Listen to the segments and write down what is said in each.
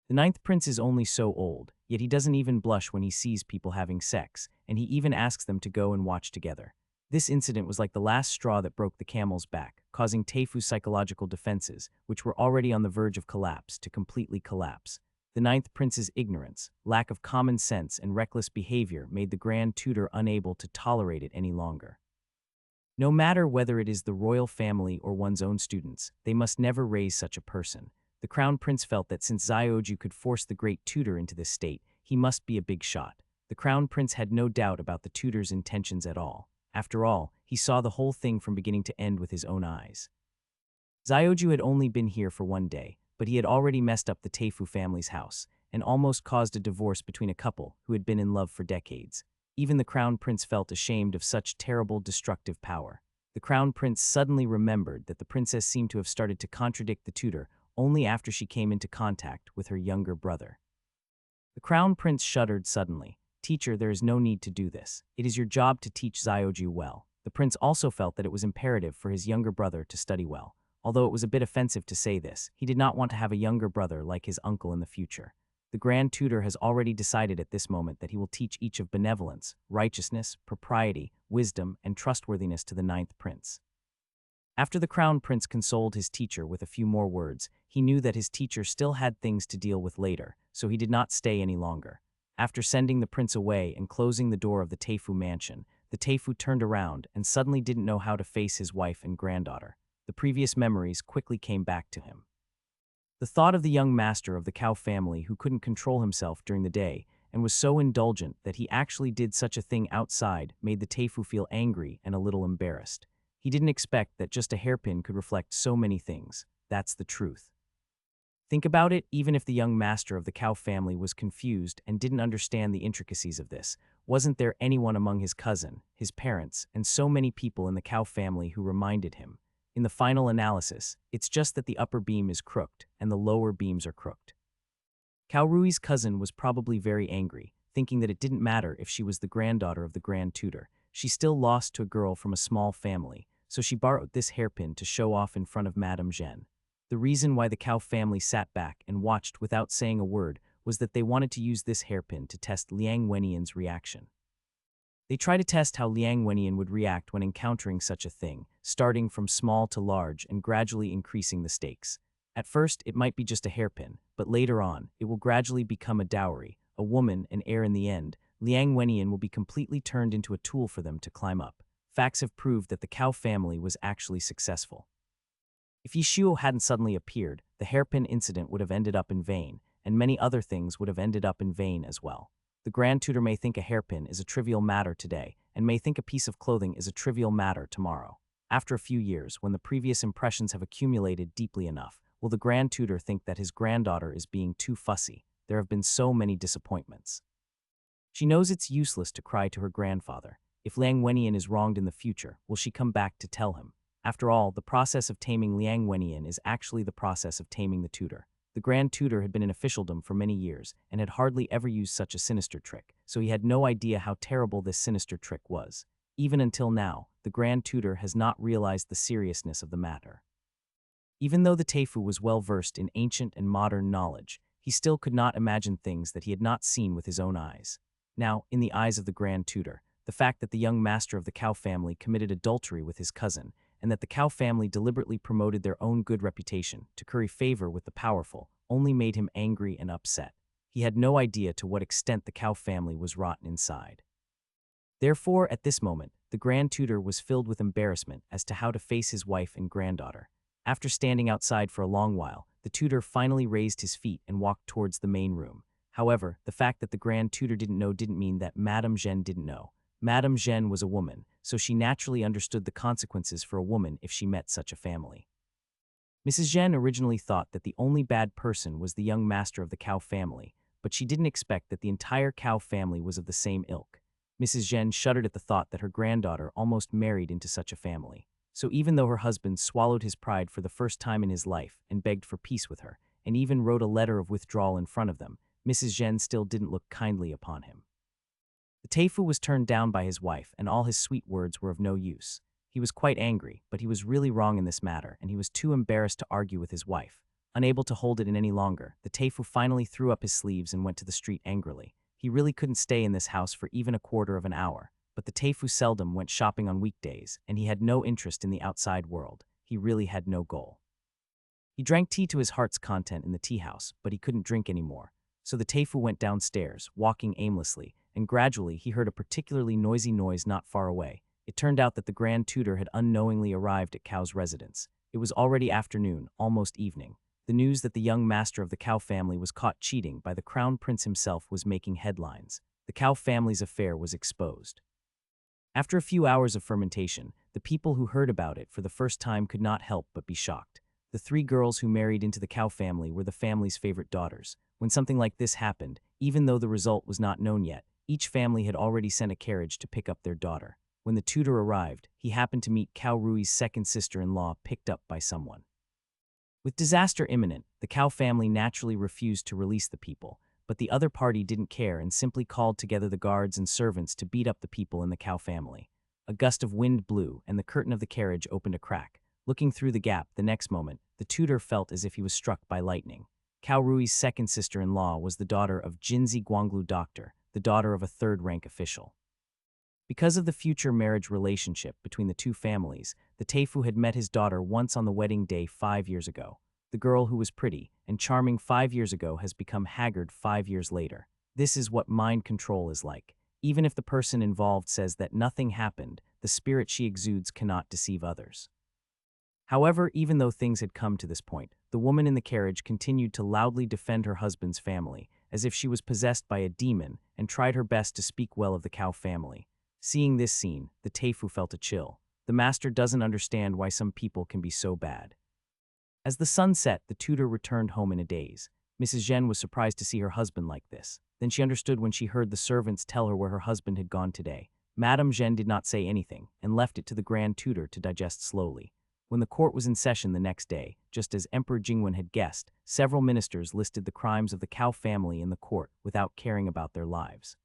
The ninth prince is only so old, yet he doesn't even blush when he sees people having sex, and he even asks them to go and watch together. This incident was like the last straw that broke the camel's back, causing Teifu's psychological defenses, which were already on the verge of collapse, to completely collapse. The ninth prince's ignorance, lack of common sense, and reckless behavior made the Grand Tutor unable to tolerate it any longer. No matter whether it is the royal family or one's own students, they must never raise such a person. The Crown Prince felt that since Xiaoju could force the Great Tutor into this state, he must be a big shot. The Crown Prince had no doubt about the tutor's intentions at all. After all, he saw the whole thing from beginning to end with his own eyes. Xiaoju had only been here for one day, but he had already messed up the Teifu family's house, and almost caused a divorce between a couple who had been in love for decades. Even the Crown Prince felt ashamed of such terrible, destructive power. The Crown Prince suddenly remembered that the princess seemed to have started to contradict the tutor only after she came into contact with her younger brother. The Crown Prince shuddered suddenly. "Teacher, there is no need to do this. It is your job to teach Xiaoju well." The prince also felt that it was imperative for his younger brother to study well. Although it was a bit offensive to say this, he did not want to have a younger brother like his uncle in the future. The Grand Tutor has already decided at this moment that he will teach each of benevolence, righteousness, propriety, wisdom, and trustworthiness to the ninth prince. After the Crown Prince consoled his teacher with a few more words, he knew that his teacher still had things to deal with later, so he did not stay any longer. After sending the prince away and closing the door of the Teifu mansion, the Teifu turned around and suddenly didn't know how to face his wife and granddaughter. The previous memories quickly came back to him. The thought of the young master of the cow family who couldn't control himself during the day and was so indulgent that he actually did such a thing outside made the Teifu feel angry and a little embarrassed. He didn't expect that just a hairpin could reflect so many things. That's the truth. Think about it, even if the young master of the cow family was confused and didn't understand the intricacies of this, wasn't there anyone among his cousin, his parents, and so many people in the cow family who reminded him? In the final analysis, it's just that the upper beam is crooked and the lower beams are crooked. Kaorui's cousin was probably very angry, thinking that it didn't matter if she was the granddaughter of the Grand Tutor. She still lost to a girl from a small family, so she borrowed this hairpin to show off in front of Madame Zhen. The reason why the cow family sat back and watched without saying a word was that they wanted to use this hairpin to test Liang Wenian's reaction. They tried to test how Liang Wenian would react when encountering such a thing, starting from small to large and gradually increasing the stakes. At first, it might be just a hairpin, but later on, it will gradually become a dowry, a woman, an heir. In the end, Liang Wenian will be completely turned into a tool for them to climb up. Facts have proved that the cow family was actually successful. If Yishuo hadn't suddenly appeared, the hairpin incident would have ended up in vain, and many other things would have ended up in vain as well. The Grand Tutor may think a hairpin is a trivial matter today, and may think a piece of clothing is a trivial matter tomorrow. After a few years, when the previous impressions have accumulated deeply enough, will the Grand Tutor think that his granddaughter is being too fussy? There have been so many disappointments. She knows it's useless to cry to her grandfather. If Liang Wenian is wronged in the future, will she come back to tell him? After all, the process of taming Liang Wenian is actually the process of taming the tutor. The Grand Tutor had been in officialdom for many years and had hardly ever used such a sinister trick, so he had no idea how terrible this sinister trick was. Even until now, the Grand Tutor has not realized the seriousness of the matter. Even though the Teifu was well versed in ancient and modern knowledge, he still could not imagine things that he had not seen with his own eyes. Now, in the eyes of the Grand Tutor, the fact that the young master of the cow family committed adultery with his cousin, and that the cow family deliberately promoted their own good reputation to curry favor with the powerful, only made him angry and upset. He had no idea to what extent the cow family was rotten inside. Therefore, at this moment, the Grand Tutor was filled with embarrassment as to how to face his wife and granddaughter. After standing outside for a long while, the tutor finally raised his feet and walked towards the main room. However, the fact that the Grand Tutor didn't know didn't mean that Madame Zhen didn't know. Madame Zhen was a woman, so she naturally understood the consequences for a woman if she met such a family. Mrs. Zhen originally thought that the only bad person was the young master of the cow family, but she didn't expect that the entire cow family was of the same ilk. Mrs. Zhen shuddered at the thought that her granddaughter almost married into such a family. So even though her husband swallowed his pride for the first time in his life and begged for peace with her, and even wrote a letter of withdrawal in front of them, Mrs. Zhen still didn't look kindly upon him. The Teifu was turned down by his wife, and all his sweet words were of no use. He was quite angry, but he was really wrong in this matter, and he was too embarrassed to argue with his wife. Unable to hold it in any longer, the Teifu finally threw up his sleeves and went to the street angrily. He really couldn't stay in this house for even a quarter of an hour, but the Teifu seldom went shopping on weekdays, and he had no interest in the outside world. He really had no goal. He drank tea to his heart's content in the tea house, but he couldn't drink anymore. So the Teifu went downstairs, walking aimlessly, and gradually he heard a particularly noisy noise not far away. It turned out that the Grand Tutor had unknowingly arrived at Cao's residence. It was already afternoon, almost evening. The news that the young master of the Cao family was caught cheating by the Crown Prince himself was making headlines. The Cao family's affair was exposed. After a few hours of fermentation, the people who heard about it for the first time could not help but be shocked. The 3 girls who married into the Cao family were the family's favorite daughters. When something like this happened, even though the result was not known yet, each family had already sent a carriage to pick up their daughter. When the tutor arrived, he happened to meet Cao Rui's second sister-in-law picked up by someone. With disaster imminent, the Cao family naturally refused to release the people, but the other party didn't care and simply called together the guards and servants to beat up the people in the Cao family. A gust of wind blew, and the curtain of the carriage opened a crack. Looking through the gap the next moment, the tutor felt as if he was struck by lightning. Cao Rui's second sister-in-law was the daughter of Jinzi Guanglu Doctor, the daughter of a third-rank official. Because of the future marriage relationship between the two families, the Teifu had met his daughter once on the wedding day 5 years ago. The girl who was pretty and charming 5 years ago has become haggard 5 years later. This is what mind control is like. Even if the person involved says that nothing happened, the spirit she exudes cannot deceive others. However, even though things had come to this point, the woman in the carriage continued to loudly defend her husband's family, as if she was possessed by a demon, and tried her best to speak well of the Cao family. Seeing this scene, the Teifu felt a chill. The master doesn't understand why some people can be so bad. As the sun set, the tutor returned home in a daze. Mrs. Zhen was surprised to see her husband like this. Then she understood when she heard the servants tell her where her husband had gone today. Madame Zhen did not say anything, and left it to the Grand Tutor to digest slowly. When the court was in session the next day, just as Emperor Jingwen had guessed, several ministers listed the crimes of the Cao family in the court without caring about their lives.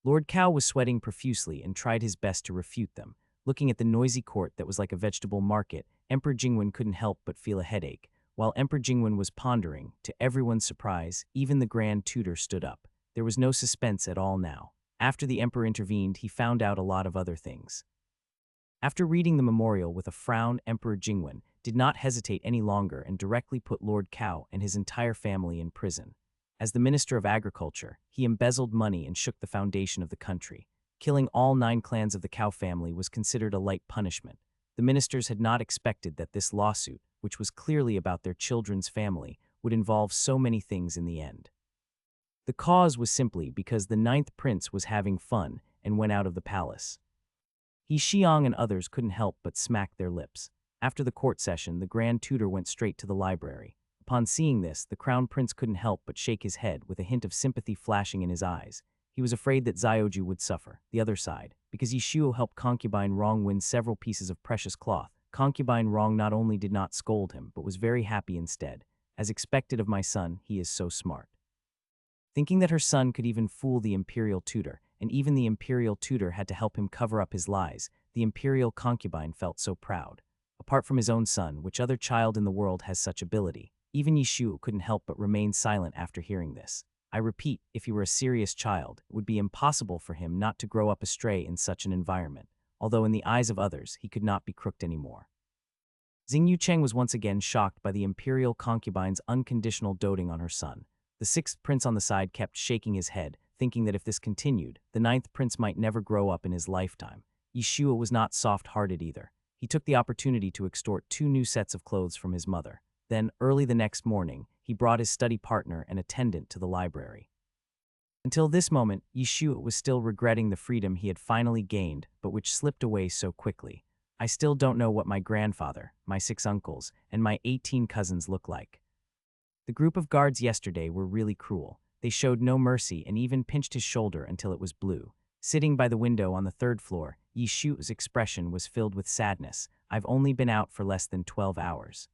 Lord Cao was sweating profusely and tried his best to refute them. Looking at the noisy court that was like a vegetable market, Emperor Jingwen couldn't help but feel a headache. While Emperor Jingwen was pondering, to everyone's surprise, even the Grand Tutor stood up. There was no suspense at all now. After the Emperor intervened, he found out a lot of other things. After reading the memorial with a frown, Emperor Jingwen did not hesitate any longer and directly put Lord Cao and his entire family in prison. As the Minister of Agriculture, he embezzled money and shook the foundation of the country. Killing all 9 clans of the Cao family was considered a light punishment. The ministers had not expected that this lawsuit, which was clearly about their children's family, would involve so many things in the end. The cause was simply because the 9th prince was having fun and went out of the palace. He Xiang and others couldn't help but smack their lips. After the court session, the Grand Tutor went straight to the library. Upon seeing this, the Crown Prince couldn't help but shake his head with a hint of sympathy flashing in his eyes. He was afraid that Zioju would suffer, the other side, because Yishuo helped Concubine Rong win several pieces of precious cloth. Concubine Rong not only did not scold him, but was very happy instead. As expected of my son, he is so smart. Thinking that her son could even fool the Imperial Tutor, and even the Imperial Tutor had to help him cover up his lies, the Imperial Concubine felt so proud. Apart from his own son, which other child in the world has such ability? Even Yishuo couldn't help but remain silent after hearing this. I repeat, if he were a serious child, it would be impossible for him not to grow up astray in such an environment, although in the eyes of others, he could not be crooked anymore. Xing Yucheng was once again shocked by the Imperial Concubine's unconditional doting on her son. The 6th prince on the side kept shaking his head, thinking that if this continued, the 9th prince might never grow up in his lifetime. Yishuo was not soft-hearted either. He took the opportunity to extort 2 new sets of clothes from his mother. Then, early the next morning, he brought his study partner and attendant to the library. Until this moment, Yishuo was still regretting the freedom he had finally gained, but which slipped away so quickly. I still don't know what my grandfather, my 6 uncles, and my 18 cousins look like. The group of guards yesterday were really cruel. They showed no mercy and even pinched his shoulder until it was blue. Sitting by the window on the 3rd floor, Yishuo's expression was filled with sadness. I've only been out for less than 12 hours.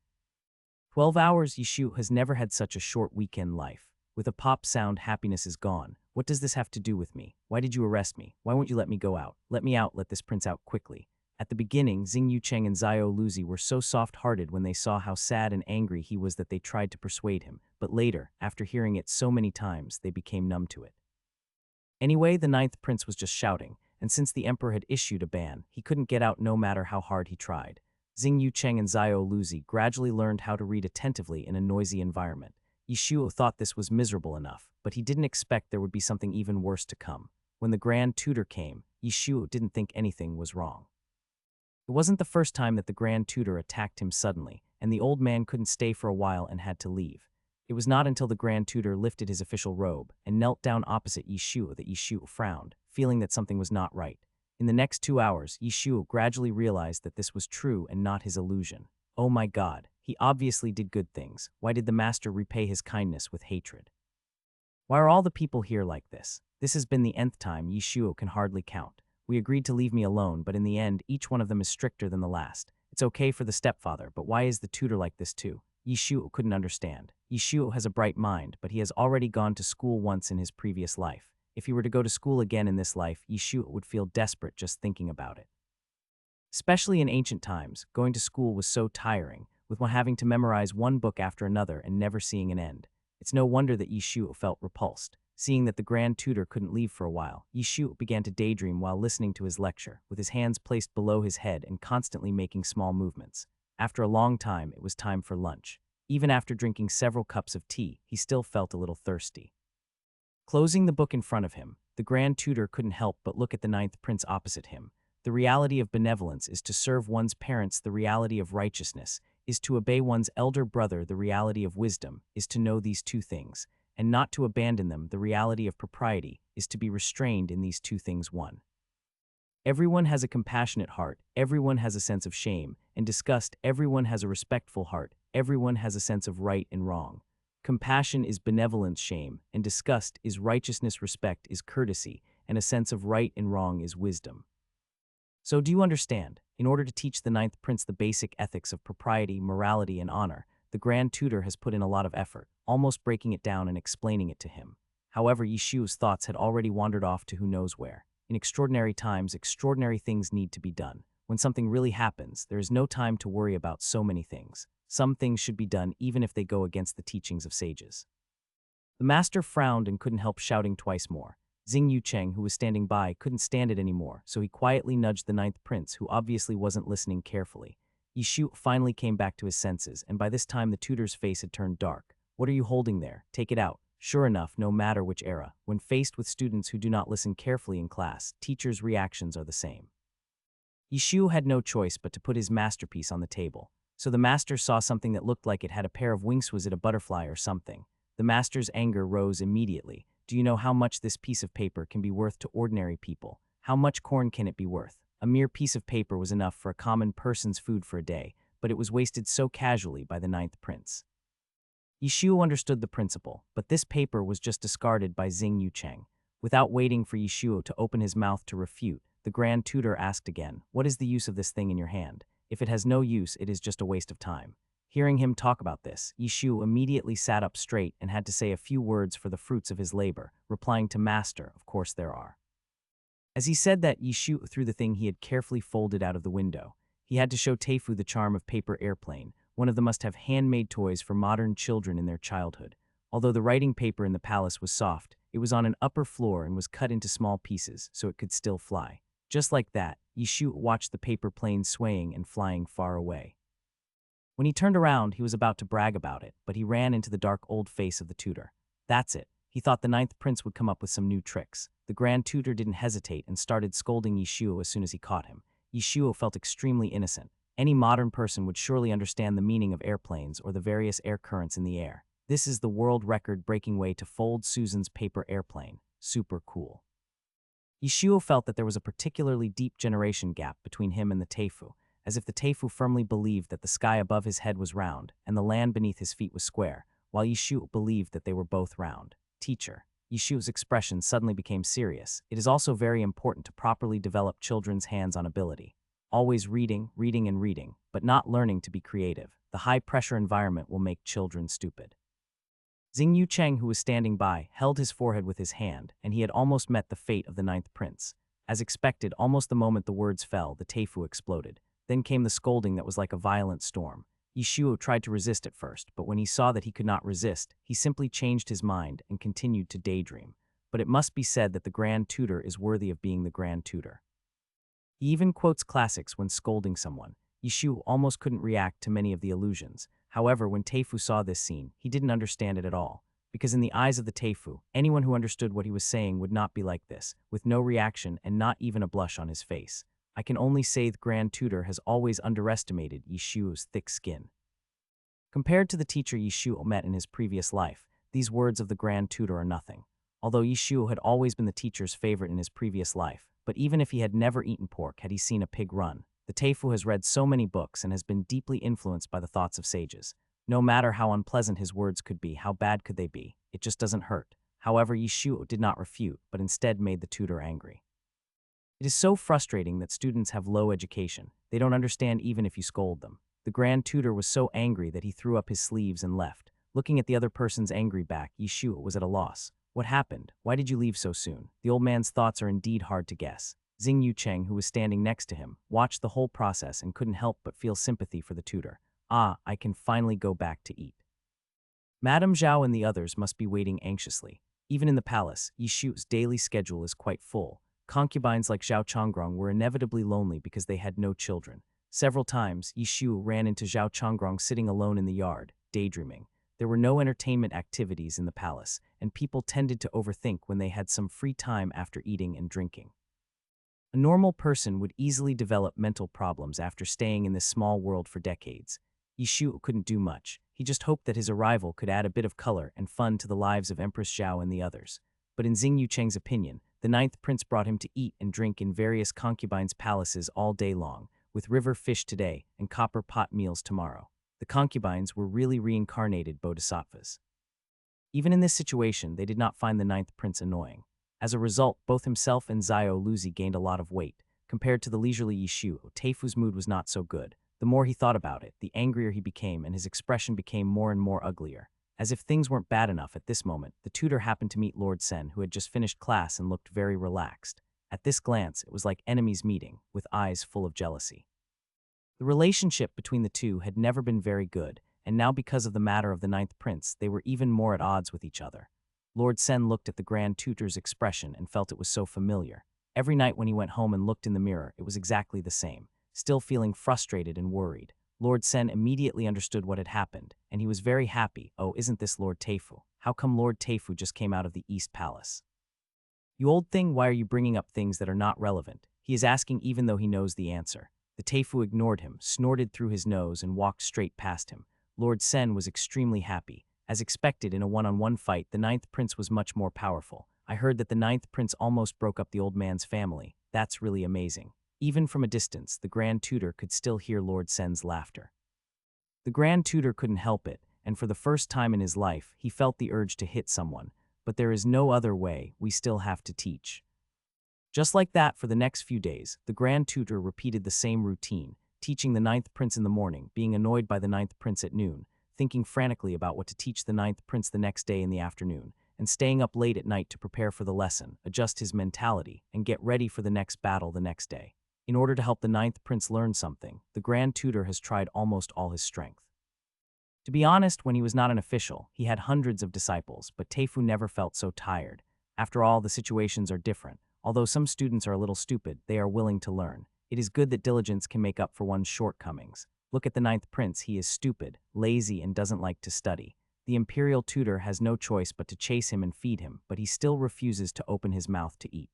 12 hours? Yishuo has never had such a short weekend life. With a pop sound, happiness is gone. What does this have to do with me? Why did you arrest me? Why won't you let me go out? Let me out, let this prince out quickly. At the beginning, Xing Yucheng and Zhao Luzi were so soft-hearted when they saw how sad and angry he was that they tried to persuade him, but later, after hearing it so many times, they became numb to it. Anyway, the ninth prince was just shouting, and since the emperor had issued a ban, he couldn't get out no matter how hard he tried. Xing Yucheng and Zhao Luzi gradually learned how to read attentively in a noisy environment. Yishuo thought this was miserable enough, but he didn't expect there would be something even worse to come. When the grand tutor came, Yishuo didn't think anything was wrong. It wasn't the first time that the grand tutor attacked him suddenly, and the old man couldn't stay for a while and had to leave. It was not until the grand tutor lifted his official robe and knelt down opposite Yishuo that Yishuo frowned, feeling that something was not right. In the next 2 hours, Yishuo gradually realized that this was true and not his illusion. Oh my god, he obviously did good things. Why did the master repay his kindness with hatred? Why are all the people here like this? This has been the nth time Yishuo can hardly count. We agreed to leave me alone, but in the end, each one of them is stricter than the last. It's okay for the stepfather, but why is the tutor like this too? Yishuo couldn't understand. Yishuo has a bright mind, but he has already gone to school once in his previous life. If he were to go to school again in this life, Yishuo would feel desperate just thinking about it. Especially in ancient times, going to school was so tiring, with one having to memorize one book after another and never seeing an end. It's no wonder that Yishuo felt repulsed. Seeing that the grand tutor couldn't leave for a while, Yishuo began to daydream while listening to his lecture, with his hands placed below his head and constantly making small movements. After a long time, it was time for lunch. Even after drinking several cups of tea, he still felt a little thirsty. Closing the book in front of him, the grand tutor couldn't help but look at the ninth prince opposite him. The reality of benevolence is to serve one's parents. The reality of righteousness is to obey one's elder brother. The reality of wisdom is to know these two things, and not to abandon them. The reality of propriety is to be restrained in these two things. 1. Everyone has a compassionate heart, everyone has a sense of shame and disgust, everyone has a respectful heart, everyone has a sense of right and wrong. Compassion is benevolence, shame and disgust is righteousness, respect is courtesy, and a sense of right and wrong is wisdom. So do you understand? In order to teach the ninth prince the basic ethics of propriety, morality, and honor, the grand tutor has put in a lot of effort, almost breaking it down and explaining it to him. However, Yishuo's thoughts had already wandered off to who knows where. In extraordinary times, extraordinary things need to be done. When something really happens, there is no time to worry about so many things. Some things should be done even if they go against the teachings of sages. The master frowned and couldn't help shouting twice more. Xing Yucheng, who was standing by, couldn't stand it anymore, so he quietly nudged the ninth prince, who obviously wasn't listening carefully. Yishuo finally came back to his senses, and by this time the tutor's face had turned dark. What are you holding there? Take it out. Sure enough, no matter which era, when faced with students who do not listen carefully in class, teachers' reactions are the same. Yishuo had no choice but to put his masterpiece on the table. So the master saw something that looked like it had a pair of wings. Was it a butterfly or something? The master's anger rose immediately. Do you know how much this piece of paper can be worth to ordinary people? How much corn can it be worth? A mere piece of paper was enough for a common person's food for a day, but it was wasted so casually by the ninth prince. Yishuo understood the principle, but this paper was just discarded by Xing Yucheng. Without waiting for Yishuo to open his mouth to refute, the grand tutor asked again, "What is the use of this thing in your hand? If it has no use, it is just a waste of time." Hearing him talk about this, Yishuo immediately sat up straight and had to say a few words for the fruits of his labor, replying to Master, "Of course there are." As he said that, Yishuo threw the thing he had carefully folded out of the window. He had to show Teifu the charm of paper airplane, one of the must-have handmade toys for modern children in their childhood. Although the writing paper in the palace was soft, it was on an upper floor and was cut into small pieces so it could still fly. Just like that, Yishuo watched the paper plane swaying and flying far away. When he turned around, he was about to brag about it, but he ran into the dark old face of the tutor. That's it. He thought the ninth prince would come up with some new tricks. The grand tutor didn't hesitate and started scolding Yishuo as soon as he caught him. Yishuo felt extremely innocent. Any modern person would surely understand the meaning of airplanes or the various air currents in the air. This is the world record-breaking way to fold Susan's paper airplane. Super cool. Yishuo felt that there was a particularly deep generation gap between him and the Teifu, as if the Teifu firmly believed that the sky above his head was round and the land beneath his feet was square, while Yishuo believed that they were both round. Teacher. Yishuo's expression suddenly became serious. It is also very important to properly develop children's hands-on ability. Always reading, reading, and reading, but not learning to be creative. The high-pressure environment will make children stupid. Xing Yucheng, who was standing by, held his forehead with his hand, and he had almost met the fate of the ninth prince. As expected, almost the moment the words fell, the teifu exploded. Then came the scolding that was like a violent storm. Yishuo tried to resist at first, but when he saw that he could not resist, he simply changed his mind and continued to daydream. But it must be said that the Grand Tutor is worthy of being the Grand Tutor. He even quotes classics when scolding someone. Yishuo almost couldn't react to many of the allusions. However, when Teifu saw this scene, he didn't understand it at all. Because in the eyes of the Teifu, anyone who understood what he was saying would not be like this, with no reaction and not even a blush on his face. I can only say the Grand Tutor has always underestimated Yishuo's thick skin. Compared to the teacher Yishuo met in his previous life, these words of the Grand Tutor are nothing. Although Yishuo had always been the teacher's favorite in his previous life, but even if he had never eaten pork had he seen a pig run, the Teifu has read so many books and has been deeply influenced by the thoughts of sages. No matter how unpleasant his words could be, how bad could they be, it just doesn't hurt. However, Yishuo did not refute, but instead made the tutor angry. It is so frustrating that students have low education. They don't understand even if you scold them. The Grand Tutor was so angry that he threw up his sleeves and left. Looking at the other person's angry back, Yishuo was at a loss. What happened? Why did you leave so soon? The old man's thoughts are indeed hard to guess. Xing Yucheng, who was standing next to him, watched the whole process and couldn't help but feel sympathy for the tutor. Ah, I can finally go back to eat. Madame Zhao and the others must be waiting anxiously. Even in the palace, Yishu's daily schedule is quite full. Concubines like Zhao Chongrong were inevitably lonely because they had no children. Several times, Yishu ran into Zhao Chongrong sitting alone in the yard, daydreaming. There were no entertainment activities in the palace, and people tended to overthink when they had some free time after eating and drinking. A normal person would easily develop mental problems after staying in this small world for decades. Yishu couldn't do much. He just hoped that his arrival could add a bit of color and fun to the lives of Empress Zhao and the others. But in Xing Yucheng's opinion, the ninth prince brought him to eat and drink in various concubines' palaces all day long, with river fish today and copper pot meals tomorrow. The concubines were really reincarnated bodhisattvas. Even in this situation, they did not find the ninth prince annoying. As a result, both himself and Zhao Luzi gained a lot of weight. Compared to the leisurely Yishu, Teifu's mood was not so good. The more he thought about it, the angrier he became, and his expression became more and more uglier. As if things weren't bad enough at this moment, the tutor happened to meet Lord Sen, who had just finished class and looked very relaxed. At this glance, it was like enemies meeting, with eyes full of jealousy. The relationship between the two had never been very good, and now because of the matter of the ninth prince, they were even more at odds with each other. Lord Sen looked at the Grand Tutor's expression and felt it was so familiar. Every night when he went home and looked in the mirror, it was exactly the same. Still feeling frustrated and worried, Lord Sen immediately understood what had happened, and he was very happy. Oh, isn't this Lord Teifu? How come Lord Teifu just came out of the East Palace? You old thing, why are you bringing up things that are not relevant? He is asking even though he knows the answer. The Teifu ignored him, snorted through his nose, and walked straight past him. Lord Sen was extremely happy. As expected in a one-on-one fight, the ninth prince was much more powerful. I heard that the ninth prince almost broke up the old man's family. That's really amazing. Even from a distance, the Grand Tutor could still hear Lord Sen's laughter. The Grand Tutor couldn't help it, and for the first time in his life, he felt the urge to hit someone. But there is no other way, we still have to teach. Just like that, for the next few days, the Grand Tutor repeated the same routine, teaching the ninth prince in the morning, being annoyed by the ninth prince at noon, thinking frantically about what to teach the ninth prince the next day in the afternoon, and staying up late at night to prepare for the lesson, adjust his mentality, and get ready for the next battle the next day. In order to help the ninth prince learn something, the Grand Tutor has tried almost all his strength. To be honest, when he was not an official, he had hundreds of disciples, but Teifu never felt so tired. After all, the situations are different. Although some students are a little stupid, they are willing to learn. It is good that diligence can make up for one's shortcomings. Look at the ninth prince, he is stupid, lazy, and doesn't like to study. The imperial tutor has no choice but to chase him and feed him, but he still refuses to open his mouth to eat.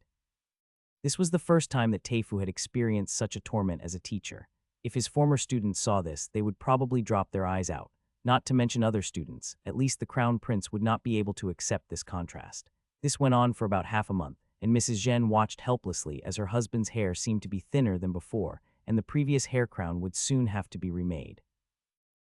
This was the first time that Teifu had experienced such a torment as a teacher. If his former students saw this, they would probably drop their eyes out. Not to mention other students, at least the crown prince would not be able to accept this contrast. This went on for about half a month, and Mrs. Zhen watched helplessly as her husband's hair seemed to be thinner than before, and the previous hair crown would soon have to be remade.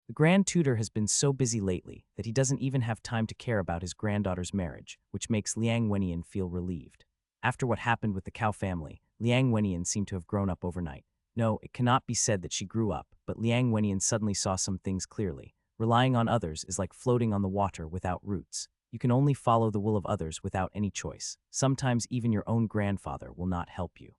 The Grand Tutor has been so busy lately that he doesn't even have time to care about his granddaughter's marriage, which makes Liang Wenyan feel relieved. After what happened with the Cao family, Liang Wenyan seemed to have grown up overnight. No, it cannot be said that she grew up, but Liang Wenyan suddenly saw some things clearly. Relying on others is like floating on the water without roots. You can only follow the will of others without any choice. Sometimes even your own grandfather will not help you.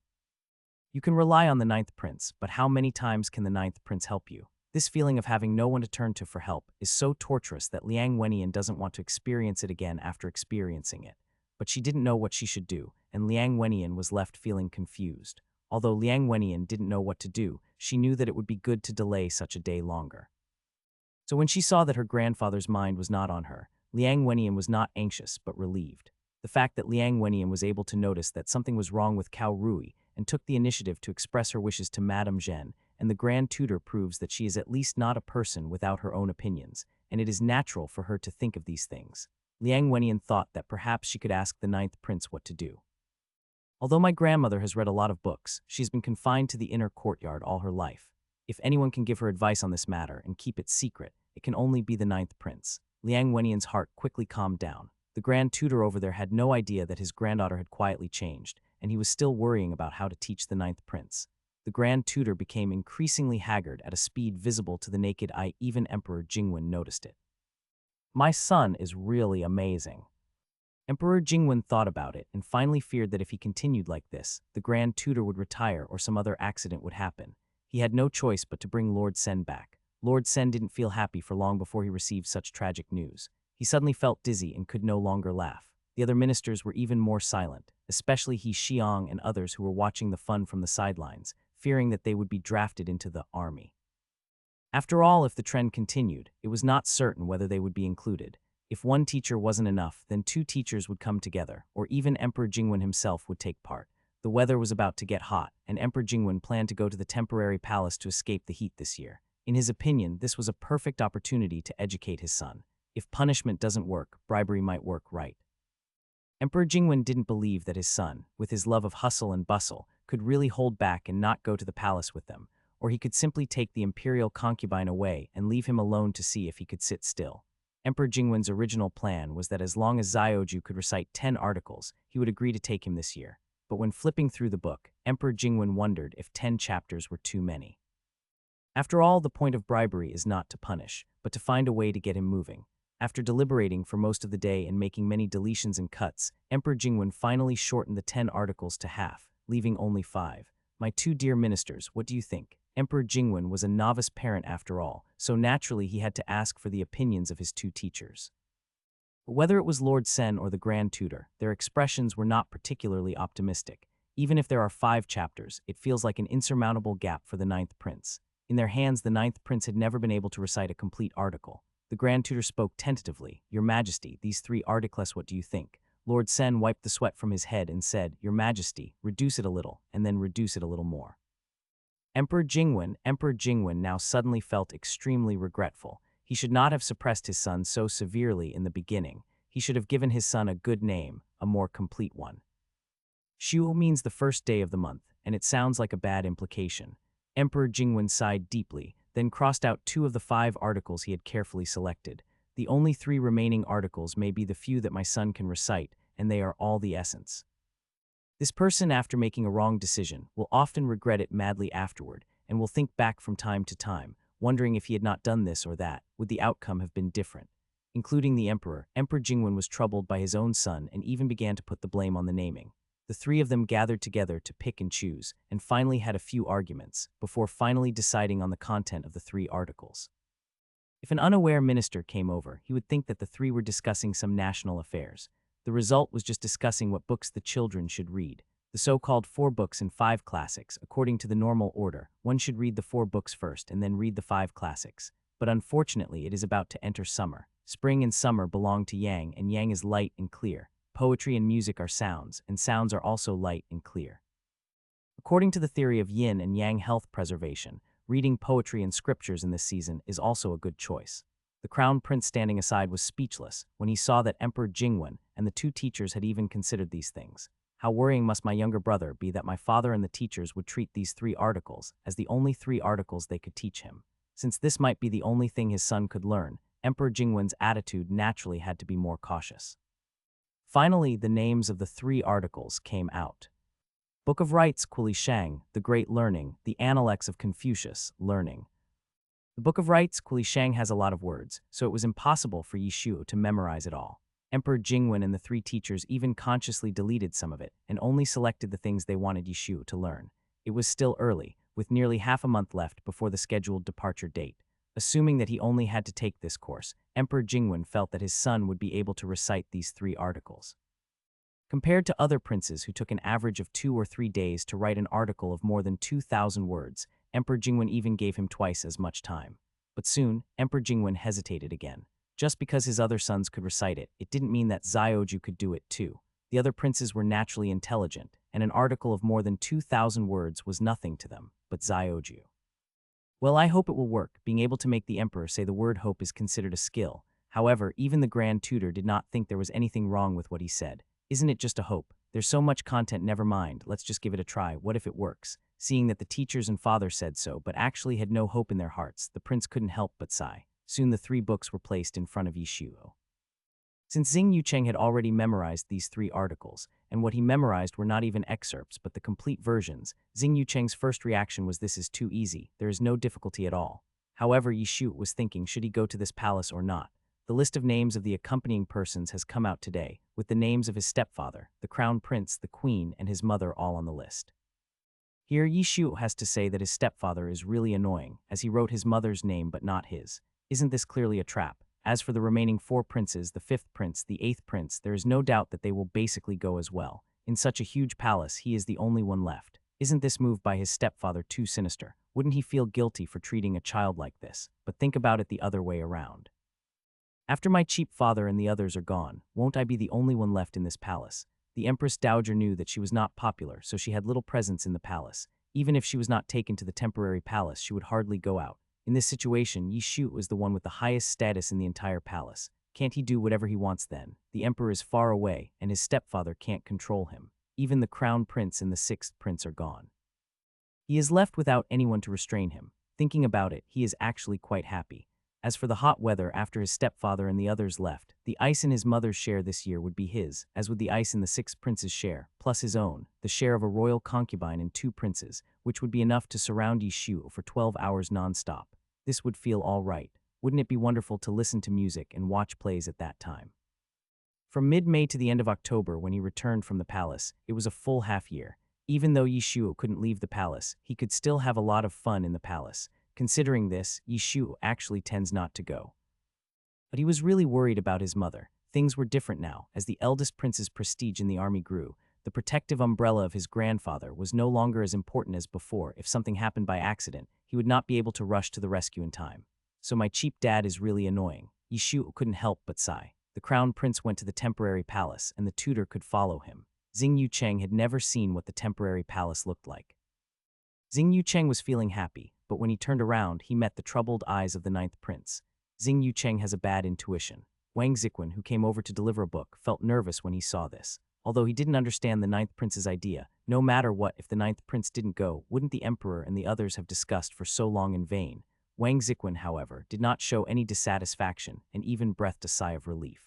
You can rely on the ninth prince, but how many times can the ninth prince help you? This feeling of having no one to turn to for help is so torturous that Liang Wenyan doesn't want to experience it again after experiencing it. But she didn't know what she should do, and Liang Wenyan was left feeling confused. Although Liang Wenyan didn't know what to do, she knew that it would be good to delay such a day longer. So when she saw that her grandfather's mind was not on her, Liang Wenyan was not anxious but relieved. The fact that Liang Wenyan was able to notice that something was wrong with Cao Rui and took the initiative to express her wishes to Madame Zhen, and the Grand Tutor proves that she is at least not a person without her own opinions, and it is natural for her to think of these things. Liang Wenyan thought that perhaps she could ask the ninth prince what to do. Although my grandmother has read a lot of books, she's been confined to the inner courtyard all her life. If anyone can give her advice on this matter and keep it secret, it can only be the ninth prince. Liang Wenyan's heart quickly calmed down. The Grand Tutor over there had no idea that his granddaughter had quietly changed, and he was still worrying about how to teach the ninth prince. The Grand Tutor became increasingly haggard at a speed visible to the naked eye. Even Emperor Jingwen noticed it. My son is really amazing. Emperor Jingwen thought about it and finally feared that if he continued like this, the Grand Tutor would retire or some other accident would happen. He had no choice but to bring Lord Sen back. Lord Sen didn't feel happy for long before he received such tragic news. He suddenly felt dizzy and could no longer laugh. The other ministers were even more silent, especially He Xiong and others who were watching the fun from the sidelines, fearing that they would be drafted into the army. After all, if the trend continued, it was not certain whether they would be included. If one teacher wasn't enough, then two teachers would come together, or even Emperor Jingwen himself would take part. The weather was about to get hot, and Emperor Jingwen planned to go to the temporary palace to escape the heat this year. In his opinion, this was a perfect opportunity to educate his son. If punishment doesn't work, bribery might work, right? Emperor Jingwen didn't believe that his son, with his love of hustle and bustle, could really hold back and not go to the palace with them, or he could simply take the imperial concubine away and leave him alone to see if he could sit still. Emperor Jingwen's original plan was that as long as Zioju could recite 10 articles, he would agree to take him this year. But when flipping through the book, Emperor Jingwen wondered if 10 chapters were too many. After all, the point of bribery is not to punish, but to find a way to get him moving. After deliberating for most of the day and making many deletions and cuts, Emperor Jingwen finally shortened the 10 articles to half, leaving only 5. My two dear ministers, what do you think? Emperor Jingwen was a novice parent after all, so naturally he had to ask for the opinions of his two teachers. But whether it was Lord Sen or the Grand Tutor, their expressions were not particularly optimistic. Even if there are 5 chapters, it feels like an insurmountable gap for the ninth prince. In their hands, the ninth prince had never been able to recite a complete article. The Grand Tutor spoke tentatively. Your Majesty, these 3 articles, what do you think? Lord Sen wiped the sweat from his head and said, Your Majesty, reduce it a little, and then reduce it a little more. Emperor Jingwen now suddenly felt extremely regretful. He should not have suppressed his son so severely in the beginning. He should have given his son a good name, a more complete one. Shu means the first day of the month, and it sounds like a bad implication. Emperor Jingwen sighed deeply, then crossed out 2 of the 5 articles he had carefully selected. The only 3 remaining articles may be the few that my son can recite, and they are all the essence. This person, after making a wrong decision, will often regret it madly afterward, and will think back from time to time, wondering if he had not done this or that, would the outcome have been different. Including the emperor, Emperor Jingwen was troubled by his own son and even began to put the blame on the naming. The 3 of them gathered together to pick and choose, and finally had a few arguments, before finally deciding on the content of the 3 articles. If an unaware minister came over, he would think that the 3 were discussing some national affairs. The result was just discussing what books the children should read. The so-called 4 books and 5 classics, according to the normal order, one should read the 4 books first and then read the 5 classics. But unfortunately, it is about to enter summer. Spring and summer belong to Yang, and Yang is light and clear. Poetry and music are sounds, and sounds are also light and clear. According to the theory of yin and yang health preservation, reading poetry and scriptures in this season is also a good choice. The crown prince standing aside was speechless when he saw that Emperor Jingwen and the 2 teachers had even considered these things. How worrying must my younger brother be that my father and the teachers would treat these 3 articles as the only 3 articles they could teach him. Since this might be the only thing his son could learn, Emperor Jingwen's attitude naturally had to be more cautious. Finally, the names of the 3 articles came out. Book of Rites, Quli Shang, The Great Learning, the Analects of Confucius, Learning. The Book of Rites, Quli Shang has a lot of words, so it was impossible for Yishu to memorize it all. Emperor Jingwen and the three teachers even consciously deleted some of it and only selected the things they wanted Yishu to learn. It was still early, with nearly half a month left before the scheduled departure date. Assuming that he only had to take this course, Emperor Jingwen felt that his son would be able to recite these 3 articles. Compared to other princes who took an average of 2 or 3 days to write an article of more than 2,000 words, Emperor Jingwen even gave him twice as much time. But soon, Emperor Jingwen hesitated again. Just because his other sons could recite it, it didn't mean that Zioju could do it too. The other princes were naturally intelligent, and an article of more than 2,000 words was nothing to them, but Zioju. Well, I hope it will work. Being able to make the emperor say the word hope is considered a skill. However, even the Grand Tutor did not think there was anything wrong with what he said. Isn't it just a hope? There's so much content, never mind, let's just give it a try. What if it works? Seeing that the teachers and father said so, but actually had no hope in their hearts, the prince couldn't help but sigh. Soon the 3 books were placed in front of Yishuo. Since Xing Yucheng had already memorized these 3 articles, and what he memorized were not even excerpts but the complete versions, Xing Yucheng's first reaction was, this is too easy, there is no difficulty at all. However, Yishu was thinking, should he go to this palace or not? The list of names of the accompanying persons has come out today, with the names of his stepfather, the crown prince, the queen, and his mother all on the list. Here, Yishu has to say that his stepfather is really annoying, as he wrote his mother's name but not his. Isn't this clearly a trap? As for the remaining 4 princes, the 5th prince, the 8th prince, there is no doubt that they will basically go as well. In such a huge palace, he is the only one left. Isn't this move by his stepfather too sinister? Wouldn't he feel guilty for treating a child like this? But think about it the other way around. After my cheap father and the others are gone, won't I be the only one left in this palace? The Empress Dowager knew that she was not popular, so she had little presence in the palace. Even if she was not taken to the temporary palace, she would hardly go out. In this situation, Yishu was the one with the highest status in the entire palace. Can't he do whatever he wants then? The emperor is far away, and his stepfather can't control him. Even the crown prince and the 6th prince are gone. He is left without anyone to restrain him. Thinking about it, he is actually quite happy. As for the hot weather after his stepfather and the others left, the ice in his mother's share this year would be his, as would the ice in the 6th prince's share, plus his own, the share of a royal concubine and 2 princes, which would be enough to surround Yishu for 12 hours non-stop. This would feel all right. Wouldn't it be wonderful to listen to music and watch plays at that time? From mid-May to the end of October, when he returned from the palace, it was a full half year. Even though Yishu couldn't leave the palace, he could still have a lot of fun in the palace. Considering this, Yishu actually tends not to go. But he was really worried about his mother. Things were different now, as the eldest prince's prestige in the army grew. The protective umbrella of his grandfather was no longer as important as before. If something happened by accident, he would not be able to rush to the rescue in time. So my cheap dad is really annoying. Yishu couldn't help but sigh. The crown prince went to the temporary palace, and the tutor could follow him. Xing Yucheng had never seen what the temporary palace looked like. Xing Yucheng was feeling happy, but when he turned around, he met the troubled eyes of the 9th prince. Xing Yucheng has a bad intuition. Wang Ziquan, who came over to deliver a book, felt nervous when he saw this. Although he didn't understand the 9th prince's idea, no matter what, if the 9th prince didn't go, wouldn't the emperor and the others have discussed for so long in vain? Wang Ziquan, however, did not show any dissatisfaction and even breathed a sigh of relief.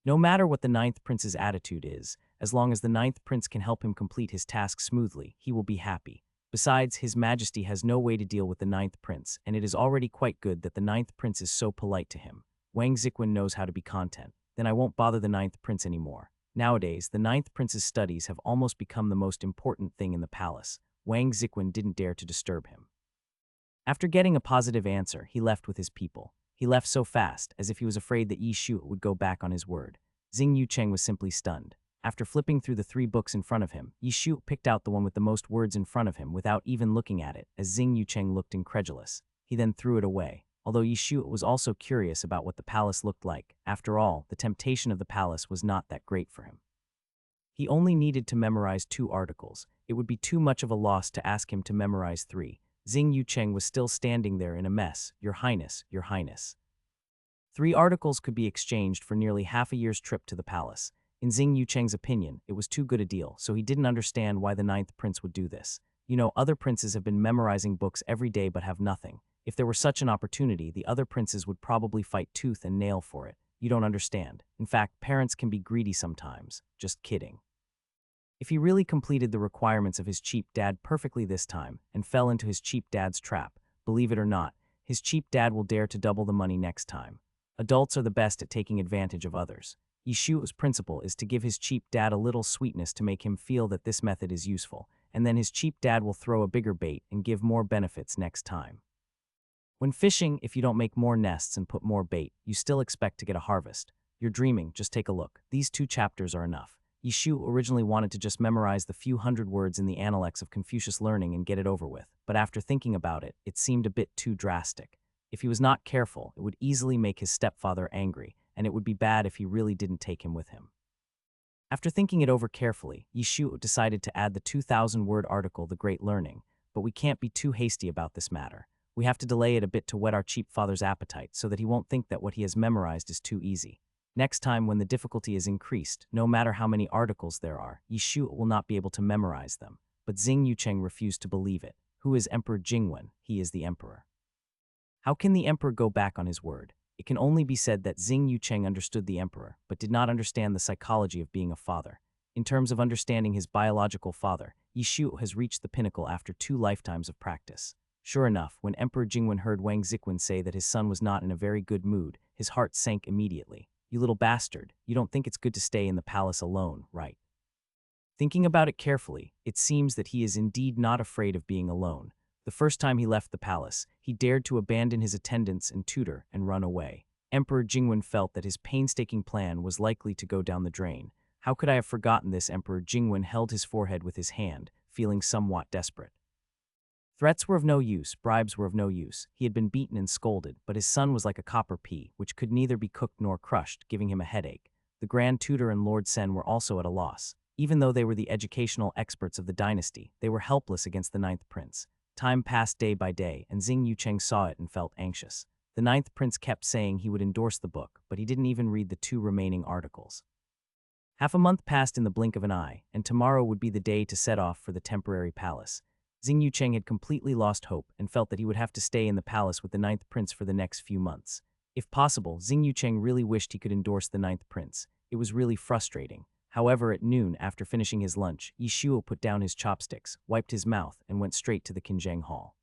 No matter what the 9th prince's attitude is, as long as the 9th prince can help him complete his task smoothly, he will be happy. Besides, His Majesty has no way to deal with the 9th prince, and it is already quite good that the 9th prince is so polite to him. Wang Ziquan knows how to be content. Then I won't bother the 9th prince anymore. Nowadays, the 9th prince's studies have almost become the most important thing in the palace. Wang Ziquan didn't dare to disturb him. After getting a positive answer, he left with his people. He left so fast, as if he was afraid that Yishu would go back on his word. Xing Yucheng was simply stunned. After flipping through the 3 books in front of him, Yishu picked out the one with the most words in front of him without even looking at it, as Xing Yucheng looked incredulous. He then threw it away. Although Yishu was also curious about what the palace looked like, after all, the temptation of the palace was not that great for him. He only needed to memorize 2 articles. It would be too much of a loss to ask him to memorize 3. Xing Yucheng was still standing there in a mess. Your Highness, Your Highness. 3 articles could be exchanged for nearly half a year's trip to the palace. In Xing Yucheng's opinion, it was too good a deal, so he didn't understand why the 9th prince would do this. You know, other princes have been memorizing books every day but have nothing. If there were such an opportunity, the other princes would probably fight tooth and nail for it. You don't understand. In fact, parents can be greedy sometimes. Just kidding. If he really completed the requirements of his cheap dad perfectly this time and fell into his cheap dad's trap, believe it or not, his cheap dad will dare to double the money next time. Adults are the best at taking advantage of others. Yishuo's principle is to give his cheap dad a little sweetness to make him feel that this method is useful, and then his cheap dad will throw a bigger bait and give more benefits next time. When fishing, if you don't make more nests and put more bait, you still expect to get a harvest. You're dreaming, just take a look. These 2 chapters are enough. Yishu originally wanted to just memorize the few hundred words in the Analects of Confucius Learning and get it over with, but after thinking about it, it seemed a bit too drastic. If he was not careful, it would easily make his stepfather angry, and it would be bad if he really didn't take him with him. After thinking it over carefully, Yishu decided to add the 2,000-word article The Great Learning, but we can't be too hasty about this matter. We have to delay it a bit to whet our cheap father's appetite so that he won't think that what he has memorized is too easy. Next time when the difficulty is increased, no matter how many articles there are, Yishu will not be able to memorize them. But Xing Yucheng refused to believe it. Who is Emperor Jingwen? He is the emperor. How can the emperor go back on his word? It can only be said that Xing Yucheng understood the emperor, but did not understand the psychology of being a father. In terms of understanding his biological father, Yishu has reached the pinnacle after 2 lifetimes of practice. Sure enough, when Emperor Jingwen heard Wang Ziquan say that his son was not in a very good mood, his heart sank immediately. You little bastard, you don't think it's good to stay in the palace alone, right? Thinking about it carefully, it seems that he is indeed not afraid of being alone. The first time he left the palace, he dared to abandon his attendants and tutor and run away. Emperor Jingwen felt that his painstaking plan was likely to go down the drain. How could I have forgotten this? Emperor Jingwen held his forehead with his hand, feeling somewhat desperate. Threats were of no use, bribes were of no use. He had been beaten and scolded, but his son was like a copper pea, which could neither be cooked nor crushed, giving him a headache. The Grand Tutor and Lord Sen were also at a loss. Even though they were the educational experts of the dynasty, they were helpless against the 9th prince. Time passed day by day, and Xing Yucheng saw it and felt anxious. The 9th prince kept saying he would endorse the book, but he didn't even read the 2 remaining articles. Half a month passed in the blink of an eye, and tomorrow would be the day to set off for the temporary palace. Xing Yucheng had completely lost hope and felt that he would have to stay in the palace with the 9th prince for the next few months. If possible, Xing Yucheng really wished he could endorse the 9th prince. It was really frustrating. However, at noon, after finishing his lunch, Yishuo put down his chopsticks, wiped his mouth, and went straight to the Qinzheng Hall.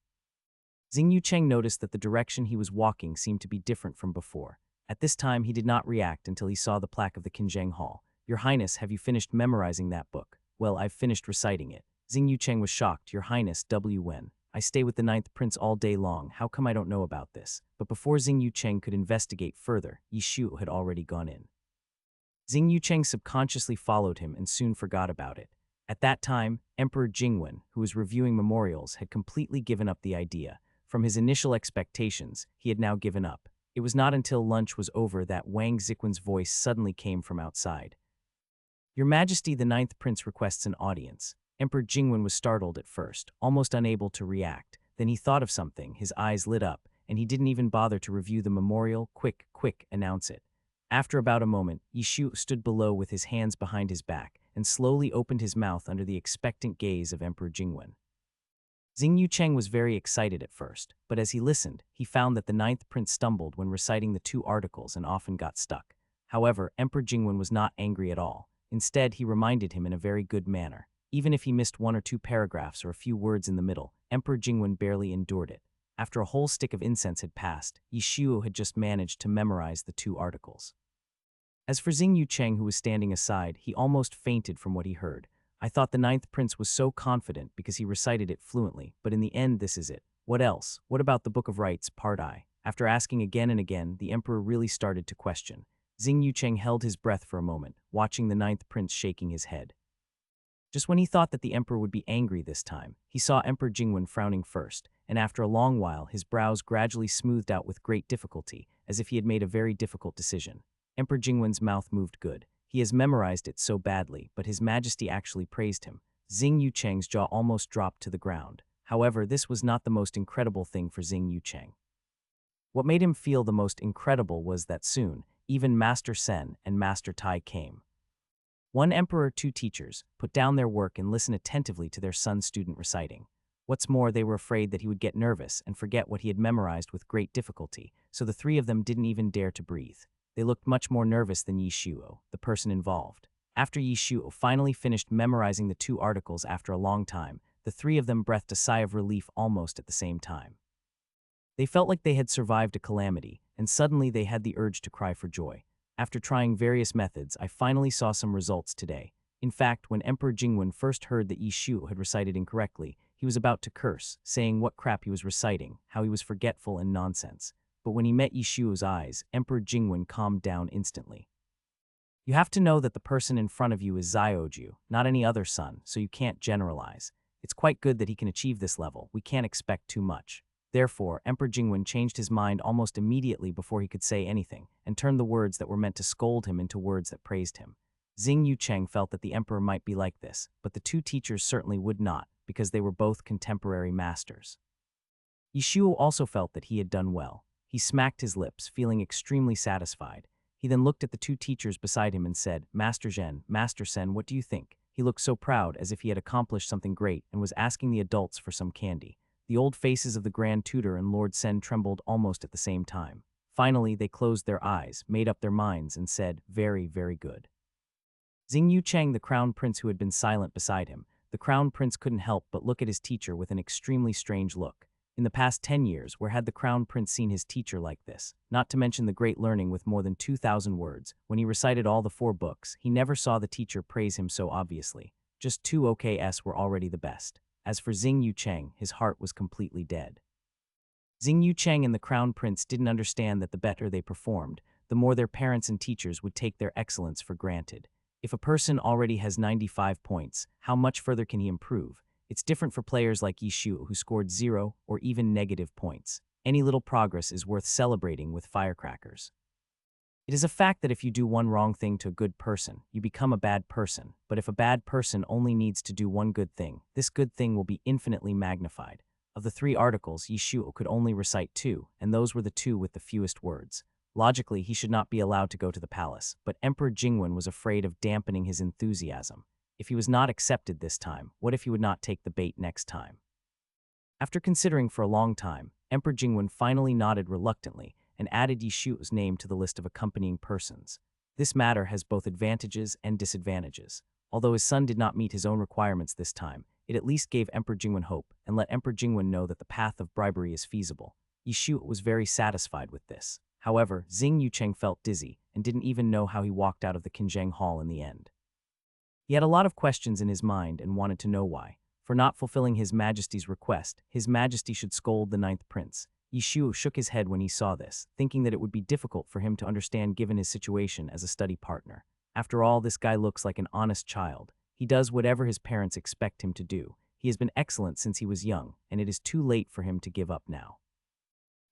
Xing Yucheng noticed that the direction he was walking seemed to be different from before. At this time, he did not react until he saw the plaque of the Qinzheng Hall. Your Highness, have you finished memorizing that book? Well, I've finished reciting it. Xing Yucheng was shocked. Your Highness, Wen. I stay with the 9th prince all day long. How come I don't know about this? But before Xing Yucheng could investigate further, Yishuo had already gone in. Xing Yucheng subconsciously followed him and soon forgot about it. At that time, Emperor Jingwen, who was reviewing memorials, had completely given up the idea. From his initial expectations, he had now given up. It was not until lunch was over that Wang Ziquan's voice suddenly came from outside. Your Majesty, the 9th prince requests an audience. Emperor Jingwen was startled at first, almost unable to react. Then he thought of something, his eyes lit up, and he didn't even bother to review the memorial. Quick, announce it. After about a moment, Yishu stood below with his hands behind his back and slowly opened his mouth under the expectant gaze of Emperor Jingwen. Xing Yucheng was very excited at first, but as he listened, he found that the 9th prince stumbled when reciting the 2 articles and often got stuck. However, Emperor Jingwen was not angry at all. Instead, he reminded him in a very good manner. Even if he missed 1 or 2 paragraphs or a few words in the middle, Emperor Jingwen barely endured it. After a whole stick of incense had passed, Yishuo had just managed to memorize the 2 articles. As for Xing Yucheng, who was standing aside, he almost fainted from what he heard. I thought the 9th prince was so confident because he recited it fluently, but in the end this is it. What else? What about the Book of Rites, Part I? After asking again and again, the emperor really started to question. Xing Yucheng held his breath for a moment, watching the 9th prince shaking his head. Just when he thought that the emperor would be angry this time, he saw Emperor Jingwen frowning first, and after a long while his brows gradually smoothed out with great difficulty, as if he had made a very difficult decision. Emperor Jingwen's mouth moved good. He has memorized it so badly, but His Majesty actually praised him. Xing Yucheng's jaw almost dropped to the ground. However, this was not the most incredible thing for Xing Yucheng. What made him feel the most incredible was that soon, even Master Sen and Master Tai came. 1 emperor, 2 teachers, put down their work and listened attentively to their son's student reciting. What's more, they were afraid that he would get nervous and forget what he had memorized with great difficulty, so the 3 of them didn't even dare to breathe. They looked much more nervous than Yishuo, the person involved. After Yishuo finally finished memorizing the 2 articles after a long time, the 3 of them breathed a sigh of relief almost at the same time. They felt like they had survived a calamity, and suddenly they had the urge to cry for joy. After trying various methods, I finally saw some results today. In fact, when Emperor Jingwen first heard that Yi Shu had recited incorrectly, he was about to curse, saying what crap he was reciting, how he was forgetful and nonsense. But when he met Yi Shu's eyes, Emperor Jingwen calmed down instantly. You have to know that the person in front of you is Zioju, not any other son, so you can't generalize. It's quite good that he can achieve this level. We can't expect too much. Therefore, Emperor Jingwen changed his mind almost immediately before he could say anything, and turned the words that were meant to scold him into words that praised him. Xing Yucheng felt that the emperor might be like this, but the two teachers certainly would not, because they were both contemporary masters. Yishuo also felt that he had done well. He smacked his lips, feeling extremely satisfied. He then looked at the two teachers beside him and said, Master Zhen, Master Sen, what do you think? He looked so proud, as if he had accomplished something great, and was asking the adults for some candy. The old faces of the Grand Tutor and Lord Sen trembled almost at the same time. Finally, they closed their eyes, made up their minds, and said, very, very good. Xing Yucheng, the Crown Prince who had been silent beside him, the Crown Prince couldn't help but look at his teacher with an extremely strange look. In the past 10 years, where had the Crown Prince seen his teacher like this? Not to mention the great learning with more than 2,000 words. When he recited all the 4 books, he never saw the teacher praise him so obviously. Just 2 OKS were already the best. As for Xing Yucheng, his heart was completely dead. Xing Yucheng and the Crown Prince didn't understand that the better they performed, the more their parents and teachers would take their excellence for granted. If a person already has 95 points, how much further can he improve? It's different for players like Yishu, who scored 0 or even negative points. Any little progress is worth celebrating with firecrackers. It is a fact that if you do one wrong thing to a good person, you become a bad person. But if a bad person only needs to do one good thing, this good thing will be infinitely magnified. Of the 3 articles, Yishu could only recite 2, and those were the 2 with the fewest words. Logically, he should not be allowed to go to the palace, but Emperor Jingwen was afraid of dampening his enthusiasm. If he was not accepted this time, what if he would not take the bait next time? After considering for a long time, Emperor Jingwen finally nodded reluctantly and added Yishu's name to the list of accompanying persons. This matter has both advantages and disadvantages. Although his son did not meet his own requirements this time, it at least gave Emperor Jingwen hope and let Emperor Jingwen know that the path of bribery is feasible. Yishu was very satisfied with this. However, Xing Yucheng felt dizzy and didn't even know how he walked out of the Qinzheng Hall in the end. He had a lot of questions in his mind and wanted to know why. For not fulfilling His Majesty's request, His Majesty should scold the 9th Prince. Yishu shook his head when he saw this, thinking that it would be difficult for him to understand given his situation as a study partner. After all, this guy looks like an honest child. He does whatever his parents expect him to do. He has been excellent since he was young, and it is too late for him to give up now.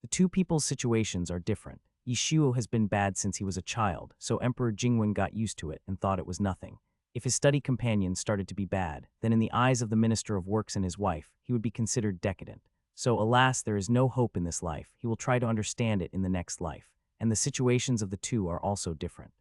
The two people's situations are different. Yishuo has been bad since he was a child, so Emperor Jingwen got used to it and thought it was nothing. If his study companions started to be bad, then in the eyes of the Minister of Works and his wife, he would be considered decadent. So alas, there is no hope in this life. He will try to understand it in the next life, and the situations of the two are also different.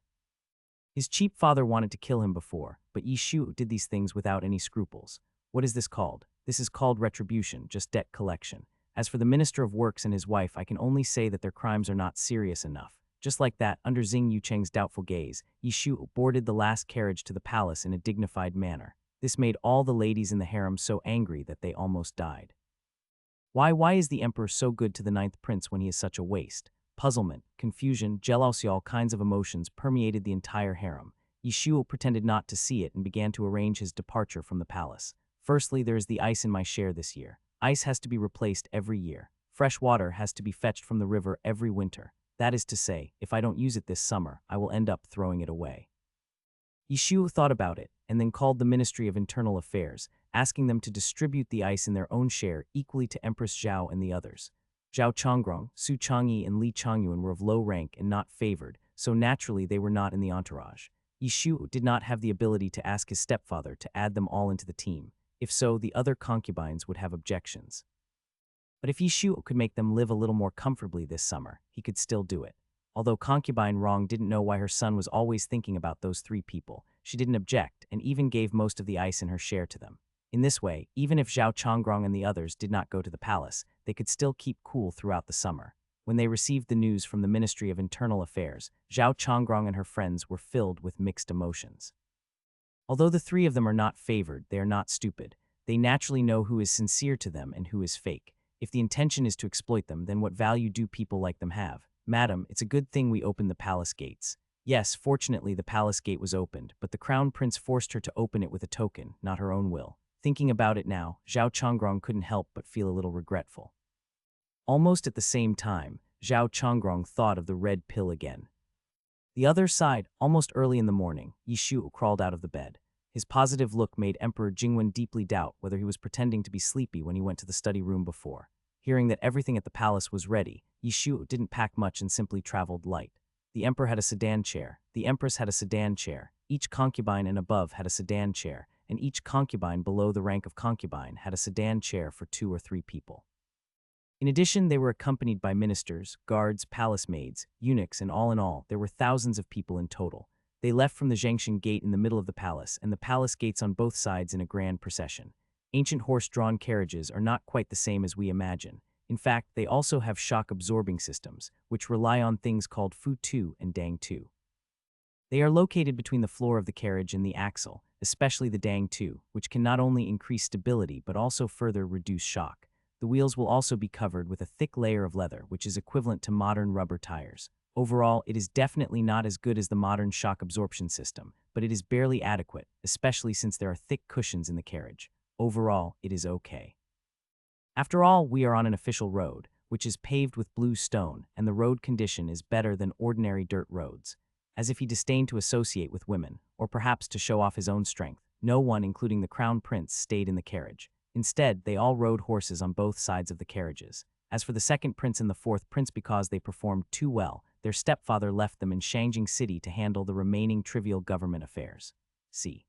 His cheap father wanted to kill him before, but Yishu did these things without any scruples. What is this called? This is called retribution, just debt collection. As for the Minister of Works and his wife, I can only say that their crimes are not serious enough. Just like that, under Xing Yucheng's doubtful gaze, Yishu boarded the last carriage to the palace in a dignified manner. This made all the ladies in the harem so angry that they almost died. Why is the emperor so good to the 9th Prince when he is such a waste? Puzzlement, confusion, jealousy, all kinds of emotions permeated the entire harem. Yishu pretended not to see it and began to arrange his departure from the palace. Firstly, there is the ice in my share this year. Ice has to be replaced every year. Fresh water has to be fetched from the river every winter. That is to say, if I don't use it this summer, I will end up throwing it away. Yishu thought about it, and then called the Ministry of Internal Affairs, asking them to distribute the ice in their own share equally to Empress Zhao and the others. Zhao Chongrong, Su Changyi, and Li Changyuan were of low rank and not favored, so naturally they were not in the entourage. Yishu did not have the ability to ask his stepfather to add them all into the team. If so, the other concubines would have objections. But if Yishu could make them live a little more comfortably this summer, he could still do it. Although concubine Rong didn't know why her son was always thinking about those 3 people, she didn't object and even gave most of the ice in her share to them. In this way, even if Zhao Chongrong and the others did not go to the palace, they could still keep cool throughout the summer. When they received the news from the Ministry of Internal Affairs, Zhao Chongrong and her friends were filled with mixed emotions. Although the 3 of them are not favored, they are not stupid. They naturally know who is sincere to them and who is fake. If the intention is to exploit them, then what value do people like them have? Madam, it's a good thing we opened the palace gates. Yes, fortunately the palace gate was opened, but the crown prince forced her to open it with a token, not her own will. Thinking about it now, Zhao Chongrong couldn't help but feel a little regretful. Almost at the same time, Zhao Chongrong thought of the red pill again. The other side, almost early in the morning, Yishu crawled out of the bed. His positive look made Emperor Jingwen deeply doubt whether he was pretending to be sleepy when he went to the study room before. Hearing that everything at the palace was ready, Yishu didn't pack much and simply traveled light. The emperor had a sedan chair, the empress had a sedan chair, each concubine and above had a sedan chair, and each concubine below the rank of concubine had a sedan chair for 2 or 3 people. In addition, they were accompanied by ministers, guards, palace maids, eunuchs, and all in all, there were thousands of people in total. They left from the Zhengshan Gate in the middle of the palace and the palace gates on both sides in a grand procession. Ancient horse-drawn carriages are not quite the same as we imagine. In fact, they also have shock-absorbing systems, which rely on things called Fu-tu and Dang-tu. They are located between the floor of the carriage and the axle, especially the Dang-tu, which can not only increase stability but also further reduce shock. The wheels will also be covered with a thick layer of leather, which is equivalent to modern rubber tires. Overall, it is definitely not as good as the modern shock absorption system, but it is barely adequate, especially since there are thick cushions in the carriage. Overall, it is okay. After all, we are on an official road, which is paved with blue stone, and the road condition is better than ordinary dirt roads. As if he disdained to associate with women, or perhaps to show off his own strength, no one, including the crown prince, stayed in the carriage. Instead, they all rode horses on both sides of the carriages. As for the second prince and the fourth prince, because they performed too well, their stepfather left them in Shangjing City to handle the remaining trivial government affairs. See.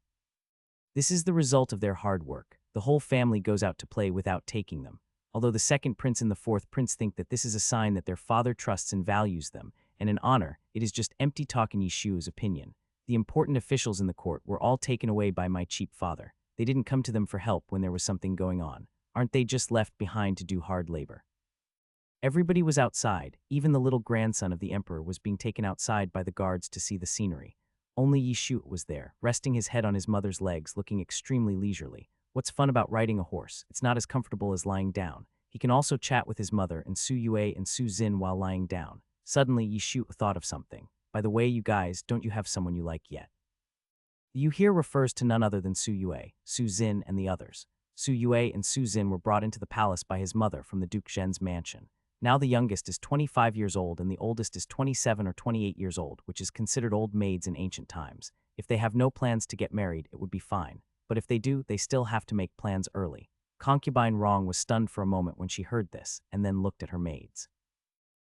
This is the result of their hard work. The whole family goes out to play without taking them. Although the second prince and the fourth prince think that this is a sign that their father trusts and values them, and in honor, it is just empty talk in Yishu's opinion. The important officials in the court were all taken away by my cheap father. They didn't come to them for help when there was something going on. Aren't they just left behind to do hard labor? Everybody was outside. Even the little grandson of the emperor was being taken outside by the guards to see the scenery. Only Yishu was there, resting his head on his mother's legs, looking extremely leisurely. What's fun about riding a horse? It's not as comfortable as lying down. He can also chat with his mother and Su Yue and Su Zin while lying down. Suddenly, Yishu thought of something. By the way, you guys, don't you have someone you like yet? The you here refers to none other than Su Yue, Su Zin, and the others. Su Yue and Su Zin were brought into the palace by his mother from the Duke Zhen's mansion. Now the youngest is 25 years old and the oldest is 27 or 28 years old, which is considered old maids in ancient times. If they have no plans to get married, it would be fine. But if they do, they still have to make plans early. Concubine Rong was stunned for a moment when she heard this, and then looked at her maids.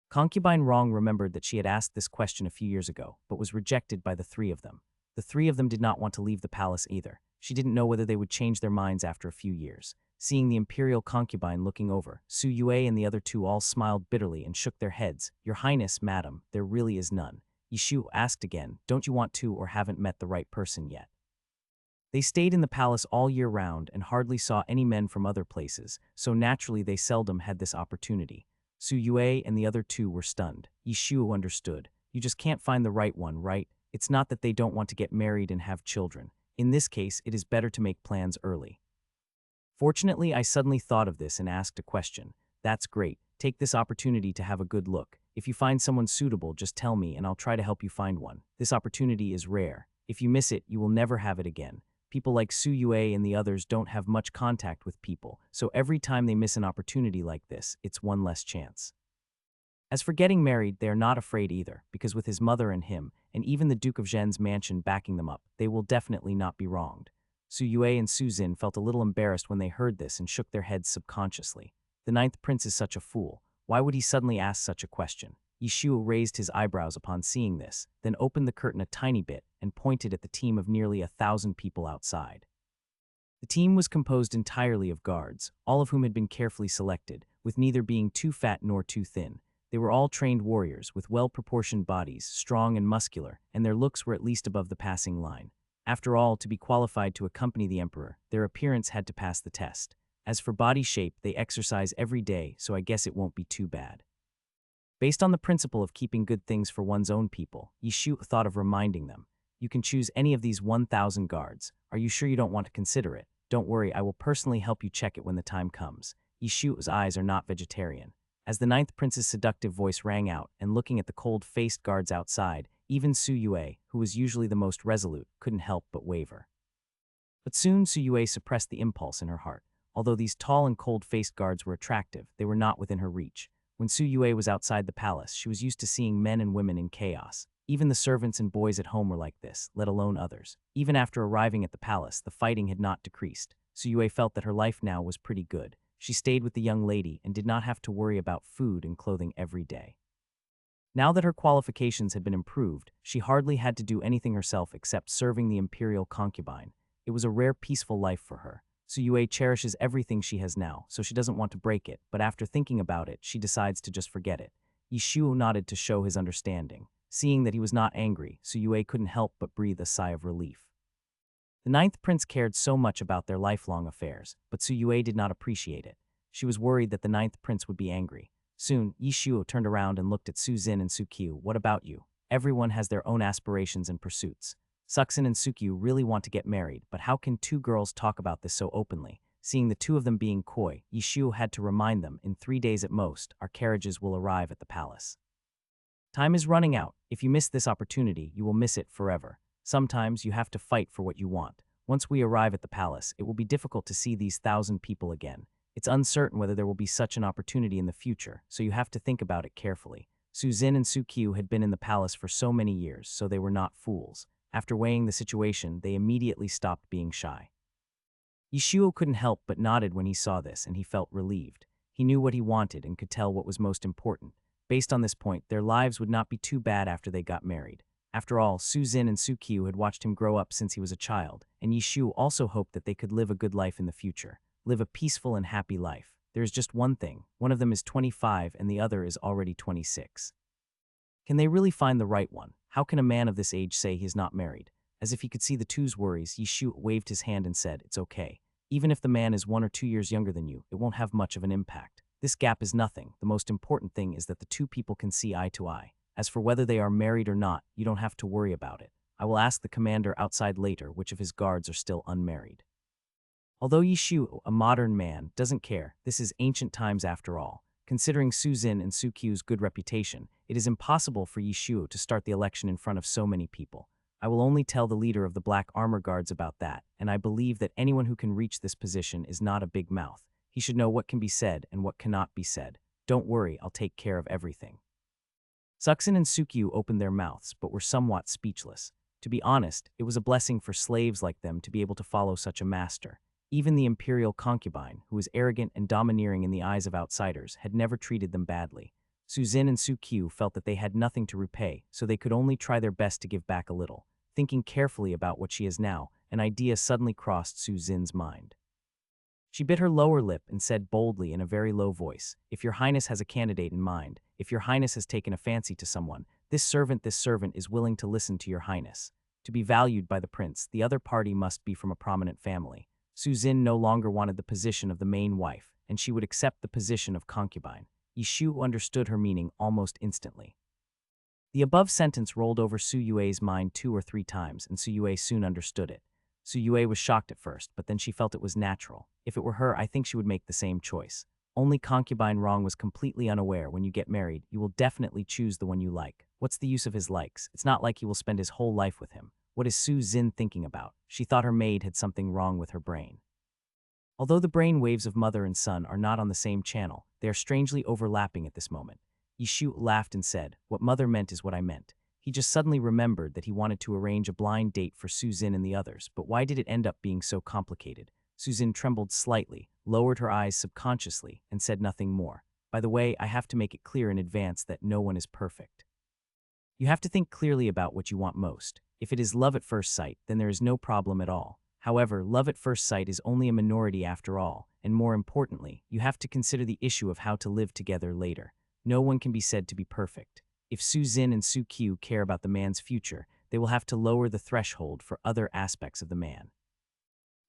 Concubine Rong remembered that she had asked this question a few years ago, but was rejected by the 3 of them. The 3 of them did not want to leave the palace either. She didn't know whether they would change their minds after a few years. Seeing the imperial concubine looking over, Su Yue and the other 2 all smiled bitterly and shook their heads. Your Highness, madam, there really is none. Yishu asked again, don't you want to or haven't met the right person yet? They stayed in the palace all year round and hardly saw any men from other places, so naturally they seldom had this opportunity. Su Yue and the other 2 were stunned. Yishu understood. You just can't find the right one, right? It's not that they don't want to get married and have children. In this case, it is better to make plans early. Fortunately, I suddenly thought of this and asked a question. That's great. Take this opportunity to have a good look. If you find someone suitable, just tell me and I'll try to help you find one. This opportunity is rare. If you miss it, you will never have it again. People like Su Yue and the others don't have much contact with people, so every time they miss an opportunity like this, it's one less chance. As for getting married, they are not afraid either, because with his mother and him, and even the Duke of Zhen's mansion backing them up, they will definitely not be wronged. Su Yue and Su Zin felt a little embarrassed when they heard this and shook their heads subconsciously. The 9th prince is such a fool. Why would he suddenly ask such a question? Yishu raised his eyebrows upon seeing this, then opened the curtain a tiny bit and pointed at the team of nearly 1,000 people outside. The team was composed entirely of guards, all of whom had been carefully selected, with neither being too fat nor too thin. They were all trained warriors with well-proportioned bodies, strong and muscular, and their looks were at least above the passing line. After all, to be qualified to accompany the emperor, their appearance had to pass the test. As for body shape, they exercise every day, so I guess it won't be too bad. Based on the principle of keeping good things for one's own people, Yishu thought of reminding them. You can choose any of these 1,000 guards. Are you sure you don't want to consider it? Don't worry, I will personally help you check it when the time comes. Yishu's eyes are not vegetarian. As the 9th prince's seductive voice rang out, and looking at the cold-faced guards outside, Even Su Yue, who was usually the most resolute, couldn't help but waver. But soon Su Yue suppressed the impulse in her heart. Although these tall and cold-faced guards were attractive, they were not within her reach. When Su Yue was outside the palace, she was used to seeing men and women in chaos. Even the servants and boys at home were like this, let alone others. Even after arriving at the palace, the fighting had not decreased. Su Yue felt that her life now was pretty good. She stayed with the young lady and did not have to worry about food and clothing every day. Now that her qualifications had been improved, she hardly had to do anything herself except serving the imperial concubine. It was a rare peaceful life for her. Su Yue cherishes everything she has now, so she doesn't want to break it, but after thinking about it, she decides to just forget it. Yishuo nodded to show his understanding. Seeing that he was not angry, Su Yue couldn't help but breathe a sigh of relief. The ninth prince cared so much about their lifelong affairs, but Su Yue did not appreciate it. She was worried that the ninth prince would be angry. Soon, Yishuo turned around and looked at Su Zin and Su Qiu. What about you? Everyone has their own aspirations and pursuits. Suxin and Su Qiu really want to get married, but how can two girls talk about this so openly? Seeing the two of them being coy, Yishuo had to remind them, in 3 days at most, our carriages will arrive at the palace. Time is running out. If you miss this opportunity, you will miss it forever. Sometimes you have to fight for what you want. Once we arrive at the palace, it will be difficult to see these 1,000 people again. It's uncertain whether there will be such an opportunity in the future, so you have to think about it carefully. Su Zin and Su Qiu had been in the palace for so many years, so they were not fools. After weighing the situation, they immediately stopped being shy. Yishuo couldn't help but nodded when he saw this, and he felt relieved. He knew what he wanted and could tell what was most important. Based on this point, their lives would not be too bad after they got married. After all, Su Zin and Su Qiu had watched him grow up since he was a child, and Yishuo also hoped that they could live a good life in the future. Live a peaceful and happy life. There is just one thing. One of them is 25 and the other is already 26. Can they really find the right one? How can a man of this age say he is not married? As if he could see the two's worries, Yishuo waved his hand and said, "It's okay. Even if the man is 1 or 2 years younger than you, it won't have much of an impact. This gap is nothing. The most important thing is that the two people can see eye to eye. As for whether they are married or not, you don't have to worry about it. I will ask the commander outside later which of his guards are still unmarried." Although Yishuo, a modern man, doesn't care, this is ancient times after all. Considering Su Zin and Su Qiu's good reputation, it is impossible for Yishuo to start the election in front of so many people. I will only tell the leader of the Black Armor Guards about that, and I believe that anyone who can reach this position is not a big mouth. He should know what can be said and what cannot be said. Don't worry, I'll take care of everything. Suxin and Su Qiu opened their mouths, but were somewhat speechless. To be honest, it was a blessing for slaves like them to be able to follow such a master. Even the imperial concubine, who was arrogant and domineering in the eyes of outsiders, had never treated them badly. Su Zin and Su Qiu felt that they had nothing to repay, so they could only try their best to give back a little. Thinking carefully about what she is now, an idea suddenly crossed Su Zin's mind. She bit her lower lip and said boldly in a very low voice, "If your highness has a candidate in mind, if your highness has taken a fancy to someone, this servant is willing to listen to your highness. To be valued by the prince, the other party must be from a prominent family." Su Zin no longer wanted the position of the main wife, and she would accept the position of concubine. Yishuo understood her meaning almost instantly. The above sentence rolled over Su Yue's mind 2 or 3 times, and Su Yue soon understood it. Su Yue was shocked at first, but then she felt it was natural. If it were her, I think she would make the same choice. Only concubine Rong was completely unaware. When you get married, you will definitely choose the one you like. What's the use of his likes? It's not like he will spend his whole life with him. What is Su Zin thinking about? She thought her maid had something wrong with her brain. Although the brain waves of mother and son are not on the same channel, they are strangely overlapping at this moment. Yishuo laughed and said, "What mother meant is what I meant." He just suddenly remembered that he wanted to arrange a blind date for Su Zin and the others, but why did it end up being so complicated? Su Zin trembled slightly, lowered her eyes subconsciously, and said nothing more. By the way, I have to make it clear in advance that no one is perfect. You have to think clearly about what you want most. If it is love at first sight, then there is no problem at all. However, love at first sight is only a minority after all, and more importantly, you have to consider the issue of how to live together later. No one can be said to be perfect. If Su Zin and Su Qiu care about the man's future, they will have to lower the threshold for other aspects of the man.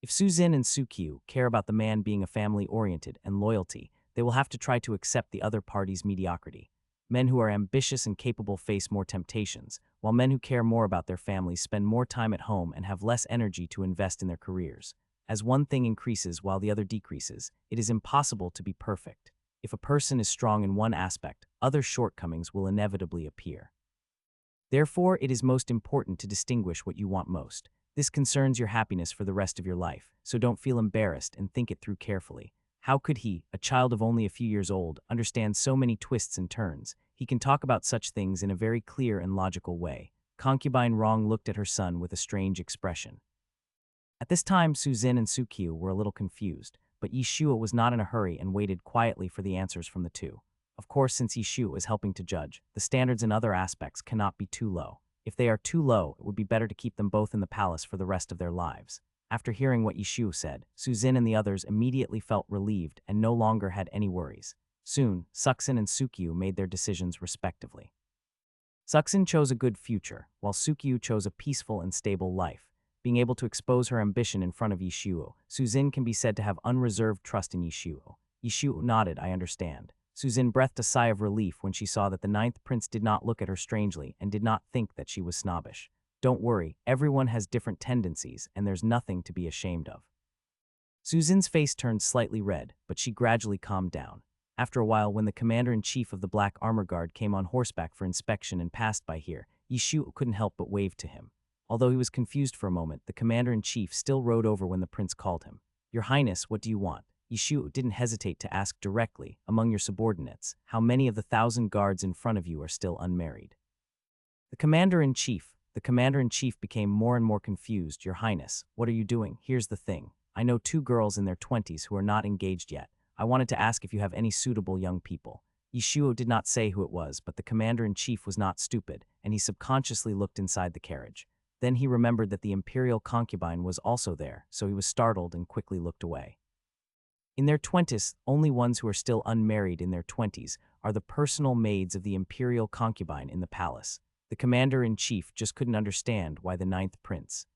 If Su Zin and Su Qiu care about the man being a family-oriented and loyalty, they will have to try to accept the other party's mediocrity. Men who are ambitious and capable face more temptations, while men who care more about their families spend more time at home and have less energy to invest in their careers. As one thing increases while the other decreases, it is impossible to be perfect. If a person is strong in one aspect, other shortcomings will inevitably appear. Therefore, it is most important to distinguish what you want most. This concerns your happiness for the rest of your life, so don't feel embarrassed and think it through carefully. How could he, a child of only a few years old, understand so many twists and turns? He can talk about such things in a very clear and logical way. Concubine Rong looked at her son with a strange expression. At this time, Suzin and Sukyu were a little confused, but Yishua was not in a hurry and waited quietly for the answers from the two. Of course, since Yishua is helping to judge, the standards in other aspects cannot be too low. If they are too low, it would be better to keep them both in the palace for the rest of their lives. After hearing what Yishu said, Suzin and the others immediately felt relieved and no longer had any worries. Soon, Suksin and Sukyu made their decisions respectively. Suksin chose a good future, while Sukyu chose a peaceful and stable life. Being able to expose her ambition in front of Yishuo, Suzin can be said to have unreserved trust in Yishuo. Yishuo nodded, "I understand." Suzin breathed a sigh of relief when she saw that the ninth prince did not look at her strangely and did not think that she was snobbish. Don't worry, everyone has different tendencies, and there's nothing to be ashamed of. Suzin's face turned slightly red, but she gradually calmed down. After a while, when the commander-in-chief of the Black Armor Guard came on horseback for inspection and passed by here, Yishu couldn't help but wave to him. Although he was confused for a moment, the commander-in-chief still rode over when the prince called him. "Your Highness, what do you want?" Yishu didn't hesitate to ask directly, among your subordinates, how many of the 1,000 guards in front of you are still unmarried. The commander-in-chief became more and more confused. "Your Highness, what are you doing? Here's the thing. I know 2 girls in their 20s who are not engaged yet. I wanted to ask if you have any suitable young people." Yishuo did not say who it was, but the commander-in-chief was not stupid, and he subconsciously looked inside the carriage. Then he remembered that the imperial concubine was also there, so he was startled and quickly looked away. In their 20s, only ones who are still unmarried in their 20s are the personal maids of the imperial concubine in the palace. The commander-in-chief just couldn't understand why the ninth prince.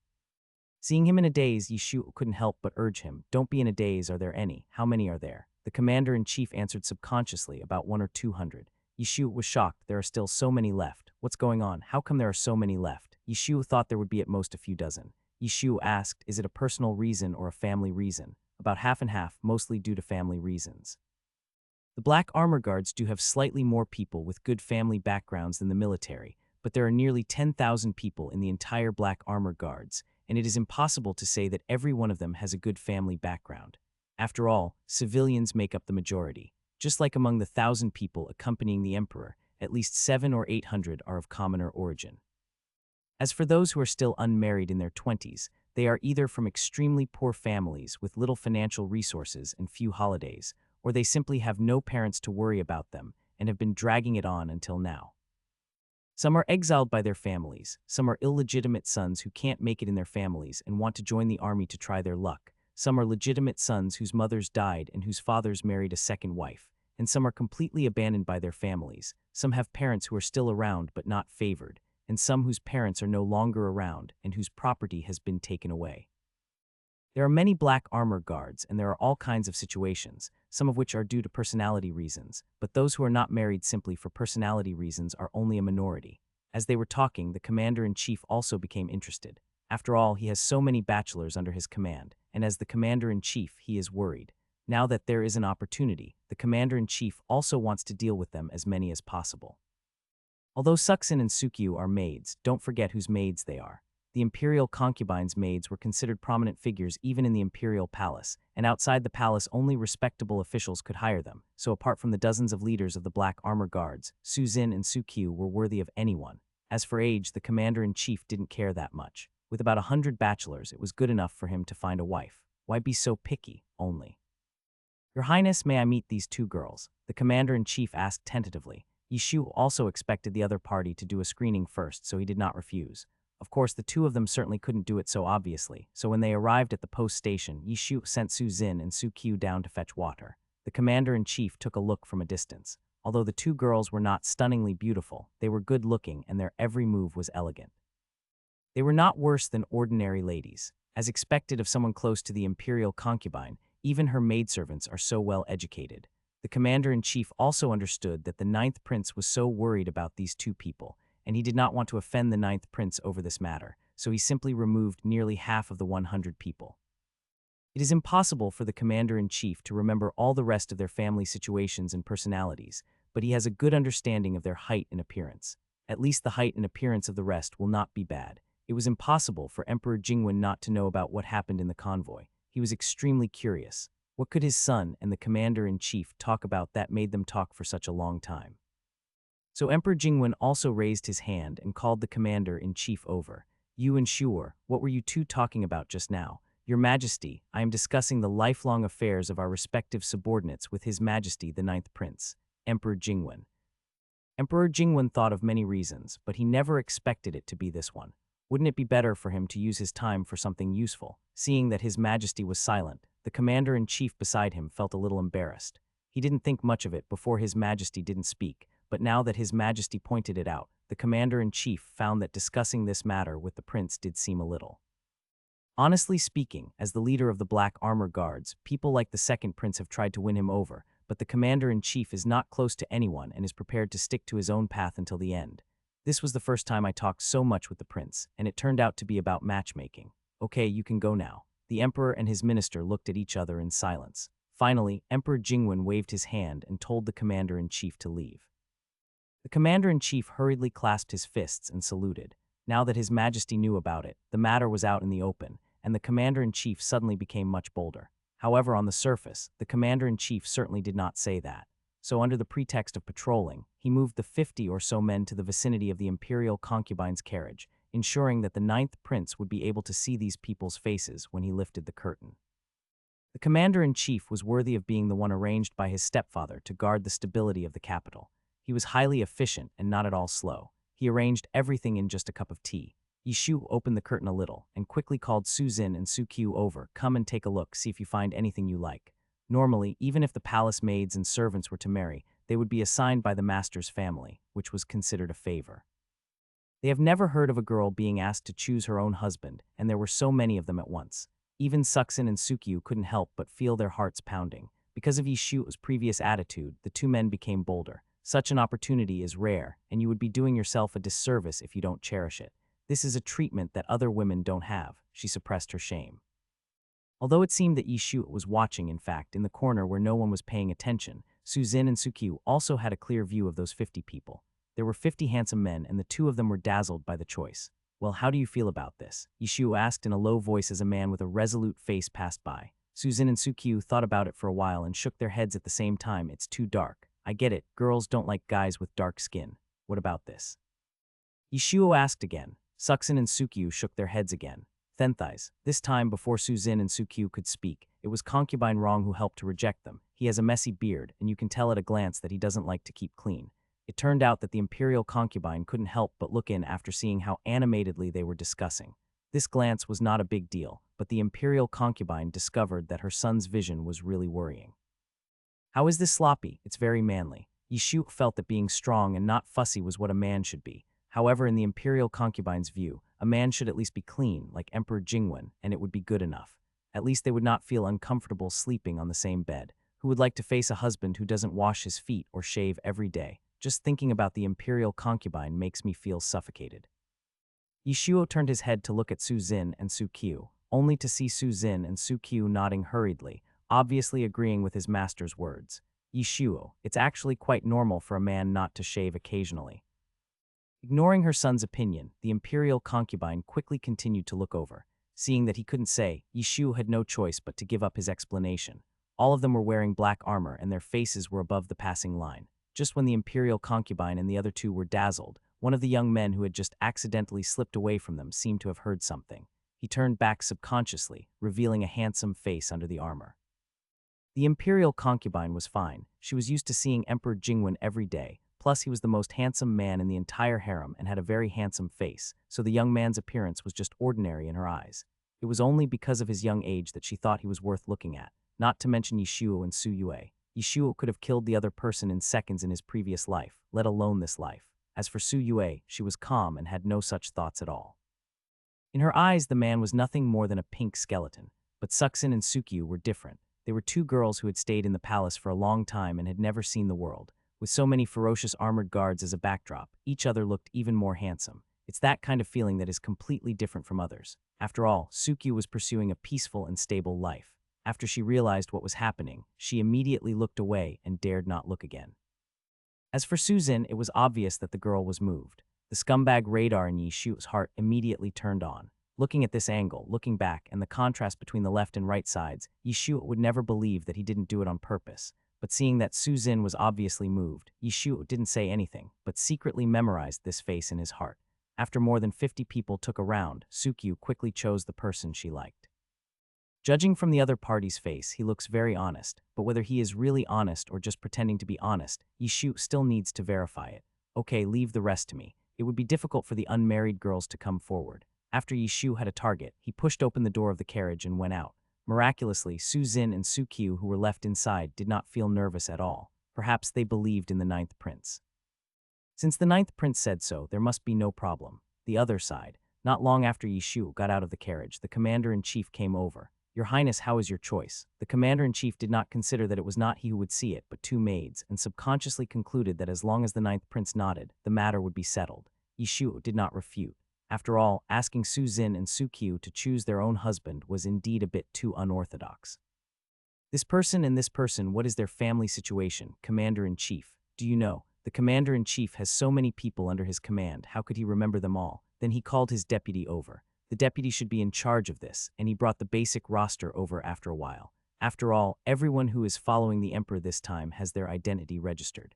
Seeing him in a daze, Yishu couldn't help but urge him, "Don't be in a daze, are there any? How many are there?" The commander-in-chief answered subconsciously, "About 100 or 200. Yishu was shocked. "There are still so many left. What's going on? How come there are so many left?" Yishu thought there would be at most a few dozen. Yishu asked, "Is it a personal reason or a family reason?" "About half and half, mostly due to family reasons." The Black Armor Guards do have slightly more people with good family backgrounds than the military, but there are nearly 10,000 people in the entire Black Armor Guards, and it is impossible to say that every one of them has a good family background. After all, civilians make up the majority. Just like among the 1,000 people accompanying the emperor, at least 700 or 800 are of commoner origin. As for those who are still unmarried in their 20s, they are either from extremely poor families with little financial resources and few holidays, or they simply have no parents to worry about them and have been dragging it on until now. Some are exiled by their families, some are illegitimate sons who can't make it in their families and want to join the army to try their luck, some are legitimate sons whose mothers died and whose fathers married a second wife, and some are completely abandoned by their families, some have parents who are still around but not favored, and some whose parents are no longer around and whose property has been taken away. There are many Black Armor Guards, and there are all kinds of situations, some of which are due to personality reasons, but those who are not married simply for personality reasons are only a minority. As they were talking, the commander-in-chief also became interested. After all, he has so many bachelors under his command, and as the commander-in-chief, he is worried. Now that there is an opportunity, the commander-in-chief also wants to deal with them as many as possible. Although Suksin and Sukyu are maids, don't forget whose maids they are. The imperial concubine's maids were considered prominent figures even in the imperial palace, and outside the palace only respectable officials could hire them, so apart from the dozens of leaders of the Black Armor Guards, Suzin and Sukyu were worthy of anyone. As for age, the commander-in-chief didn't care that much. With about 100 bachelors, it was good enough for him to find a wife. Why be so picky, only? "Your Highness, may I meet these 2 girls?" the commander-in-chief asked tentatively. Yishu also expected the other party to do a screening first, so he did not refuse. Of course, the 2 of them certainly couldn't do it so obviously, so when they arrived at the post station, Yishu sent Suzin and Sukyu down to fetch water. The commander-in-chief took a look from a distance. Although the 2 girls were not stunningly beautiful, they were good-looking and their every move was elegant. They were not worse than ordinary ladies. As expected of someone close to the imperial concubine, even her maidservants are so well educated. The commander-in-chief also understood that the 9th prince was so worried about these 2 people, and he did not want to offend the 9th prince over this matter, so he simply removed nearly half of the 100 people. It is impossible for the commander-in-chief to remember all the rest of their family situations and personalities, but he has a good understanding of their height and appearance. At least the height and appearance of the rest will not be bad. It was impossible for Emperor Jingwen not to know about what happened in the convoy. He was extremely curious. What could his son and the commander-in-chief talk about that made them talk for such a long time? So Emperor Jingwen also raised his hand and called the commander-in-chief over. You and Shuor, what were you two talking about just now? Your Majesty, I am discussing the lifelong affairs of our respective subordinates with His Majesty the Ninth Prince, Emperor Jingwen. Emperor Jingwen thought of many reasons, but he never expected it to be this one. Wouldn't it be better for him to use his time for something useful? Seeing that His Majesty was silent, the commander-in-chief beside him felt a little embarrassed. He didn't think much of it before His Majesty didn't speak, but now that His Majesty pointed it out, the commander-in-chief found that discussing this matter with the prince did seem a little. Honestly speaking, as the leader of the Black Armor Guards, people like the second prince have tried to win him over, but the commander-in-chief is not close to anyone and is prepared to stick to his own path until the end. This was the first time I talked so much with the prince, and it turned out to be about matchmaking. Okay, you can go now. The emperor and his minister looked at each other in silence. Finally, Emperor Jingwen waved his hand and told the commander-in-chief to leave. The commander-in-chief hurriedly clasped his fists and saluted. Now that His Majesty knew about it, the matter was out in the open, and the commander-in-chief suddenly became much bolder. However, on the surface, the commander-in-chief certainly did not say that. So under the pretext of patrolling, he moved the 50 or so men to the vicinity of the imperial concubine's carriage, ensuring that the ninth prince would be able to see these people's faces when he lifted the curtain. The commander-in-chief was worthy of being the one arranged by his stepfather to guard the stability of the capital. He was highly efficient and not at all slow. He arranged everything in just a cup of tea. Yishu opened the curtain a little and quickly called Su Zin and Su Qiu over. Come and take a look, see if you find anything you like. Normally, even if the palace maids and servants were to marry, they would be assigned by the master's family, which was considered a favor. They have never heard of a girl being asked to choose her own husband, and there were so many of them at once. Even Suxin and Sukyu couldn't help but feel their hearts pounding. Because of Yishu's previous attitude, the two men became bolder. Such an opportunity is rare, and you would be doing yourself a disservice if you don't cherish it. This is a treatment that other women don't have. She suppressed her shame. Although it seemed that Yishu was watching, in fact, in the corner where no one was paying attention, Suzin and Sukyu also had a clear view of those 50 people. There were 50 handsome men, and the two of them were dazzled by the choice. Well, how do you feel about this? Yishu asked in a low voice as a man with a resolute face passed by. Suzin and Sukyu thought about it for a while and shook their heads at the same time. It's too dark. I get it, girls don't like guys with dark skin. What about this? Yishuo asked again. Suxin and Sukyu shook their heads again. Thenthize. This time, before Suzin and Sukyu could speak, it was concubine Rong who helped to reject them. He has a messy beard, and you can tell at a glance that he doesn't like to keep clean. It turned out that the imperial concubine couldn't help but look in after seeing how animatedly they were discussing. This glance was not a big deal, but the imperial concubine discovered that her son's vision was really worrying. How is this sloppy? It's very manly. Yishu felt that being strong and not fussy was what a man should be. However, in the imperial concubine's view, a man should at least be clean, like Emperor Jingwen, and it would be good enough. At least they would not feel uncomfortable sleeping on the same bed. Who would like to face a husband who doesn't wash his feet or shave every day? Just thinking about the imperial concubine makes me feel suffocated. Yishuo turned his head to look at Su Zin and Su Qiu, only to see Su Zin and Su Qiu nodding hurriedly, obviously agreeing with his master's words. Yishuo, it's actually quite normal for a man not to shave occasionally. Ignoring her son's opinion, the imperial concubine quickly continued to look over. Seeing that he couldn't say, Yishuo had no choice but to give up his explanation. All of them were wearing black armor and their faces were above the passing line. Just when the imperial concubine and the other two were dazzled, one of the young men who had just accidentally slipped away from them seemed to have heard something. He turned back subconsciously, revealing a handsome face under the armor. The imperial concubine was fine. She was used to seeing Emperor Jingwen every day, plus he was the most handsome man in the entire harem and had a very handsome face, so the young man's appearance was just ordinary in her eyes. It was only because of his young age that she thought he was worth looking at, not to mention Yishuo and Su Yue. Yishuo could have killed the other person in seconds in his previous life, let alone this life. As for Su Yue, she was calm and had no such thoughts at all. In her eyes, the man was nothing more than a pink skeleton, but Suxin and Sukyu were different. They were two girls who had stayed in the palace for a long time and had never seen the world. With so many ferocious armored guards as a backdrop, each other looked even more handsome. It's that kind of feeling that is completely different from others. After all, Sukyu was pursuing a peaceful and stable life. After she realized what was happening, she immediately looked away and dared not look again. As for Suzin, it was obvious that the girl was moved. The scumbag radar in Yi Shu's heart immediately turned on. Looking at this angle, looking back, and the contrast between the left and right sides, Yi Shu would never believe that he didn't do it on purpose. But seeing that Su Zin was obviously moved, Yi Shu didn't say anything, but secretly memorized this face in his heart. After more than 50 people took a round, Sukyu quickly chose the person she liked. Judging from the other party's face, he looks very honest, but whether he is really honest or just pretending to be honest, Yi Shu still needs to verify it. Okay, leave the rest to me. It would be difficult for the unmarried girls to come forward. After Yi Shu had a target, he pushed open the door of the carriage and went out. Miraculously, Su Zin and Su Q, who were left inside, did not feel nervous at all. Perhaps they believed in the ninth prince. Since the ninth prince said so, there must be no problem. The other side. Not long after Yi Shu got out of the carriage, the commander-in-chief came over. Your Highness, how is your choice? The commander-in-chief did not consider that it was not he who would see it, but two maids, and subconsciously concluded that as long as the ninth prince nodded, the matter would be settled. Yi Shu did not refute. After all, asking Su Zin and Su Q to choose their own husband was indeed a bit too unorthodox. This person and this person, what is their family situation? Commander-in-chief. Do you know? The commander-in-chief has so many people under his command, how could he remember them all? Then he called his deputy over. The deputy should be in charge of this, and he brought the basic roster over after a while. After all, everyone who is following the emperor this time has their identity registered.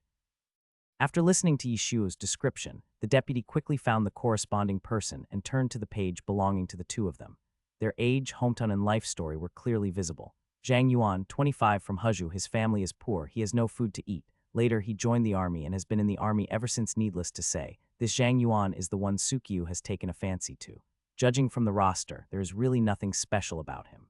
After listening to Yi Shu's description, the deputy quickly found the corresponding person and turned to the page belonging to the two of them. Their age, hometown, and life story were clearly visible. Zhang Yuan, 25, from Hezhou, his family is poor, he has no food to eat. Later, he joined the army and has been in the army ever since. Needless to say, this Zhang Yuan is the one Sukyu has taken a fancy to. Judging from the roster, there is really nothing special about him.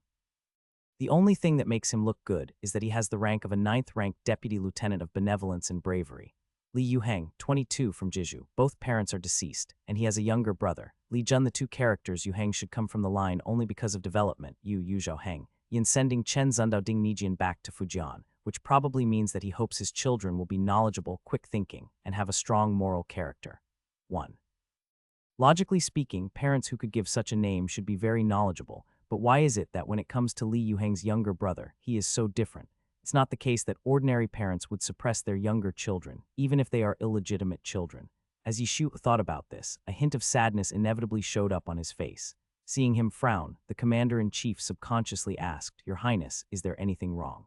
The only thing that makes him look good is that he has the rank of a 9th-ranked deputy lieutenant of benevolence and bravery. Li Yuheng, 22, from Jizhu. Both parents are deceased, and he has a younger brother. Li Jun, the two characters Yuheng should come from the line only because of development. Yu Zhaoheng. Yin sending Chen Zundao Ding Nijian back to Fujian, which probably means that he hopes his children will be knowledgeable, quick-thinking, and have a strong moral character. 1. Logically speaking, parents who could give such a name should be very knowledgeable, but why is it that when it comes to Li Yuheng's younger brother, he is so different? It's not the case that ordinary parents would suppress their younger children, even if they are illegitimate children. As Yi Shu thought about this, a hint of sadness inevitably showed up on his face. Seeing him frown, the commander-in-chief subconsciously asked, Your Highness, is there anything wrong?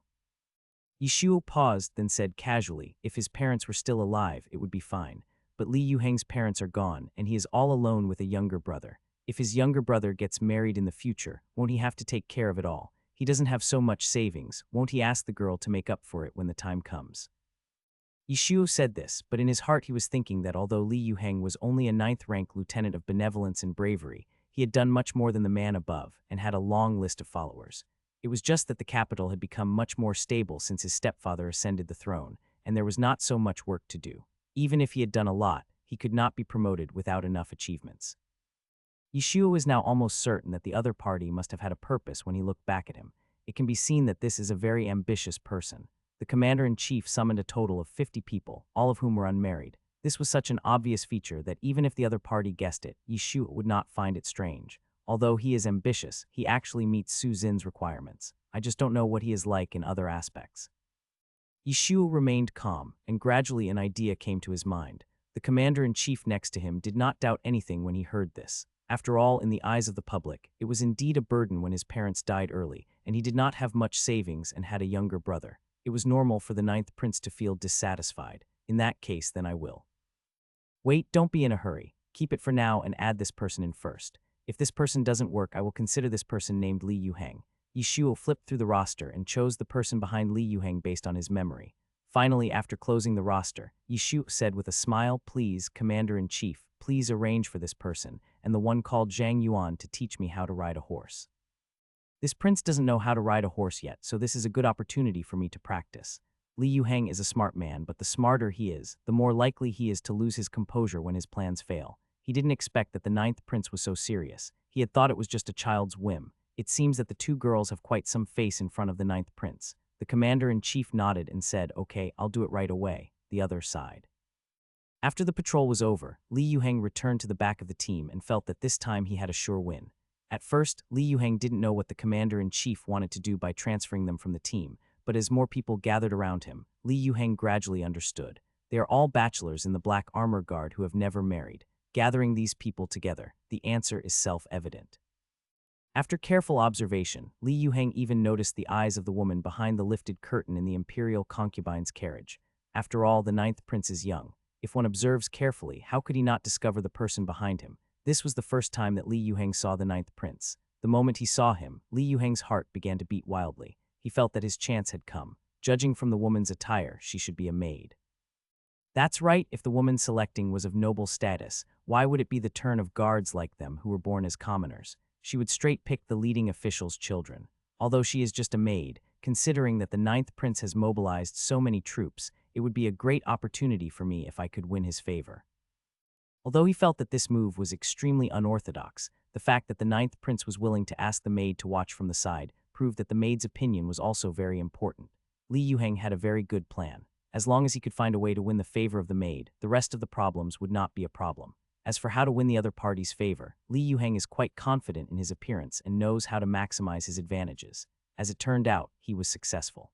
Yi Shu paused, then said casually, if his parents were still alive, it would be fine. But Li Yuheng's parents are gone, and he is all alone with a younger brother. If his younger brother gets married in the future, won't he have to take care of it all? He doesn't have so much savings, won't he ask the girl to make up for it when the time comes? Yi Shu said this, but in his heart he was thinking that although Li Yuheng was only a 9th-rank lieutenant of benevolence and bravery, he had done much more than the man above, and had a long list of followers. It was just that the capital had become much more stable since his stepfather ascended the throne, and there was not so much work to do. Even if he had done a lot, he could not be promoted without enough achievements. Yi Shu is now almost certain that the other party must have had a purpose when he looked back at him. It can be seen that this is a very ambitious person. The commander-in-chief summoned a total of 50 people, all of whom were unmarried. This was such an obvious feature that even if the other party guessed it, Yi Shu would not find it strange. Although he is ambitious, he actually meets Su Zin's requirements. I just don't know what he is like in other aspects. Yi Shu remained calm, and gradually an idea came to his mind. The commander-in-chief next to him did not doubt anything when he heard this. After all, in the eyes of the public, it was indeed a burden when his parents died early, and he did not have much savings and had a younger brother. It was normal for the 9th prince to feel dissatisfied. In that case, then I will. Wait, don't be in a hurry. Keep it for now and add this person in first. If this person doesn't work, I will consider this person named Li Yuheng. Yi Shu flipped through the roster and chose the person behind Li Yuheng based on his memory. Finally, after closing the roster, Yi Shu said with a smile, Please, Commander-in-Chief, please arrange for this person, and the one called Zhang Yuan to teach me how to ride a horse. This prince doesn't know how to ride a horse yet, so this is a good opportunity for me to practice. Li Yuheng is a smart man, but the smarter he is, the more likely he is to lose his composure when his plans fail. He didn't expect that the 9th prince was so serious. He had thought it was just a child's whim. It seems that the two girls have quite some face in front of the 9th prince. The commander-in-chief nodded and said, Okay, I'll do it right away. The other side. After the patrol was over, Li Yuheng returned to the back of the team and felt that this time he had a sure win. At first, Li Yuheng didn't know what the commander-in-chief wanted to do by transferring them from the team, but as more people gathered around him, Li Yuheng gradually understood. They are all bachelors in the Black Armor Guard who have never married. gathering these people together? The answer is self-evident. After careful observation, Li Yuheng even noticed the eyes of the woman behind the lifted curtain in the imperial concubine's carriage. After all, the ninth prince is young. If one observes carefully, how could he not discover the person behind him? This was the first time that Li Yuheng saw the ninth prince. The moment he saw him, Li Yuheng's heart began to beat wildly. He felt that his chance had come. Judging from the woman's attire, she should be a maid. That's right, if the woman selecting was of noble status, why would it be the turn of guards like them who were born as commoners? She would straight pick the leading official's children. Although she is just a maid, considering that the ninth prince has mobilized so many troops, it would be a great opportunity for me if I could win his favor. Although he felt that this move was extremely unorthodox, the fact that the ninth prince was willing to ask the maid to watch from the side proved that the maid's opinion was also very important. Li Yuheng had a very good plan. As long as he could find a way to win the favor of the maid, the rest of the problems would not be a problem. As for how to win the other party's favor, Li Yuheng is quite confident in his appearance and knows how to maximize his advantages. As it turned out, he was successful.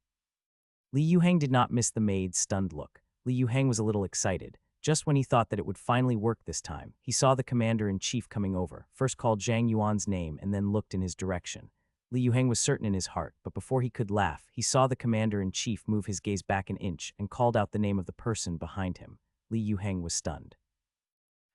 Li Yuheng did not miss the maid's stunned look. Li Yuheng was a little excited. Just when he thought that it would finally work this time, he saw the commander-in-chief coming over, first called Zhang Yuan's name and then looked in his direction. Li Yuheng was certain in his heart, but before he could laugh, he saw the commander-in-chief move his gaze back an inch and called out the name of the person behind him. Li Yuheng was stunned.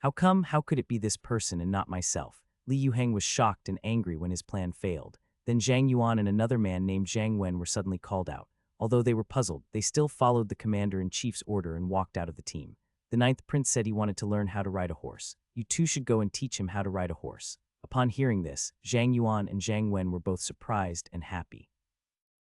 How come? How could it be this person and not myself? Li Yuheng was shocked and angry when his plan failed. Then Zhang Yuan and another man named Zhang Wen were suddenly called out. Although they were puzzled, they still followed the commander-in-chief's order and walked out of the team. The ninth prince said he wanted to learn how to ride a horse. You two should go and teach him how to ride a horse. Upon hearing this, Zhang Yuan and Zhang Wen were both surprised and happy.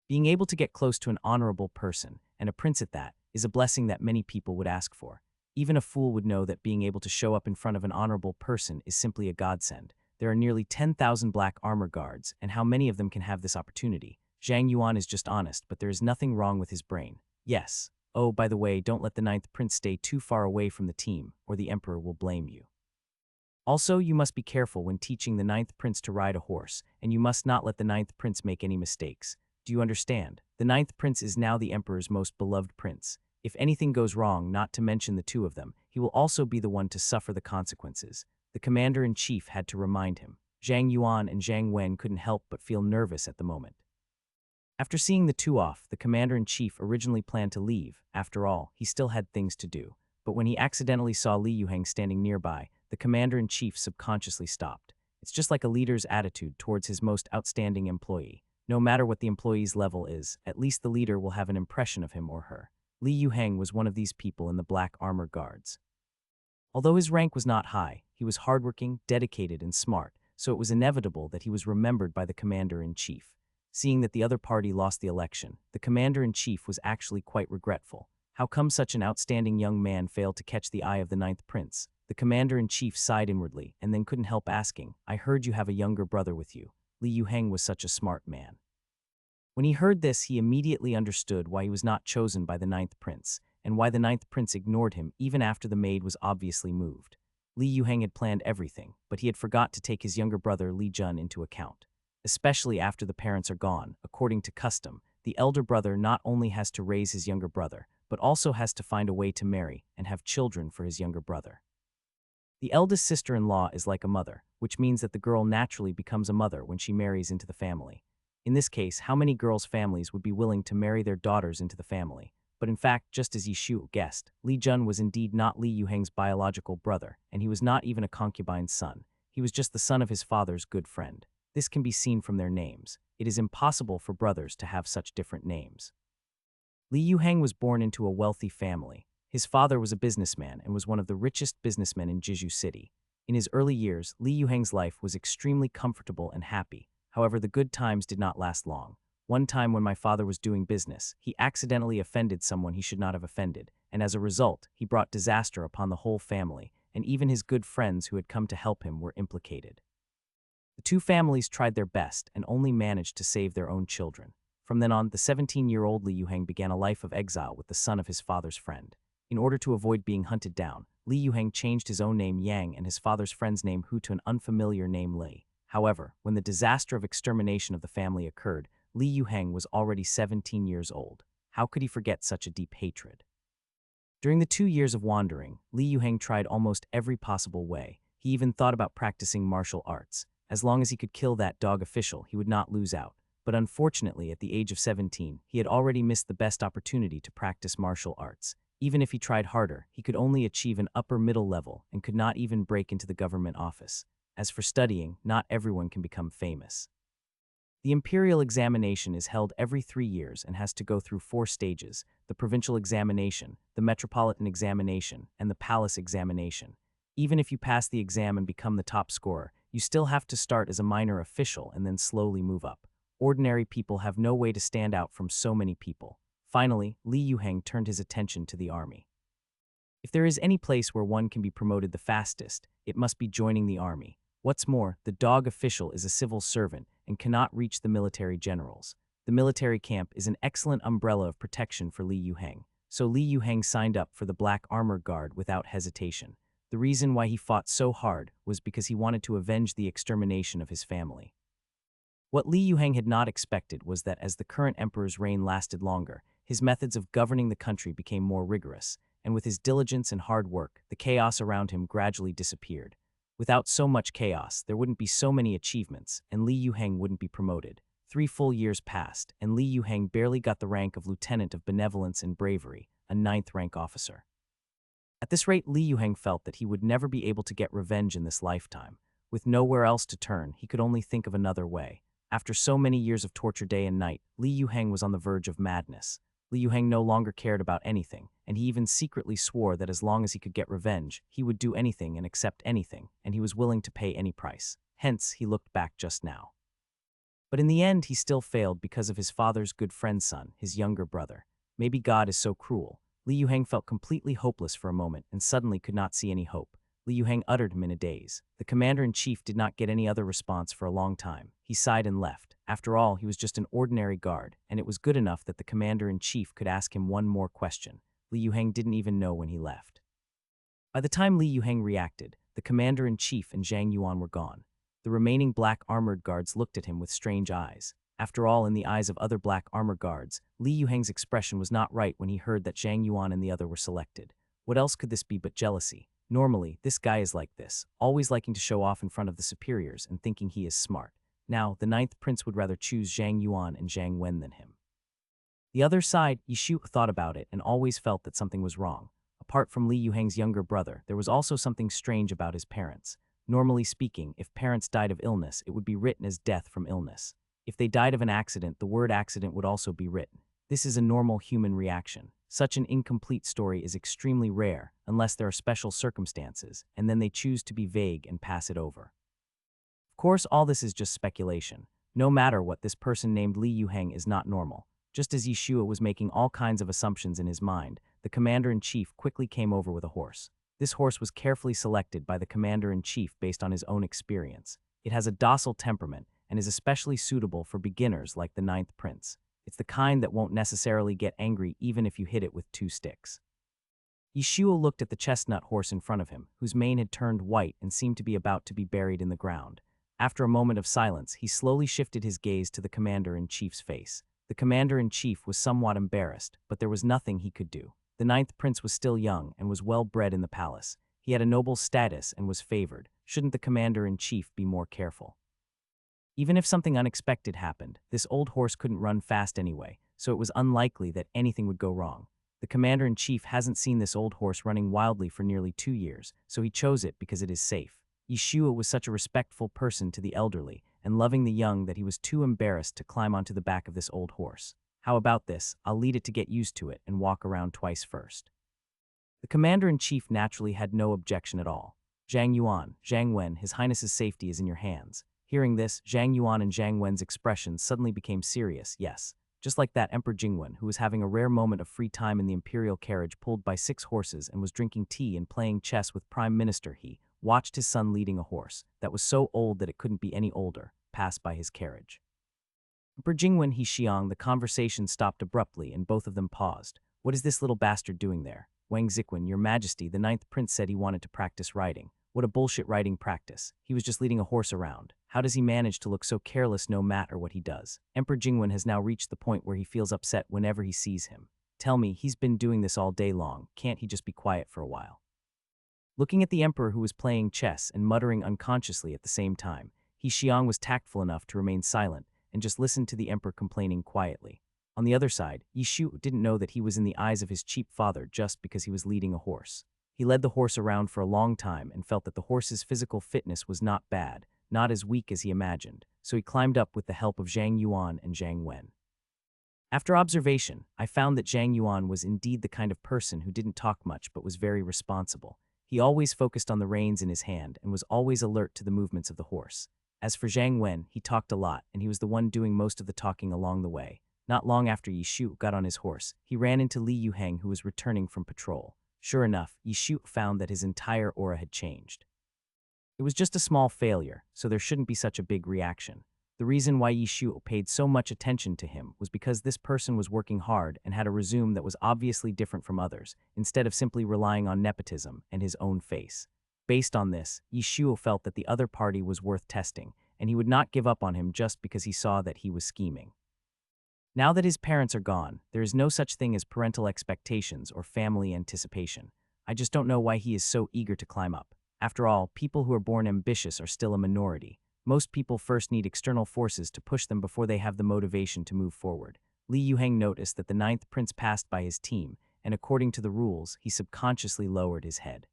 Being able to get close to an honorable person, and a prince at that, is a blessing that many people would ask for. Even a fool would know that being able to show up in front of an honorable person is simply a godsend. There are nearly 10,000 black armor guards, and how many of them can have this opportunity? Zhang Yuan is just honest, but there is nothing wrong with his brain. Yes. Oh, by the way, don't let the ninth prince stay too far away from the team, or the emperor will blame you. Also, you must be careful when teaching the ninth prince to ride a horse, and you must not let the ninth prince make any mistakes. Do you understand? The ninth prince is now the emperor's most beloved prince. If anything goes wrong, not to mention the two of them, he will also be the one to suffer the consequences. The commander-in-chief had to remind him. Zhang Yuan and Zhang Wen couldn't help but feel nervous at the moment. After seeing the two off, the commander-in-chief originally planned to leave. After all, he still had things to do. But when he accidentally saw Li Yuheng standing nearby, the commander-in-chief subconsciously stopped. It's just like a leader's attitude towards his most outstanding employee. No matter what the employee's level is, at least the leader will have an impression of him or her. Li Yuheng was one of these people in the black armor guards. Although his rank was not high, he was hardworking, dedicated, and smart, so it was inevitable that he was remembered by the commander-in-chief. Seeing that the other party lost the election, the commander-in-chief was actually quite regretful. How come such an outstanding young man failed to catch the eye of the ninth prince? The commander-in-chief sighed inwardly and then couldn't help asking, I heard you have a younger brother with you. Li Yuheng was such a smart man. When he heard this, he immediately understood why he was not chosen by the ninth prince, and why the ninth prince ignored him even after the maid was obviously moved. Li Yuheng had planned everything, but he had forgot to take his younger brother Li Jun into account. Especially after the parents are gone, according to custom, the elder brother not only has to raise his younger brother, but also has to find a way to marry and have children for his younger brother. The eldest sister-in-law is like a mother, which means that the girl naturally becomes a mother when she marries into the family. In this case, how many girls' families would be willing to marry their daughters into the family? But in fact, just as Yishu guessed, Li Jun was indeed not Li Yuheng's biological brother, and he was not even a concubine's son. He was just the son of his father's good friend. This can be seen from their names. It is impossible for brothers to have such different names. Li Yuheng was born into a wealthy family. His father was a businessman and was one of the richest businessmen in Jeju City. In his early years, Li Yuheng's life was extremely comfortable and happy. However, the good times did not last long. One time when my father was doing business, he accidentally offended someone he should not have offended, and as a result, he brought disaster upon the whole family, and even his good friends who had come to help him were implicated. The two families tried their best and only managed to save their own children. From then on, the 17-year-old Li Yuheng began a life of exile with the son of his father's friend. In order to avoid being hunted down, Li Yuheng changed his own name Yang and his father's friend's name Hu to an unfamiliar name Li. However, when the disaster of extermination of the family occurred, Li Yuheng was already 17 years old. How could he forget such a deep hatred? During the 2 years of wandering, Li Yuheng tried almost every possible way. He even thought about practicing martial arts. As long as he could kill that dog official, he would not lose out. But unfortunately, at the age of 17, he had already missed the best opportunity to practice martial arts. Even if he tried harder, he could only achieve an upper middle level and could not even break into the government office. As for studying, not everyone can become famous. The imperial examination is held every 3 years and has to go through 4 stages: the provincial examination, the metropolitan examination, and the palace examination. Even if you pass the exam and become the top scorer, you still have to start as a minor official and then slowly move up. Ordinary people have no way to stand out from so many people. Finally, Li Yuheng turned his attention to the army. If there is any place where one can be promoted the fastest, it must be joining the army. What's more, the dog official is a civil servant and cannot reach the military generals. The military camp is an excellent umbrella of protection for Li Yuheng, so Li Yuheng signed up for the Black Armor Guard without hesitation. The reason why he fought so hard was because he wanted to avenge the extermination of his family. What Li Yuheng had not expected was that as the current emperor's reign lasted longer, his methods of governing the country became more rigorous, and with his diligence and hard work, the chaos around him gradually disappeared. Without so much chaos, there wouldn't be so many achievements, and Li Yuheng wouldn't be promoted. 3 full years passed, and Li Yuheng barely got the rank of Lieutenant of Benevolence and Bravery, a 9th rank officer. At this rate, Li Yuheng felt that he would never be able to get revenge in this lifetime. With nowhere else to turn, he could only think of another way. After so many years of torture day and night, Li Yuheng was on the verge of madness. Li Yuheng no longer cared about anything, and he even secretly swore that as long as he could get revenge, he would do anything and accept anything, and he was willing to pay any price. Hence, he looked back just now. But in the end, he still failed because of his father's good friend's son, his younger brother. Maybe God is so cruel. Li Yuheng felt completely hopeless for a moment and suddenly could not see any hope. Li Yuheng uttered him in a daze. The commander-in-chief did not get any other response for a long time. He sighed and left. After all, he was just an ordinary guard, and it was good enough that the commander-in-chief could ask him one more question. Li Yuheng didn't even know when he left. By the time Li Yuheng reacted, the commander-in-chief and Zhang Yuan were gone. The remaining black armored guards looked at him with strange eyes. After all, in the eyes of other black armor guards, Li Yuheng's expression was not right when he heard that Zhang Yuan and the other were selected. What else could this be but jealousy? Normally, this guy is like this, always liking to show off in front of the superiors and thinking he is smart. Now, the 9th prince would rather choose Zhang Yuan and Zhang Wen than him. The other side, Yishu thought about it and always felt that something was wrong. Apart from Li Yuheng's younger brother, there was also something strange about his parents. Normally speaking, if parents died of illness, it would be written as death from illness. If they died of an accident, the word accident would also be written. This is a normal human reaction. Such an incomplete story is extremely rare, unless there are special circumstances, and then they choose to be vague and pass it over. Of course, all this is just speculation. No matter what, this person named Li Yuheng is not normal. Just as Yeshua was making all kinds of assumptions in his mind, the commander-in-chief quickly came over with a horse. This horse was carefully selected by the commander-in-chief based on his own experience. It has a docile temperament and is especially suitable for beginners like the 9th prince. It's the kind that won't necessarily get angry even if you hit it with 2 sticks. Yeshua looked at the chestnut horse in front of him, whose mane had turned white and seemed to be about to be buried in the ground. After a moment of silence, he slowly shifted his gaze to the commander-in-chief's face. The commander-in-chief was somewhat embarrassed, but there was nothing he could do. The 9th prince was still young and was well bred in the palace. He had a noble status and was favored. Shouldn't the commander-in-chief be more careful? Even if something unexpected happened, this old horse couldn't run fast anyway, so it was unlikely that anything would go wrong. The commander-in-chief hasn't seen this old horse running wildly for nearly 2 years, so he chose it because it is safe. Yeshua was such a respectful person to the elderly and loving the young that he was too embarrassed to climb onto the back of this old horse. How about this? I'll lead it to get used to it and walk around twice first. The commander-in-chief naturally had no objection at all. Zhang Yuan, Zhang Wen, His Highness's safety is in your hands. Hearing this, Zhang Yuan and Zhang Wen's expressions suddenly became serious, yes. Just like that Emperor Jingwen, who was having a rare moment of free time in the imperial carriage pulled by 6 horses and was drinking tea and playing chess with Prime Minister He, watched his son leading a horse that was so old that it couldn't be any older, pass by his carriage. Emperor Jingwen He Xiang, the conversation stopped abruptly and both of them paused. What is this little bastard doing there? Wang Ziquan, Your Majesty, the 9th prince said he wanted to practice riding. What a bullshit riding practice. He was just leading a horse around. How does he manage to look so careless no matter what he does? Emperor Jingwen has now reached the point where he feels upset whenever he sees him. Tell me, he's been doing this all day long. Can't he just be quiet for a while? Looking at the emperor who was playing chess and muttering unconsciously at the same time, Xiang was tactful enough to remain silent and just listen to the emperor complaining quietly. On the other side, Yishu didn't know that he was in the eyes of his cheap father just because he was leading a horse. He led the horse around for a long time and felt that the horse's physical fitness was not bad, not as weak as he imagined, so he climbed up with the help of Zhang Yuan and Zhang Wen. After observation, I found that Zhang Yuan was indeed the kind of person who didn't talk much but was very responsible. He always focused on the reins in his hand and was always alert to the movements of the horse. As for Zhang Wen, he talked a lot, and he was the one doing most of the talking along the way. Not long after Yishu got on his horse, he ran into Li Yuheng, who was returning from patrol. Sure enough, Yishu found that his entire aura had changed. It was just a small failure, so there shouldn't be such a big reaction. The reason why Yishu paid so much attention to him was because this person was working hard and had a resume that was obviously different from others, instead of simply relying on nepotism and his own face. Based on this, Yishu felt that the other party was worth testing, and he would not give up on him just because he saw that he was scheming. Now that his parents are gone, there is no such thing as parental expectations or family anticipation. I just don't know why he is so eager to climb up. After all, people who are born ambitious are still a minority. Most people first need external forces to push them before they have the motivation to move forward. Li Yuheng noticed that the ninth prince passed by his team, and according to the rules, he subconsciously lowered his head.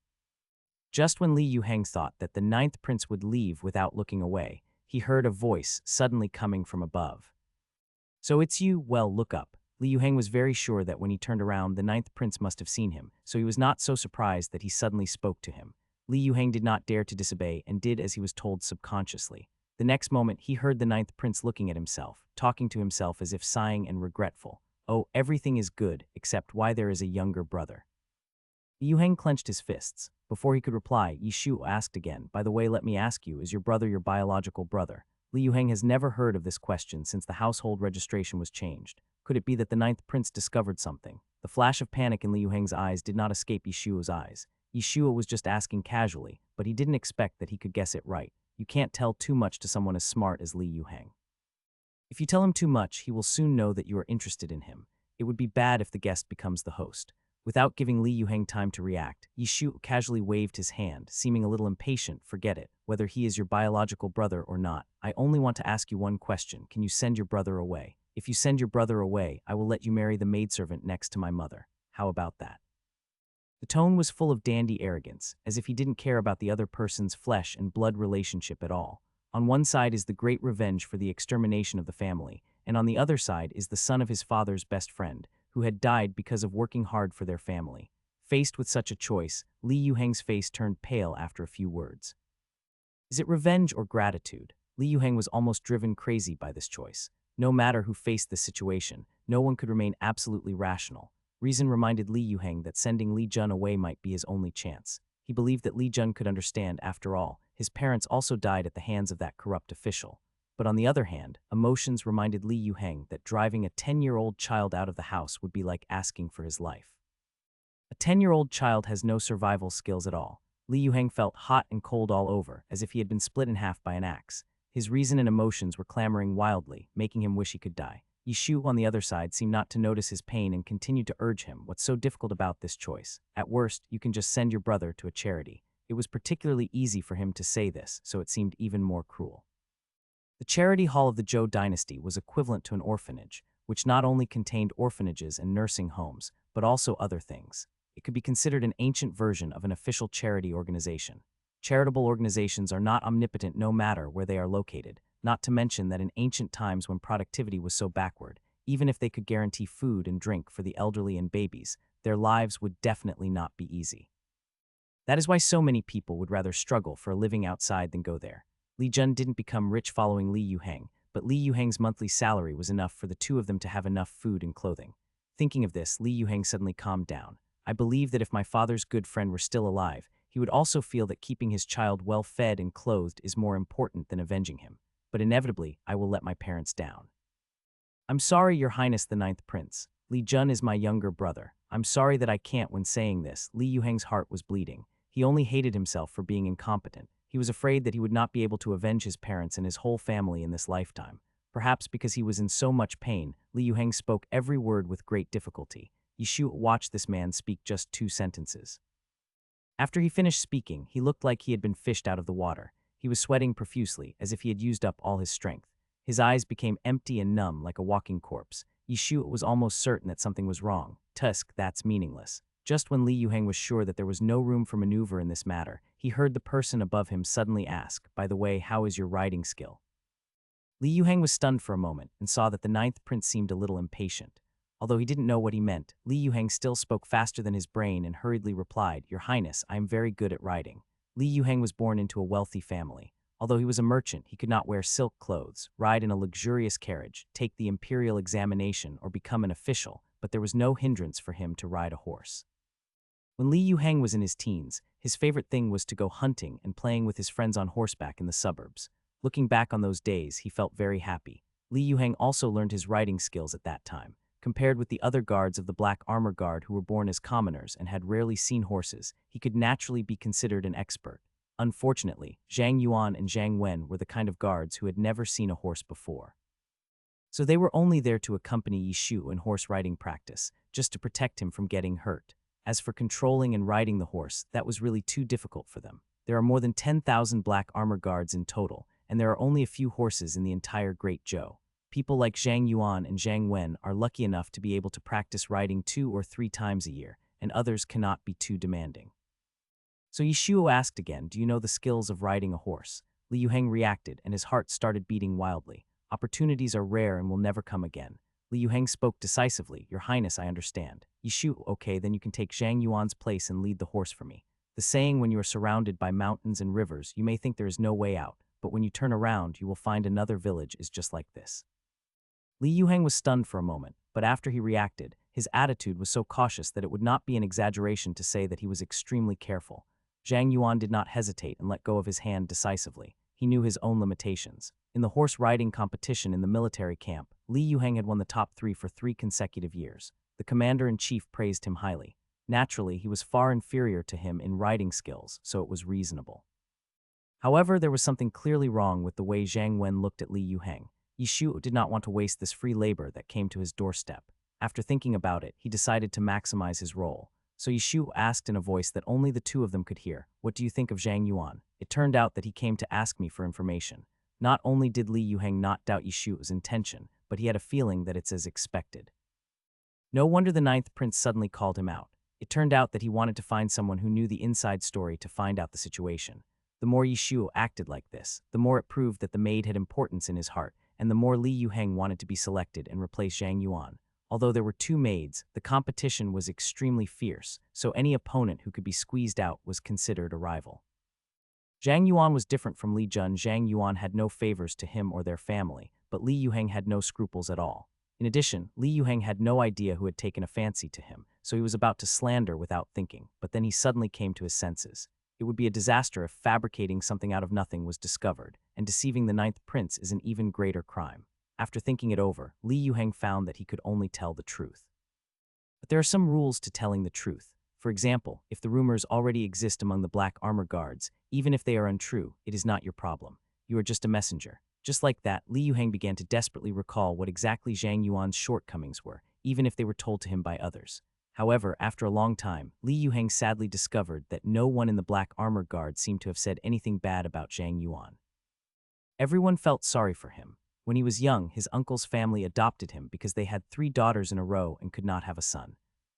Just when Li Yuheng thought that the ninth prince would leave without looking away, he heard a voice suddenly coming from above. So it's you? Well, look up. Li Yuheng was very sure that when he turned around, the ninth prince must have seen him, so he was not so surprised that he suddenly spoke to him. Li Yuheng did not dare to disobey and did as he was told subconsciously. The next moment, he heard the ninth prince looking at himself, talking to himself as if sighing and regretful. Oh, everything is good, except why there is a younger brother. Li Yuheng clenched his fists. Before he could reply, Yishu asked again, by the way, let me ask you, is your brother your biological brother? Li Yuheng has never heard of this question since the household registration was changed. Could it be that the ninth prince discovered something? The flash of panic in Li Yuheng's eyes did not escape Yishua's eyes. Yishua was just asking casually, but he didn't expect that he could guess it right. You can't tell too much to someone as smart as Li Yuheng. If you tell him too much, he will soon know that you are interested in him. It would be bad if the guest becomes the host. Without giving Li Yuheng time to react, Yishu casually waved his hand, seeming a little impatient. Forget it, whether he is your biological brother or not. I only want to ask you one question. Can you send your brother away? If you send your brother away, I will let you marry the maidservant next to my mother. How about that? The tone was full of dandy arrogance, as if he didn't care about the other person's flesh and blood relationship at all. On one side is the great revenge for the extermination of the family, and on the other side is the son of his father's best friend, who had died because of working hard for their family. Faced with such a choice, Li Yuheng's face turned pale after a few words. Is it revenge or gratitude? Li Yuheng was almost driven crazy by this choice. No matter who faced this situation, no one could remain absolutely rational. Reason reminded Li Yuheng that sending Li Jun away might be his only chance. He believed that Li Jun could understand. After all, his parents also died at the hands of that corrupt official. But on the other hand, emotions reminded Li Yuheng that driving a 10-year-old child out of the house would be like asking for his life. A 10-year-old child has no survival skills at all. Li Yuheng felt hot and cold all over, as if he had been split in half by an axe. His reason and emotions were clamoring wildly, making him wish he could die. Yishu, on the other side, seemed not to notice his pain and continued to urge him. What's so difficult about this choice? At worst, you can just send your brother to a charity. It was particularly easy for him to say this, so it seemed even more cruel. The charity hall of the Zhou dynasty was equivalent to an orphanage, which not only contained orphanages and nursing homes, but also other things. It could be considered an ancient version of an official charity organization. Charitable organizations are not omnipotent no matter where they are located, not to mention that in ancient times when productivity was so backward, even if they could guarantee food and drink for the elderly and babies, their lives would definitely not be easy. That is why so many people would rather struggle for a living outside than go there. Li Jun didn't become rich following Li Yuheng, but Li Yuheng's monthly salary was enough for the two of them to have enough food and clothing. Thinking of this, Li Yuheng suddenly calmed down. I believe that if my father's good friend were still alive, he would also feel that keeping his child well fed and clothed is more important than avenging him. But inevitably, I will let my parents down. I'm sorry, Your Highness the Ninth Prince. Li Jun is my younger brother. I'm sorry that I can't. When saying this, Li Yuheng's heart was bleeding. He only hated himself for being incompetent. He was afraid that he would not be able to avenge his parents and his whole family in this lifetime. Perhaps because he was in so much pain, Li Yuheng spoke every word with great difficulty. Yishu watched this man speak just 2 sentences. After he finished speaking, he looked like he had been fished out of the water. He was sweating profusely, as if he had used up all his strength. His eyes became empty and numb like a walking corpse. Yishu was almost certain that something was wrong. Tusk, that's meaningless. Just when Li Yuheng was sure that there was no room for maneuver in this matter, he heard the person above him suddenly ask, "By the way, how is your writing skill?" Li Yuheng was stunned for a moment and saw that the ninth prince seemed a little impatient. Although he didn't know what he meant, Li Yuheng still spoke faster than his brain and hurriedly replied, "Your Highness, I am very good at writing." Li Yuheng was born into a wealthy family. Although he was a merchant, he could not wear silk clothes, ride in a luxurious carriage, take the imperial examination, or become an official, but there was no hindrance for him to ride a horse. When Li Yuheng was in his teens, his favorite thing was to go hunting and playing with his friends on horseback in the suburbs. Looking back on those days, he felt very happy. Li Yuheng also learned his writing skills at that time. Compared with the other guards of the Black Armor Guard who were born as commoners and had rarely seen horses, he could naturally be considered an expert. Unfortunately, Zhang Yuan and Zhang Wen were the kind of guards who had never seen a horse before. So they were only there to accompany Yishu in horse riding practice, just to protect him from getting hurt. As for controlling and riding the horse, that was really too difficult for them. There are more than 10,000 Black Armor Guards in total, and there are only a few horses in the entire Great Zhou. People like Zhang Yuan and Zhang Wen are lucky enough to be able to practice riding 2 or 3 times a year, and others cannot be too demanding. So Yishuo asked again, "Do you know the skills of riding a horse?" Li Yuheng reacted, and his heart started beating wildly. Opportunities are rare and will never come again. Li Yuheng spoke decisively, "Your Highness, I understand." "Yishu, okay, then you can take Zhang Yuan's place and lead the horse for me." The saying, when you are surrounded by mountains and rivers, you may think there is no way out, but when you turn around, you will find another village is just like this. Li Yuheng was stunned for a moment, but after he reacted, his attitude was so cautious that it would not be an exaggeration to say that he was extremely careful. Zhang Yuan did not hesitate and let go of his hand decisively. He knew his own limitations. In the horse riding competition in the military camp, Li Yuheng had won the top 3 for 3 consecutive years. The commander-in-chief praised him highly. Naturally, he was far inferior to him in riding skills, so it was reasonable. However, there was something clearly wrong with the way Zhang Wen looked at Li Yuheng. Yishu did not want to waste this free labor that came to his doorstep. After thinking about it, he decided to maximize his role. So Yishu asked in a voice that only the two of them could hear, "What do you think of Zhang Yuan?" It turned out that he came to ask me for information. Not only did Li Yuheng not doubt Yishu's intention, but he had a feeling that it's as expected. No wonder the ninth prince suddenly called him out. It turned out that he wanted to find someone who knew the inside story to find out the situation. The more Yishu acted like this, the more it proved that the maid had importance in his heart, and the more Li Yuheng wanted to be selected and replace Zhang Yuan. Although there were 2 maids, the competition was extremely fierce, so any opponent who could be squeezed out was considered a rival. Zhang Yuan was different from Li Jun. Zhang Yuan had no favors to him or their family, but Li Yuheng had no scruples at all. In addition, Li Yuheng had no idea who had taken a fancy to him, so he was about to slander without thinking, but then he suddenly came to his senses. It would be a disaster if fabricating something out of nothing was discovered, and deceiving the ninth prince is an even greater crime. After thinking it over, Li Yuheng found that he could only tell the truth. But there are some rules to telling the truth. For example, if the rumors already exist among the Black Armor Guards, even if they are untrue, it is not your problem. You are just a messenger. Just like that, Li Yuheng began to desperately recall what exactly Zhang Yuan's shortcomings were, even if they were told to him by others. However, after a long time, Li Yuheng sadly discovered that no one in the Black Armor Guard seemed to have said anything bad about Zhang Yuan. Everyone felt sorry for him. When he was young, his uncle's family adopted him because they had 3 daughters in a row and could not have a son.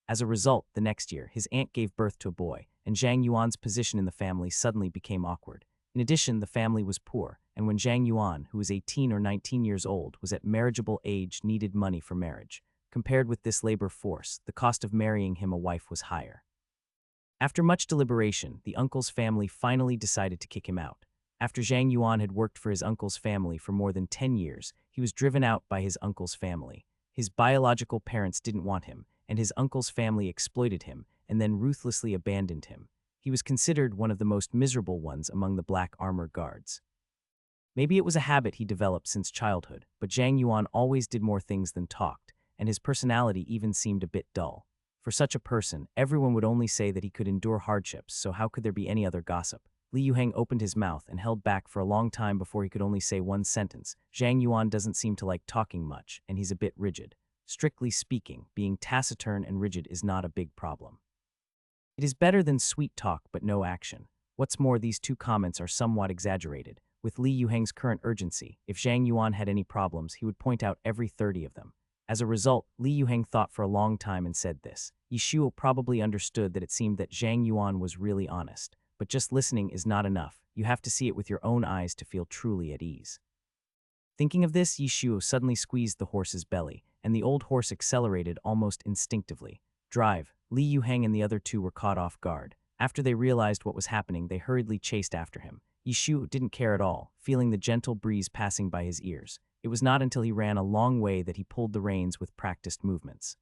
As a result, the next year, his aunt gave birth to a boy, and Zhang Yuan's position in the family suddenly became awkward. In addition, the family was poor, and when Zhang Yuan, who was 18 or 19 years old, was at marriageable age, needed money for marriage. Compared with this labor force, the cost of marrying him a wife was higher. After much deliberation, the uncle's family finally decided to kick him out. After Zhang Yuan had worked for his uncle's family for more than 10 years, he was driven out by his uncle's family. His biological parents didn't want him, and his uncle's family exploited him and then ruthlessly abandoned him. He was considered one of the most miserable ones among the Black Armor Guards. Maybe it was a habit he developed since childhood, but Zhang Yuan always did more things than talked, and his personality even seemed a bit dull. For such a person, everyone would only say that he could endure hardships, so how could there be any other gossip? Li Yuheng opened his mouth and held back for a long time before he could only say one sentence. Zhang Yuan doesn't seem to like talking much, and he's a bit rigid. Strictly speaking, being taciturn and rigid is not a big problem. It is better than sweet talk but no action. What's more, these two comments are somewhat exaggerated. With Li Yuheng's current urgency, if Zhang Yuan had any problems, he would point out every 30 of them. As a result, Li Yuheng thought for a long time and said this. Yishuo probably understood that it seemed that Zhang Yuan was really honest, but just listening is not enough. You have to see it with your own eyes to feel truly at ease. Thinking of this, Yishuo suddenly squeezed the horse's belly, and the old horse accelerated almost instinctively. Drive. Li Yuheng and the other two were caught off guard. After they realized what was happening, they hurriedly chased after him. Yishuo didn't care at all, feeling the gentle breeze passing by his ears. It was not until he ran a long way that he pulled the reins with practiced movements.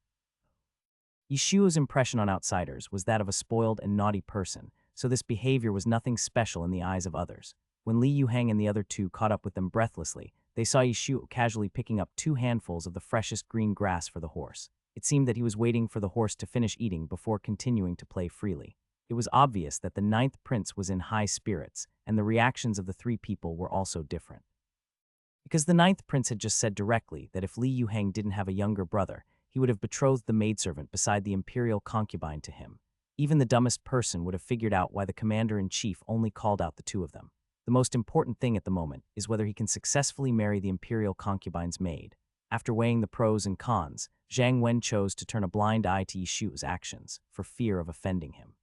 Yishuo's impression on outsiders was that of a spoiled and naughty person, so this behavior was nothing special in the eyes of others. When Li Yuheng and the other two caught up with them breathlessly, they saw Yishuo casually picking up 2 handfuls of the freshest green grass for the horse. It seemed that he was waiting for the horse to finish eating before continuing to play freely. It was obvious that the 9th prince was in high spirits, and the reactions of the 3 people were also different. Because the 9th prince had just said directly that if Li Yuheng didn't have a younger brother, he would have betrothed the maidservant beside the imperial concubine to him. Even the dumbest person would have figured out why the commander-in-chief only called out the 2 of them. The most important thing at the moment is whether he can successfully marry the imperial concubine's maid. After weighing the pros and cons, Zhang Wen chose to turn a blind eye to Yishuo's actions, for fear of offending him.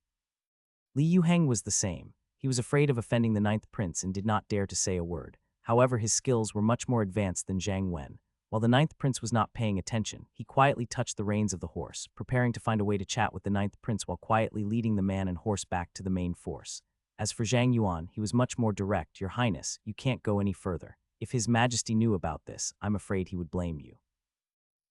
Li Yuheng was the same. He was afraid of offending the 9th prince and did not dare to say a word. However, his skills were much more advanced than Zhang Wen. While the 9th prince was not paying attention, he quietly touched the reins of the horse, preparing to find a way to chat with the 9th prince while quietly leading the man and horse back to the main force. As for Zhang Yuan, he was much more direct. Your Highness, you can't go any further. If His Majesty knew about this, I'm afraid he would blame you.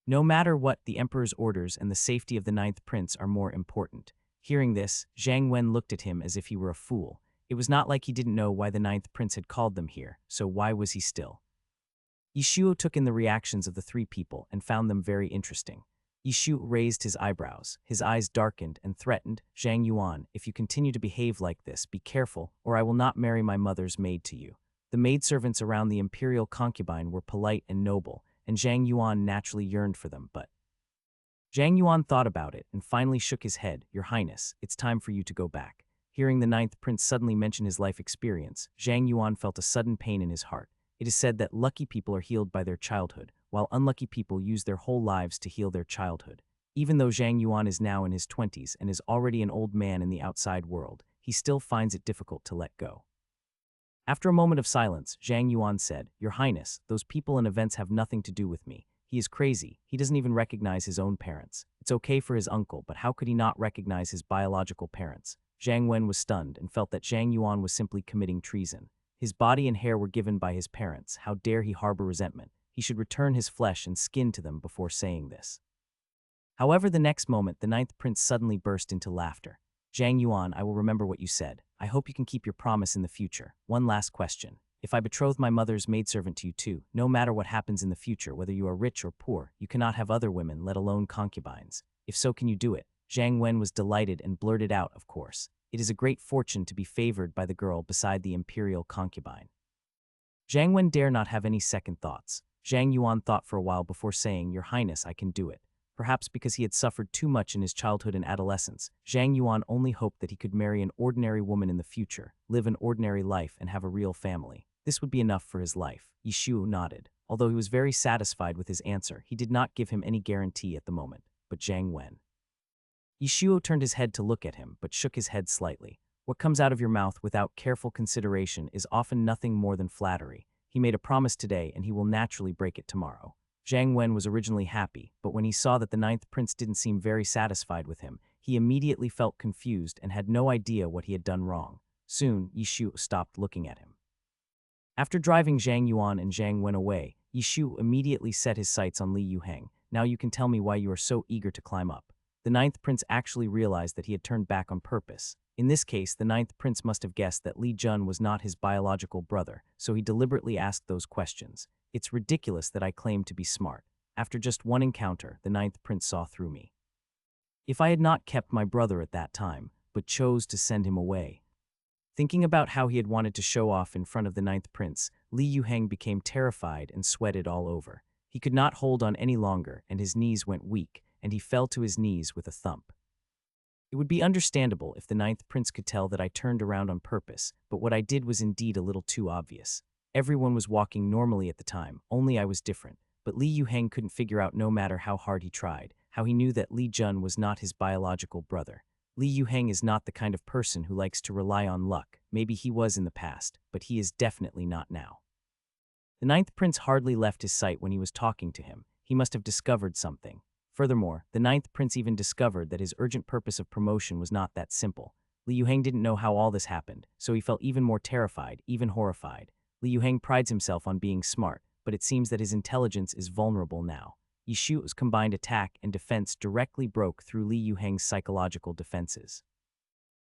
No matter what, the Emperor's orders and the safety of the 9th prince are more important. Hearing this, Zhang Wen looked at him as if he were a fool. It was not like he didn't know why the 9th prince had called them here, so why was he still? Yishuo took in the reactions of the 3 people and found them very interesting. Yishuo raised his eyebrows, his eyes darkened, and threatened, Zhang Yuan, if you continue to behave like this, be careful, or I will not marry my mother's maid to you. The maidservants around the imperial concubine were polite and noble, and Zhang Yuan naturally yearned for them, but Zhang Yuan thought about it and finally shook his head. Your Highness, it's time for you to go back. Hearing the 9th prince suddenly mention his life experience, Zhang Yuan felt a sudden pain in his heart. It is said that lucky people are healed by their childhood, while unlucky people use their whole lives to heal their childhood. Even though Zhang Yuan is now in his 20s and is already an old man in the outside world, he still finds it difficult to let go. After a moment of silence, Zhang Yuan said, Your Highness, those people and events have nothing to do with me. He is crazy. He doesn't even recognize his own parents. It's okay for his uncle, but how could he not recognize his biological parents? Zhang Wen was stunned and felt that Zhang Yuan was simply committing treason. His body and hair were given by his parents. How dare he harbor resentment? He should return his flesh and skin to them before saying this. However, the next moment, the 9th prince suddenly burst into laughter. Zhang Yuan, I will remember what you said. I hope you can keep your promise in the future. One last question. If I betroth my mother's maidservant to you too, no matter what happens in the future, whether you are rich or poor, you cannot have other women, let alone concubines. If so, can you do it? Zhang Wen was delighted and blurted out, of course. It is a great fortune to be favored by the girl beside the imperial concubine. Zhang Wen dare not have any second thoughts. Zhang Yuan thought for a while before saying, Your Highness, I can do it. Perhaps because he had suffered too much in his childhood and adolescence, Zhang Yuan only hoped that he could marry an ordinary woman in the future, live an ordinary life, and have a real family. This would be enough for his life. Yishuo nodded. Although he was very satisfied with his answer, he did not give him any guarantee at the moment. But Zhang Wen. Yishuo turned his head to look at him, but shook his head slightly. What comes out of your mouth without careful consideration is often nothing more than flattery. He made a promise today, and he will naturally break it tomorrow. Zhang Wen was originally happy, but when he saw that the 9th prince didn't seem very satisfied with him, he immediately felt confused and had no idea what he had done wrong. Soon, Yishuo stopped looking at him. After driving Zhang Yuan and Zhang Wen away, Yishuo immediately set his sights on Li Yuheng. Now you can tell me why you are so eager to climb up. The 9th prince actually realized that he had turned back on purpose. In this case, the 9th prince must have guessed that Li Jun was not his biological brother, so he deliberately asked those questions. It's ridiculous that I claim to be smart. After just one encounter, the 9th prince saw through me. If I had not kept my brother at that time, but chose to send him away. Thinking about how he had wanted to show off in front of the 9th prince, Li Yuheng became terrified and sweated all over. He could not hold on any longer, and his knees went weak, and he fell to his knees with a thump. It would be understandable if the ninth prince could tell that I turned around on purpose, but what I did was indeed a little too obvious. Everyone was walking normally at the time, only I was different. But Li Yuheng couldn't figure out, no matter how hard he tried, how he knew that Li Jun was not his biological brother. Li Yuheng is not the kind of person who likes to rely on luck. Maybe he was in the past, but he is definitely not now. The ninth prince hardly left his sight when he was talking to him. He must have discovered something. Furthermore, the ninth prince even discovered that his urgent purpose of promotion was not that simple. Li Yuheng didn't know how all this happened, so he felt even more terrified, even horrified. Li Yuheng prides himself on being smart, but it seems that his intelligence is vulnerable now. Yishu's combined attack and defense directly broke through Li Yuheng's psychological defenses.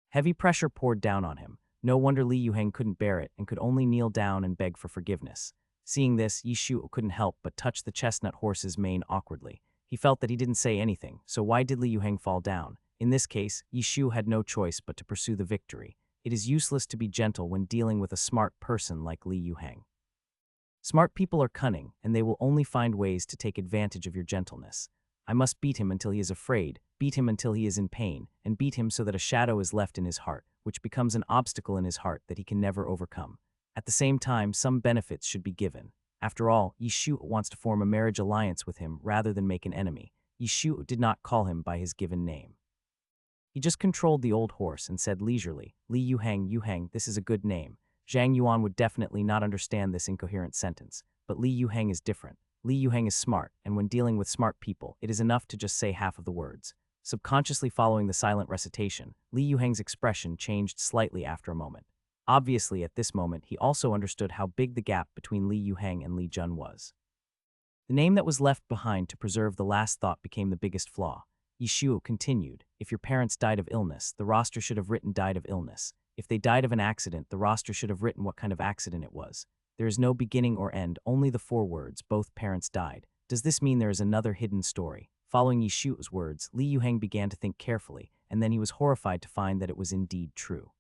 Heavy pressure poured down on him. No wonder Li Yuheng couldn't bear it and could only kneel down and beg for forgiveness. Seeing this, Yishu couldn't help but touch the chestnut horse's mane awkwardly. He felt that he didn't say anything, so why did Li Yuheng fall down? In this case, Yishu had no choice but to pursue the victory. It is useless to be gentle when dealing with a smart person like Li Yuheng. Smart people are cunning, and they will only find ways to take advantage of your gentleness. I must beat him until he is afraid, beat him until he is in pain, and beat him so that a shadow is left in his heart, which becomes an obstacle in his heart that he can never overcome. At the same time, some benefits should be given. After all, Yishu wants to form a marriage alliance with him rather than make an enemy. Yishu did not call him by his given name. He just controlled the old horse and said leisurely, Li Yuheng, this is a good name. Zhang Yuan would definitely not understand this incoherent sentence, but Li Yuheng is different. Li Yuheng is smart, and when dealing with smart people, it is enough to just say half of the words. Subconsciously following the silent recitation, Li Yuheng's expression changed slightly after a moment. Obviously, at this moment, he also understood how big the gap between Li Yuheng and Li Jun was. The name that was left behind to preserve the last thought became the biggest flaw. Yishuo continued, if your parents died of illness, the roster should have written died of illness. If they died of an accident, the roster should have written what kind of accident it was. There is no beginning or end, only the 4 words, both parents died. Does this mean there is another hidden story? Following Yishuo's words, Li Yuheng began to think carefully, and then he was horrified to find that it was indeed true.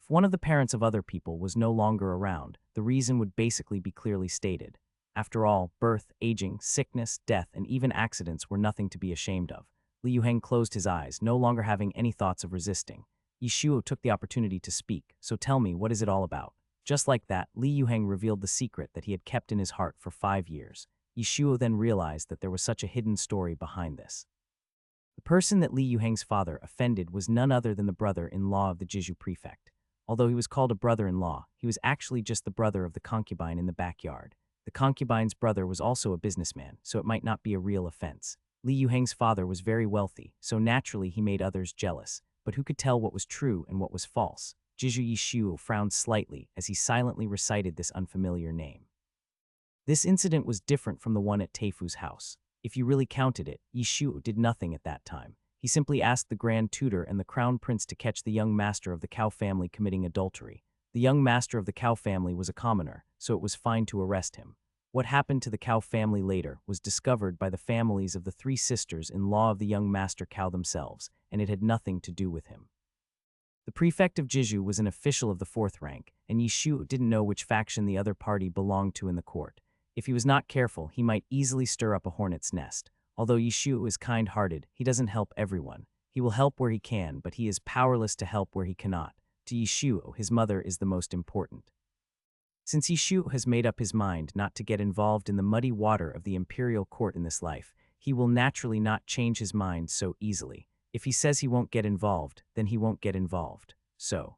If one of the parents of other people was no longer around, the reason would basically be clearly stated. After all, birth, aging, sickness, death, and even accidents were nothing to be ashamed of. Li Yuheng closed his eyes, no longer having any thoughts of resisting. Yishuo took the opportunity to speak, so tell me, what is it all about? Just like that, Li Yuheng revealed the secret that he had kept in his heart for 5 years. Yishuo then realized that there was such a hidden story behind this. The person that Li Yuheng's father offended was none other than the brother-in-law of the Jiju prefect. Although he was called a brother-in-law, he was actually just the brother of the concubine in the backyard. The concubine's brother was also a businessman, so it might not be a real offense. Li Yuheng's father was very wealthy, so naturally he made others jealous. But who could tell what was true and what was false? Jiju Yishuo frowned slightly as he silently recited this unfamiliar name. This incident was different from the one at Teifu's house. If you really counted it, Yishuo did nothing at that time. He simply asked the Grand Tutor and the Crown Prince to catch the young master of the Cow family committing adultery. The young master of the Cow family was a commoner, so it was fine to arrest him. What happened to the Cow family later was discovered by the families of the 3 sisters-in-law of the young master Cow themselves, and it had nothing to do with him. The prefect of Jiju was an official of the 4th rank, and Yishuo didn't know which faction the other party belonged to in the court. If he was not careful, he might easily stir up a hornet's nest. Although Yishuo is kind-hearted, he doesn't help everyone. He will help where he can, but he is powerless to help where he cannot. To Yishuo, his mother is the most important. Since Yishuo has made up his mind not to get involved in the muddy water of the imperial court in this life, he will naturally not change his mind so easily. If he says he won't get involved, then he won't get involved. So,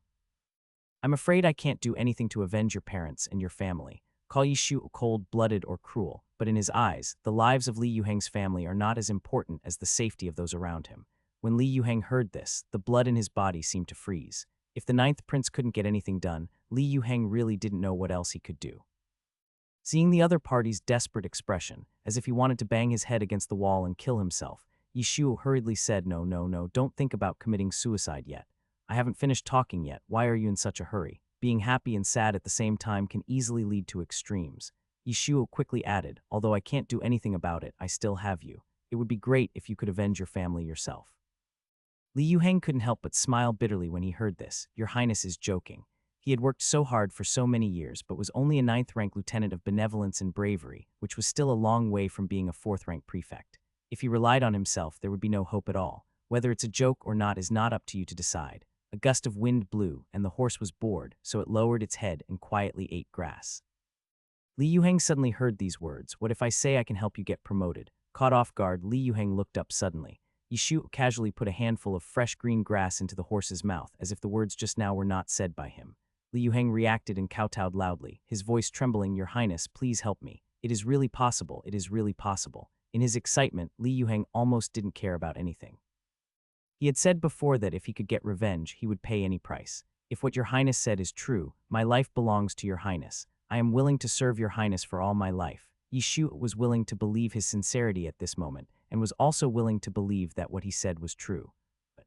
I'm afraid I can't do anything to avenge your parents and your family. Call Yishuo cold-blooded or cruel, but in his eyes, the lives of Li Yuheng's family are not as important as the safety of those around him. When Li Yuheng heard this, the blood in his body seemed to freeze. If the 9th prince couldn't get anything done, Li Yuheng really didn't know what else he could do. Seeing the other party's desperate expression, as if he wanted to bang his head against the wall and kill himself, Yishuo hurriedly said, No, don't think about committing suicide yet. I haven't finished talking yet, why are you in such a hurry? Being happy and sad at the same time can easily lead to extremes. Yishuo quickly added, although I can't do anything about it, I still have you. It would be great if you could avenge your family yourself. Li Yuheng couldn't help but smile bitterly when he heard this. Your Highness is joking. He had worked so hard for so many years, but was only a ninth-rank lieutenant of benevolence and bravery, which was still a long way from being a fourth-rank prefect. If he relied on himself, there would be no hope at all. Whether it's a joke or not is not up to you to decide. A gust of wind blew, and the horse was bored, so it lowered its head and quietly ate grass. Li Yuheng suddenly heard these words. What if I say I can help you get promoted? Caught off guard, Li Yuheng looked up suddenly. Yishu casually put a handful of fresh green grass into the horse's mouth, as if the words just now were not said by him. Li Yuheng reacted and kowtowed loudly, his voice trembling, Your Highness, please help me. It is really possible, it is really possible. In his excitement, Li Yuheng almost didn't care about anything. He had said before that if he could get revenge, he would pay any price. If what Your Highness said is true, my life belongs to Your Highness. I am willing to serve Your Highness for all my life. Yishu was willing to believe his sincerity at this moment, and was also willing to believe that what he said was true. But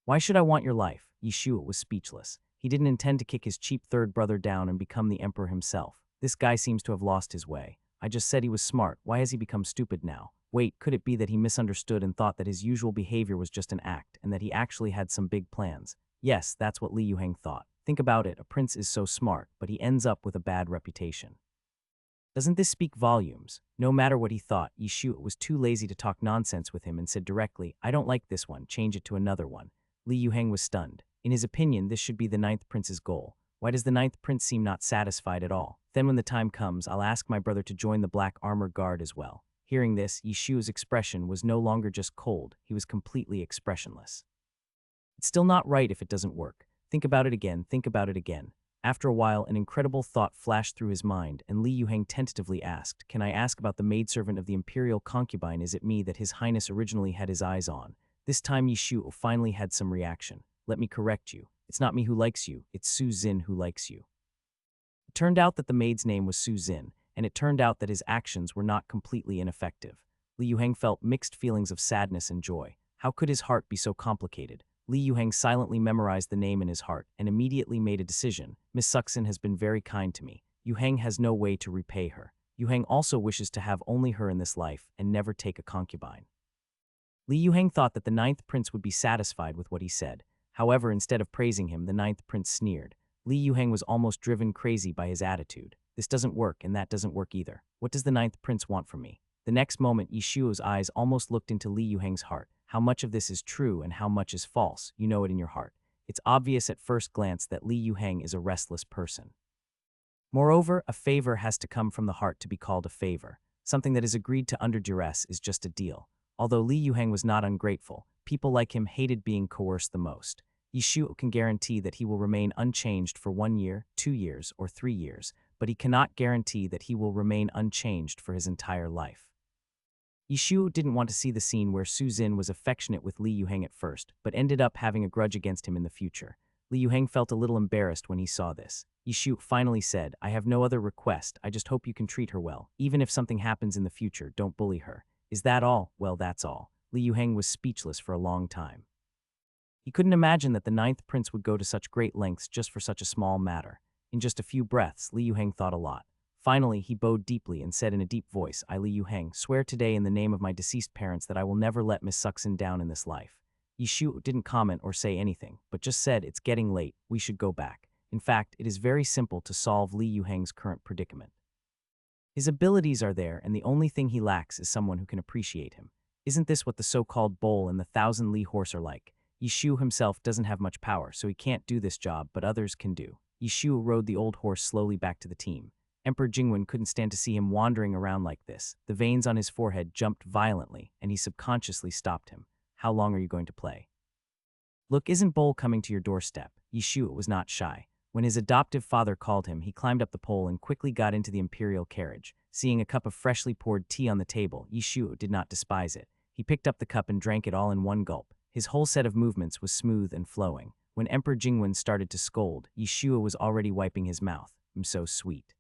why should I want your life? Yishu was speechless. He didn't intend to kick his cheap third brother down and become the emperor himself. This guy seems to have lost his way. I just said he was smart. Why has he become stupid now? Wait, could it be that he misunderstood and thought that his usual behavior was just an act, and that he actually had some big plans? Yes, that's what Li Yuheng thought. Think about it, a prince is so smart, but he ends up with a bad reputation. Doesn't this speak volumes? No matter what he thought, Yishu was too lazy to talk nonsense with him and said directly, I don't like this one, change it to another one. Li Yuheng was stunned. In his opinion, this should be the ninth prince's goal. Why does the ninth prince seem not satisfied at all? Then when the time comes, I'll ask my brother to join the Black Armor Guard as well. Hearing this, Yishu's expression was no longer just cold, he was completely expressionless. It's still not right if it doesn't work. Think about it again, think about it again. After a while, an incredible thought flashed through his mind, and Li Yuheng tentatively asked, Can I ask about the maidservant of the imperial concubine? Is it me that His Highness originally had his eyes on? This time Yishu finally had some reaction. Let me correct you. It's not me who likes you, it's Su Zin who likes you. It turned out that the maid's name was Su Zin, and it turned out that his actions were not completely ineffective. Li Yuheng felt mixed feelings of sadness and joy. How could his heart be so complicated? Li Yuheng silently memorized the name in his heart and immediately made a decision. Miss Suxin has been very kind to me. Yuheng has no way to repay her. Yuheng also wishes to have only her in this life and never take a concubine. Li Yuheng thought that the ninth prince would be satisfied with what he said. However, instead of praising him, the ninth prince sneered. Li Yuheng was almost driven crazy by his attitude. This doesn't work, and that doesn't work either. What does the ninth prince want from me? The next moment, Yishuo's eyes almost looked into Li Yuheng's heart. How much of this is true and how much is false? You know it in your heart. It's obvious at first glance that Li Yuheng is a restless person. Moreover, a favor has to come from the heart to be called a favor. Something that is agreed to under duress is just a deal. Although Li Yuheng was not ungrateful, people like him hated being coerced the most. Yishuo can guarantee that he will remain unchanged for 1 year, 2 years, or 3 years, but he cannot guarantee that he will remain unchanged for his entire life. Yishuo didn't want to see the scene where Su Zin was affectionate with Li Yuheng at first, but ended up having a grudge against him in the future. Li Yuheng felt a little embarrassed when he saw this. Yishuo finally said, I have no other request, I just hope you can treat her well. Even if something happens in the future, don't bully her. Is that all? Well, that's all. Li Yuheng was speechless for a long time. He couldn't imagine that the ninth prince would go to such great lengths just for such a small matter. In just a few breaths, Li Yuheng thought a lot. Finally, he bowed deeply and said in a deep voice, I, Li Yuheng, swear today in the name of my deceased parents that I will never let Miss Suxin down in this life. Yishu didn't comment or say anything, but just said, It's getting late, we should go back. In fact, it is very simple to solve Li Yuheng's current predicament. His abilities are there, and the only thing he lacks is someone who can appreciate him. Isn't this what the so-called bull and the 1,000 Li horse are like? Yishu himself doesn't have much power, so he can't do this job, but others can do. Yishu rode the old horse slowly back to the team. Emperor Jingwen couldn't stand to see him wandering around like this. The veins on his forehead jumped violently, and he subconsciously stopped him. How long are you going to play? Look, isn't Bull coming to your doorstep? Yishu was not shy. When his adoptive father called him, he climbed up the pole and quickly got into the imperial carriage. Seeing a cup of freshly poured tea on the table, Yishu did not despise it. He picked up the cup and drank it all in one gulp. His whole set of movements was smooth and flowing. When Emperor Jingwen started to scold, Yishu was already wiping his mouth. I'm so sweet.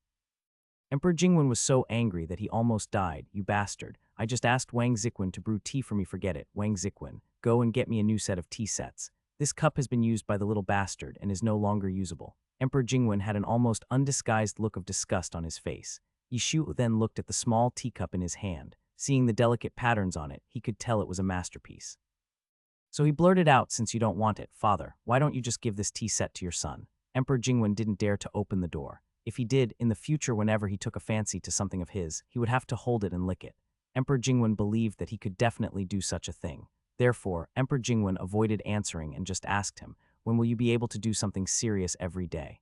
Emperor Jingwen was so angry that he almost died. You bastard. I just asked Wang Ziquan to brew tea for me. Forget it. Wang Ziquan, go and get me a new set of tea sets. This cup has been used by the little bastard and is no longer usable. Emperor Jingwen had an almost undisguised look of disgust on his face. Yishu then looked at the small teacup in his hand. Seeing the delicate patterns on it, he could tell it was a masterpiece. So he blurted out, Since you don't want it, father, why don't you just give this tea set to your son? Emperor Jingwen didn't dare to open the door. If he did, in the future whenever he took a fancy to something of his, he would have to hold it and lick it. Emperor Jingwen believed that he could definitely do such a thing. Therefore, Emperor Jingwen avoided answering and just asked him, "When will you be able to do something serious every day?"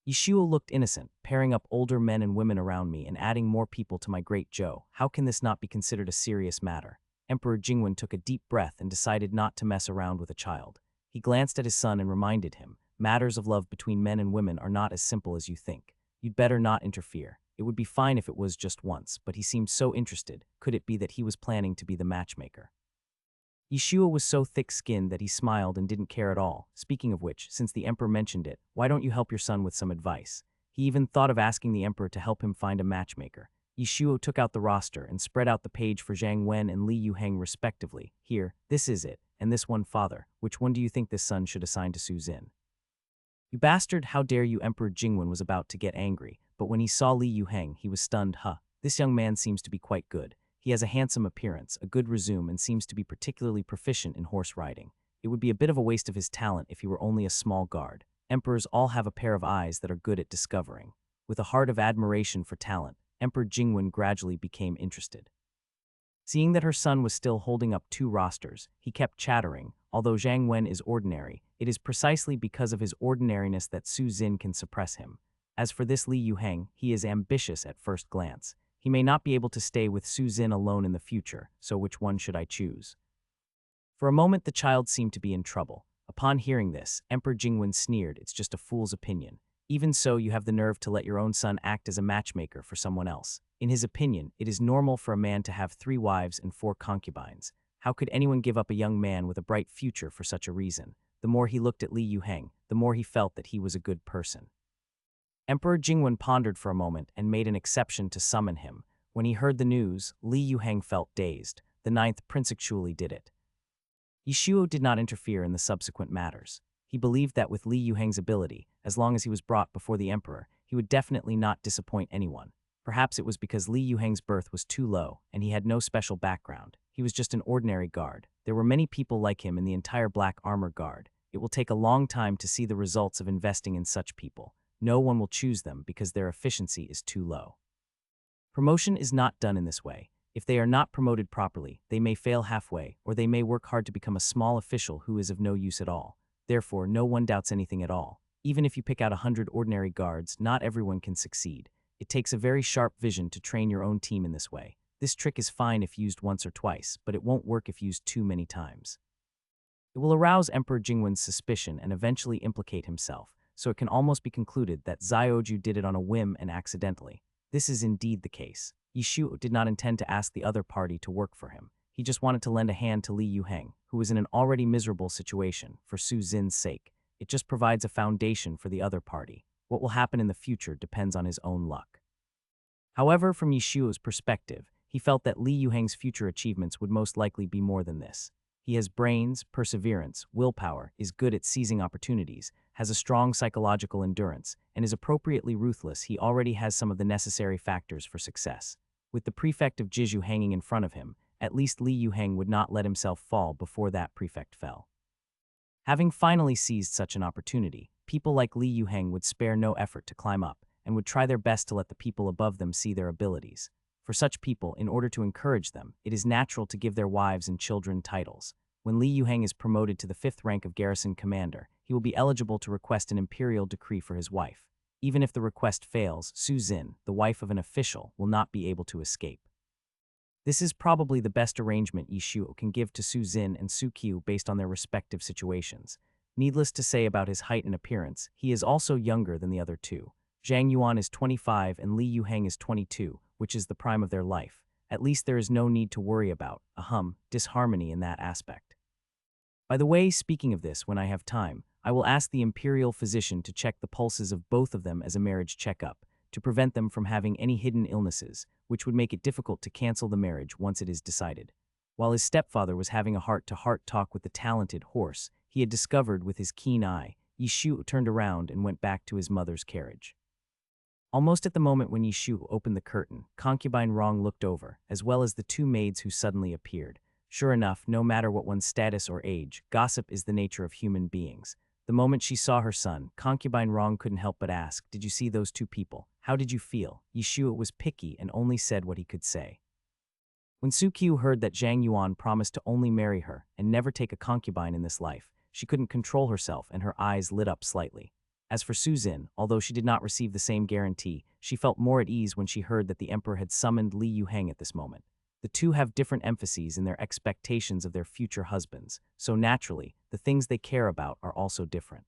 Yishuo looked innocent, pairing up older men and women around me and adding more people to my great Joe. How can this not be considered a serious matter? Emperor Jingwen took a deep breath and decided not to mess around with a child. He glanced at his son and reminded him, matters of love between men and women are not as simple as you think. You'd better not interfere. It would be fine if it was just once, but he seemed so interested. Could it be that he was planning to be the matchmaker? Yeshua was so thick-skinned that he smiled and didn't care at all. Speaking of which, since the emperor mentioned it, why don't you help your son with some advice? He even thought of asking the emperor to help him find a matchmaker. Yeshua took out the roster and spread out the page for Zhang Wen and Li Yuheng respectively. Here, this is it, and this one father. Which one do you think this son should assign to Su Zin? You bastard, how dare you? Emperor Jingwen was about to get angry, but when he saw Li Yuheng, he was stunned. This young man seems to be quite good. He has a handsome appearance, a good resume, and seems to be particularly proficient in horse riding. It would be a bit of a waste of his talent if he were only a small guard. Emperors all have a pair of eyes that are good at discovering. With a heart of admiration for talent, Emperor Jingwen gradually became interested. Seeing that her son was still holding up 2 rosters, he kept chattering. Although Zhang Wen is ordinary, it is precisely because of his ordinariness that Su Zin can suppress him. As for this Li Yuheng, he is ambitious at first glance. He may not be able to stay with Su Zin alone in the future, so which one should I choose? For a moment the child seemed to be in trouble. Upon hearing this, Emperor Jingwen sneered, "It's just a fool's opinion. Even so, you have the nerve to let your own son act as a matchmaker for someone else." In his opinion, it is normal for a man to have 3 wives and 4 concubines. How could anyone give up a young man with a bright future for such a reason? The more he looked at Li Yuheng, the more he felt that he was a good person. Emperor Jingwen pondered for a moment and made an exception to summon him. When he heard the news, Li Yuheng felt dazed. The 9th prince actually did it. Yishuo did not interfere in the subsequent matters. He believed that with Li Yuheng's ability, as long as he was brought before the emperor, he would definitely not disappoint anyone. Perhaps it was because Li Yuheng's birth was too low and he had no special background. He was just an ordinary guard. There were many people like him in the entire Black Armor Guard. It will take a long time to see the results of investing in such people. No one will choose them because their efficiency is too low. Promotion is not done in this way. If they are not promoted properly, they may fail halfway, or they may work hard to become a small official who is of no use at all. Therefore, no one doubts anything at all. Even if you pick out 100 ordinary guards, not everyone can succeed. It takes a very sharp vision to train your own team in this way. This trick is fine if used once or twice, but it won't work if used too many times. It will arouse Emperor Jingwen's suspicion and eventually implicate himself, so it can almost be concluded that Zioju did it on a whim and accidentally. This is indeed the case. Yishu did not intend to ask the other party to work for him. He just wanted to lend a hand to Li Yuheng, who was in an already miserable situation, for Su Zin's sake. It just provides a foundation for the other party. What will happen in the future depends on his own luck. However, from Yishuo's perspective, he felt that Li Yuheng's future achievements would most likely be more than this. He has brains, perseverance, willpower, is good at seizing opportunities, has a strong psychological endurance, and is appropriately ruthless. He already has some of the necessary factors for success. With the prefect of Jizhu hanging in front of him, at least Li Yuheng would not let himself fall before that prefect fell. Having finally seized such an opportunity, people like Li Yuheng would spare no effort to climb up, and would try their best to let the people above them see their abilities. For such people, in order to encourage them, it is natural to give their wives and children titles. When Li Yuheng is promoted to the 5th rank of garrison commander, he will be eligible to request an imperial decree for his wife. Even if the request fails, Su Zin, the wife of an official, will not be able to escape. This is probably the best arrangement Yishuo can give to Su Zin and Su Qiu based on their respective situations. Needless to say about his height and appearance, he is also younger than the other two. Zhang Yuan is 25 and Li Yuheng is 22, which is the prime of their life. At least there is no need to worry about disharmony in that aspect. By the way, speaking of this, when I have time, I will ask the imperial physician to check the pulses of both of them as a marriage checkup, to prevent them from having any hidden illnesses, which would make it difficult to cancel the marriage once it is decided. While his stepfather was having a heart-to-heart talk with the talented horse, he had discovered with his keen eye, Yishu turned around and went back to his mother's carriage. Almost at the moment when Yishu opened the curtain, concubine Rong looked over, as well as the 2 maids who suddenly appeared. Sure enough, no matter what one's status or age, gossip is the nature of human beings. The moment she saw her son, concubine Rong couldn't help but ask, "Did you see those two people? How did you feel?" Yeshua was picky and only said what he could say. When Su Qiu heard that Zhang Yuan promised to only marry her and never take a concubine in this life, she couldn't control herself and her eyes lit up slightly. As for Su Zin, although she did not receive the same guarantee, she felt more at ease when she heard that the emperor had summoned Li Yuheng at this moment. The two have different emphases in their expectations of their future husbands, so naturally, the things they care about are also different.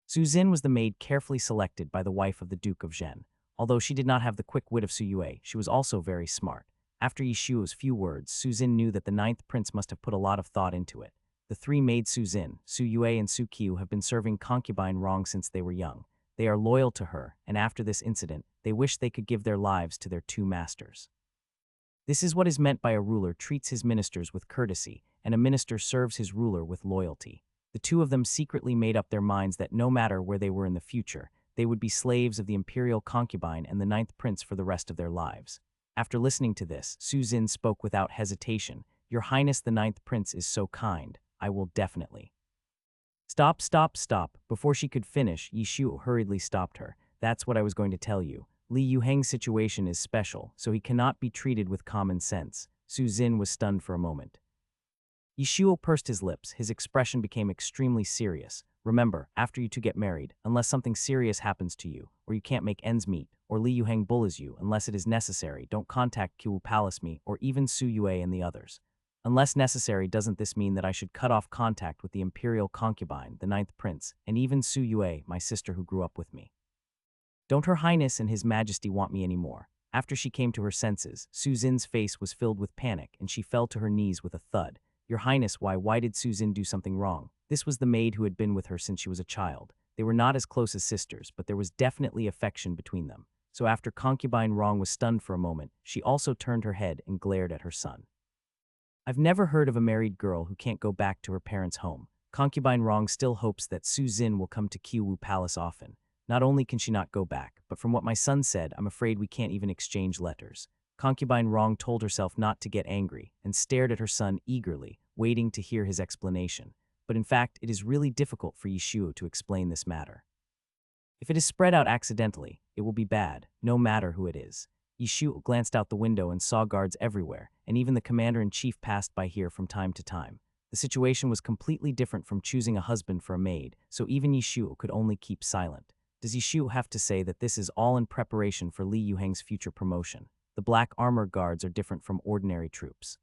Su Zin was the maid carefully selected by the wife of the Duke of Zhen. Although she did not have the quick wit of Su Yue, she was also very smart. After Yishuo's few words, Su Zin knew that the ninth prince must have put a lot of thought into it. The three maids Su Zin, Su Yue, and Su Qiu have been serving concubine Rong since they were young. They are loyal to her, and after this incident, they wish they could give their lives to their two masters. This is what is meant by a ruler treats his ministers with courtesy, and a minister serves his ruler with loyalty. The two of them secretly made up their minds that no matter where they were in the future, they would be slaves of the imperial concubine and the ninth prince for the rest of their lives. After listening to this, Su Zin spoke without hesitation. "Your Highness the ninth prince is so kind. I will definitely." "Stop, stop, stop." Before she could finish, Yishu hurriedly stopped her. "That's what I was going to tell you. Li Yuheng's situation is special, so he cannot be treated with common sense." Su Zin was stunned for a moment. Yishuo pursed his lips. His expression became extremely serious. "Remember, after you two get married, unless something serious happens to you, or you can't make ends meet, or Li Yuheng bullies you unless it is necessary, don't contact Qiwu Palace me or even Su Yue and the others. Unless necessary, doesn't this mean that I should cut off contact with the imperial concubine, the ninth prince, and even Su Yue, my sister who grew up with me? Don't Her Highness and His Majesty want me anymore?" After she came to her senses, Su Zin's face was filled with panic and she fell to her knees with a thud. "Your Highness, why did Su Zin do something wrong?" This was the maid who had been with her since she was a child. They were not as close as sisters, but there was definitely affection between them. So after concubine Rong was stunned for a moment, she also turned her head and glared at her son. "I've never heard of a married girl who can't go back to her parents' home." Concubine Rong still hopes that Su Zin will come to Qiwu Palace often. "Not only can she not go back, but from what my son said, I'm afraid we can't even exchange letters." Concubine Rong told herself not to get angry and stared at her son eagerly, waiting to hear his explanation. But in fact, it is really difficult for Yishuo to explain this matter. If it is spread out accidentally, it will be bad, no matter who it is. Yishuo glanced out the window and saw guards everywhere, and even the commander-in-chief passed by here from time to time. The situation was completely different from choosing a husband for a maid, so even Yishuo could only keep silent. Does Yishuo have to say that this is all in preparation for Li Yuheng's future promotion? The black armor guards are different from ordinary troops.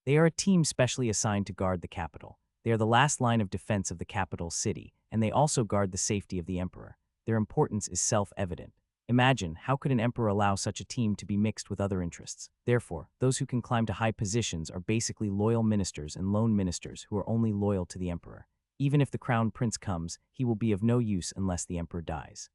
They are a team specially assigned to guard the capital. They are the last line of defense of the capital city, and they also guard the safety of the emperor. Their importance is self-evident. Imagine, how could an emperor allow such a team to be mixed with other interests? Therefore, those who can climb to high positions are basically loyal ministers and lone ministers who are only loyal to the emperor. Even if the crown prince comes, he will be of no use unless the emperor dies.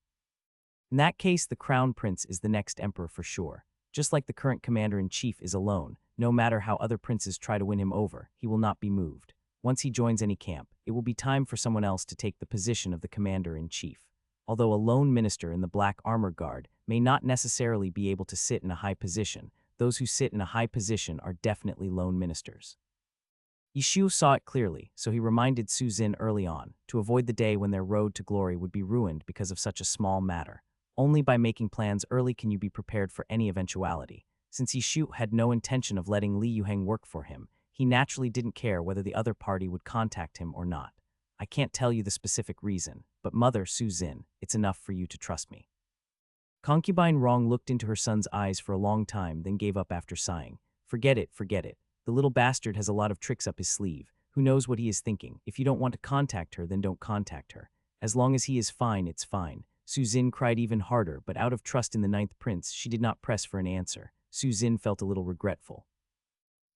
In that case, the crown prince is the next emperor for sure. Just like the current commander-in-chief is alone, no matter how other princes try to win him over, he will not be moved. Once he joins any camp, it will be time for someone else to take the position of the commander-in-chief. Although a lone minister in the Black Armor Guard may not necessarily be able to sit in a high position, those who sit in a high position are definitely lone ministers. Yishu saw it clearly, so he reminded Su Zin early on to avoid the day when their road to glory would be ruined because of such a small matter. Only by making plans early can you be prepared for any eventuality. Since Yishu had no intention of letting Li Yuheng work for him, he naturally didn't care whether the other party would contact him or not. "I can't tell you the specific reason, but Mother Su Zin, it's enough for you to trust me." Concubine Rong looked into her son's eyes for a long time, then gave up after sighing. Forget it, forget it. The little bastard has a lot of tricks up his sleeve. Who knows what he is thinking? If you don't want to contact her, then don't contact her. As long as he is fine, it's fine. Su Zin cried even harder, but out of trust in the ninth prince, she did not press for an answer. Su Zin felt a little regretful.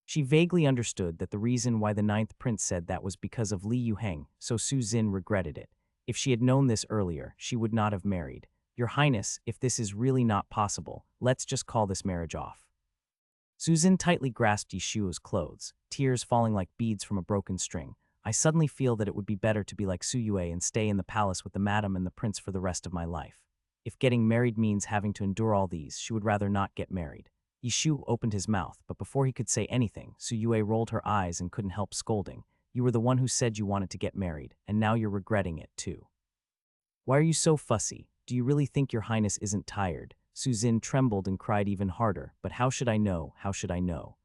She vaguely understood that the reason why the ninth prince said that was because of Li Yuheng, so Su Zin regretted it. If she had known this earlier, she would not have married. "Your Highness, if this is really not possible, let's just call this marriage off." Su Zin tightly grasped Yishuo's clothes, tears falling like beads from a broken string. "I suddenly feel that it would be better to be like Su Yue and stay in the palace with the madam and the prince for the rest of my life. If getting married means having to endure all these, she would rather not get married." Yishu opened his mouth, but before he could say anything, Su Yue rolled her eyes and couldn't help scolding. You were the one who said you wanted to get married, and now you're regretting it, too. Why are you so fussy? Do you really think your highness isn't tired? Suzin trembled and cried even harder. But how should I know? How should I know?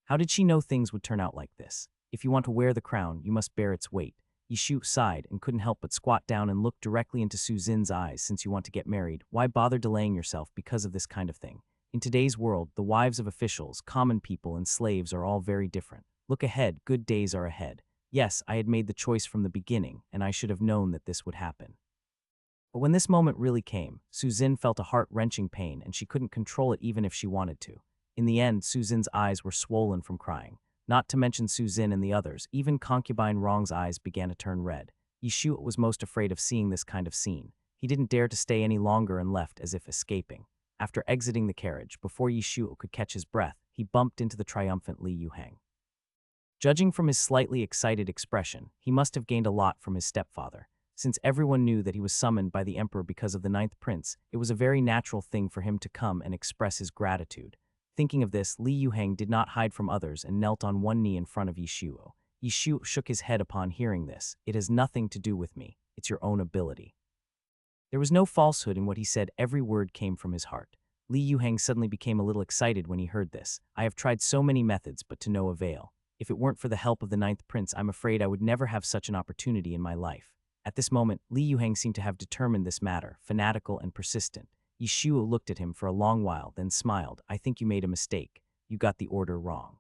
How did she know things would turn out like this? If you want to wear the crown, you must bear its weight. Yishu sighed and couldn't help but squat down and look directly into Suzin's eyes. Since you want to get married, why bother delaying yourself because of this kind of thing? In today's world, the wives of officials, common people, and slaves are all very different. Look ahead, good days are ahead. Yes, I had made the choice from the beginning, and I should have known that this would happen. But when this moment really came, Suzin felt a heart-wrenching pain and she couldn't control it even if she wanted to. In the end, Suzin's eyes were swollen from crying. Not to mention Suzin and the others, even concubine Rong's eyes began to turn red. Yishu was most afraid of seeing this kind of scene. He didn't dare to stay any longer and left as if escaping. After exiting the carriage, before Yishu could catch his breath, he bumped into the triumphant Li Yuhang. Judging from his slightly excited expression, he must have gained a lot from his stepfather. Since everyone knew that he was summoned by the emperor because of the ninth prince, it was a very natural thing for him to come and express his gratitude. Thinking of this, Li Yuhang did not hide from others and knelt on one knee in front of Yishuo. Yishuo shook his head upon hearing this. It has nothing to do with me. It's your own ability. There was no falsehood in what he said. Every word came from his heart. Li Yuhang suddenly became a little excited when he heard this. I have tried so many methods, but to no avail. If it weren't for the help of the ninth prince, I'm afraid I would never have such an opportunity in my life. At this moment, Li Yuhang seemed to have determined this matter, fanatical and persistent. Yishuo looked at him for a long while, then smiled. I think you made a mistake. You got the order wrong.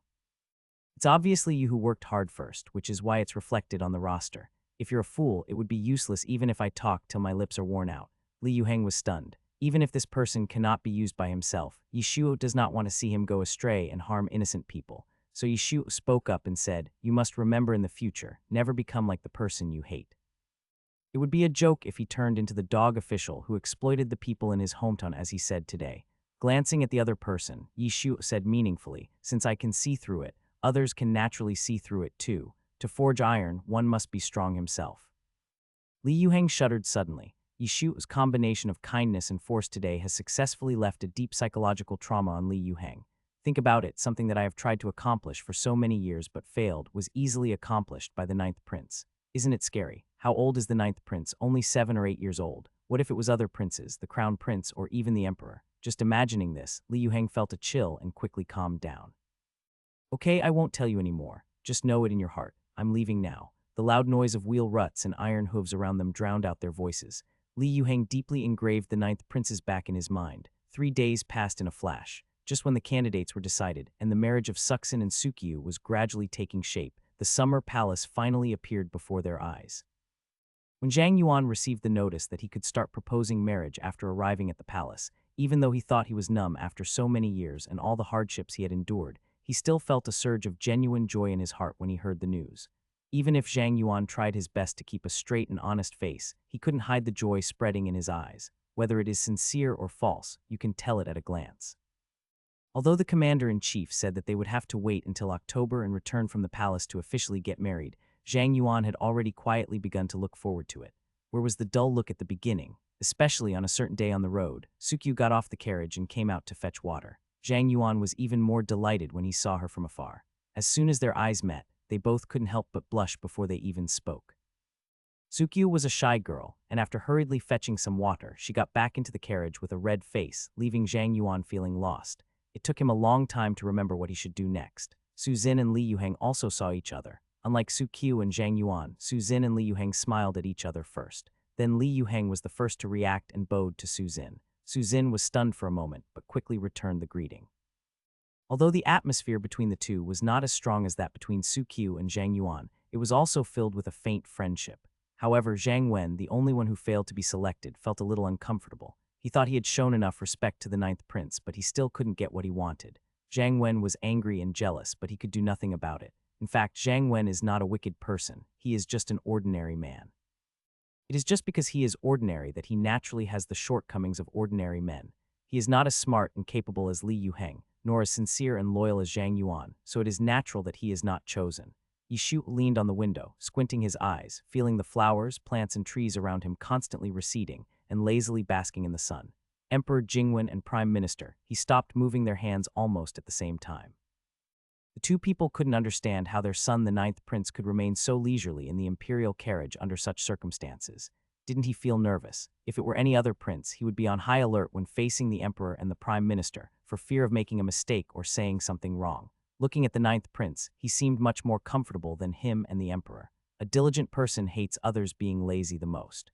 It's obviously you who worked hard first, which is why it's reflected on the roster. If you're a fool, it would be useless even if I talk till my lips are worn out. Li Yuhang was stunned. Even if this person cannot be used by himself, Yishuo does not want to see him go astray and harm innocent people. So Yishuo spoke up and said, you must remember in the future, never become like the person you hate. It would be a joke if he turned into the dog official who exploited the people in his hometown as he said today. Glancing at the other person, Yishuo said meaningfully, since I can see through it, others can naturally see through it too. To forge iron, one must be strong himself. Li Yuhang shuddered suddenly. Yishuo's combination of kindness and force today has successfully left a deep psychological trauma on Li Yuhang. Think about it, something that I have tried to accomplish for so many years but failed was easily accomplished by the ninth prince. Isn't it scary? How old is the ninth prince? Only 7 or 8 years old. What if it was other princes, the crown prince, or even the emperor? Just imagining this, Li Yuhang felt a chill and quickly calmed down. Okay, I won't tell you anymore. Just know it in your heart. I'm leaving now. The loud noise of wheel ruts and iron hooves around them drowned out their voices. Li Yuhang deeply engraved the ninth prince's back in his mind. 3 days passed in a flash. Just when the candidates were decided, and the marriage of Suxin and Sukyu was gradually taking shape, the summer palace finally appeared before their eyes. When Zhang Yuan received the notice that he could start proposing marriage after arriving at the palace, even though he thought he was numb after so many years and all the hardships he had endured, he still felt a surge of genuine joy in his heart when he heard the news. Even if Zhang Yuan tried his best to keep a straight and honest face, he couldn't hide the joy spreading in his eyes. Whether it is sincere or false, you can tell it at a glance. Although the commander-in-chief said that they would have to wait until October and return from the palace to officially get married, Zhang Yuan had already quietly begun to look forward to it. Where was the dull look at the beginning? Especially on a certain day on the road, Sukyu got off the carriage and came out to fetch water. Zhang Yuan was even more delighted when he saw her from afar. As soon as their eyes met, they both couldn't help but blush before they even spoke. Sukyu was a shy girl, and after hurriedly fetching some water, she got back into the carriage with a red face, leaving Zhang Yuan feeling lost. It took him a long time to remember what he should do next. Suzin and Li Yuhang also saw each other. Unlike Sukyu and Zhang Yuan, Suzin and Li Yuhang smiled at each other first. Then Li Yuhang was the first to react and bowed to Suzin. Suzin was stunned for a moment, but quickly returned the greeting. Although the atmosphere between the two was not as strong as that between Sukyu and Zhang Yuan, it was also filled with a faint friendship. However, Zhang Wen, the only one who failed to be selected, felt a little uncomfortable. He thought he had shown enough respect to the ninth prince, but he still couldn't get what he wanted. Zhang Wen was angry and jealous, but he could do nothing about it. In fact, Zhang Wen is not a wicked person. He is just an ordinary man. It is just because he is ordinary that he naturally has the shortcomings of ordinary men. He is not as smart and capable as Li Yuhang, nor as sincere and loyal as Zhang Yuan, so it is natural that he is not chosen. Yishu leaned on the window, squinting his eyes, feeling the flowers, plants, and trees around him constantly receding and lazily basking in the sun. Emperor Jingwen and Prime Minister, he stopped moving their hands almost at the same time. The The two people couldn't understand how their son, the ninth prince, could remain so leisurely in the imperial carriage under such circumstances. Didn't he feel nervous? If it were any other prince, he would be on high alert when facing the emperor and the prime minister, for fear of making a mistake or saying something wrong. Looking at the ninth prince, he seemed much more comfortable than him and the emperor. A diligent person hates others being lazy the most.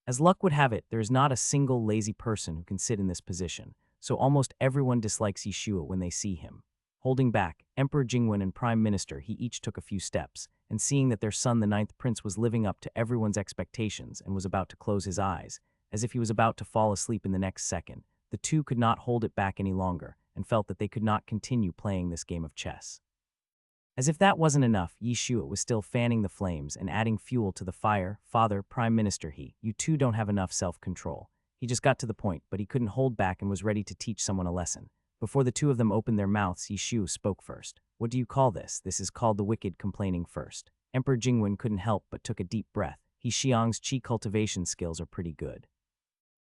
As luck would have it, there is not a single lazy person who can sit in this position, so almost everyone dislikes Yeshua when they see him. Holding back, Emperor Jingwen and Prime Minister he each took a few steps, and seeing that their son the ninth prince was living up to everyone's expectations and was about to close his eyes, as if he was about to fall asleep in the next second, the two could not hold it back any longer and felt that they could not continue playing this game of chess. As if that wasn't enough, Yeshua was still fanning the flames and adding fuel to the fire. Father, Prime Minister you two don't have enough self-control. He just got to the point, but he couldn't hold back and was ready to teach someone a lesson. Before the two of them opened their mouths, Yeshua spoke first. What do you call this? This is called the wicked complaining first. Emperor Jingwen couldn't help but took a deep breath. Xiang's chi cultivation skills are pretty good.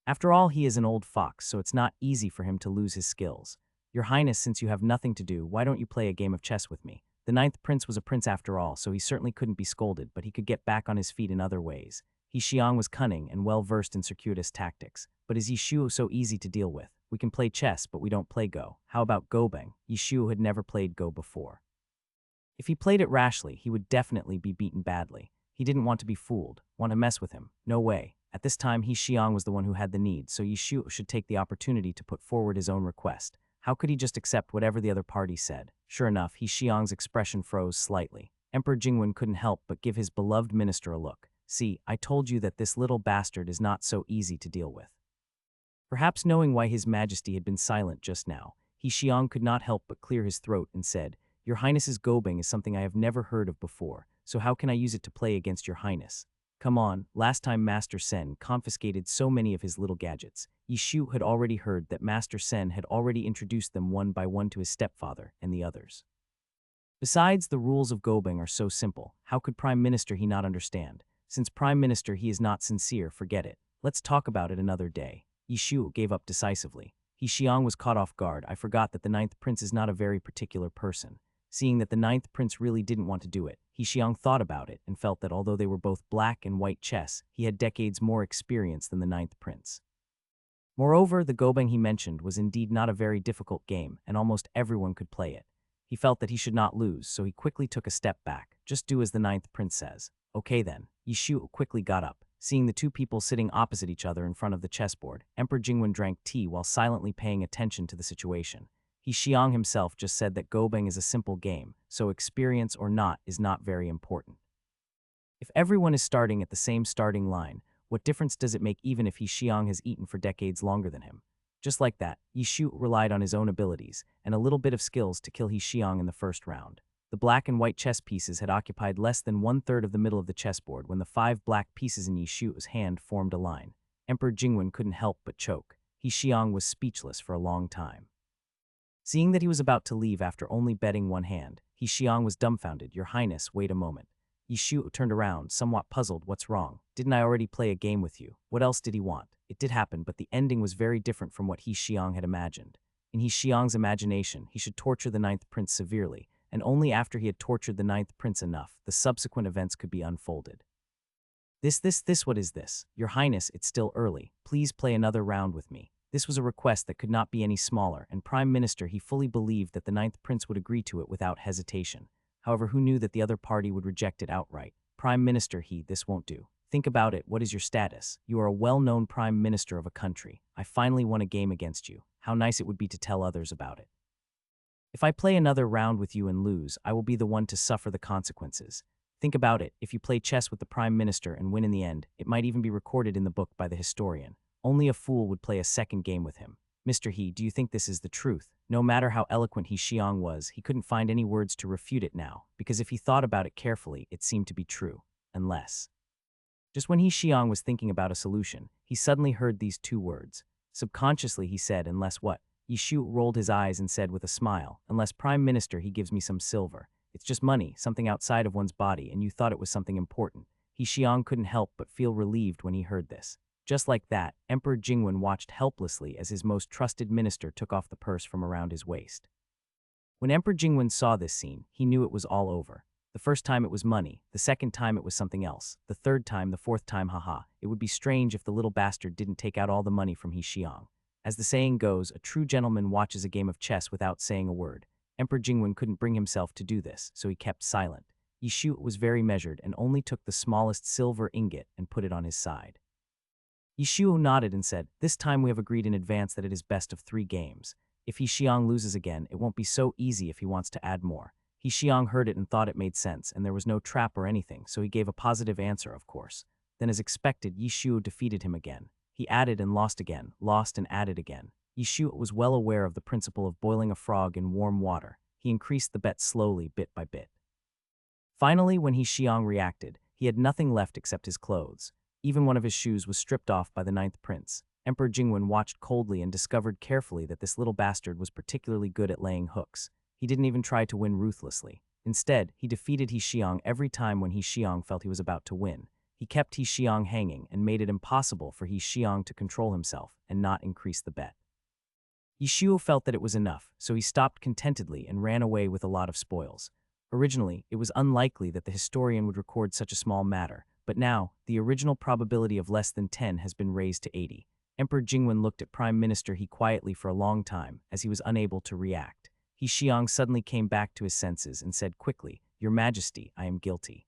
After all, he is an old fox, so it's not easy for him to lose his skills. Your Highness, since you have nothing to do, why don't you play a game of chess with me? The ninth prince was a prince after all, so he certainly couldn't be scolded, but he could get back on his feet in other ways. Xiang was cunning and well-versed in circuitous tactics. But is Yeshua so easy to deal with? We can play chess, but we don't play Go. How about Gobang? Yeshua had never played Go before. If he played it rashly, he would definitely be beaten badly. He didn't want to be fooled, want to mess with him. No way. At this time, Xiang was the one who had the need, so Yeshua should take the opportunity to put forward his own request. How could he just accept whatever the other party said? Sure enough, Xiang's expression froze slightly. Emperor Jingwen couldn't help but give his beloved minister a look. See, I told you that this little bastard is not so easy to deal with. Perhaps knowing why His Majesty had been silent just now, Xiang could not help but clear his throat and said, Your Highness's Gobang is something I have never heard of before, so how can I use it to play against your Highness? Come on, last time Master Sen confiscated so many of his little gadgets, Yeshu had already heard that Master Sen had already introduced them one by one to his stepfather and the others. Besides, the rules of Gobang are so simple, how could Prime Minister he not understand? Since Prime Minister he is not sincere, forget it. Let's talk about it another day. Yeshu gave up decisively. Xiang was caught off guard. I forgot that the ninth prince is not a very particular person. Seeing that the ninth prince really didn't want to do it, Xiang thought about it and felt that although they were both black and white chess, he had decades more experience than the ninth prince. Moreover, the Gobang he mentioned was indeed not a very difficult game, and almost everyone could play it. He felt that he should not lose, so he quickly took a step back. Just do as the ninth prince says. Okay then. Yeshu quickly got up. Seeing the two people sitting opposite each other in front of the chessboard, Emperor Jingwen drank tea while silently paying attention to the situation. Xiang himself just said that Gobang is a simple game, so experience or not is not very important. If everyone is starting at the same starting line, what difference does it make even if Xiang has eaten for decades longer than him? Just like that, Yeshu relied on his own abilities and a little bit of skills to kill Xiang in the first round. The black and white chess pieces had occupied less than 1/3 of the middle of the chessboard when the 5 black pieces in Yeshu's hand formed a line. Emperor Jingwen couldn't help but choke. Xiang was speechless for a long time. Seeing that he was about to leave after only betting one hand, Xiang was dumbfounded. Your Highness, wait a moment. Yeshu turned around, somewhat puzzled. What's wrong? Didn't I already play a game with you? What else did he want? It did happen, but the ending was very different from what Xiang had imagined. In Xiang's imagination, he should torture the ninth prince severely, and only after he had tortured the ninth prince enough, the subsequent events could be unfolded. What is this? Your Highness, it's still early. Please play another round with me. This was a request that could not be any smaller, and Prime Minister he fully believed that the ninth prince would agree to it without hesitation. However, who knew that the other party would reject it outright? Prime Minister this won't do. Think about it, what is your status? You are a well-known Prime Minister of a country. I finally won a game against you. How nice it would be to tell others about it. If I play another round with you and lose, I will be the one to suffer the consequences. Think about it, if you play chess with the Prime Minister and win in the end, it might even be recorded in the book by the historian. Only a fool would play a second game with him. Mr. Do you think this is the truth? No matter how eloquent Xiang was, he couldn't find any words to refute it now, because if he thought about it carefully, it seemed to be true. Unless. Just when Xiang was thinking about a solution, he suddenly heard these 2 words. Subconsciously he said, unless what? Yeshu rolled his eyes and said with a smile, unless Prime Minister he gives me some silver. It's just money, something outside of one's body, and you thought it was something important. Xiang couldn't help but feel relieved when he heard this. Just like that, Emperor Jingwen watched helplessly as his most trusted minister took off the purse from around his waist. When Emperor Jingwen saw this scene, he knew it was all over. The first time it was money, the second time it was something else, the third time, the fourth time, haha. It would be strange if the little bastard didn't take out all the money from He Xiang. As the saying goes, a true gentleman watches a game of chess without saying a word. Emperor Jingwen couldn't bring himself to do this, so he kept silent. Yishu was very measured and only took the smallest silver ingot and put it on his side. Yishu nodded and said, "This time we have agreed in advance that it is best of 3 games. If He Xiang loses again, it won't be so easy if he wants to add more." He Xiang heard it and thought it made sense, and there was no trap or anything, so he gave a positive answer, of course. Then as expected, Yishu defeated him again. He added and lost again, lost and added again. Yishu was well aware of the principle of boiling a frog in warm water. He increased the bet slowly, bit by bit. Finally, when He Xiang reacted, he had nothing left except his clothes. Even one of his shoes was stripped off by the 9th prince. Emperor Jingwen watched coldly and discovered carefully that this little bastard was particularly good at laying hooks. He didn't even try to win ruthlessly. Instead, he defeated He Xiang every time when He Xiang felt he was about to win. He kept He Xiang hanging and made it impossible for He Xiang to control himself and not increase the bet. Yishuo felt that it was enough, so he stopped contentedly and ran away with a lot of spoils. Originally, it was unlikely that the historian would record such a small matter, but now, the original probability of less than 10 has been raised to 80. Emperor Jingwen looked at Prime Minister He quietly for a long time, as he was unable to react. He Xiang suddenly came back to his senses and said quickly, "Your Majesty, I am guilty."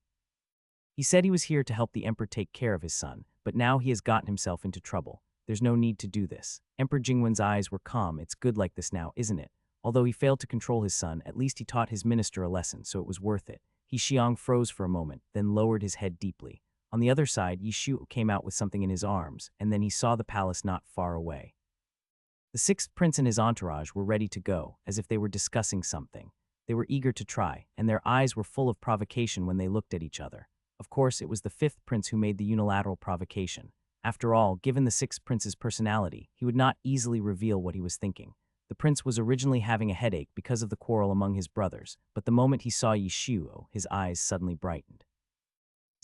He said he was here to help the Emperor take care of his son, but now he has gotten himself into trouble. There's no need to do this. Emperor Jingwen's eyes were calm. It's good like this now, isn't it? Although he failed to control his son, at least he taught his minister a lesson, so it was worth it. He Xiang froze for a moment, then lowered his head deeply. On the other side, Yishu came out with something in his arms, and then he saw the palace not far away. The 6th prince and his entourage were ready to go, as if they were discussing something. They were eager to try, and their eyes were full of provocation when they looked at each other. Of course, it was the 5th prince who made the unilateral provocation. After all, given the 6th prince's personality, he would not easily reveal what he was thinking. The prince was originally having a headache because of the quarrel among his brothers, but the moment he saw Yishuo, his eyes suddenly brightened.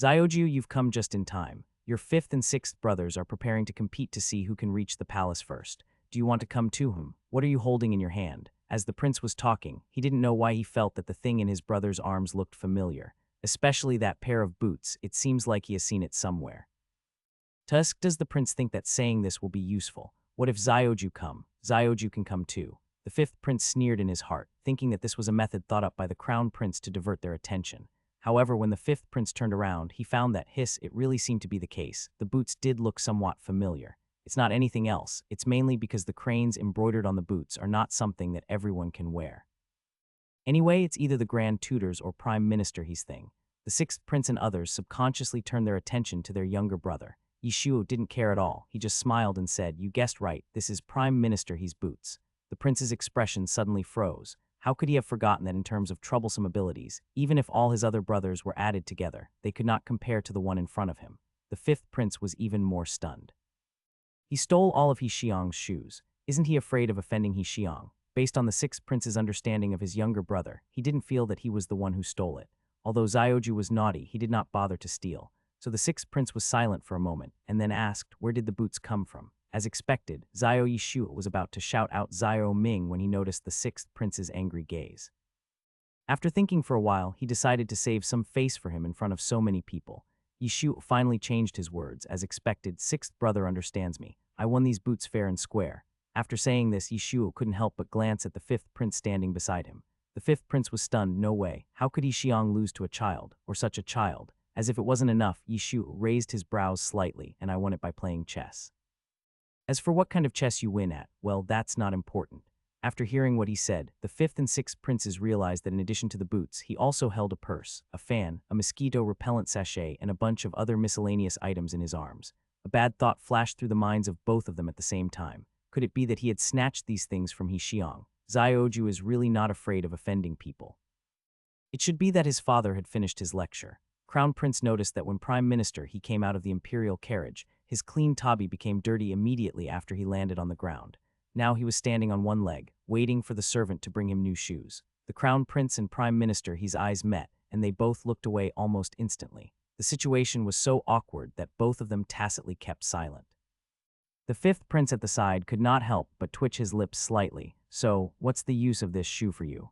"Zioju, you've come just in time. Your 5th and 6th brothers are preparing to compete to see who can reach the palace first. Do you want to come to him? What are you holding in your hand?" As the prince was talking, he didn't know why he felt that the thing in his brother's arms looked familiar. Especially that pair of boots, it seems like he has seen it somewhere. Tusk, does the prince think that saying this will be useful? What if Zioju come? Zioju can come too. The 5th prince sneered in his heart, thinking that this was a method thought up by the crown prince to divert their attention. However, when the 5th prince turned around, he found that it really seemed to be the case. The boots did look somewhat familiar. It's not anything else. It's mainly because the cranes embroidered on the boots are not something that everyone can wear. Anyway, it's either the Grand Tutors or Prime Minister he's thing. The 6th prince and others subconsciously turned their attention to their younger brother. Yishuo didn't care at all. He just smiled and said, "You guessed right, this is Prime Minister he's boots." The prince's expression suddenly froze. How could he have forgotten that in terms of troublesome abilities, even if all his other brothers were added together, they could not compare to the one in front of him? The 5th prince was even more stunned. He stole all of He Xiang's shoes. Isn't he afraid of offending He Xiang? Based on the 6th prince's understanding of his younger brother, he didn't feel that he was the one who stole it. Although Zioju was naughty, he did not bother to steal. So the 6th prince was silent for a moment, and then asked, where did the boots come from? As expected, Zio Yishu was about to shout out Zio Ming when he noticed the 6th prince's angry gaze. After thinking for a while, he decided to save some face for him in front of so many people. Yishu finally changed his words. As expected, 6th brother understands me. I won these boots fair and square. After saying this, Yishu couldn't help but glance at the 5th prince standing beside him. The 5th prince was stunned. No way. How could He Xiang lose to a child, or such a child? As if it wasn't enough, Yishu raised his brows slightly, and I won it by playing chess. As for what kind of chess you win at, well, that's not important. After hearing what he said, the 5th and 6th princes realized that in addition to the boots, he also held a purse, a fan, a mosquito repellent sachet, and a bunch of other miscellaneous items in his arms. A bad thought flashed through the minds of both of them at the same time. Could it be that he had snatched these things from He Xiang? Zioju is really not afraid of offending people. It should be that his father had finished his lecture. Crown Prince noticed that when Prime Minister he came out of the imperial carriage, his clean tabi became dirty immediately after he landed on the ground. Now he was standing on one leg, waiting for the servant to bring him new shoes. The Crown Prince and Prime Minister his eyes met, and they both looked away almost instantly. The situation was so awkward that both of them tacitly kept silent. The 5th prince at the side could not help but twitch his lips slightly. So, what's the use of this shoe for you?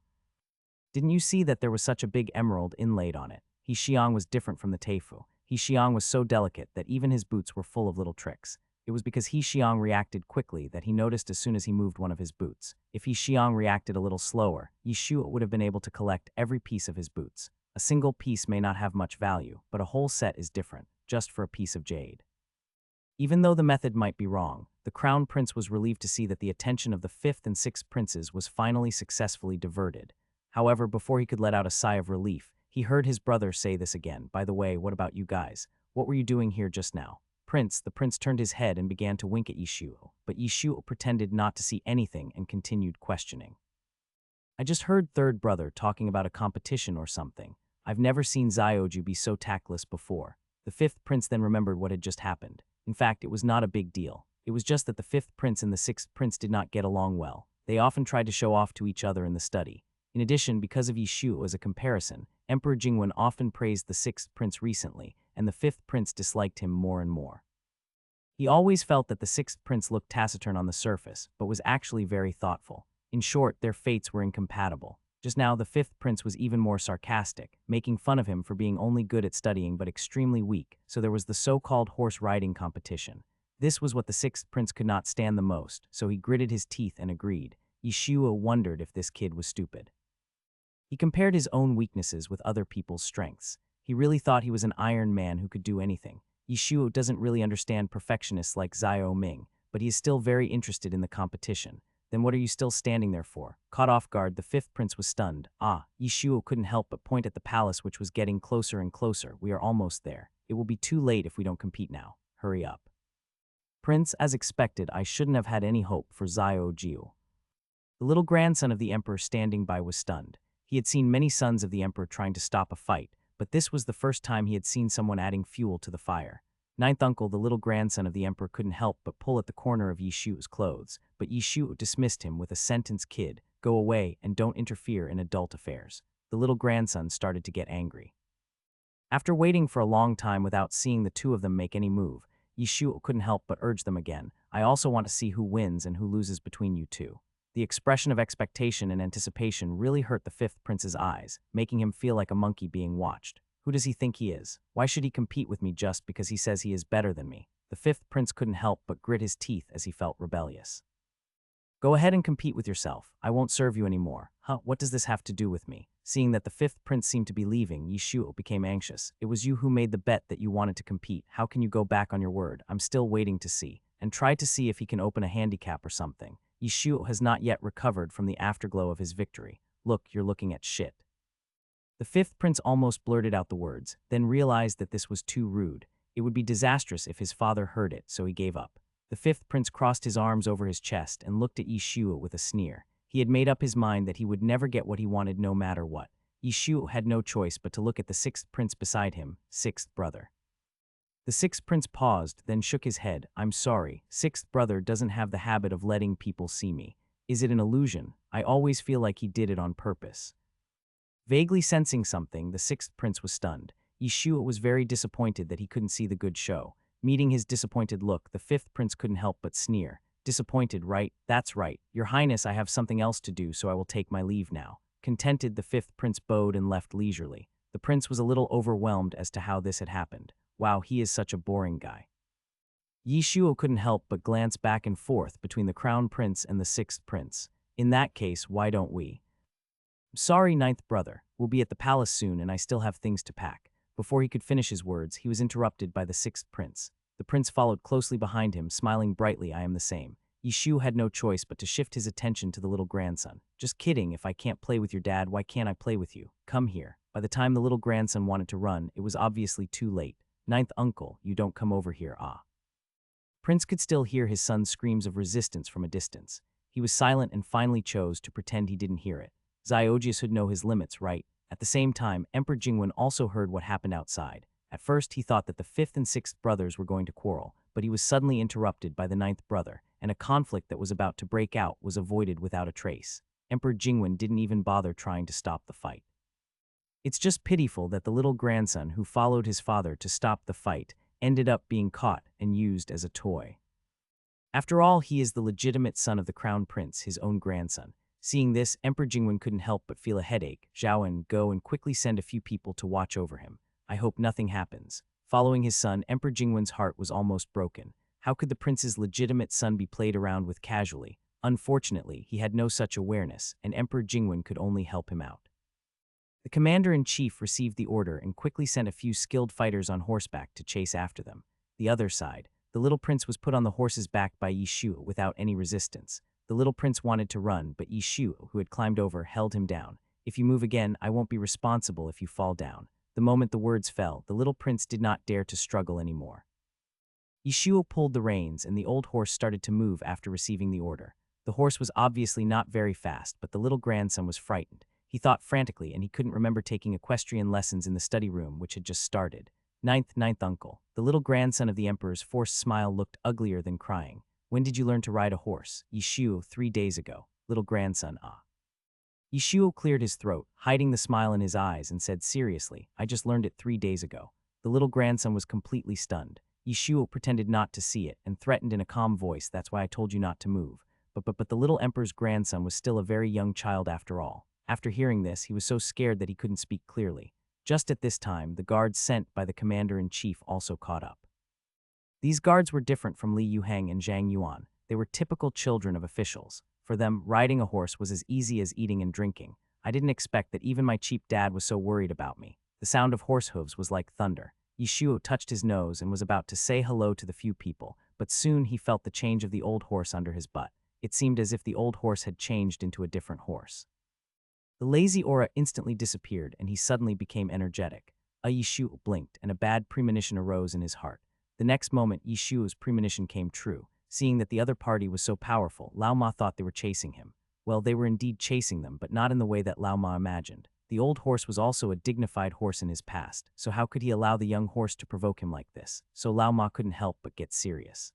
Didn't you see that there was such a big emerald inlaid on it? He Xiang was different from the Teifu. He Xiang was so delicate that even his boots were full of little tricks. It was because He Xiang reacted quickly that he noticed as soon as he moved one of his boots. If He Xiang reacted a little slower, Yi Shu would have been able to collect every piece of his boots. A single piece may not have much value, but a whole set is different, just for a piece of jade. Even though the method might be wrong, the Crown Prince was relieved to see that the attention of the fifth and sixth princes was finally successfully diverted. However, before he could let out a sigh of relief, he heard his brother say this again. By the way, what about you guys? What were you doing here just now? The prince turned his head and began to wink at Yishuo, but Yishuo pretended not to see anything and continued questioning. I just heard third brother talking about a competition or something. I've never seen Zioju be so tactless before. The fifth prince then remembered what had just happened. In fact, it was not a big deal. It was just that the fifth prince and the sixth prince did not get along well. They often tried to show off to each other in the study. In addition, because of Yishu as a comparison, Emperor Jingwen often praised the sixth prince recently, and the fifth prince disliked him more and more. He always felt that the sixth prince looked taciturn on the surface, but was actually very thoughtful. In short, their fates were incompatible. Just now, the fifth prince was even more sarcastic, making fun of him for being only good at studying but extremely weak, so there was the so-called horse riding competition. This was what the sixth prince could not stand the most, so he gritted his teeth and agreed. Yishuo wondered if this kid was stupid. He compared his own weaknesses with other people's strengths. He really thought he was an Iron Man who could do anything. Yishuo doesn't really understand perfectionists like Zio Ming, but he is still very interested in the competition. Then what are you still standing there for? Caught off guard, the fifth prince was stunned. Yishuo couldn't help but point at the palace, which was getting closer and closer. We are almost there. It will be too late if we don't compete now. Hurry up. Prince, as expected, I shouldn't have had any hope for Zio Jiu. The little grandson of the emperor standing by was stunned. He had seen many sons of the emperor trying to stop a fight, but this was the first time he had seen someone adding fuel to the fire. Ninth uncle, the little grandson of the emperor, couldn't help but pull at the corner of Yishu's clothes, but Yishu dismissed him with a sentence, "Kid, go away and don't interfere in adult affairs." The little grandson started to get angry. After waiting for a long time without seeing the two of them make any move, Yishu couldn't help but urge them again. I also want to see who wins and who loses between you two. The expression of expectation and anticipation really hurt the fifth prince's eyes, making him feel like a monkey being watched. Who does he think he is? Why should he compete with me just because he says he is better than me? The fifth prince couldn't help but grit his teeth as he felt rebellious. Go ahead and compete with yourself. I won't serve you anymore. What does this have to do with me? Seeing that the fifth prince seemed to be leaving, Yishuo became anxious. It was you who made the bet that you wanted to compete. How can you go back on your word? I'm still waiting to see. And try to see if he can open a handicap or something. Yishuo has not yet recovered from the afterglow of his victory. Look, you're looking at shit. The fifth prince almost blurted out the words, then realized that this was too rude. It would be disastrous if his father heard it, so he gave up. The fifth prince crossed his arms over his chest and looked at Yishuo with a sneer. He had made up his mind that he would never get what he wanted no matter what. Yishuo had no choice but to look at the sixth prince beside him, sixth brother. The sixth prince paused, then shook his head. I'm sorry, sixth brother doesn't have the habit of letting people see me. Is it an illusion? I always feel like he did it on purpose. Vaguely sensing something, the sixth prince was stunned. Yishuo was very disappointed that he couldn't see the good show. Meeting his disappointed look, the fifth prince couldn't help but sneer. Disappointed, right? That's right. Your Highness, I have something else to do, so I will take my leave now. Contented, the fifth prince bowed and left leisurely. The prince was a little overwhelmed as to how this had happened. Wow, he is such a boring guy. Yishuo couldn't help but glance back and forth between the crown prince and the sixth prince. In that case, why don't we? Sorry, ninth brother. We'll be at the palace soon and I still have things to pack. Before he could finish his words, he was interrupted by the sixth prince. The prince followed closely behind him, smiling brightly. I am the same. Yishu had no choice but to shift his attention to the little grandson. Just kidding, if I can't play with your dad, why can't I play with you? Come here. By the time the little grandson wanted to run, it was obviously too late. Ninth uncle, you don't come over here, Prince could still hear his son's screams of resistance from a distance. He was silent and finally chose to pretend he didn't hear it. Ziogius would know his limits, right? At the same time, Emperor Jingwen also heard what happened outside. At first, he thought that the fifth and sixth brothers were going to quarrel, but he was suddenly interrupted by the ninth brother, and a conflict that was about to break out was avoided without a trace. Emperor Jingwen didn't even bother trying to stop the fight. It's just pitiful that the little grandson who followed his father to stop the fight ended up being caught and used as a toy. After all, he is the legitimate son of the crown prince, his own grandson. Seeing this, Emperor Jingwen couldn't help but feel a headache. Zhao go and quickly send a few people to watch over him. I hope nothing happens. Following his son, Emperor Jingwen's heart was almost broken. How could the prince's legitimate son be played around with casually? Unfortunately, he had no such awareness, and Emperor Jingwen could only help him out. The commander-in-chief received the order and quickly sent a few skilled fighters on horseback to chase after them. The other side, the little prince was put on the horse's back by Yishu without any resistance. The little prince wanted to run, but Yishu, who had climbed over, held him down. If you move again, I won't be responsible if you fall down. The moment the words fell, the little prince did not dare to struggle anymore. Yishuo pulled the reins, and the old horse started to move after receiving the order. The horse was obviously not very fast, but the little grandson was frightened. He thought frantically, and he couldn't remember taking equestrian lessons in the study room, which had just started. Ninth uncle. The little grandson of the emperor's forced smile looked uglier than crying. When did you learn to ride a horse? Yishuo, 3 days ago. Little grandson, ah. Yishuo cleared his throat, hiding the smile in his eyes, and said seriously, I just learned it 3 days ago. The little grandson was completely stunned. Yishuo pretended not to see it and threatened in a calm voice, that's why I told you not to move. But the little emperor's grandson was still a very young child after all. After hearing this, he was so scared that he couldn't speak clearly. Just at this time, the guards sent by the commander-in-chief also caught up. These guards were different from Li Yuheng and Zhang Yuan. They were typical children of officials. For them, riding a horse was as easy as eating and drinking. I didn't expect that even my cheap dad was so worried about me. The sound of horse hooves was like thunder. Yishuo touched his nose and was about to say hello to the few people, but soon he felt the change of the old horse under his butt. It seemed as if the old horse had changed into a different horse. The lazy aura instantly disappeared, and he suddenly became energetic. Yishuo blinked, and a bad premonition arose in his heart. The next moment, Yishuo's premonition came true. Seeing that the other party was so powerful, Lao Ma thought they were chasing him. Well, they were indeed chasing them, but not in the way that Lao Ma imagined. The old horse was also a dignified horse in his past, so how could he allow the young horse to provoke him like this? So Lao Ma couldn't help but get serious.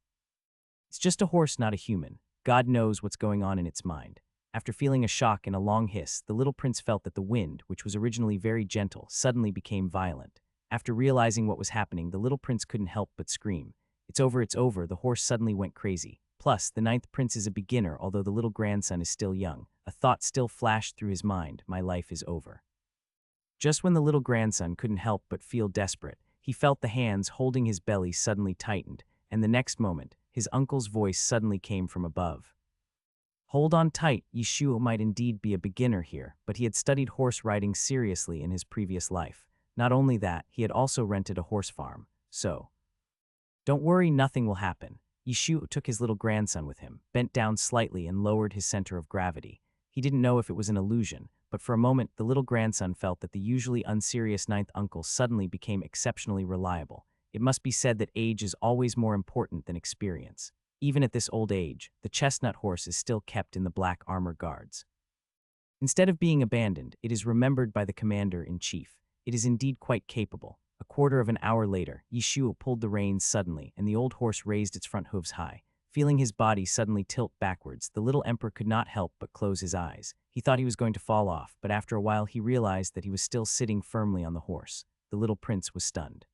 It's just a horse, not a human. God knows what's going on in its mind. After feeling a shock and a long hiss, the little prince felt that the wind, which was originally very gentle, suddenly became violent. After realizing what was happening, the little prince couldn't help but scream. It's over, the horse suddenly went crazy. Plus, the ninth prince is a beginner, although the little grandson is still young. A thought still flashed through his mind, my life is over. Just when the little grandson couldn't help but feel desperate, he felt the hands holding his belly suddenly tightened, and the next moment, his uncle's voice suddenly came from above. Hold on tight, Yishuo might indeed be a beginner here, but he had studied horse riding seriously in his previous life. Not only that, he had also rented a horse farm, so. Don't worry, nothing will happen. Yishuo took his little grandson with him, bent down slightly and lowered his center of gravity. He didn't know if it was an illusion, but for a moment the little grandson felt that the usually unserious ninth uncle suddenly became exceptionally reliable. It must be said that age is always more important than experience. Even at this old age, the chestnut horse is still kept in the black armor guards. Instead of being abandoned, it is remembered by the commander-in-chief. It is indeed quite capable. A quarter of an hour later, Yishuo pulled the reins suddenly, and the old horse raised its front hooves high. Feeling his body suddenly tilt backwards, the little emperor could not help but close his eyes. He thought he was going to fall off, but after a while he realized that he was still sitting firmly on the horse. The little prince was stunned.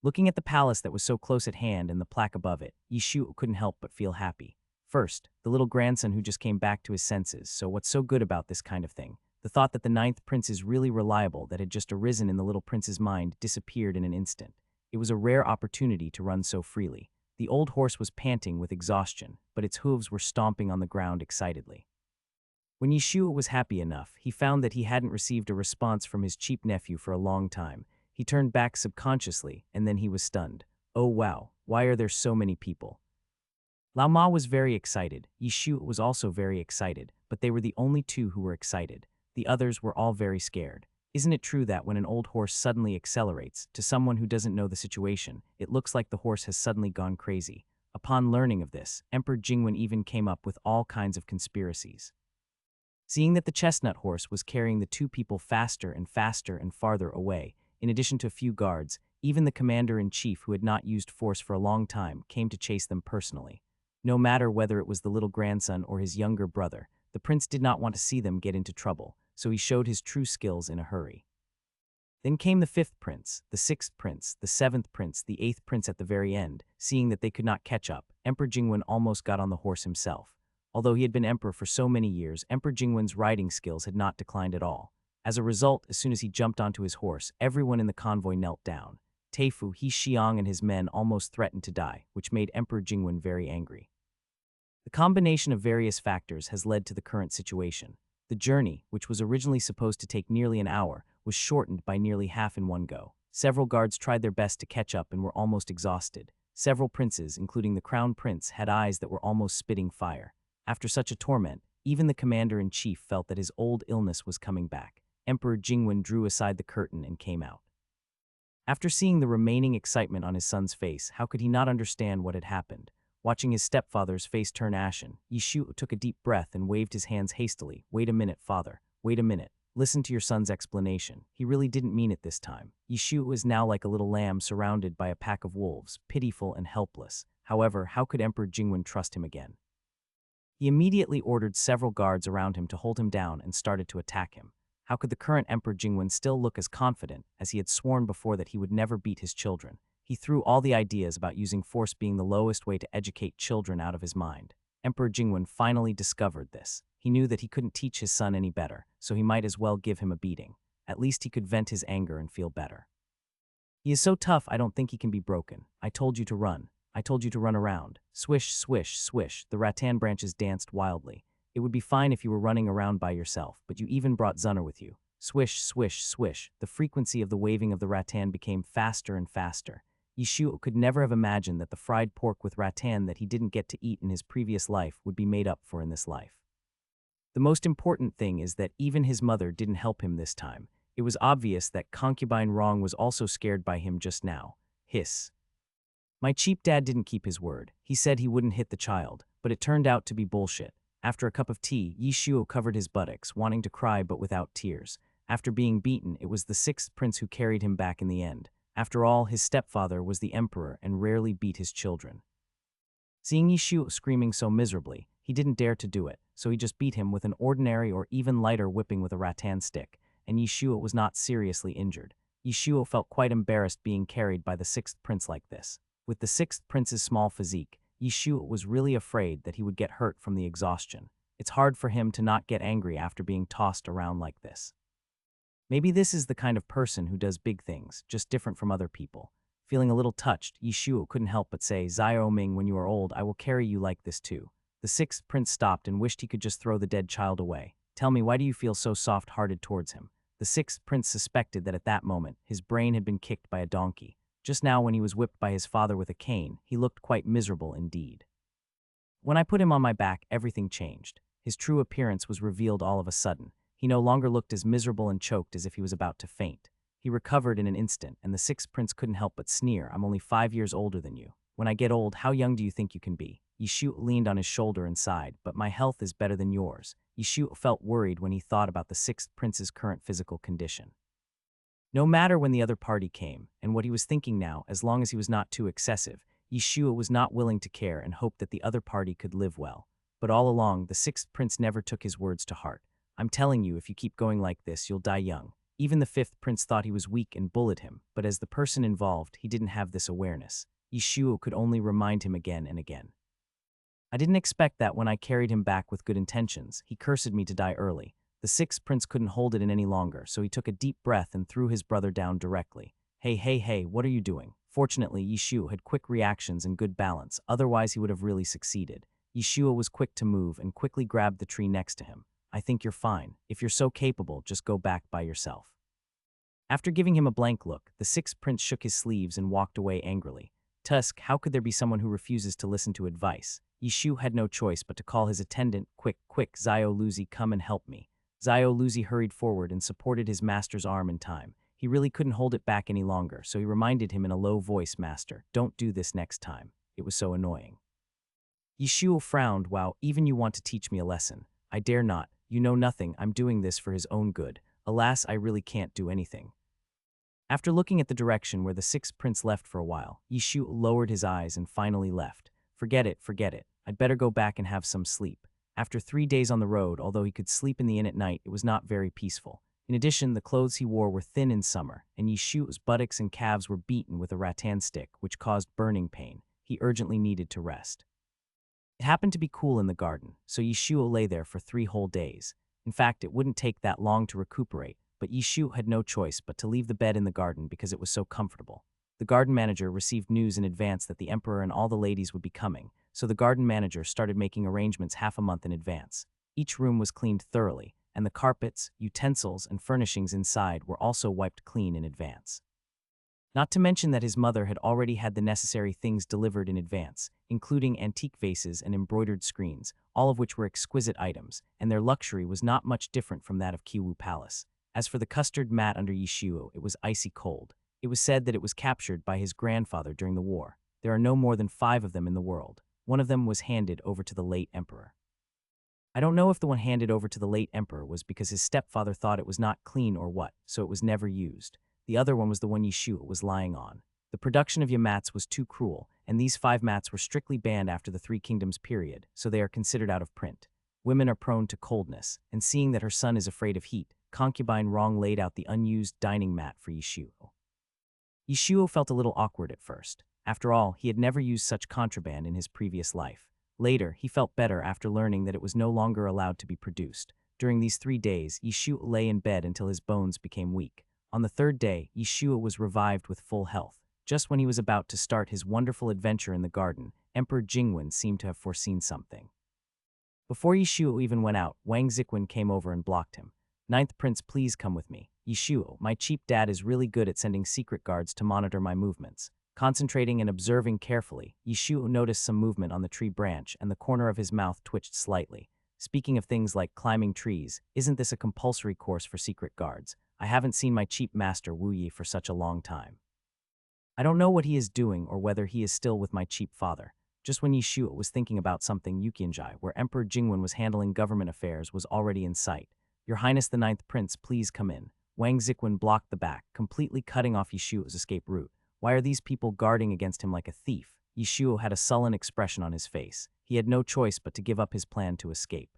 Looking at the palace that was so close at hand and the plaque above it, Yishuo couldn't help but feel happy. First, the little grandson who just came back to his senses, so what's so good about this kind of thing? The thought that the ninth prince is really reliable that had just arisen in the little prince's mind disappeared in an instant. It was a rare opportunity to run so freely. The old horse was panting with exhaustion, but its hooves were stomping on the ground excitedly. When Yishuo was happy enough, he found that he hadn't received a response from his cheap nephew for a long time. He turned back subconsciously, and then he was stunned. Oh wow, why are there so many people? Lao Ma was very excited. Yishuo was also very excited, but they were the only two who were excited. The others were all very scared. Isn't it true that when an old horse suddenly accelerates, to someone who doesn't know the situation, it looks like the horse has suddenly gone crazy? Upon learning of this, Emperor Jingwen even came up with all kinds of conspiracies. Seeing that the chestnut horse was carrying the two people faster and farther away, in addition to a few guards, even the commander-in-chief, who had not used force for a long time, came to chase them personally. No matter whether it was the little grandson or his younger brother, the prince did not want to see them get into trouble, so he showed his true skills in a hurry. Then came the fifth prince, the sixth prince, the seventh prince, the eighth prince at the very end. Seeing that they could not catch up, Emperor Jingwen almost got on the horse himself. Although he had been emperor for so many years, Emperor Jingwen's riding skills had not declined at all. As a result, as soon as he jumped onto his horse, everyone in the convoy knelt down. Teifu, He Xiang and his men almost threatened to die, which made Emperor Jingwen very angry. The combination of various factors has led to the current situation. The journey, which was originally supposed to take nearly an hour, was shortened by nearly half in one go. Several guards tried their best to catch up and were almost exhausted. Several princes, including the crown prince, had eyes that were almost spitting fire. After such a torment, even the commander-in-chief felt that his old illness was coming back. Emperor Jingwen drew aside the curtain and came out. After seeing the remaining excitement on his son's face, how could he not understand what had happened? Watching his stepfather's face turn ashen, Yishu took a deep breath and waved his hands hastily. "Wait a minute, father. Wait a minute. Listen to your son's explanation. He really didn't mean it this time." Yishu was now like a little lamb surrounded by a pack of wolves, pitiful and helpless. However, how could Emperor Jingwen trust him again? He immediately ordered several guards around him to hold him down and started to attack him. How could the current Emperor Jingwen still look as confident as he had sworn before that he would never beat his children? He threw all the ideas about using force being the lowest way to educate children out of his mind. Emperor Jingwen finally discovered this. He knew that he couldn't teach his son any better, so he might as well give him a beating. At least he could vent his anger and feel better. "He is so tough, I don't think he can be broken. I told you to run. I told you to run around." Swish, swish, swish, the rattan branches danced wildly. "It would be fine if you were running around by yourself, but you even brought Zunner with you." Swish, swish, swish, the frequency of the waving of the rattan became faster and faster. Yishu could never have imagined that the fried pork with rattan that he didn't get to eat in his previous life would be made up for in this life. The most important thing is that even his mother didn't help him this time. It was obvious that concubine Rong was also scared by him just now. Hiss. "My cheap dad didn't keep his word. He said he wouldn't hit the child, but it turned out to be bullshit." After a cup of tea, Yishuo covered his buttocks, wanting to cry but without tears. After being beaten, it was the sixth prince who carried him back in the end. After all, his stepfather was the emperor and rarely beat his children. Seeing Yishuo screaming so miserably, he didn't dare to do it, so he just beat him with an ordinary or even lighter whipping with a rattan stick, and Yishuo was not seriously injured. Yishuo felt quite embarrassed being carried by the sixth prince like this. With the sixth prince's small physique, Yishuo was really afraid that he would get hurt from the exhaustion. It's hard for him to not get angry after being tossed around like this. Maybe this is the kind of person who does big things, just different from other people. Feeling a little touched, Yishuo couldn't help but say, "Xiao Ming, when you are old, I will carry you like this too." The sixth prince stopped and wished he could just throw the dead child away. "Tell me, why do you feel so soft-hearted towards him?" The sixth prince suspected that at that moment, his brain had been kicked by a donkey. Just now when he was whipped by his father with a cane, he looked quite miserable indeed. "When I put him on my back, everything changed. His true appearance was revealed all of a sudden. He no longer looked as miserable and choked as if he was about to faint. He recovered in an instant, and the sixth prince couldn't help but sneer, "I'm only 5 years older than you. When I get old, how young do you think you can be?" Yishu leaned on his shoulder and sighed, "But my health is better than yours." Yishu felt worried when he thought about the sixth prince's current physical condition. No matter when the other party came, and what he was thinking now, as long as he was not too excessive, Yishu was not willing to care and hoped that the other party could live well. But all along, the sixth prince never took his words to heart. "I'm telling you, if you keep going like this, you'll die young." Even the fifth prince thought he was weak and bullied him, but as the person involved, he didn't have this awareness. Yishuo could only remind him again and again. "I didn't expect that when I carried him back with good intentions. He cursed me to die early." The sixth prince couldn't hold it in any longer, so he took a deep breath and threw his brother down directly. "Hey, hey, hey, what are you doing?" Fortunately, Yishuo had quick reactions and good balance, otherwise he would have really succeeded. Yishuo was quick to move and quickly grabbed the tree next to him. "I think you're fine. If you're so capable, just go back by yourself." After giving him a blank look, the sixth prince shook his sleeves and walked away angrily. Tusk, how could there be someone who refuses to listen to advice? Yishuo had no choice but to call his attendant. "Quick, quick, Xiao Luzi, come and help me." Xiao Luzi hurried forward and supported his master's arm in time. He really couldn't hold it back any longer, so he reminded him in a low voice, "Master, don't do this next time." It was so annoying. Yishuo frowned. "Wow, even you want to teach me a lesson. I dare not. You know nothing. I'm doing this for his own good. Alas, I really can't do anything." After looking at the direction where the sixth prince left for a while, Yishuo lowered his eyes and finally left. Forget it, forget it. I'd better go back and have some sleep." After 3 days on the road, although he could sleep in the inn at night, it was not very peaceful. In addition, the clothes he wore were thin in summer, and Yishuo's buttocks and calves were beaten with a rattan stick, which caused burning pain. He urgently needed to rest. It happened to be cool in the garden, so Yishuo lay there for 3 whole days. In fact, it wouldn't take that long to recuperate, but Yishuo had no choice but to leave the bed in the garden because it was so comfortable. The garden manager received news in advance that the emperor and all the ladies would be coming, so the garden manager started making arrangements half a month in advance. Each room was cleaned thoroughly, and the carpets, utensils, and furnishings inside were also wiped clean in advance. Not to mention that his mother had already had the necessary things delivered in advance, including antique vases and embroidered screens, all of which were exquisite items, and their luxury was not much different from that of Kiwu Palace. As for the custard mat under Yishuo, it was icy cold. It was said that it was captured by his grandfather during the war. There are no more than 5 of them in the world. One of them was handed over to the late emperor. I don't know if the one handed over to the late emperor was because his stepfather thought it was not clean or what, so it was never used. The other one was the one Yishuo was lying on. The production of mats was too cruel, and these 5 mats were strictly banned after the 3 Kingdoms period, so they are considered out of print. Women are prone to coldness, and seeing that her son is afraid of heat, concubine Rong laid out the unused dining mat for Yishuo. Yishuo felt a little awkward at first. After all, he had never used such contraband in his previous life. Later, he felt better after learning that it was no longer allowed to be produced. During these 3 days, Yishuo lay in bed until his bones became weak. On the 3rd day, Yishuo was revived with full health. Just when he was about to start his wonderful adventure in the garden, Emperor Jingwen seemed to have foreseen something. Before Yishuo even went out, Wang Ziquan came over and blocked him. "Ninth Prince, please come with me. Yishuo, my cheap dad is really good at sending secret guards to monitor my movements." Concentrating and observing carefully, Yishuo noticed some movement on the tree branch and the corner of his mouth twitched slightly. Speaking of things like climbing trees, isn't this a compulsory course for secret guards? I haven't seen my cheap master Wu Yi for such a long time. I don't know what he is doing or whether he is still with my cheap father. Just when Yishuo was thinking about something, Yuqianjai, where Emperor Jingwen was handling government affairs, was already in sight. "Your Highness the Ninth Prince, please come in." Wang Ziquan blocked the back, completely cutting off Yishuo's escape route. Why are these people guarding against him like a thief? Yishuo had a sullen expression on his face. He had no choice but to give up his plan to escape.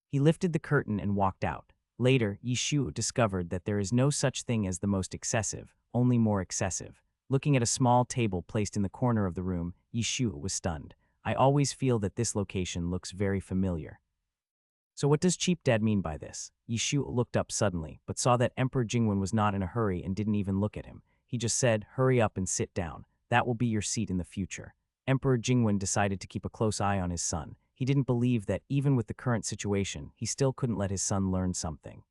He lifted the curtain and walked out. Later, Yishuo discovered that there is no such thing as the most excessive, only more excessive. Looking at a small table placed in the corner of the room, Yishuo was stunned. "I always feel that this location looks very familiar." "So what does cheap dad mean by this?" Yishuo looked up suddenly, but saw that Emperor Jingwen was not in a hurry and didn't even look at him. He just said, "Hurry up and sit down. That will be your seat in the future." Emperor Jingwen decided to keep a close eye on his son. He didn't believe that, even with the current situation, he still couldn't let his son learn something.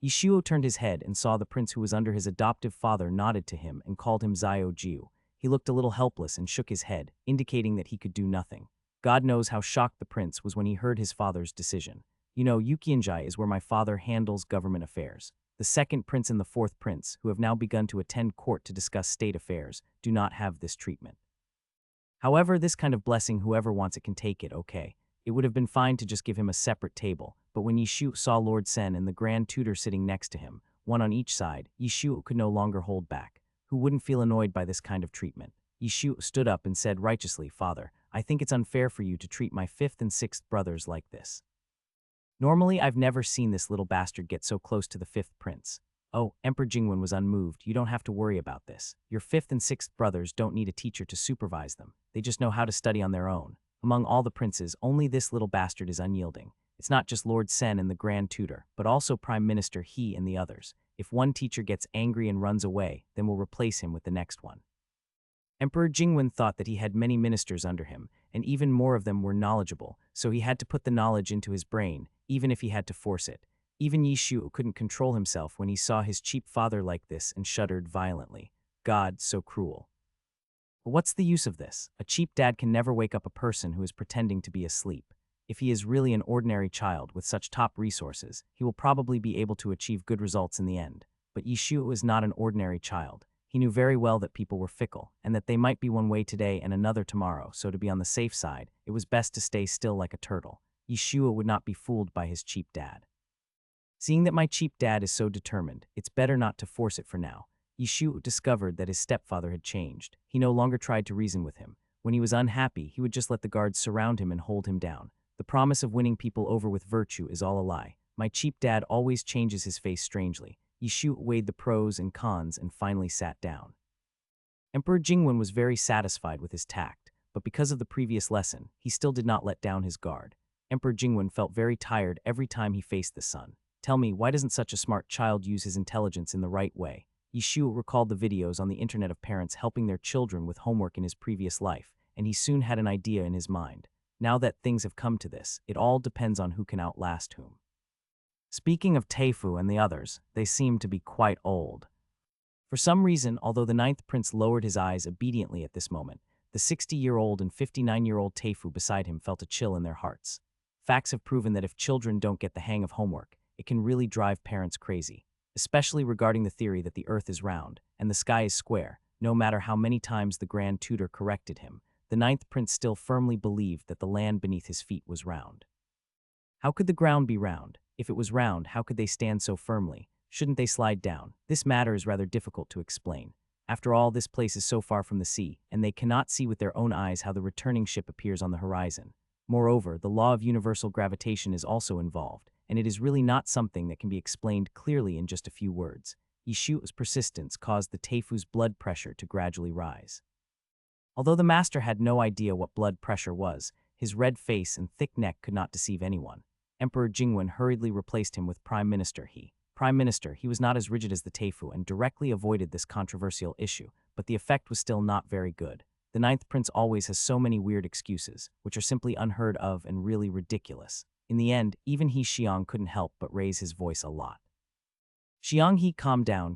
Yishuo turned his head and saw the prince who was under his adoptive father nodded to him and called him Zio Jiu. He looked a little helpless and shook his head, indicating that he could do nothing. God knows how shocked the prince was when he heard his father's decision. "You know, Yuqianjai is where my father handles government affairs. The 2nd prince and the 4th prince, who have now begun to attend court to discuss state affairs, do not have this treatment. However, this kind of blessing, whoever wants it can take it, okay. It would have been fine to just give him a separate table, but when Yishuo saw Lord Sen and the Grand Tutor sitting next to him, one on each side, Yishuo could no longer hold back. Who wouldn't feel annoyed by this kind of treatment? Yishuo stood up and said righteously, "Father, I think it's unfair for you to treat my 5th and 6th brothers like this. Normally, I've never seen this little bastard get so close to the 5th prince." "Oh," Emperor Jingwen was unmoved. "You don't have to worry about this. Your 5th and 6th brothers don't need a teacher to supervise them. They just know how to study on their own. Among all the princes, only this little bastard is unyielding. It's not just Lord Sen and the Grand Tutor, but also Prime Minister He and the others. If one teacher gets angry and runs away, then we'll replace him with the next one." Emperor Jingwen thought that he had many ministers under him, and even more of them were knowledgeable, so he had to put the knowledge into his brain, even if he had to force it. Even Yishuo couldn't control himself when he saw his cheap father like this and shuddered violently. God, so cruel. But what's the use of this? A cheap dad can never wake up a person who is pretending to be asleep. If he is really an ordinary child with such top resources, he will probably be able to achieve good results in the end. But Yishuo is not an ordinary child. He knew very well that people were fickle, and that they might be one way today and another tomorrow, so to be on the safe side, it was best to stay still like a turtle. Yishuo would not be fooled by his cheap dad. "Seeing that my cheap dad is so determined, it's better not to force it for now." Yishuo discovered that his stepfather had changed. He no longer tried to reason with him. When he was unhappy, he would just let the guards surround him and hold him down. The promise of winning people over with virtue is all a lie. My cheap dad always changes his face strangely. Yishuo weighed the pros and cons and finally sat down. Emperor Jingwen was very satisfied with his tact, but because of the previous lesson, he still did not let down his guard. Emperor Jingwen felt very tired every time he faced the sun. Tell me, why doesn't such a smart child use his intelligence in the right way? Yishu recalled the videos on the internet of parents helping their children with homework in his previous life, and he soon had an idea in his mind. Now that things have come to this, it all depends on who can outlast whom. Speaking of Teifu and the others, they seem to be quite old. For some reason, although the ninth prince lowered his eyes obediently at this moment, the 60-year-old and 59-year-old Teifu beside him felt a chill in their hearts. Facts have proven that if children don't get the hang of homework, it can really drive parents crazy, especially regarding the theory that the earth is round and the sky is square. No matter how many times the grand tutor corrected him, the ninth prince still firmly believed that the land beneath his feet was round. How could the ground be round? If it was round, how could they stand so firmly? Shouldn't they slide down? This matter is rather difficult to explain. After all, this place is so far from the sea, and they cannot see with their own eyes how the returning ship appears on the horizon. Moreover, the law of universal gravitation is also involved, and it is really not something that can be explained clearly in just a few words. Yishu's persistence caused the Teifu's blood pressure to gradually rise. Although the master had no idea what blood pressure was, his red face and thick neck could not deceive anyone. Emperor Jingwen hurriedly replaced him with Prime Minister He. Prime Minister, he was not as rigid as the Teifu and directly avoided this controversial issue, but the effect was still not very good. The ninth prince always has so many weird excuses, which are simply unheard of and really ridiculous. In the end, even He Xiang couldn't help but raise his voice a lot. Xiang He, calm down,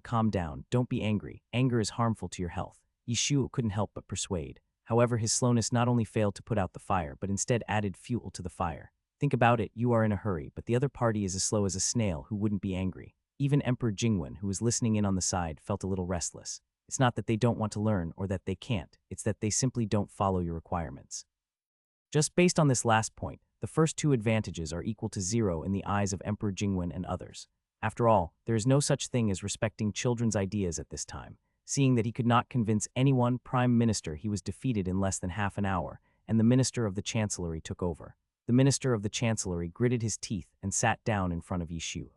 don't be angry. Anger is harmful to your health. Yishu couldn't help but persuade. However, his slowness not only failed to put out the fire, but instead added fuel to the fire. Think about it, you are in a hurry, but the other party is as slow as a snail who wouldn't be angry. Even Emperor Jingwen, who was listening in on the side, felt a little restless. It's not that they don't want to learn or that they can't, it's that they simply don't follow your requirements. Just based on this last point, the first two advantages are equal to 0 in the eyes of Emperor Jingwen and others. After all, there is no such thing as respecting children's ideas at this time. Seeing that he could not convince anyone, Prime Minister, he was defeated in less than half an hour, and the Minister of the Chancellery took over. The Minister of the Chancellery gritted his teeth and sat down in front of Yishu.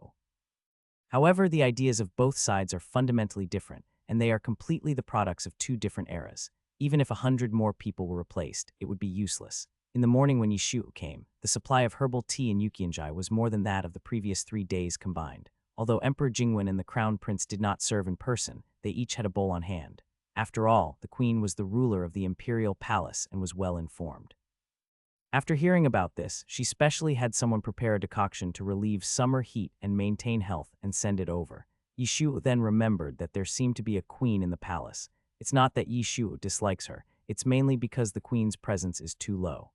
However, the ideas of both sides are fundamentally different, and they are completely the products of two different eras. Even if 100 more people were replaced, it would be useless. In the morning when Yishu came, the supply of herbal tea in Yukianjai was more than that of the previous 3 days combined. Although Emperor Jingwen and the Crown Prince did not serve in person, they each had a bowl on hand. After all, the Queen was the ruler of the imperial palace and was well informed. After hearing about this, she specially had someone prepare a decoction to relieve summer heat and maintain health and send it over. Yishu then remembered that there seemed to be a queen in the palace. It's not that Yishu dislikes her, it's mainly because the queen's presence is too low.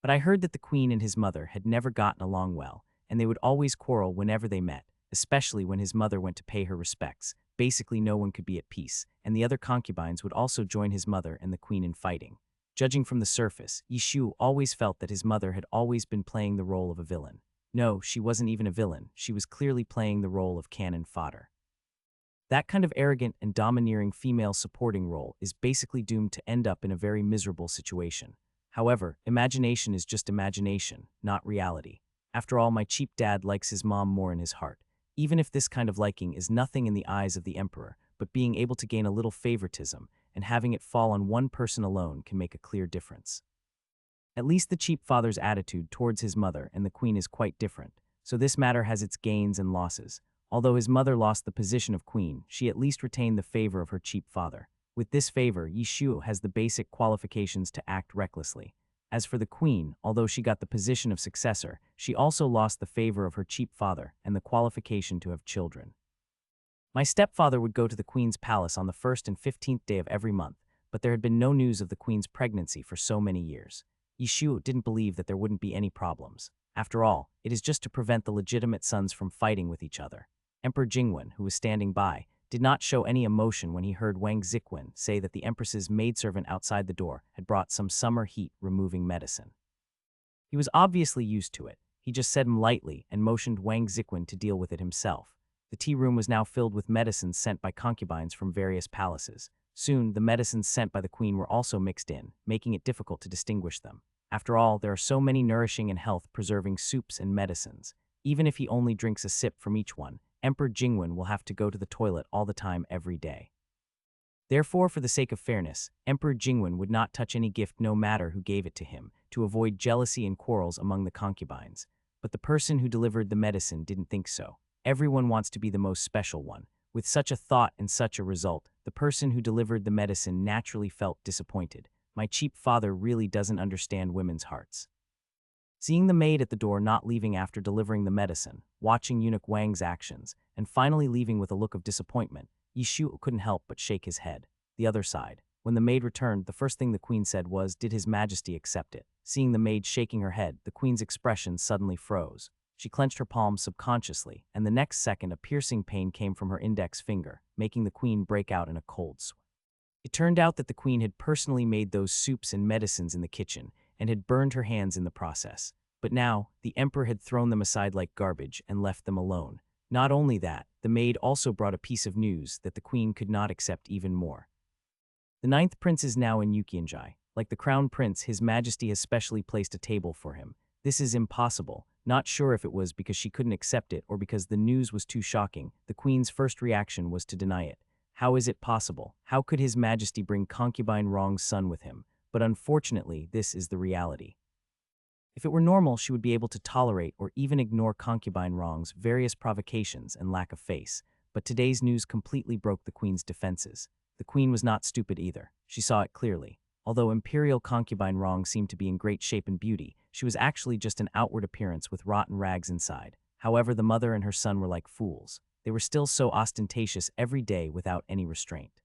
But I heard that the queen and his mother had never gotten along well, and they would always quarrel whenever they met, especially when his mother went to pay her respects. Basically, no one could be at peace, and the other concubines would also join his mother and the queen in fighting. Judging from the surface, Yishu always felt that his mother had always been playing the role of a villain. No, she wasn't even a villain, she was clearly playing the role of cannon fodder. That kind of arrogant and domineering female supporting role is basically doomed to end up in a very miserable situation. However, imagination is just imagination, not reality. After all, my cheap dad likes his mom more in his heart. Even if this kind of liking is nothing in the eyes of the emperor, but being able to gain a little favoritism and having it fall on one person alone can make a clear difference. At least the cheap father's attitude towards his mother and the queen is quite different, so this matter has its gains and losses. Although his mother lost the position of queen, she at least retained the favor of her cheap father. With this favor, Yishu has the basic qualifications to act recklessly. As for the queen, although she got the position of successor, she also lost the favor of her cheap father and the qualification to have children. My stepfather would go to the queen's palace on the 1st and 15th day of every month, but there had been no news of the queen's pregnancy for so many years. Yishu didn't believe that there wouldn't be any problems. After all, it is just to prevent the legitimate sons from fighting with each other. Emperor Jingwen, who was standing by, did not show any emotion when he heard Wang Ziquan say that the empress's maidservant outside the door had brought some summer heat-removing medicine. He was obviously used to it. He just said him lightly and motioned Wang Ziquan to deal with it himself. The tea room was now filled with medicines sent by concubines from various palaces. Soon, the medicines sent by the queen were also mixed in, making it difficult to distinguish them. After all, there are so many nourishing and health-preserving soups and medicines. Even if he only drinks a sip from each one, Emperor Jingwen will have to go to the toilet all the time every day. Therefore, for the sake of fairness, Emperor Jingwen would not touch any gift no matter who gave it to him, to avoid jealousy and quarrels among the concubines. But the person who delivered the medicine didn't think so. Everyone wants to be the most special one. With such a thought and such a result, the person who delivered the medicine naturally felt disappointed. My cheap father really doesn't understand women's hearts. Seeing the maid at the door not leaving after delivering the medicine, watching eunuch Wang's actions, and finally leaving with a look of disappointment, Yishu couldn't help but shake his head. The other side. When the maid returned, the first thing the queen said was, "Did His Majesty accept it?" Seeing the maid shaking her head, the queen's expression suddenly froze. She clenched her palms subconsciously, and the next second a piercing pain came from her index finger, making the queen break out in a cold sweat. It turned out that the queen had personally made those soups and medicines in the kitchen, and had burned her hands in the process. But now, the emperor had thrown them aside like garbage and left them alone. Not only that, the maid also brought a piece of news that the queen could not accept even more. The ninth prince is now in Yukianjai. Like the crown prince, His Majesty has specially placed a table for him. This is impossible. Not sure if it was because she couldn't accept it or because the news was too shocking, the queen's first reaction was to deny it. How is it possible? How could His Majesty bring concubine Rong's son with him? But unfortunately, this is the reality. If it were normal, she would be able to tolerate or even ignore concubine Rong's various provocations and lack of face. But today's news completely broke the queen's defenses. The queen was not stupid either. She saw it clearly. Although imperial concubine Rong seemed to be in great shape and beauty, she was actually just an outward appearance with rotten rags inside. However, the mother and her son were like fools. They were still so ostentatious every day without any restraint.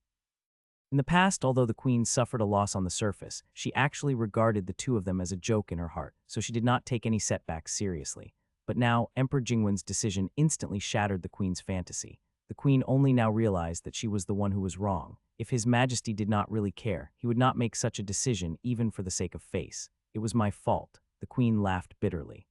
In the past, although the queen suffered a loss on the surface, she actually regarded the two of them as a joke in her heart, so she did not take any setbacks seriously. But now, Emperor Jingwen's decision instantly shattered the queen's fantasy. The queen only now realized that she was the one who was wrong. If His Majesty did not really care, he would not make such a decision even for the sake of face. It was my fault. The queen laughed bitterly.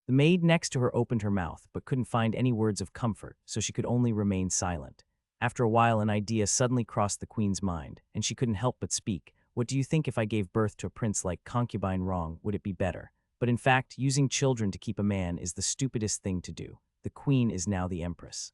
The maid next to her opened her mouth, but couldn't find any words of comfort, so she could only remain silent. After a while, an idea suddenly crossed the queen's mind, and she couldn't help but speak. What do you think if I gave birth to a prince like concubine Rong? Would it be better? But in fact, using children to keep a man is the stupidest thing to do. The queen is now the empress.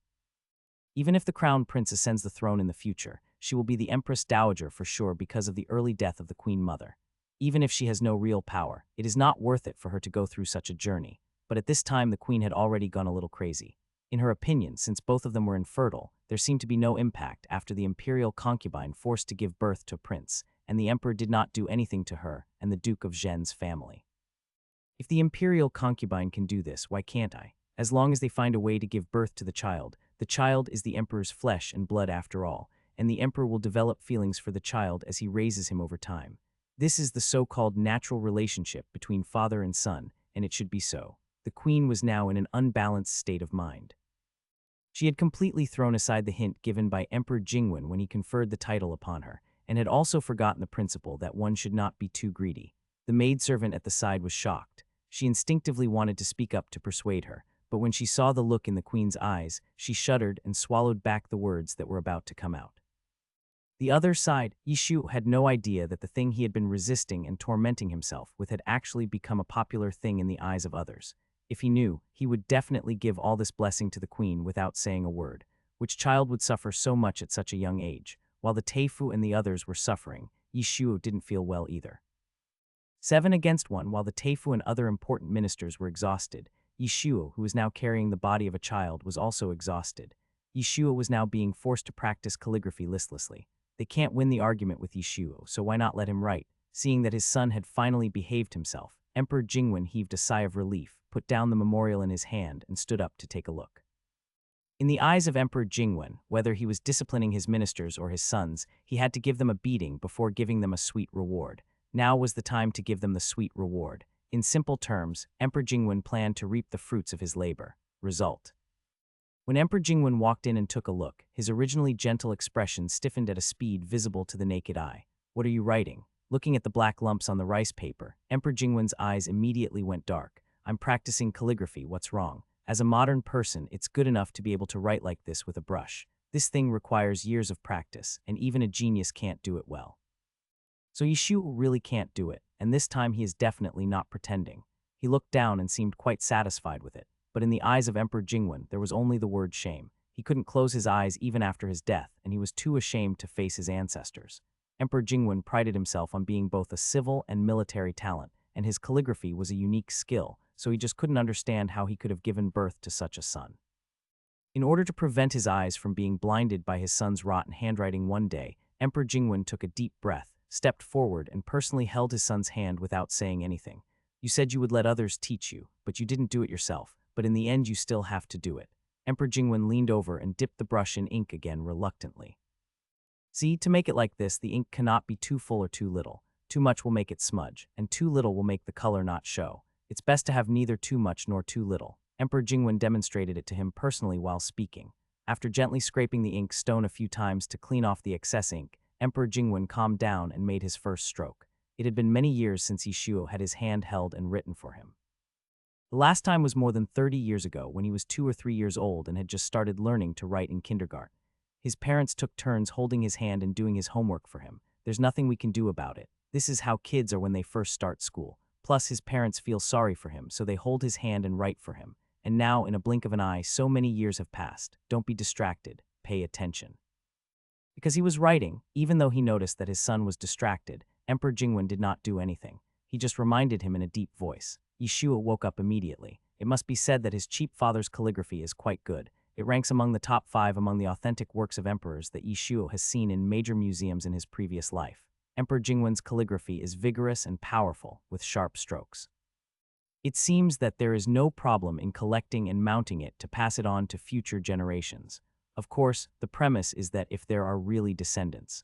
Even if the crown prince ascends the throne in the future, she will be the empress dowager for sure because of the early death of the queen mother. Even if she has no real power, it is not worth it for her to go through such a journey. But at this time, the queen had already gone a little crazy. In her opinion, since both of them were infertile, there seemed to be no impact after the imperial concubine forced to give birth to a prince, and the emperor did not do anything to her and the Duke of Zhen's family. If the imperial concubine can do this, why can't I? As long as they find a way to give birth to the child is the emperor's flesh and blood after all, and the emperor will develop feelings for the child as he raises him over time. This is the so-called natural relationship between father and son, and it should be so. The queen was now in an unbalanced state of mind. She had completely thrown aside the hint given by Emperor Jingwen when he conferred the title upon her, and had also forgotten the principle that one should not be too greedy. The maidservant at the side was shocked. She instinctively wanted to speak up to persuade her, but when she saw the look in the queen's eyes, she shuddered and swallowed back the words that were about to come out. The other side, Yishu had no idea that the thing he had been resisting and tormenting himself with had actually become a popular thing in the eyes of others. If he knew, he would definitely give all this blessing to the queen without saying a word. Which child would suffer so much at such a young age? While the Teifu and the others were suffering, Yishu didn't feel well either. 7 against 1. While the Teifu and other important ministers were exhausted, Yishu, who was now carrying the body of a child, was also exhausted. Yishu was now being forced to practice calligraphy listlessly. They can't win the argument with Yishu, so why not let him write? Seeing that his son had finally behaved himself, Emperor Jingwen heaved a sigh of relief, put down the memorial in his hand, and stood up to take a look. In the eyes of Emperor Jingwen, whether he was disciplining his ministers or his sons, he had to give them a beating before giving them a sweet reward. Now was the time to give them the sweet reward. In simple terms, Emperor Jingwen planned to reap the fruits of his labor. Result. When Emperor Jingwen walked in and took a look, his originally gentle expression stiffened at a speed visible to the naked eye. What are you writing? Looking at the black lumps on the rice paper, Emperor Jingwen's eyes immediately went dark. I'm practicing calligraphy, what's wrong? As a modern person, it's good enough to be able to write like this with a brush. This thing requires years of practice, and even a genius can't do it well. So Yishu really can't do it, and this time he is definitely not pretending. He looked down and seemed quite satisfied with it, but in the eyes of Emperor Jingwen, there was only the word shame. He couldn't close his eyes even after his death, and and he was too ashamed to face his ancestors. Emperor Jingwen prided himself on being both a civil and military talent, and his calligraphy was a unique skill, so he just couldn't understand how he could have given birth to such a son. In order to prevent his eyes from being blinded by his son's rotten handwriting one day, Emperor Jingwen took a deep breath, stepped forward, and personally held his son's hand without saying anything. "You said you would let others teach you, but you didn't do it yourself, but in the end you still have to do it." Emperor Jingwen leaned over and dipped the brush in ink again reluctantly. "See, to make it like this, the ink cannot be too full or too little. Too much will make it smudge, and too little will make the color not show. It's best to have neither too much nor too little." Emperor Jingwen demonstrated it to him personally while speaking. After gently scraping the ink stone a few times to clean off the excess ink, Emperor Jingwen calmed down and made his first stroke. It had been many years since Yishuo had his hand held and written for him. The last time was more than 30 years ago, when he was 2 or 3 years old and had just started learning to write in kindergarten. His parents took turns holding his hand and doing his homework for him. There's nothing we can do about it. This is how kids are when they first start school. Plus, his parents feel sorry for him, so they hold his hand and write for him. And now, in a blink of an eye, so many years have passed. Don't be distracted. Pay attention. Because he was writing, even though he noticed that his son was distracted, Emperor Jingwen did not do anything. He just reminded him in a deep voice. Yishuo woke up immediately. It must be said that his cheap father's calligraphy is quite good. It ranks among the top 5 among the authentic works of emperors that Yishuo has seen in major museums in his previous life. Emperor Jingwen's calligraphy is vigorous and powerful, with sharp strokes. It seems that there is no problem in collecting and mounting it to pass it on to future generations. Of course, the premise is that if there are really descendants.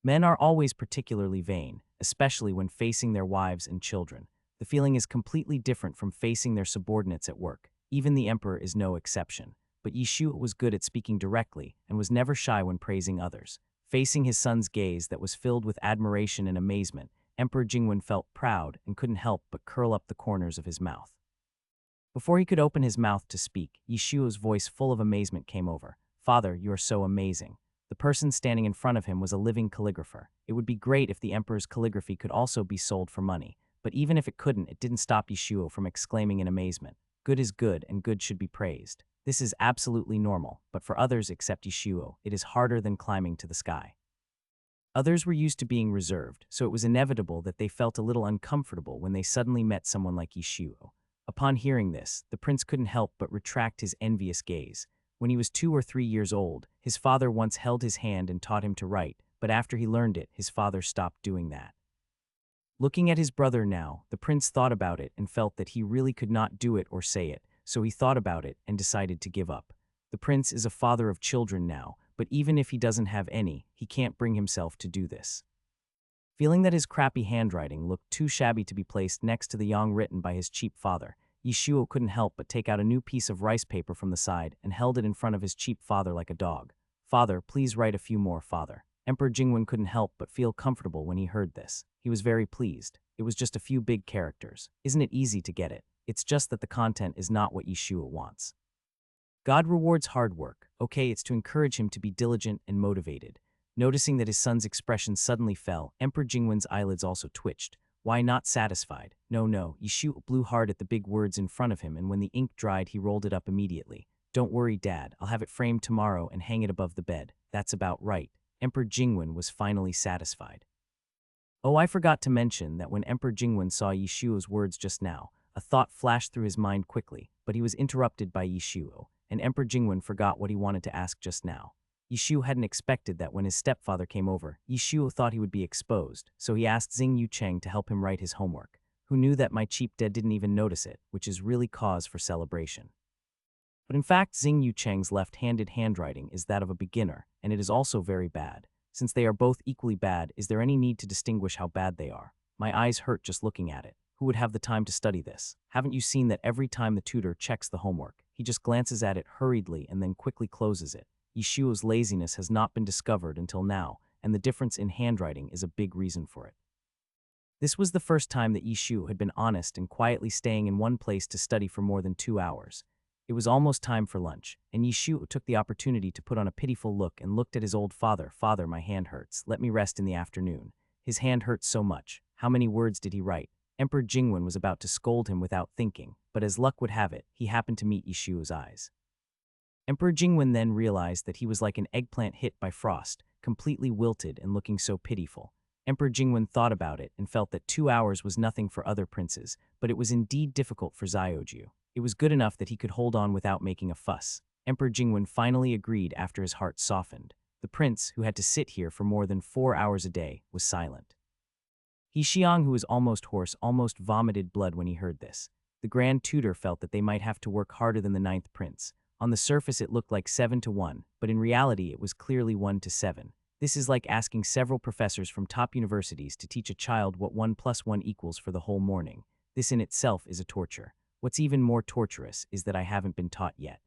Men are always particularly vain, especially when facing their wives and children. The feeling is completely different from facing their subordinates at work. Even the emperor is no exception. But Yishuo was good at speaking directly and was never shy when praising others. Facing his son's gaze that was filled with admiration and amazement, Emperor Jingwen felt proud and couldn't help but curl up the corners of his mouth. Before he could open his mouth to speak, Yishuo's voice full of amazement came over. "Father, you are so amazing." The person standing in front of him was a living calligrapher. It would be great if the emperor's calligraphy could also be sold for money. But even if it couldn't, it didn't stop Yishuo from exclaiming in amazement. "Good is good, and good should be praised. This is absolutely normal, but for others except Yishuo, it is harder than climbing to the sky." Others were used to being reserved, so it was inevitable that they felt a little uncomfortable when they suddenly met someone like Yishuo. Upon hearing this, the prince couldn't help but retract his envious gaze. When he was 2 or 3 years old, his father once held his hand and taught him to write, but after he learned it, his father stopped doing that. Looking at his brother now, the prince thought about it and felt that he really could not do it or say it, so he thought about it and decided to give up. The prince is a father of children now, but even if he doesn't have any, he can't bring himself to do this. Feeling that his crappy handwriting looked too shabby to be placed next to the yang written by his cheap father, Yishuo couldn't help but take out a new piece of rice paper from the side and held it in front of his cheap father like a dog. "Father, please write a few more, father." Emperor Jingwen couldn't help but feel comfortable when he heard this. He was very pleased. It was just a few big characters. Isn't it easy to get it? It's just that the content is not what Yishuo wants. God rewards hard work. Okay, it's to encourage him to be diligent and motivated. Noticing that his son's expression suddenly fell, Emperor Jingwen's eyelids also twitched. Why not satisfied? No, Yishuo blew hard at the big words in front of him, and when the ink dried, he rolled it up immediately. "Don't worry, Dad. I'll have it framed tomorrow and hang it above the bed. That's about right." Emperor Jingwen was finally satisfied. Oh, I forgot to mention that when Emperor Jingwen saw Yishuo's words just now, a thought flashed through his mind quickly, but he was interrupted by Yishuo, and Emperor Jingwen forgot what he wanted to ask just now. Yishuo hadn't expected that when his stepfather came over, Yishuo thought he would be exposed, so he asked Xing Yucheng to help him write his homework. Who knew that my cheap dad didn't even notice it, which is really cause for celebration. But in fact, Xing Yucheng's left-handed handwriting is that of a beginner, and it is also very bad. Since they are both equally bad, is there any need to distinguish how bad they are? My eyes hurt just looking at it. Who would have the time to study this? Haven't you seen that every time the tutor checks the homework, he just glances at it hurriedly and then quickly closes it? Yishuo's laziness has not been discovered until now, and the difference in handwriting is a big reason for it. This was the first time that Yishuo had been honest and quietly staying in one place to study for more than 2 hours. It was almost time for lunch, and Yishuo took the opportunity to put on a pitiful look and looked at his old father. "Father, my hand hurts. Let me rest in the afternoon." His hand hurt so much. How many words did he write? Emperor Jingwen was about to scold him without thinking, but as luck would have it, he happened to meet Yishuo's eyes. Emperor Jingwen then realized that he was like an eggplant hit by frost, completely wilted and looking so pitiful. Emperor Jingwen thought about it and felt that 2 hours was nothing for other princes, but it was indeed difficult for Zioju. It was good enough that he could hold on without making a fuss. Emperor Jingwen finally agreed after his heart softened. The prince, who had to sit here for more than 4 hours a day, was silent. He Xiang, who was almost hoarse, almost vomited blood when he heard this. The Grand Tutor felt that they might have to work harder than the ninth prince. On the surface it looked like 7-1, but in reality it was clearly 1-7. This is like asking several professors from top universities to teach a child what 1 + 1 equals for the whole morning. This in itself is a torture. What's even more torturous is that I haven't been taught yet.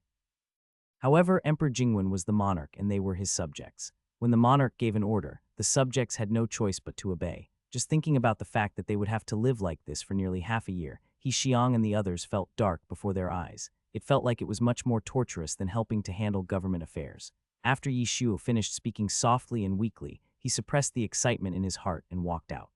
However, Emperor Jingwen was the monarch and they were his subjects. When the monarch gave an order, the subjects had no choice but to obey. Just thinking about the fact that they would have to live like this for nearly half a year, He Xiang and the others felt dark before their eyes. It felt like it was much more torturous than helping to handle government affairs. After Yi Shuo finished speaking softly and weakly, he suppressed the excitement in his heart and walked out.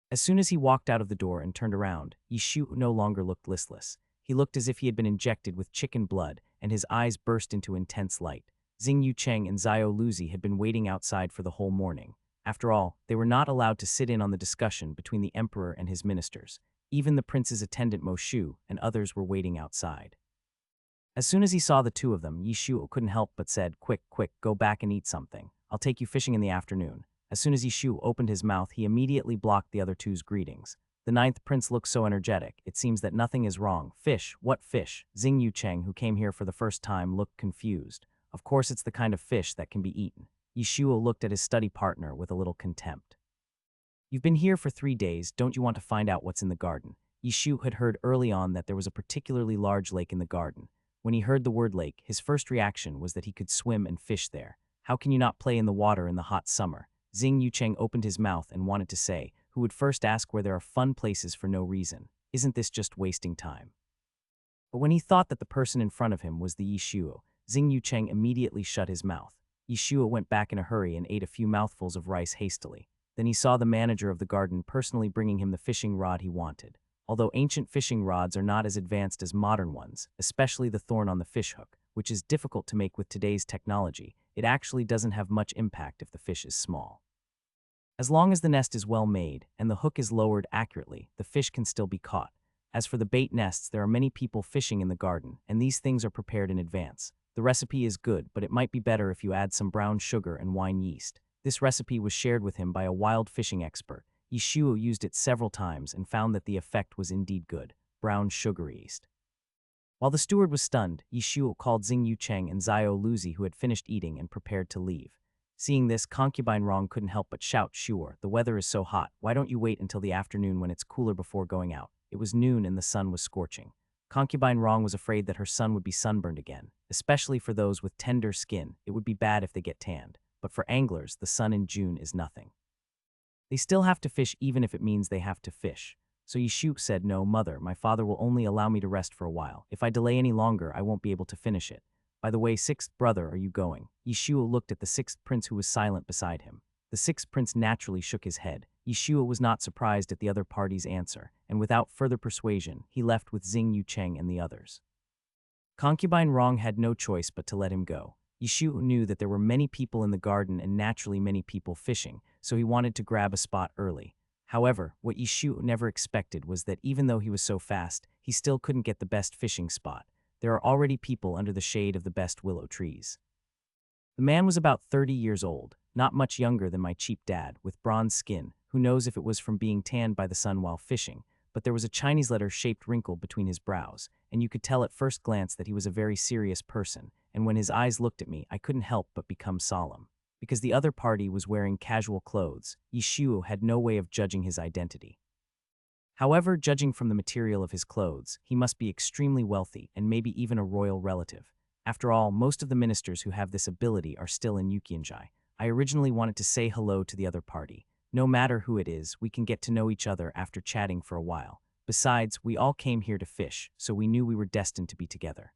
As soon as he walked out of the door and turned around, Yi Shuo no longer looked listless. He looked as if he had been injected with chicken blood, and his eyes burst into intense light. Xing Yucheng and Zhao Luzi had been waiting outside for the whole morning. After all, they were not allowed to sit in on the discussion between the emperor and his ministers. Even the prince's attendant Mo Shu and others were waiting outside. As soon as he saw the two of them, Yi Shuo couldn't help but said, "Quick, quick, go back and eat something. I'll take you fishing in the afternoon." As soon as Yi Shuo opened his mouth, he immediately blocked the other two's greetings. The ninth prince looked so energetic, it seems that nothing is wrong. Fish? What fish? Xing Yucheng, who came here for the first time, looked confused. Of course it's the kind of fish that can be eaten. Yi Shuo looked at his study partner with a little contempt. "You've been here for 3 days, don't you want to find out what's in the garden?" Yi Shuo had heard early on that there was a particularly large lake in the garden. When he heard the word lake, his first reaction was that he could swim and fish there. How can you not play in the water in the hot summer? Xing Yucheng opened his mouth and wanted to say, who would first ask where there are fun places for no reason? Isn't this just wasting time? But when he thought that the person in front of him was the Yi Shuo, Xing Yucheng immediately shut his mouth. Yi Shuo went back in a hurry and ate a few mouthfuls of rice hastily. Then he saw the manager of the garden personally bringing him the fishing rod he wanted. Although ancient fishing rods are not as advanced as modern ones, especially the thorn on the fishhook, which is difficult to make with today's technology, it actually doesn't have much impact if the fish is small. As long as the nest is well made and the hook is lowered accurately, the fish can still be caught. As for the bait nests, there are many people fishing in the garden, and these things are prepared in advance. The recipe is good, but it might be better if you add some brown sugar and wine yeast. This recipe was shared with him by a wild fishing expert. Yi Shuo used it several times and found that the effect was indeed good. Brown sugar yeast. While the steward was stunned, Yi Shuo called Xing Yucheng and Zhao Luzi, who had finished eating and prepared to leave. Seeing this, Concubine Rong couldn't help but shout, "Sure, the weather is so hot, why don't you wait until the afternoon when it's cooler before going out?" It was noon and the sun was scorching. Concubine Rong was afraid that her son would be sunburned again. Especially for those with tender skin, it would be bad if they get tanned. But for anglers, the sun in June is nothing. They still have to fish even if it means they have to fish. So Yi Shuo said, "No, mother, my father will only allow me to rest for a while. If I delay any longer, I won't be able to finish it. By the way, sixth brother, are you going?" Yi Shuo looked at the sixth prince who was silent beside him. The sixth prince naturally shook his head. Yi Shuo was not surprised at the other party's answer, and without further persuasion, he left with Xing Yucheng and the others. Concubine Rong had no choice but to let him go. Yi Shuo knew that there were many people in the garden and naturally many people fishing, so he wanted to grab a spot early. However, what Yi Shuo never expected was that even though he was so fast, he still couldn't get the best fishing spot. There are already people under the shade of the best willow trees. The man was about 30 years old, not much younger than my cheap dad, with bronze skin. Who knows if it was from being tanned by the sun while fishing, but there was a Chinese letter-shaped wrinkle between his brows, and you could tell at first glance that he was a very serious person, and when his eyes looked at me, I couldn't help but become solemn. Because the other party was wearing casual clothes, Yi Shuo had no way of judging his identity. However, judging from the material of his clothes, he must be extremely wealthy and maybe even a royal relative. After all, most of the ministers who have this ability are still in Yuqianzhai. I originally wanted to say hello to the other party. No matter who it is, we can get to know each other after chatting for a while. Besides, we all came here to fish, so we knew we were destined to be together.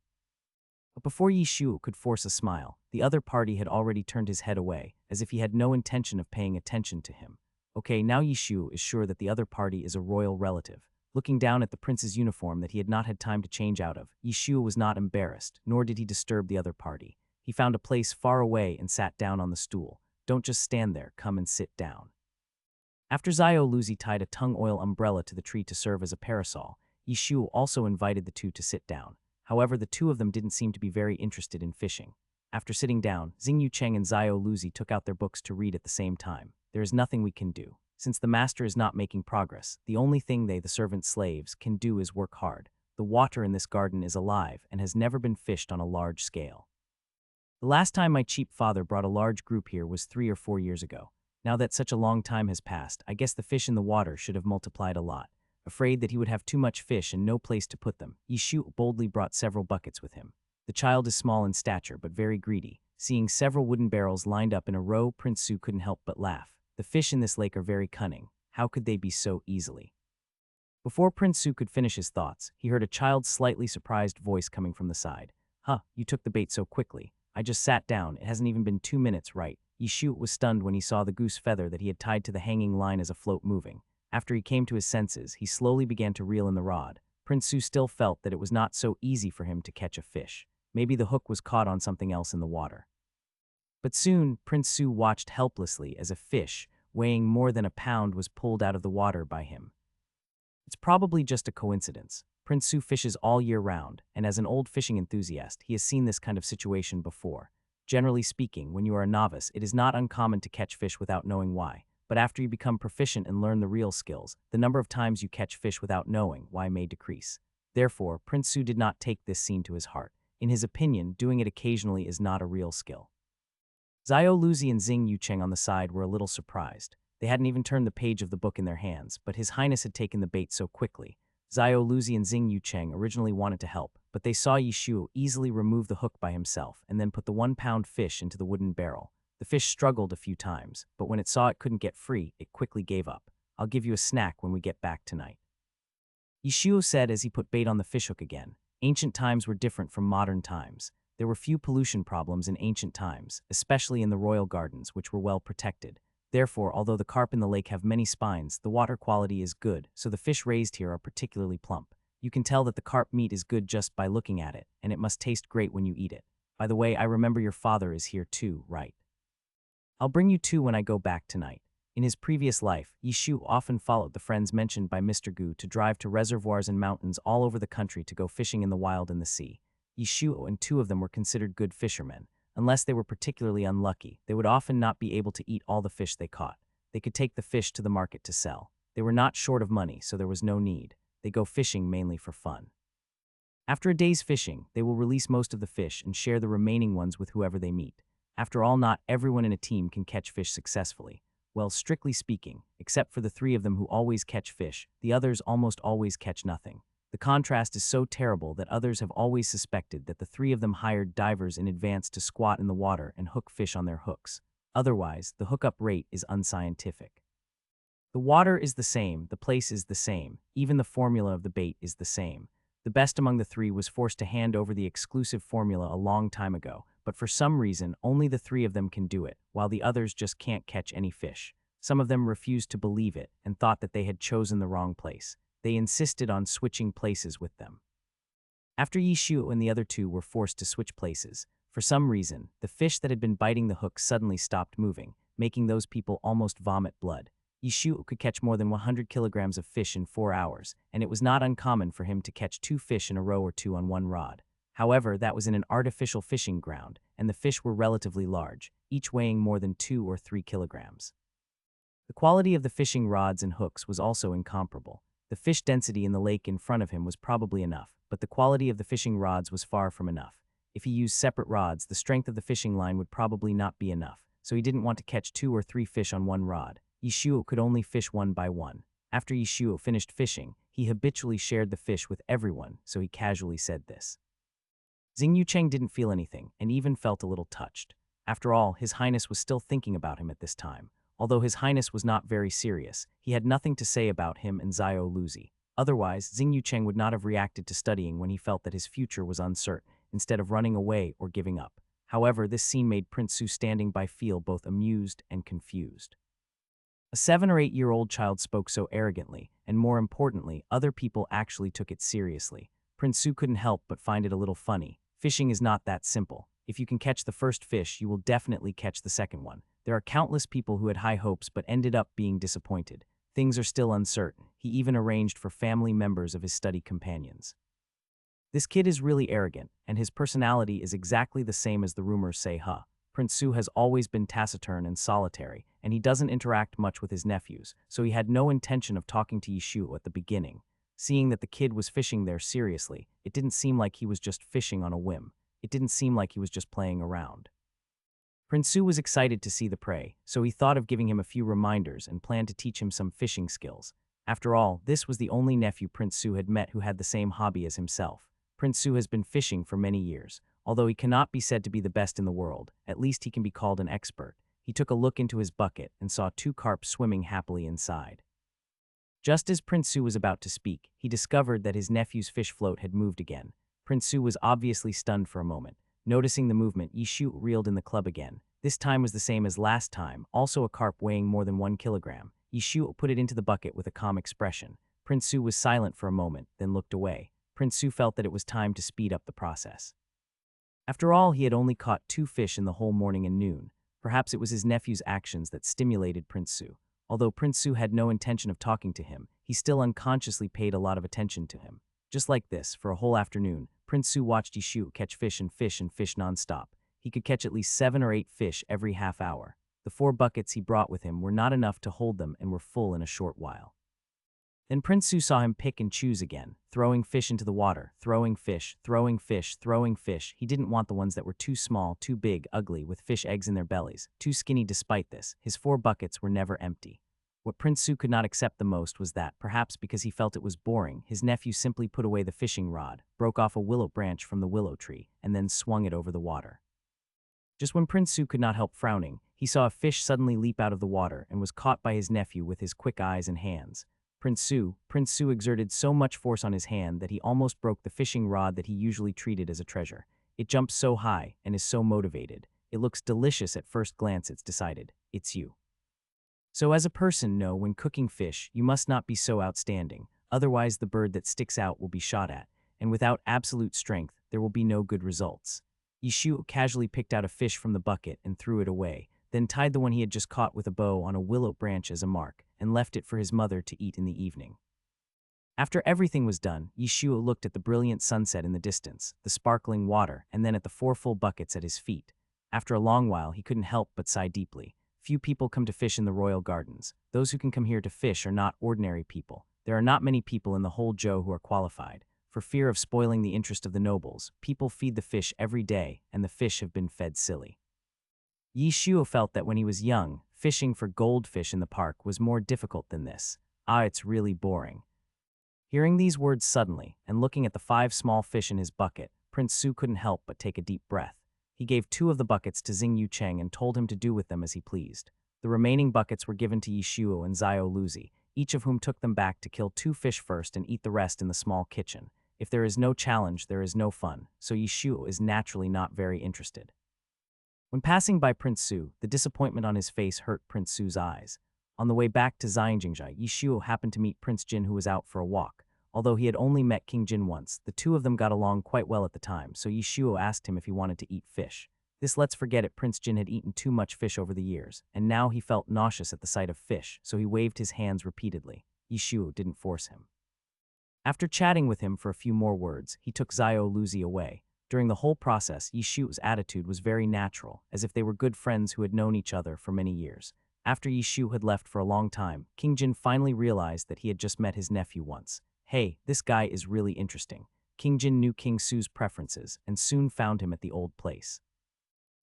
But before Yi Shuo could force a smile, the other party had already turned his head away, as if he had no intention of paying attention to him. Okay, now Yi Shuo is sure that the other party is a royal relative. Looking down at the prince's uniform that he had not had time to change out of, Yishuo was not embarrassed, nor did he disturb the other party. He found a place far away and sat down on the stool. Don't just stand there, come and sit down. After Zio Luzi tied a tung oil umbrella to the tree to serve as a parasol, Yishuo also invited the two to sit down. However, the two of them didn't seem to be very interested in fishing. After sitting down, Xingyu Cheng and Zio Luzi took out their books to read at the same time. There is nothing we can do. Since the master is not making progress, the only thing they, the servant slaves, can do is work hard. The water in this garden is alive and has never been fished on a large scale. The last time my cheap father brought a large group here was 3 or 4 years ago. Now that such a long time has passed, I guess the fish in the water should have multiplied a lot. Afraid that he would have too much fish and no place to put them, Yishu boldly brought several buckets with him. The child is small in stature but very greedy. Seeing several wooden barrels lined up in a row, Prince Su couldn't help but laugh. The fish in this lake are very cunning. How could they be so easily? Before Prince Su could finish his thoughts, he heard a child's slightly surprised voice coming from the side. Huh, you took the bait so quickly. I just sat down, it hasn't even been 2 minutes, right? Yishu was stunned when he saw the goose feather that he had tied to the hanging line as a float moving. After he came to his senses, he slowly began to reel in the rod. Prince Su still felt that it was not so easy for him to catch a fish. Maybe the hook was caught on something else in the water. But soon, Prince Su watched helplessly as a fish, weighing more than a pound, was pulled out of the water by him. It's probably just a coincidence. Prince Su fishes all year round, and as an old fishing enthusiast, he has seen this kind of situation before. Generally speaking, when you are a novice, it is not uncommon to catch fish without knowing why. But after you become proficient and learn the real skills, the number of times you catch fish without knowing why may decrease. Therefore, Prince Su did not take this scene to his heart. In his opinion, doing it occasionally is not a real skill. Zio Luzi and Xing Yucheng on the side were a little surprised. They hadn't even turned the page of the book in their hands, but His Highness had taken the bait so quickly. Zio Luzi and Xing Yucheng originally wanted to help, but they saw Yishuo easily remove the hook by himself and then put the 1-pound fish into the wooden barrel. The fish struggled a few times, but when it saw it couldn't get free, it quickly gave up. I'll give you a snack when we get back tonight. Yishuo said as he put bait on the fishhook again. Ancient times were different from modern times. There were few pollution problems in ancient times, especially in the royal gardens, which were well protected. Therefore, although the carp in the lake have many spines, the water quality is good, so the fish raised here are particularly plump. You can tell that the carp meat is good just by looking at it, and it must taste great when you eat it. By the way, I remember your father is here too, right? I'll bring you 2 when I go back tonight. In his previous life, Yishu often followed the friends mentioned by Mr. Gu to drive to reservoirs and mountains all over the country to go fishing in the wild and the sea. Yishu and 2 of them were considered good fishermen. Unless they were particularly unlucky, they would often not be able to eat all the fish they caught. They could take the fish to the market to sell. They were not short of money, so there was no need. They go fishing mainly for fun. After a day's fishing, they will release most of the fish and share the remaining ones with whoever they meet. After all, not everyone in a team can catch fish successfully. Well, strictly speaking, except for the 3 of them who always catch fish, the others almost always catch nothing. The contrast is so terrible that others have always suspected that the 3 of them hired divers in advance to squat in the water and hook fish on their hooks. Otherwise, the hookup rate is unscientific. The water is the same, the place is the same, even the formula of the bait is the same. The best among the 3 was forced to hand over the exclusive formula a long time ago, but for some reason, only the 3 of them can do it, while the others just can't catch any fish. Some of them refused to believe it and thought that they had chosen the wrong place. They insisted on switching places with them. After Yishu and the other 2 were forced to switch places, for some reason, the fish that had been biting the hook suddenly stopped moving, making those people almost vomit blood. Yishu could catch more than 100 kilograms of fish in 4 hours, and it was not uncommon for him to catch 2 fish in a row or 2 on one rod. However, that was in an artificial fishing ground, and the fish were relatively large, each weighing more than 2 or 3 kilograms. The quality of the fishing rods and hooks was also incomparable. The fish density in the lake in front of him was probably enough, but the quality of the fishing rods was far from enough. If he used separate rods, the strength of the fishing line would probably not be enough, so he didn't want to catch 2 or 3 fish on one rod. Yishuo could only fish one by one. After Yishuo finished fishing, he habitually shared the fish with everyone, so he casually said this. Xing Yucheng didn't feel anything, and even felt a little touched. After all, His Highness was still thinking about him at this time. Although His Highness was not very serious, he had nothing to say about him and Zio Luzi. Otherwise, Xing Yucheng would not have reacted to studying when he felt that his future was uncertain, instead of running away or giving up. However, this scene made Prince Su standing by feel both amused and confused. A 7 or 8-year-old child spoke so arrogantly, and more importantly, other people actually took it seriously. Prince Su couldn't help but find it a little funny. Fishing is not that simple. If you can catch the first fish, you will definitely catch the second one. There are countless people who had high hopes but ended up being disappointed. Things are still uncertain. He even arranged for family members of his study companions. This kid is really arrogant, and his personality is exactly the same as the rumors say. Prince Su has always been taciturn and solitary, and he doesn't interact much with his nephews, so he had no intention of talking to Yishu at the beginning. Seeing that the kid was fishing there seriously, it didn't seem like he was just fishing on a whim. It didn't seem like he was just playing around. Prince Su was excited to see the prey, so he thought of giving him a few reminders and planned to teach him some fishing skills. After all, this was the only nephew Prince Su had met who had the same hobby as himself. Prince Su has been fishing for many years. Although he cannot be said to be the best in the world, at least he can be called an expert. He took a look into his bucket and saw 2 carp swimming happily inside. Just as Prince Su was about to speak, he discovered that his nephew's fish float had moved again. Prince Su was obviously stunned for a moment. Noticing the movement, Yishu reeled in the club again. This time was the same as last time, also a carp weighing more than 1 kilogram. Yishu put it into the bucket with a calm expression. Prince Su was silent for a moment, then looked away. Prince Su felt that it was time to speed up the process. After all, he had only caught 2 fish in the whole morning and noon. Perhaps it was his nephew's actions that stimulated Prince Su. Although Prince Su had no intention of talking to him, he still unconsciously paid a lot of attention to him. Just like this, for a whole afternoon, Prince Su watched Yishu catch fish and fish and fish nonstop. He could catch at least 7 or 8 fish every half hour. The 4 buckets he brought with him were not enough to hold them and were full in a short while. Then Prince Su saw him pick and choose again, throwing fish into the water, throwing fish, throwing fish, throwing fish. He didn't want the ones that were too small, too big, ugly, with fish eggs in their bellies, too skinny. Despite this, his 4 buckets were never empty. What Prince Su could not accept the most was that, perhaps because he felt it was boring, his nephew simply put away the fishing rod, broke off a willow branch from the willow tree, and then swung it over the water. Just when Prince Su could not help frowning, he saw a fish suddenly leap out of the water and was caught by his nephew with his quick eyes and hands. Prince Su exerted so much force on his hand that he almost broke the fishing rod that he usually treated as a treasure. It jumps so high and is so motivated. It looks delicious at first glance. It's decided. It's you. So as a person, know when cooking fish, you must not be so outstanding. Otherwise, the bird that sticks out will be shot at, and without absolute strength, there will be no good results. Yishu casually picked out a fish from the bucket and threw it away, then tied the one he had just caught with a bow on a willow branch as a mark, and left it for his mother to eat in the evening. After everything was done, Yishu looked at the brilliant sunset in the distance, the sparkling water, and then at the 4 full buckets at his feet. After a long while, he couldn't help but sigh deeply. Few people come to fish in the royal gardens. Those who can come here to fish are not ordinary people. There are not many people in the whole Zhou who are qualified. For fear of spoiling the interest of the nobles, people feed the fish every day, and the fish have been fed silly. Yishu felt that when he was young, fishing for goldfish in the park was more difficult than this. It's really boring. Hearing these words suddenly, and looking at the 5 small fish in his bucket, Prince Su couldn't help but take a deep breath. He gave 2 of the buckets to Xing Yu Cheng and told him to do with them as he pleased. The remaining buckets were given to Yishuo and Xiao Luzi, each of whom took them back to kill 2 fish first and eat the rest in the small kitchen. If there is no challenge, there is no fun, so Yishuo is naturally not very interested. When passing by Prince Su, the disappointment on his face hurt Prince Su's eyes. On the way back to Xiangjingjia, Yishuo happened to meet Prince Jin, who was out for a walk. Although he had only met King Jin once, the 2 of them got along quite well at the time, so Yishuo asked him if he wanted to eat fish. This let's forget it, Prince Jin had eaten too much fish over the years, and now he felt nauseous at the sight of fish, so he waved his hands repeatedly. Yishuo didn't force him. After chatting with him for a few more words, he took Xiao Luzi away. During the whole process, Yishuo's attitude was very natural, as if they were good friends who had known each other for many years. After Yishuo had left for a long time, King Jin finally realized that he had just met his nephew once. Hey, this guy is really interesting. King Jin knew King Su's preferences, and soon found him at the old place.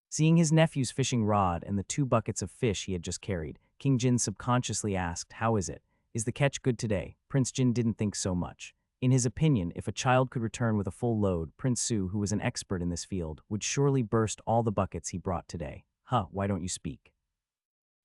Seeing his nephew's fishing rod and the 2 buckets of fish he had just carried, King Jin subconsciously asked, "How is it? Is the catch good today?" Prince Jin didn't think so much. In his opinion, if a child could return with a full load, Prince Su, who was an expert in this field, would surely burst all the buckets he brought today. Why don't you speak?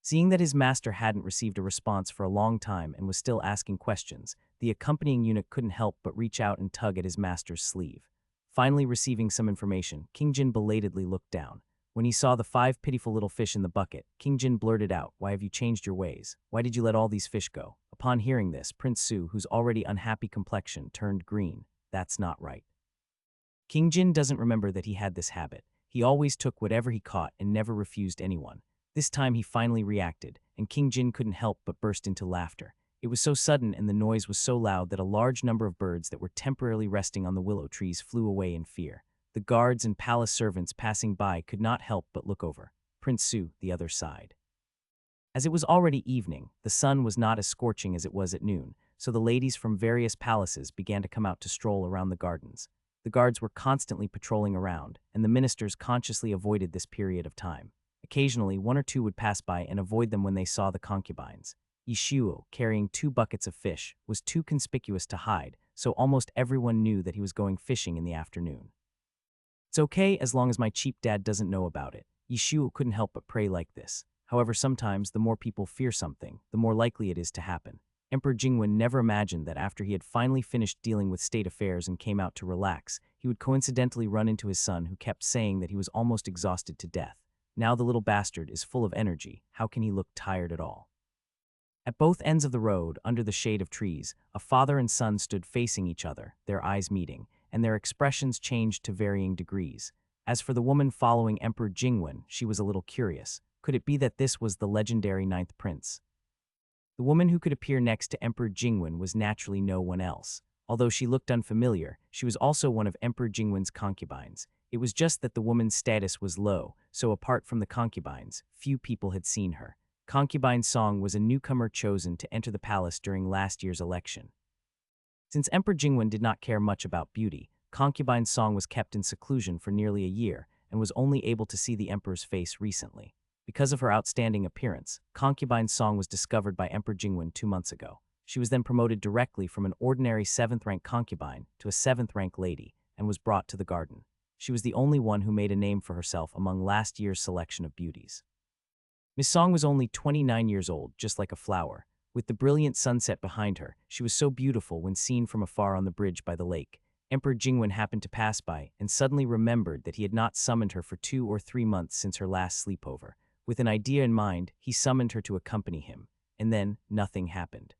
Seeing that his master hadn't received a response for a long time and was still asking questions, the accompanying eunuch couldn't help but reach out and tug at his master's sleeve. Finally receiving some information, King Jin belatedly looked down. When he saw the 5 pitiful little fish in the bucket, King Jin blurted out, "Why have you changed your ways? Why did you let all these fish go?" Upon hearing this, Prince Su, whose already unhappy complexion, turned green. That's not right. King Jin doesn't remember that he had this habit. He always took whatever he caught and never refused anyone. This time he finally reacted, and King Jin couldn't help but burst into laughter. It was so sudden and the noise was so loud that a large number of birds that were temporarily resting on the willow trees flew away in fear. The guards and palace servants passing by could not help but look over. Prince Su, the other side. As it was already evening, the sun was not as scorching as it was at noon, so the ladies from various palaces began to come out to stroll around the gardens. The guards were constantly patrolling around, and the ministers consciously avoided this period of time. Occasionally, one or two would pass by and avoid them when they saw the concubines. Yishuo, carrying 2 buckets of fish, was too conspicuous to hide, so almost everyone knew that he was going fishing in the afternoon. "It's okay as long as my cheap dad doesn't know about it." Yishuo couldn't help but pray like this. However, sometimes the more people fear something, the more likely it is to happen. Emperor Jingwen never imagined that after he had finally finished dealing with state affairs and came out to relax, he would coincidentally run into his son, who kept saying that he was almost exhausted to death. Now the little bastard is full of energy. How can he look tired at all? At both ends of the road, under the shade of trees, a father and son stood facing each other, their eyes meeting, and their expressions changed to varying degrees. As for the woman following Emperor Jingwen, she was a little curious. Could it be that this was the legendary 9th prince? The woman who could appear next to Emperor Jingwen was naturally no one else. Although she looked unfamiliar, she was also one of Emperor Jingwen's concubines. It was just that the woman's status was low, so apart from the concubines, few people had seen her. Concubine Song was a newcomer chosen to enter the palace during last year's election. Since Emperor Jingwen did not care much about beauty, Concubine Song was kept in seclusion for nearly a year and was only able to see the emperor's face recently. Because of her outstanding appearance, Concubine Song was discovered by Emperor Jingwen 2 months ago. She was then promoted directly from an ordinary 7th-rank concubine to a 7th-rank lady and was brought to the garden. She was the only one who made a name for herself among last year's selection of beauties. Miss Song was only 29 years old, just like a flower. With the brilliant sunset behind her, she was so beautiful when seen from afar on the bridge by the lake. Emperor Jingwen happened to pass by and suddenly remembered that he had not summoned her for 2 or 3 months since her last sleepover. With an idea in mind, he summoned her to accompany him, and then nothing happened.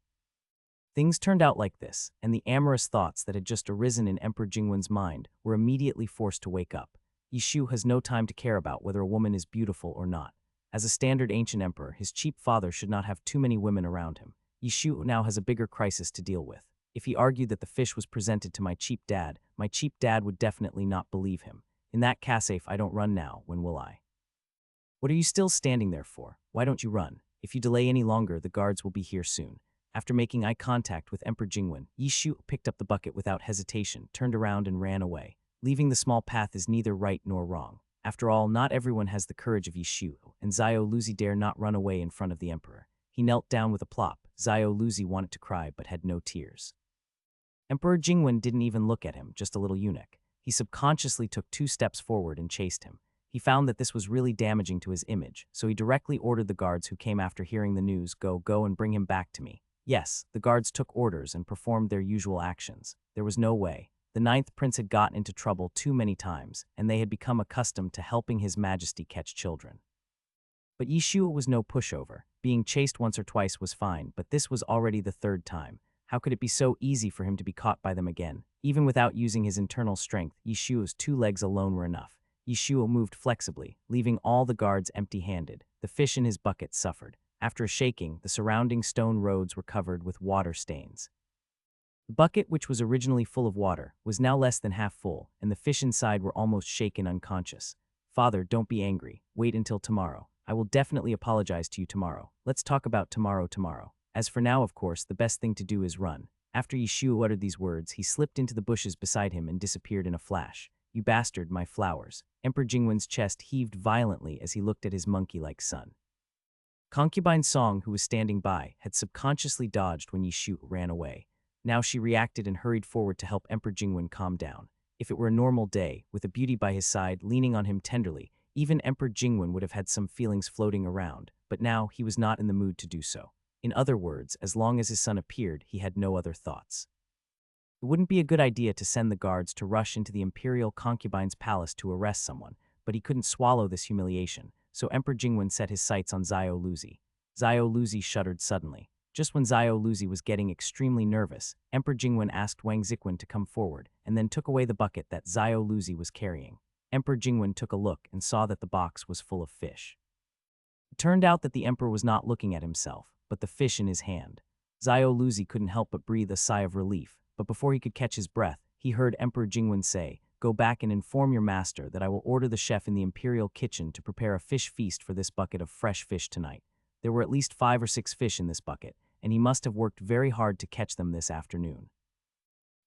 Things turned out like this, and the amorous thoughts that had just arisen in Emperor Jingwen's mind were immediately forced to wake up. Yishu has no time to care about whether a woman is beautiful or not. As a standard ancient emperor, his cheap father should not have too many women around him. Yishu now has a bigger crisis to deal with. If he argued that the fish was presented to my cheap dad would definitely not believe him. In that case, if I don't run now, when will I? What are you still standing there for? Why don't you run? If you delay any longer, the guards will be here soon. After making eye contact with Emperor Jingwen, Yishu picked up the bucket without hesitation, turned around and ran away. Leaving the small path is neither right nor wrong. After all, not everyone has the courage of Yishu, and Zhao Luzi dare not run away in front of the emperor. He knelt down with a plop. Zhao Luzi wanted to cry but had no tears. Emperor Jingwen didn't even look at him, just a little eunuch. He subconsciously took 2 steps forward and chased him. He found that this was really damaging to his image, so he directly ordered the guards who came after hearing the news, go and bring him back to me. Yes, the guards took orders and performed their usual actions. There was no way. The 9th prince had gotten into trouble too many times, and they had become accustomed to helping His Majesty catch children. But Yishu was no pushover. Being chased once or twice was fine, but this was already the 3rd time. How could it be so easy for him to be caught by them again? Even without using his internal strength, Yishu's 2 legs alone were enough. Yishu moved flexibly, leaving all the guards empty-handed. The fish in his bucket suffered. After a shaking, the surrounding stone roads were covered with water stains. The bucket, which was originally full of water, was now less than half full, and the fish inside were almost shaken unconscious. "Father, don't be angry. Wait until tomorrow. I will definitely apologize to you tomorrow. Let's talk about tomorrow. As for now, of course, the best thing to do is run." After Yishu uttered these words, he slipped into the bushes beside him and disappeared in a flash. "You bastard, my flowers." Emperor Jingwen's chest heaved violently as he looked at his monkey-like son. Concubine Song, who was standing by, had subconsciously dodged when Yishu ran away. Now she reacted and hurried forward to help Emperor Jingwen calm down. If it were a normal day, with a beauty by his side leaning on him tenderly, even Emperor Jingwen would have had some feelings floating around, but now he was not in the mood to do so. In other words, as long as his son appeared, he had no other thoughts. It wouldn't be a good idea to send the guards to rush into the imperial concubine's palace to arrest someone, but he couldn't swallow this humiliation, so Emperor Jingwen set his sights on Xiao Luzi. Xiao Luzi shuddered suddenly. Just when Xiao Luzi was getting extremely nervous, Emperor Jingwen asked Wang Ziquan to come forward and then took away the bucket that Xiao Luzi was carrying. Emperor Jingwen took a look and saw that the box was full of fish. It turned out that the emperor was not looking at himself, but the fish in his hand. Xiao Luzi couldn't help but breathe a sigh of relief, but before he could catch his breath, he heard Emperor Jingwen say, "Go back and inform your master that I will order the chef in the imperial kitchen to prepare a fish feast for this bucket of fresh fish tonight." There were at least 5 or 6 fish in this bucket, and he must have worked very hard to catch them this afternoon.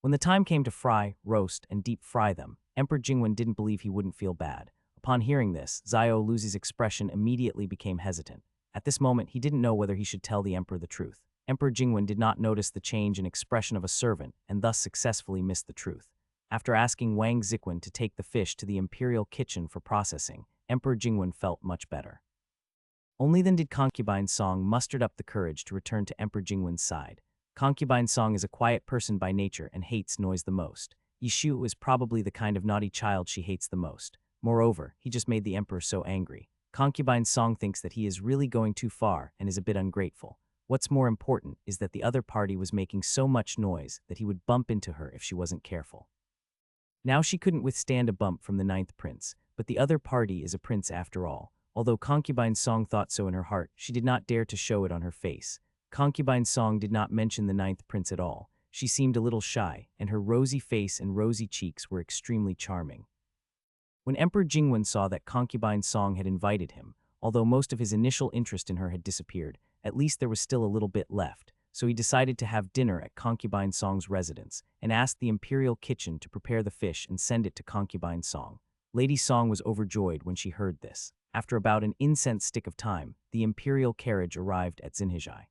When the time came to fry, roast, and deep fry them, Emperor Jingwen didn't believe he wouldn't feel bad. Upon hearing this, Xiao Luzi's expression immediately became hesitant. At this moment, he didn't know whether he should tell the emperor the truth. Emperor Jingwen did not notice the change in expression of a servant and thus successfully missed the truth. After asking Wang Ziquan to take the fish to the imperial kitchen for processing, Emperor Jingwen felt much better. Only then did Concubine Song mustered up the courage to return to Emperor Jingwen's side. Concubine Song is a quiet person by nature and hates noise the most. Yishu is probably the kind of naughty child she hates the most. Moreover, he just made the emperor so angry. Concubine Song thinks that he is really going too far and is a bit ungrateful. What's more important is that the other party was making so much noise that he would bump into her if she wasn't careful. Now she couldn't withstand a bump from the 9th prince, but the other party is a prince after all. Although Concubine Song thought so in her heart, she did not dare to show it on her face. Concubine Song did not mention the 9th prince at all. She seemed a little shy, and her rosy face and rosy cheeks were extremely charming. When Emperor Jingwen saw that Concubine Song had invited him, although most of his initial interest in her had disappeared, at least there was still a little bit left, so he decided to have dinner at Concubine Song's residence and asked the imperial kitchen to prepare the fish and send it to Concubine Song. Lady Song was overjoyed when she heard this. After about an incense stick of time, the imperial carriage arrived at Xinhezhai.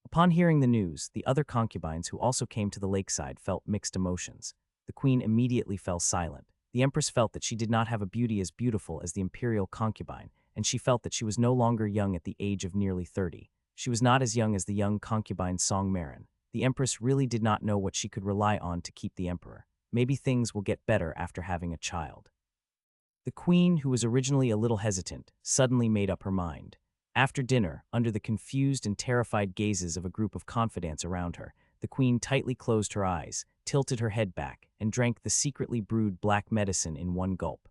Upon hearing the news, the other concubines who also came to the lakeside felt mixed emotions. The queen immediately fell silent. The empress felt that she did not have a beauty as beautiful as the imperial concubine, and she felt that she was no longer young at the age of nearly 30. She was not as young as the young concubine Song Marin. The empress really did not know what she could rely on to keep the emperor. Maybe things will get better after having a child. The queen, who was originally a little hesitant, suddenly made up her mind. After dinner, under the confused and terrified gazes of a group of confidants around her, the queen tightly closed her eyes, tilted her head back, and drank the secretly brewed black medicine in one gulp.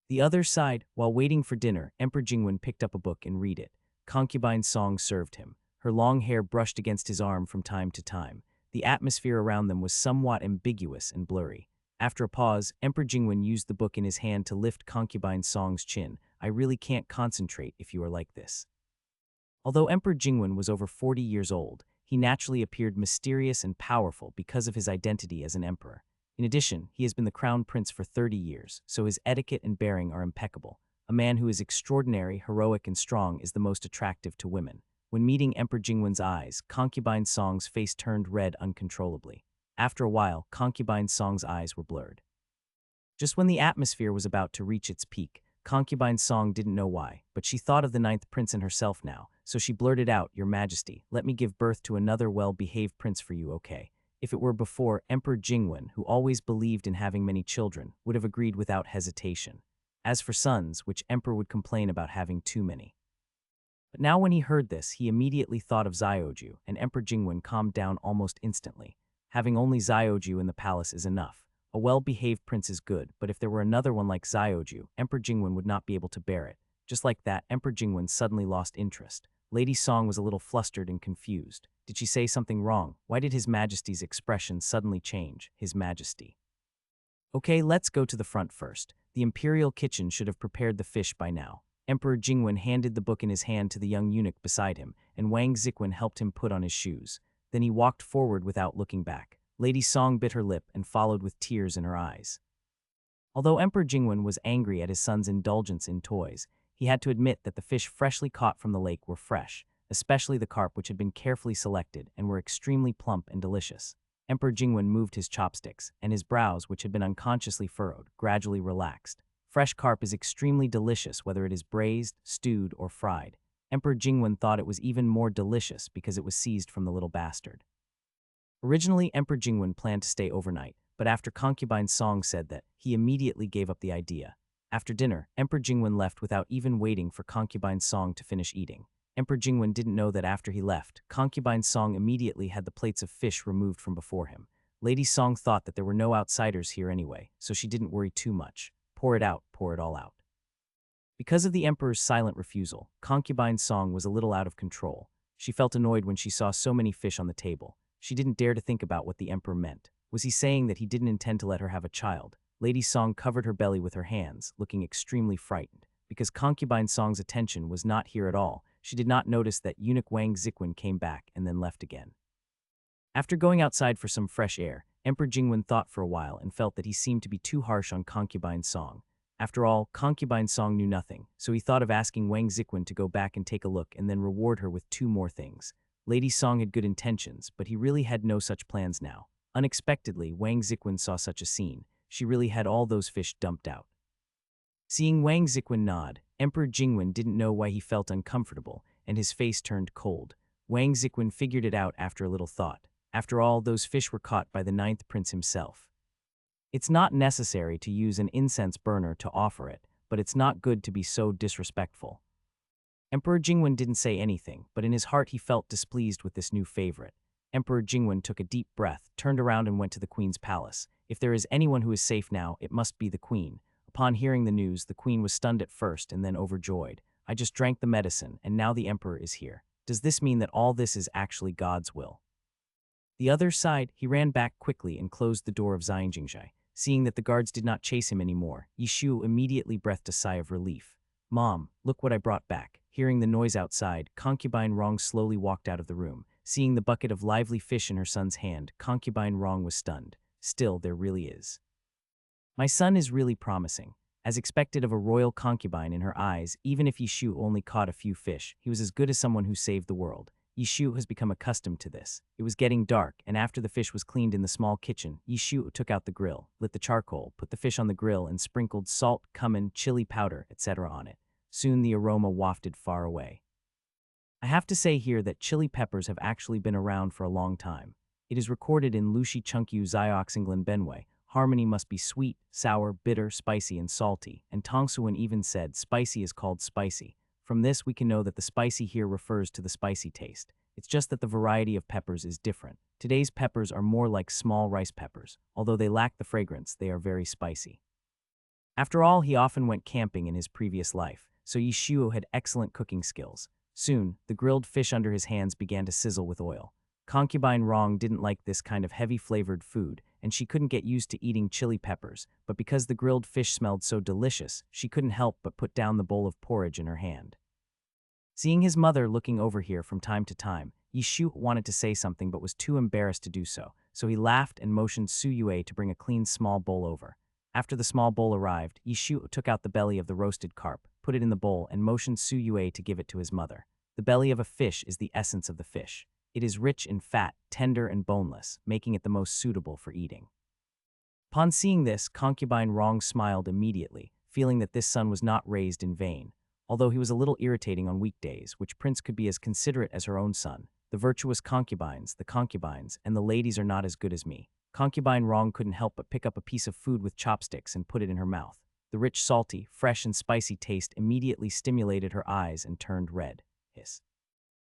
The other side, while waiting for dinner, Emperor Jingwen picked up a book and read it. Concubine Song served him. Her long hair brushed against his arm from time to time. The atmosphere around them was somewhat ambiguous and blurry. After a pause, Emperor Jingwen used the book in his hand to lift Concubine Song's chin. "I really can't concentrate if you are like this." Although Emperor Jingwen was over 40 years old, he naturally appeared mysterious and powerful because of his identity as an emperor. In addition, he has been the crown prince for 30 years, so his etiquette and bearing are impeccable. A man who is extraordinary, heroic, and strong is the most attractive to women. When meeting Emperor Jingwen's eyes, Concubine Song's face turned red uncontrollably. After a while, Concubine Song's eyes were blurred. Just when the atmosphere was about to reach its peak, Concubine Song didn't know why, but she thought of the 9th prince and herself now, so she blurted out, "Your Majesty, let me give birth to another well-behaved prince for you, okay?" If it were before, Emperor Jingwen, who always believed in having many children, would have agreed without hesitation. As for sons, which emperor would complain about having too many? But now when he heard this, he immediately thought of Xiaoju, and Emperor Jingwen calmed down almost instantly. Having only Xiaoju in the palace is enough. A well-behaved prince is good, but if there were another one like Xiaoju, Emperor Jingwen would not be able to bear it. Just like that, Emperor Jingwen suddenly lost interest. Lady Song was a little flustered and confused. Did she say something wrong? Why did His Majesty's expression suddenly change? His Majesty. Okay, let's go to the front first. The imperial kitchen should have prepared the fish by now. Emperor Jingwen handed the book in his hand to the young eunuch beside him, and Wang Ziquan helped him put on his shoes. Then he walked forward without looking back. Lady Song bit her lip and followed with tears in her eyes. Although Emperor Jingwen was angry at his son's indulgence in toys, he had to admit that the fish freshly caught from the lake were fresh, especially the carp, which had been carefully selected and were extremely plump and delicious. Emperor Jingwen moved his chopsticks, and his brows, which had been unconsciously furrowed, gradually relaxed. Fresh carp is extremely delicious whether it is braised, stewed, or fried. Emperor Jingwen thought it was even more delicious because it was seized from the little bastard. Originally, Emperor Jingwen planned to stay overnight, but after Concubine Song said that, he immediately gave up the idea. After dinner, Emperor Jingwen left without even waiting for Concubine Song to finish eating. Emperor Jingwen didn't know that after he left, Concubine Song immediately had the plates of fish removed from before him. Lady Song thought that there were no outsiders here anyway, so she didn't worry too much. Pour it out, pour it all out. Because of the Emperor's silent refusal, Concubine Song was a little out of control. She felt annoyed when she saw so many fish on the table. She didn't dare to think about what the Emperor meant. Was he saying that he didn't intend to let her have a child? Lady Song covered her belly with her hands, looking extremely frightened. Because Concubine Song's attention was not here at all, she did not notice that eunuch Wang Ziquan came back and then left again. After going outside for some fresh air, Emperor Jingwen thought for a while and felt that he seemed to be too harsh on Concubine Song. After all, Concubine Song knew nothing, so he thought of asking Wang Ziquan to go back and take a look and then reward her with 2 more things. Lady Song had good intentions, but he really had no such plans now. Unexpectedly, Wang Ziquan saw such a scene. She really had all those fish dumped out. Seeing Wang Ziquan nod, Emperor Jingwen didn't know why he felt uncomfortable, and his face turned cold. Wang Ziquan figured it out after a little thought. After all, those fish were caught by the 9th prince himself. It's not necessary to use an incense burner to offer it, but it's not good to be so disrespectful. Emperor Jingwen didn't say anything, but in his heart he felt displeased with this new favorite. Emperor Jingwen took a deep breath, turned around and went to the queen's palace. If there is anyone who is safe now, it must be the queen. Upon hearing the news, the queen was stunned at first and then overjoyed. I just drank the medicine, and now the emperor is here. Does this mean that all this is actually God's will? The other side, he ran back quickly and closed the door of Xianjingzhai. Seeing that the guards did not chase him anymore, Yishu immediately breathed a sigh of relief. Mom, look what I brought back. Hearing the noise outside, Concubine Rong slowly walked out of the room. Seeing the bucket of lively fish in her son's hand, Concubine Rong was stunned. Still, there really is. My son is really promising. As expected of a royal concubine in her eyes, even if Yishu only caught a few fish, he was as good as someone who saved the world. Yishu has become accustomed to this. It was getting dark, and after the fish was cleaned in the small kitchen, Yishu took out the grill, lit the charcoal, put the fish on the grill, and sprinkled salt, cumin, chili powder, etc. on it. Soon the aroma wafted far away. I have to say here that chili peppers have actually been around for a long time. It is recorded in Lushi Chunkyu Zioxinglan Benway. Harmony must be sweet, sour, bitter, spicy, and salty, and Tongsuan even said spicy is called spicy. From this, we can know that the spicy here refers to the spicy taste. It's just that the variety of peppers is different. Today's peppers are more like small rice peppers. Although they lack the fragrance, they are very spicy. After all, he often went camping in his previous life, so Yishuo had excellent cooking skills. Soon, the grilled fish under his hands began to sizzle with oil. Concubine Rong didn't like this kind of heavy-flavored food, and she couldn't get used to eating chili peppers, but because the grilled fish smelled so delicious, she couldn't help but put down the bowl of porridge in her hand. Seeing his mother looking over here from time to time, Yishu wanted to say something but was too embarrassed to do so, so he laughed and motioned Su Yue to bring a clean small bowl over. After the small bowl arrived, Yishu took out the belly of the roasted carp, put it in the bowl, and motioned Su Yue to give it to his mother. The belly of a fish is the essence of the fish. It is rich in fat, tender, and boneless, making it the most suitable for eating. Upon seeing this, Concubine Rong smiled immediately, feeling that this son was not raised in vain. Although he was a little irritating on weekdays, which prince could be as considerate as her own son. The virtuous concubines, and the ladies are not as good as me. Concubine Rong couldn't help but pick up a piece of food with chopsticks and put it in her mouth. The rich, salty, fresh, and spicy taste immediately stimulated her eyes and turned red. Hiss.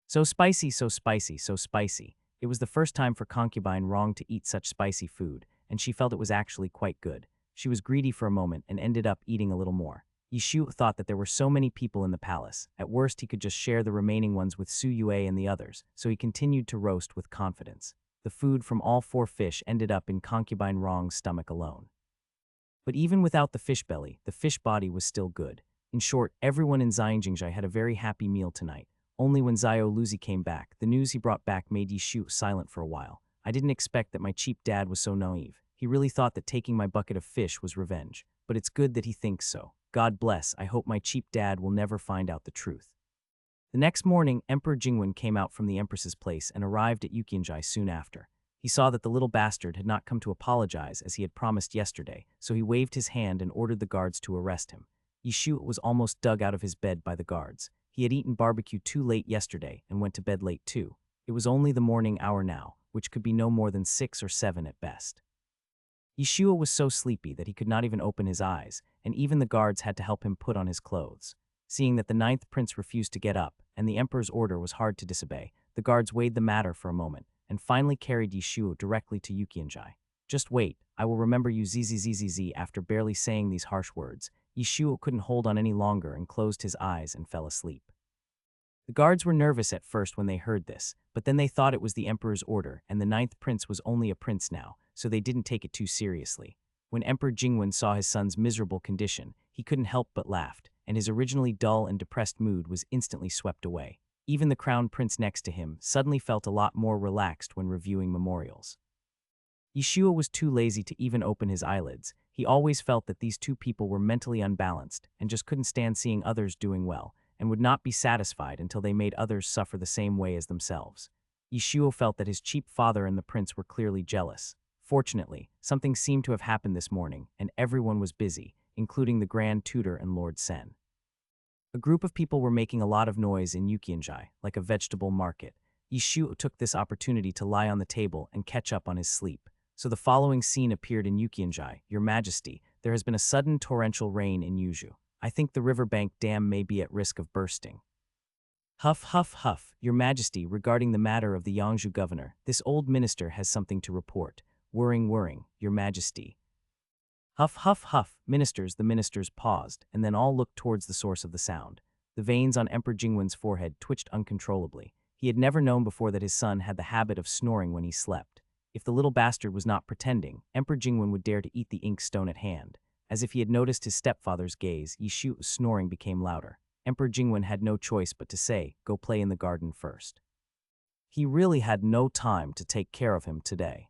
So spicy, so spicy, so spicy. It was the first time for Concubine Rong to eat such spicy food, and she felt it was actually quite good. She was greedy for a moment and ended up eating a little more. Yishu thought that there were so many people in the palace. At worst, he could just share the remaining ones with Su Yue and the others, so he continued to roast with confidence. The food from all 4 fish ended up in Concubine Rong's stomach alone. But even without the fish belly, the fish body was still good. In short, everyone in Xianjingzhai had a very happy meal tonight. Only when Zio Luzi came back, the news he brought back made Yishu silent for a while. I didn't expect that my cheap dad was so naive. He really thought that taking my bucket of fish was revenge. But it's good that he thinks so. God bless, I hope my cheap dad will never find out the truth. The next morning, Emperor Jingwen came out from the Empress's place and arrived at Yuqianzhai soon after. He saw that the little bastard had not come to apologize as he had promised yesterday, so he waved his hand and ordered the guards to arrest him. Yishu was almost dug out of his bed by the guards. He had eaten barbecue too late yesterday and went to bed late too. It was only the morning hour now, which could be no more than 6 or 7 at best. Yeshua was so sleepy that he could not even open his eyes, and even the guards had to help him put on his clothes. Seeing that the ninth prince refused to get up, and the emperor's order was hard to disobey, the guards weighed the matter for a moment, and finally carried Yeshua directly to Yukianjai. "Just wait, I will remember you zzzzz." After barely saying these harsh words, Yeshua couldn't hold on any longer and closed his eyes and fell asleep. The guards were nervous at first when they heard this, but then they thought it was the emperor's order, and the ninth prince was only a prince now, so they didn't take it too seriously. When Emperor Jingwen saw his son's miserable condition, he couldn't help but laugh, and his originally dull and depressed mood was instantly swept away. Even the crown prince next to him suddenly felt a lot more relaxed when reviewing memorials. Yeshua was too lazy to even open his eyelids. He always felt that these two people were mentally unbalanced and just couldn't stand seeing others doing well, and would not be satisfied until they made others suffer the same way as themselves. Yeshua felt that his cheap father and the prince were clearly jealous. Fortunately, something seemed to have happened this morning, and everyone was busy, including the Grand Tutor and Lord Sen. A group of people were making a lot of noise in Yukianjai, like a vegetable market. Yeshua took this opportunity to lie on the table and catch up on his sleep. So the following scene appeared in Yukianjai. "Your Majesty, there has been a sudden torrential rain in Yuju. I think the riverbank dam may be at risk of bursting." "Huff, huff, huff, Your Majesty, regarding the matter of the Yangzhou governor, this old minister has something to report. Whirring, Your Majesty." "Huff, huff, huff, ministers." The ministers paused, and then all looked towards the source of the sound. The veins on Emperor Jingwen's forehead twitched uncontrollably. He had never known before that his son had the habit of snoring when he slept. If the little bastard was not pretending, Emperor Jingwen would dare to eat the inkstone at hand. As if he had noticed his stepfather's gaze, Yeshu's snoring became louder. Emperor Jingwen had no choice but to say, "Go play in the garden first." He really had no time to take care of him today.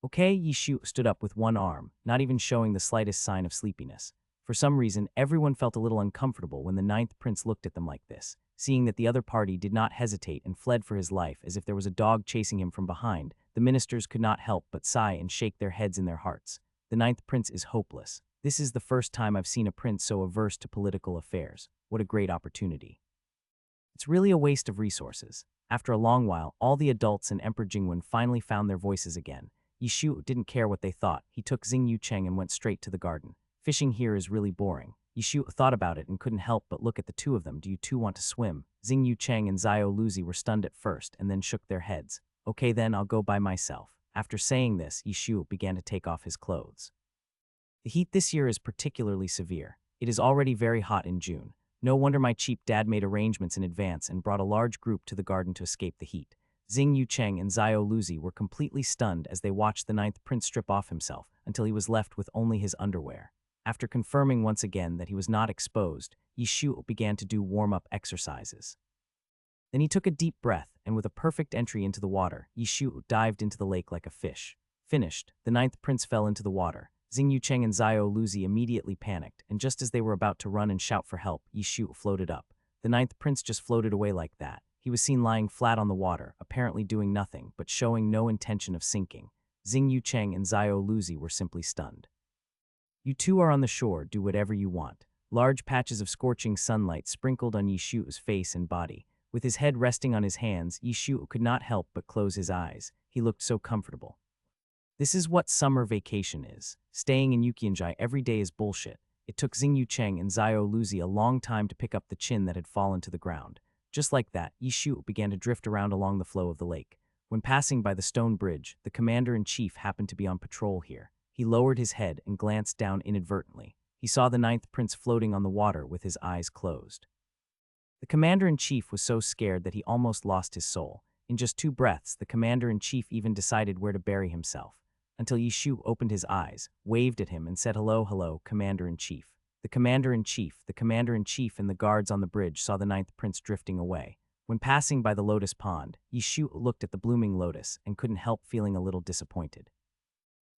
"Okay." Yeshu stood up with one arm, not even showing the slightest sign of sleepiness. For some reason, everyone felt a little uncomfortable when the ninth prince looked at them like this. Seeing that the other party did not hesitate and fled for his life as if there was a dog chasing him from behind, the ministers could not help but sigh and shake their heads in their hearts. The ninth prince is hopeless. This is the first time I've seen a prince so averse to political affairs. What a great opportunity. It's really a waste of resources. After a long while, all the adults and Emperor Jingwen finally found their voices again. Yeshu didn't care what they thought. He took Xing Yucheng and went straight to the garden. "Fishing here is really boring." Yeshu thought about it and couldn't help but look at the two of them. "Do you two want to swim?" Xing Yucheng and Zhao Luzi were stunned at first and then shook their heads. "Okay then, I'll go by myself." After saying this, Yeshu began to take off his clothes. The heat this year is particularly severe. It is already very hot in June. No wonder my cheap dad made arrangements in advance and brought a large group to the garden to escape the heat. Xing Yucheng and Zhao Luzi were completely stunned as they watched the ninth prince strip off himself until he was left with only his underwear. After confirming once again that he was not exposed, Yeshu began to do warm-up exercises. Then he took a deep breath, and with a perfect entry into the water, Yeshu dived into the lake like a fish. Finished, the ninth prince fell into the water. Xing Yucheng and Zhao Luzi immediately panicked, and just as they were about to run and shout for help, Yeshu floated up. The ninth prince just floated away like that. He was seen lying flat on the water, apparently doing nothing, but showing no intention of sinking. Xing Yucheng and Zhao Luzi were simply stunned. "You two are on the shore, do whatever you want." Large patches of scorching sunlight sprinkled on Yeshu's face and body. With his head resting on his hands, Yeshu could not help but close his eyes. He looked so comfortable. This is what summer vacation is. Staying in Yukianjai every day is bullshit. It took Xing Yucheng and Zhao Luzi a long time to pick up the chin that had fallen to the ground. Just like that, Yeshu began to drift around along the flow of the lake. When passing by the stone bridge, the commander-in-chief happened to be on patrol here. He lowered his head and glanced down inadvertently. He saw the ninth prince floating on the water with his eyes closed. The commander-in-chief was so scared that he almost lost his soul. In just 2 breaths, the commander-in-chief even decided where to bury himself, until Yeshu opened his eyes, waved at him, and said, "Hello, Commander-in-Chief." The commander-in-chief, and the guards on the bridge saw the ninth prince drifting away. When passing by the lotus pond, Yeshu looked at the blooming lotus and couldn't help feeling a little disappointed.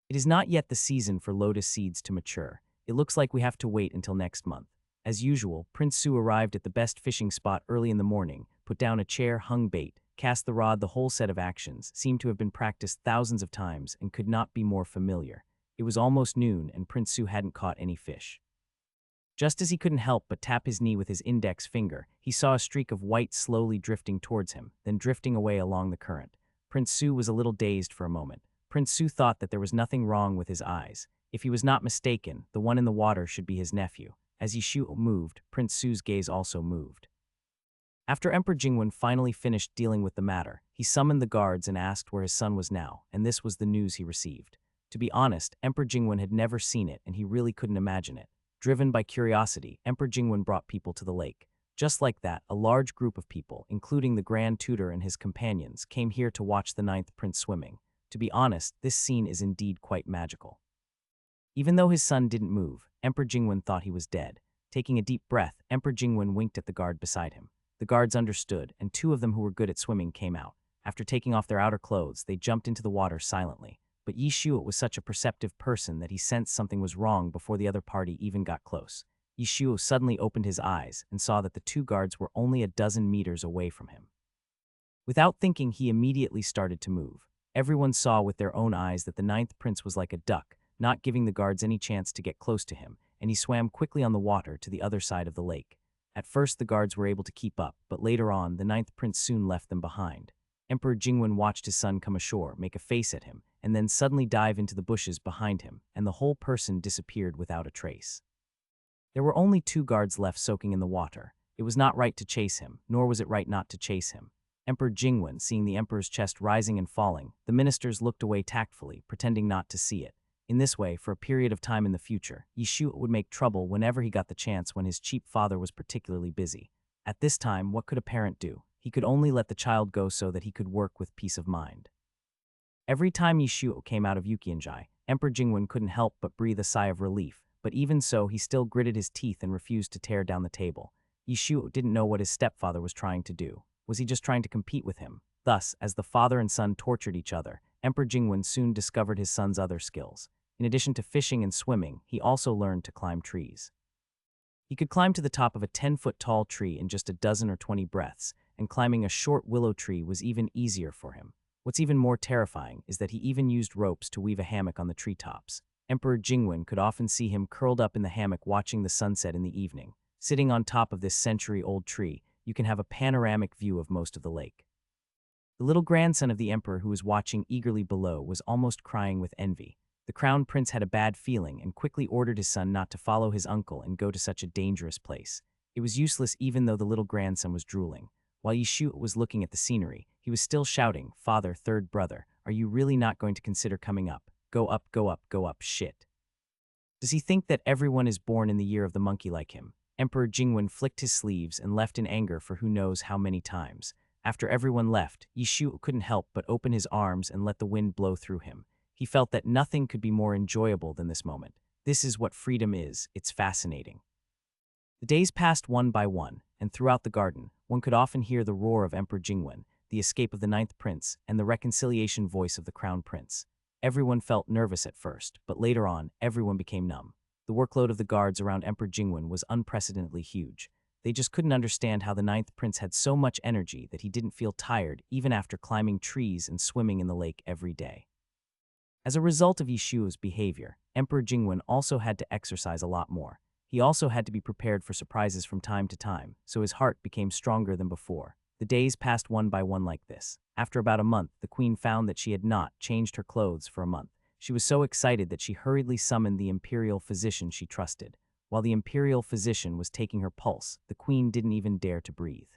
It is not yet the season for lotus seeds to mature. It looks like we have to wait until next month. As usual, Prince Su arrived at the best fishing spot early in the morning, put down a chair, hung bait, cast the rod. The whole set of actions seemed to have been practiced thousands of times and could not be more familiar. It was almost noon and Prince Su hadn't caught any fish. Just as he couldn't help but tap his knee with his index finger, he saw a streak of white slowly drifting towards him, then drifting away along the current. Prince Su was a little dazed for a moment, Prince Su thought that there was nothing wrong with his eyes. If he was not mistaken, the one in the water should be his nephew. As Yishu moved, Prince Su's gaze also moved. After Emperor Jingwen finally finished dealing with the matter, he summoned the guards and asked where his son was now, and this was the news he received. To be honest, Emperor Jingwen had never seen it and he really couldn't imagine it. Driven by curiosity, Emperor Jingwen brought people to the lake. Just like that, a large group of people, including the Grand Tutor and his companions, came here to watch the ninth prince swimming. To be honest, this scene is indeed quite magical. Even though his son didn't move, Emperor Jingwen thought he was dead. Taking a deep breath, Emperor Jingwen winked at the guard beside him. The guards understood, and two of them who were good at swimming came out. After taking off their outer clothes, they jumped into the water silently. But Yishu was such a perceptive person that he sensed something was wrong before the other party even got close. Yishu suddenly opened his eyes and saw that the two guards were only a dozen meters away from him. Without thinking, he immediately started to move. Everyone saw with their own eyes that the ninth prince was like a duck, not giving the guards any chance to get close to him, and he swam quickly on the water to the other side of the lake. At first, the guards were able to keep up, but later on, the ninth prince soon left them behind. Emperor Jingwen watched his son come ashore, make a face at him, and then suddenly dive into the bushes behind him, and the whole person disappeared without a trace. There were only two guards left soaking in the water. It was not right to chase him, nor was it right not to chase him. Emperor Jingwen, seeing the emperor's chest rising and falling, the ministers looked away tactfully, pretending not to see it. In this way, for a period of time in the future, Yishu would make trouble whenever he got the chance when his cheap father was particularly busy. At this time, what could a parent do? He could only let the child go so that he could work with peace of mind. Every time Yishu came out of Yukianjai, Emperor Jingwen couldn't help but breathe a sigh of relief, but even so, he still gritted his teeth and refused to tear down the table. Yishu didn't know what his stepfather was trying to do. Was he just trying to compete with him? Thus, as the father and son tortured each other, Emperor Jingwen soon discovered his son's other skills. In addition to fishing and swimming, he also learned to climb trees. He could climb to the top of a 10-foot-tall tree in just a dozen or 20 breaths, and climbing a short willow tree was even easier for him. What's even more terrifying is that he even used ropes to weave a hammock on the treetops. Emperor Jingwen could often see him curled up in the hammock watching the sunset in the evening. Sitting on top of this century-old tree, you can have a panoramic view of most of the lake. The little grandson of the emperor who was watching eagerly below was almost crying with envy. The crown prince had a bad feeling and quickly ordered his son not to follow his uncle and go to such a dangerous place. It was useless even though the little grandson was drooling. While Yishu was looking at the scenery, he was still shouting, "Father, third brother, are you really not going to consider coming up? Go up, go up, go up, shit." Does he think that everyone is born in the year of the monkey like him? Emperor Jingwen flicked his sleeves and left in anger for who knows how many times. After everyone left, Yishu couldn't help but open his arms and let the wind blow through him. He felt that nothing could be more enjoyable than this moment. This is what freedom is. It's fascinating. The days passed one by one, and throughout the garden, one could often hear the roar of Emperor Jingwen, the escape of the ninth prince, and the reconciliation voice of the crown prince. Everyone felt nervous at first, but later on, everyone became numb. The workload of the guards around Emperor Jingwen was unprecedentedly huge. They just couldn't understand how the ninth prince had so much energy that he didn't feel tired even after climbing trees and swimming in the lake every day. As a result of Yishu's behavior, Emperor Jingwen also had to exercise a lot more. He also had to be prepared for surprises from time to time, so his heart became stronger than before. The days passed one by one like this. After about a month, the queen found that she had not changed her clothes for a month. She was so excited that she hurriedly summoned the imperial physician she trusted. While the imperial physician was taking her pulse, the queen didn't even dare to breathe.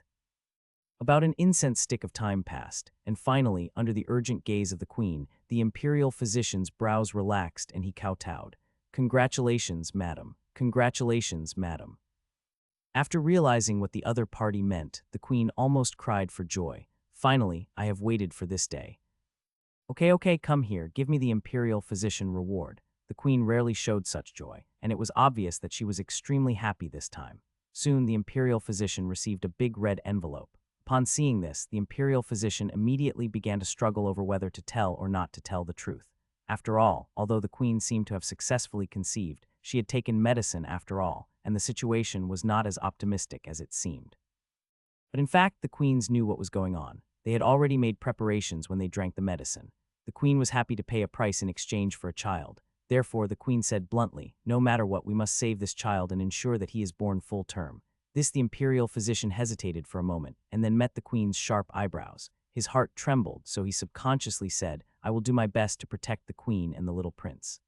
About an incense stick of time passed, and finally, under the urgent gaze of the queen, the imperial physician's brows relaxed and he kowtowed. "Congratulations, madam. Congratulations, madam." After realizing what the other party meant, the queen almost cried for joy. "Finally, I have waited for this day." Okay, come here, give me the imperial physician reward." The queen rarely showed such joy, and it was obvious that she was extremely happy this time. Soon, the imperial physician received a big red envelope. Upon seeing this, the imperial physician immediately began to struggle over whether to tell or not to tell the truth. After all, although the queen seemed to have successfully conceived, she had taken medicine after all, and the situation was not as optimistic as it seemed. But in fact, the queens knew what was going on. They had already made preparations when they drank the medicine. The queen was happy to pay a price in exchange for a child. Therefore, the queen said bluntly, "No matter what, we must save this child and ensure that he is born full term." The imperial physician hesitated for a moment, and then met the queen's sharp eyebrows. His heart trembled, so he subconsciously said, "I will do my best to protect the queen and the little prince."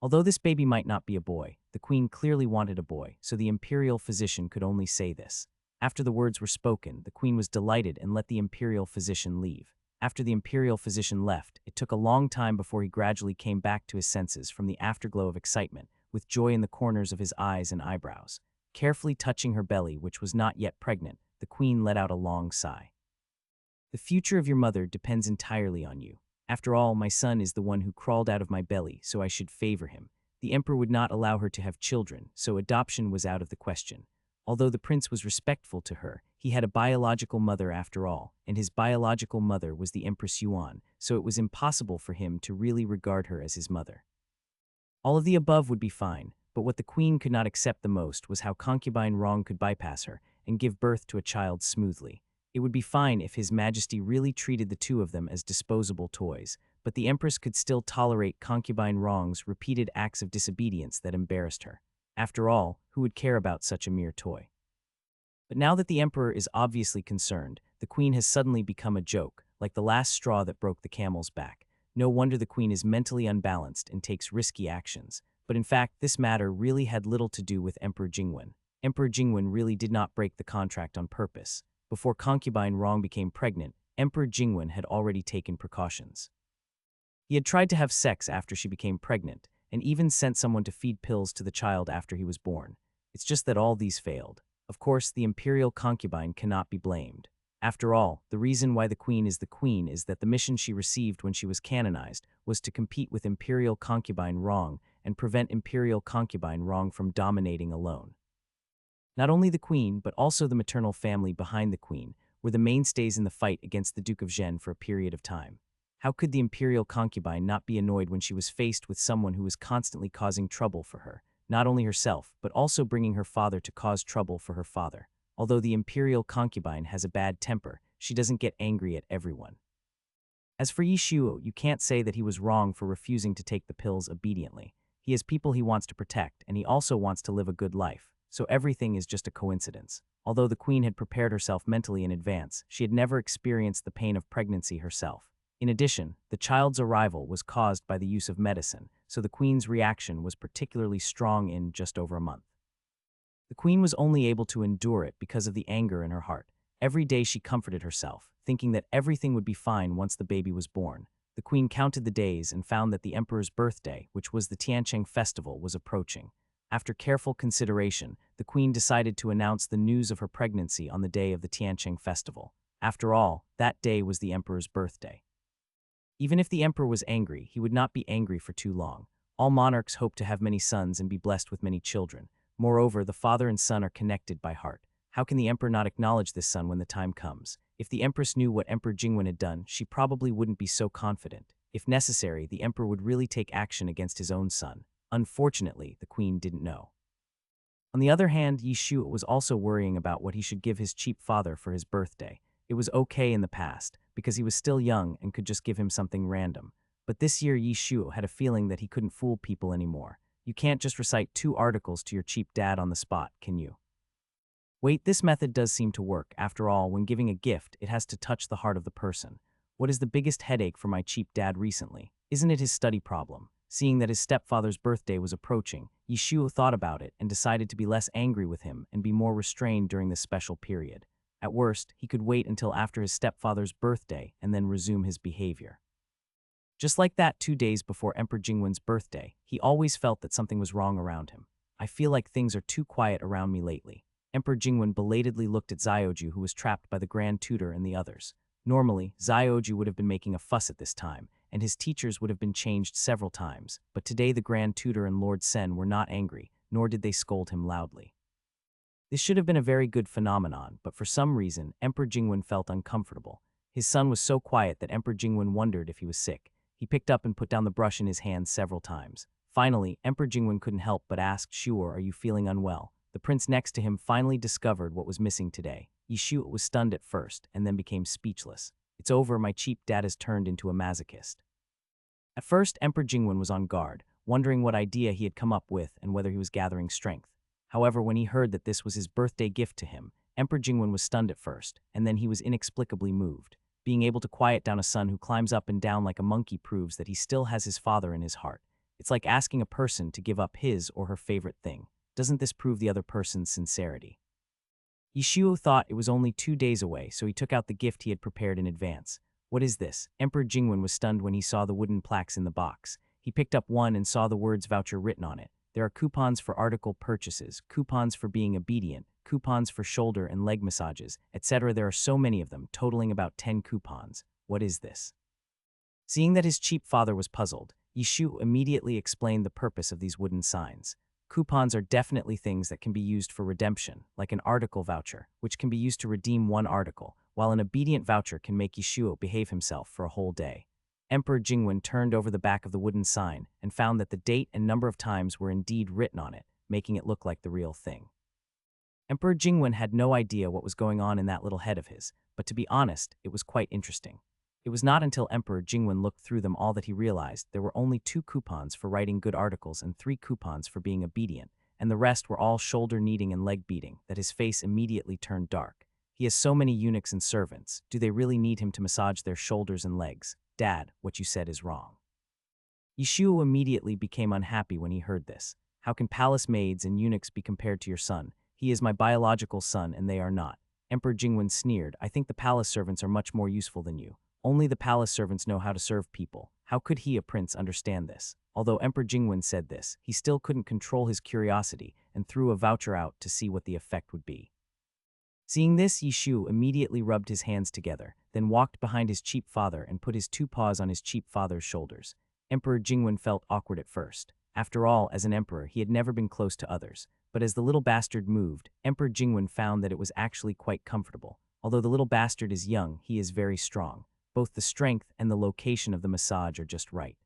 Although this baby might not be a boy, the queen clearly wanted a boy, so the imperial physician could only say this. After the words were spoken, the queen was delighted and let the imperial physician leave. After the imperial physician left, it took a long time before he gradually came back to his senses from the afterglow of excitement, with joy in the corners of his eyes and eyebrows. Carefully touching her belly, which was not yet pregnant, the queen let out a long sigh. "The future of your mother depends entirely on you. After all, my son is the one who crawled out of my belly, so I should favor him. The emperor would not allow her to have children, so adoption was out of the question. Although the prince was respectful to her, he had a biological mother after all, and his biological mother was the Empress Yuan, so it was impossible for him to really regard her as his mother. All of the above would be fine, but what the queen could not accept the most was how concubine Rong could bypass her and give birth to a child smoothly. It would be fine if His Majesty really treated the two of them as disposable toys, but the Empress could still tolerate concubine Rong's repeated acts of disobedience that embarrassed her. After all, who would care about such a mere toy? But now that the Emperor is obviously concerned, the Queen has suddenly become a joke, like the last straw that broke the camel's back. No wonder the Queen is mentally unbalanced and takes risky actions. But in fact, this matter really had little to do with Emperor Jingwen. Emperor Jingwen really did not break the contract on purpose. Before concubine Rong became pregnant, Emperor Jingwen had already taken precautions. He had tried to have sex after she became pregnant, and even sent someone to feed pills to the child after he was born. It's just that all these failed. Of course, the imperial concubine cannot be blamed. After all, the reason why the queen is that the mission she received when she was canonized was to compete with imperial concubine Rong and prevent imperial concubine Rong from dominating alone. Not only the queen, but also the maternal family behind the queen were the mainstays in the fight against the Duke of Zhen for a period of time. How could the imperial concubine not be annoyed when she was faced with someone who was constantly causing trouble for her, not only herself, but also bringing her father to cause trouble for her father? Although the imperial concubine has a bad temper, she doesn't get angry at everyone. As for Yi Shuo, you can't say that he was wrong for refusing to take the pills obediently. He has people he wants to protect, and he also wants to live a good life, so everything is just a coincidence. Although the queen had prepared herself mentally in advance, she had never experienced the pain of pregnancy herself. In addition, the child's arrival was caused by the use of medicine, so the queen's reaction was particularly strong in just over a month. The queen was only able to endure it because of the anger in her heart. Every day she comforted herself, thinking that everything would be fine once the baby was born. The queen counted the days and found that the emperor's birthday, which was the Tiancheng festival, was approaching. After careful consideration, the queen decided to announce the news of her pregnancy on the day of the Tiancheng festival. After all, that day was the emperor's birthday. Even if the emperor was angry, he would not be angry for too long. All monarchs hope to have many sons and be blessed with many children. Moreover, the father and son are connected by heart. How can the emperor not acknowledge this son when the time comes? If the empress knew what Emperor Jingwen had done, she probably wouldn't be so confident. If necessary, the emperor would really take action against his own son. Unfortunately, the queen didn't know. On the other hand, Yi Shuo was also worrying about what he should give his cheap father for his birthday. It was okay in the past, because he was still young and could just give him something random. But this year Yi Shuo had a feeling that he couldn't fool people anymore. You can't just recite 2 articles to your cheap dad on the spot, can you? Wait, this method does seem to work. After all, when giving a gift, it has to touch the heart of the person. What is the biggest headache for my cheap dad recently? Isn't it his study problem? Seeing that his stepfather's birthday was approaching, Yi Shuo thought about it and decided to be less angry with him and be more restrained during this special period. At worst, he could wait until after his stepfather's birthday and then resume his behavior. Just like that 2 days before Emperor Jingwen's birthday, he always felt that something was wrong around him. I feel like things are too quiet around me lately. Emperor Jingwen belatedly looked at Zioju, who was trapped by the Grand Tutor and the others. Normally, Zioju would have been making a fuss at this time, and his teachers would have been changed several times, but today the Grand Tutor and Lord Sen were not angry, nor did they scold him loudly. This should have been a very good phenomenon, but for some reason, Emperor Jingwen felt uncomfortable. His son was so quiet that Emperor Jingwen wondered if he was sick. He picked up and put down the brush in his hand several times. Finally, Emperor Jingwen couldn't help but ask, "Shuo, are you feeling unwell?" The prince next to him finally discovered what was missing today. Yi Shuo was stunned at first, and then became speechless. "It's over, my cheap dad has turned into a masochist." At first, Emperor Jingwen was on guard, wondering what idea he had come up with and whether he was gathering strength. However, when he heard that this was his birthday gift to him, Emperor Jingwen was stunned at first, and then he was inexplicably moved. Being able to quiet down a son who climbs up and down like a monkey proves that he still has his father in his heart. It's like asking a person to give up his or her favorite thing. Doesn't this prove the other person's sincerity? Yishuo thought it was only 2 days away, so he took out the gift he had prepared in advance. What is this? Emperor Jingwen was stunned when he saw the wooden plaques in the box. He picked up one and saw the words voucher written on it. There are coupons for article purchases, coupons for being obedient, coupons for shoulder and leg massages, etc. There are so many of them, totaling about 10 coupons. What is this? Seeing that his cheap father was puzzled, Yishu immediately explained the purpose of these wooden signs. Coupons are definitely things that can be used for redemption, like an article voucher, which can be used to redeem one article, while an obedient voucher can make Yishuo behave himself for a whole day. Emperor Jingwen turned over the back of the wooden sign and found that the date and number of times were indeed written on it, making it look like the real thing. Emperor Jingwen had no idea what was going on in that little head of his, but to be honest, it was quite interesting. It was not until Emperor Jingwen looked through them all that he realized there were only 2 coupons for writing good articles and 3 coupons for being obedient, and the rest were all shoulder kneading and leg beating, that his face immediately turned dark. He has so many eunuchs and servants. Do they really need him to massage their shoulders and legs? Dad, what you said is wrong. Yishuo immediately became unhappy when he heard this. How can palace maids and eunuchs be compared to your son? He is my biological son and they are not. Emperor Jingwen sneered. I think the palace servants are much more useful than you. Only the palace servants know how to serve people. How could he, a prince, understand this? Although Emperor Jingwen said this, he still couldn't control his curiosity and threw a voucher out to see what the effect would be. Seeing this, Yishu immediately rubbed his hands together, then walked behind his cheap father and put his 2 paws on his cheap father's shoulders. Emperor Jingwen felt awkward at first. After all, as an emperor, he had never been close to others. But as the little bastard moved, Emperor Jingwen found that it was actually quite comfortable. Although the little bastard is young, he is very strong. Both the strength and the location of the massage are just right.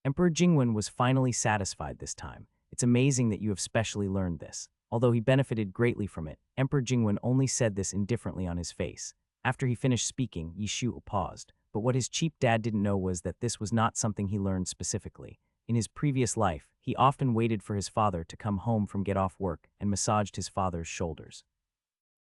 Emperor Jingwen was finally satisfied this time. It's amazing that you have specially learned this. Although he benefited greatly from it, Emperor Jingwen only said this indifferently on his face. After he finished speaking, Yishu paused. But what his cheap dad didn't know was that this was not something he learned specifically. In his previous life, he often waited for his father to come home from get off work and massaged his father's shoulders.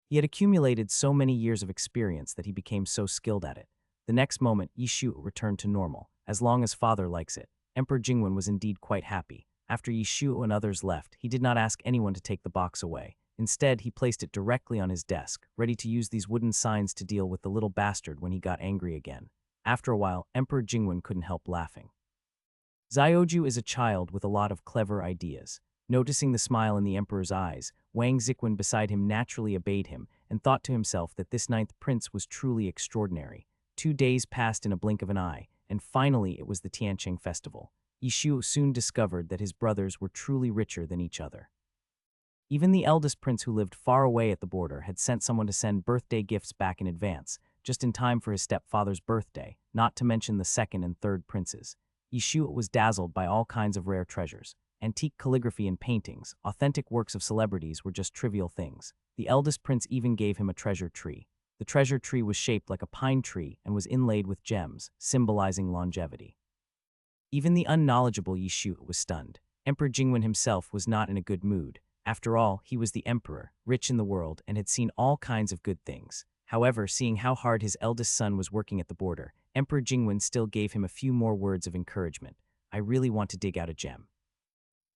He had accumulated so many years of experience that he became so skilled at it. The next moment, Yishu returned to normal. As long as father likes it. Emperor Jingwen was indeed quite happy. After Yishu and others left, he did not ask anyone to take the box away. Instead, he placed it directly on his desk, ready to use these wooden signs to deal with the little bastard when he got angry again. After a while, Emperor Jingwen couldn't help laughing. Zioju is a child with a lot of clever ideas. Noticing the smile in the emperor's eyes, Wang Ziquan beside him naturally obeyed him and thought to himself that this 9th prince was truly extraordinary. 2 days passed in a blink of an eye, and finally it was the Tianqing festival. Yishu soon discovered that his brothers were truly richer than each other. Even the eldest prince, who lived far away at the border, had sent someone to send birthday gifts back in advance, just in time for his stepfather's birthday, not to mention the 2nd and 3rd princes. Yishu was dazzled by all kinds of rare treasures. Antique calligraphy and paintings, authentic works of celebrities were just trivial things. The eldest prince even gave him a treasure tree. The treasure tree was shaped like a pine tree and was inlaid with gems, symbolizing longevity. Even the unknowledgeable Yishu was stunned. Emperor Jingwen himself was not in a good mood. After all, he was the emperor, rich in the world, and had seen all kinds of good things. However, seeing how hard his eldest son was working at the border, Emperor Jingwen still gave him a few more words of encouragement. I really want to dig out a gem.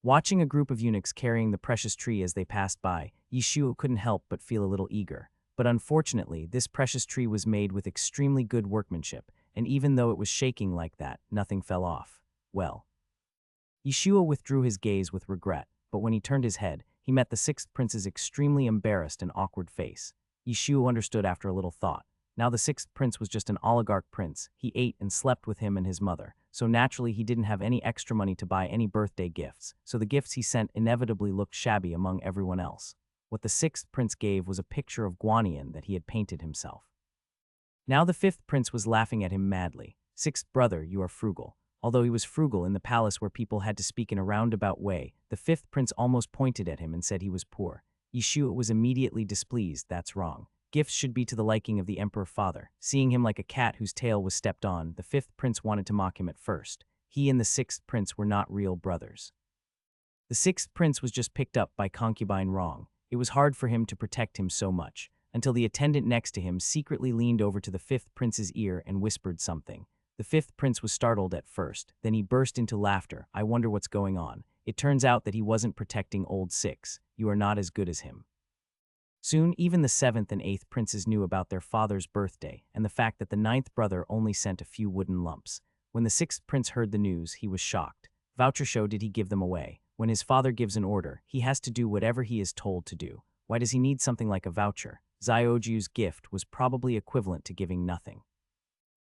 Watching a group of eunuchs carrying the precious tree as they passed by, Yishu couldn't help but feel a little eager. But unfortunately, this precious tree was made with extremely good workmanship, and even though it was shaking like that, nothing fell off. Well. Yishu withdrew his gaze with regret, but when he turned his head, he met the 6th prince's extremely embarrassed and awkward face. Yishu understood after a little thought. Now the 6th prince was just an oligarch prince. He ate and slept with him and his mother, so naturally he didn't have any extra money to buy any birthday gifts, so the gifts he sent inevitably looked shabby among everyone else. What the 6th prince gave was a picture of Guanyin that he had painted himself. Now the 5th prince was laughing at him madly. 6th brother, you are frugal. Although he was frugal in the palace where people had to speak in a roundabout way, the 5th prince almost pointed at him and said he was poor. Yishu was immediately displeased. That's wrong. Gifts should be to the liking of the emperor father. Seeing him like a cat whose tail was stepped on, the 5th prince wanted to mock him at first. He and the 6th prince were not real brothers. The 6th prince was just picked up by concubine wrong. It was hard for him to protect him so much. until the attendant next to him secretly leaned over to the fifth prince's ear and whispered something. The fifth prince was startled at first, then he burst into laughter. I wonder what's going on. It turns out that he wasn't protecting old six. You are not as good as him. Soon, even the seventh and eighth princes knew about their father's birthday and the fact that the ninth brother only sent a few wooden lumps. When the sixth prince heard the news, he was shocked. Voucher show did he give them away? When his father gives an order, he has to do whatever he is told to do. Why does he need something like a voucher? Zioju's gift was probably equivalent to giving nothing.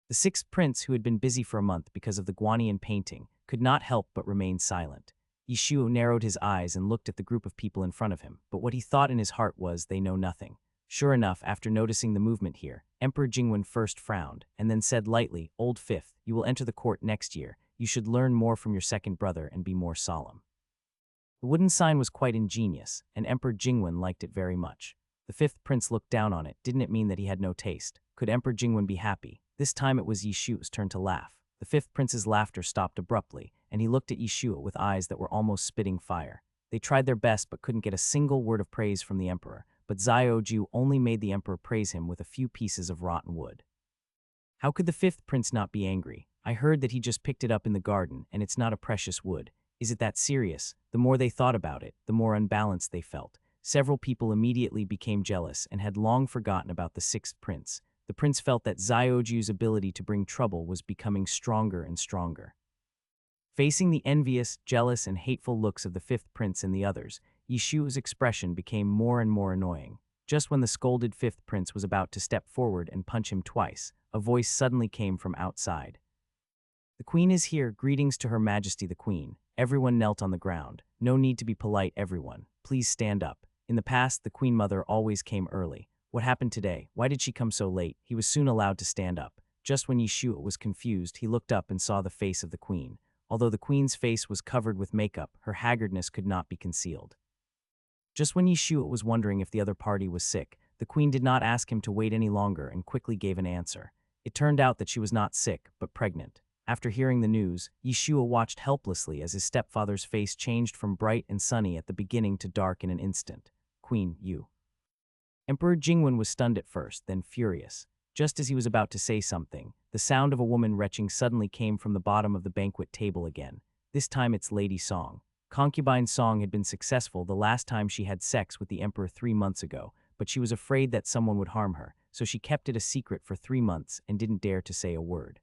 The sixth prince, who had been busy for a month because of the Guanian painting, could not help but remain silent. Yishuo narrowed his eyes and looked at the group of people in front of him, but what he thought in his heart was, they know nothing. Sure enough, after noticing the movement here, Emperor Jingwen first frowned, and then said lightly, Old Fifth, you will enter the court next year. You should learn more from your second brother and be more solemn. The wooden sign was quite ingenious, and Emperor Jingwen liked it very much. The fifth prince looked down on it. Didn't it mean that he had no taste? Could Emperor Jingwen be happy? This time it was Yishuo's turn to laugh. The fifth prince's laughter stopped abruptly, and he looked at Yishuo with eyes that were almost spitting fire. They tried their best but couldn't get a single word of praise from the emperor, but Zioju only made the emperor praise him with a few pieces of rotten wood. How could the fifth prince not be angry? I heard that he just picked it up in the garden, and it's not a precious wood. Is it that serious? The more they thought about it, the more unbalanced they felt. Several people immediately became jealous and had long forgotten about the sixth prince. The prince felt that Zioju's ability to bring trouble was becoming stronger and stronger. Facing the envious, jealous, and hateful looks of the fifth prince and the others, Yishuo's expression became more and more annoying. Just when the scolded fifth prince was about to step forward and punch him twice, a voice suddenly came from outside. The queen is here. Greetings to Her Majesty the Queen. Everyone knelt on the ground. No need to be polite, everyone. Please stand up. In the past, the queen mother always came early. What happened today? Why did she come so late? He was soon allowed to stand up. Just when Yishuo was confused, he looked up and saw the face of the queen. Although the queen's face was covered with makeup, her haggardness could not be concealed. Just when Yishuo was wondering if the other party was sick, the queen did not ask him to wait any longer and quickly gave an answer. It turned out that she was not sick, but pregnant. After hearing the news, Yishuo watched helplessly as his stepfather's face changed from bright and sunny at the beginning to dark in an instant. Queen, you. Emperor Jingwen was stunned at first, then furious. Just as he was about to say something, the sound of a woman retching suddenly came from the bottom of the banquet table again. This time it's Lady Song. Concubine Song had been successful the last time she had sex with the emperor 3 months ago, but she was afraid that someone would harm her, so she kept it a secret for 3 months and didn't dare to say a word.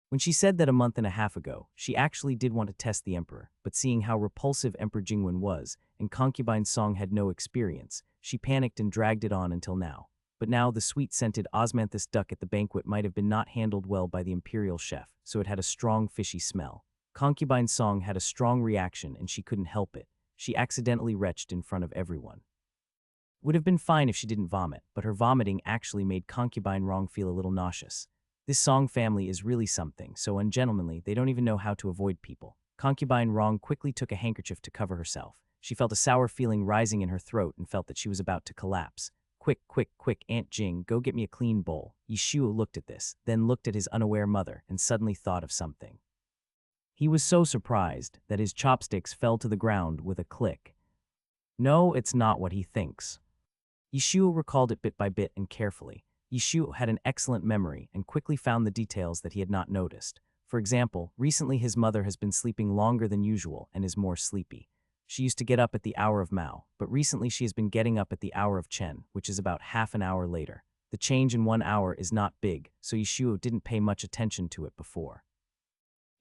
When she said that a month and a half ago, she actually did want to test the emperor, but seeing how repulsive Emperor Jingwen was, and Concubine Song had no experience, she panicked and dragged it on until now. But now the sweet-scented osmanthus duck at the banquet might have been not handled well by the imperial chef, so it had a strong fishy smell. Concubine Song had a strong reaction and she couldn't help it. She accidentally retched in front of everyone. Would have been fine if she didn't vomit, but her vomiting actually made Concubine Rong feel a little nauseous. This Song family is really something, so ungentlemanly they don't even know how to avoid people. Concubine Rong quickly took a handkerchief to cover herself. She felt a sour feeling rising in her throat and felt that she was about to collapse. Quick, quick, quick, Aunt Jing, go get me a clean bowl. Yishuo looked at this, then looked at his unaware mother and suddenly thought of something. He was so surprised that his chopsticks fell to the ground with a click. No, it's not what he thinks. Yishuo recalled it bit by bit and carefully. Yishuo had an excellent memory and quickly found the details that he had not noticed. For example, recently his mother has been sleeping longer than usual and is more sleepy. She used to get up at the hour of Mao, but recently she has been getting up at the hour of Chen, which is about half an hour later. The change in 1 hour is not big, so Yishuo didn't pay much attention to it before.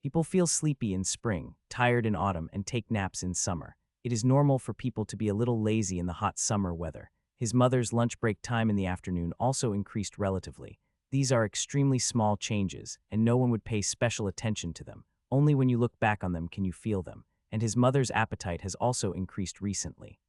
People feel sleepy in spring, tired in autumn, and take naps in summer. It is normal for people to be a little lazy in the hot summer weather. His mother's lunch break time in the afternoon also increased relatively. These are extremely small changes, and no one would pay special attention to them. Only when you look back on them can you feel them. And his mother's appetite has also increased recently.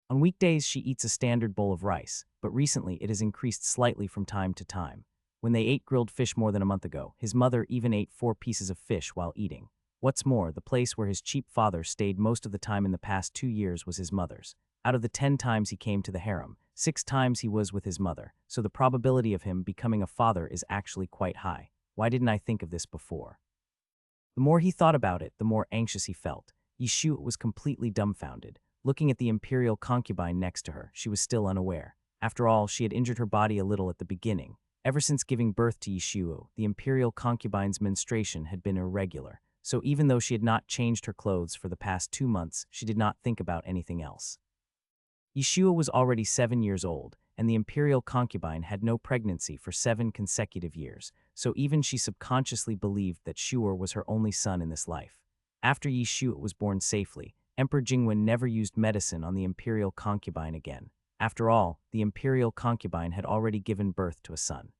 On weekdays, she eats a standard bowl of rice, but recently it has increased slightly from time to time. When they ate grilled fish more than a month ago, his mother even ate 4 pieces of fish while eating. What's more, the place where his cheap father stayed most of the time in the past 2 years was his mother's. Out of the 10 times he came to the harem, 6 times he was with his mother, so the probability of him becoming a father is actually quite high. Why didn't I think of this before? The more he thought about it, the more anxious he felt. Yishuo was completely dumbfounded. Looking at the imperial concubine next to her, she was still unaware. After all, she had injured her body a little at the beginning. Ever since giving birth to Yishuo, the imperial concubine's menstruation had been irregular, so even though she had not changed her clothes for the past 2 months, she did not think about anything else. Yeshua was already 7 years old, and the imperial concubine had no pregnancy for 7 consecutive years, so even she subconsciously believed that Shuor was her only son in this life. After Yeshua was born safely, Emperor Jingwen never used medicine on the imperial concubine again. After all, the imperial concubine had already given birth to a son.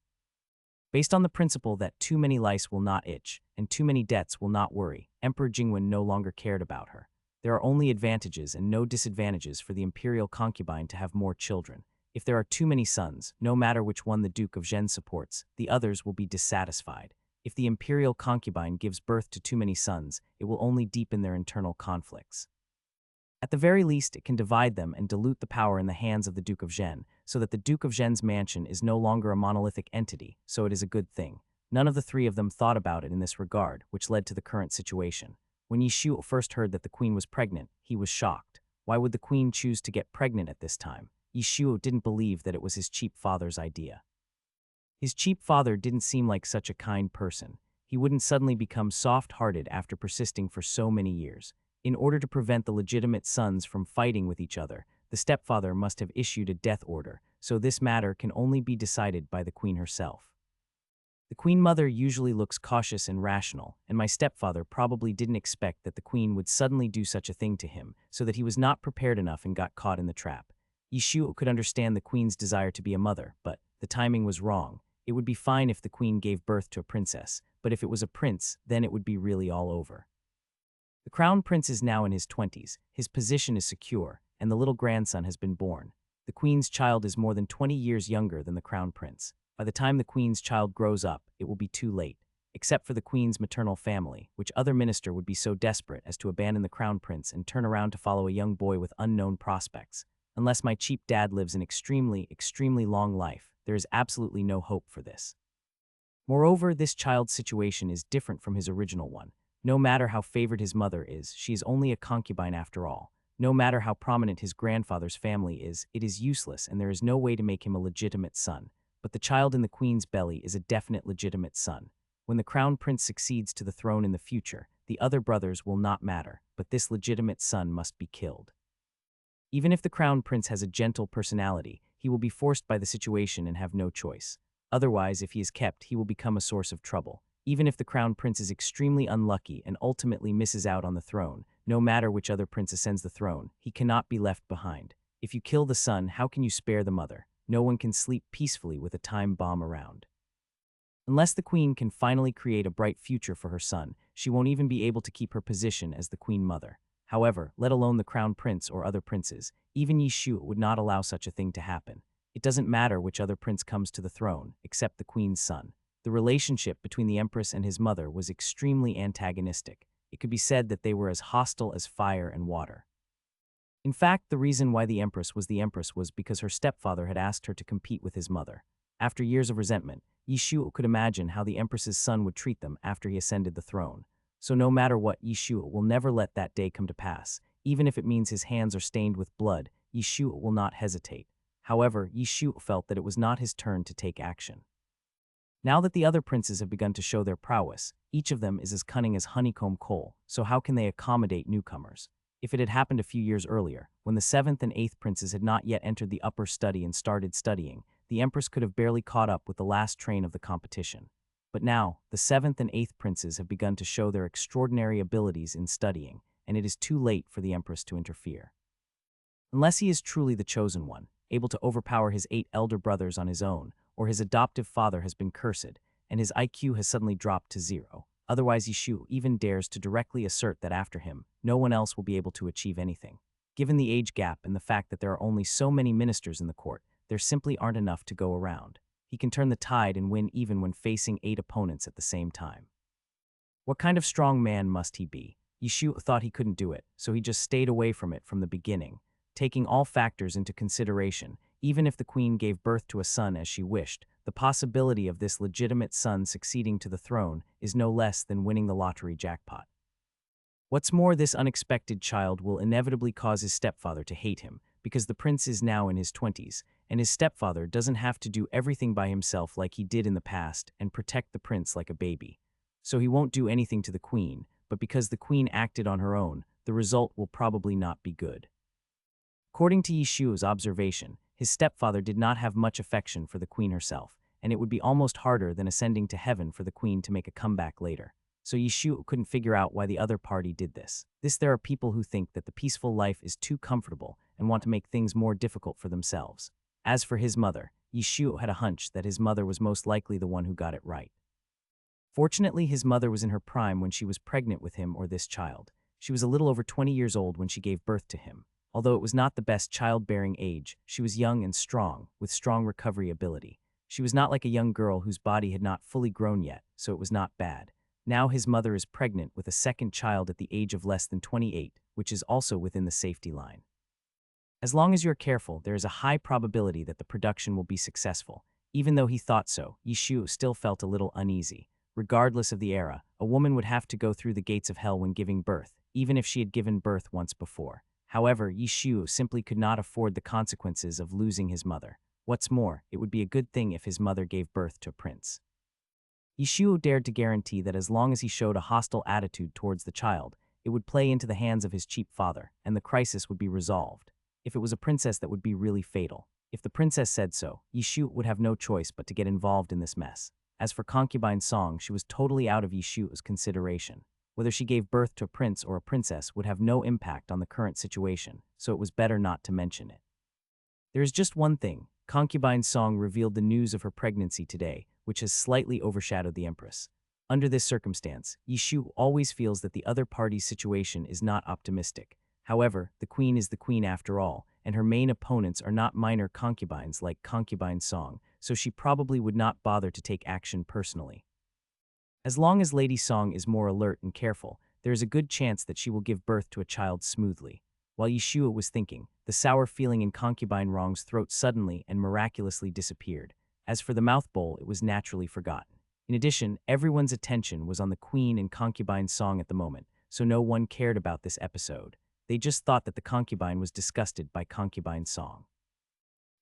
Based on the principle that too many lice will not itch, and too many debts will not worry, Emperor Jingwen no longer cared about her. There are only advantages and no disadvantages for the imperial concubine to have more children. If there are too many sons, no matter which one the Duke of Zhen supports, the others will be dissatisfied. If the imperial concubine gives birth to too many sons, it will only deepen their internal conflicts. At the very least, it can divide them and dilute the power in the hands of the Duke of Zhen, so that the Duke of Zhen's mansion is no longer a monolithic entity, so it is a good thing. None of the three of them thought about it in this regard, which led to the current situation. When Yishuo first heard that the queen was pregnant, he was shocked. Why would the queen choose to get pregnant at this time? Yishuo didn't believe that it was his cheap father's idea. His cheap father didn't seem like such a kind person. He wouldn't suddenly become soft-hearted after persisting for so many years. In order to prevent the legitimate sons from fighting with each other, the stepfather must have issued a death order, so this matter can only be decided by the queen herself. The queen mother usually looks cautious and rational, and my stepfather probably didn't expect that the queen would suddenly do such a thing to him, so that he was not prepared enough and got caught in the trap. Yishuo could understand the queen's desire to be a mother, but the timing was wrong. It would be fine if the queen gave birth to a princess, but if it was a prince, then it would be really all over. The crown prince is now in his 20s, his position is secure, and the little grandson has been born. The queen's child is more than 20 years younger than the crown prince. By the time the queen's child grows up, it will be too late, except for the queen's maternal family, which other minister would be so desperate as to abandon the crown prince and turn around to follow a young boy with unknown prospects. Unless my cheap dad lives an extremely, extremely long life, there is absolutely no hope for this. Moreover, this child's situation is different from his original one. No matter how favored his mother is, she is only a concubine after all. No matter how prominent his grandfather's family is, it is useless and there is no way to make him a legitimate son. But the child in the queen's belly is a definite legitimate son. When the crown prince succeeds to the throne in the future, the other brothers will not matter, but this legitimate son must be killed. Even if the crown prince has a gentle personality, he will be forced by the situation and have no choice. Otherwise, if he is kept, he will become a source of trouble. Even if the crown prince is extremely unlucky and ultimately misses out on the throne, no matter which other prince ascends the throne, he cannot be left behind. If you kill the son, how can you spare the mother? No one can sleep peacefully with a time bomb around. Unless the queen can finally create a bright future for her son, she won't even be able to keep her position as the queen mother. However, let alone the crown prince or other princes, even Yishuo would not allow such a thing to happen. It doesn't matter which other prince comes to the throne, except the queen's son. The relationship between the empress and his mother was extremely antagonistic. It could be said that they were as hostile as fire and water. In fact, the reason why the empress was because her stepfather had asked her to compete with his mother. After years of resentment, Yishuo could imagine how the empress's son would treat them after he ascended the throne. So no matter what, Yishuo will never let that day come to pass. Even if it means his hands are stained with blood, Yishuo will not hesitate. However, Yishuo felt that it was not his turn to take action. Now that the other princes have begun to show their prowess, each of them is as cunning as honeycomb coal, so how can they accommodate newcomers? If it had happened a few years earlier, when the 7th and 8th princes had not yet entered the upper study and started studying, the empress could have barely caught up with the last train of the competition. But now, the 7th and 8th princes have begun to show their extraordinary abilities in studying, and it is too late for the empress to interfere. Unless he is truly the chosen one, able to overpower his 8 elder brothers on his own, or his adoptive father has been cursed, and his IQ has suddenly dropped to 0. Otherwise, Yishuo even dares to directly assert that after him, no one else will be able to achieve anything. Given the age gap and the fact that there are only so many ministers in the court, there simply aren't enough to go around. He can turn the tide and win even when facing 8 opponents at the same time. What kind of strong man must he be? Yishuo thought he couldn't do it, so he just stayed away from it from the beginning. Taking all factors into consideration, even if the queen gave birth to a son as she wished, the possibility of this legitimate son succeeding to the throne is no less than winning the lottery jackpot. What's more, this unexpected child will inevitably cause his stepfather to hate him, because the prince is now in his 20s, and his stepfather doesn't have to do everything by himself like he did in the past and protect the prince like a baby. So he won't do anything to the queen, but because the queen acted on her own, the result will probably not be good. According to Yishuo's observation, his stepfather did not have much affection for the queen herself, and it would be almost harder than ascending to heaven for the queen to make a comeback later. So Yishuo couldn't figure out why the other party did this. There are people who think that the peaceful life is too comfortable and want to make things more difficult for themselves. As for his mother, Yishuo had a hunch that his mother was most likely the one who got it right. Fortunately, his mother was in her prime when she was pregnant with him or this child. She was a little over 20 years old when she gave birth to him. Although it was not the best childbearing age, she was young and strong, with strong recovery ability. She was not like a young girl whose body had not fully grown yet, so it was not bad. Now his mother is pregnant with a second child at the age of less than 28, which is also within the safety line. As long as you're careful, there is a high probability that the production will be successful. Even though he thought so, Yishuo still felt a little uneasy. Regardless of the era, a woman would have to go through the gates of hell when giving birth, even if she had given birth once before. However, Yishuo simply could not afford the consequences of losing his mother. What's more, it would be a good thing if his mother gave birth to a prince. Yishuo dared to guarantee that as long as he showed a hostile attitude towards the child, it would play into the hands of his cheap father, and the crisis would be resolved. If it was a princess, that would be really fatal. If the princess said so, Yishuo would have no choice but to get involved in this mess. As for concubine Song, she was totally out of Yishuo's consideration. Whether she gave birth to a prince or a princess would have no impact on the current situation, so it was better not to mention it. There is just one thing. Concubine Song revealed the news of her pregnancy today, which has slightly overshadowed the empress. Under this circumstance, Yishuo always feels that the other party's situation is not optimistic. However, the queen is the queen after all, and her main opponents are not minor concubines like concubine Song, so she probably would not bother to take action personally. As long as Lady Song is more alert and careful, there is a good chance that she will give birth to a child smoothly. While Yishuo was thinking, the sour feeling in concubine Rong's throat suddenly and miraculously disappeared. As for the mouth bowl, it was naturally forgotten. In addition, everyone's attention was on the queen and concubine Song at the moment, so no one cared about this episode. They just thought that the concubine was disgusted by concubine Song.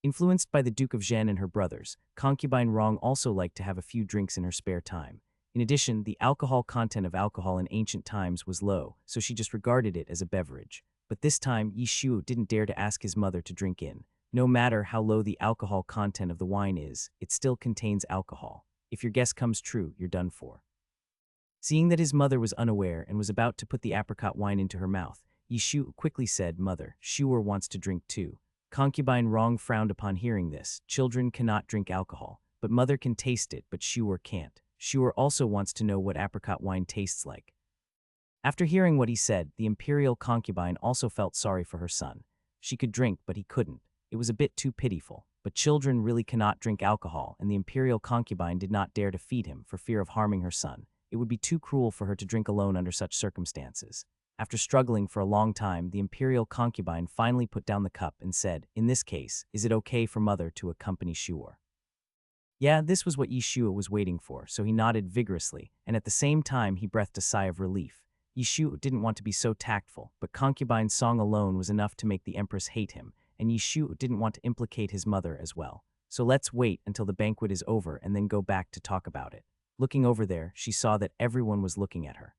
Influenced by the Duke of Zhen and her brothers, concubine Rong also liked to have a few drinks in her spare time. In addition, the alcohol content of alcohol in ancient times was low, so she just regarded it as a beverage. But this time, Yishuo didn't dare to ask his mother to drink in. No matter how low the alcohol content of the wine is, it still contains alcohol. If your guess comes true, you're done for. Seeing that his mother was unaware and was about to put the apricot wine into her mouth, Yishuo quickly said, "Mother, Shuer wants to drink too." Concubine Rong frowned upon hearing this. Children cannot drink alcohol, but mother can taste it, but Shuer can't. Shuer also wants to know what apricot wine tastes like. After hearing what he said, the imperial concubine also felt sorry for her son. She could drink, but he couldn't. It was a bit too pitiful. But children really cannot drink alcohol, and the imperial concubine did not dare to feed him for fear of harming her son. It would be too cruel for her to drink alone under such circumstances. After struggling for a long time, the imperial concubine finally put down the cup and said, "In this case, is it okay for mother to accompany Shuer?" Yeah, this was what Yishuo was waiting for, so he nodded vigorously, and at the same time he breathed a sigh of relief. Yishuo didn't want to be so tactful, but concubine Song alone was enough to make the empress hate him, and Yishuo didn't want to implicate his mother as well. So let's wait until the banquet is over and then go back to talk about it. Looking over there, she saw that everyone was looking at her.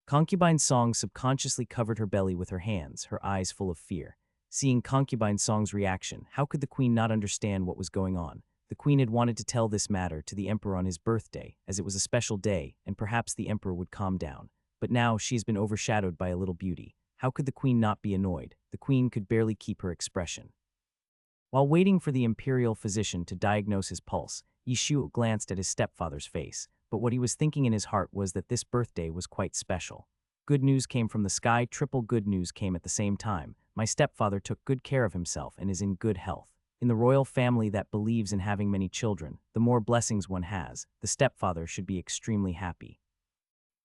Concubine Song subconsciously covered her belly with her hands, her eyes full of fear. Seeing Concubine Song's reaction, how could the queen not understand what was going on? The queen had wanted to tell this matter to the emperor on his birthday, as it was a special day, and perhaps the emperor would calm down. But now she has been overshadowed by a little beauty. How could the queen not be annoyed? The queen could barely keep her expression. While waiting for the imperial physician to diagnose his pulse, Yishuo glanced at his stepfather's face, but what he was thinking in his heart was that this birthday was quite special. Good news came from the sky, triple good news came at the same time. My stepfather took good care of himself and is in good health. In the royal family that believes in having many children, the more blessings one has, the stepfather should be extremely happy.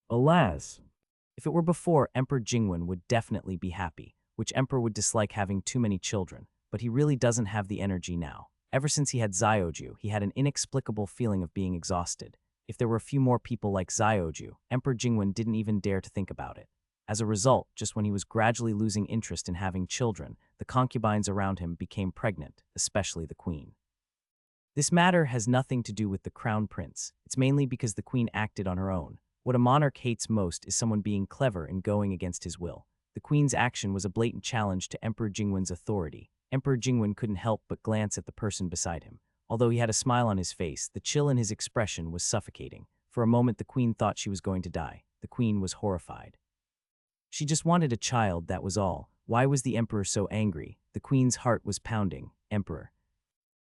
Alas! If it were before, Emperor Jingwen would definitely be happy, which emperor would dislike having too many children, but he really doesn't have the energy now. Ever since he had Zioju, he had an inexplicable feeling of being exhausted. If there were a few more people like Zioju, Emperor Jingwen didn't even dare to think about it. As a result, just when he was gradually losing interest in having children, the concubines around him became pregnant, especially the queen. This matter has nothing to do with the crown prince. It's mainly because the queen acted on her own. What a monarch hates most is someone being clever and going against his will. The queen's action was a blatant challenge to Emperor Jingwen's authority. Emperor Jingwen couldn't help but glance at the person beside him. Although he had a smile on his face, the chill in his expression was suffocating. For a moment, the queen thought she was going to die. The queen was horrified. She just wanted a child, that was all. Why was the emperor so angry? The queen's heart was pounding. Emperor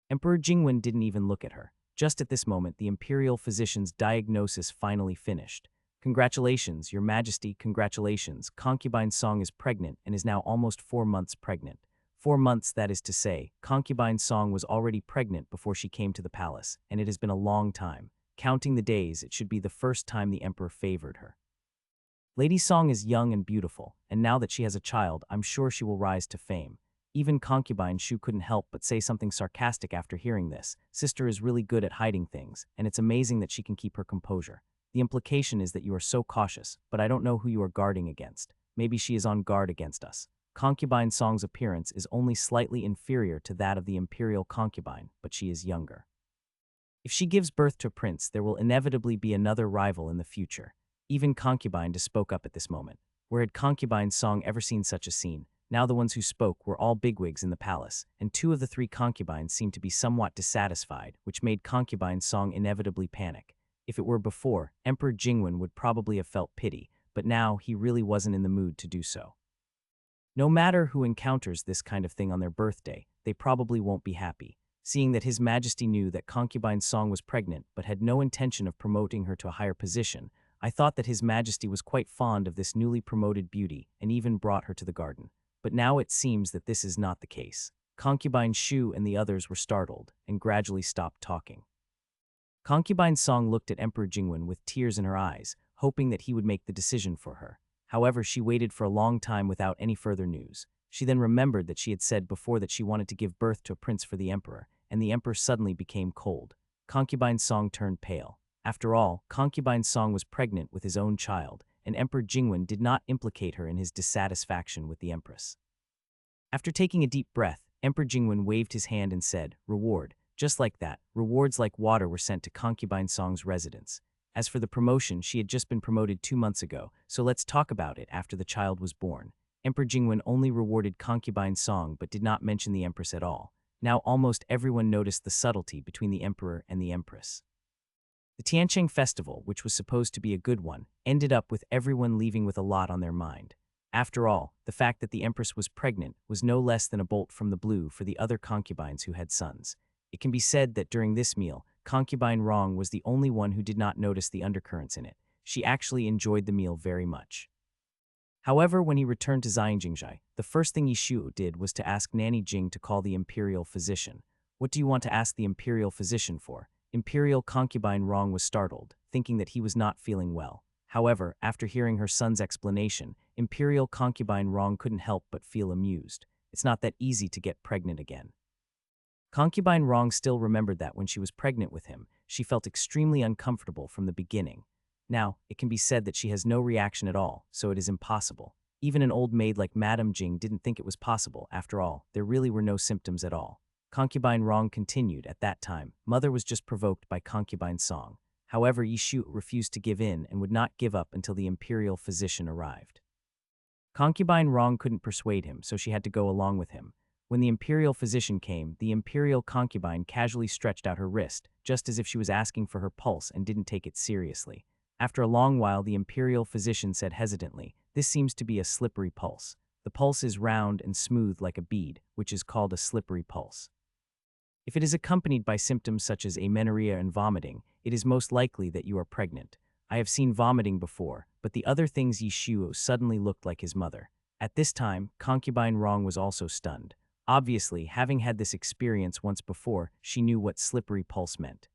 Jingwen didn't even look at her. Just at this moment, the imperial physician's diagnosis finally finished. Congratulations, Your Majesty, congratulations. Concubine Song is pregnant and is now almost 4 months pregnant. 4 months, that is to say. Concubine Song was already pregnant before she came to the palace, and it has been a long time. Counting the days, it should be the first time the emperor favored her. Lady Song is young and beautiful, and now that she has a child, I'm sure she will rise to fame. Even concubine Shu couldn't help but say something sarcastic after hearing this. Sister is really good at hiding things, and it's amazing that she can keep her composure. The implication is that you are so cautious, but I don't know who you are guarding against. Maybe she is on guard against us. Concubine Song's appearance is only slightly inferior to that of the imperial concubine, but she is younger. If she gives birth to a prince, there will inevitably be another rival in the future. Even concubine spoke up at this moment. Where had concubine Song ever seen such a scene? Now the ones who spoke were all bigwigs in the palace, and 2 of the 3 concubines seemed to be somewhat dissatisfied, which made concubine Song inevitably panic. If it were before, Emperor Jingwen would probably have felt pity, but now he really wasn't in the mood to do so. No matter who encounters this kind of thing on their birthday, they probably won't be happy. Seeing that His Majesty knew that concubine Song was pregnant but had no intention of promoting her to a higher position, I thought that His Majesty was quite fond of this newly promoted beauty and even brought her to the garden. But now it seems that this is not the case. Concubine Shu and the others were startled and gradually stopped talking. Concubine Song looked at Emperor Jingwen with tears in her eyes, hoping that he would make the decision for her. However, she waited for a long time without any further news. She then remembered that she had said before that she wanted to give birth to a prince for the emperor, and the emperor suddenly became cold. Concubine Song turned pale. After all, Concubine Song was pregnant with his own child, and Emperor Jingwen did not implicate her in his dissatisfaction with the empress. After taking a deep breath, Emperor Jingwen waved his hand and said, "Reward." Just like that, rewards like water were sent to Concubine Song's residence. As for the promotion, she had just been promoted 2 months ago, so let's talk about it after the child was born. Emperor Jingwen only rewarded Concubine Song but did not mention the empress at all. Now almost everyone noticed the subtlety between the emperor and the empress. The Tiancheng festival, which was supposed to be a good one, ended up with everyone leaving with a lot on their mind. After all, the fact that the empress was pregnant was no less than a bolt from the blue for the other concubines who had sons. It can be said that during this meal, concubine Rong was the only one who did not notice the undercurrents in it. She actually enjoyed the meal very much. However, when he returned to Xianjingzhai, the first thing Yishu did was to ask Nanny Jing to call the imperial physician. "What do you want to ask the imperial physician for?" Imperial concubine Rong was startled, thinking that he was not feeling well. However, after hearing her son's explanation, Imperial concubine Rong couldn't help but feel amused. It's not that easy to get pregnant again. Concubine Rong still remembered that when she was pregnant with him, she felt extremely uncomfortable from the beginning. Now, it can be said that she has no reaction at all, so it is impossible. Even an old maid like Madame Jing didn't think it was possible. After all, there really were no symptoms at all. Concubine Rong continued. At that time, Mother was just provoked by Concubine Song. However, Yishu refused to give in and would not give up until the imperial physician arrived. Concubine Rong couldn't persuade him, so she had to go along with him. When the imperial physician came, the imperial concubine casually stretched out her wrist, just as if she was asking for her pulse and didn't take it seriously. After a long while, the imperial physician said hesitantly, "This seems to be a slippery pulse. The pulse is round and smooth like a bead, which is called a slippery pulse. If it is accompanied by symptoms such as amenorrhea and vomiting, it is most likely that you are pregnant. I have seen vomiting before, but the other things Yishuo suddenly looked like his mother." At this time, concubine Rong was also stunned. Obviously, having had this experience once before, she knew what slippery pulse meant.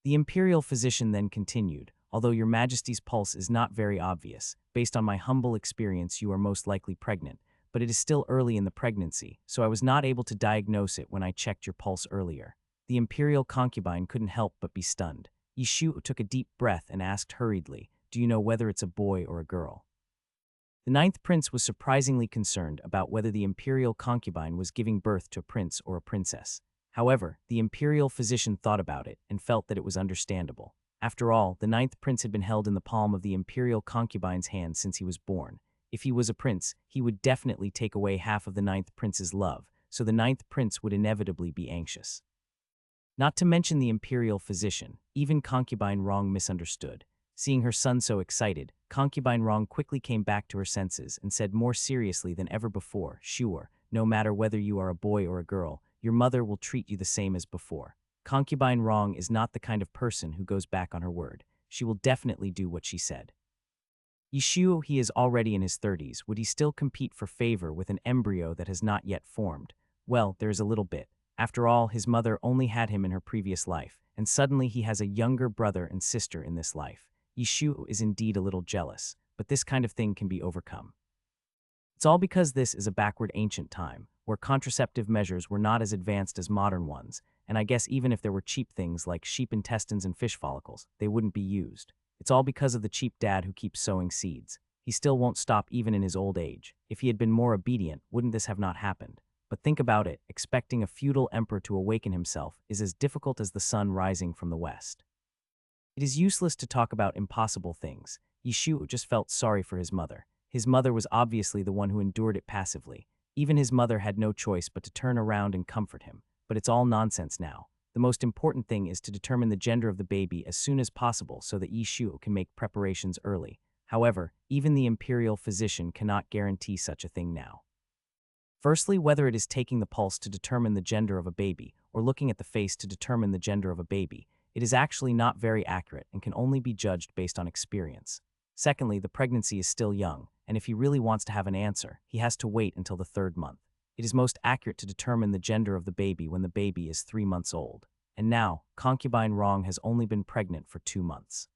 The imperial physician then continued, "Although your majesty's pulse is not very obvious, based on my humble experience you are most likely pregnant, but it is still early in the pregnancy, so I was not able to diagnose it when I checked your pulse earlier." The imperial concubine couldn't help but be stunned. Yishu took a deep breath and asked hurriedly, "Do you know whether it's a boy or a girl?" The ninth prince was surprisingly concerned about whether the imperial concubine was giving birth to a prince or a princess. However, the imperial physician thought about it and felt that it was understandable. After all, the ninth prince had been held in the palm of the imperial concubine's hand since he was born. If he was a prince, he would definitely take away half of the ninth prince's love, so the ninth prince would inevitably be anxious. Not to mention the imperial physician, even concubine Rong misunderstood. Seeing her son so excited, concubine Rong quickly came back to her senses and said more seriously than ever before, "Sure, no matter whether you are a boy or a girl, your mother will treat you the same as before." Concubine Rong is not the kind of person who goes back on her word. She will definitely do what she said. Yishuo, he is already in his 30s. Would he still compete for favor with an embryo that has not yet formed? Well, there is a little bit. After all, his mother only had him in her previous life, and suddenly he has a younger brother and sister in this life. Yishuo is indeed a little jealous, but this kind of thing can be overcome. It's all because this is a backward ancient time, where contraceptive measures were not as advanced as modern ones, and I guess even if there were cheap things like sheep intestines and fish follicles, they wouldn't be used. It's all because of the cheap dad who keeps sowing seeds. He still won't stop even in his old age. If he had been more obedient, wouldn't this have not happened? But think about it, expecting a feudal emperor to awaken himself is as difficult as the sun rising from the west. It is useless to talk about impossible things. Yishuo just felt sorry for his mother. His mother was obviously the one who endured it passively. Even his mother had no choice but to turn around and comfort him. But it's all nonsense now. The most important thing is to determine the gender of the baby as soon as possible so that Yishuo can make preparations early. However, even the imperial physician cannot guarantee such a thing now. Firstly, whether it is taking the pulse to determine the gender of a baby or looking at the face to determine the gender of a baby, it is actually not very accurate and can only be judged based on experience. Secondly, the pregnancy is still young, and if he really wants to have an answer, he has to wait until the 3rd month. It is most accurate to determine the gender of the baby when the baby is 3 months old. And now, concubine Rong has only been pregnant for 2 months.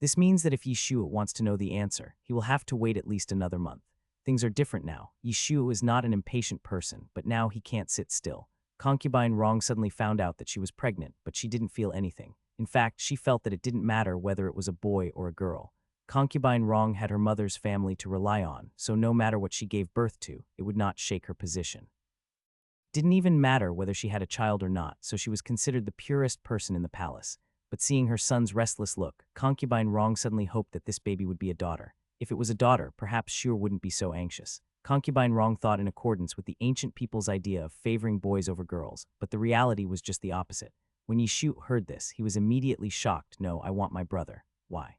This means that if Yishuo wants to know the answer, he will have to wait at least another month. Things are different now. Yishuo is not an impatient person, but now he can't sit still. Concubine Rong suddenly found out that she was pregnant, but she didn't feel anything. In fact, she felt that it didn't matter whether it was a boy or a girl. Concubine Rong had her mother's family to rely on, so no matter what she gave birth to, it would not shake her position. Didn't even matter whether she had a child or not, so she was considered the purest person in the palace. But seeing her son's restless look, concubine Rong suddenly hoped that this baby would be a daughter. If it was a daughter, perhaps Shure wouldn't be so anxious. Concubine Rong thought in accordance with the ancient people's idea of favoring boys over girls, but the reality was just the opposite. When Yishu heard this, he was immediately shocked. "No, I want my brother." Why?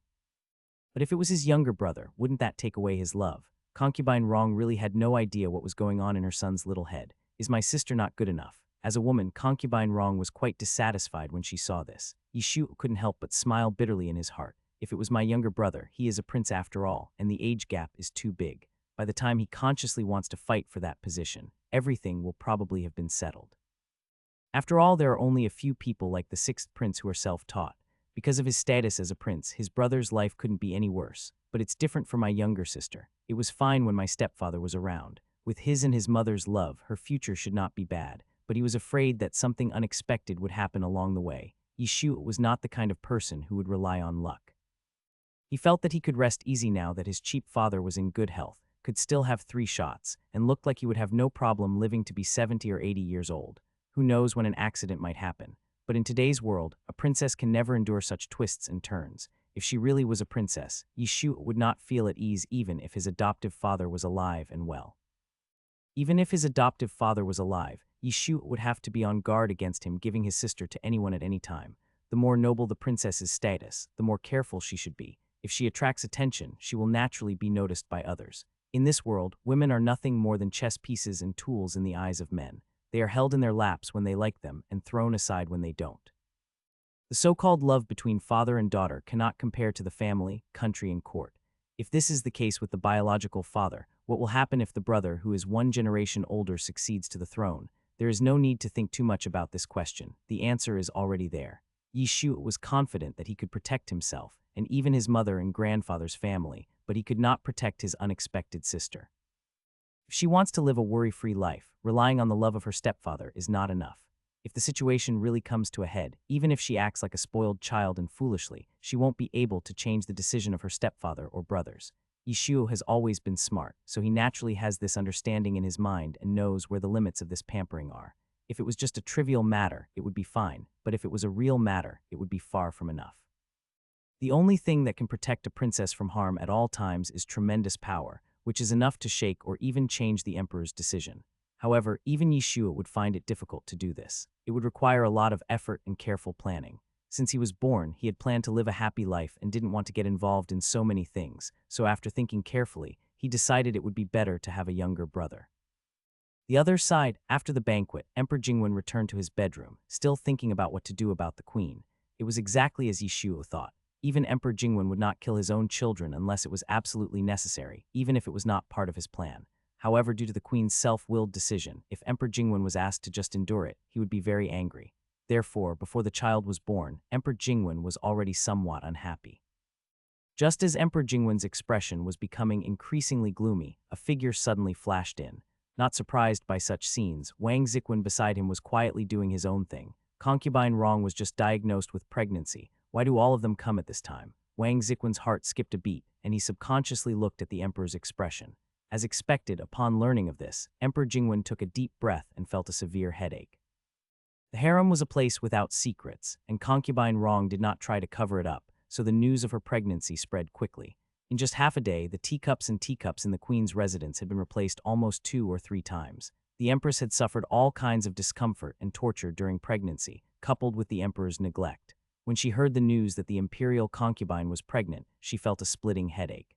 But if it was his younger brother, wouldn't that take away his love? Concubine Rong really had no idea what was going on in her son's little head. Is my sister not good enough? As a woman, Concubine Rong was quite dissatisfied when she saw this. Yishu couldn't help but smile bitterly in his heart. If it was my younger brother, he is a prince after all, and the age gap is too big. By the time he consciously wants to fight for that position, everything will probably have been settled. After all, there are only a few people like the 6th prince who are self-taught. Because of his status as a prince, his brother's life couldn't be any worse. But it's different for my younger sister. It was fine when my stepfather was around. With his and his mother's love, her future should not be bad. But he was afraid that something unexpected would happen along the way. Yishu was not the kind of person who would rely on luck. He felt that he could rest easy now that his cheap father was in good health, could still have 3 shots, and looked like he would have no problem living to be 70 or 80 years old. Who knows when an accident might happen? But in today's world, a princess can never endure such twists and turns. If she really was a princess, Yishu would not feel at ease even if his adoptive father was alive and well. Even if his adoptive father was alive, Yishu would have to be on guard against him giving his sister to anyone at any time. The more noble the princess's status, the more careful she should be. If she attracts attention, she will naturally be noticed by others. In this world, women are nothing more than chess pieces and tools in the eyes of men. They are held in their laps when they like them and thrown aside when they don't. The so-called love between father and daughter cannot compare to the family, country, and court. If this is the case with the biological father, what will happen if the brother, who is 1 generation older, succeeds to the throne? There is no need to think too much about this question. The answer is already there. Yishu was confident that he could protect himself, and even his mother and grandfather's family, but he could not protect his unexpected sister. If she wants to live a worry-free life, relying on the love of her stepfather is not enough. If the situation really comes to a head, even if she acts like a spoiled child and foolishly, she won't be able to change the decision of her stepfather or brothers. Yishuo has always been smart, so he naturally has this understanding in his mind and knows where the limits of this pampering are. If it was just a trivial matter, it would be fine, but if it was a real matter, it would be far from enough. The only thing that can protect a princess from harm at all times is tremendous power, which is enough to shake or even change the emperor's decision. However, even Yishuo would find it difficult to do this. It would require a lot of effort and careful planning. Since he was born, he had planned to live a happy life and didn't want to get involved in so many things, so after thinking carefully, he decided it would be better to have a younger brother. The other side, after the banquet, Emperor Jingwen returned to his bedroom, still thinking about what to do about the queen. It was exactly as Yishuo thought. Even Emperor Jingwen would not kill his own children unless it was absolutely necessary, even if it was not part of his plan. However, due to the queen's self-willed decision, if Emperor Jingwen was asked to just endure it, he would be very angry. Therefore, before the child was born, Emperor Jingwen was already somewhat unhappy. Just as Emperor Jingwen's expression was becoming increasingly gloomy, a figure suddenly flashed in. Not surprised by such scenes, Wang Ziquan beside him was quietly doing his own thing. Concubine Rong was just diagnosed with pregnancy. Why do all of them come at this time? Wang Ziquan's heart skipped a beat, and he subconsciously looked at the emperor's expression. As expected, upon learning of this, Emperor Jingwen took a deep breath and felt a severe headache. The harem was a place without secrets, and concubine Rong did not try to cover it up, so the news of her pregnancy spread quickly. In just half a day, the teacups and teacups in the queen's residence had been replaced almost 2 or 3 times. The empress had suffered all kinds of discomfort and torture during pregnancy, coupled with the emperor's neglect. When she heard the news that the imperial concubine was pregnant, she felt a splitting headache.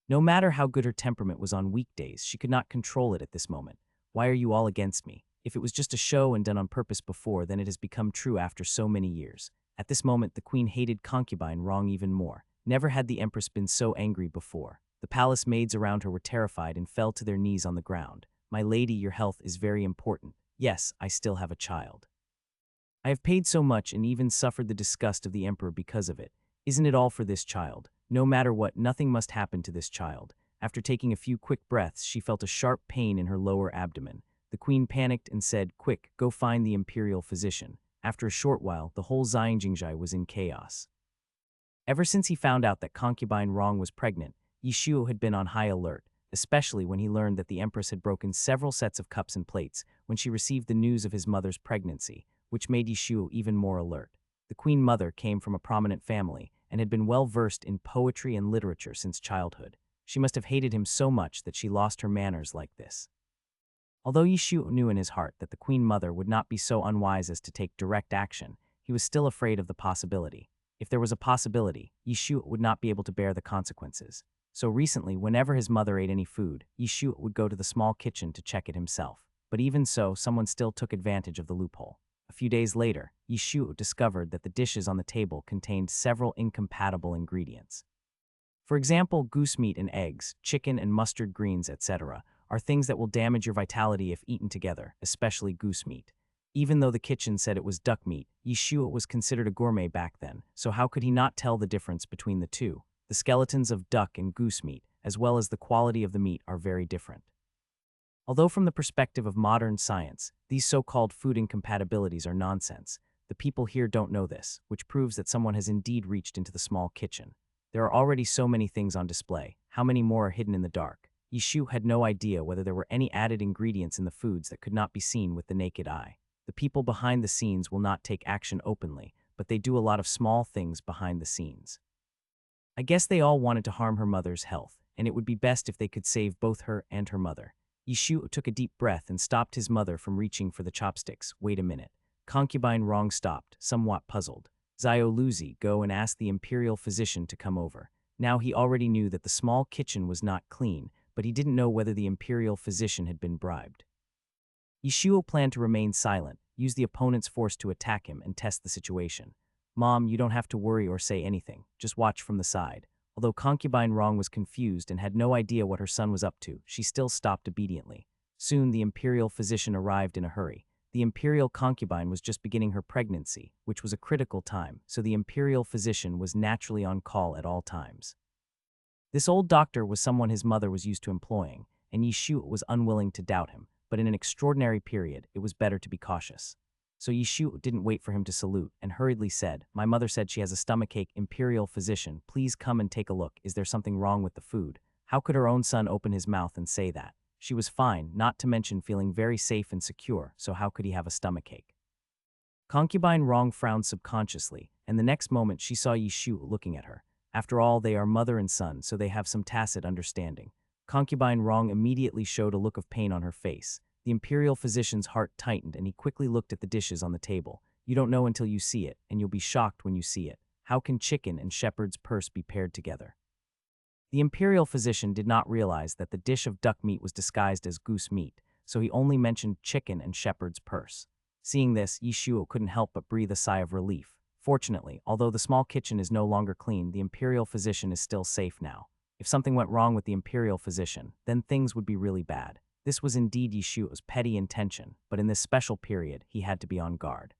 No matter how good her temperament was on weekdays, she could not control it at this moment. Why are you all against me? If it was just a show and done on purpose before, then it has become true after so many years. At this moment, the queen hated concubine Rong even more. Never had the empress been so angry before. The palace maids around her were terrified and fell to their knees on the ground. My lady, your health is very important. Yes, I still have a child. I have paid so much and even suffered the disgust of the emperor because of it. Isn't it all for this child? No matter what, nothing must happen to this child. After taking a few quick breaths, she felt a sharp pain in her lower abdomen. The queen panicked and said, "Quick, go find the imperial physician." After a short while, the whole Xiangjingjai was in chaos. Ever since he found out that concubine Rong was pregnant, Yishuo had been on high alert, especially when he learned that the empress had broken several sets of cups and plates when she received the news of his mother's pregnancy, which made Yishuo even more alert. The queen mother came from a prominent family and had been well versed in poetry and literature since childhood. She must have hated him so much that she lost her manners like this. Although Yishuo knew in his heart that the queen mother would not be so unwise as to take direct action, he was still afraid of the possibility. If there was a possibility, Yishuo would not be able to bear the consequences. So recently, whenever his mother ate any food, Yishuo would go to the small kitchen to check it himself. But even so, someone still took advantage of the loophole. A few days later, Yishuo discovered that the dishes on the table contained several incompatible ingredients. For example, goose meat and eggs, chicken and mustard greens, etc., are things that will damage your vitality if eaten together, especially goose meat. Even though the kitchen said it was duck meat, Yishuo was considered a gourmet back then, so how could he not tell the difference between the two? The skeletons of duck and goose meat, as well as the quality of the meat, are very different. Although from the perspective of modern science, these so-called food incompatibilities are nonsense, the people here don't know this, which proves that someone has indeed reached into the small kitchen. There are already so many things on display. How many more are hidden in the dark? Yishuo had no idea whether there were any added ingredients in the foods that could not be seen with the naked eye. The people behind the scenes will not take action openly, but they do a lot of small things behind the scenes. I guess they all wanted to harm her mother's health, and it would be best if they could save both her and her mother. Yishuo took a deep breath and stopped his mother from reaching for the chopsticks. Wait a minute. Concubine Rong stopped, somewhat puzzled. Zio Luzi, go and ask the imperial physician to come over. Now he already knew that the small kitchen was not clean, but he didn't know whether the imperial physician had been bribed. Yishuo planned to remain silent, use the opponent's force to attack him, and test the situation. Mom, you don't have to worry or say anything, just watch from the side. Although concubine Rong was confused and had no idea what her son was up to, she still stopped obediently. Soon the imperial physician arrived in a hurry. The imperial concubine was just beginning her pregnancy, which was a critical time, so the imperial physician was naturally on call at all times. This old doctor was someone his mother was used to employing, and Yishuo was unwilling to doubt him, but in an extraordinary period, it was better to be cautious. So Yishu didn't wait for him to salute and hurriedly said, "My mother said she has a stomachache, imperial physician. Please come and take a look. Is there something wrong with the food?" How could her own son open his mouth and say that? She was fine, not to mention feeling very safe and secure, so how could he have a stomachache? Concubine Rong frowned subconsciously, and the next moment she saw Yishu looking at her. After all, they are mother and son, so they have some tacit understanding. Concubine Rong immediately showed a look of pain on her face. The imperial physician's heart tightened and he quickly looked at the dishes on the table. You don't know until you see it, and you'll be shocked when you see it. How can chicken and shepherd's purse be paired together? The imperial physician did not realize that the dish of duck meat was disguised as goose meat, so he only mentioned chicken and shepherd's purse. Seeing this, Yishuo couldn't help but breathe a sigh of relief. Fortunately, although the small kitchen is no longer clean, the imperial physician is still safe now. If something went wrong with the imperial physician, then things would be really bad. This was indeed Yishuo's petty intention, but in this special period, he had to be on guard.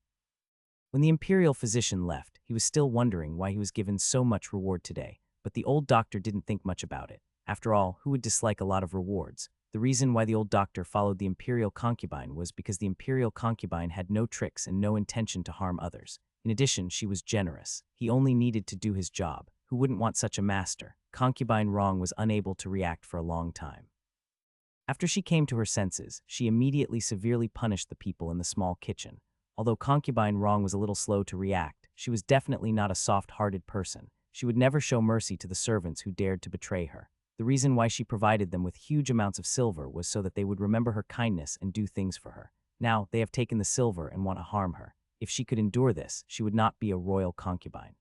When the imperial physician left, he was still wondering why he was given so much reward today, but the old doctor didn't think much about it. After all, who would dislike a lot of rewards? The reason why the old doctor followed the imperial concubine was because the imperial concubine had no tricks and no intention to harm others. In addition, she was generous. He only needed to do his job. Who wouldn't want such a master? Concubine Rong was unable to react for a long time. After she came to her senses, she immediately severely punished the people in the small kitchen. Although Concubine Rong was a little slow to react, she was definitely not a soft-hearted person. She would never show mercy to the servants who dared to betray her. The reason why she provided them with huge amounts of silver was so that they would remember her kindness and do things for her. Now, they have taken the silver and want to harm her. If she could endure this, she would not be a royal concubine.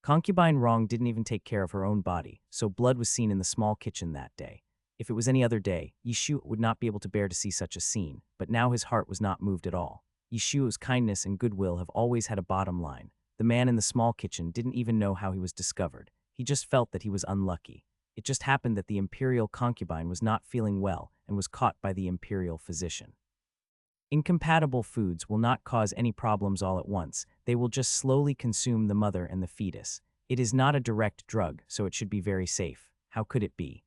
Concubine Rong didn't even take care of her own body, so blood was seen in the small kitchen that day. If it was any other day, Yishu would not be able to bear to see such a scene, but now his heart was not moved at all. Yishu's kindness and goodwill have always had a bottom line. The man in the small kitchen didn't even know how he was discovered. He just felt that he was unlucky. It just happened that the imperial concubine was not feeling well and was caught by the imperial physician. Incompatible foods will not cause any problems all at once. They will just slowly consume the mother and the fetus. It is not a direct drug, so it should be very safe. How could it be?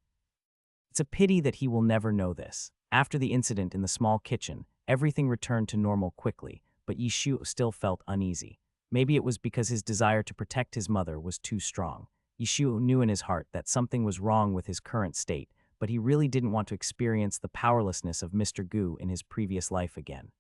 It's a pity that he will never know this. After the incident in the small kitchen, everything returned to normal quickly, but Yishu still felt uneasy. Maybe it was because his desire to protect his mother was too strong. Yishu knew in his heart that something was wrong with his current state, but he really didn't want to experience the powerlessness of Mr. Gu in his previous life again.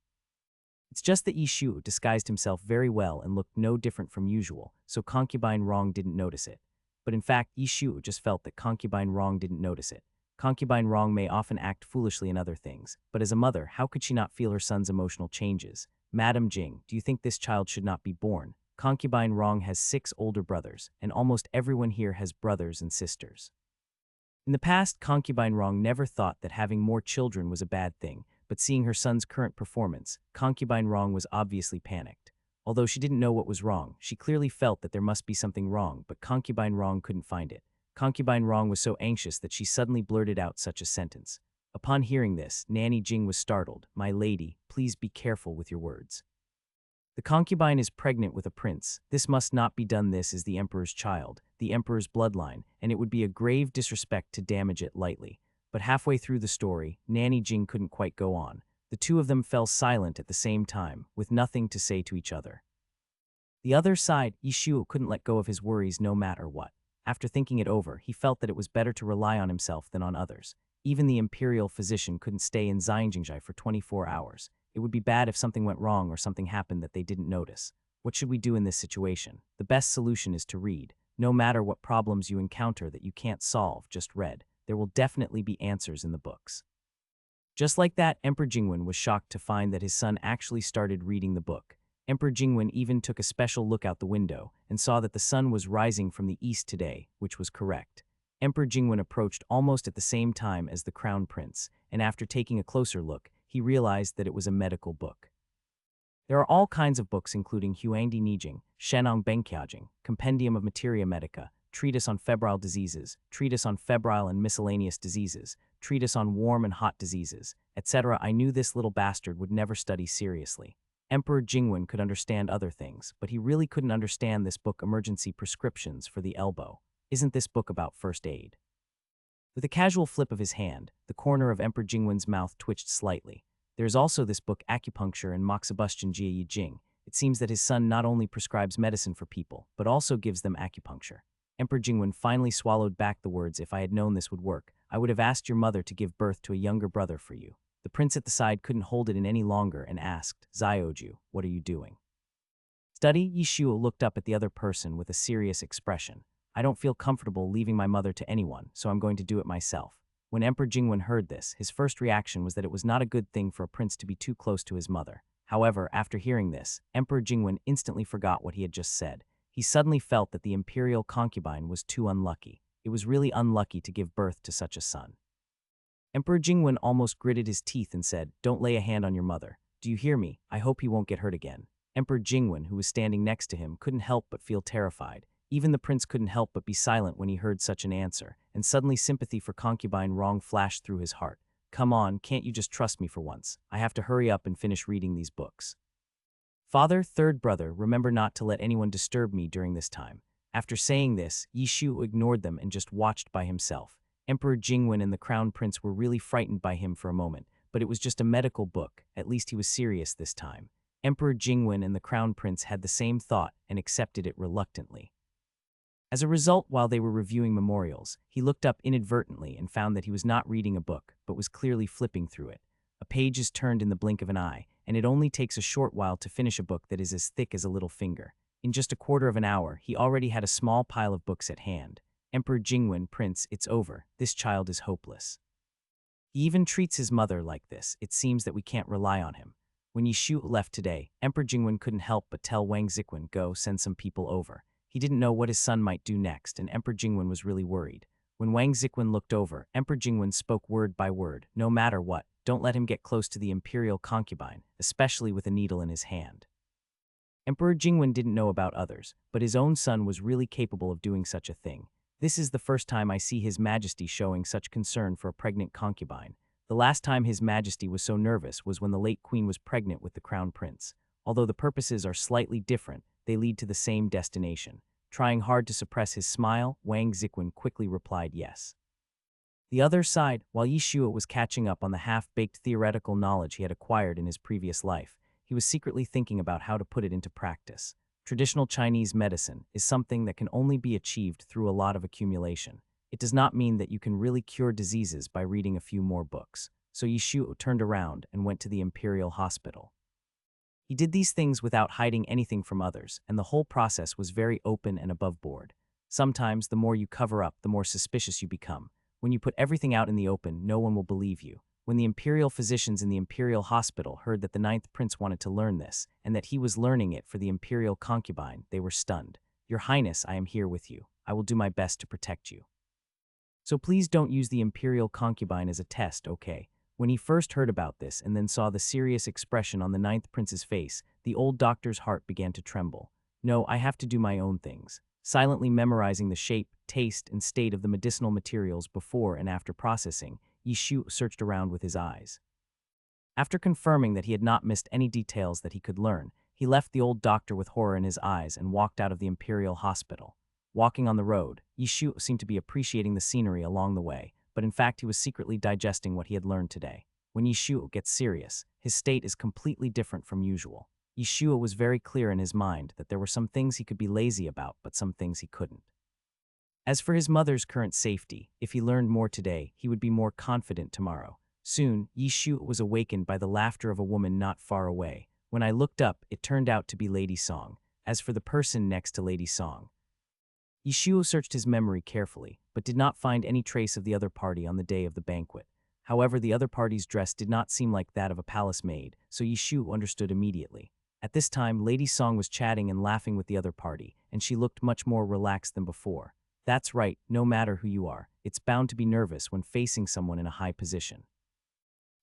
It's just that Yishu disguised himself very well and looked no different from usual, so Concubine Rong didn't notice it. But in fact, Yishu just felt that Concubine Rong didn't notice it. Concubine Rong may often act foolishly in other things, but as a mother, how could she not feel her son's emotional changes? Madam Jing, do you think this child should not be born? Concubine Rong has 6 older brothers, and almost everyone here has brothers and sisters. In the past, Concubine Rong never thought that having more children was a bad thing, but seeing her son's current performance, Concubine Rong was obviously panicked. Although she didn't know what was wrong, she clearly felt that there must be something wrong, but Concubine Rong couldn't find it. Concubine Rong was so anxious that she suddenly blurted out such a sentence. Upon hearing this, Nanny Jing was startled. "My lady, please be careful with your words. The concubine is pregnant with a prince. This must not be done. This is the emperor's child, the emperor's bloodline, and it would be a grave disrespect to damage it lightly." But halfway through the story, Nanny Jing couldn't quite go on. The two of them fell silent at the same time, with nothing to say to each other. The other side, Yishuo couldn't let go of his worries no matter what. After thinking it over, he felt that it was better to rely on himself than on others. Even the imperial physician couldn't stay in Xianjingjai for 24 hours. It would be bad if something went wrong or something happened that they didn't notice. What should we do in this situation? The best solution is to read. No matter what problems you encounter that you can't solve, just read. There will definitely be answers in the books. Just like that, Emperor Jingwen was shocked to find that his son actually started reading the book. Emperor Jingwen even took a special look out the window and saw that the sun was rising from the east today, which was correct. Emperor Jingwen approached almost at the same time as the crown prince, and after taking a closer look, he realized that it was a medical book. There are all kinds of books including Huangdi Nijing, Shenong Benqiaojing, Compendium of Materia Medica, Treatise on Febrile Diseases, Treatise on Febrile and Miscellaneous Diseases, Treatise on Warm and Hot Diseases, etc. I knew this little bastard would never study seriously. Emperor Jingwen could understand other things, but he really couldn't understand this book, Emergency Prescriptions for the Elbow. Isn't this book about first aid? With a casual flip of his hand, the corner of Emperor Jingwen's mouth twitched slightly. There's also this book Acupuncture and Moxibustion Jie Jing. It seems that his son not only prescribes medicine for people, but also gives them acupuncture. Emperor Jingwen finally swallowed back the words, if I had known this would work, I would have asked your mother to give birth to a younger brother for you. The prince at the side couldn't hold it in any longer and asked, Zioju, what are you doing? Study Yishuo looked up at the other person with a serious expression. I don't feel comfortable leaving my mother to anyone, so I'm going to do it myself. When Emperor Jingwen heard this, his first reaction was that it was not a good thing for a prince to be too close to his mother. However, after hearing this, Emperor Jingwen instantly forgot what he had just said. He suddenly felt that the imperial concubine was too unlucky. It was really unlucky to give birth to such a son. Emperor Jingwen almost gritted his teeth and said, don't lay a hand on your mother. Do you hear me? I hope he won't get hurt again. Emperor Jingwen, who was standing next to him, couldn't help but feel terrified. Even the prince couldn't help but be silent when he heard such an answer, and suddenly sympathy for concubine wrong flashed through his heart. Come on, can't you just trust me for once? I have to hurry up and finish reading these books. Father, third brother, remember not to let anyone disturb me during this time. After saying this, Yishu ignored them and just watched by himself. Emperor Jingwen and the crown prince were really frightened by him for a moment, but it was just a medical book. At least he was serious this time. Emperor Jingwen and the crown prince had the same thought and accepted it reluctantly. As a result, while they were reviewing memorials, he looked up inadvertently and found that he was not reading a book, but was clearly flipping through it. A page is turned in the blink of an eye, and it only takes a short while to finish a book that is as thick as a little finger. In just a quarter of an hour, he already had a small pile of books at hand. Emperor Jingwen, Prince, it's over. This child is hopeless. He even treats his mother like this. It seems that we can't rely on him. When Yishu left today, Emperor Jingwen couldn't help but tell Wang Ziquan, go send some people over. He didn't know what his son might do next, and Emperor Jingwen was really worried. When Wang Ziquan looked over, Emperor Jingwen spoke word by word. No matter what, don't let him get close to the imperial concubine, especially with a needle in his hand. Emperor Jingwen didn't know about others, but his own son was really capable of doing such a thing. This is the first time I see His Majesty showing such concern for a pregnant concubine. The last time His Majesty was so nervous was when the late queen was pregnant with the crown prince. Although the purposes are slightly different, they lead to the same destination. Trying hard to suppress his smile, Wang Ziquan quickly replied yes. The other side, while Yishuo was catching up on the half-baked theoretical knowledge he had acquired in his previous life, he was secretly thinking about how to put it into practice. Traditional Chinese medicine is something that can only be achieved through a lot of accumulation. It does not mean that you can really cure diseases by reading a few more books. So Yishuo turned around and went to the imperial hospital. He did these things without hiding anything from others, and the whole process was very open and above board. Sometimes the more you cover up, the more suspicious you become. When you put everything out in the open, no one will believe you. When the imperial physicians in the imperial hospital heard that the ninth prince wanted to learn this, and that he was learning it for the imperial concubine, they were stunned. Your Highness, I am here with you. I will do my best to protect you. So please don't use the imperial concubine as a test, okay? When he first heard about this and then saw the serious expression on the ninth prince's face, the old doctor's heart began to tremble. No, I have to do my own things. Silently memorizing the shape, taste, and state of the medicinal materials before and after processing, Yishu searched around with his eyes. After confirming that he had not missed any details that he could learn, he left the old doctor with horror in his eyes and walked out of the imperial hospital. Walking on the road, Yishu seemed to be appreciating the scenery along the way, but in fact he was secretly digesting what he had learned today. When Yishu gets serious, his state is completely different from usual. Yishu was very clear in his mind that there were some things he could be lazy about, but some things he couldn't. As for his mother's current safety, if he learned more today, he would be more confident tomorrow. Soon, Yishu was awakened by the laughter of a woman not far away. When I looked up, it turned out to be Lady Song. As for the person next to Lady Song, Yishuo searched his memory carefully, but did not find any trace of the other party on the day of the banquet. However, the other party's dress did not seem like that of a palace maid, so Yishuo understood immediately. At this time, Lady Song was chatting and laughing with the other party, and she looked much more relaxed than before. That's right, no matter who you are, it's bound to be nervous when facing someone in a high position.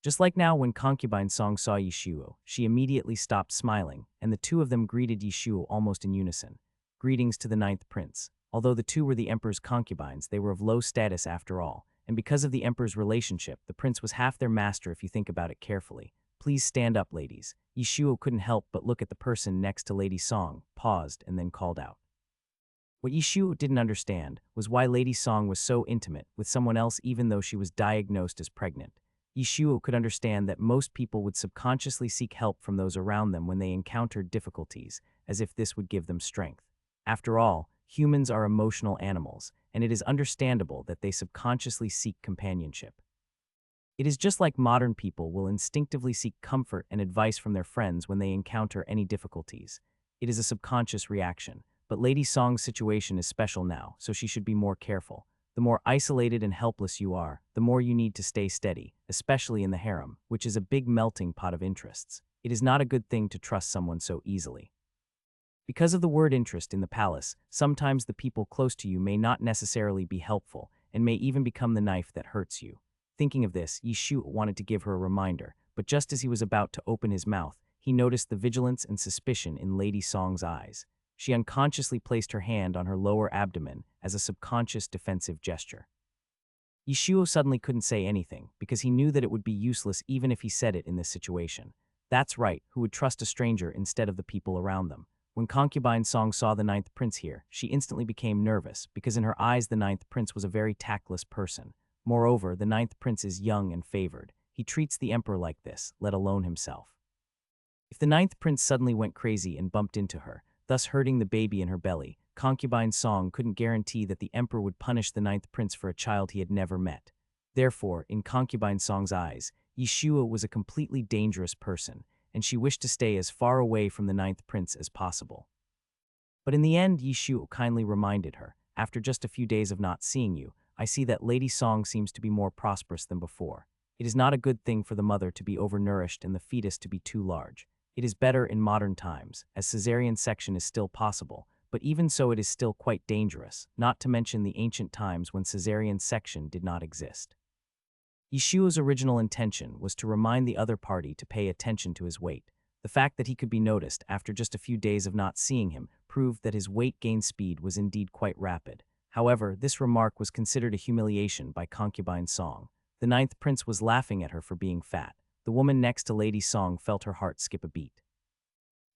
Just like now when concubine Song saw Yishuo, she immediately stopped smiling, and the two of them greeted Yishuo almost in unison. Greetings to the ninth prince. Although the two were the emperor's concubines, they were of low status after all, and because of the emperor's relationship, the prince was half their master if you think about it carefully. Please stand up, ladies. Yishuo couldn't help but look at the person next to Lady Song, paused, and then called out. What Yishuo didn't understand was why Lady Song was so intimate with someone else even though she was diagnosed as pregnant. Yishuo could understand that most people would subconsciously seek help from those around them when they encountered difficulties, as if this would give them strength. After all, humans are emotional animals, and it is understandable that they subconsciously seek companionship. It is just like modern people will instinctively seek comfort and advice from their friends when they encounter any difficulties. It is a subconscious reaction, but Lady Song's situation is special now, so she should be more careful. The more isolated and helpless you are, the more you need to stay steady, especially in the harem, which is a big melting pot of interests. It is not a good thing to trust someone so easily. Because of the word interest in the palace, sometimes the people close to you may not necessarily be helpful and may even become the knife that hurts you. Thinking of this, Yishu wanted to give her a reminder, but just as he was about to open his mouth, he noticed the vigilance and suspicion in Lady Song's eyes. She unconsciously placed her hand on her lower abdomen as a subconscious defensive gesture. Yishuo suddenly couldn't say anything because he knew that it would be useless even if he said it in this situation. That's right, who would trust a stranger instead of the people around them? When concubine Song saw the ninth prince here, she instantly became nervous because in her eyes the ninth prince was a very tactless person. Moreover, the ninth prince is young and favored. He treats the emperor like this, let alone himself. If the ninth prince suddenly went crazy and bumped into her, thus hurting the baby in her belly, concubine Song couldn't guarantee that the emperor would punish the ninth prince for a child he had never met. Therefore, in concubine Song's eyes, Yishuo was a completely dangerous person, and she wished to stay as far away from the ninth prince as possible. But in the end, Yishuo kindly reminded her, after just a few days of not seeing you, I see that Lady Song seems to be more prosperous than before. It is not a good thing for the mother to be overnourished and the fetus to be too large. It is better in modern times, as caesarean section is still possible, but even so it is still quite dangerous, not to mention the ancient times when caesarean section did not exist. Yishuo's original intention was to remind the other party to pay attention to his weight. The fact that he could be noticed after just a few days of not seeing him proved that his weight gain speed was indeed quite rapid. However, this remark was considered a humiliation by concubine Song. The ninth prince was laughing at her for being fat. The woman next to Lady Song felt her heart skip a beat.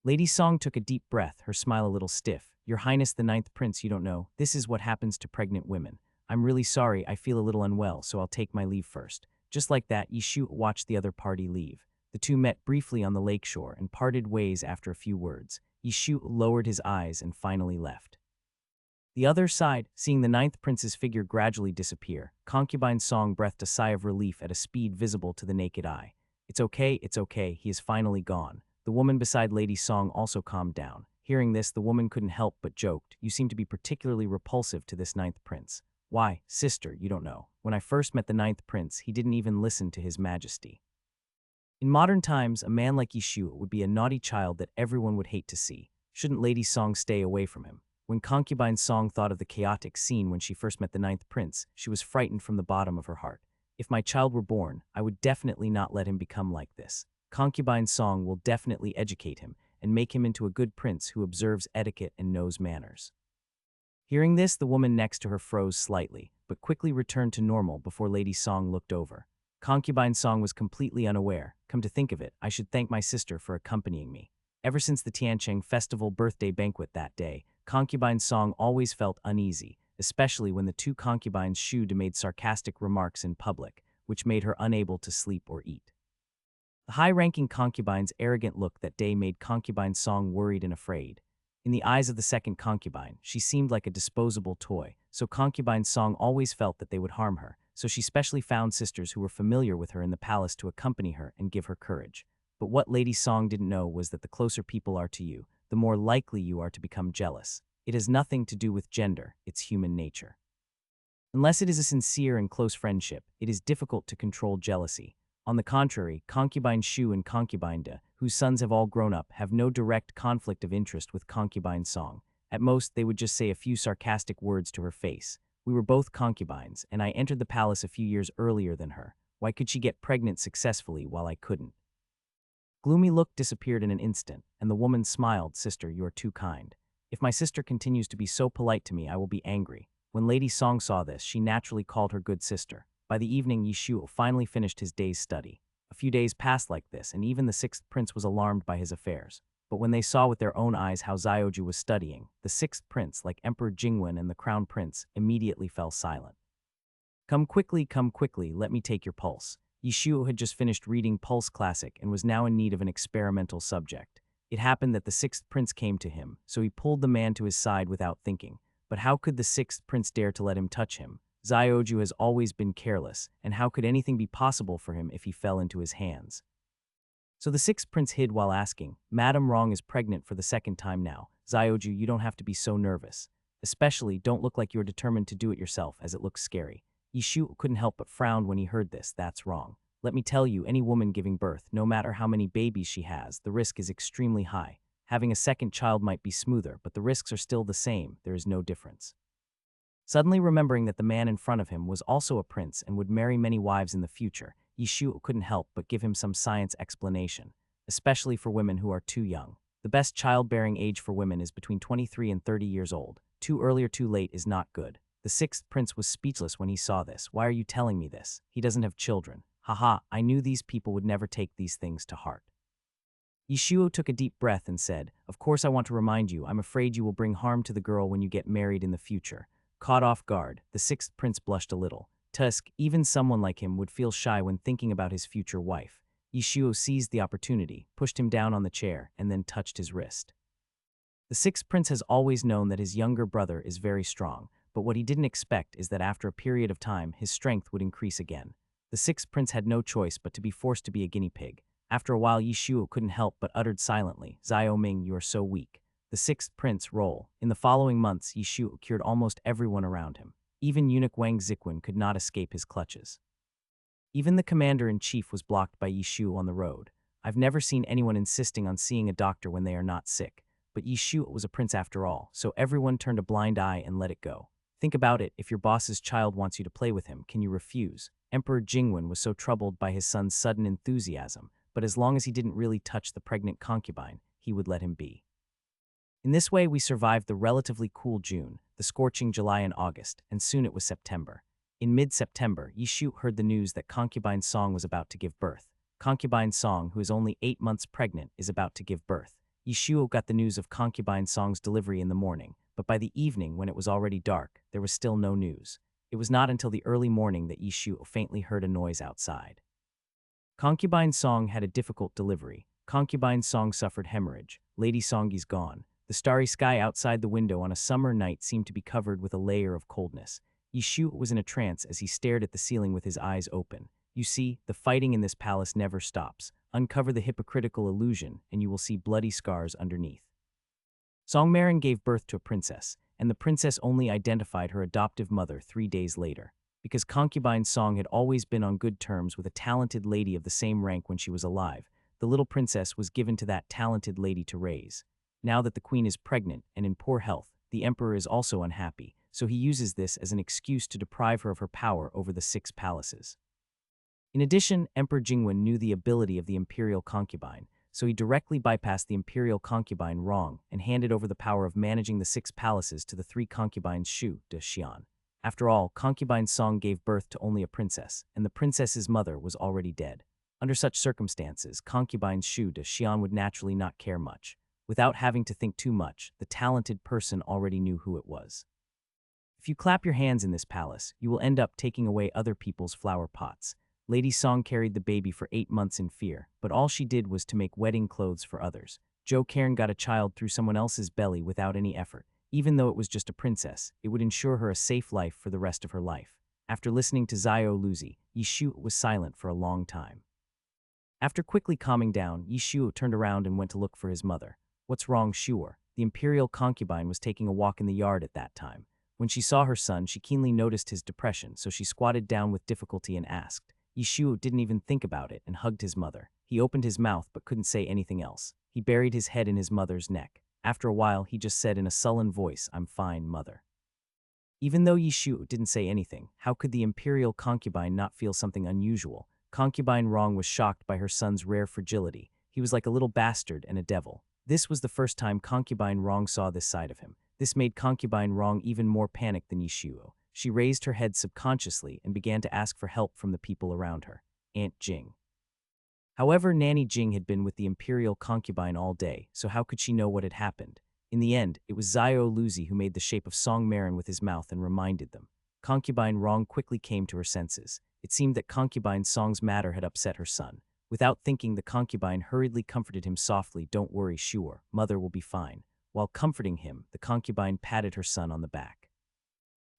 Lady Song took a deep breath, her smile a little stiff. Your Highness the ninth prince, you don't know. This is what happens to pregnant women. I'm really sorry, I feel a little unwell, so I'll take my leave first. Just like that, Yishu watched the other party leave. The two met briefly on the lakeshore and parted ways after a few words. Yishu lowered his eyes and finally left. The other side, seeing the ninth prince's figure gradually disappear, concubine Song breathed a sigh of relief at a speed visible to the naked eye. It's okay, he is finally gone. The woman beside Lady Song also calmed down. Hearing this, the woman couldn't help but joked, you seem to be particularly repulsive to this ninth prince. Why, sister, you don't know. When I first met the ninth prince, he didn't even listen to his majesty. In modern times, a man like Yishuo would be a naughty child that everyone would hate to see. Shouldn't Lady Song stay away from him? When concubine Song thought of the chaotic scene when she first met the ninth prince, she was frightened from the bottom of her heart. If my child were born, I would definitely not let him become like this. Concubine Song will definitely educate him and make him into a good prince who observes etiquette and knows manners. Hearing this, the woman next to her froze slightly, but quickly returned to normal before Lady Song looked over. Concubine Song was completely unaware. Come to think of it, I should thank my sister for accompanying me. Ever since the Tiancheng festival birthday banquet that day, concubine Song always felt uneasy, especially when the two concubines Shu made sarcastic remarks in public, which made her unable to sleep or eat. The high-ranking concubine's arrogant look that day made concubine Song worried and afraid. In the eyes of the second concubine, she seemed like a disposable toy, so concubine Song always felt that they would harm her, so she specially found sisters who were familiar with her in the palace to accompany her and give her courage. But what Lady Song didn't know was that the closer people are to you, the more likely you are to become jealous. It has nothing to do with gender, it's human nature. Unless it is a sincere and close friendship, it is difficult to control jealousy. On the contrary, concubine Shu and concubine De, whose sons have all grown up, have no direct conflict of interest with concubine Song. At most, they would just say a few sarcastic words to her face. We were both concubines, and I entered the palace a few years earlier than her. Why could she get pregnant successfully while I couldn't? Gloomy look disappeared in an instant, and the woman smiled, sister, you are too kind. If my sister continues to be so polite to me, I will be angry. When Lady Song saw this, she naturally called her good sister. By the evening, Yishuo finally finished his day's study. A few days passed like this, and even the sixth prince was alarmed by his affairs. But when they saw with their own eyes how Zioju was studying, the sixth prince, like Emperor Jingwen and the crown prince, immediately fell silent. Come quickly, let me take your pulse. Yishuo had just finished reading Pulse Classic and was now in need of an experimental subject. It happened that the sixth prince came to him, so he pulled the man to his side without thinking. But how could the sixth prince dare to let him touch him? Zioju has always been careless, and how could anything be possible for him if he fell into his hands? So the sixth prince hid while asking, Madam Wrong is pregnant for the second time now. Zioju, you don't have to be so nervous. Especially, don't look like you're determined to do it yourself, as it looks scary. Yishu couldn't help but frown when he heard this. That's wrong. Let me tell you, any woman giving birth, no matter how many babies she has, the risk is extremely high. Having a second child might be smoother, but the risks are still the same. There is no difference. Suddenly remembering that the man in front of him was also a prince and would marry many wives in the future, Yishu couldn't help but give him some science explanation, especially for women who are too young. The best childbearing age for women is between 23 and 30 years old. Too early or too late is not good. The sixth prince was speechless when he saw this. Why are you telling me this? He doesn't have children. Haha, I knew these people would never take these things to heart. Yishuo took a deep breath and said, Of course I want to remind you, I'm afraid you will bring harm to the girl when you get married in the future. Caught off guard, the sixth prince blushed a little. Tusk, even someone like him would feel shy when thinking about his future wife. Yishuo seized the opportunity, pushed him down on the chair, and then touched his wrist. The sixth prince has always known that his younger brother is very strong, but what he didn't expect is that after a period of time, his strength would increase again. The sixth prince had no choice but to be forced to be a guinea pig. After a while, Yishuo couldn't help but uttered silently, Zio Ming, you are so weak. The sixth prince roll. In the following months, Yishuo cured almost everyone around him. Even eunuch Wang Ziquan could not escape his clutches. Even the commander-in-chief was blocked by Yishuo on the road. I've never seen anyone insisting on seeing a doctor when they are not sick. But Yishuo was a prince after all, so everyone turned a blind eye and let it go. Think about it, if your boss's child wants you to play with him, can you refuse? Emperor Jingwen was so troubled by his son's sudden enthusiasm, but as long as he didn't really touch the pregnant concubine, he would let him be. In this way, we survived the relatively cool June, the scorching July and August, and soon it was September. In mid-September, Yishuo heard the news that Concubine Song was about to give birth. Concubine Song, who is only 8 months pregnant, is about to give birth. Yishuo got the news of Concubine Song's delivery in the morning, but by the evening, when it was already dark, there was still no news. It was not until the early morning that Yishuo faintly heard a noise outside. Concubine Song had a difficult delivery. Concubine Song suffered hemorrhage. Lady Songi's gone. The starry sky outside the window on a summer night seemed to be covered with a layer of coldness. Yishuo was in a trance as he stared at the ceiling with his eyes open. You see, the fighting in this palace never stops. Uncover the hypocritical illusion, and you will see bloody scars underneath. Songmaren gave birth to a princess, and the princess only identified her adoptive mother 3 days later. Because Concubine Song had always been on good terms with a talented lady of the same rank when she was alive, the little princess was given to that talented lady to raise. Now that the queen is pregnant and in poor health, the emperor is also unhappy, so he uses this as an excuse to deprive her of her power over the 6 palaces. In addition, Emperor Jingwen knew the ability of the imperial concubine, so he directly bypassed the imperial concubine Rong and handed over the power of managing the 6 palaces to the 3 concubines Shu de Xian. After all, Concubine Song gave birth to only a princess, and the princess's mother was already dead. Under such circumstances, Concubine Shu de Xian would naturally not care much. Without having to think too much, the talented person already knew who it was. If you clap your hands in this palace, you will end up taking away other people's flower pots. Lady Song carried the baby for 8 months in fear, but all she did was to make wedding clothes for others. Jo Cairn got a child through someone else's belly without any effort. Even though it was just a princess, it would ensure her a safe life for the rest of her life. After listening to Zio Luzi, Yishuo was silent for a long time. After quickly calming down, Yishuo turned around and went to look for his mother. What's wrong, Shuor? The imperial concubine was taking a walk in the yard at that time. When she saw her son, she keenly noticed his depression, so she squatted down with difficulty and asked. Yishuo didn't even think about it and hugged his mother. He opened his mouth but couldn't say anything else. He buried his head in his mother's neck. After a while, he just said in a sullen voice, I'm fine, mother. Even though Yishuo didn't say anything, how could the imperial concubine not feel something unusual? Concubine Rong was shocked by her son's rare fragility. He was like a little bastard and a devil. This was the first time Concubine Rong saw this side of him. This made Concubine Rong even more panicked than Yishuo. She raised her head subconsciously and began to ask for help from the people around her. Aunt Jing. However, Nanny Jing had been with the imperial concubine all day, so how could she know what had happened? In the end, it was Zio Luzi who made the shape of Song Marin with his mouth and reminded them. concubine Rong quickly came to her senses. It seemed that concubine Song's matter had upset her son. Without thinking, the concubine hurriedly comforted him softly. "Don't worry, sure, mother will be fine." While comforting him, the concubine patted her son on the back.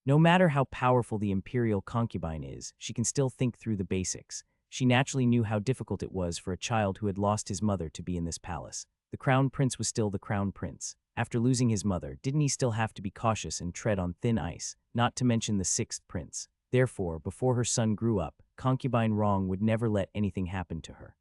No matter how powerful the imperial concubine is, she can still think through the basics. She naturally knew how difficult it was for a child who had lost his mother to be in this palace. The crown prince was still the crown prince. After losing his mother, didn't he still have to be cautious and tread on thin ice, not to mention the sixth prince? Therefore, before her son grew up, concubine Rong would never let anything happen to her.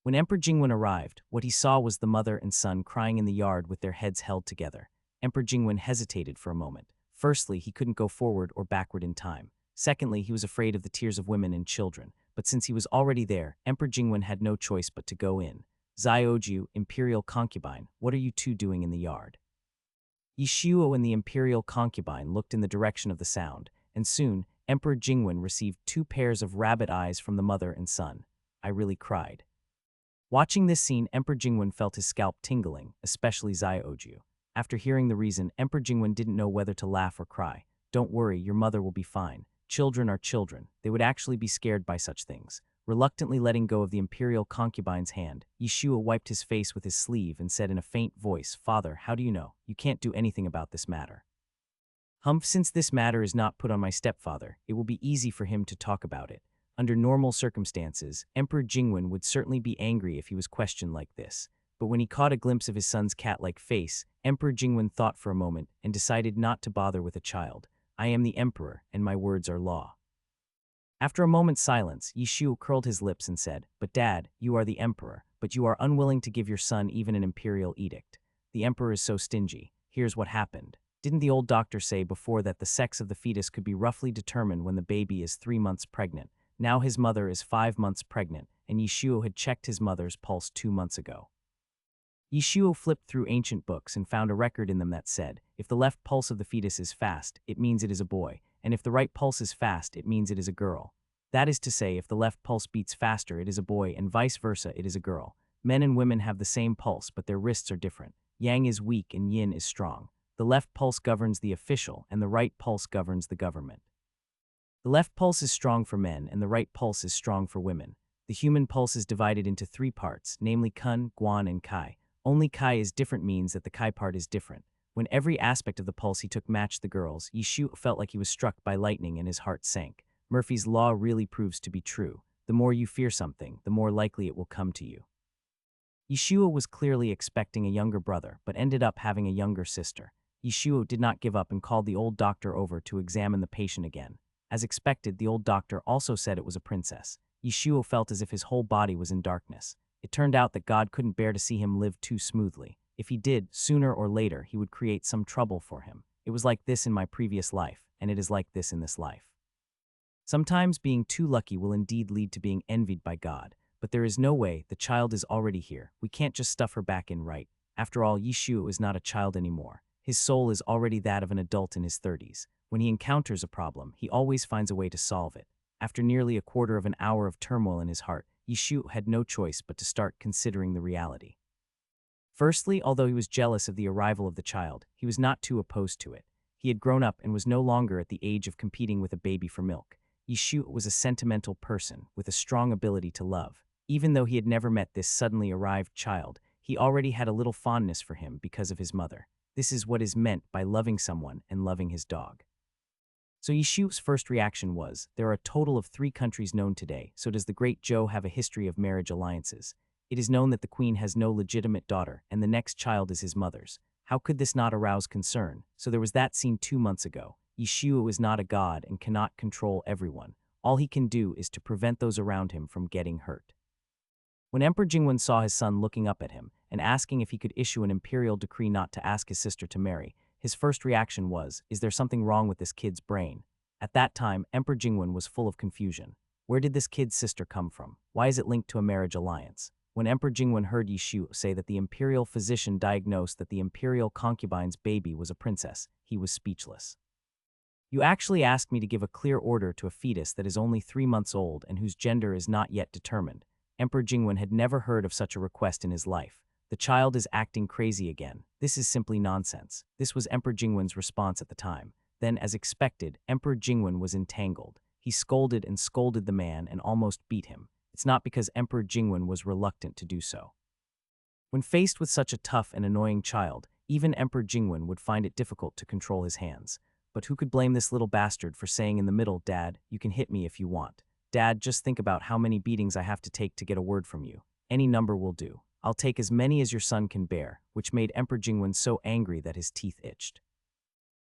When Emperor Jingwen arrived, what he saw was the mother and son crying in the yard with their heads held together. Emperor Jingwen hesitated for a moment. Firstly, he couldn't go forward or backward in time. Secondly, he was afraid of the tears of women and children. But since he was already there, Emperor Jingwen had no choice but to go in. "Zioju, imperial concubine, what are you two doing in the yard?" Yishuo and the imperial concubine looked in the direction of the sound, and soon, Emperor Jingwen received 2 pairs of rabbit eyes from the mother and son. I really cried. Watching this scene, Emperor Jingwen felt his scalp tingling, especially Zioju. After hearing the reason, Emperor Jingwen didn't know whether to laugh or cry. "Don't worry, your mother will be fine. Children are children. They would actually be scared by such things." Reluctantly letting go of the imperial concubine's hand, Yeshua wiped his face with his sleeve and said in a faint voice, "Father, how do you know? You can't do anything about this matter." Since this matter is not put on my stepfather, it will be easy for him to talk about it. Under normal circumstances, Emperor Jingwen would certainly be angry if he was questioned like this. But when he caught a glimpse of his son's cat-like face, Emperor Jingwen thought for a moment and decided not to bother with a child. "I am the emperor, and my words are law." After a moment's silence, Yishu curled his lips and said, "But Dad, you are the emperor, but you are unwilling to give your son even an imperial edict. The emperor is so stingy. Here's what happened. Didn't the old doctor say before that the sex of the fetus could be roughly determined when the baby is 3 months pregnant? Now his mother is 5 months pregnant, and Yishuo had checked his mother's pulse 2 months ago." Yishuo flipped through ancient books and found a record in them that said, if the left pulse of the fetus is fast, it means it is a boy, and if the right pulse is fast, it means it is a girl. That is to say, if the left pulse beats faster, it is a boy, and vice versa, it is a girl. Men and women have the same pulse, but their wrists are different. Yang is weak and yin is strong. The left pulse governs the official, and the right pulse governs the government. The left pulse is strong for men, and the right pulse is strong for women. The human pulse is divided into 3 parts, namely Kun, Guan, and Kai. Only Kai is different means that the Kai part is different. When every aspect of the pulse he took matched the girl's, Yishu felt like he was struck by lightning and his heart sank. Murphy's law really proves to be true. The more you fear something, the more likely it will come to you. Yeshua was clearly expecting a younger brother, but ended up having a younger sister. Yeshua did not give up and called the old doctor over to examine the patient again. As expected, the old doctor also said it was a princess. Yeshua felt as if his whole body was in darkness. It turned out that God couldn't bear to see him live too smoothly. If he did, sooner or later, he would create some trouble for him. It was like this in my previous life, and it is like this in this life. Sometimes being too lucky will indeed lead to being envied by God, but there is no way. The child is already here. We can't just stuff her back in, right? After all, Yeshua is not a child anymore. His soul is already that of an adult in his 30s. When he encounters a problem, he always finds a way to solve it. After nearly a quarter of an hour of turmoil in his heart, Yeshua had no choice but to start considering the reality. Firstly, although he was jealous of the arrival of the child, he was not too opposed to it. He had grown up and was no longer at the age of competing with a baby for milk. Yeshua was a sentimental person with a strong ability to love. Even though he had never met this suddenly arrived child, he already had a little fondness for him because of his mother. This is what is meant by loving someone and loving his dog. So Yeshua's first reaction was, there are a total of 3 countries known today, so does the great Zhou have a history of marriage alliances? It is known that the queen has no legitimate daughter, and the next child is his mother's. How could this not arouse concern? So there was that scene 2 months ago. Yeshua is not a god and cannot control everyone. All he can do is to prevent those around him from getting hurt. When Emperor Jingwen saw his son looking up at him and asking if he could issue an imperial decree not to ask his sister to marry, his first reaction was, is there something wrong with this kid's brain? At that time, Emperor Jingwen was full of confusion. Where did this kid's sister come from? Why is it linked to a marriage alliance? When Emperor Jingwen heard Yishu say that the imperial physician diagnosed that the imperial concubine's baby was a princess, he was speechless. You actually asked me to give a clear order to a fetus that is only 3 months old and whose gender is not yet determined. Emperor Jingwen had never heard of such a request in his life. The child is acting crazy again. This is simply nonsense. This was Emperor Jingwen's response at the time. Then, as expected, Emperor Jingwen was entangled. He scolded and scolded the man and almost beat him. It's not because Emperor Jingwen was reluctant to do so. When faced with such a tough and annoying child, even Emperor Jingwen would find it difficult to control his hands. But who could blame this little bastard for saying in the middle, "Dad, you can hit me if you want. Dad, just think about how many beatings I have to take to get a word from you. Any number will do. I'll take as many as your son can bear," which made Emperor Jingwen so angry that his teeth itched.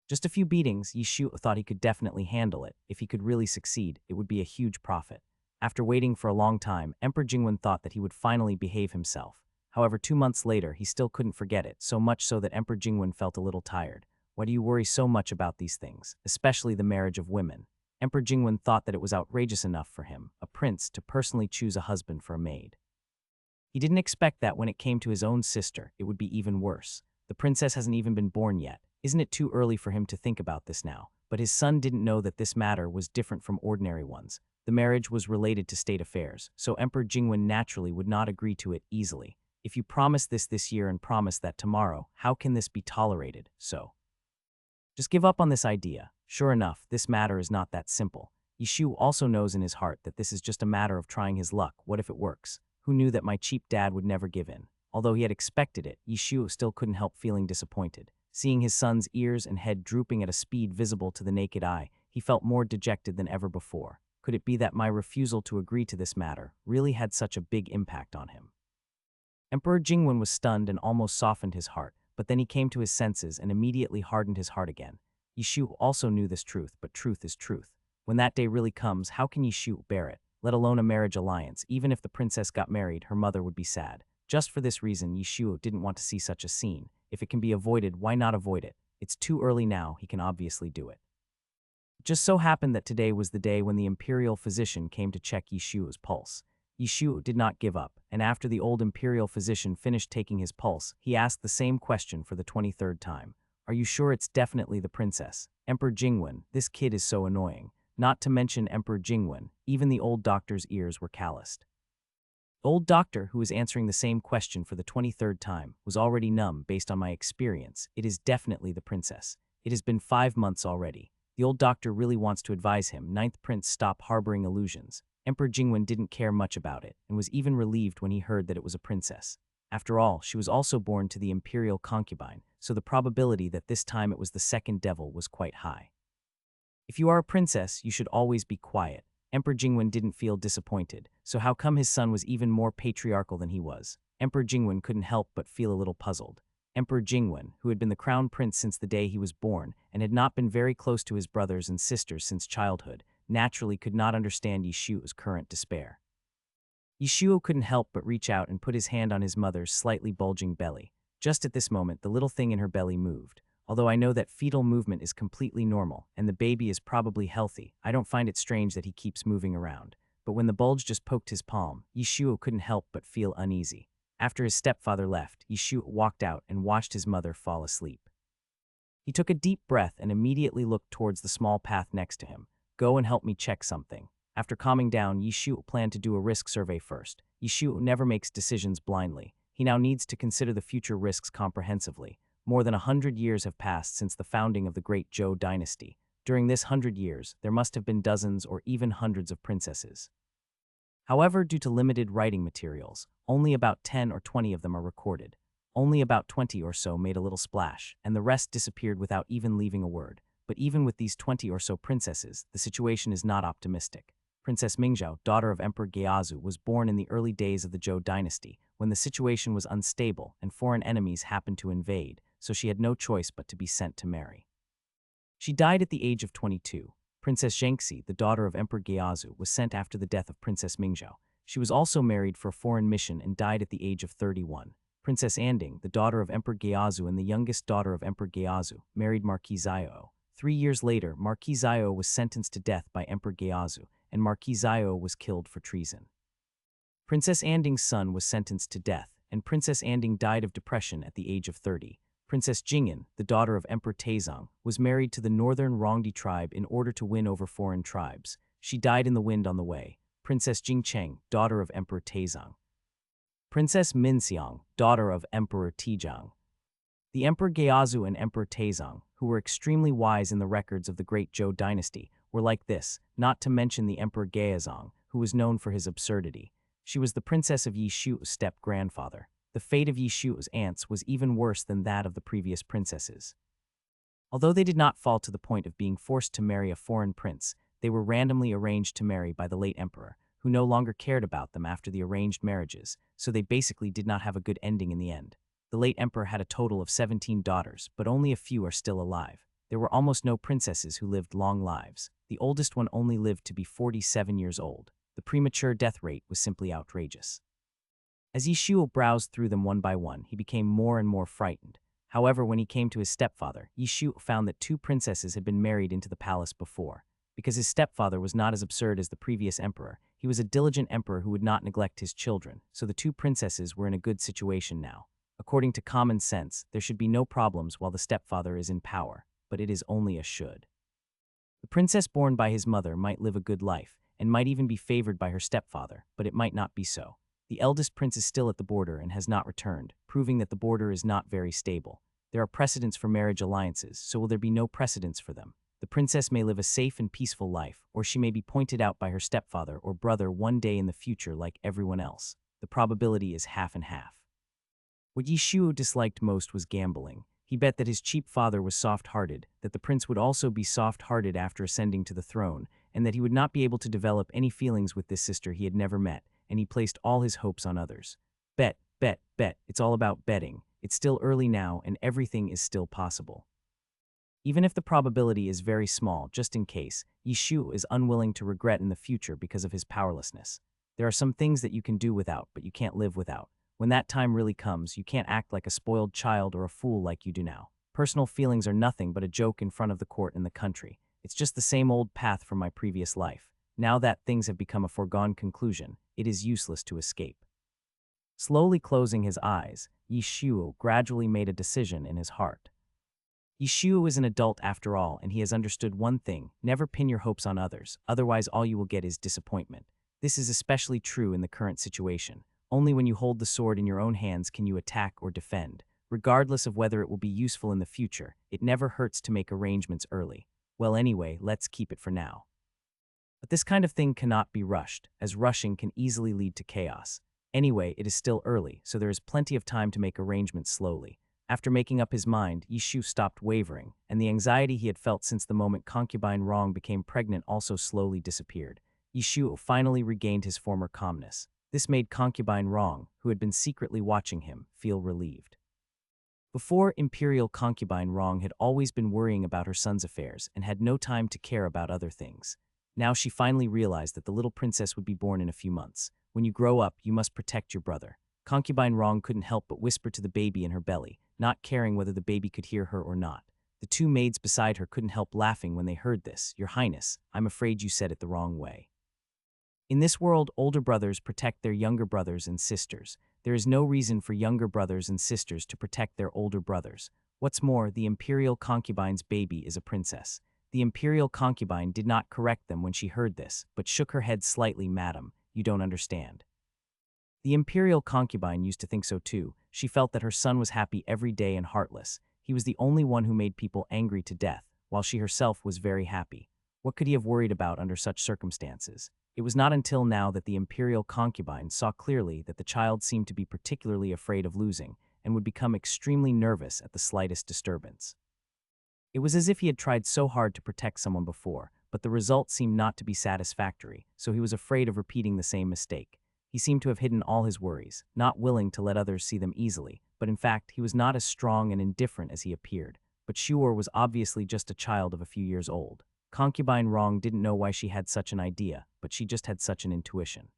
Just a few beatings, Yishu thought he could definitely handle it. If he could really succeed, it would be a huge profit. After waiting for a long time, Emperor Jingwen thought that he would finally behave himself. However, 2 months later, he still couldn't forget it, so much so that Emperor Jingwen felt a little tired. Why do you worry so much about these things, especially the marriage of women? Emperor Jingwen thought that it was outrageous enough for him, a prince, to personally choose a husband for a maid. He didn't expect that when it came to his own sister, it would be even worse. The princess hasn't even been born yet. Isn't it too early for him to think about this now? But his son didn't know that this matter was different from ordinary ones. The marriage was related to state affairs, so Emperor Jingwen naturally would not agree to it easily. If you promise this year and promise that tomorrow, how can this be tolerated? So just give up on this idea. Sure enough, this matter is not that simple. Yishu also knows in his heart that this is just a matter of trying his luck. What if it works? Who knew that my cheap dad would never give in? Although he had expected it, Yishu still couldn't help feeling disappointed. Seeing his son's ears and head drooping at a speed visible to the naked eye, he felt more dejected than ever before. Could it be that my refusal to agree to this matter really had such a big impact on him? Emperor Jingwen was stunned and almost softened his heart, but then he came to his senses and immediately hardened his heart again. Yishu also knew this truth, but truth is truth. When that day really comes, how can Yishu bear it? Let alone a marriage alliance. Even if the princess got married, her mother would be sad. Just for this reason, Yishu didn't want to see such a scene. If it can be avoided, why not avoid it? It's too early now, he can obviously do it. It just so happened that today was the day when the imperial physician came to check Yishu's pulse. Yishu did not give up, and after the old imperial physician finished taking his pulse, he asked the same question for the 23rd time. "Are you sure it's definitely the princess?" Emperor Jingwen, this kid is so annoying. Not to mention Emperor Jingwen, even the old doctor's ears were calloused. The old doctor, who was answering the same question for the 23rd time, was already numb based on my experience. It is definitely the princess. It has been 5 months already. The old doctor really wants to advise him, Ninth Prince, stop harboring illusions. Emperor Jingwen didn't care much about it, and was even relieved when he heard that it was a princess. After all, she was also born to the imperial concubine, so the probability that this time it was the second devil was quite high. If you are a princess, you should always be quiet. Emperor Jingwen didn't feel disappointed, so how come his son was even more patriarchal than he was? Emperor Jingwen couldn't help but feel a little puzzled. Emperor Jingwen, who had been the crown prince since the day he was born and had not been very close to his brothers and sisters since childhood, naturally could not understand Yishu's current despair. Yishu couldn't help but reach out and put his hand on his mother's slightly bulging belly. Just at this moment, the little thing in her belly moved. Although I know that fetal movement is completely normal and the baby is probably healthy, I don't find it strange that he keeps moving around. But when the bulge just poked his palm, Yishu couldn't help but feel uneasy. After his stepfather left, Yishu walked out and watched his mother fall asleep. He took a deep breath and immediately looked towards the small path next to him. "Go and help me check something." After calming down, Yishu planned to do a risk survey first. Yishu never makes decisions blindly. He now needs to consider the future risks comprehensively. More than 100 years have passed since the founding of the great Zhou dynasty. During this 100 years, there must have been dozens or even hundreds of princesses. However, due to limited writing materials, only about 10 or 20 of them are recorded. Only about 20 or so made a little splash, and the rest disappeared without even leaving a word. But even with these 20 or so princesses, the situation is not optimistic. Princess Mingzhou, daughter of Emperor Geazu, was born in the early days of the Zhou dynasty, when the situation was unstable and foreign enemies happened to invade, so she had no choice but to be sent to marry. She died at the age of 22. Princess Zhengxi, the daughter of Emperor Geazu, was sent after the death of Princess Mingzhou. She was also married for a foreign mission and died at the age of 31. Princess Anding, the daughter of Emperor Geazu and the youngest daughter of Emperor Geazu, married Marquis Xiao. 3 years later, Marquis Xiao was sentenced to death by Emperor Geazu, and Marquis Xiao was killed for treason. Princess Anding's son was sentenced to death, and Princess Anding died of depression at the age of 30. Princess Jingyan, the daughter of Emperor Taizong, was married to the northern Rongdi tribe in order to win over foreign tribes. She died in the wind on the way. Princess Jingcheng, daughter of Emperor Taizong. Princess Minxiang, daughter of Emperor Tijong. The Emperor Geazu and Emperor Taizong, who were extremely wise in the records of the great Zhou dynasty, were like this, not to mention the Emperor Gaozong, who was known for his absurdity. She was the princess of Yi Shu's step-grandfather. The fate of Yi Shu's aunts was even worse than that of the previous princesses. Although they did not fall to the point of being forced to marry a foreign prince, they were randomly arranged to marry by the late emperor, who no longer cared about them after the arranged marriages, so they basically did not have a good ending in the end. The late emperor had a total of 17 daughters, but only a few are still alive. There were almost no princesses who lived long lives. The oldest one only lived to be 47 years old. The premature death rate was simply outrageous. As Yishuo browsed through them one by one, he became more and more frightened. However, when he came to his stepfather, Yishuo found that 2 princesses had been married into the palace before. Because his stepfather was not as absurd as the previous emperor, he was a diligent emperor who would not neglect his children, so the 2 princesses were in a good situation now. According to common sense, there should be no problems while the stepfather is in power, but it is only a should. The princess born by his mother might live a good life, and might even be favored by her stepfather, but it might not be so. The eldest prince is still at the border and has not returned, proving that the border is not very stable. There are precedents for marriage alliances, so will there be no precedents for them? The princess may live a safe and peaceful life, or she may be pointed out by her stepfather or brother one day in the future like everyone else. The probability is half and half. What Yishuo disliked most was gambling. He bet that his cheap father was soft-hearted, that the prince would also be soft-hearted after ascending to the throne, and that he would not be able to develop any feelings with this sister he had never met, and he placed all his hopes on others. Bet, bet, bet, it's all about betting. It's still early now, and everything is still possible. Even if the probability is very small, just in case, Yishuo is unwilling to regret in the future because of his powerlessness. There are some things that you can do without, but you can't live without. When that time really comes, you can't act like a spoiled child or a fool like you do now. Personal feelings are nothing but a joke in front of the court and the country. It's just the same old path from my previous life. Now that things have become a foregone conclusion, it is useless to escape. Slowly closing his eyes, Yishuo gradually made a decision in his heart. Yishuo is an adult after all, and he has understood one thing: never pin your hopes on others, otherwise all you will get is disappointment. This is especially true in the current situation. Only when you hold the sword in your own hands can you attack or defend. Regardless of whether it will be useful in the future, it never hurts to make arrangements early. Well, anyway, let's keep it for now. But this kind of thing cannot be rushed, as rushing can easily lead to chaos. Anyway, it is still early, so there is plenty of time to make arrangements slowly. After making up his mind, Yishuo stopped wavering, and the anxiety he had felt since the moment concubine Rong became pregnant also slowly disappeared. Yishuo finally regained his former calmness. This made concubine Rong, who had been secretly watching him, feel relieved. Before, imperial concubine Rong had always been worrying about her son's affairs and had no time to care about other things. Now she finally realized that the little princess would be born in a few months. When you grow up, you must protect your brother. Concubine Rong couldn't help but whisper to the baby in her belly, not caring whether the baby could hear her or not. The 2 maids beside her couldn't help laughing when they heard this. "Your Highness, I'm afraid you said it the wrong way." In this world, older brothers protect their younger brothers and sisters. There is no reason for younger brothers and sisters to protect their older brothers. What's more, the imperial concubine's baby is a princess. The imperial concubine did not correct them when she heard this, but shook her head slightly. "Madam, you don't understand." The imperial concubine used to think so too. She felt that her son was happy every day and heartless. He was the only one who made people angry to death, while she herself was very happy. What could he have worried about under such circumstances? It was not until now that the imperial concubine saw clearly that the child seemed to be particularly afraid of losing and would become extremely nervous at the slightest disturbance. It was as if he had tried so hard to protect someone before, but the result seemed not to be satisfactory, so he was afraid of repeating the same mistake. He seemed to have hidden all his worries, not willing to let others see them easily, but in fact he was not as strong and indifferent as he appeared. But Shuor was obviously just a child of a few years old. Concubine Rong didn't know why she had such an idea, but she just had such an intuition.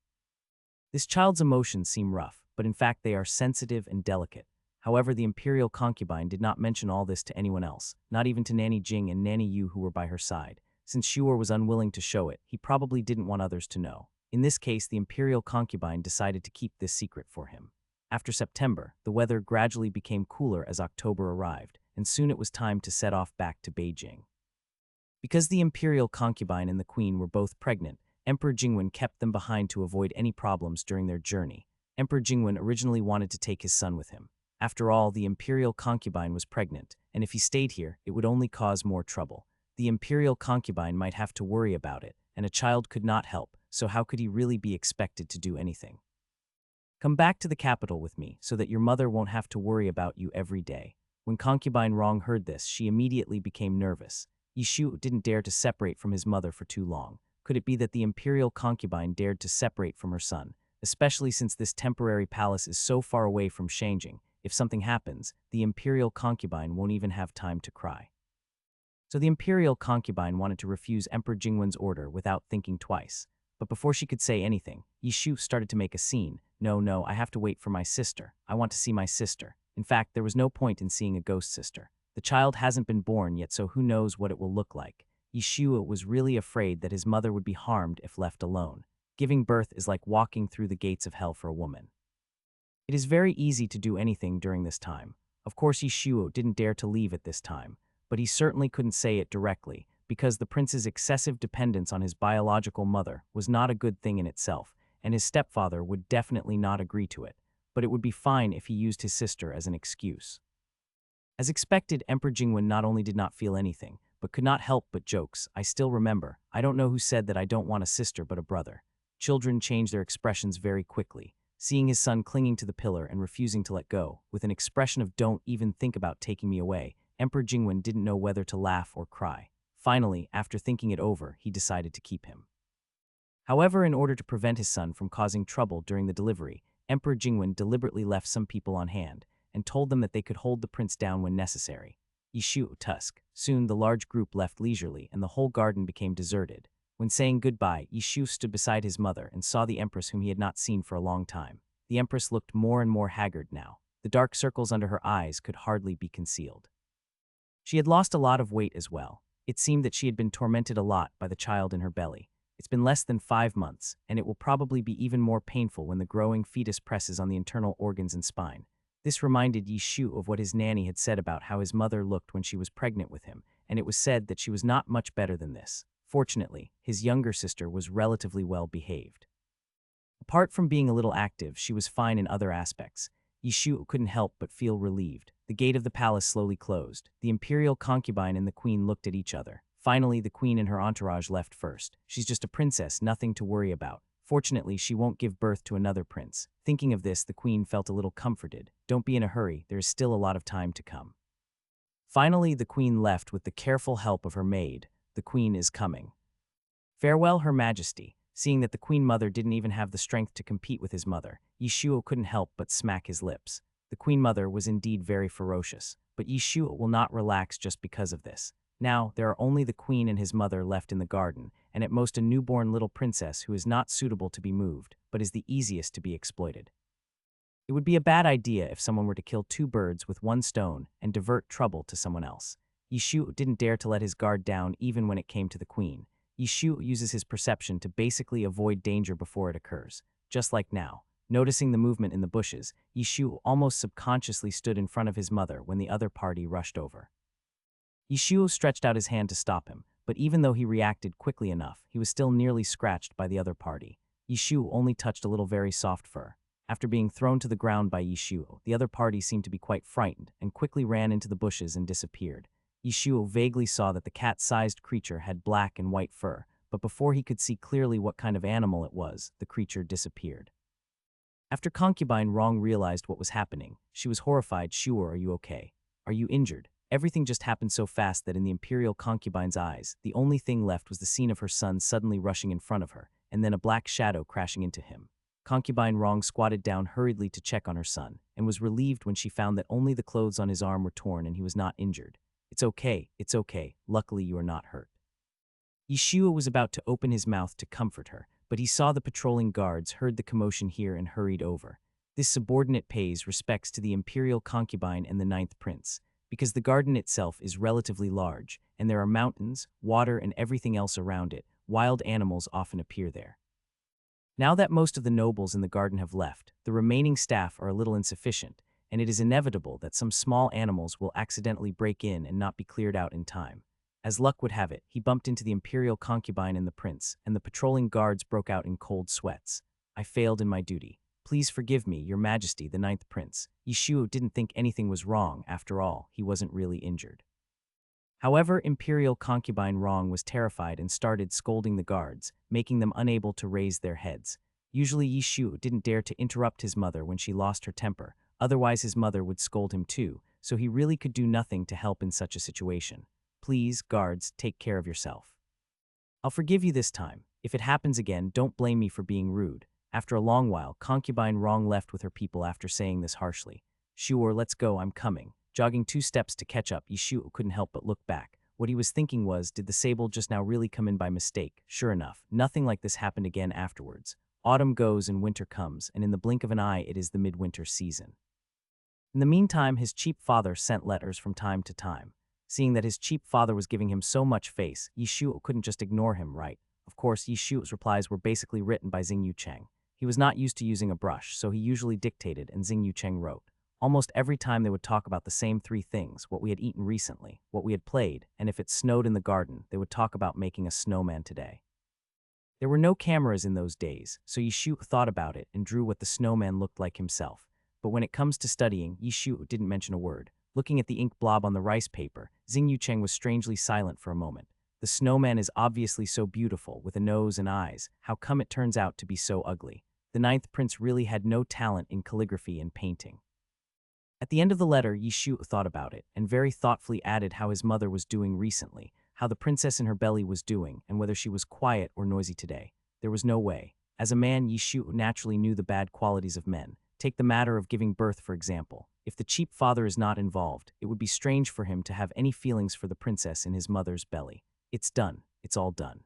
This child's emotions seem rough, but in fact they are sensitive and delicate. However, the imperial concubine did not mention all this to anyone else, not even to Nanny Jing and Nanny Yu, who were by her side. Since Shuor was unwilling to show it, he probably didn't want others to know. In this case, the imperial concubine decided to keep this secret for him. After September, the weather gradually became cooler as October arrived, and soon it was time to set off back to Beijing. Because the imperial concubine and the queen were both pregnant, Emperor Jingwen kept them behind to avoid any problems during their journey. Emperor Jingwen originally wanted to take his son with him. After all, the imperial concubine was pregnant, and if he stayed here, it would only cause more trouble. The imperial concubine might have to worry about it, and a child could not help, so how could he really be expected to do anything? Come back to the capital with me, so that your mother won't have to worry about you every day. When concubine Rong heard this, she immediately became nervous. Yishu didn't dare to separate from his mother for too long. Could it be that the imperial concubine dared to separate from her son, especially since this temporary palace is so far away from Shangjing? If something happens, the imperial concubine won't even have time to cry. So the imperial concubine wanted to refuse Emperor Jingwen's order without thinking twice. But before she could say anything, Yishu started to make a scene. No, I have to wait for my sister. I want to see my sister. In fact, there was no point in seeing a ghost sister. The child hasn't been born yet, so who knows what it will look like. Yishu was really afraid that his mother would be harmed if left alone. Giving birth is like walking through the gates of hell for a woman. It is very easy to do anything during this time. Of course, Yishuo didn't dare to leave at this time, but he certainly couldn't say it directly, because the prince's excessive dependence on his biological mother was not a good thing in itself, and his stepfather would definitely not agree to it, but it would be fine if he used his sister as an excuse. As expected, Emperor Jingwen not only did not feel anything, but could not help but jokes. I still remember, I don't know who said that I don't want a sister but a brother. Children change their expressions very quickly. Seeing his son clinging to the pillar and refusing to let go, with an expression of don't even think about taking me away, Emperor Jingwen didn't know whether to laugh or cry. Finally, after thinking it over, he decided to keep him. However, in order to prevent his son from causing trouble during the delivery, Emperor Jingwen deliberately left some people on hand and told them that they could hold the prince down when necessary. Yishu tusk. Soon the large group left leisurely and the whole garden became deserted. When saying goodbye, Yishu stood beside his mother and saw the empress whom he had not seen for a long time. The empress looked more and more haggard now. The dark circles under her eyes could hardly be concealed. She had lost a lot of weight as well. It seemed that she had been tormented a lot by the child in her belly. It's been less than 5 months, and it will probably be even more painful when the growing fetus presses on the internal organs and spine. This reminded Yishu of what his nanny had said about how his mother looked when she was pregnant with him, and it was said that she was not much better than this. Fortunately, his younger sister was relatively well behaved. Apart from being a little active, she was fine in other aspects. Yishu couldn't help but feel relieved. The gate of the palace slowly closed. The imperial concubine and the queen looked at each other. Finally, the queen and her entourage left first. She's just a princess, nothing to worry about. Fortunately, she won't give birth to another prince. Thinking of this, the queen felt a little comforted. Don't be in a hurry, there is still a lot of time to come. Finally, the queen left with the careful help of her maid. The queen is coming. Farewell, Her Majesty. Seeing that the queen mother didn't even have the strength to compete with his mother, Yishuo couldn't help but smack his lips. The queen mother was indeed very ferocious, but Yishuo will not relax just because of this. Now, there are only the queen and his mother left in the garden, and at most a newborn little princess who is not suitable to be moved, but is the easiest to be exploited. It would be a bad idea if someone were to kill 2 birds with 1 stone and divert trouble to someone else. Yishuo didn't dare to let his guard down even when it came to the queen. Yishuo uses his perception to basically avoid danger before it occurs, just like now. Noticing the movement in the bushes, Yishuo almost subconsciously stood in front of his mother when the other party rushed over. Yishuo stretched out his hand to stop him, but even though he reacted quickly enough, he was still nearly scratched by the other party. Yishuo only touched a little very soft fur. After being thrown to the ground by Yishuo, the other party seemed to be quite frightened and quickly ran into the bushes and disappeared. Yishuo vaguely saw that the cat-sized creature had black and white fur, but before he could see clearly what kind of animal it was, the creature disappeared. After concubine Rong realized what was happening, she was horrified. Shuo, are you okay? Are you injured? Everything just happened so fast that in the imperial concubine's eyes, the only thing left was the scene of her son suddenly rushing in front of her, and then a black shadow crashing into him. Concubine Rong squatted down hurriedly to check on her son, and was relieved when she found that only the clothes on his arm were torn and he was not injured. It's okay, luckily you are not hurt. Yishuo was about to open his mouth to comfort her, but he saw the patrolling guards, heard the commotion here and hurried over. This subordinate pays respects to the imperial concubine and the 9th prince, because the garden itself is relatively large, and there are mountains, water and everything else around it. Wild animals often appear there. Now that most of the nobles in the garden have left, the remaining staff are a little insufficient, and it is inevitable that some small animals will accidentally break in and not be cleared out in time. As luck would have it, he bumped into the imperial concubine and the prince, and the patrolling guards broke out in cold sweats. I failed in my duty. Please forgive me, your majesty, the ninth prince. Yishuo didn't think anything was wrong. After all, he wasn't really injured. However, imperial concubine Rong was terrified and started scolding the guards, making them unable to raise their heads. Usually Yishuo didn't dare to interrupt his mother when she lost her temper, otherwise his mother would scold him too, so he really could do nothing to help in such a situation. Please, guards, take care of yourself. I'll forgive you this time. If it happens again, don't blame me for being rude. After a long while, concubine Rong left with her people after saying this harshly. Sure, let's go, I'm coming. Jogging 2 steps to catch up, Yishuo couldn't help but look back. What he was thinking was, did the sable just now really come in by mistake? Sure enough, nothing like this happened again afterwards. Autumn goes and winter comes, and in the blink of an eye it is the midwinter season. In the meantime, his cheap father sent letters from time to time. Seeing that his cheap father was giving him so much face, Yishuo couldn't just ignore him, right? Of course, Yishuo's replies were basically written by Xing Yucheng. He was not used to using a brush, so he usually dictated and Xing Yucheng wrote. Almost every time they would talk about the same 3 things: what we had eaten recently, what we had played, and if it snowed in the garden, they would talk about making a snowman today. There were no cameras in those days, so Yishuo thought about it and drew what the snowman looked like himself. But when it comes to studying, Yishuo didn't mention a word. Looking at the ink blob on the rice paper, Xing Yucheng was strangely silent for a moment. The snowman is obviously so beautiful, with a nose and eyes. How come it turns out to be so ugly? The ninth prince really had no talent in calligraphy and painting. At the end of the letter, Yishuo thought about it, and very thoughtfully added how his mother was doing recently, how the princess in her belly was doing, and whether she was quiet or noisy today. There was no way. As a man, Yishuo naturally knew the bad qualities of men. Take the matter of giving birth, for example. If the cheap father is not involved, it would be strange for him to have any feelings for the princess in his mother's belly. It's done. It's all done.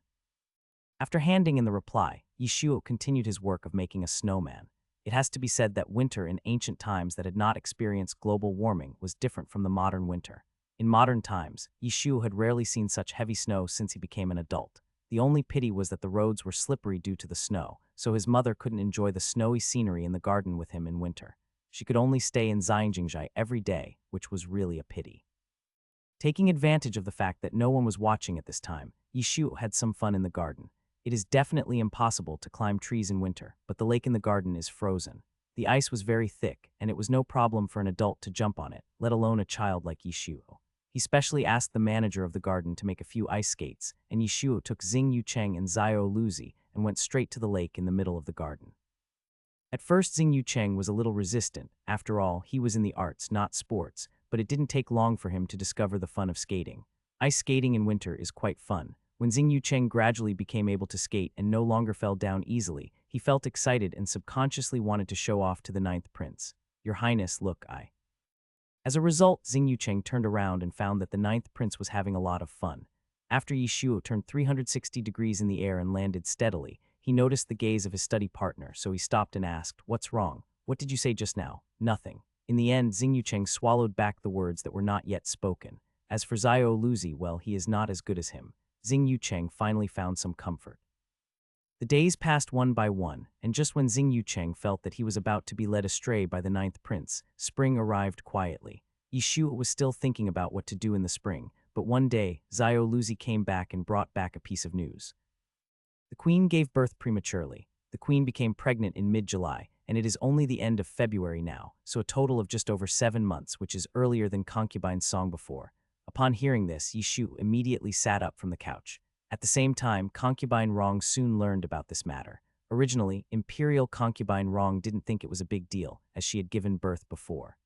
After handing in the reply, Yishuo continued his work of making a snowman. It has to be said that winter in ancient times that had not experienced global warming was different from the modern winter. In modern times, Yishuo had rarely seen such heavy snow since he became an adult. The only pity was that the roads were slippery due to the snow, so his mother couldn't enjoy the snowy scenery in the garden with him in winter. She could only stay in Xianjingzhai every day, which was really a pity. Taking advantage of the fact that no one was watching at this time, Yishuo had some fun in the garden. It is definitely impossible to climb trees in winter, but the lake in the garden is frozen. The ice was very thick, and it was no problem for an adult to jump on it, let alone a child like Yishuo. He specially asked the manager of the garden to make a few ice skates, and Yishuo took Xing Yucheng and Xiao Luzi and went straight to the lake in the middle of the garden. At first, Xing Yucheng was a little resistant. After all, he was in the arts, not sports, but it didn't take long for him to discover the fun of skating. Ice skating in winter is quite fun. When Xing Yucheng gradually became able to skate and no longer fell down easily, he felt excited and subconsciously wanted to show off to the ninth prince. Your Highness, look, I. As a result, Xing Yucheng turned around and found that the ninth prince was having a lot of fun. After Yishuo turned 360 degrees in the air and landed steadily, he noticed the gaze of his study partner, so he stopped and asked, "What's wrong? What did you say just now?" "Nothing." In the end, Xing Yucheng swallowed back the words that were not yet spoken. As for Xiao Luzi, well, he is not as good as him. Xing Yucheng finally found some comfort. The days passed one by one, and just when Xing Yucheng felt that he was about to be led astray by the ninth prince, spring arrived quietly. Yishuo was still thinking about what to do in the spring, but one day, Xiao Luzi came back and brought back a piece of news. The queen gave birth prematurely. The queen became pregnant in mid-July, and it is only the end of February now, so a total of just over 7 months, which is earlier than Concubine's song before. Upon hearing this, Yishuo immediately sat up from the couch. At the same time, Concubine Rong soon learned about this matter. Originally, Imperial Concubine Rong didn't think it was a big deal, as she had given birth before.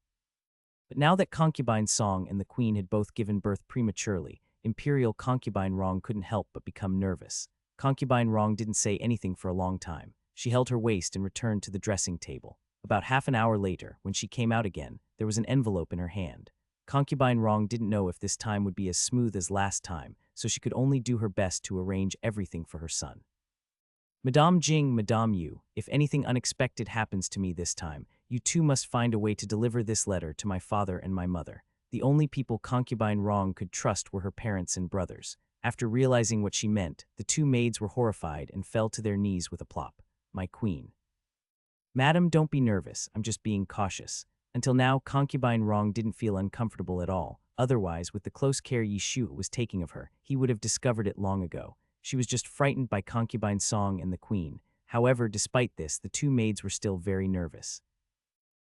But now that Concubine Song and the Queen had both given birth prematurely, Imperial Concubine Rong couldn't help but become nervous. Concubine Rong didn't say anything for a long time. She held her waist and returned to the dressing table. About half an hour later, when she came out again, there was an envelope in her hand. Concubine Rong didn't know if this time would be as smooth as last time, so she could only do her best to arrange everything for her son. Madame Jing, Madame Yu, if anything unexpected happens to me this time, you too must find a way to deliver this letter to my father and my mother. The only people Concubine Rong could trust were her parents and brothers. After realizing what she meant, the 2 maids were horrified and fell to their knees with a plop. My queen. Madam, don't be nervous, I'm just being cautious. Until now, Concubine Rong didn't feel uncomfortable at all. Otherwise, with the close care Yishuo was taking of her, he would have discovered it long ago. She was just frightened by Concubine Song and the Queen. However, despite this, the two maids were still very nervous.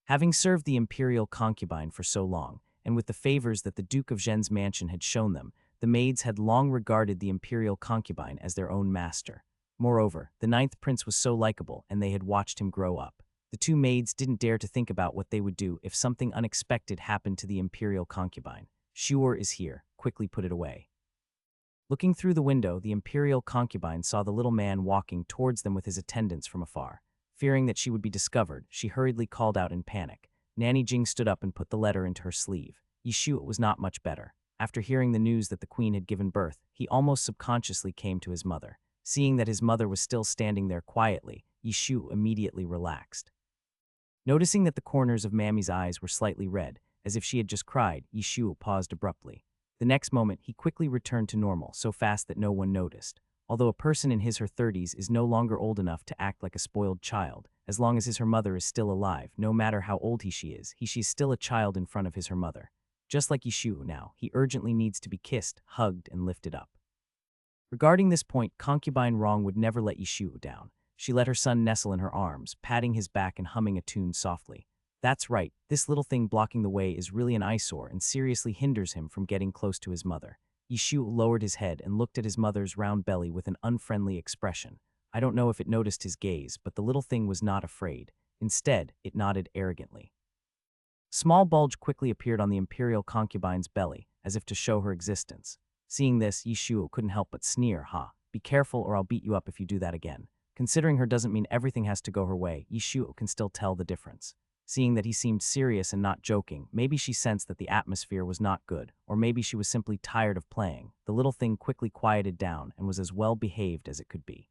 Having served the imperial concubine for so long, and with the favors that the Duke of Zhen's mansion had shown them, the maids had long regarded the imperial concubine as their own master. Moreover, the ninth prince was so likable, and they had watched him grow up. The two maids didn't dare to think about what they would do if something unexpected happened to the imperial concubine. "Sure is here," quickly put it away. Looking through the window, the imperial concubine saw the little man walking towards them with his attendants from afar. Fearing that she would be discovered, she hurriedly called out in panic. Nanny Jing stood up and put the letter into her sleeve. Yishu was not much better. After hearing the news that the queen had given birth, he almost subconsciously came to his mother. Seeing that his mother was still standing there quietly, Yishu immediately relaxed. Noticing that the corners of Mammy's eyes were slightly red, as if she had just cried, Yishu paused abruptly. The next moment, he quickly returned to normal, so fast that no one noticed. Although a person in her 30s is no longer old enough to act like a spoiled child, as long as her mother is still alive, no matter how old she is still a child in front of her mother. Just like Yishu now, he urgently needs to be kissed, hugged, and lifted up. Regarding this point, concubine Rong would never let Yishu down. She let her son nestle in her arms, patting his back and humming a tune softly. That's right, this little thing blocking the way is really an eyesore and seriously hinders him from getting close to his mother. Yishu lowered his head and looked at his mother's round belly with an unfriendly expression. I don't know if it noticed his gaze, but the little thing was not afraid. Instead, it nodded arrogantly. Small bulge quickly appeared on the imperial concubine's belly, as if to show her existence. Seeing this, Yishu couldn't help but sneer, "Ha, be careful or I'll beat you up if you do that again." Considering her doesn't mean everything has to go her way, Yishu can still tell the difference. Seeing that he seemed serious and not joking, maybe she sensed that the atmosphere was not good, or maybe she was simply tired of playing. The little thing quickly quieted down and was as well behaved as it could be.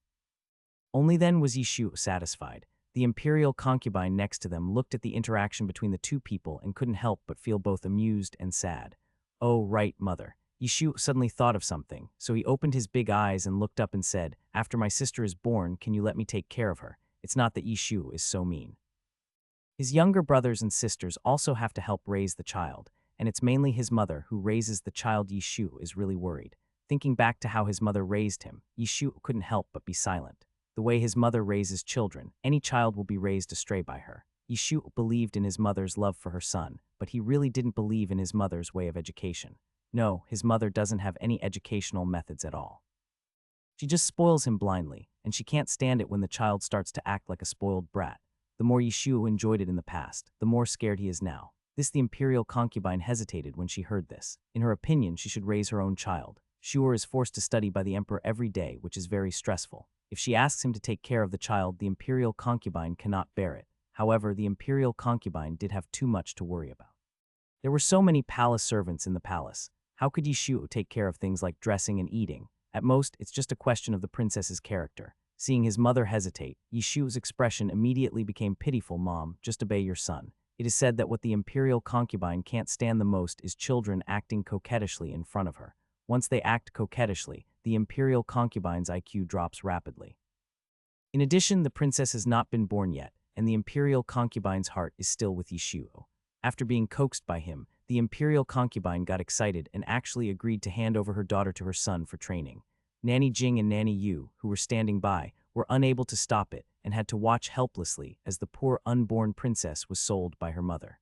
Only then was Yishu satisfied. The imperial concubine next to them looked at the interaction between the two people and couldn't help but feel both amused and sad. "Oh, right, mother." Yishu suddenly thought of something, so he opened his big eyes and looked up and said, "After my sister is born, can you let me take care of her? It's not that Yishu is so mean." His younger brothers and sisters also have to help raise the child, and it's mainly his mother who raises the child. Yishu is really worried. Thinking back to how his mother raised him, Yishu couldn't help but be silent. The way his mother raises children, any child will be raised astray by her. Yishu believed in his mother's love for her son, but he really didn't believe in his mother's way of education. No, his mother doesn't have any educational methods at all. She just spoils him blindly, and she can't stand it when the child starts to act like a spoiled brat. The more Yishu enjoyed it in the past, the more scared he is now. The imperial concubine hesitated when she heard this. In her opinion, she should raise her own child. Shuor is forced to study by the emperor every day, which is very stressful. If she asks him to take care of the child, the imperial concubine cannot bear it. However, the imperial concubine did have too much to worry about. There were so many palace servants in the palace. How could Yishu take care of things like dressing and eating? At most, it's just a question of the princess's character. Seeing his mother hesitate, Yishu's expression immediately became pitiful. "Mom, just obey your son." It is said that what the imperial concubine can't stand the most is children acting coquettishly in front of her. Once they act coquettishly, the imperial concubine's IQ drops rapidly. In addition, the princess has not been born yet, and the imperial concubine's heart is still with Yishu. After being coaxed by him, the imperial concubine got excited and actually agreed to hand over her daughter to her son for training. Nanny Jing and Nanny Yu, who were standing by, were unable to stop it and had to watch helplessly as the poor unborn princess was sold by her mother.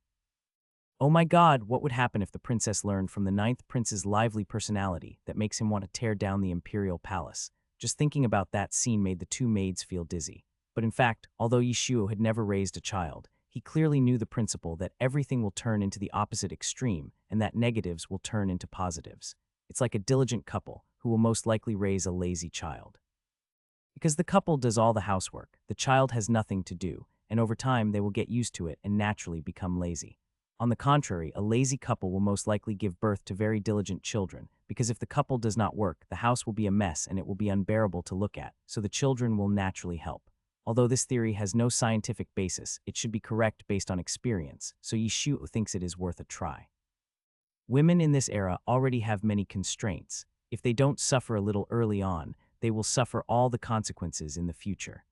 Oh my God, what would happen if the princess learned from the ninth prince's lively personality that makes him want to tear down the imperial palace? Just thinking about that scene made the two maids feel dizzy. But in fact, although Yishu had never raised a child, he clearly knew the principle that everything will turn into the opposite extreme and that negatives will turn into positives. It's like a diligent couple who will most likely raise a lazy child. Because the couple does all the housework, the child has nothing to do, and over time they will get used to it and naturally become lazy. On the contrary, a lazy couple will most likely give birth to very diligent children, because if the couple does not work, the house will be a mess and it will be unbearable to look at, so the children will naturally help. Although this theory has no scientific basis, it should be correct based on experience, so Yishu thinks it is worth a try. Women in this era already have many constraints. If they don't suffer a little early on, they will suffer all the consequences in the future.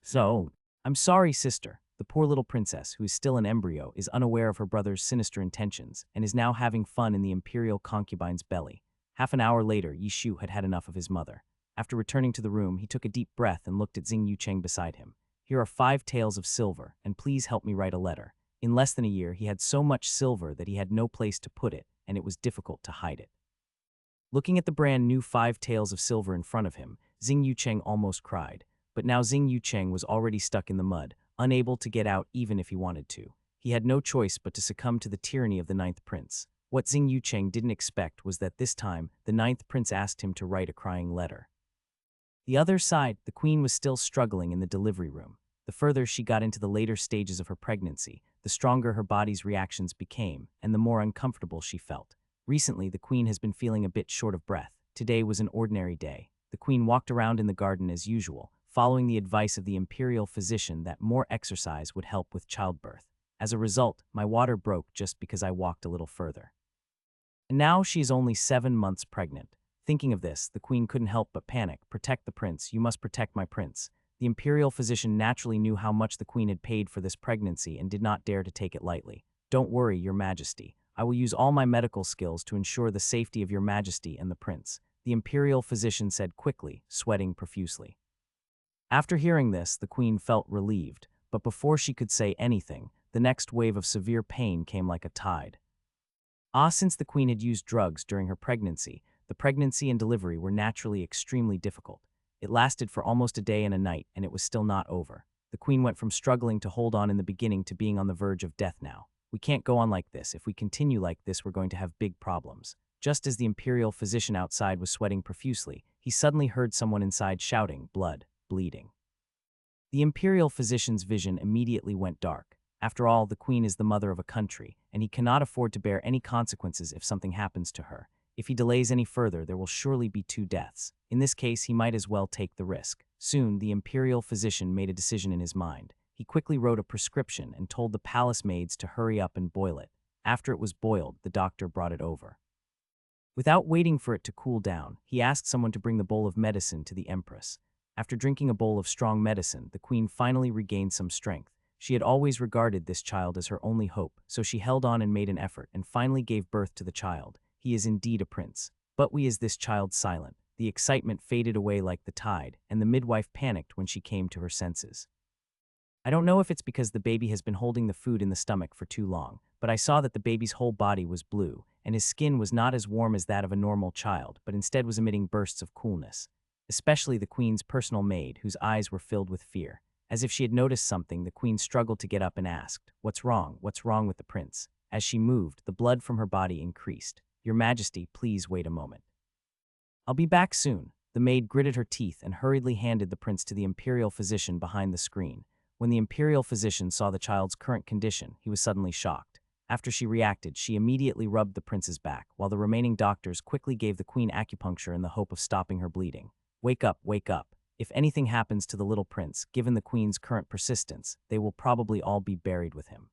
So, I'm sorry, sister. The poor little princess, who is still an embryo, is unaware of her brother's sinister intentions and is now having fun in the imperial concubine's belly. Half an hour later, Yishu had had enough of his mother. After returning to the room, he took a deep breath and looked at Xing Yucheng beside him. Here are 5 taels of silver, and please help me write a letter. In less than a year, he had so much silver that he had no place to put it, and it was difficult to hide it. Looking at the brand new 5 taels of silver in front of him, Xing Yucheng almost cried. But now Xing Yucheng was already stuck in the mud, unable to get out even if he wanted to. He had no choice but to succumb to the tyranny of the 9th prince. What Xing Yucheng didn't expect was that this time, the 9th prince asked him to write a crying letter. The other side, the queen was still struggling in the delivery room. The further she got into the later stages of her pregnancy, the stronger her body's reactions became, and the more uncomfortable she felt. Recently, the queen has been feeling a bit short of breath. Today was an ordinary day. The queen walked around in the garden as usual, following the advice of the imperial physician that more exercise would help with childbirth. As a result, my water broke just because I walked a little further. And now she is only 7 months pregnant. Thinking of this, the queen couldn't help but panic. Protect the prince, you must protect my prince. The imperial physician naturally knew how much the queen had paid for this pregnancy and did not dare to take it lightly. Don't worry, your majesty. I will use all my medical skills to ensure the safety of your majesty and the prince, the imperial physician said quickly, sweating profusely. After hearing this, the queen felt relieved, but before she could say anything, the next wave of severe pain came like a tide. Since the queen had used drugs during her pregnancy, the pregnancy and delivery were naturally extremely difficult. It lasted for almost a day and a night, and it was still not over. The queen went from struggling to hold on in the beginning to being on the verge of death now. We can't go on like this. If we continue like this, we're going to have big problems. Just as the imperial physician outside was sweating profusely, he suddenly heard someone inside shouting, blood, bleeding. The imperial physician's vision immediately went dark. After all, the queen is the mother of a country, and he cannot afford to bear any consequences if something happens to her. If he delays any further, there will surely be 2 deaths. In this case, he might as well take the risk. Soon, the imperial physician made a decision in his mind. He quickly wrote a prescription and told the palace maids to hurry up and boil it. After it was boiled, the doctor brought it over. Without waiting for it to cool down, he asked someone to bring the bowl of medicine to the empress. After drinking a bowl of strong medicine, the queen finally regained some strength. She had always regarded this child as her only hope, so she held on and made an effort and finally gave birth to the child. He is indeed a prince. But why is this child silent? The excitement faded away like the tide, and the midwife panicked when she came to her senses. I don't know if it's because the baby has been holding the food in the stomach for too long, but I saw that the baby's whole body was blue, and his skin was not as warm as that of a normal child, but instead was emitting bursts of coolness. Especially the queen's personal maid, whose eyes were filled with fear. As if she had noticed something, the queen struggled to get up and asked, "What's wrong? What's wrong with the prince?" As she moved, the blood from her body increased. "Your Majesty, please wait a moment. I'll be back soon." The maid gritted her teeth and hurriedly handed the prince to the imperial physician behind the screen. When the imperial physician saw the child's current condition, he was suddenly shocked. After she reacted, she immediately rubbed the prince's back, while the remaining doctors quickly gave the queen acupuncture in the hope of stopping her bleeding. Wake up, wake up. If anything happens to the little prince, given the queen's current persistence, they will probably all be buried with him.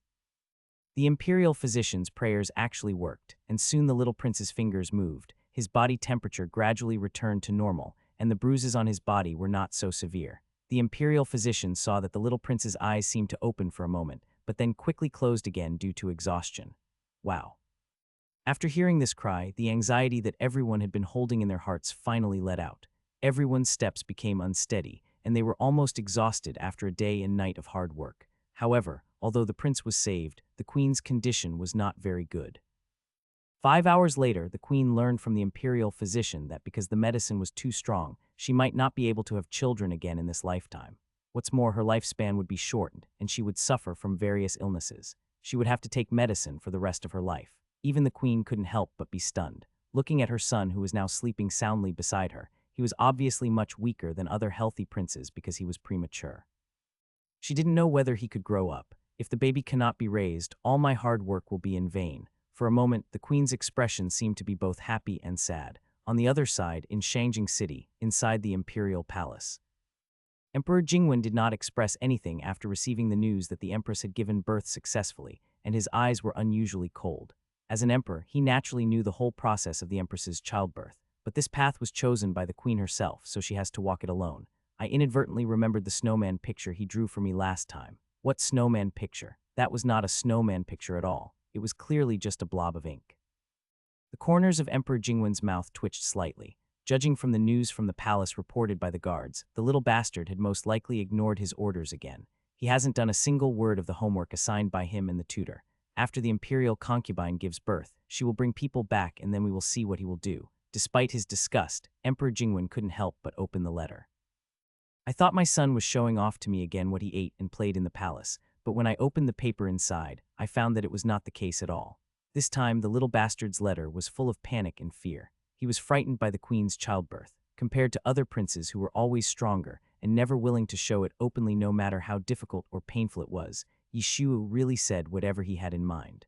The imperial physician's prayers actually worked, and soon the little prince's fingers moved. His body temperature gradually returned to normal, and the bruises on his body were not so severe. The imperial physician saw that the little prince's eyes seemed to open for a moment, but then quickly closed again due to exhaustion. Wow. After hearing this cry, the anxiety that everyone had been holding in their hearts finally let out. Everyone's steps became unsteady, and they were almost exhausted after a day and night of hard work. However, although the prince was saved, the queen's condition was not very good. 5 hours later, the queen learned from the imperial physician that because the medicine was too strong, she might not be able to have children again in this lifetime. What's more, her lifespan would be shortened, and she would suffer from various illnesses. She would have to take medicine for the rest of her life. Even the queen couldn't help but be stunned. Looking at her son, who was now sleeping soundly beside her, he was obviously much weaker than other healthy princes because he was premature. She didn't know whether he could grow up. If the baby cannot be raised, all my hard work will be in vain. For a moment, the queen's expression seemed to be both happy and sad. On the other side, in Shangjing City, inside the imperial palace, Emperor Jingwen did not express anything after receiving the news that the empress had given birth successfully, and his eyes were unusually cold. As an emperor, he naturally knew the whole process of the empress's childbirth, but this path was chosen by the queen herself, so she has to walk it alone. I inadvertently remembered the snowman picture he drew for me last time. What snowman picture? That was not a snowman picture at all. It was clearly just a blob of ink. The corners of Emperor Jingwen's mouth twitched slightly. Judging from the news from the palace reported by the guards, the little bastard had most likely ignored his orders again. He hasn't done a single word of the homework assigned by him and the tutor. After the imperial concubine gives birth, she will bring people back and then we will see what he will do. Despite his disgust, Emperor Jingwen couldn't help but open the letter. I thought my son was showing off to me again what he ate and played in the palace, but when I opened the paper inside, I found that it was not the case at all. This time, the little bastard's letter was full of panic and fear. He was frightened by the queen's childbirth, compared to other princes who were always stronger and never willing to show it openly no matter how difficult or painful it was. Yishu really said whatever he had in mind.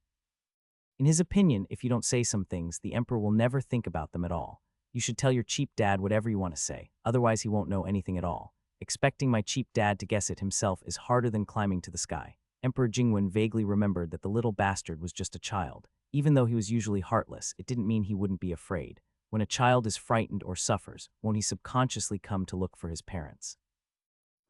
In his opinion, if you don't say some things, the emperor will never think about them at all. You should tell your cheap dad whatever you want to say, otherwise he won't know anything at all. Expecting my cheap dad to guess it himself is harder than climbing to the sky. Emperor Jingwen vaguely remembered that the little bastard was just a child. Even though he was usually heartless, it didn't mean he wouldn't be afraid. When a child is frightened or suffers, won't he subconsciously come to look for his parents?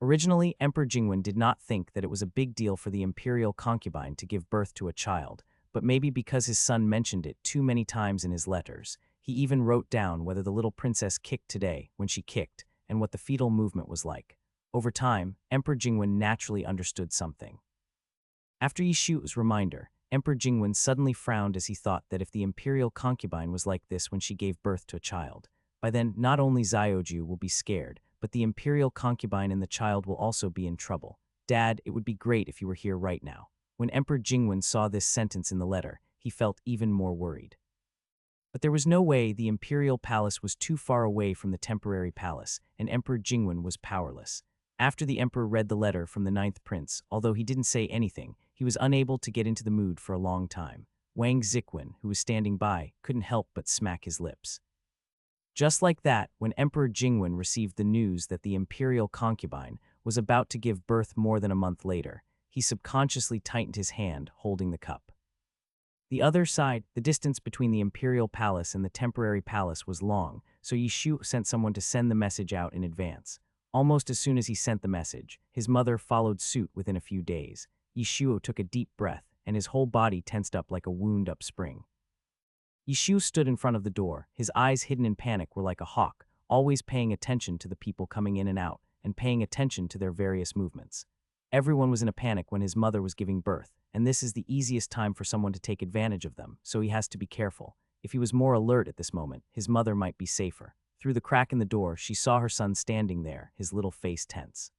Originally, Emperor Jingwen did not think that it was a big deal for the imperial concubine to give birth to a child, but maybe because his son mentioned it too many times in his letters, he even wrote down whether the little princess kicked today when she kicked and what the fetal movement was like. Over time, Emperor Jingwen naturally understood something. After Yishu's reminder, Emperor Jingwen suddenly frowned as he thought that if the imperial concubine was like this when she gave birth to a child, by then not only Zioju will be scared, but the imperial concubine and the child will also be in trouble. Dad, it would be great if you were here right now. When Emperor Jingwen saw this sentence in the letter, he felt even more worried. But there was no way. The imperial palace was too far away from the temporary palace, and Emperor Jingwen was powerless. After the emperor read the letter from the ninth prince, although he didn't say anything, he was unable to get into the mood for a long time. Wang Ziquan, who was standing by, couldn't help but smack his lips. Just like that, when Emperor Jingwen received the news that the imperial concubine was about to give birth more than a month later, he subconsciously tightened his hand, holding the cup. The other side, the distance between the imperial palace and the temporary palace was long, so Yishu sent someone to send the message out in advance. Almost as soon as he sent the message, his mother followed suit within a few days. Yishuo took a deep breath, and his whole body tensed up like a wound-up spring. Yishu stood in front of the door. His eyes hidden in panic were like a hawk, always paying attention to the people coming in and out, and paying attention to their various movements. Everyone was in a panic when his mother was giving birth, and this is the easiest time for someone to take advantage of them, so he has to be careful. If he was more alert at this moment, his mother might be safer. Through the crack in the door, she saw her son standing there, his little face tense.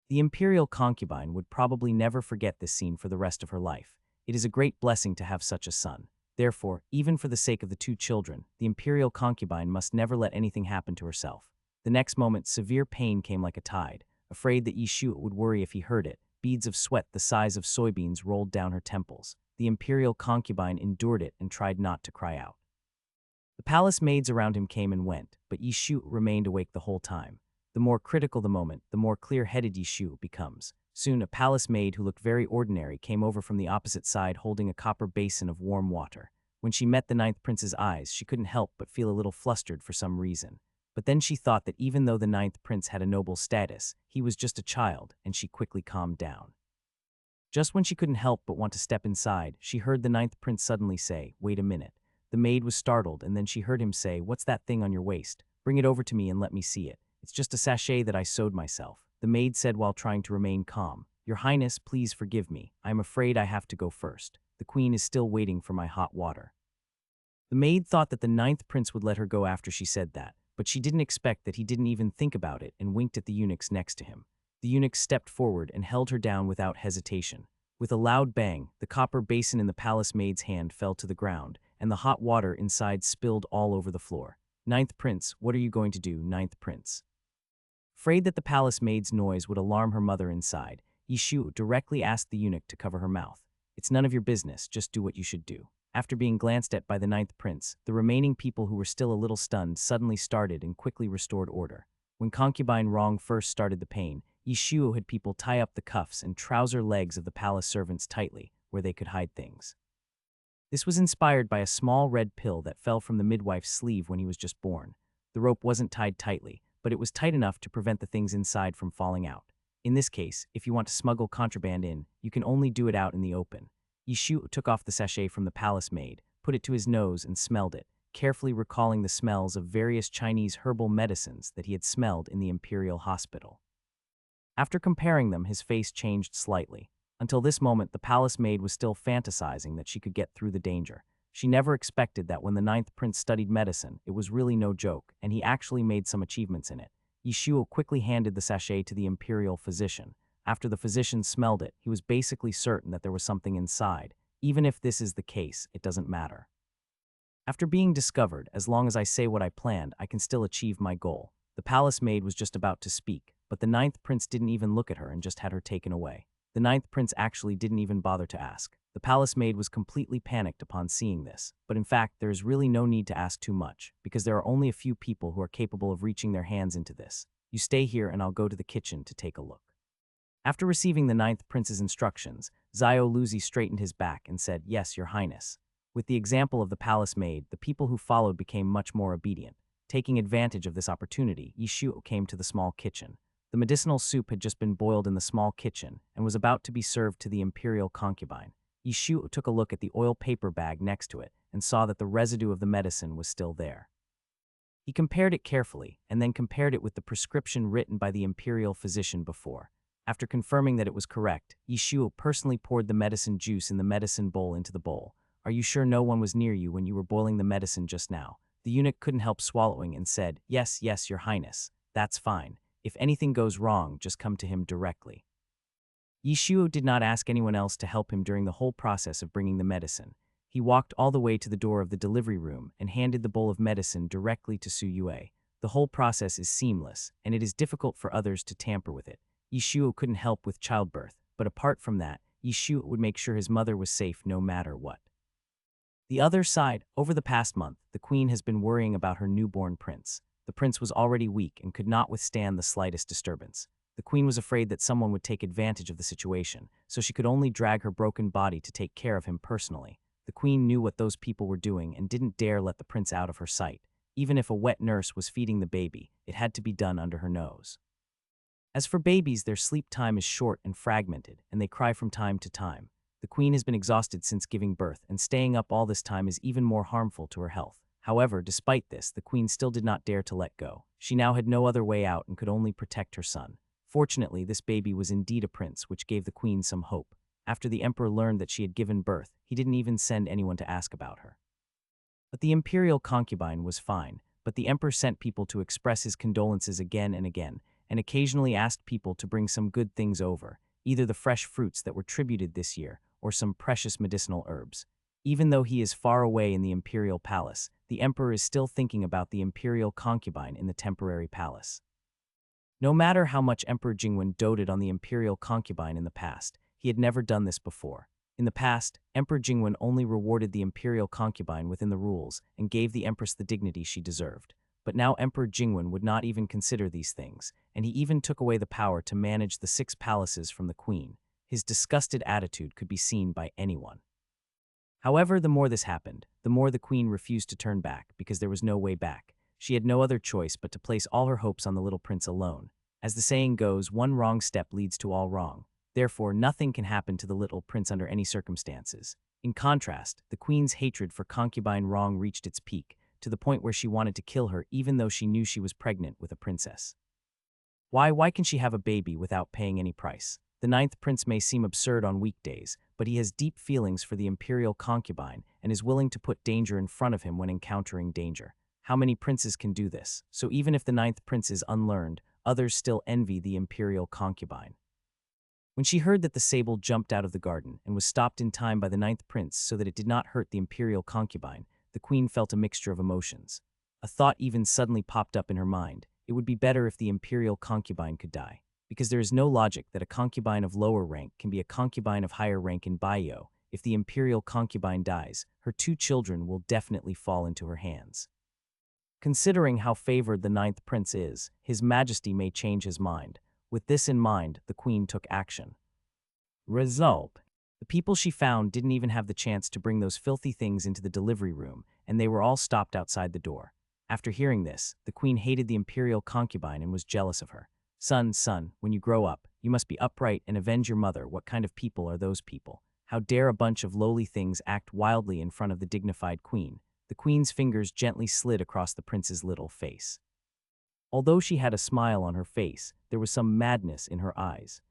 The imperial concubine would probably never forget this scene for the rest of her life. It is a great blessing to have such a son. Therefore, even for the sake of the two children, the imperial concubine must never let anything happen to herself. The next moment, severe pain came like a tide. Afraid that Yishu would worry if he heard it, beads of sweat the size of soybeans rolled down her temples. The imperial concubine endured it and tried not to cry out. The palace maids around him came and went, but Yishu remained awake the whole time. The more critical the moment, the more clear-headed Yishu becomes. Soon, a palace maid who looked very ordinary came over from the opposite side holding a copper basin of warm water. When she met the ninth prince's eyes, she couldn't help but feel a little flustered for some reason. But then she thought that even though the ninth prince had a noble status, he was just a child, and she quickly calmed down. Just when she couldn't help but want to step inside, she heard the ninth prince suddenly say, "Wait a minute." The maid was startled, and then she heard him say, "What's that thing on your waist? Bring it over to me and let me see it. It's just a sachet that I sewed myself." The maid said while trying to remain calm, "Your Highness, please forgive me. I am afraid I have to go first. The queen is still waiting for my hot water." The maid thought that the ninth prince would let her go after she said that, but she didn't expect that he didn't even think about it and winked at the eunuchs next to him. The eunuch stepped forward and held her down without hesitation. With a loud bang, the copper basin in the palace maid's hand fell to the ground, and the hot water inside spilled all over the floor. "Ninth prince, what are you going to do, ninth prince?" Afraid that the palace maid's noise would alarm her mother inside, Yishu directly asked the eunuch to cover her mouth. "It's none of your business, just do what you should do." After being glanced at by the ninth prince, the remaining people who were still a little stunned suddenly started and quickly restored order. When concubine Rong first started the pain, Yishuo had people tie up the cuffs and trouser legs of the palace servants tightly, where they could hide things. This was inspired by a small red pill that fell from the midwife's sleeve when he was just born. The rope wasn't tied tightly, but it was tight enough to prevent the things inside from falling out. In this case, if you want to smuggle contraband in, you can only do it out in the open. Yishu took off the sachet from the palace maid, put it to his nose and smelled it. carefully recalling the smells of various Chinese herbal medicines that he had smelled in the imperial hospital. After comparing them, his face changed slightly. Until this moment, the palace maid was still fantasizing that she could get through the danger. She never expected that when the ninth prince studied medicine, it was really no joke, and he actually made some achievements in it. Yishuo quickly handed the sachet to the imperial physician. After the physician smelled it, he was basically certain that there was something inside. Even if this is the case, it doesn't matter. After being discovered, as long as I say what I planned, I can still achieve my goal. The palace maid was just about to speak, but the ninth prince didn't even look at her and just had her taken away. The ninth prince actually didn't even bother to ask. The palace maid was completely panicked upon seeing this, but in fact, there is really no need to ask too much, because there are only a few people who are capable of reaching their hands into this. You stay here and I'll go to the kitchen to take a look. After receiving the ninth prince's instructions, Zio Luzi straightened his back and said, "Yes, your highness." With the example of the palace maid, the people who followed became much more obedient. Taking advantage of this opportunity, Yishuo came to the small kitchen. The medicinal soup had just been boiled in the small kitchen and was about to be served to the imperial concubine. Yishuo took a look at the oil paper bag next to it and saw that the residue of the medicine was still there. He compared it carefully and then compared it with the prescription written by the imperial physician before. After confirming that it was correct, Yishuo personally poured the medicine juice in the medicine bowl into the bowl. "Are you sure no one was near you when you were boiling the medicine just now?" The eunuch couldn't help swallowing and said, "Yes, yes, your highness. That's fine. If anything goes wrong, just come to him directly." Yishuo did not ask anyone else to help him during the whole process of bringing the medicine. He walked all the way to the door of the delivery room and handed the bowl of medicine directly to Su Yue. The whole process is seamless, and it is difficult for others to tamper with it. Yishuo couldn't help with childbirth, but apart from that, Yishuo would make sure his mother was safe no matter what. The other side, over the past month, the queen has been worrying about her newborn prince. The prince was already weak and could not withstand the slightest disturbance. The queen was afraid that someone would take advantage of the situation, so she could only drag her broken body to take care of him personally. The queen knew what those people were doing and didn't dare let the prince out of her sight. Even if a wet nurse was feeding the baby, it had to be done under her nose. As for babies, their sleep time is short and fragmented, and they cry from time to time. The queen has been exhausted since giving birth, and staying up all this time is even more harmful to her health. However, despite this, the queen still did not dare to let go. She now had no other way out and could only protect her son. Fortunately, this baby was indeed a prince, which gave the queen some hope. After the emperor learned that she had given birth, he didn't even send anyone to ask about her. But the imperial concubine was fine, but the emperor sent people to express his condolences again and again, and occasionally asked people to bring some good things over, either the fresh fruits that were tributed this year, or some precious medicinal herbs. Even though he is far away in the imperial palace, the emperor is still thinking about the imperial concubine in the temporary palace. No matter how much Emperor Jingwen doted on the imperial concubine in the past, he had never done this before. In the past, Emperor Jingwen only rewarded the imperial concubine within the rules and gave the empress the dignity she deserved. But now Emperor Jingwen would not even consider these things, and he even took away the power to manage the 6 palaces from the queen. His disgusted attitude could be seen by anyone. However, the more this happened, the more the queen refused to turn back because there was no way back. She had no other choice but to place all her hopes on the little prince alone. As the saying goes, one wrong step leads to all wrong. Therefore, nothing can happen to the little prince under any circumstances. In contrast, the queen's hatred for concubine Rong reached its peak, to the point where she wanted to kill her even though she knew she was pregnant with a princess. Why can she have a baby without paying any price? The 9th prince may seem absurd on weekdays, but he has deep feelings for the imperial concubine and is willing to put danger in front of him when encountering danger. How many princes can do this? So even if the 9th prince is unlearned, others still envy the imperial concubine. When she heard that the sable jumped out of the garden and was stopped in time by the 9th prince so that it did not hurt the imperial concubine, the queen felt a mixture of emotions. A thought even suddenly popped up in her mind. It would be better if the imperial concubine could die, because there is no logic that a concubine of lower rank can be a concubine of higher rank in Baiyo. If the imperial concubine dies, her 2 children will definitely fall into her hands. Considering how favored the 9th prince is, His Majesty may change his mind. With this in mind, the queen took action. Result: the people she found didn't even have the chance to bring those filthy things into the delivery room, and they were all stopped outside the door. After hearing this, the queen hated the imperial concubine and was jealous of her. Son, when you grow up, you must be upright and avenge your mother. What kind of people are those people? How dare a bunch of lowly things act wildly in front of the dignified queen? The queen's fingers gently slid across the prince's little face. Although she had a smile on her face, there was some madness in her eyes.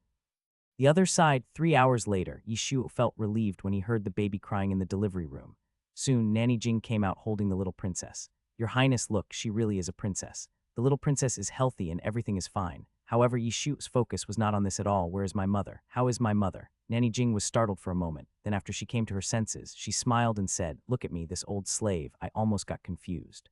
The other side, 3 hours later, Yishu felt relieved when he heard the baby crying in the delivery room. Soon, Nanny Jing came out holding the little princess. Your Highness, look, she really is a princess. The little princess is healthy and everything is fine. However, Yishu's focus was not on this at all. Where is my mother? How is my mother? Nanny Jing was startled for a moment. Then after she came to her senses, she smiled and said, look at me, this old slave. I almost got confused.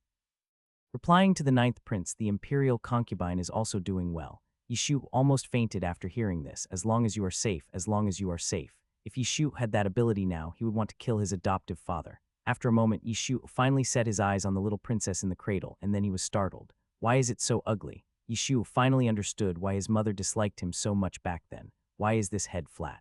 Replying to the ninth prince, the imperial concubine is also doing well. Yishu almost fainted after hearing this. As long as you are safe, as long as you are safe. If Yishu had that ability now, he would want to kill his adoptive father. After a moment, Yishu finally set his eyes on the little princess in the cradle, and then he was startled. Why is it so ugly? Yishu finally understood why his mother disliked him so much back then. Why is this head flat?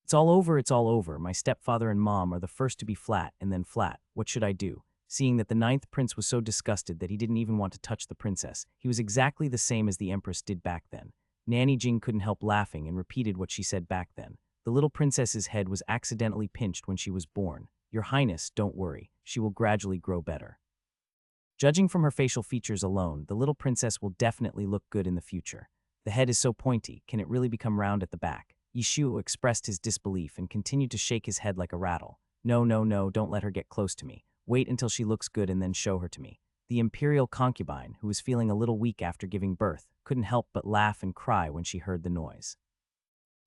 It's all over, it's all over. My stepfather and mom are the first to be flat and then flat. What should I do? Seeing that the ninth prince was so disgusted that he didn't even want to touch the princess, he was exactly the same as the empress did back then. Nanny Jing couldn't help laughing and repeated what she said back then. The little princess's head was accidentally pinched when she was born. Your Highness, don't worry. She will gradually grow better. Judging from her facial features alone, the little princess will definitely look good in the future. The head is so pointy, can it really become round at the back? Yishu expressed his disbelief and continued to shake his head like a rattle. No, no, no, don't let her get close to me. Wait until she looks good and then show her to me. The imperial concubine, who was feeling a little weak after giving birth, couldn't help but laugh and cry when she heard the noise.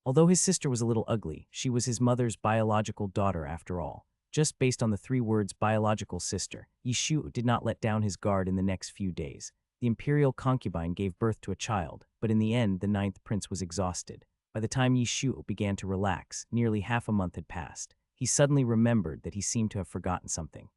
Although his sister was a little ugly, she was his mother's biological daughter after all. Just based on the 3 words biological sister, Yishu did not let down his guard in the next few days. The imperial concubine gave birth to a child, but in the end the ninth prince was exhausted. By the time Yishu began to relax, nearly half a month had passed. He suddenly remembered that he seemed to have forgotten something.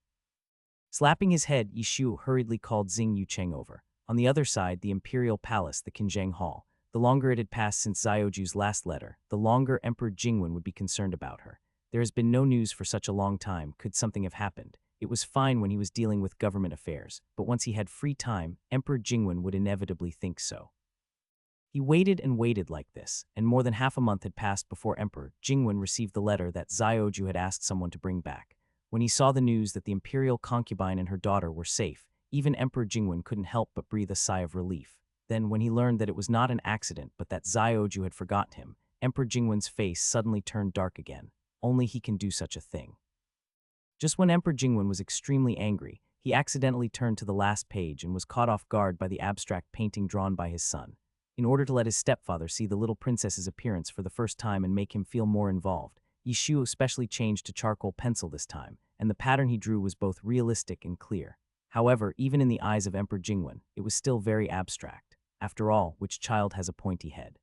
Slapping his head, Yishu hurriedly called Xing Yucheng over. On the other side, the imperial palace, the Qinzheng Hall. The longer it had passed since Xiaoju's last letter, the longer Emperor Jingwen would be concerned about her. There has been no news for such a long time. Could something have happened? It was fine when he was dealing with government affairs, but once he had free time, Emperor Jingwen would inevitably think so. He waited and waited like this, and more than half a month had passed before Emperor Jingwen received the letter that Xiaoju had asked someone to bring back. When he saw the news that the imperial concubine and her daughter were safe, even Emperor Jingwen couldn't help but breathe a sigh of relief. Then, when he learned that it was not an accident but that Xiaoju had forgotten him, Emperor Jingwen's face suddenly turned dark again. Only he can do such a thing. Just when Emperor Jingwen was extremely angry, he accidentally turned to the last page and was caught off guard by the abstract painting drawn by his son. In order to let his stepfather see the little princess's appearance for the first time and make him feel more involved, Yishu especially changed to charcoal pencil this time, and the pattern he drew was both realistic and clear. However, even in the eyes of Emperor Jingwen, it was still very abstract. After all, which child has a pointy head?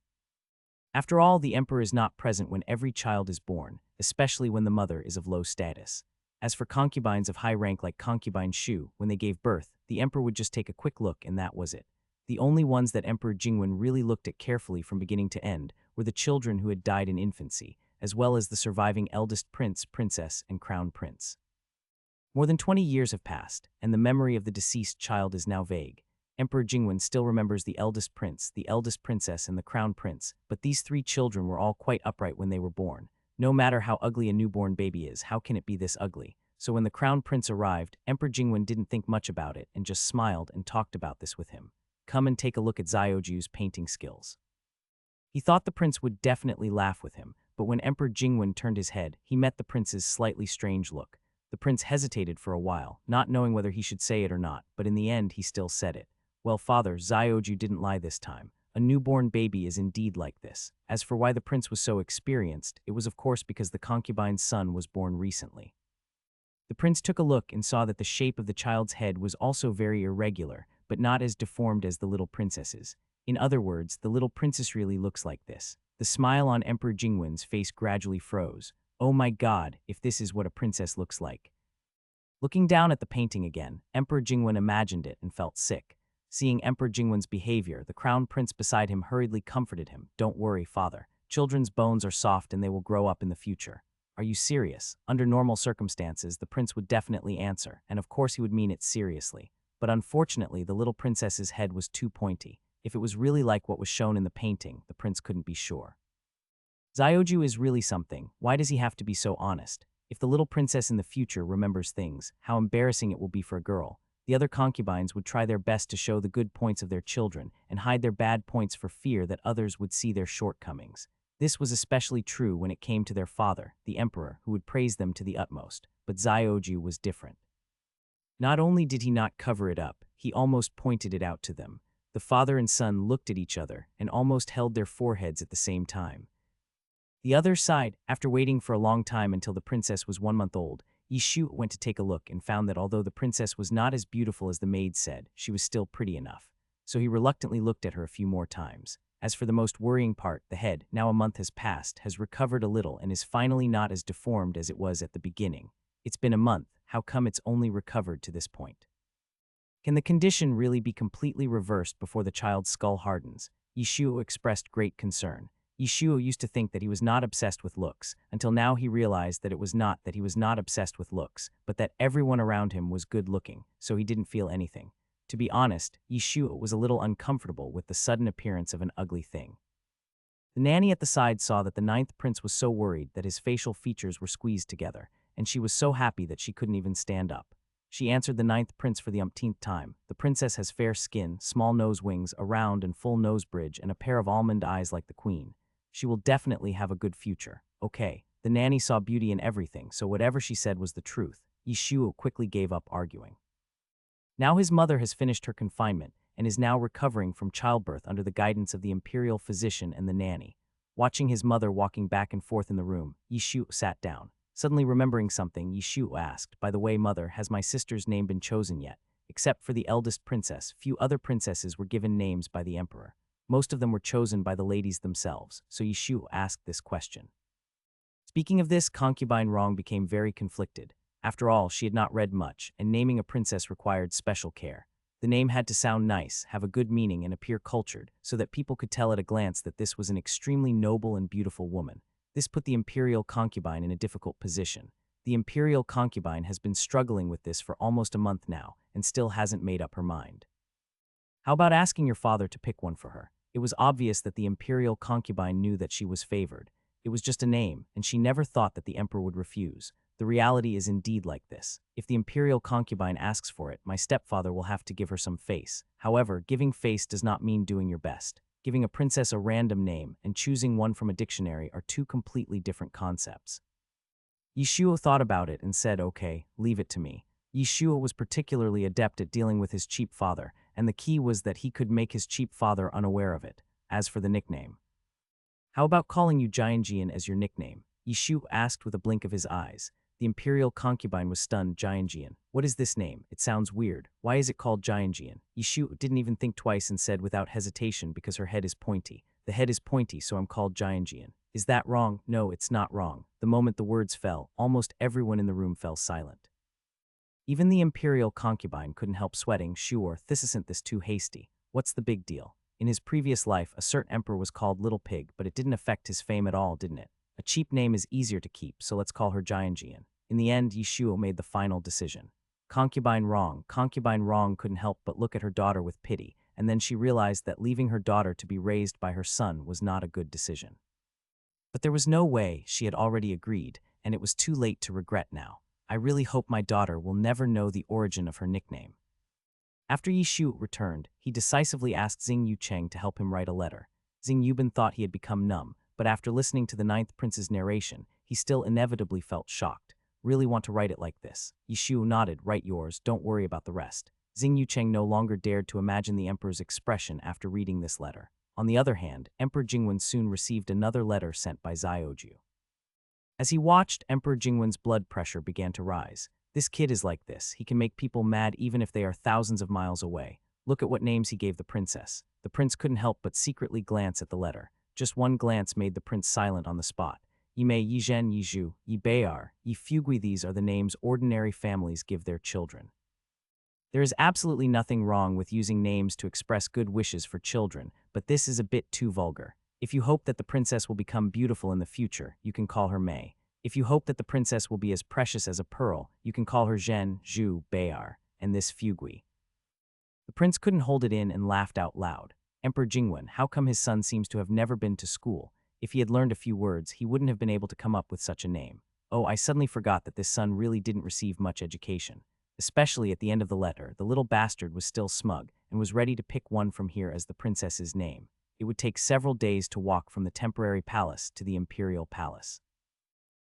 After all, the emperor is not present when every child is born, especially when the mother is of low status. As for concubines of high rank like concubine Shu, when they gave birth, the emperor would just take a quick look and that was it. The only ones that Emperor Jingwen really looked at carefully from beginning to end were the children who had died in infancy, as well as the surviving eldest prince, princess, and crown prince. More than 20 years have passed, and the memory of the deceased child is now vague. Emperor Jingwen still remembers the eldest prince, the eldest princess, and the crown prince, but these 3 children were all quite upright when they were born. No matter how ugly a newborn baby is, how can it be this ugly? So when the crown prince arrived, Emperor Jingwen didn't think much about it and just smiled and talked about this with him. Come and take a look at Xiaoju's painting skills. He thought the prince would definitely laugh with him, but when Emperor Jingwen turned his head, he met the prince's slightly strange look. The prince hesitated for a while, not knowing whether he should say it or not, but in the end he still said it. Well, father, Xiaoju didn't lie this time. A newborn baby is indeed like this. As for why the prince was so experienced, it was of course because the concubine's son was born recently. The prince took a look and saw that the shape of the child's head was also very irregular, but not as deformed as the little princess's. In other words, the little princess really looks like this. The smile on Emperor Jingwen's face gradually froze. Oh my god, if this is what a princess looks like. Looking down at the painting again, Emperor Jingwen imagined it and felt sick. Seeing Emperor Jingwen's behavior, the crown prince beside him hurriedly comforted him. Don't worry, father. Children's bones are soft and they will grow up in the future. Are you serious? Under normal circumstances, the prince would definitely answer, and of course he would mean it seriously. But unfortunately, the little princess's head was too pointy. If it was really like what was shown in the painting, the prince couldn't be sure. Xiaoju is really something. Why does he have to be so honest? If the little princess in the future remembers things, how embarrassing it will be for a girl. The other concubines would try their best to show the good points of their children and hide their bad points for fear that others would see their shortcomings. This was especially true when it came to their father, the emperor, who would praise them to the utmost. But Zioju was different. Not only did he not cover it up, he almost pointed it out to them. The father and son looked at each other and almost held their foreheads at the same time. The other side, after waiting for a long time until the princess was 1 month old, Yishu went to take a look and found that although the princess was not as beautiful as the maid said, she was still pretty enough. So he reluctantly looked at her a few more times. As for the most worrying part, the head, now a month has passed, has recovered a little and is finally not as deformed as it was at the beginning. It's been a month, how come it's only recovered to this point? Can the condition really be completely reversed before the child's skull hardens? Yishuo expressed great concern. Yishuo used to think that he was not obsessed with looks, until now he realized that it was not that he was not obsessed with looks, but that everyone around him was good-looking, so he didn't feel anything. To be honest, Yishuo was a little uncomfortable with the sudden appearance of an ugly thing. The nanny at the side saw that the 9th prince was so worried that his facial features were squeezed together, and she was so happy that she couldn't even stand up. She answered the 9th prince for the umpteenth time. The princess has fair skin, small nose wings, a round and full nose bridge, and a pair of almond eyes like the queen. She will definitely have a good future. Okay, the nanny saw beauty in everything, so whatever she said was the truth. Yishuo quickly gave up arguing. Now his mother has finished her confinement and is now recovering from childbirth under the guidance of the imperial physician and the nanny. Watching his mother walking back and forth in the room, Yishuo sat down. Suddenly remembering something, Yishuo asked, "By the way, mother, has my sister's name been chosen yet?" Except for the eldest princess, few other princesses were given names by the emperor. Most of them were chosen by the ladies themselves, so Yishuo asked this question. Speaking of this, concubine Rong became very conflicted. After all, she had not read much, and naming a princess required special care. The name had to sound nice, have a good meaning, and appear cultured, so that people could tell at a glance that this was an extremely noble and beautiful woman. This put the imperial concubine in a difficult position. The imperial concubine has been struggling with this for almost a month now, and still hasn't made up her mind. How about asking your father to pick one for her? It was obvious that the imperial concubine knew that she was favored. It was just a name, and she never thought that the emperor would refuse. The reality is indeed like this. If the imperial concubine asks for it, my stepfather will have to give her some face. However, giving face does not mean doing your best. Giving a princess a random name and choosing one from a dictionary are two completely different concepts. Yishuo thought about it and said, "Okay, leave it to me." Yishuo was particularly adept at dealing with his cheap father, and the key was that he could make his cheap father unaware of it. As for the nickname, "How about calling you Jianjian as your nickname?" Yishuo asked with a blink of his eyes. The imperial concubine was stunned. "Jianjian? What is this name? It sounds weird. Why is it called Jianjian?" Yishuo didn't even think twice and said without hesitation, "Because her head is pointy. The head is pointy, so I'm called Jianjian." Is that wrong? No, it's not wrong. The moment the words fell, almost everyone in the room fell silent. Even the imperial concubine couldn't help sweating. "Sure, this isn't this too hasty. What's the big deal? In his previous life, a certain emperor was called Little Pig, but it didn't affect his fame at all, didn't it? A cheap name is easier to keep, so let's call her Jianjian." In the end, Yishuo made the final decision. Concubine Rong couldn't help but look at her daughter with pity, and then she realized that leaving her daughter to be raised by her son was not a good decision. But there was no way. She had already agreed, and it was too late to regret now. "I really hope my daughter will never know the origin of her nickname." After Yishuo returned, he decisively asked Xing Yucheng to help him write a letter. Xing Yubin thought he had become numb, but after listening to the 9th prince's narration, he still inevitably felt shocked. "Really want to write it like this?" Yishuo nodded. "Write yours, don't worry about the rest." Xing Yucheng no longer dared to imagine the emperor's expression after reading this letter. On the other hand, Emperor Jingwen soon received another letter sent by Zioju. As he watched, Emperor Jingwen's blood pressure began to rise. "This kid is like this. He can make people mad even if they are thousands of miles away. Look at what names he gave the princess." The prince couldn't help but secretly glance at the letter. Just one glance made the prince silent on the spot. Yimei, Yizhen, Yizhu, Yibayar, Yifugui, these are the names ordinary families give their children. There is absolutely nothing wrong with using names to express good wishes for children, but this is a bit too vulgar. If you hope that the princess will become beautiful in the future, you can call her Mei. If you hope that the princess will be as precious as a pearl, you can call her Zhen, Zhu, Bayar, and this Fugui. The prince couldn't hold it in and laughed out loud. Emperor Jingwen, how come his son seems to have never been to school? If he had learned a few words, he wouldn't have been able to come up with such a name. Oh, I suddenly forgot that this son really didn't receive much education. Especially at the end of the letter, the little bastard was still smug and was ready to pick one from here as the princess's name. It would take several days to walk from the temporary palace to the imperial palace.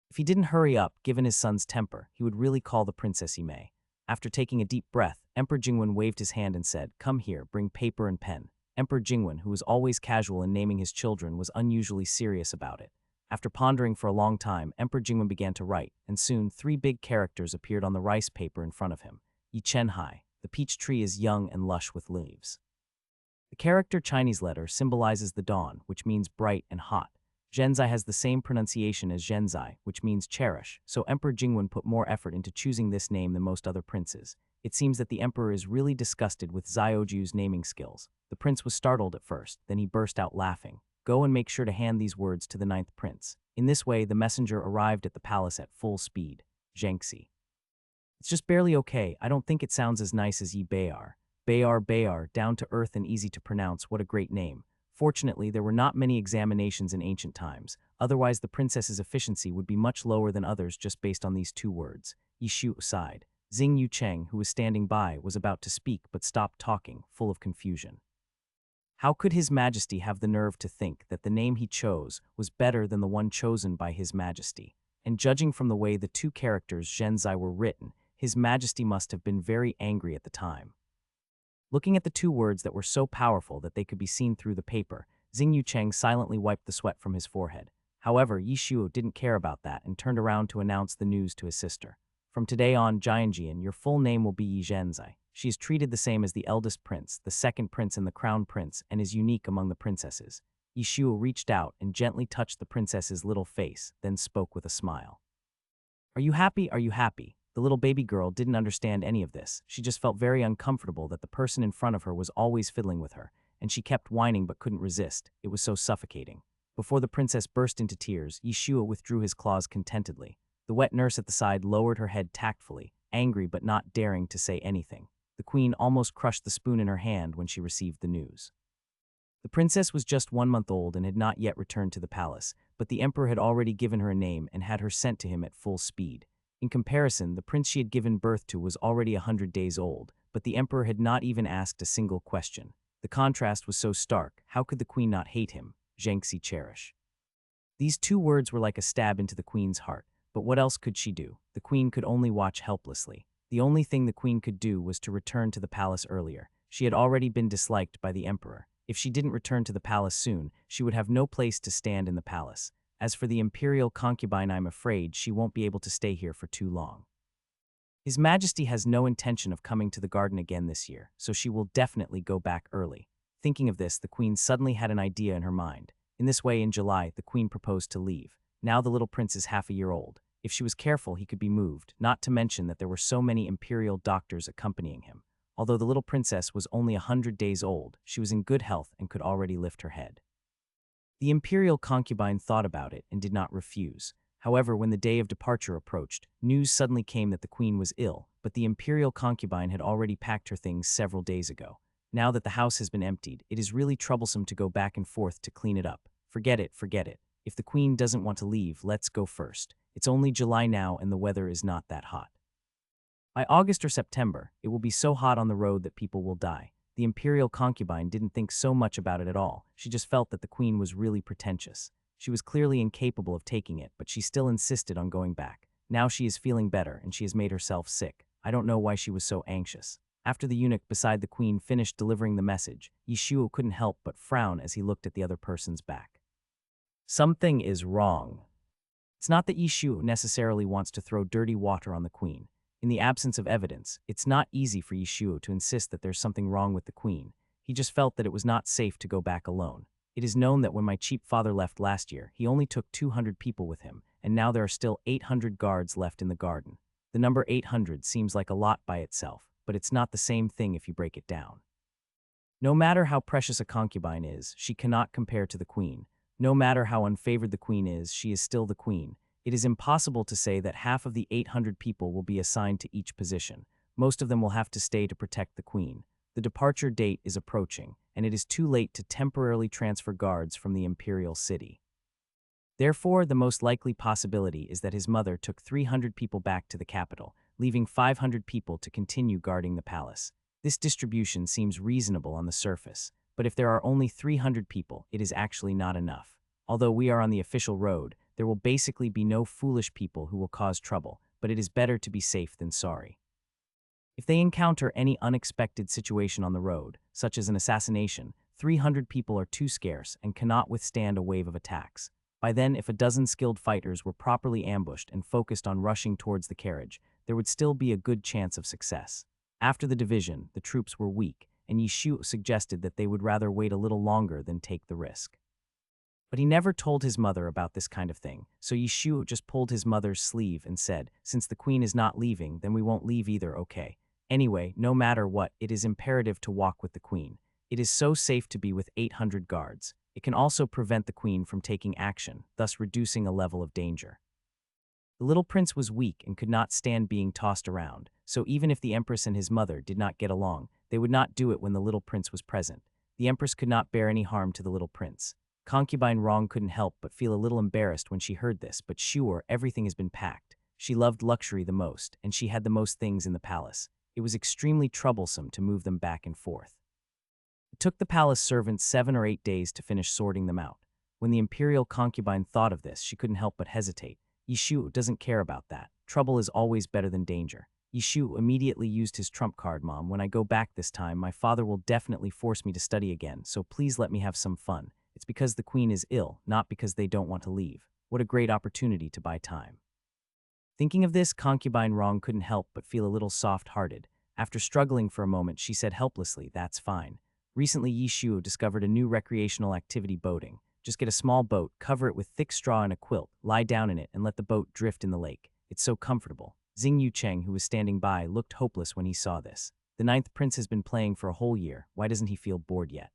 If he didn't hurry up, given his son's temper, he would really call the Princess May. After taking a deep breath, Emperor Jingwen waved his hand and said, "Come here, bring paper and pen." Emperor Jingwen, who was always casual in naming his children, was unusually serious about it. After pondering for a long time, Emperor Jingwen began to write, and soon 3 big characters appeared on the rice paper in front of him. Yi Chen Hai, the peach tree is young and lush with leaves. The character Chinese letter symbolizes the dawn, which means bright and hot. Zhenzai has the same pronunciation as Zhenzai, which means cherish, so Emperor Jingwen put more effort into choosing this name than most other princes. It seems that the emperor is really disgusted with Xiaoju's naming skills. The prince was startled at first, then he burst out laughing. Go and make sure to hand these words to the 9th prince. In this way, the messenger arrived at the palace at full speed. Zhengxi. It's just barely okay. I don't think it sounds as nice as Yi Bayar. Bayar, down to earth and easy to pronounce, what a great name. Fortunately, there were not many examinations in ancient times, otherwise the princess's efficiency would be much lower than others just based on these 2 words. Yishu sighed. Xing Yucheng, who was standing by, was about to speak but stopped talking, full of confusion. How could His Majesty have the nerve to think that the name he chose was better than the one chosen by His Majesty? And judging from the way the 2 characters Zhenzai were written, His Majesty must have been very angry at the time. Looking at the 2 words that were so powerful that they could be seen through the paper, Xing Yucheng silently wiped the sweat from his forehead. However, Yishuo didn't care about that and turned around to announce the news to his sister. From today on, Jianjian, your full name will be Yi Zhenzai. She is treated the same as the eldest prince, the 2nd prince and the crown prince, and is unique among the princesses. Yishuo reached out and gently touched the princess's little face, then spoke with a smile. Are you happy? Are you happy? The little baby girl didn't understand any of this. She just felt very uncomfortable that the person in front of her was always fiddling with her, and she kept whining but couldn't resist. It was so suffocating. Before the princess burst into tears, Yishuo withdrew his claws contentedly. The wet nurse at the side lowered her head tactfully, angry but not daring to say anything. The queen almost crushed the spoon in her hand when she received the news. The princess was just 1 month old and had not yet returned to the palace, but the emperor had already given her a name and had her sent to him at full speed. In comparison, the prince she had given birth to was already 100 days old, but the emperor had not even asked a single question. The contrast was so stark, how could the queen not hate him? Zhengxi cherish. These 2 words were like a stab into the queen's heart, but what else could she do? The queen could only watch helplessly. The only thing the queen could do was to return to the palace earlier. She had already been disliked by the emperor. If she didn't return to the palace soon, she would have no place to stand in the palace. As for the imperial concubine, I'm afraid she won't be able to stay here for too long. His Majesty has no intention of coming to the garden again this year, so she will definitely go back early. Thinking of this, the queen suddenly had an idea in her mind. In this way, in July, the queen proposed to leave. Now the little prince is half a year old. If she was careful, he could be moved, not to mention that there were so many imperial doctors accompanying him. Although the little princess was only 100 days old, she was in good health and could already lift her head. The imperial concubine thought about it and did not refuse. However, when the day of departure approached, news suddenly came that the queen was ill, but the imperial concubine had already packed her things several days ago. Now that the house has been emptied, it is really troublesome to go back and forth to clean it up. Forget it, forget it. If the queen doesn't want to leave, let's go first. It's only July now and the weather is not that hot. By August or September, it will be so hot on the road that people will die. The imperial concubine didn't think so much about it at all. She just felt that the queen was really pretentious. She was clearly incapable of taking it, but she still insisted on going back. Now she is feeling better and she has made herself sick. I don't know why she was so anxious. After the eunuch beside the queen finished delivering the message, Yishuo couldn't help but frown as he looked at the other person's back. Something is wrong. It's not that Yishuo necessarily wants to throw dirty water on the queen. In the absence of evidence, it's not easy for Yishuo to insist that there's something wrong with the queen. He just felt that it was not safe to go back alone. It is known that when my cheap father left last year, he only took 200 people with him, and now there are still 800 guards left in the garden. The number 800 seems like a lot by itself, but it's not the same thing if you break it down. No matter how precious a concubine is, she cannot compare to the queen. No matter how unfavored the queen is, she is still the queen. It is impossible to say that half of the 800 people will be assigned to each position. Most of them will have to stay to protect the queen. The departure date is approaching, and it is too late to temporarily transfer guards from the imperial city. Therefore, the most likely possibility is that his mother took 300 people back to the capital, leaving 500 people to continue guarding the palace. This distribution seems reasonable on the surface, but if there are only 300 people, it is actually not enough. Although we are on the official road, there will basically be no foolish people who will cause trouble, but it is better to be safe than sorry. If they encounter any unexpected situation on the road, such as an assassination, 300 people are too scarce and cannot withstand a wave of attacks. By then, if a dozen skilled fighters were properly ambushed and focused on rushing towards the carriage, there would still be a good chance of success. After the division, the troops were weak, and Yishu suggested that they would rather wait a little longer than take the risk. But he never told his mother about this kind of thing, so Yishu just pulled his mother's sleeve and said, "Since the queen is not leaving, then we won't leave either, okay? Anyway, no matter what, it is imperative to walk with the queen. It is so safe to be with 800 guards. It can also prevent the queen from taking action, thus reducing a level of danger." The little prince was weak and could not stand being tossed around, so even if the empress and his mother did not get along, they would not do it when the little prince was present. The empress could not bear any harm to the little prince. Concubine Rong couldn't help but feel a little embarrassed when she heard this, but sure, everything has been packed. She loved luxury the most, and she had the most things in the palace. It was extremely troublesome to move them back and forth. It took the palace servants 7 or 8 days to finish sorting them out. When the imperial concubine thought of this, she couldn't help but hesitate. Yishu doesn't care about that. Trouble is always better than danger. Yishu immediately used his trump card, "Mom, when I go back this time, my father will definitely force me to study again, so please let me have some fun. It's because the queen is ill, not because they don't want to leave. What a great opportunity to buy time." Thinking of this, concubine Rong couldn't help but feel a little soft-hearted. After struggling for a moment, she said helplessly, "That's fine. Recently, Yishu discovered a new recreational activity, boating. Just get a small boat, cover it with thick straw and a quilt, lie down in it, and let the boat drift in the lake. It's so comfortable." Xing Yucheng, who was standing by, looked hopeless when he saw this. The 9th prince has been playing for a whole year. Why doesn't he feel bored yet?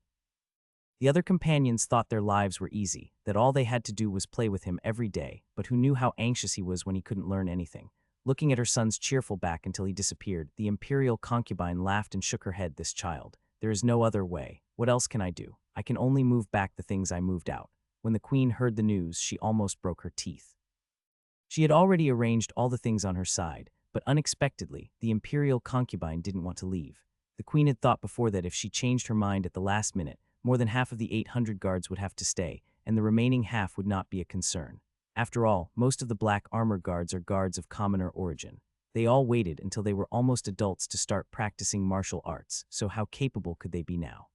The other companions thought their lives were easy, that all they had to do was play with him every day, but who knew how anxious he was when he couldn't learn anything. Looking at her son's cheerful back until he disappeared, the imperial concubine laughed and shook her head. "This child. There is no other way. What else can I do? I can only move back the things I moved out." When the queen heard the news, she almost broke her teeth. She had already arranged all the things on her side, but unexpectedly, the imperial concubine didn't want to leave. The queen had thought before that if she changed her mind at the last minute, more than half of the 800 guards would have to stay, and the remaining half would not be a concern. After all, most of the black armor guards are guards of commoner origin. They all waited until they were almost adults to start practicing martial arts, so how capable could they be now?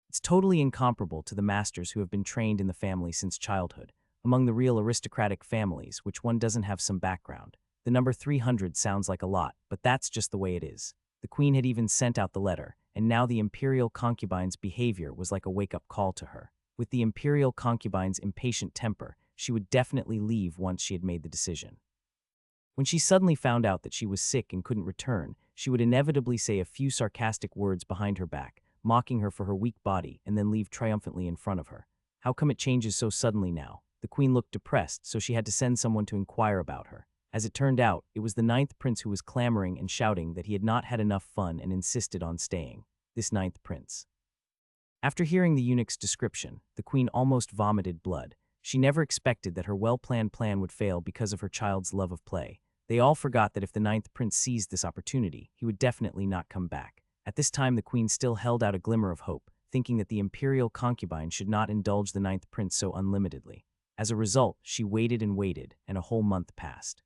It's totally incomparable to the masters who have been trained in the family since childhood. Among the real aristocratic families, which one doesn't have some background. The number 300 sounds like a lot, but that's just the way it is. The queen had even sent out the letter, and now the imperial concubine's behavior was like a wake-up call to her. With the imperial concubine's impatient temper, she would definitely leave once she had made the decision. When she suddenly found out that she was sick and couldn't return, she would inevitably say a few sarcastic words behind her back, mocking her for her weak body, and then leave triumphantly in front of her. How come it changes so suddenly now? The queen looked depressed, so she had to send someone to inquire about her. As it turned out, it was the 9th prince who was clamoring and shouting that he had not had enough fun and insisted on staying. This 9th prince. After hearing the eunuch's description, the queen almost vomited blood. She never expected that her well-planned plan would fail because of her child's love of play. They all forgot that if the 9th prince seized this opportunity, he would definitely not come back. At this time, the queen still held out a glimmer of hope, thinking that the imperial concubine should not indulge the 9th prince so unlimitedly. As a result, she waited and waited, and a whole month passed.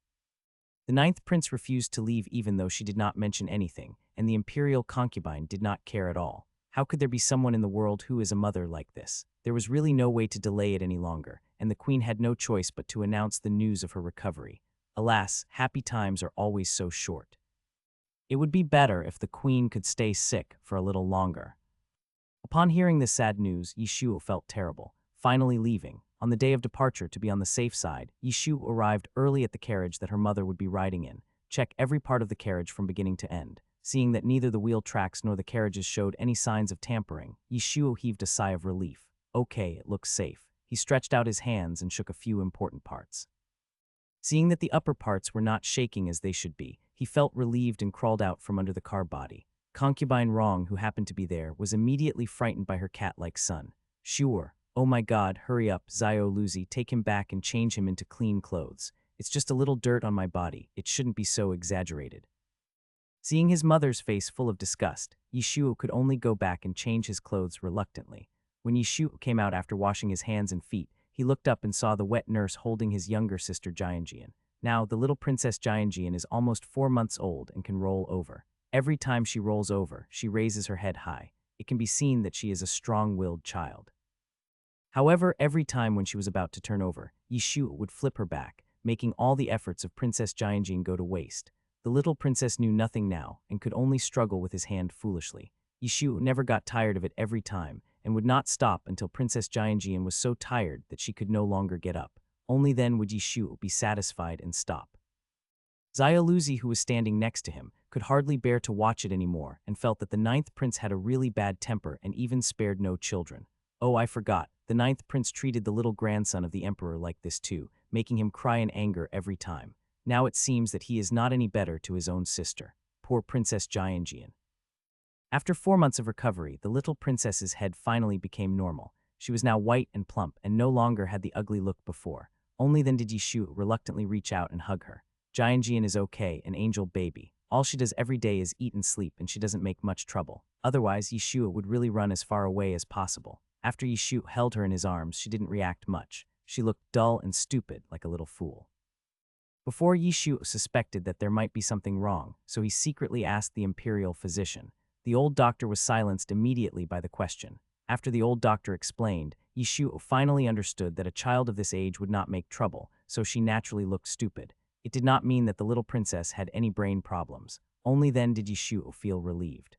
The 9th prince refused to leave even though she did not mention anything, and the imperial concubine did not care at all. How could there be someone in the world who is a mother like this? There was really no way to delay it any longer, and the queen had no choice but to announce the news of her recovery. Alas, happy times are always so short. It would be better if the queen could stay sick for a little longer. Upon hearing this sad news, Yishu felt terrible. Finally leaving, on the day of departure to be on the safe side, Yishu arrived early at the carriage that her mother would be riding in. Check every part of the carriage from beginning to end. Seeing that neither the wheel tracks nor the carriages showed any signs of tampering, Yishu heaved a sigh of relief. Okay, it looks safe. He stretched out his hands and shook a few important parts. Seeing that the upper parts were not shaking as they should be, he felt relieved and crawled out from under the car body. Concubine Rong, who happened to be there, was immediately frightened by her cat-like son. "Sure, "Oh my god, hurry up, Zio Luzi, take him back and change him into clean clothes. It's just a little dirt on my body, it shouldn't be so exaggerated." Seeing his mother's face full of disgust, Yishuo could only go back and change his clothes reluctantly. When Yishuo came out after washing his hands and feet, he looked up and saw the wet nurse holding his younger sister Jianjian. Now, the little princess Jianjian is almost 4 months old and can roll over. Every time she rolls over, she raises her head high. It can be seen that she is a strong-willed child. However, every time when she was about to turn over, Yishuo would flip her back, making all the efforts of Princess Jianjian go to waste. The little princess knew nothing now and could only struggle with his hand foolishly. Yishuo never got tired of it every time and would not stop until Princess Jianjian was so tired that she could no longer get up. Only then would Yishuo be satisfied and stop. Xiaoluzi, who was standing next to him, could hardly bear to watch it anymore and felt that the ninth prince had a really bad temper and even spared no children. Oh, I forgot, the ninth prince treated the little grandson of the emperor like this too, making him cry in anger every time. Now it seems that he is not any better to his own sister. Poor Princess Jianjian. After 4 months of recovery, the little princess's head finally became normal. She was now white and plump and no longer had the ugly look before. Only then did Yishu reluctantly reach out and hug her. Jianjian is okay, an angel baby. All she does every day is eat and sleep and she doesn't make much trouble. Otherwise, Yishu would really run as far away as possible. After Yishu held her in his arms, she didn't react much. She looked dull and stupid like a little fool. Before Yishu suspected that there might be something wrong, so he secretly asked the imperial physician. The old doctor was silenced immediately by the question. After the old doctor explained, Yishu finally understood that a child of this age would not make trouble, so she naturally looked stupid. It did not mean that the little princess had any brain problems. Only then did Yishu feel relieved.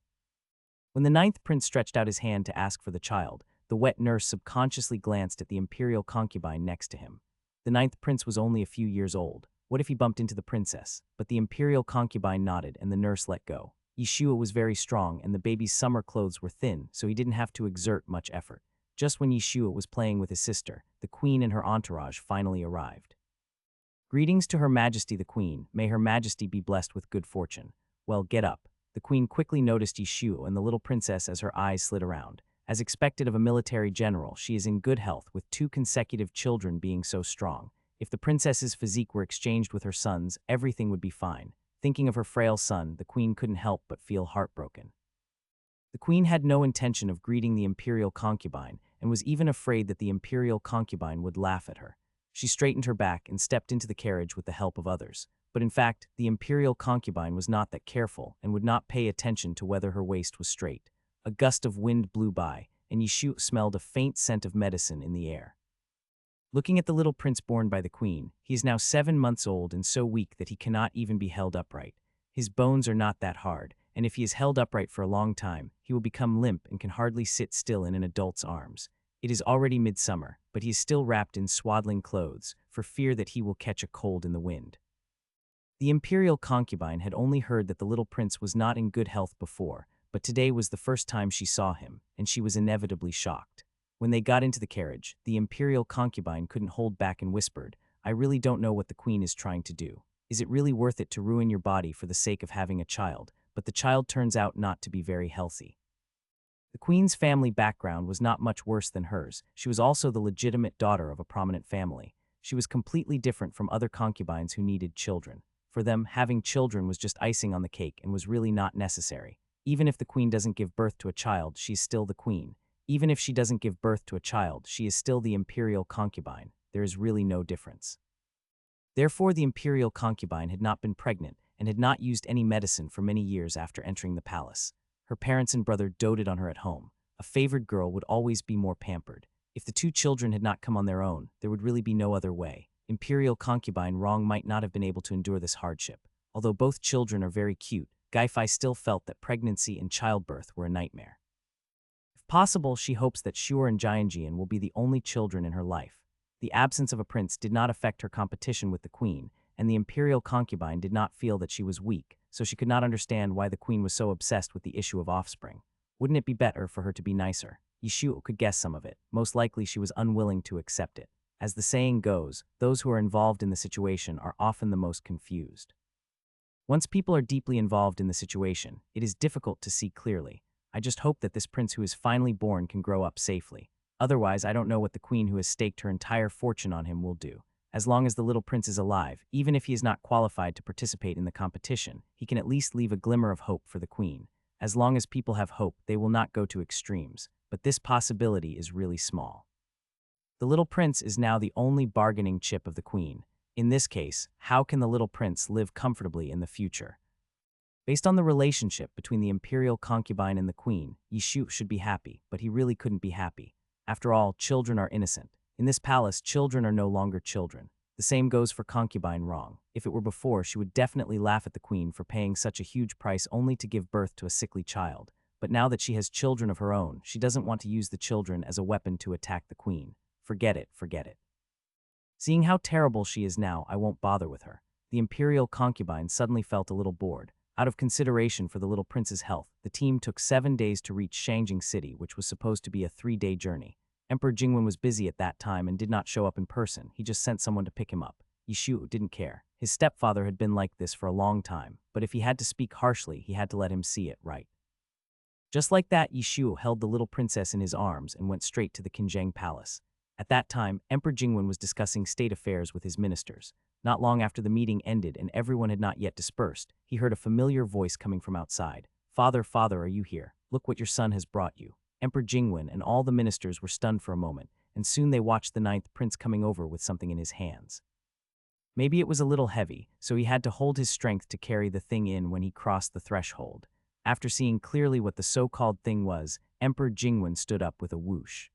When the ninth prince stretched out his hand to ask for the child, the wet nurse subconsciously glanced at the imperial concubine next to him. The ninth prince was only a few years old. What if he bumped into the princess? But the imperial concubine nodded and the nurse let go. Yeshua was very strong and the baby's summer clothes were thin, so he didn't have to exert much effort. Just when Yeshua was playing with his sister, the queen and her entourage finally arrived. Greetings to Her Majesty the Queen. May Her Majesty be blessed with good fortune. Well, get up. The queen quickly noticed Yeshua and the little princess as her eyes slid around. As expected of a military general, she is in good health with 2 consecutive children being so strong. If the princess's physique were exchanged with her son's, everything would be fine. Thinking of her frail son, the queen couldn't help but feel heartbroken. The queen had no intention of greeting the imperial concubine and was even afraid that the imperial concubine would laugh at her. She straightened her back and stepped into the carriage with the help of others. But in fact, the imperial concubine was not that careful and would not pay attention to whether her waist was straight. A gust of wind blew by, and Yishu smelled a faint scent of medicine in the air. Looking at the little prince born by the queen, he is now 7 months old and so weak that he cannot even be held upright. His bones are not that hard, and if he is held upright for a long time, he will become limp and can hardly sit still in an adult's arms. It is already midsummer, but he is still wrapped in swaddling clothes, for fear that he will catch a cold in the wind. The imperial concubine had only heard that the little prince was not in good health before, but today was the first time she saw him, and she was inevitably shocked. When they got into the carriage, the imperial concubine couldn't hold back and whispered, "I really don't know what the queen is trying to do. Is it really worth it to ruin your body for the sake of having a child?" But the child turns out not to be very healthy. The queen's family background was not much worse than hers. She was also the legitimate daughter of a prominent family. She was completely different from other concubines who needed children. For them, having children was just icing on the cake and was really not necessary. Even if the queen doesn't give birth to a child, she's still the queen. Even if she doesn't give birth to a child, she is still the imperial concubine. There is really no difference. Therefore, the imperial concubine had not been pregnant and had not used any medicine for many years after entering the palace. Her parents and brother doted on her at home. A favored girl would always be more pampered. If the 2 children had not come on their own, there would really be no other way. Imperial concubine Rong might not have been able to endure this hardship. Although both children are very cute, Gaifai still felt that pregnancy and childbirth were a nightmare. If possible, she hopes that Shuor and Jianjian will be the only children in her life. The absence of a prince did not affect her competition with the queen, and the imperial concubine did not feel that she was weak, so she could not understand why the queen was so obsessed with the issue of offspring. Wouldn't it be better for her to be nicer? Yishu could guess some of it. Most likely she was unwilling to accept it. As the saying goes, those who are involved in the situation are often the most confused. Once people are deeply involved in the situation, it is difficult to see clearly. I just hope that this prince who is finally born can grow up safely. Otherwise, I don't know what the queen who has staked her entire fortune on him will do. As long as the little prince is alive, even if he is not qualified to participate in the competition, he can at least leave a glimmer of hope for the queen. As long as people have hope, they will not go to extremes, but this possibility is really small. The little prince is now the only bargaining chip of the queen. In this case, how can the little prince live comfortably in the future? Based on the relationship between the imperial concubine and the queen, Yishu should be happy, but he really couldn't be happy. After all, children are innocent. In this palace, children are no longer children. The same goes for concubine Wrong. If it were before, she would definitely laugh at the queen for paying such a huge price only to give birth to a sickly child. But now that she has children of her own, she doesn't want to use the children as a weapon to attack the queen. Forget it, forget it. Seeing how terrible she is now, I won't bother with her. The imperial concubine suddenly felt a little bored. Out of consideration for the little prince's health, the team took 7 days to reach Shangjing City, which was supposed to be a 3-day journey. Emperor Jingwen was busy at that time and did not show up in person. He just sent someone to pick him up. Yishu didn't care. His stepfather had been like this for a long time, but if he had to speak harshly, he had to let him see it, right? Just like that, Yishu held the little princess in his arms and went straight to the Qinzheng Palace. At that time, Emperor Jingwen was discussing state affairs with his ministers. Not long after the meeting ended and everyone had not yet dispersed, he heard a familiar voice coming from outside. "Father, father, are you here? Look what your son has brought you." Emperor Jingwen and all the ministers were stunned for a moment, and soon they watched the 9th prince coming over with something in his hands. Maybe it was a little heavy, so he had to hold his strength to carry the thing in when he crossed the threshold. After seeing clearly what the so-called thing was, Emperor Jingwen stood up with a whoosh.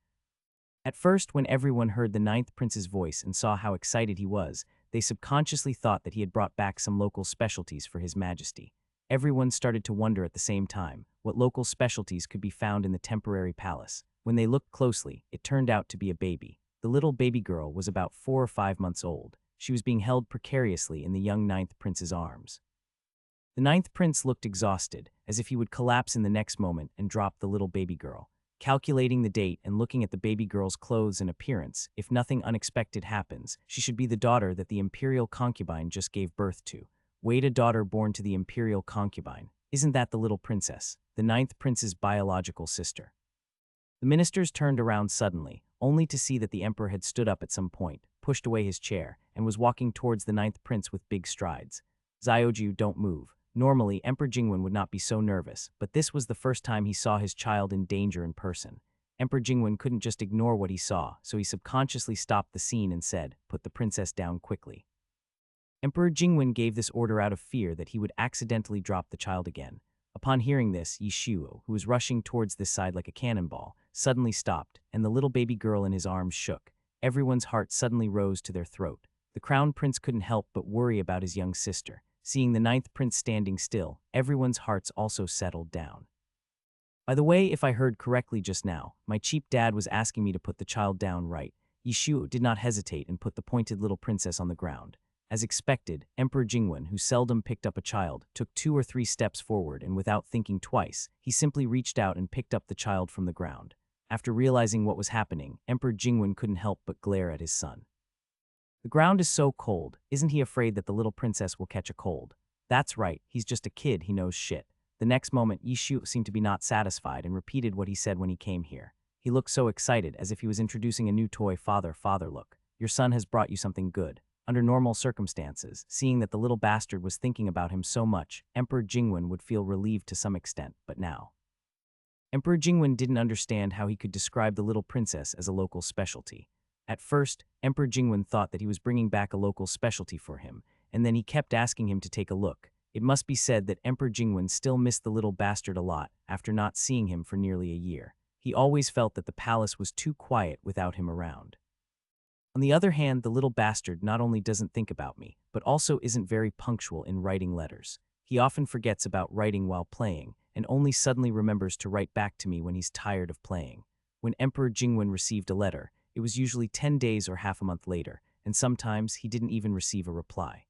At first, when everyone heard the 9th prince's voice and saw how excited he was, they subconsciously thought that he had brought back some local specialties for his majesty. Everyone started to wonder at the same time what local specialties could be found in the temporary palace. When they looked closely, it turned out to be a baby. The little baby girl was about 4 or 5 months old. She was being held precariously in the young 9th prince's arms. The 9th prince looked exhausted, as if he would collapse in the next moment and drop the little baby girl. Calculating the date and looking at the baby girl's clothes and appearance, if nothing unexpected happens, she should be the daughter that the imperial concubine just gave birth to. Wait, a daughter born to the imperial concubine. Isn't that the little princess, the 9th prince's biological sister? The ministers turned around suddenly, only to see that the emperor had stood up at some point, pushed away his chair, and was walking towards the 9th prince with big strides. "Zioju, don't move." Normally, Emperor Jingwen would not be so nervous, but this was the first time he saw his child in danger in person. Emperor Jingwen couldn't just ignore what he saw, so he subconsciously stopped the scene and said, "Put the princess down quickly." Emperor Jingwen gave this order out of fear that he would accidentally drop the child again. Upon hearing this, Yishuo, who was rushing towards this side like a cannonball, suddenly stopped, and the little baby girl in his arms shook. Everyone's heart suddenly rose to their throat. The crown prince couldn't help but worry about his young sister. Seeing the 9th prince standing still, everyone's hearts also settled down. By the way, if I heard correctly just now, my cheap dad was asking me to put the child down, right? Yishuo did not hesitate and put the pointed little princess on the ground. As expected, Emperor Jingwen, who seldom picked up a child, took 2 or 3 steps forward and without thinking twice, he simply reached out and picked up the child from the ground. After realizing what was happening, Emperor Jingwen couldn't help but glare at his son. "The ground is so cold, isn't he afraid that the little princess will catch a cold?" "That's right, he's just a kid, he knows shit." The next moment, Yishu seemed to be not satisfied and repeated what he said when he came here. He looked so excited, as if he was introducing a new toy. "Father, father, look. Your son has brought you something good." Under normal circumstances, seeing that the little bastard was thinking about him so much, Emperor Jingwen would feel relieved to some extent, but now. Emperor Jingwen didn't understand how he could describe the little princess as a local specialty. At first, Emperor Jingwen thought that he was bringing back a local specialty for him, and then he kept asking him to take a look. It must be said that Emperor Jingwen still missed the little bastard a lot after not seeing him for nearly a year. He always felt that the palace was too quiet without him around. On the other hand, the little bastard not only doesn't think about me, but also isn't very punctual in writing letters. He often forgets about writing while playing, and only suddenly remembers to write back to me when he's tired of playing. When Emperor Jingwen received a letter, it was usually 10 days or half a month later, and sometimes he didn't even receive a reply.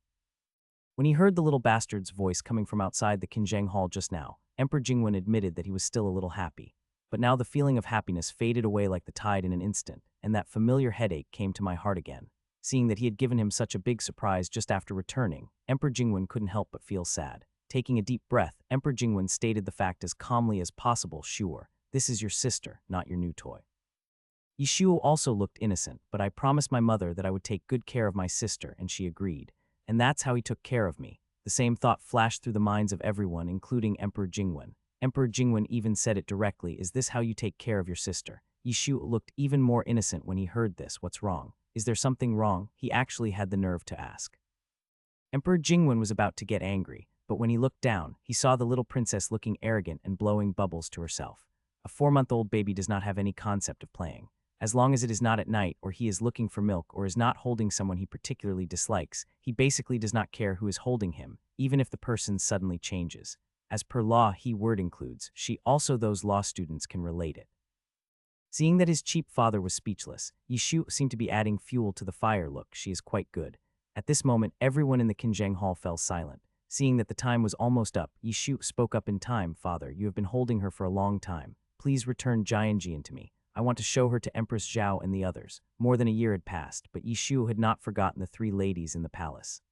When he heard the little bastard's voice coming from outside the Qinzheng Hall just now, Emperor Jingwen admitted that he was still a little happy. But now the feeling of happiness faded away like the tide in an instant, and that familiar headache came to my heart again. Seeing that he had given him such a big surprise just after returning, Emperor Jingwen couldn't help but feel sad. Taking a deep breath, Emperor Jingwen stated the fact as calmly as possible. "Sure, this is your sister, not your new toy." Yishuo also looked innocent, but I promised my mother that I would take good care of my sister, and she agreed. And that's how he took care of me. The same thought flashed through the minds of everyone, including Emperor Jingwen. Emperor Jingwen even said it directly, "Is this how you take care of your sister?" Yishuo looked even more innocent when he heard this. What's wrong? Is there something wrong? He actually had the nerve to ask. Emperor Jingwen was about to get angry, but when he looked down, he saw the little princess looking arrogant and blowing bubbles to herself. A 4-month-old baby does not have any concept of playing. As long as it is not at night, or he is looking for milk, or is not holding someone he particularly dislikes, he basically does not care who is holding him, even if the person suddenly changes. As per law, he word includes, she also those law students can relate it. Seeing that his cheap father was speechless, Yishu seemed to be adding fuel to the fire. Look, she is quite good. At this moment, everyone in the Kinjang Hall fell silent. Seeing that the time was almost up, Yishu spoke up in time. Father, you have been holding her for a long time. Please return Jianjian to me. I want to show her to Empress Zhao and the others. More than a year had passed, but Yishu had not forgotten the 3 ladies in the palace.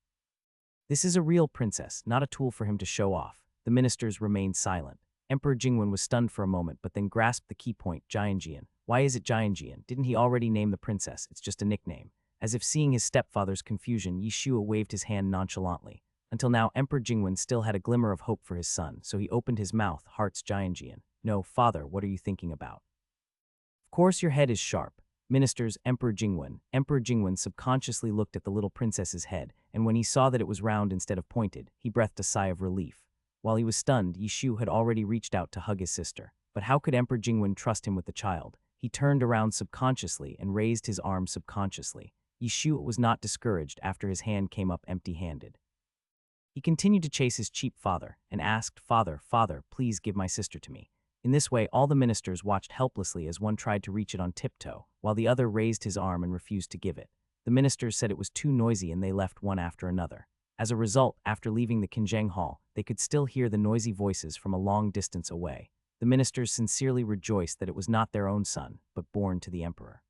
This is a real princess, not a tool for him to show off. The ministers remained silent. Emperor Jingwen was stunned for a moment, but then grasped the key point, Jianjian. Why is it Jianjian? Didn't he already name the princess? It's just a nickname. As if seeing his stepfather's confusion, Yishua waved his hand nonchalantly. Until now, Emperor Jingwen still had a glimmer of hope for his son, so he opened his mouth, hearts Jianjian. No, father, what are you thinking about? Of course your head is sharp. Ministers, Emperor Jingwen subconsciously looked at the little princess's head, and when he saw that it was round instead of pointed, he breathed a sigh of relief. While he was stunned, Yishu had already reached out to hug his sister. But how could Emperor Jingwen trust him with the child? He turned around subconsciously and raised his arm subconsciously. Yishu was not discouraged after his hand came up empty-handed. He continued to chase his cheap father and asked, Father, please give my sister to me. In this way, all the ministers watched helplessly as one tried to reach it on tiptoe, while the other raised his arm and refused to give it. The ministers said it was too noisy and they left one after another. As a result, after leaving the Kinjang Hall, they could still hear the noisy voices from a long distance away. The ministers sincerely rejoiced that it was not their own son, but born to the emperor.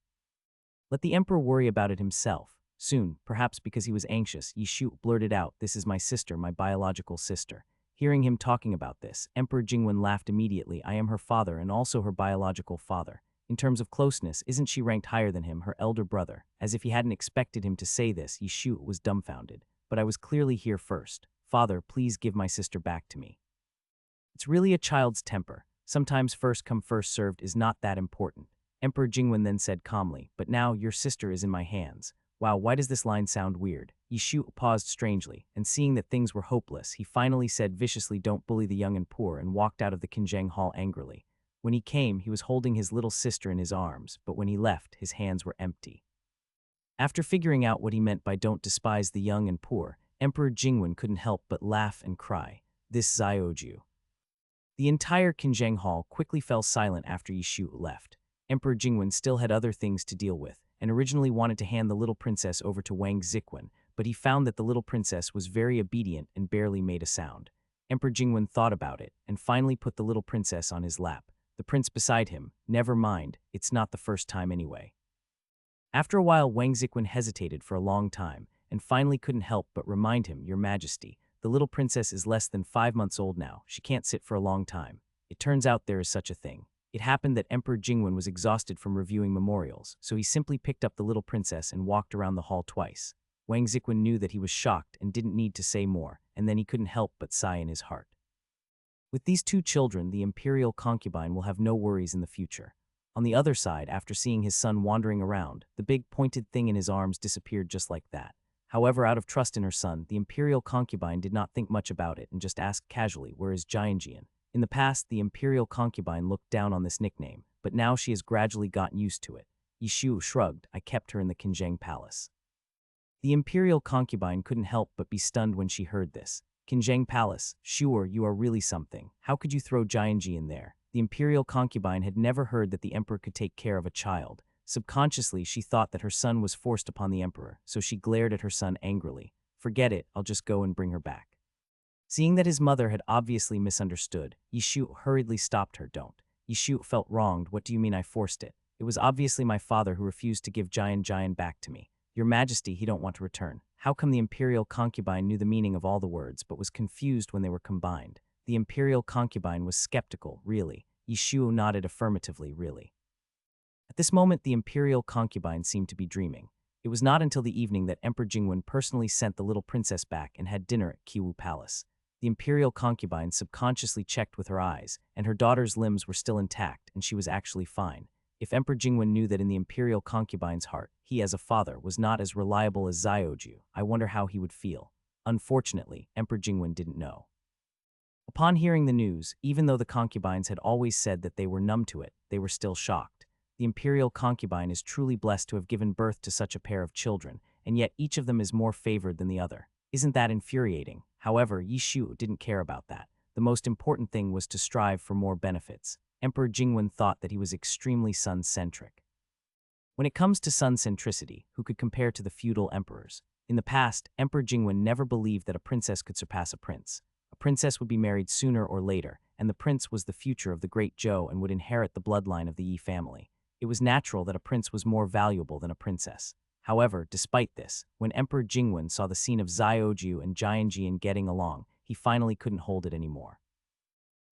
Let the emperor worry about it himself. Soon, perhaps because he was anxious, Yishu blurted out, "This is my sister, my biological sister." Hearing him talking about this, Emperor Jingwen laughed immediately. I am her father and also her biological father. In terms of closeness, isn't she ranked higher than him, her elder brother? As if he hadn't expected him to say this, Yishu was dumbfounded. But I was clearly here first. Father, please give my sister back to me. It's really a child's temper. Sometimes first come first served is not that important. Emperor Jingwen then said calmly, but now your sister is in my hands. Wow, why does this line sound weird? Yishu paused strangely, and seeing that things were hopeless, he finally said viciously, don't bully the young and poor, and walked out of the Kinjang Hall angrily. When he came, he was holding his little sister in his arms, but when he left, his hands were empty. After figuring out what he meant by don't despise the young and poor, Emperor Jingwen couldn't help but laugh and cry. This Zioju. The entire Kinjang Hall quickly fell silent after Yishu left. Emperor Jingwen still had other things to deal with, and originally wanted to hand the little princess over to Wang Ziquan, but he found that the little princess was very obedient and barely made a sound. Emperor Jingwen thought about it, and finally put the little princess on his lap. The prince beside him, never mind, it's not the first time anyway. After a while, Wang Ziquan hesitated for a long time, and finally couldn't help but remind him, Your Majesty, the little princess is less than 5 months old now, she can't sit for a long time. It turns out there is such a thing. It happened that Emperor Jingwen was exhausted from reviewing memorials, so he simply picked up the little princess and walked around the hall twice. Wang Ziquan knew that he was shocked and didn't need to say more, and then he couldn't help but sigh in his heart. With these 2 children, the imperial concubine will have no worries in the future. On the other side, after seeing his son wandering around, the big pointed thing in his arms disappeared just like that. However, out of trust in her son, the imperial concubine did not think much about it and just asked casually, where is Jianjian? In the past, the imperial concubine looked down on this nickname, but now she has gradually gotten used to it. Yishu shrugged, I kept her in the Kinjang Palace. The imperial concubine couldn't help but be stunned when she heard this. Kinjang Palace, sure, you are really something. How could you throw Jianji in there? The imperial concubine had never heard that the emperor could take care of a child. Subconsciously, she thought that her son was forced upon the emperor, so she glared at her son angrily. Forget it, I'll just go and bring her back. Seeing that his mother had obviously misunderstood, Yishu hurriedly stopped her. Don't. Yishu felt wronged. What do you mean I forced it? It was obviously my father who refused to give Jian back to me. Your Majesty, he don't want to return. How come the imperial concubine knew the meaning of all the words but was confused when they were combined? The imperial concubine was skeptical, really. Yishu nodded affirmatively, really. At this moment, the imperial concubine seemed to be dreaming. It was not until the evening that Emperor Jingwen personally sent the little princess back and had dinner at Kiwu Palace. The imperial concubine subconsciously checked with her eyes, and her daughter's limbs were still intact, and she was actually fine. If Emperor Jingwen knew that in the imperial concubine's heart, he as a father was not as reliable as Zioju, I wonder how he would feel. Unfortunately, Emperor Jingwen didn't know. Upon hearing the news, even though the concubines had always said that they were numb to it, they were still shocked. The imperial concubine is truly blessed to have given birth to such a pair of children, and yet each of them is more favored than the other. Isn't that infuriating? However, Yishu didn't care about that. The most important thing was to strive for more benefits. Emperor Jingwen thought that he was extremely sun-centric. When it comes to sun-centricity, who could compare to the feudal emperors? In the past, Emperor Jingwen never believed that a princess could surpass a prince. A princess would be married sooner or later, and the prince was the future of the great Zhou and would inherit the bloodline of the Yi family. It was natural that a prince was more valuable than a princess. However, despite this, when Emperor Jingwen saw the scene of Zioju and Jianjian getting along, he finally couldn't hold it anymore.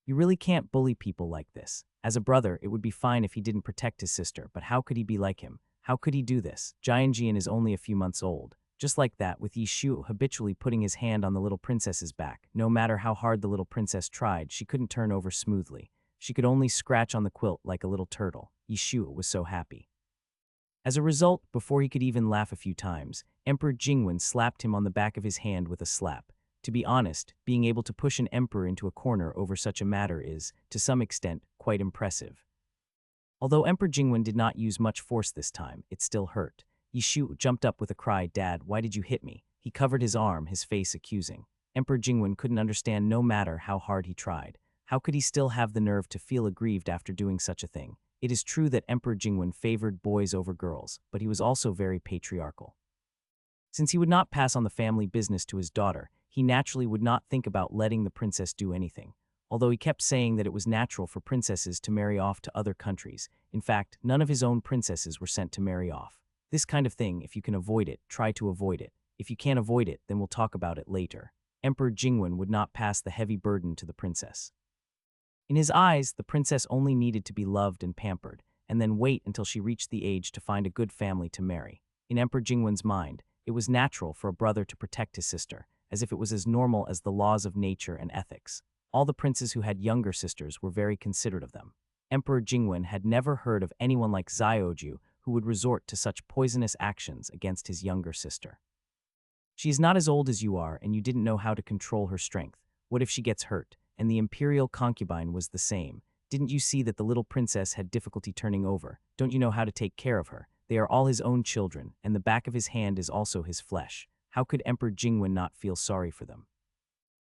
You really can't bully people like this. As a brother, it would be fine if he didn't protect his sister, but how could he be like him? How could he do this? Jianjian is only a few months old. Just like that, with Yishu habitually putting his hand on the little princess's back. No matter how hard the little princess tried, she couldn't turn over smoothly. She could only scratch on the quilt like a little turtle. Yishu was so happy. As a result, before he could even laugh a few times, Emperor Jingwen slapped him on the back of his hand with a slap. To be honest, being able to push an emperor into a corner over such a matter is, to some extent, quite impressive. Although Emperor Jingwen did not use much force this time, it still hurt. Yishu jumped up with a cry, "Dad, why did you hit me?" He covered his arm, his face accusing. Emperor Jingwen couldn't understand no matter how hard he tried. How could he still have the nerve to feel aggrieved after doing such a thing? It is true that Emperor Jingwen favored boys over girls, but he was also very patriarchal. Since he would not pass on the family business to his daughter, he naturally would not think about letting the princess do anything. Although he kept saying that it was natural for princesses to marry off to other countries. In fact, none of his own princesses were sent to marry off. This kind of thing, if you can avoid it, try to avoid it. If you can't avoid it, then we'll talk about it later. Emperor Jingwen would not pass the heavy burden to the princess. In his eyes, the princess only needed to be loved and pampered, and then wait until she reached the age to find a good family to marry. In Emperor Jingwen's mind, it was natural for a brother to protect his sister, as if it was as normal as the laws of nature and ethics. All the princes who had younger sisters were very considerate of them. Emperor Jingwen had never heard of anyone like Zioju who would resort to such poisonous actions against his younger sister. She is not as old as you are, and you didn't know how to control her strength. What if she gets hurt? And the imperial concubine was the same. Didn't you see that the little princess had difficulty turning over? Don't you know how to take care of her? They are all his own children, and the back of his hand is also his flesh. How could Emperor Jingwen not feel sorry for them?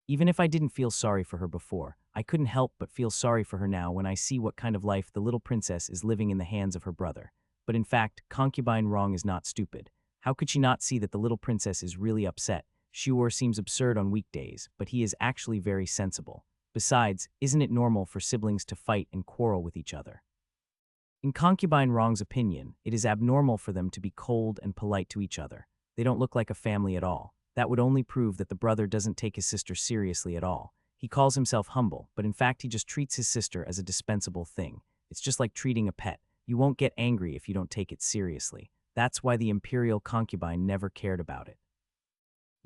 Even if I didn't feel sorry for her before, I couldn't help but feel sorry for her now when I see what kind of life the little princess is living in the hands of her brother. But in fact, concubine wrong is not stupid. How could she not see that the little princess is really upset? Shuor seems absurd on weekdays, but he is actually very sensible. Besides, isn't it normal for siblings to fight and quarrel with each other? In concubine wrong's opinion, it is abnormal for them to be cold and polite to each other. They don't look like a family at all. That would only prove that the brother doesn't take his sister seriously at all. He calls himself humble, but in fact he just treats his sister as a dispensable thing. It's just like treating a pet. You won't get angry if you don't take it seriously. That's why the imperial concubine never cared about it.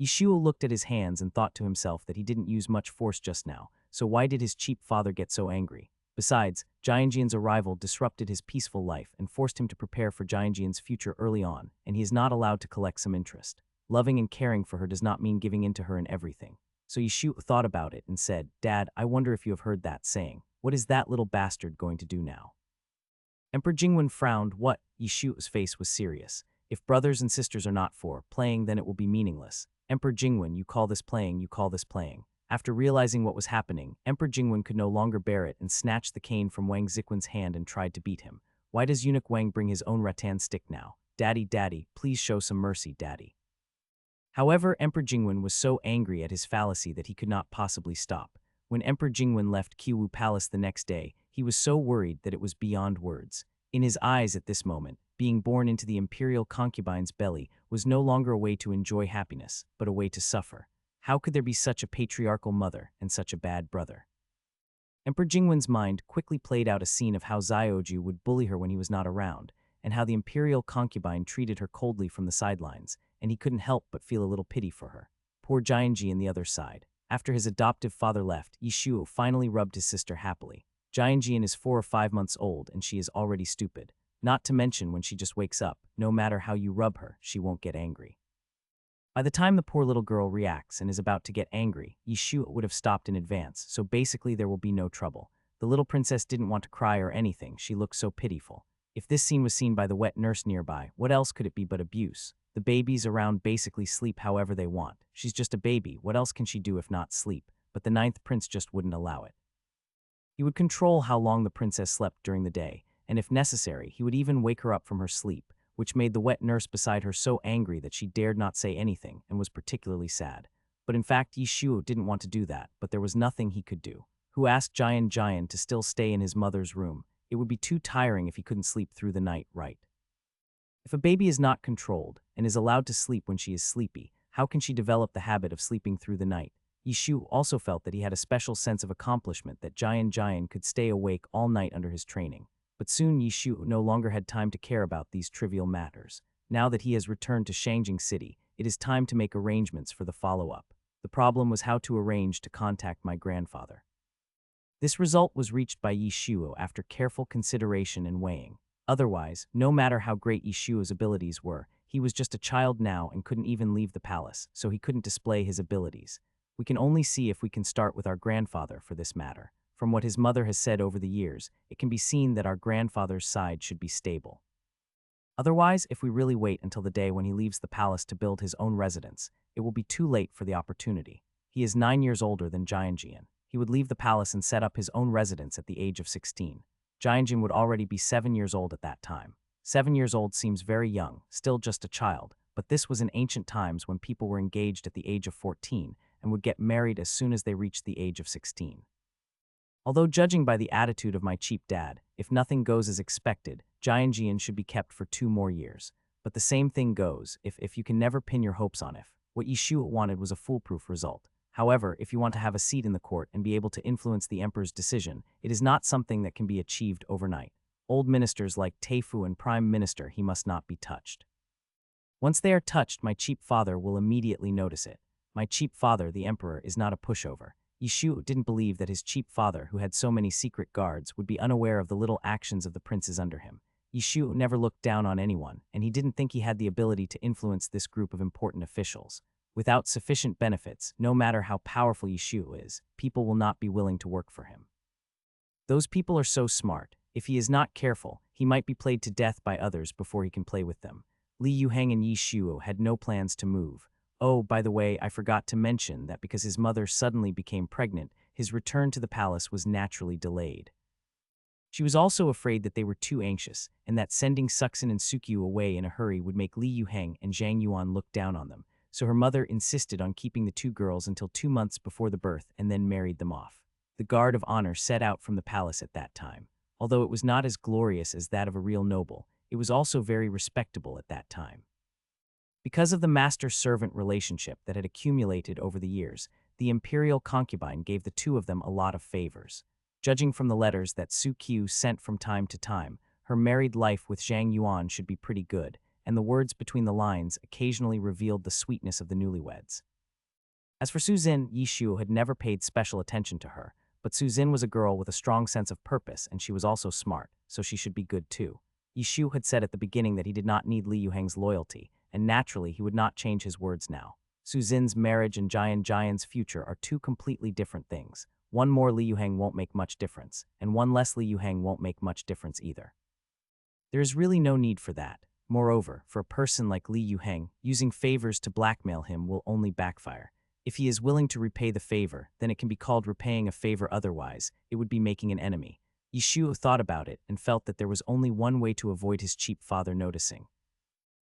Yishuo looked at his hands and thought to himself that he didn't use much force just now, so why did his cheap father get so angry? Besides, Jianjian's arrival disrupted his peaceful life and forced him to prepare for Jianjian's future early on, and he is not allowed to collect some interest. Loving and caring for her does not mean giving in to her in everything. So Yishuo thought about it and said, "Dad, I wonder if you have heard that saying. What is that little bastard going to do now?" Emperor Jingwen frowned. What? Yishuo's face was serious. If brothers and sisters are not for playing, then it will be meaningless. Emperor Jingwen, you call this playing, you call this playing. After realizing what was happening, Emperor Jingwen could no longer bear it and snatched the cane from Wang Ziquan's hand and tried to beat him. Why does eunuch Wang bring his own rattan stick now? Daddy, daddy, please show some mercy, daddy. However, Emperor Jingwen was so angry at his fallacy that he could not possibly stop. When Emperor Jingwen left Kiwu Palace the next day, he was so worried that it was beyond words. In his eyes at this moment, being born into the imperial concubine's belly was no longer a way to enjoy happiness, but a way to suffer. How could there be such a patriarchal mother and such a bad brother? Emperor Jingwen's mind quickly played out a scene of how Xiaoju would bully her when he was not around, and how the imperial concubine treated her coldly from the sidelines, and he couldn't help but feel a little pity for her. Poor Jianji on the other side. After his adoptive father left, Yishuo finally rubbed his sister happily. Jianji is 4 or 5 months old and she is already stupid. Not to mention when she just wakes up, no matter how you rub her, she won't get angry. By the time the poor little girl reacts and is about to get angry, Yishuo would have stopped in advance, so basically there will be no trouble. The little princess didn't want to cry or anything, she looked so pitiful. If this scene was seen by the wet nurse nearby, what else could it be but abuse? The babies around basically sleep however they want. She's just a baby, what else can she do if not sleep? But the ninth prince just wouldn't allow it. He would control how long the princess slept during the day, and if necessary, he would even wake her up from her sleep, which made the wet nurse beside her so angry that she dared not say anything and was particularly sad. But in fact, Yishuo didn't want to do that, but there was nothing he could do. Who asked Jian to still stay in his mother's room? It would be too tiring if he couldn't sleep through the night, right? If a baby is not controlled and is allowed to sleep when she is sleepy, how can she develop the habit of sleeping through the night? Yishuo also felt that he had a special sense of accomplishment that Jian could stay awake all night under his training. But soon Yishuo no longer had time to care about these trivial matters. Now that he has returned to Shangjing City, it is time to make arrangements for the follow-up. The problem was how to arrange to contact my grandfather. This result was reached by Yishuo after careful consideration and weighing. Otherwise, no matter how great Yishuo's abilities were, he was just a child now and couldn't even leave the palace, so he couldn't display his abilities. We can only see if we can start with our grandfather for this matter. From what his mother has said over the years, it can be seen that our grandfather's side should be stable. Otherwise, if we really wait until the day when he leaves the palace to build his own residence, it will be too late for the opportunity. He is 9 years older than Jianjian. He would leave the palace and set up his own residence at the age of 16. Jianjin would already be 7 years old at that time. 7 years old seems very young, still just a child, but this was in ancient times when people were engaged at the age of 14 and would get married as soon as they reached the age of 16. Although judging by the attitude of my cheap dad, if nothing goes as expected, Jianjian should be kept for 2 more years. But the same thing goes if you can never pin your hopes on if. What Yishuo wanted was a foolproof result. However, if you want to have a seat in the court and be able to influence the emperor's decision, it is not something that can be achieved overnight. Old ministers like Teifu and Prime Minister, he must not be touched. Once they are touched, my cheap father will immediately notice it. My cheap father, the emperor, is not a pushover. Yishuo didn't believe that his cheap father, who had so many secret guards, would be unaware of the little actions of the princes under him. Yishuo never looked down on anyone, and he didn't think he had the ability to influence this group of important officials. Without sufficient benefits, no matter how powerful Yishuo is, people will not be willing to work for him. Those people are so smart. If he is not careful, he might be played to death by others before he can play with them. Li Yuheng and Yishuo had no plans to move. Oh, by the way, I forgot to mention that because his mother suddenly became pregnant, his return to the palace was naturally delayed. She was also afraid that they were too anxious, and that sending Suxin and Sukyu away in a hurry would make Li Yuheng and Zhang Yuan look down on them, so her mother insisted on keeping the 2 girls until 2 months before the birth and then married them off. The guard of honor set out from the palace at that time. Although it was not as glorious as that of a real noble, it was also very respectable at that time. Because of the master-servant relationship that had accumulated over the years, the imperial concubine gave the 2 of them a lot of favors. Judging from the letters that Sukyu sent from time to time, her married life with Zhang Yuan should be pretty good, and the words between the lines occasionally revealed the sweetness of the newlyweds. As for Suzin, Yishuo had never paid special attention to her, but Suzin was a girl with a strong sense of purpose and she was also smart, so she should be good too. Yishuo had said at the beginning that he did not need Li Yuheng's loyalty, and naturally he would not change his words now. Suzin's marriage and Jian's future are 2 completely different things. One more Li Yuheng won't make much difference, and one less Li Yuheng won't make much difference either. There is really no need for that. Moreover, for a person like Li Yuheng, using favors to blackmail him will only backfire. If he is willing to repay the favor, then it can be called repaying a favor, otherwise, it would be making an enemy. Yishuo thought about it and felt that there was only one way to avoid his cheap father noticing.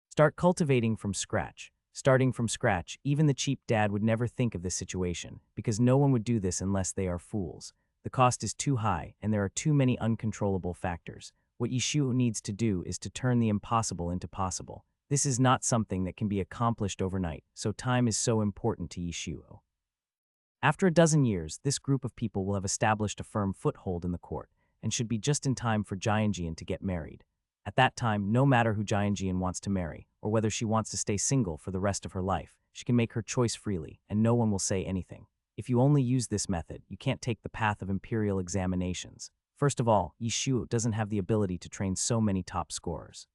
Start cultivating from scratch. Starting from scratch, even the cheap dad would never think of this situation, because no one would do this unless they are fools. The cost is too high, and there are too many uncontrollable factors. What Yishuo needs to do is to turn the impossible into possible. This is not something that can be accomplished overnight, so time is so important to Yishuo. After a dozen years, this group of people will have established a firm foothold in the court and should be just in time for Jianjian to get married. At that time, no matter who Jianjian wants to marry, or whether she wants to stay single for the rest of her life, she can make her choice freely, and no one will say anything. If you only use this method, you can't take the path of imperial examinations. First of all, Yishu doesn't have the ability to train so many top scorers.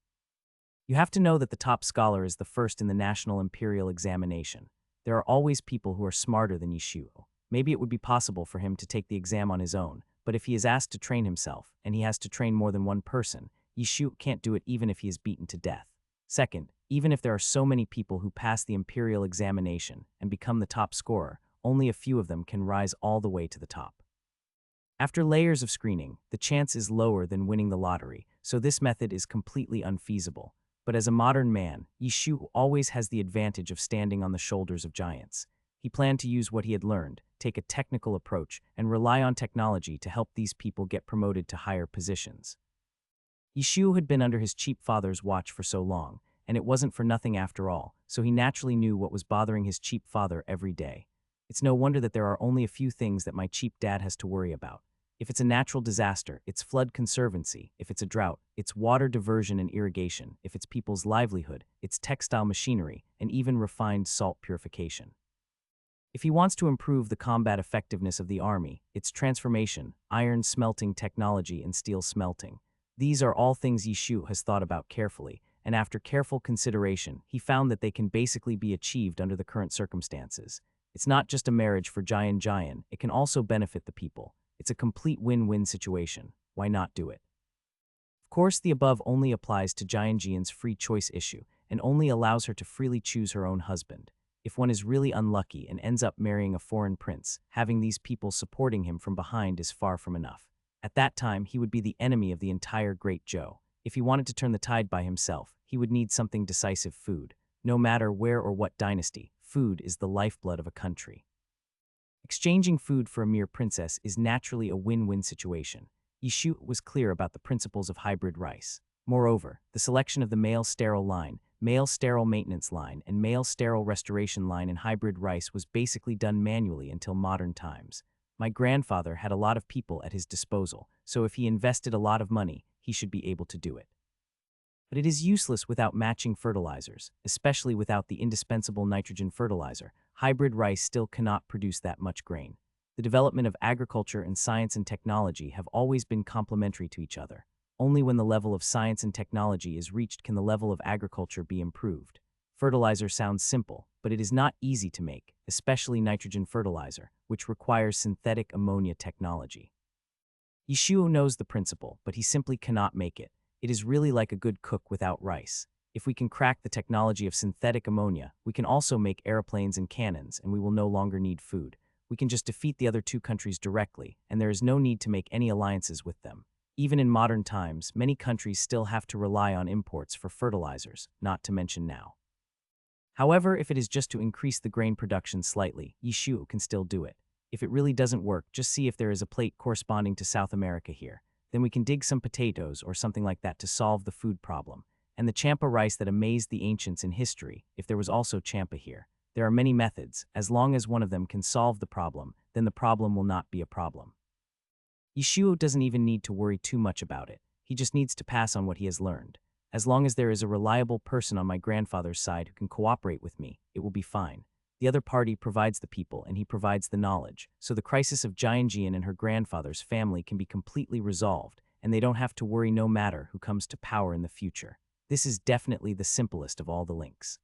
You have to know that the top scholar is the first in the national imperial examination. There are always people who are smarter than Yishu. Maybe it would be possible for him to take the exam on his own, but if he is asked to train himself, and he has to train more than one person, Yishu can't do it even if he is beaten to death. Second, even if there are so many people who pass the imperial examination and become the top scorer, only a few of them can rise all the way to the top. After layers of screening, the chance is lower than winning the lottery, so this method is completely unfeasible. But as a modern man, Yishu always has the advantage of standing on the shoulders of giants. He planned to use what he had learned, take a technical approach, and rely on technology to help these people get promoted to higher positions. Yishu had been under his cheap father's watch for so long, and it wasn't for nothing after all, so he naturally knew what was bothering his cheap father every day. It's no wonder that there are only a few things that my cheap dad has to worry about. If it's a natural disaster, it's flood conservancy. If it's a drought, it's water diversion and irrigation. If it's people's livelihood, it's textile machinery, and even refined salt purification. If he wants to improve the combat effectiveness of the army, it's transformation, iron smelting technology, and steel smelting. These are all things Yishu has thought about carefully, and after careful consideration, he found that they can basically be achieved under the current circumstances. It's not just a marriage for Jian, it can also benefit the people. It's a complete win-win situation. Why not do it? Of course, the above only applies to Jianjian's free choice issue and only allows her to freely choose her own husband. If one is really unlucky and ends up marrying a foreign prince, having these people supporting him from behind is far from enough. At that time, he would be the enemy of the entire Great Zhou. If he wanted to turn the tide by himself, he would need something decisive: food. No matter where or what dynasty, food is the lifeblood of a country. Exchanging food for a mere princess is naturally a win-win situation. Yishu was clear about the principles of hybrid rice. Moreover, the selection of the male sterile line, male sterile maintenance line, and male sterile restoration line in hybrid rice was basically done manually until modern times. My grandfather had a lot of people at his disposal, so if he invested a lot of money, he should be able to do it. But it is useless without matching fertilizers, especially without the indispensable nitrogen fertilizer. Hybrid rice still cannot produce that much grain. The development of agriculture and science and technology have always been complementary to each other. Only when the level of science and technology is reached can the level of agriculture be improved. Fertilizer sounds simple, but it is not easy to make, especially nitrogen fertilizer, which requires synthetic ammonia technology. Yishuo knows the principle, but he simply cannot make it. It is really like a good cook without rice. If we can crack the technology of synthetic ammonia, we can also make airplanes and cannons, and we will no longer need food. We can just defeat the other two countries directly, and there is no need to make any alliances with them. Even in modern times, many countries still have to rely on imports for fertilizers, not to mention now. However, if it is just to increase the grain production slightly, Yishu can still do it. If it really doesn't work, just see if there is a plate corresponding to South America here. Then we can dig some potatoes or something like that to solve the food problem. And the champa rice that amazed the ancients in history, if there was also champa here. There are many methods. As long as one of them can solve the problem, then the problem will not be a problem. Yishuo doesn't even need to worry too much about it. He just needs to pass on what he has learned. As long as there is a reliable person on my grandfather's side who can cooperate with me, it will be fine. The other party provides the people and he provides the knowledge, so the crisis of Jianjian and her grandfather's family can be completely resolved, and they don't have to worry no matter who comes to power in the future. This is definitely the simplest of all the links.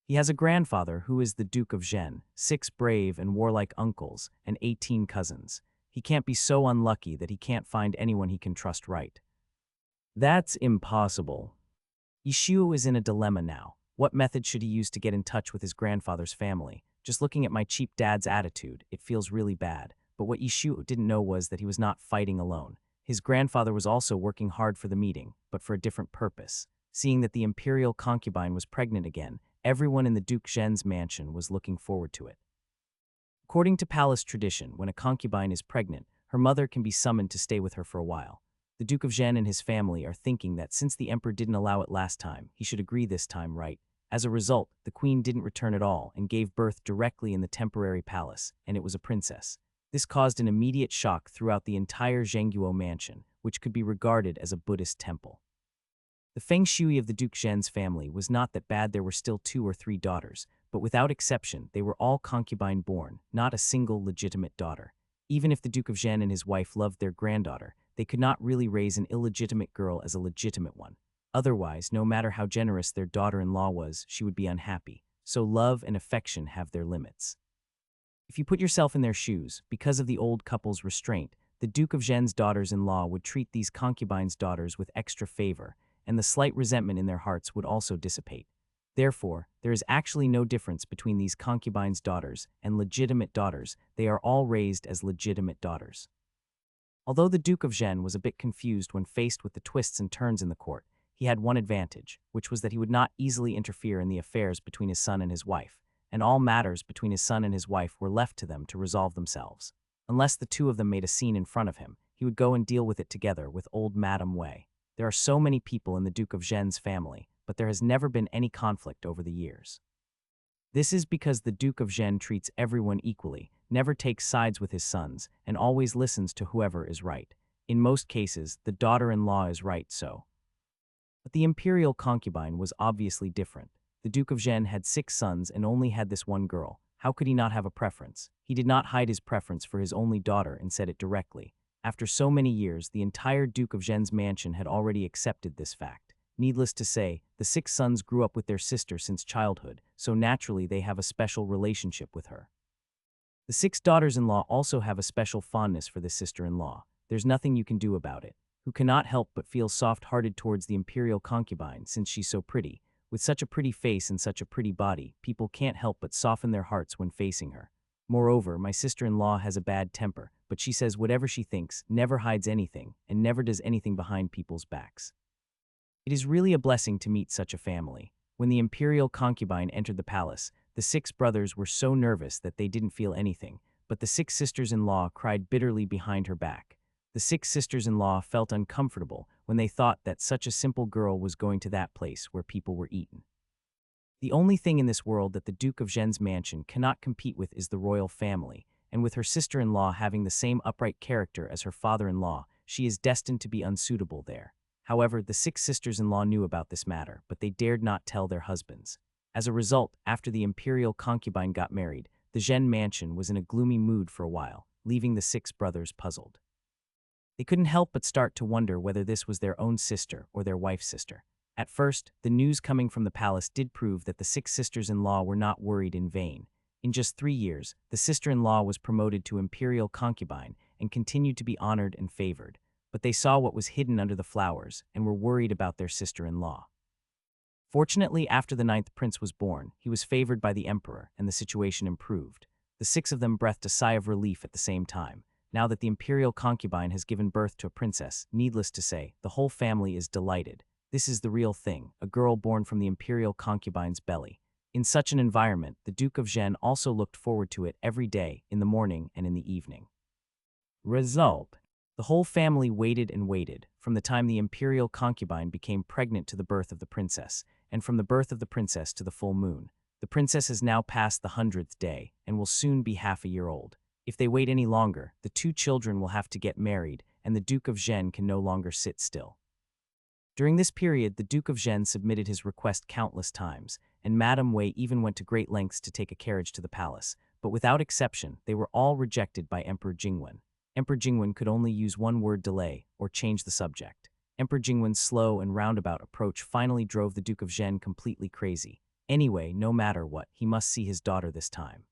He has a grandfather who is the Duke of Zhen, 6 brave and warlike uncles, and 18 cousins. He can't be so unlucky that he can't find anyone he can trust right. That's impossible. Yishuo is in a dilemma now. What method should he use to get in touch with his grandfather's family? Just looking at my cheap dad's attitude, it feels really bad. But what Yishuo didn't know was that he was not fighting alone. His grandfather was also working hard for the meeting, but for a different purpose. Seeing that the imperial concubine was pregnant again, everyone in the Duke Zhen's mansion was looking forward to it. According to palace tradition, when a concubine is pregnant, her mother can be summoned to stay with her for a while. The Duke of Zhen and his family are thinking that since the emperor didn't allow it last time, he should agree this time, right? As a result, the queen didn't return at all and gave birth directly in the temporary palace, and it was a princess. This caused an immediate shock throughout the entire Zhengguo mansion, which could be regarded as a Buddhist temple. The feng shui of the Duke Zhen's family was not that bad. There were still 2 or 3 daughters, but without exception, they were all concubine-born, not a single legitimate daughter. Even if the Duke of Zhen and his wife loved their granddaughter, they could not really raise an illegitimate girl as a legitimate one. Otherwise, no matter how generous their daughter-in-law was, she would be unhappy. So love and affection have their limits. If you put yourself in their shoes, because of the old couple's restraint, the Duke of Zhen's daughters-in-law would treat these concubines' daughters with extra favor, and the slight resentment in their hearts would also dissipate. Therefore, there is actually no difference between these concubines' daughters and legitimate daughters. They are all raised as legitimate daughters. Although the Duke of Zhen was a bit confused when faced with the twists and turns in the court, he had one advantage, which was that he would not easily interfere in the affairs between his son and his wife, and all matters between his son and his wife were left to them to resolve themselves. Unless the 2 of them made a scene in front of him, he would go and deal with it together with old Madame Wei. There are so many people in the Duke of Zhen's family, but there has never been any conflict over the years. This is because the Duke of Zhen treats everyone equally, never takes sides with his sons, and always listens to whoever is right. In most cases, the daughter-in-law is right, so. But the imperial concubine was obviously different. The Duke of Zhen had 6 sons and only had this one girl. How could he not have a preference? He did not hide his preference for his only daughter and said it directly. After so many years, the entire Duke of Zhen's mansion had already accepted this fact. Needless to say, the 6 sons grew up with their sister since childhood, so naturally they have a special relationship with her. The 6 daughters-in-law also have a special fondness for this sister-in-law. There's nothing you can do about it. Who cannot help but feel soft-hearted towards the imperial concubine since she's so pretty. With such a pretty face and such a pretty body, people can't help but soften their hearts when facing her. Moreover, my sister-in-law has a bad temper, but she says whatever she thinks, never hides anything, and never does anything behind people's backs. It is really a blessing to meet such a family. When the imperial concubine entered the palace, the 6 brothers were so nervous that they didn't feel anything, but the 6 sisters-in-law cried bitterly behind her back. The 6 sisters-in-law felt uncomfortable when they thought that such a simple girl was going to that place where people were eaten. The only thing in this world that the Duke of Zhen's mansion cannot compete with is the royal family, and with her sister-in-law having the same upright character as her father-in-law, she is destined to be unsuitable there. However, the 6 sisters-in-law knew about this matter, but they dared not tell their husbands. As a result, after the imperial concubine got married, the Zhen mansion was in a gloomy mood for a while, leaving the 6 brothers puzzled. They couldn't help but start to wonder whether this was their own sister or their wife's sister. At first, the news coming from the palace did prove that the 6 sisters-in-law were not worried in vain. In just 3 years, the sister-in-law was promoted to imperial concubine and continued to be honored and favored. But they saw what was hidden under the flowers and were worried about their sister-in-law. Fortunately, after the 9th prince was born, he was favored by the emperor and the situation improved. The 6 of them breathed a sigh of relief at the same time. Now that the imperial concubine has given birth to a princess, needless to say, the whole family is delighted. This is the real thing, a girl born from the imperial concubine's belly. In such an environment, the Duke of Zhen also looked forward to it every day, in the morning and in the evening. Result: the whole family waited and waited, from the time the imperial concubine became pregnant to the birth of the princess, and from the birth of the princess to the full moon. The princess has now passed the 100th day, and will soon be half a year old. If they wait any longer, the 2 children will have to get married, and the Duke of Zhen can no longer sit still. During this period, the Duke of Zhen submitted his request countless times, and Madame Wei even went to great lengths to take a carriage to the palace, but without exception, they were all rejected by Emperor Jingwen. Emperor Jingwen could only use one word: delay, or change the subject. Emperor Jingwen's slow and roundabout approach finally drove the Duke of Zhen completely crazy. Anyway, no matter what, he must see his daughter this time.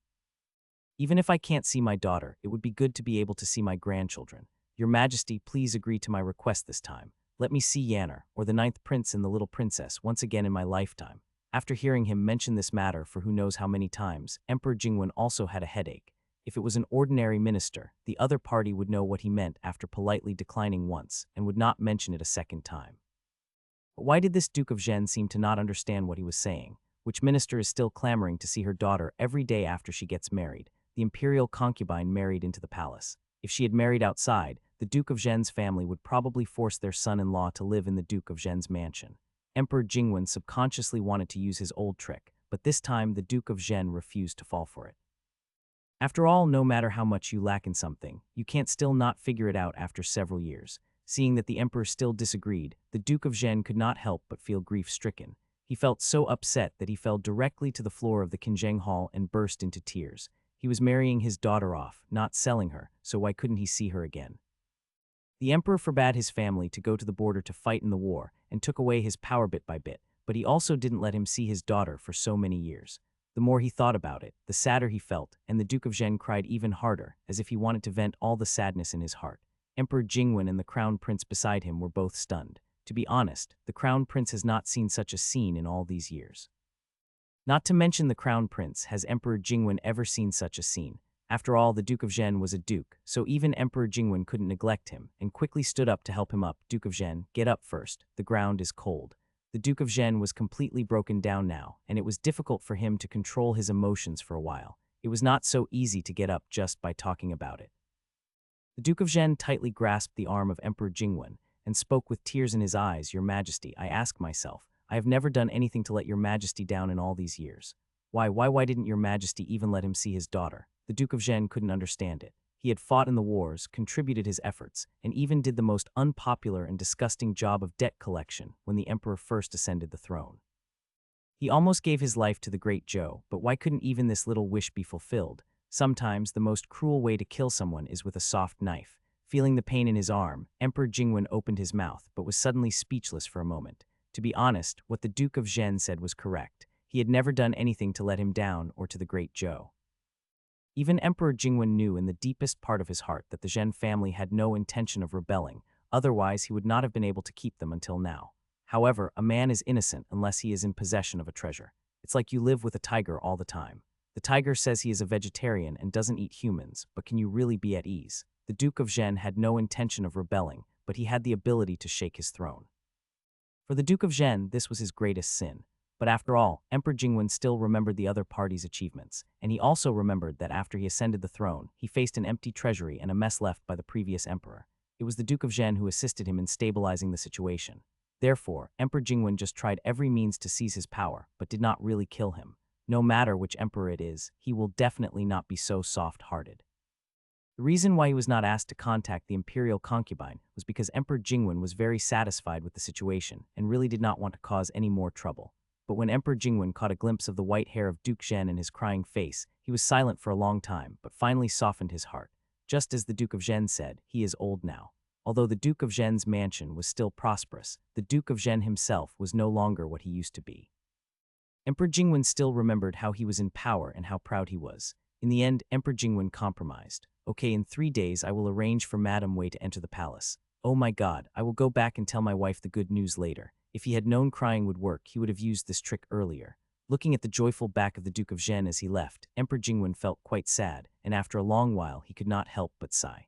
Even if I can't see my daughter, it would be good to be able to see my grandchildren. Your Majesty, please agree to my request this time. Let me see Yanner, or the 9th prince and the little princess, once again in my lifetime. After hearing him mention this matter for who knows how many times, Emperor Jingwen also had a headache. If it was an ordinary minister, the other party would know what he meant after politely declining once, and would not mention it a second time. But why did this Duke of Zhen seem to not understand what he was saying? Which minister is still clamoring to see her daughter every day after she gets married? The imperial concubine married into the palace. If she had married outside, the Duke of Zhen's family would probably force their son-in-law to live in the Duke of Zhen's mansion. Emperor Jingwen subconsciously wanted to use his old trick, but this time the Duke of Zhen refused to fall for it. After all, no matter how much you lack in something, you can't still not figure it out after several years. Seeing that the emperor still disagreed, the Duke of Zhen could not help but feel grief-stricken. He felt so upset that he fell directly to the floor of the Qinzheng Hall and burst into tears. He was marrying his daughter off, not selling her, so why couldn't he see her again? The emperor forbade his family to go to the border to fight in the war and took away his power bit by bit, but he also didn't let him see his daughter for so many years. The more he thought about it, the sadder he felt, and the Duke of Zhen cried even harder, as if he wanted to vent all the sadness in his heart. Emperor Jingwen and the crown prince beside him were both stunned. To be honest, the crown prince has not seen such a scene in all these years. Not to mention the crown prince, has Emperor Jingwen ever seen such a scene? After all, the Duke of Zhen was a duke, so even Emperor Jingwen couldn't neglect him, and quickly stood up to help him up. Duke of Zhen, get up first, the ground is cold. The Duke of Zhen was completely broken down now, and it was difficult for him to control his emotions for a while. It was not so easy to get up just by talking about it. The Duke of Zhen tightly grasped the arm of Emperor Jingwen and spoke with tears in his eyes. Your Majesty, I ask myself, I have never done anything to let your Majesty down in all these years. Why didn't your Majesty even let him see his daughter? The Duke of Zhen couldn't understand it. He had fought in the wars, contributed his efforts, and even did the most unpopular and disgusting job of debt collection when the emperor first ascended the throne. He almost gave his life to the great Zhou, but why couldn't even this little wish be fulfilled? Sometimes the most cruel way to kill someone is with a soft knife. Feeling the pain in his arm, Emperor Jingwen opened his mouth, but was suddenly speechless for a moment. To be honest, what the Duke of Zhen said was correct. He had never done anything to let him down or to the great Zhou. Even Emperor Jingwen knew in the deepest part of his heart that the Zhen family had no intention of rebelling, otherwise he would not have been able to keep them until now. However, a man is innocent unless he is in possession of a treasure. It's like you live with a tiger all the time. The tiger says he is a vegetarian and doesn't eat humans, but can you really be at ease? The Duke of Zhen had no intention of rebelling, but he had the ability to shake his throne. For the Duke of Zhen, this was his greatest sin. But after all, Emperor Jingwen still remembered the other party's achievements, and he also remembered that after he ascended the throne, he faced an empty treasury and a mess left by the previous emperor. It was the Duke of Zhen who assisted him in stabilizing the situation. Therefore, Emperor Jingwen just tried every means to seize his power, but did not really kill him. No matter which emperor it is, he will definitely not be so soft-hearted. The reason why he was not asked to contact the imperial concubine was because Emperor Jingwen was very satisfied with the situation and really did not want to cause any more trouble. But when Emperor Jingwen caught a glimpse of the white hair of Duke Zhen and his crying face, he was silent for a long time, but finally softened his heart. Just as the Duke of Zhen said, he is old now. Although the Duke of Zhen's mansion was still prosperous, the Duke of Zhen himself was no longer what he used to be. Emperor Jingwen still remembered how he was in power and how proud he was. In the end, Emperor Jingwen compromised. Okay, in 3 days I will arrange for Madame Wei to enter the palace. Oh my God, I will go back and tell my wife the good news later. If he had known crying would work, he would have used this trick earlier. Looking at the joyful back of the Duke of Zhen as he left, Emperor Jingwen felt quite sad, and after a long while he could not help but sigh.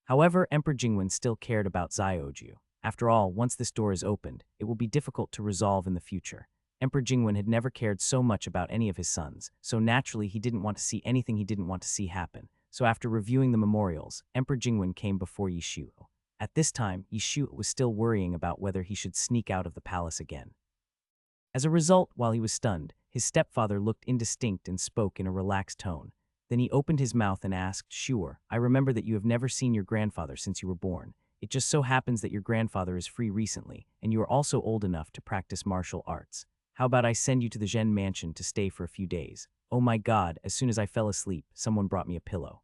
However, Emperor Jingwen still cared about Xiaoju. After all, once this door is opened, it will be difficult to resolve in the future. Emperor Jingwen had never cared so much about any of his sons, so naturally he didn't want to see anything he didn't want to see happen. So after reviewing the memorials, Emperor Jingwen came before Yishu. At this time, Yishu was still worrying about whether he should sneak out of the palace again. As a result, while he was stunned, his stepfather looked indistinct and spoke in a relaxed tone. Then he opened his mouth and asked, Sure, I remember that you have never seen your grandfather since you were born. It just so happens that your grandfather is free recently, and you are also old enough to practice martial arts. How about I send you to the Zhen mansion to stay for a few days? Oh my God, as soon as I fell asleep, someone brought me a pillow.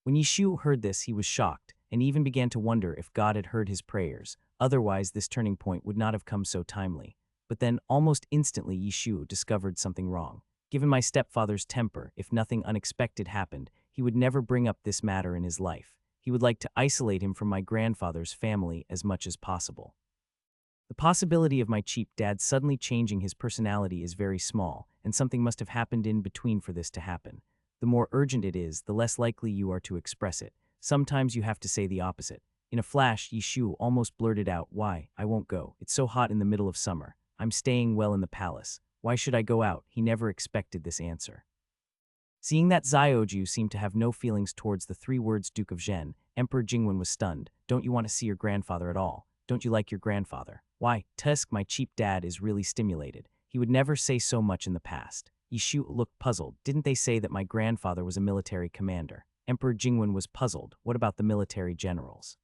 When Yishu heard this, he was shocked, and even began to wonder if God had heard his prayers. Otherwise, this turning point would not have come so timely. But then, almost instantly, Yishu discovered something wrong. Given my stepfather's temper, if nothing unexpected happened, he would never bring up this matter in his life. He would like to isolate him from my grandfather's family as much as possible. The possibility of my cheap dad suddenly changing his personality is very small, and something must have happened in between for this to happen. The more urgent it is, the less likely you are to express it. Sometimes you have to say the opposite. In a flash, Yishu almost blurted out, Why? I won't go. It's so hot in the middle of summer. I'm staying well in the palace. Why should I go out? He never expected this answer. Seeing that Xiaoju seemed to have no feelings towards the 3 words Duke of Zhen, Emperor Jingwen was stunned. Don't you want to see your grandfather at all? Don't you like your grandfather? Why, Tusk, my cheap dad is really stimulated. He would never say so much in the past. Yishu looked puzzled. Didn't they say that my grandfather was a military commander? Emperor Jingwen was puzzled. What about the military generals?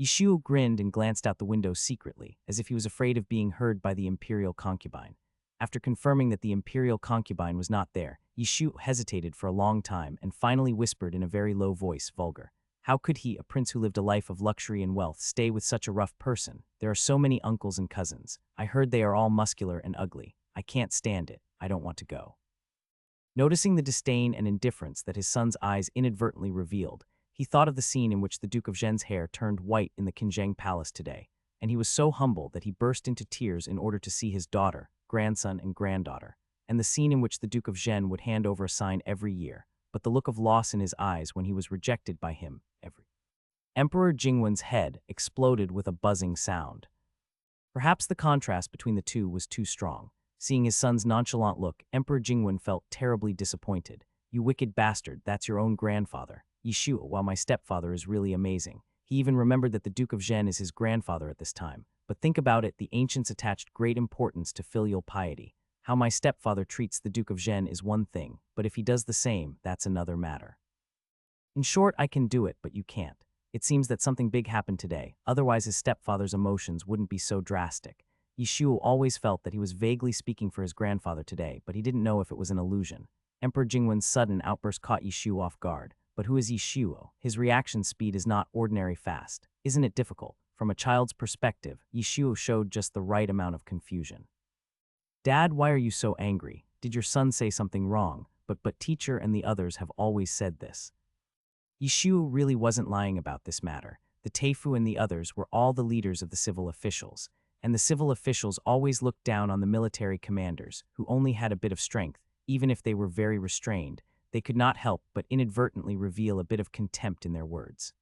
Yishu grinned and glanced out the window secretly, as if he was afraid of being heard by the imperial concubine. After confirming that the imperial concubine was not there, Yishu hesitated for a long time and finally whispered in a very low voice, vulgar. How could he, a prince who lived a life of luxury and wealth, stay with such a rough person? There are so many uncles and cousins. I heard they are all muscular and ugly. I can't stand it. I don't want to go. Noticing the disdain and indifference that his son's eyes inadvertently revealed, he thought of the scene in which the Duke of Zhen's hair turned white in the Qinzheng Palace today, and he was so humble that he burst into tears in order to see his daughter, grandson, and granddaughter, and the scene in which the Duke of Zhen would hand over a sign every year, but the look of loss in his eyes when he was rejected by him every. Emperor Jingwen's head exploded with a buzzing sound. Perhaps the contrast between the two was too strong. Seeing his son's nonchalant look, Emperor Jingwen felt terribly disappointed. You wicked bastard, that's your own grandfather. Yishu, while my stepfather is really amazing. He even remembered that the Duke of Zhen is his grandfather at this time. But think about it, the ancients attached great importance to filial piety. How my stepfather treats the Duke of Zhen is one thing, but if he does the same, that's another matter. In short, I can do it, but you can't. It seems that something big happened today, otherwise his stepfather's emotions wouldn't be so drastic. Yishu always felt that he was vaguely speaking for his grandfather today, but he didn't know if it was an illusion. Emperor Jingwen's sudden outburst caught Yishu off guard. But who is Yishu? His reaction speed is not ordinary fast. Isn't it difficult? From a child's perspective, Yishu showed just the right amount of confusion. Dad, why are you so angry? Did your son say something wrong? But teacher and the others have always said this. Yishu really wasn't lying about this matter. The Teifu and the others were all the leaders of the civil officials, and the civil officials always looked down on the military commanders, who only had a bit of strength, even if they were very restrained. They could not help but inadvertently reveal a bit of contempt in their words.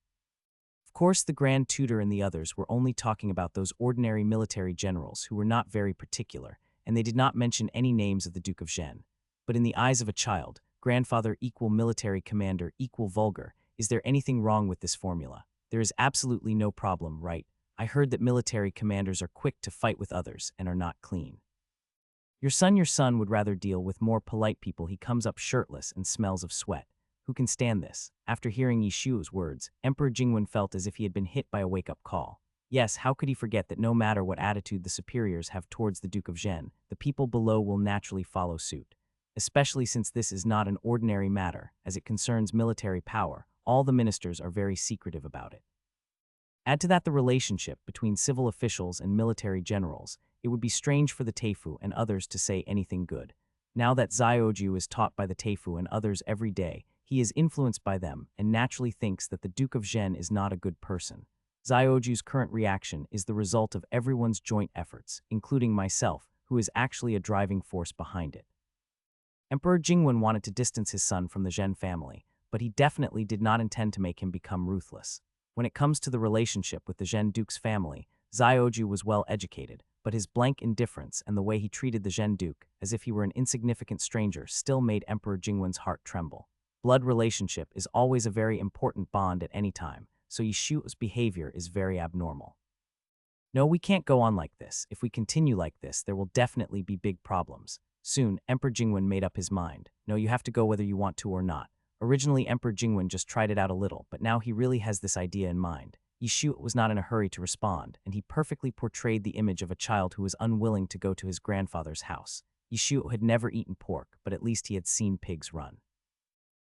Of course, the Grand Tutor and the others were only talking about those ordinary military generals who were not very particular, and they did not mention any names of the Duke of Zhen. But in the eyes of a child, grandfather equal military commander equal vulgar, is there anything wrong with this formula? There is absolutely no problem, right? I heard that military commanders are quick to fight with others and are not clean. Your son would rather deal with more polite people. He comes up shirtless and smells of sweat. Who can stand this? After hearing Yishu's words, Emperor Jingwen felt as if he had been hit by a wake-up call. Yes, how could he forget that no matter what attitude the superiors have towards the Duke of Zhen, the people below will naturally follow suit. Especially since this is not an ordinary matter, as it concerns military power, all the ministers are very secretive about it. Add to that the relationship between civil officials and military generals. It would be strange for the Teifu and others to say anything good. Now that Xiaoju is taught by the Teifu and others every day, he is influenced by them and naturally thinks that the Duke of Zhen is not a good person. Xiaoju's current reaction is the result of everyone's joint efforts, including myself, who is actually a driving force behind it. Emperor Jingwen wanted to distance his son from the Zhen family, but he definitely did not intend to make him become ruthless. When it comes to the relationship with the Zhen Duke's family, Xiaoju was well educated, but his blank indifference and the way he treated the Zhen Duke, as if he were an insignificant stranger, still made Emperor Jingwen's heart tremble. Blood relationship is always a very important bond at any time, so Yishu's behavior is very abnormal. No, we can't go on like this. If we continue like this, there will definitely be big problems. Soon, Emperor Jingwen made up his mind. No, you have to go whether you want to or not. Originally, Emperor Jingwen just tried it out a little, but now he really has this idea in mind. Yishu was not in a hurry to respond, and he perfectly portrayed the image of a child who was unwilling to go to his grandfather's house. Yishu had never eaten pork, but at least he had seen pigs run.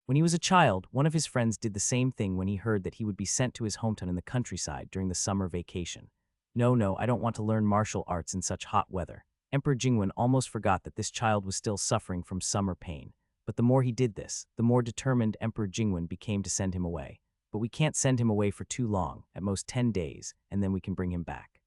When he was a child, one of his friends did the same thing when he heard that he would be sent to his hometown in the countryside during the summer vacation. No, I don't want to learn martial arts in such hot weather. Emperor Jingwen almost forgot that this child was still suffering from summer pain. But the more he did this, the more determined Emperor Jingwen became to send him away. But we can't send him away for too long, at most 10 days, and then we can bring him back.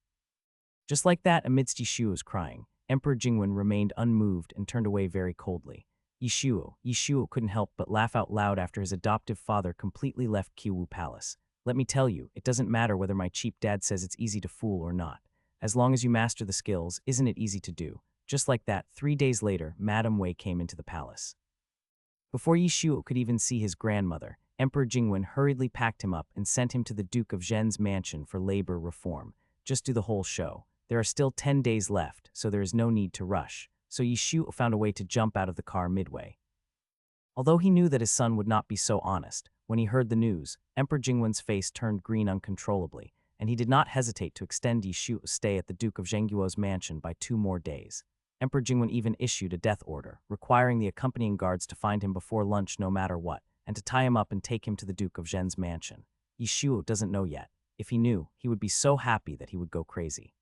Just like that, amidst Yishu's crying, Emperor Jingwen remained unmoved and turned away very coldly. Yishu couldn't help but laugh out loud after his adoptive father completely left Qiwu Palace. Let me tell you, it doesn't matter whether my cheap dad says it's easy to fool or not. As long as you master the skills, isn't it easy to do? Just like that, 3 days later, Madame Wei came into the palace. Before Yishu could even see his grandmother, Emperor Jingwen hurriedly packed him up and sent him to the Duke of Zhen's mansion for labor reform. just do the whole show. There are still 10 days left, so there is no need to rush. So Yishu found a way to jump out of the car midway. Although he knew that his son would not be so honest, when he heard the news, Emperor Jingwen's face turned green uncontrollably, and he did not hesitate to extend Yishu's stay at the Duke of Zhengguo's mansion by 2 more days. Emperor Jingwen even issued a death order, requiring the accompanying guards to find him before lunch no matter what, and to tie him up and take him to the Duke of Zhen's mansion. Yishu doesn't know yet. If he knew, he would be so happy that he would go crazy.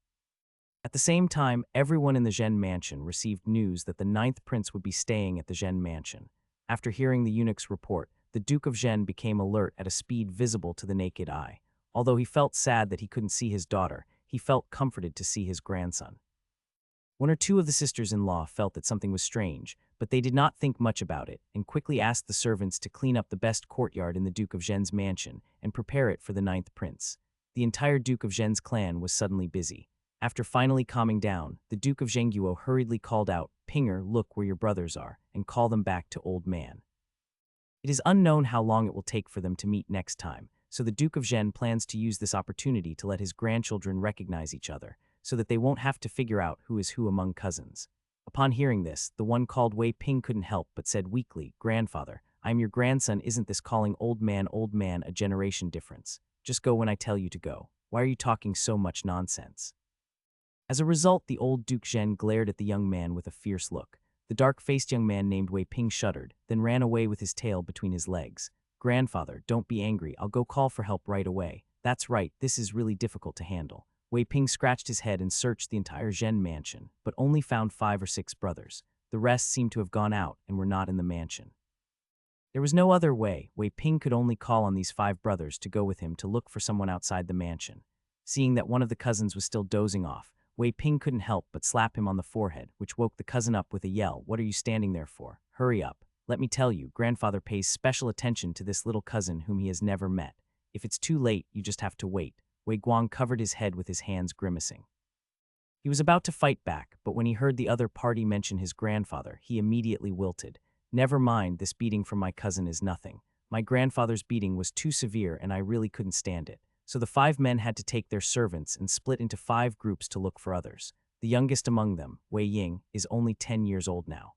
At the same time, everyone in the Zhen mansion received news that the 9th prince would be staying at the Zhen mansion. After hearing the eunuch's report, the Duke of Zhen became alert at a speed visible to the naked eye. Although he felt sad that he couldn't see his daughter, he felt comforted to see his grandson. 1 or 2 of the sisters-in-law felt that something was strange, but they did not think much about it and quickly asked the servants to clean up the best courtyard in the Duke of Zhen's mansion and prepare it for the 9th prince. The entire Duke of Zhen's clan was suddenly busy. After finally calming down, the Duke of Zhengguo hurriedly called out, "Pinger, look where your brothers are, and call them back to Old Man." It is unknown how long it will take for them to meet next time, so the Duke of Zhen plans to use this opportunity to let his grandchildren recognize each other, so that they won't have to figure out who is who among cousins. Upon hearing this, the one called Wei Ping couldn't help but said weakly, "Grandfather, I am your grandson. Isn't this calling old man a generation difference? Just go when I tell you to go. Why are you talking so much nonsense?" As a result, the old Duke Zhen glared at the young man with a fierce look. The dark-faced young man named Wei Ping shuddered, then ran away with his tail between his legs. "Grandfather, don't be angry. I'll go call for help right away." "That's right, this is really difficult to handle." Wei Ping scratched his head and searched the entire Zhen mansion, but only found 5 or 6 brothers. The rest seemed to have gone out and were not in the mansion. There was no other way. Wei Ping could only call on these 5 brothers to go with him to look for someone outside the mansion. Seeing that one of the cousins was still dozing off, Wei Ping couldn't help but slap him on the forehead, which woke the cousin up with a yell. "What are you standing there for? Hurry up. Let me tell you, grandfather pays special attention to this little cousin whom he has never met. If it's too late, you just have to wait." Wei Guang covered his head with his hands, grimacing. He was about to fight back, but when he heard the other party mention his grandfather, he immediately wilted. "Never mind, this beating from my cousin is nothing. My grandfather's beating was too severe and I really couldn't stand it." So the 5 men had to take their servants and split into 5 groups to look for others. The youngest among them, Wei Ying, is only 10 years old now.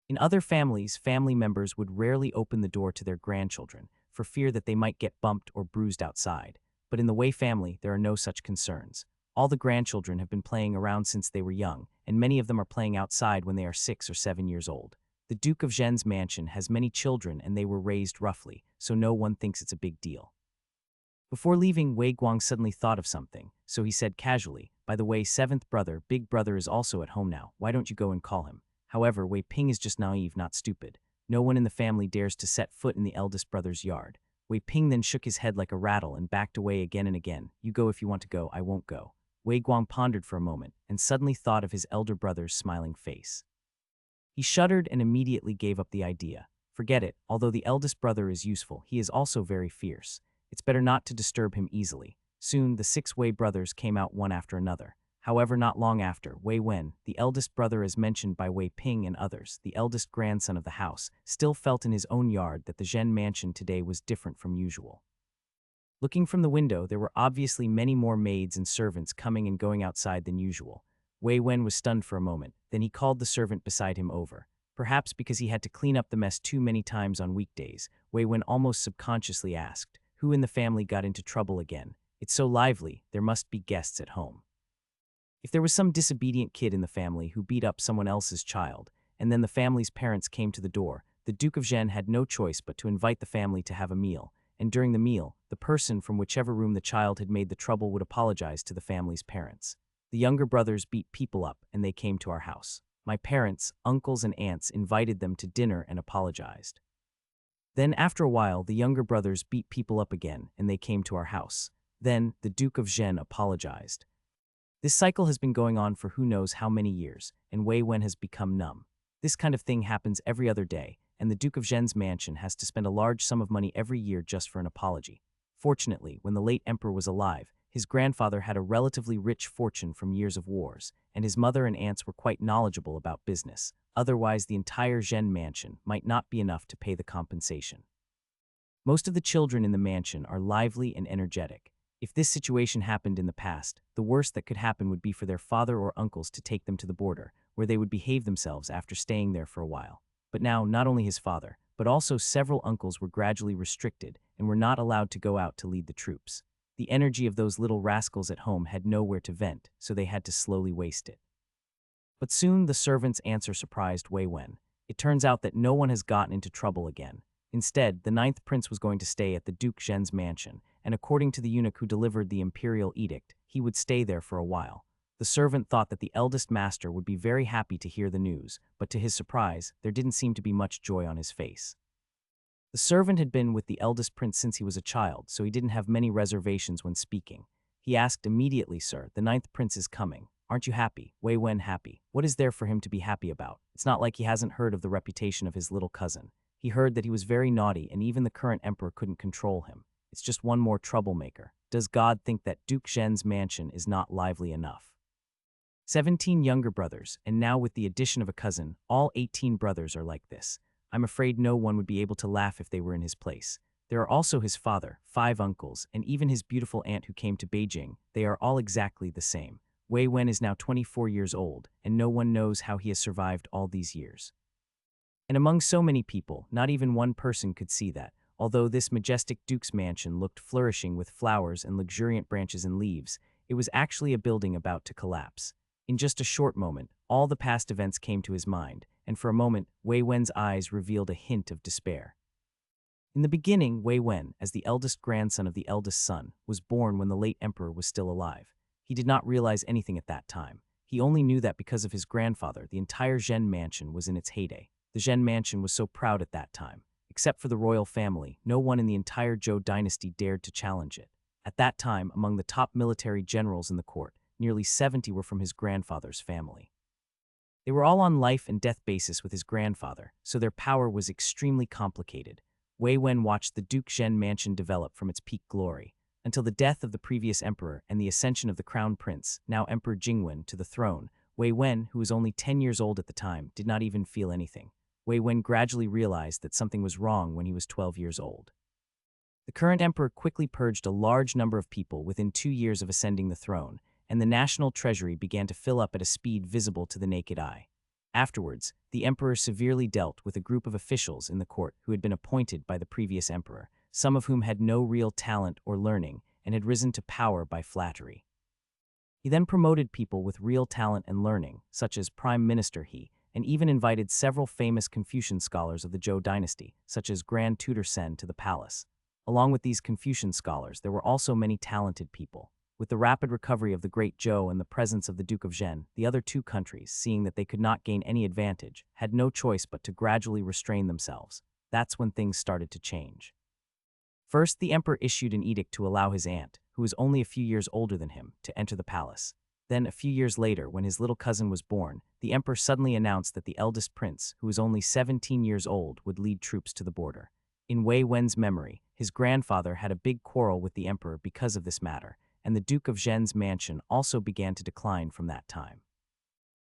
In other families, family members would rarely open the door to their grandchildren for fear that they might get bumped or bruised outside. But in the Wei family, there are no such concerns. All the grandchildren have been playing around since they were young, and many of them are playing outside when they are 6 or 7 years old. The Duke of Zhen's mansion has many children and they were raised roughly, so no one thinks it's a big deal. Before leaving, Wei Guang suddenly thought of something, so he said casually, "By the way, 7th brother, big brother is also at home now. Why don't you go and call him?" However, Wei Ping is just naive, not stupid. No one in the family dares to set foot in the eldest brother's yard. Wei Ping then shook his head like a rattle and backed away again and again. "You go if you want to go, I won't go." Wei Guang pondered for a moment and suddenly thought of his elder brother's smiling face. He shuddered and immediately gave up the idea. Forget it, although the eldest brother is useful, he is also very fierce. It's better not to disturb him easily. Soon, the 6 Wei brothers came out one after another. However, not long after, Wei Wen, the eldest brother as mentioned by Wei Ping and others, the eldest grandson of the house, still felt in his own yard that the Zhen mansion today was different from usual. Looking from the window, there were obviously many more maids and servants coming and going outside than usual. Wei Wen was stunned for a moment, then he called the servant beside him over. Perhaps because he had to clean up the mess too many times on weekdays, Wei Wen almost subconsciously asked, "Who in the family got into trouble again? It's so lively, there must be guests at home." If there was some disobedient kid in the family who beat up someone else's child, and then the family's parents came to the door, the Duke of Zhen had no choice but to invite the family to have a meal, and during the meal, the person from whichever room the child had made the trouble would apologize to the family's parents. "The younger brothers beat people up, and they came to our house. My parents, uncles, and aunts invited them to dinner and apologized. Then, after a while, the younger brothers beat people up again, and they came to our house. Then, the Duke of Zhen apologized. This cycle has been going on for who knows how many years, and Wei Wen has become numb. This kind of thing happens every other day, and the Duke of Zhen's mansion has to spend a large sum of money every year just for an apology. Fortunately, when the late emperor was alive, his grandfather had a relatively rich fortune from years of wars, and his mother and aunts were quite knowledgeable about business. Otherwise, the entire Zhen mansion might not be enough to pay the compensation. Most of the children in the mansion are lively and energetic. If this situation happened in the past, the worst that could happen would be for their father or uncles to take them to the border, where they would behave themselves after staying there for a while. But now, not only his father, but also several uncles were gradually restricted and were not allowed to go out to lead the troops. The energy of those little rascals at home had nowhere to vent, so they had to slowly waste it. But soon the servant's answer surprised Wei Wen. It turns out that no one has gotten into trouble again. Instead, the ninth prince was going to stay at the Duke Zhen's mansion, and according to the eunuch who delivered the imperial edict, he would stay there for a while. The servant thought that the eldest master would be very happy to hear the news, but to his surprise, there didn't seem to be much joy on his face. The servant had been with the eldest prince since he was a child, so he didn't have many reservations when speaking. He asked immediately, "Sir, the ninth prince is coming. Aren't you happy?" Wei Wen happy. What is there for him to be happy about? It's not like he hasn't heard of the reputation of his little cousin. He heard that he was very naughty and even the current emperor couldn't control him. It's just one more troublemaker. Does God think that Duke Zhen's mansion is not lively enough? 17 younger brothers, and now with the addition of a cousin, all 18 brothers are like this. I'm afraid no one would be able to laugh if they were in his place. There are also his father, 5 uncles, and even his beautiful aunt who came to Beijing. They are all exactly the same. Wei Wen is now 24 years old, and no one knows how he has survived all these years. And among so many people, not even one person could see that, although this majestic duke's mansion looked flourishing with flowers and luxuriant branches and leaves, it was actually a building about to collapse. In just a short moment, all the past events came to his mind, and for a moment, Wei Wen's eyes revealed a hint of despair. In the beginning, Wei Wen, as the eldest grandson of the eldest son, was born when the late emperor was still alive. He did not realize anything at that time. He only knew that because of his grandfather, the entire Zhen mansion was in its heyday. The Zhen mansion was so proud at that time. Except for the royal family, no one in the entire Zhou dynasty dared to challenge it. At that time, among the top military generals in the court, nearly 70 were from his grandfather's family. They were all on life and death basis with his grandfather, so their power was extremely complicated. Wei Wen watched the Duke Zhen mansion develop from its peak glory, until the death of the previous emperor and the ascension of the crown prince, now Emperor Jingwen, to the throne. Wei Wen, who was only 10 years old at the time, did not even feel anything. Wei Wen gradually realized that something was wrong when he was 12 years old. The current emperor quickly purged a large number of people within 2 years of ascending the throne, and the national treasury began to fill up at a speed visible to the naked eye. Afterwards, the emperor severely dealt with a group of officials in the court who had been appointed by the previous emperor, some of whom had no real talent or learning and had risen to power by flattery. He then promoted people with real talent and learning, such as Prime Minister He, and even invited several famous Confucian scholars of the Zhou dynasty, such as Grand Tutor Sen, to the palace. Along with these Confucian scholars, there were also many talented people. With the rapid recovery of the Great Zhou and the presence of the Duke of Zhen, the other 2 countries, seeing that they could not gain any advantage, had no choice but to gradually restrain themselves. That's when things started to change. First, the emperor issued an edict to allow his aunt, who was only a few years older than him, to enter the palace. Then, a few years later, when his little cousin was born, the emperor suddenly announced that the eldest prince, who was only 17 years old, would lead troops to the border. In Wei Wen's memory, his grandfather had a big quarrel with the emperor because of this matter, and the Duke of Zhen's mansion also began to decline from that time.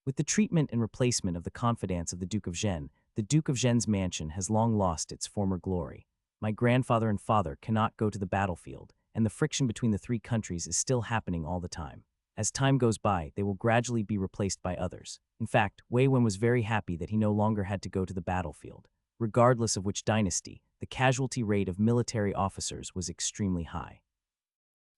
With the treatment and replacement of the confidants of the Duke of Zhen's mansion has long lost its former glory. My grandfather and father cannot go to the battlefield, and the friction between the 3 countries is still happening all the time. As time goes by, they will gradually be replaced by others. In fact, Wei Wen was very happy that he no longer had to go to the battlefield. Regardless of which dynasty, the casualty rate of military officers was extremely high.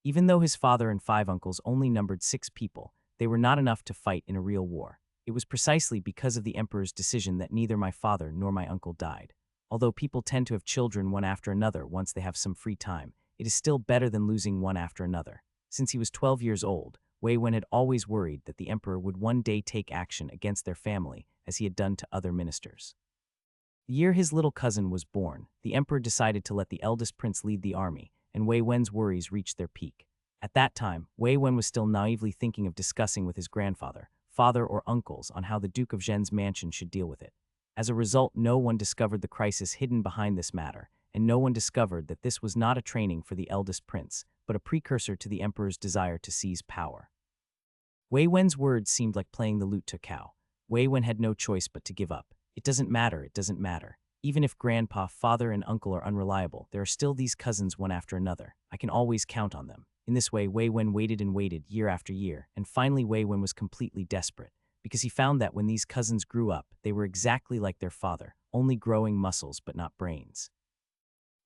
Even though his father and 5 uncles only numbered 6 people, they were not enough to fight in a real war. It was precisely because of the emperor's decision that neither my father nor my uncle died. Although people tend to have children one after another once they have some free time, it is still better than losing one after another. Since he was 12 years old, Wei Wen had always worried that the emperor would one day take action against their family, as he had done to other ministers. The year his little cousin was born, the emperor decided to let the eldest prince lead the army, and Wei Wen's worries reached their peak. At that time, Wei Wen was still naively thinking of discussing with his grandfather, father or uncles on how the Duke of Zhen's mansion should deal with it. As a result, no one discovered the crisis hidden behind this matter, and no one discovered that this was not a training for the eldest prince, but a precursor to the emperor's desire to seize power. Wei Wen's words seemed like playing the lute to Cao. Wei Wen had no choice but to give up. It doesn't matter. Even if grandpa, father, and uncle are unreliable, there are still these cousins one after another. I can always count on them. In this way, Wei Wen waited and waited year after year, and finally Wei Wen was completely desperate, because he found that when these cousins grew up, they were exactly like their father, only growing muscles but not brains.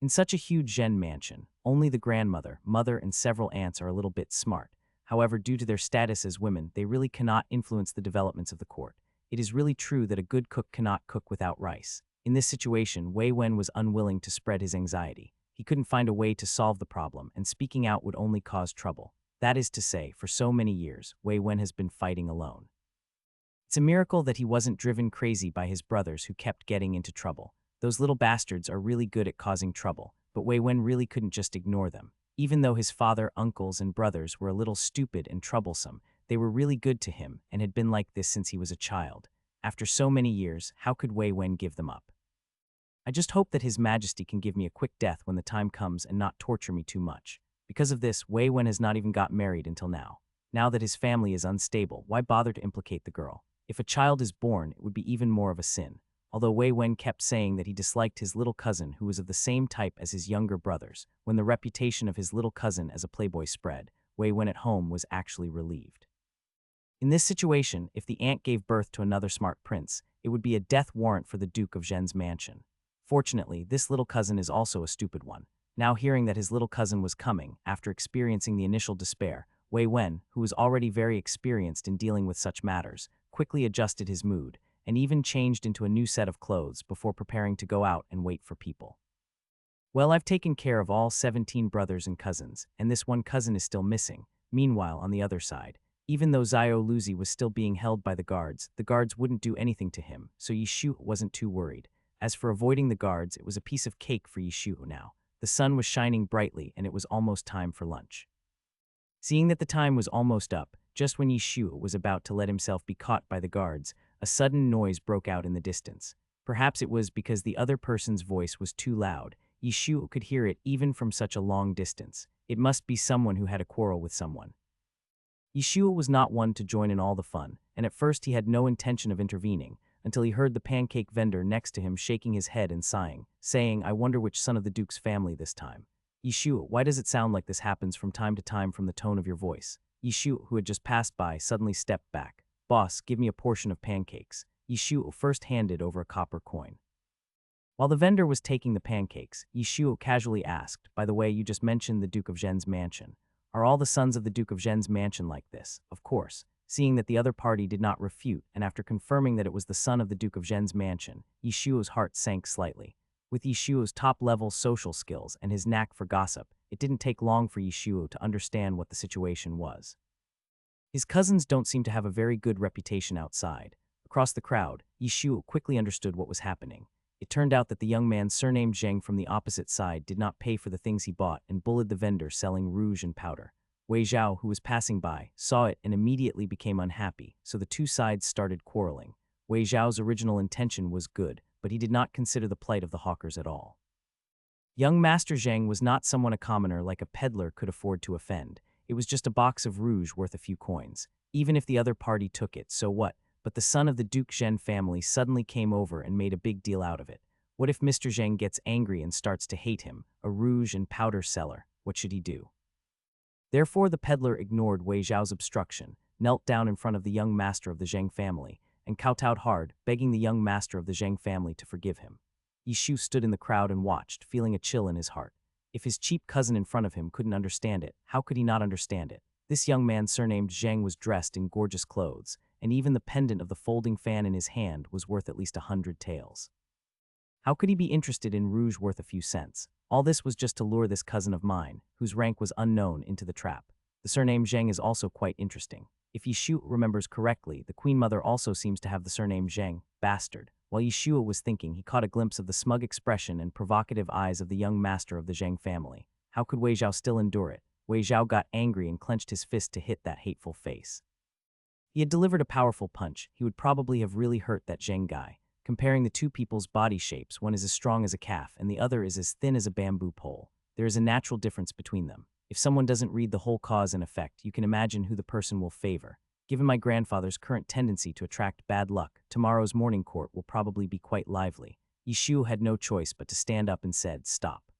In such a huge Zhen mansion, only the grandmother, mother, and several aunts are a little bit smart. However, due to their status as women, they really cannot influence the developments of the court. It is really true that a good cook cannot cook without rice. In this situation, Wei Wen was unwilling to spread his anxiety. He couldn't find a way to solve the problem, and speaking out would only cause trouble. That is to say, for so many years, Wei Wen has been fighting alone. It's a miracle that he wasn't driven crazy by his brothers who kept getting into trouble. Those little bastards are really good at causing trouble, but Wei Wen really couldn't just ignore them. Even though his father, uncles, and brothers were a little stupid and troublesome, they were really good to him and had been like this since he was a child. After so many years, how could Wei Wen give them up? I just hope that His Majesty can give me a quick death when the time comes and not torture me too much. Because of this, Wei Wen has not even got married until now. Now that his family is unstable, why bother to implicate the girl? If a child is born, it would be even more of a sin. Although Wei Wen kept saying that he disliked his little cousin who was of the same type as his younger brothers, when the reputation of his little cousin as a playboy spread, Wei Wen at home was actually relieved. In this situation, if the aunt gave birth to another smart prince, it would be a death warrant for the Duke of Zhen's mansion. Fortunately, this little cousin is also a stupid one. Now hearing that his little cousin was coming, after experiencing the initial despair, Wei Wen, who was already very experienced in dealing with such matters, quickly adjusted his mood, and even changed into a new set of clothes before preparing to go out and wait for people. Well, I've taken care of all 17 brothers and cousins, and this one cousin is still missing. Meanwhile, on the other side, even though Xiao Luzi was still being held by the guards wouldn't do anything to him, so Yishu wasn't too worried. As for avoiding the guards, it was a piece of cake for Yishu now. The sun was shining brightly, and it was almost time for lunch. Seeing that the time was almost up, just when Yishu was about to let himself be caught by the guards, a sudden noise broke out in the distance. Perhaps it was because the other person's voice was too loud. Yishu could hear it even from such a long distance. It must be someone who had a quarrel with someone. Yishu was not one to join in all the fun, and at first he had no intention of intervening, until he heard the pancake vendor next to him shaking his head and sighing, saying, "I wonder which son of the Duke's family this time." "Yishu, why does it sound like this happens from time to time from the tone of your voice?" Yishu, who had just passed by, suddenly stepped back. "Boss, give me a portion of pancakes." Yishu first handed over a copper coin. While the vendor was taking the pancakes, Yishu casually asked, "By the way, you just mentioned the Duke of Zhen's mansion. Are all the sons of the Duke of Zhen's mansion like this?" "Of course." Seeing that the other party did not refute, and after confirming that it was the son of the Duke of Zhen's mansion, Yishuo's heart sank slightly. With Yishuo's top-level social skills and his knack for gossip, it didn't take long for Yishuo to understand what the situation was. His cousins don't seem to have a very good reputation outside. Across the crowd, Yishuo quickly understood what was happening. It turned out that the young man surnamed Zheng from the opposite side did not pay for the things he bought and bullied the vendor selling rouge and powder. Wei Zhao, who was passing by, saw it and immediately became unhappy, so the two sides started quarreling. Wei Zhao's original intention was good, but he did not consider the plight of the hawkers at all. Young Master Zheng was not someone a commoner like a peddler could afford to offend. It was just a box of rouge worth a few coins. Even if the other party took it, so what? But the son of the Duke Zhen family suddenly came over and made a big deal out of it. What if Mr. Zheng gets angry and starts to hate him, a rouge and powder seller? What should he do? Therefore, the peddler ignored Wei Zhao's obstruction, knelt down in front of the young master of the Zheng family, and kowtowed hard, begging the young master of the Zheng family to forgive him. Yishu stood in the crowd and watched, feeling a chill in his heart. If his cheap cousin in front of him couldn't understand it, how could he not understand it? This young man surnamed Zheng was dressed in gorgeous clothes, and even the pendant of the folding fan in his hand was worth at least 100 taels. How could he be interested in rouge worth a few cents? All this was just to lure this cousin of mine, whose rank was unknown, into the trap. The surname Zheng is also quite interesting. If Yishu remembers correctly, the Queen Mother also seems to have the surname Zheng, bastard. While Yishua was thinking, he caught a glimpse of the smug expression and provocative eyes of the young master of the Zheng family. How could Wei Zhao still endure it? Wei Zhao got angry and clenched his fist to hit that hateful face. He had delivered a powerful punch. He would probably have really hurt that Zheng guy. Comparing the two people's body shapes, one is as strong as a calf and the other is as thin as a bamboo pole. There is a natural difference between them. If someone doesn't read the whole cause and effect, you can imagine who the person will favor. Given my grandfather's current tendency to attract bad luck, tomorrow's morning court will probably be quite lively. Yishu had no choice but to stand up and said, "Stop."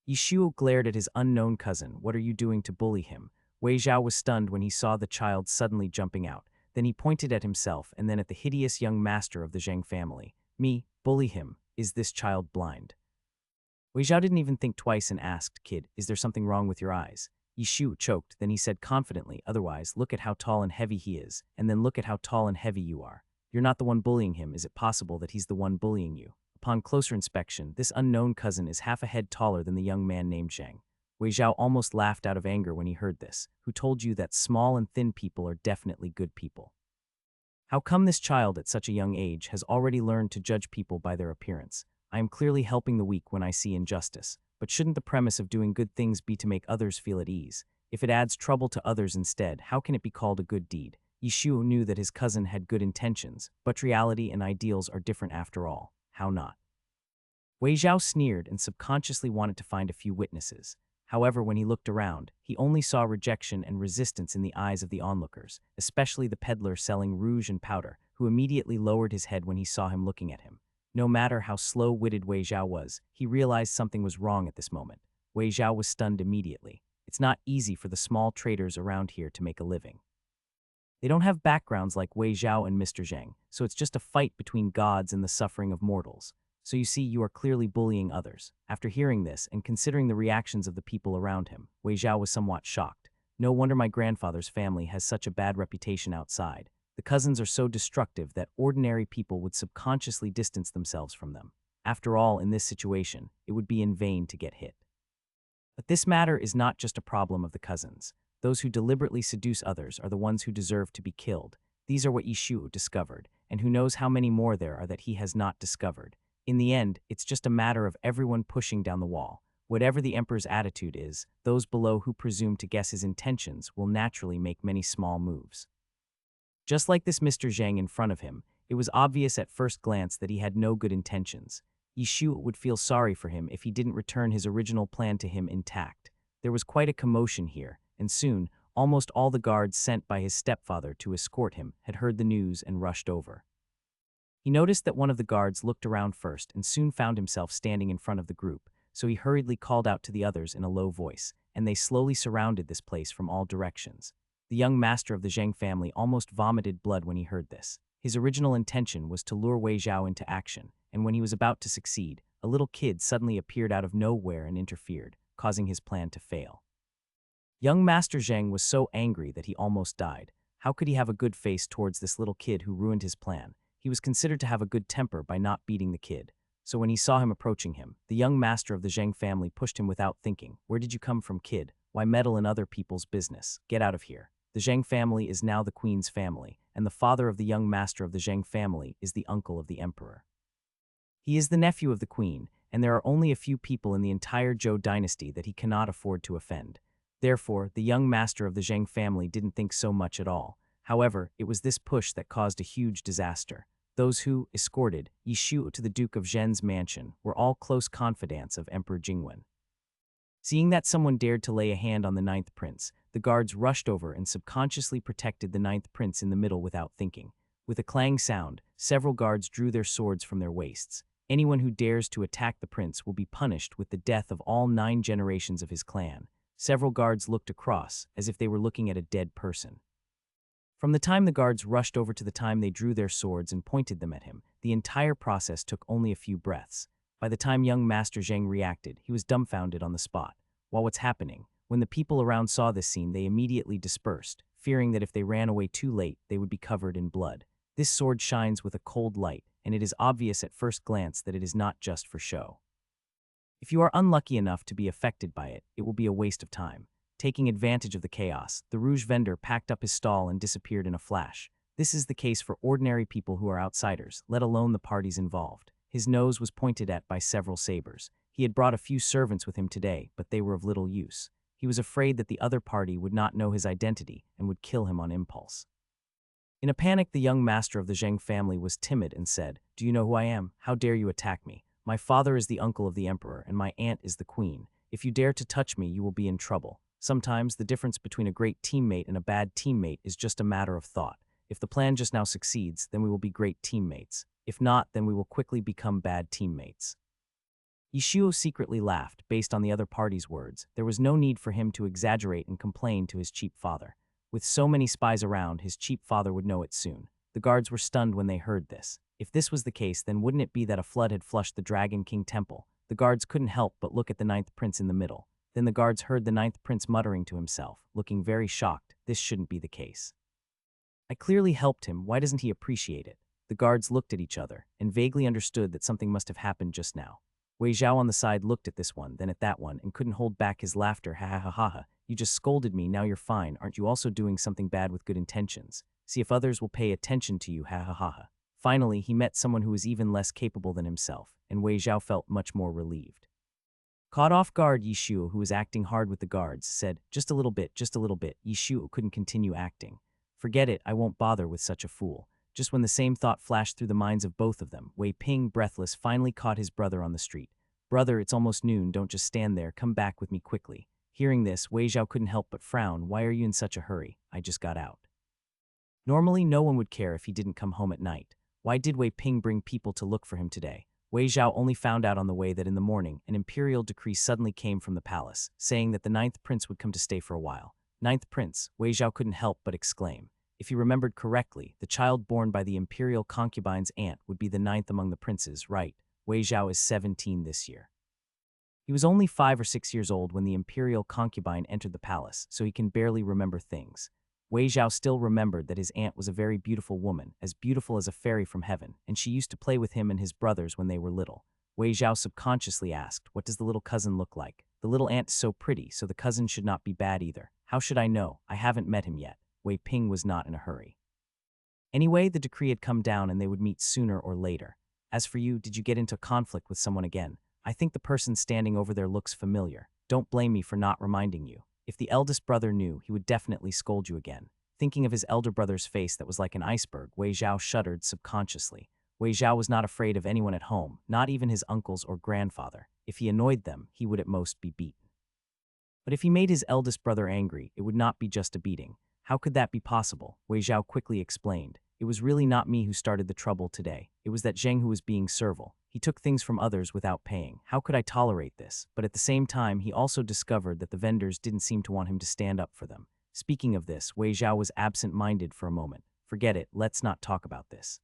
Yishuo glared at his unknown cousin. What are you doing to bully him? Wei Zhao was stunned when he saw the child suddenly jumping out. Then he pointed at himself and then at the hideous young master of the Zhang family. Me, bully him. Is this child blind? Wei Zhao didn't even think twice and asked, Kid, is there something wrong with your eyes? Yishu choked, then he said confidently, otherwise, look at how tall and heavy he is, and then look at how tall and heavy you are. You're not the one bullying him. Is it possible that he's the one bullying you? Upon closer inspection, this unknown cousin is half a head taller than the young man named Zhang. Wei Zhao almost laughed out of anger when he heard this. Who told you that small and thin people are definitely good people? How come this child at such a young age has already learned to judge people by their appearance? I am clearly helping the weak when I see injustice. But shouldn't the premise of doing good things be to make others feel at ease? If it adds trouble to others instead, how can it be called a good deed? Yishuo knew that his cousin had good intentions, but reality and ideals are different after all. How not? Wei Zhao sneered and subconsciously wanted to find a few witnesses. However, when he looked around, he only saw rejection and resistance in the eyes of the onlookers, especially the peddler selling rouge and powder, who immediately lowered his head when he saw him looking at him. No matter how slow-witted Wei Zhao was, he realized something was wrong at this moment. Wei Zhao was stunned immediately. It's not easy for the small traders around here to make a living. They don't have backgrounds like Wei Zhao and Mr. Zhang, so it's just a fight between gods and the suffering of mortals. So you see, you are clearly bullying others. After hearing this and considering the reactions of the people around him, Wei Zhao was somewhat shocked. No wonder my grandfather's family has such a bad reputation outside. The cousins are so destructive that ordinary people would subconsciously distance themselves from them. After all, in this situation, it would be in vain to get hit. But this matter is not just a problem of the cousins. Those who deliberately seduce others are the ones who deserve to be killed. These are what Yishu discovered, and who knows how many more there are that he has not discovered. In the end, it's just a matter of everyone pushing down the wall. Whatever the emperor's attitude is, those below who presume to guess his intentions will naturally make many small moves. Just like this Mr. Zhang in front of him, it was obvious at first glance that he had no good intentions. Yishu would feel sorry for him if he didn't return his original plan to him intact. There was quite a commotion here, and soon, almost all the guards sent by his stepfather to escort him had heard the news and rushed over. He noticed that one of the guards looked around first and soon found himself standing in front of the group, so he hurriedly called out to the others in a low voice, and they slowly surrounded this place from all directions. The young master of the Zhang family almost vomited blood when he heard this. His original intention was to lure Wei Zhao into action, and when he was about to succeed, a little kid suddenly appeared out of nowhere and interfered, causing his plan to fail. Young Master Zhang was so angry that he almost died. How could he have a good face towards this little kid who ruined his plan? He was considered to have a good temper by not beating the kid. So when he saw him approaching him, the young master of the Zhang family pushed him without thinking. Where did you come from, kid? Why meddle in other people's business? Get out of here. The Zhang family is now the queen's family, and the father of the young master of the Zhang family is the uncle of the emperor. He is the nephew of the queen, and there are only a few people in the entire Zhou dynasty that he cannot afford to offend. Therefore, the young master of the Zhang family didn't think so much at all. However, it was this push that caused a huge disaster. Those who escorted Yishu to the Duke of Zhen's mansion were all close confidants of Emperor Jingwen. Seeing that someone dared to lay a hand on the ninth prince, the guards rushed over and subconsciously protected the ninth prince in the middle without thinking. With a clang sound, several guards drew their swords from their waists. Anyone who dares to attack the prince will be punished with the death of all 9 generations of his clan. Several guards looked across, as if they were looking at a dead person. From the time the guards rushed over to the time they drew their swords and pointed them at him, the entire process took only a few breaths. By the time young Master Zhang reacted, he was dumbfounded on the spot. While what's happening? When the people around saw this scene, they immediately dispersed, fearing that if they ran away too late, they would be covered in blood. This sword shines with a cold light, and it is obvious at first glance that it is not just for show. If you are unlucky enough to be affected by it, it will be a waste of time. Taking advantage of the chaos, the rouge vendor packed up his stall and disappeared in a flash. This is the case for ordinary people who are outsiders, let alone the parties involved. His nose was pointed at by several sabers. He had brought a few servants with him today, but they were of little use. He was afraid that the other party would not know his identity and would kill him on impulse. In a panic, the young master of the Zheng family was timid and said, "Do you know who I am? How dare you attack me? My father is the uncle of the emperor, and my aunt is the queen. If you dare to touch me, you will be in trouble." Sometimes the difference between a great teammate and a bad teammate is just a matter of thought. If the plan just now succeeds, then we will be great teammates. If not, then we will quickly become bad teammates. Yishuo secretly laughed, based on the other party's words. There was no need for him to exaggerate and complain to his cheap father. With so many spies around, his cheap father would know it soon. The guards were stunned when they heard this. If this was the case, then wouldn't it be that a flood had flushed the Dragon King temple? The guards couldn't help but look at the ninth prince in the middle. Then the guards heard the ninth prince muttering to himself, looking very shocked. This shouldn't be the case. I clearly helped him, why doesn't he appreciate it? The guards looked at each other, and vaguely understood that something must have happened just now. Wei Zhao on the side looked at this one, then at that one, and couldn't hold back his laughter. Ha ha ha ha ha. You just scolded me, now you're fine. Aren't you also doing something bad with good intentions? See if others will pay attention to you. Ha ha ha ha. Finally, he met someone who was even less capable than himself, and Wei Zhao felt much more relieved. Caught off guard, Yishuo, who was acting hard with the guards, said, just a little bit, just a little bit. Yishuo couldn't continue acting. Forget it, I won't bother with such a fool. Just when the same thought flashed through the minds of both of them, Wei Ping, breathless, finally caught his brother on the street. Brother, it's almost noon, don't just stand there, come back with me quickly. Hearing this, Wei Zhao couldn't help but frown. Why are you in such a hurry? I just got out. Normally, no one would care if he didn't come home at night. Why did Wei Ping bring people to look for him today? Wei Zhao only found out on the way that in the morning, an imperial decree suddenly came from the palace, saying that the ninth prince would come to stay for a while. Ninth prince, Wei Zhao couldn't help but exclaim. If he remembered correctly, the child born by the imperial concubine's aunt would be the ninth among the princes, right? Wei Zhao is 17 this year. He was only 5 or 6 years old when the imperial concubine entered the palace, so he can barely remember things. Wei Zhao still remembered that his aunt was a very beautiful woman, as beautiful as a fairy from heaven, and she used to play with him and his brothers when they were little. Wei Zhao subconsciously asked, what does the little cousin look like? The little aunt is so pretty, so the cousin should not be bad either. How should I know? I haven't met him yet. Wei Ping was not in a hurry. Anyway, the decree had come down and they would meet sooner or later. As for you, did you get into conflict with someone again? I think the person standing over there looks familiar. Don't blame me for not reminding you. If the eldest brother knew, he would definitely scold you again. Thinking of his elder brother's face that was like an iceberg, Wei Zhao shuddered subconsciously. Wei Zhao was not afraid of anyone at home, not even his uncles or grandfather. If he annoyed them, he would at most be beaten. But if he made his eldest brother angry, it would not be just a beating. How could that be possible? Wei Zhao quickly explained. It was really not me who started the trouble today. It was that Zheng who was being servile. He took things from others without paying. How could I tolerate this? But at the same time, he also discovered that the vendors didn't seem to want him to stand up for them. Speaking of this, Wei Zhao was absent-minded for a moment. Forget it, let's not talk about this.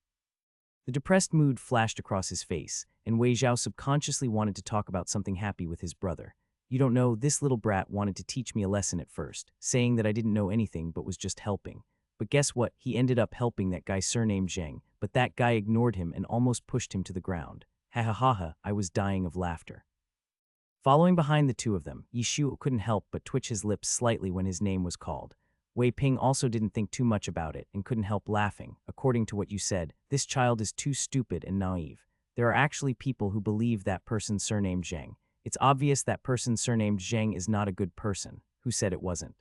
The depressed mood flashed across his face, and Wei Zhao subconsciously wanted to talk about something happy with his brother. You don't know, this little brat wanted to teach me a lesson at first, saying that I didn't know anything but was just helping. But guess what? He ended up helping that guy surnamed Zheng, but that guy ignored him and almost pushed him to the ground. Ha ha ha ha, I was dying of laughter. Following behind the two of them, Yishuo couldn't help but twitch his lips slightly when his name was called. Wei Ping also didn't think too much about it and couldn't help laughing. According to what you said, this child is too stupid and naive. There are actually people who believe that person surnamed Zheng. It's obvious that person surnamed Zheng is not a good person. Who said it wasn't?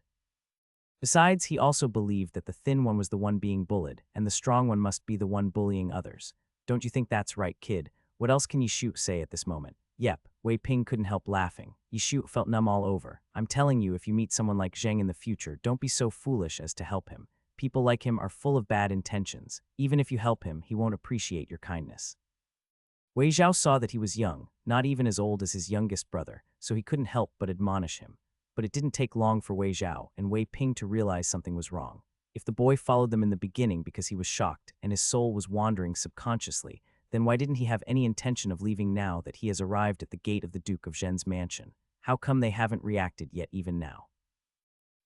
Besides, he also believed that the thin one was the one being bullied, and the strong one must be the one bullying others. Don't you think that's right, kid? What else can Yishuo say at this moment? Yep, Wei Ping couldn't help laughing. Yishuo felt numb all over. I'm telling you, if you meet someone like Zheng in the future, don't be so foolish as to help him. People like him are full of bad intentions. Even if you help him, he won't appreciate your kindness. Wei Zhao saw that he was young, not even as old as his youngest brother, so he couldn't help but admonish him. But it didn't take long for Wei Zhao and Wei Ping to realize something was wrong. If the boy followed them in the beginning because he was shocked and his soul was wandering subconsciously, then why didn't he have any intention of leaving now that he has arrived at the gate of the Duke of Zhen's mansion? How come they haven't reacted yet even now?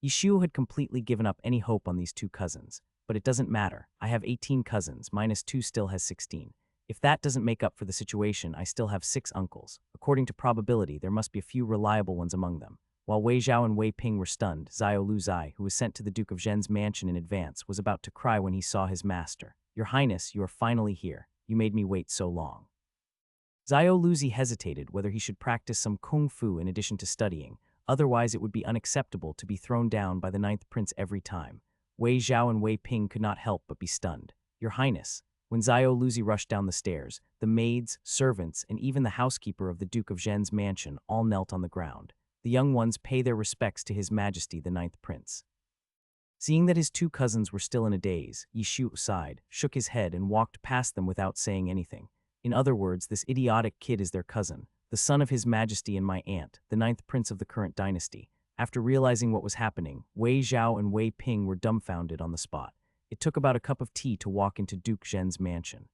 Yishuo had completely given up any hope on these two cousins. But it doesn't matter. I have 18 cousins, minus 2 still has 16. If that doesn't make up for the situation, I still have 6 uncles. According to probability, there must be a few reliable ones among them. While Wei Zhao and Wei Ping were stunned, Xiao Lu Zai, who was sent to the Duke of Zhen's mansion in advance, was about to cry when he saw his master. Your Highness, you are finally here. You made me wait so long. Xiao Luzi hesitated whether he should practice some kung fu in addition to studying. Otherwise, it would be unacceptable to be thrown down by the 9th prince every time. Wei Zhao and Wei Ping could not help but be stunned. Your Highness. When Xiao Luzi rushed down the stairs, the maids, servants, and even the housekeeper of the Duke of Zhen's mansion all knelt on the ground. The young ones pay their respects to His Majesty the 9th prince. Seeing that his 2 cousins were still in a daze, Yishuo sighed, shook his head, and walked past them without saying anything. In other words, this idiotic kid is their cousin. the son of His Majesty and my aunt, the ninth prince of the current dynasty. After realizing what was happening, Wei Zhao and Wei Ping were dumbfounded on the spot. It took about a cup of tea to walk into Duke Zhen's mansion.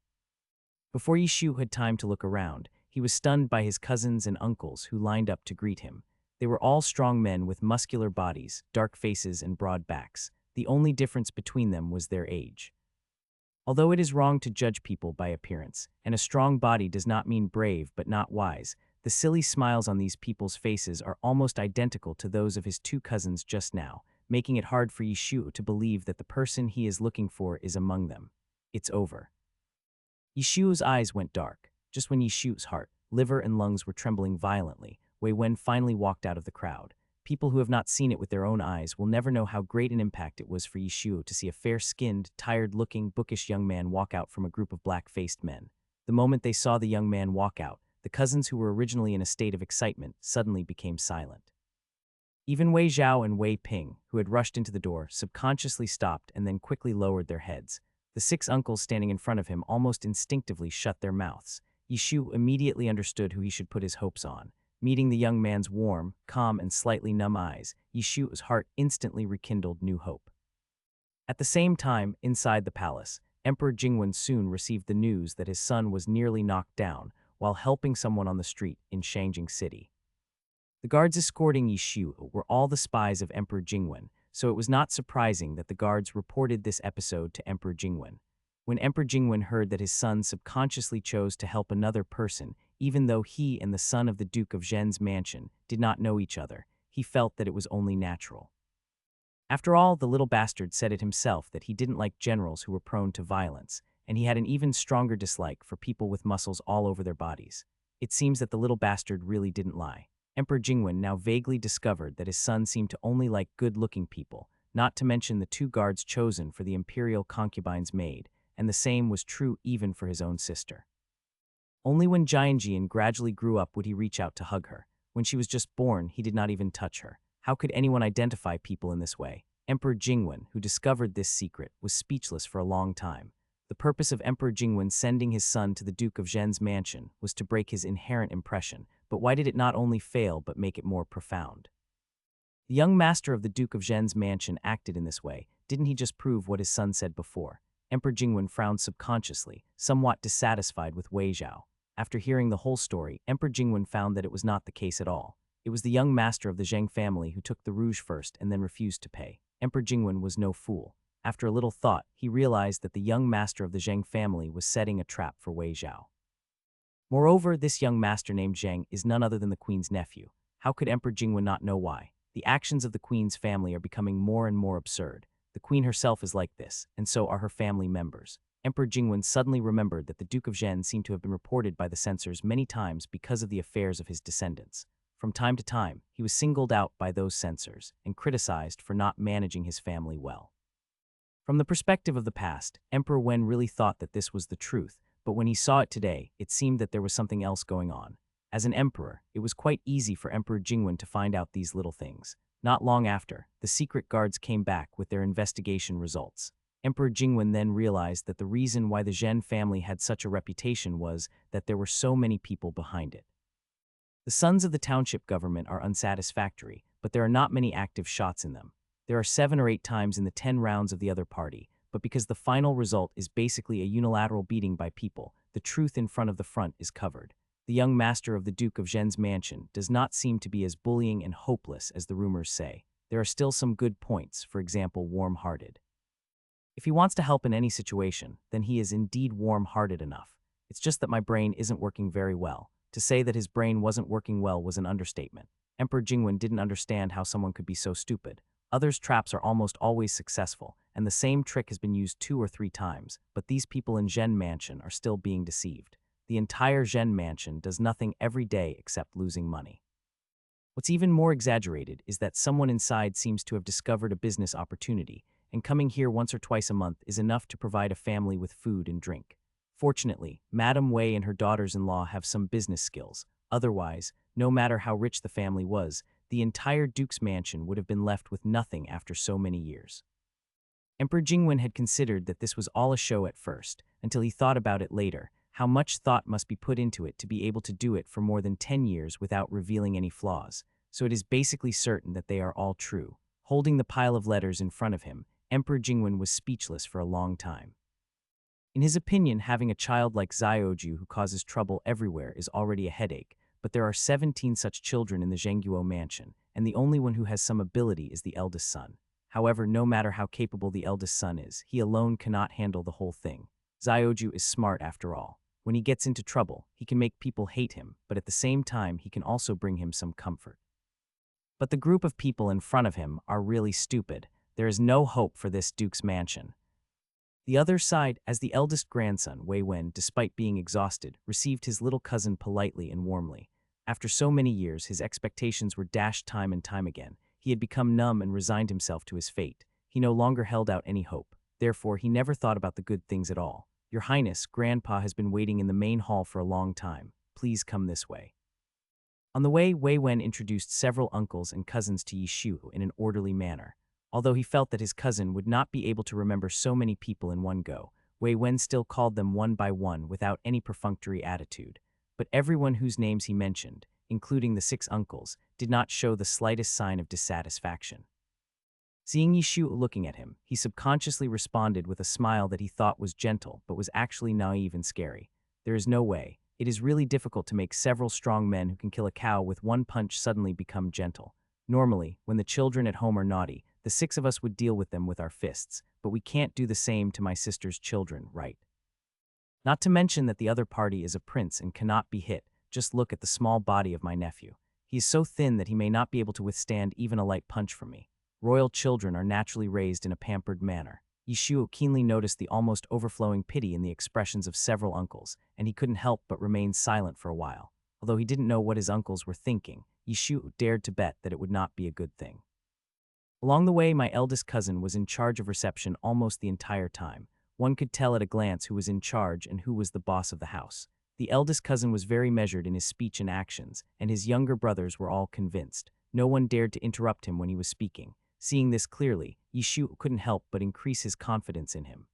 Before Yishu had time to look around, he was stunned by his cousins and uncles who lined up to greet him. They were all strong men with muscular bodies, dark faces, and broad backs. The only difference between them was their age. Although it is wrong to judge people by appearance, and a strong body does not mean brave but not wise, the silly smiles on these people's faces are almost identical to those of his two cousins just now, making it hard for Yishu to believe that the person he is looking for is among them. It's over. Yishu's eyes went dark. Just when Yishu's heart, liver, and lungs were trembling violently, Wei Wen finally walked out of the crowd. People who have not seen it with their own eyes will never know how great an impact it was for Yishu to see a fair-skinned, tired-looking, bookish young man walk out from a group of black-faced men. The moment they saw the young man walk out, the cousins who were originally in a state of excitement suddenly became silent. Even Wei Zhao and Wei Ping, who had rushed into the door, subconsciously stopped and then quickly lowered their heads. The six uncles standing in front of him almost instinctively shut their mouths. Yishu immediately understood who he should put his hopes on. Meeting the young man's warm, calm, and slightly numb eyes, Yishu's heart instantly rekindled new hope. At the same time, inside the palace, Emperor Jingwen soon received the news that his son was nearly knocked down while helping someone on the street in Shangjing City. The guards escorting Yishu were all the spies of Emperor Jingwen, so it was not surprising that the guards reported this episode to Emperor Jingwen. When Emperor Jingwen heard that his son subconsciously chose to help another person, even though he and the son of the Duke of Zhen's mansion did not know each other, he felt that it was only natural. After all, the little bastard said it himself that he didn't like generals who were prone to violence, and he had an even stronger dislike for people with muscles all over their bodies. It seems that the little bastard really didn't lie. Emperor Jingwen now vaguely discovered that his son seemed to only like good-looking people, not to mention the two guards chosen for the imperial concubine's maid, and the same was true even for his own sister. Only when Jianjian gradually grew up would he reach out to hug her. When she was just born, he did not even touch her. How could anyone identify people in this way? Emperor Jingwen, who discovered this secret, was speechless for a long time. The purpose of Emperor Jingwen sending his son to the Duke of Zhen's mansion was to break his inherent impression, but why did it not only fail but make it more profound? The young master of the Duke of Zhen's mansion acted in this way. Didn't he just prove what his son said before? Emperor Jingwen frowned subconsciously, somewhat dissatisfied with Wei Zhao. After hearing the whole story, Emperor Jingwen found that it was not the case at all. It was the young master of the Zheng family who took the rouge first and then refused to pay. Emperor Jingwen was no fool. After a little thought, he realized that the young master of the Zheng family was setting a trap for Wei Zhao. Moreover, this young master named Zheng is none other than the queen's nephew. How could Emperor Jingwen not know why? The actions of the queen's family are becoming more and more absurd. The queen herself is like this, and so are her family members. Emperor Jingwen suddenly remembered that the Duke of Zhen seemed to have been reported by the censors many times because of the affairs of his descendants. From time to time, he was singled out by those censors and criticized for not managing his family well. From the perspective of the past, Emperor Wen really thought that this was the truth, but when he saw it today, it seemed that there was something else going on. As an emperor, it was quite easy for Emperor Jingwen to find out these little things. Not long after, the secret guards came back with their investigation results. Emperor Jingwen then realized that the reason why the Zhen family had such a reputation was that there were so many people behind it. The sons of the township government are unsatisfactory, but there are not many active shots in them. There are 7 or 8 times in the 10 rounds of the other party, but because the final result is basically a unilateral beating by people, the truth in front of the front is covered. The young master of the Duke of Zhen's mansion does not seem to be as bullying and hopeless as the rumors say. There are still some good points, for example, warm-hearted. If he wants to help in any situation, then he is indeed warm-hearted enough. It's just that my brain isn't working very well. To say that his brain wasn't working well was an understatement. Emperor Jingwen didn't understand how someone could be so stupid. Others' traps are almost always successful, and the same trick has been used 2 or 3 times, but these people in Zhen Mansion are still being deceived. The entire Zhen Mansion does nothing every day except losing money. What's even more exaggerated is that someone inside seems to have discovered a business opportunity, and coming here once or twice a month is enough to provide a family with food and drink. Fortunately, Madame Wei and her daughters-in-law have some business skills. Otherwise, no matter how rich the family was, the entire Duke's mansion would have been left with nothing after so many years. Emperor Jingwen had considered that this was all a show at first, until he thought about it later. how much thought must be put into it to be able to do it for more than 10 years without revealing any flaws, so it is basically certain that they are all true. Holding the pile of letters in front of him, Emperor Jingwen was speechless for a long time. In his opinion, having a child like Xiaoju who causes trouble everywhere is already a headache, but there are 17 such children in the Zhengguo mansion, and the only one who has some ability is the eldest son. However, no matter how capable the eldest son is, he alone cannot handle the whole thing. Xiaoju is smart after all. When he gets into trouble, he can make people hate him, but at the same time he can also bring him some comfort. But the group of people in front of him are really stupid. There is no hope for this duke's mansion. The other side, as the eldest grandson, Wei Wen, despite being exhausted, received his little cousin politely and warmly. After so many years, his expectations were dashed time and time again. He had become numb and resigned himself to his fate. He no longer held out any hope. Therefore, he never thought about the good things at all. "Your Highness, Grandpa has been waiting in the main hall for a long time. Please come this way." On the way, Wei Wen introduced several uncles and cousins to Yi Shu in an orderly manner. Although he felt that his cousin would not be able to remember so many people in one go, Wei Wen still called them one by one without any perfunctory attitude. But everyone whose names he mentioned, including the 6 uncles, did not show the slightest sign of dissatisfaction. Seeing Yi Shu looking at him, he subconsciously responded with a smile that he thought was gentle but was actually naive and scary. There is no way. It is really difficult to make several strong men who can kill a cow with one punch suddenly become gentle. Normally, when the children at home are naughty, the 6 of us would deal with them with our fists, but we can't do the same to my sister's children, right? Not to mention that the other party is a prince and cannot be hit. Just look at the small body of my nephew. He is so thin that he may not be able to withstand even a light punch from me. Royal children are naturally raised in a pampered manner. Yi Shu keenly noticed the almost overflowing pity in the expressions of several uncles, and he couldn't help but remain silent for a while. Although he didn't know what his uncles were thinking, Yi Shu dared to bet that it would not be a good thing. Along the way, my eldest cousin was in charge of reception almost the entire time. One could tell at a glance who was in charge and who was the boss of the house. The eldest cousin was very measured in his speech and actions, and his younger brothers were all convinced. No one dared to interrupt him when he was speaking. Seeing this clearly, Yi Shu couldn't help but increase his confidence in him.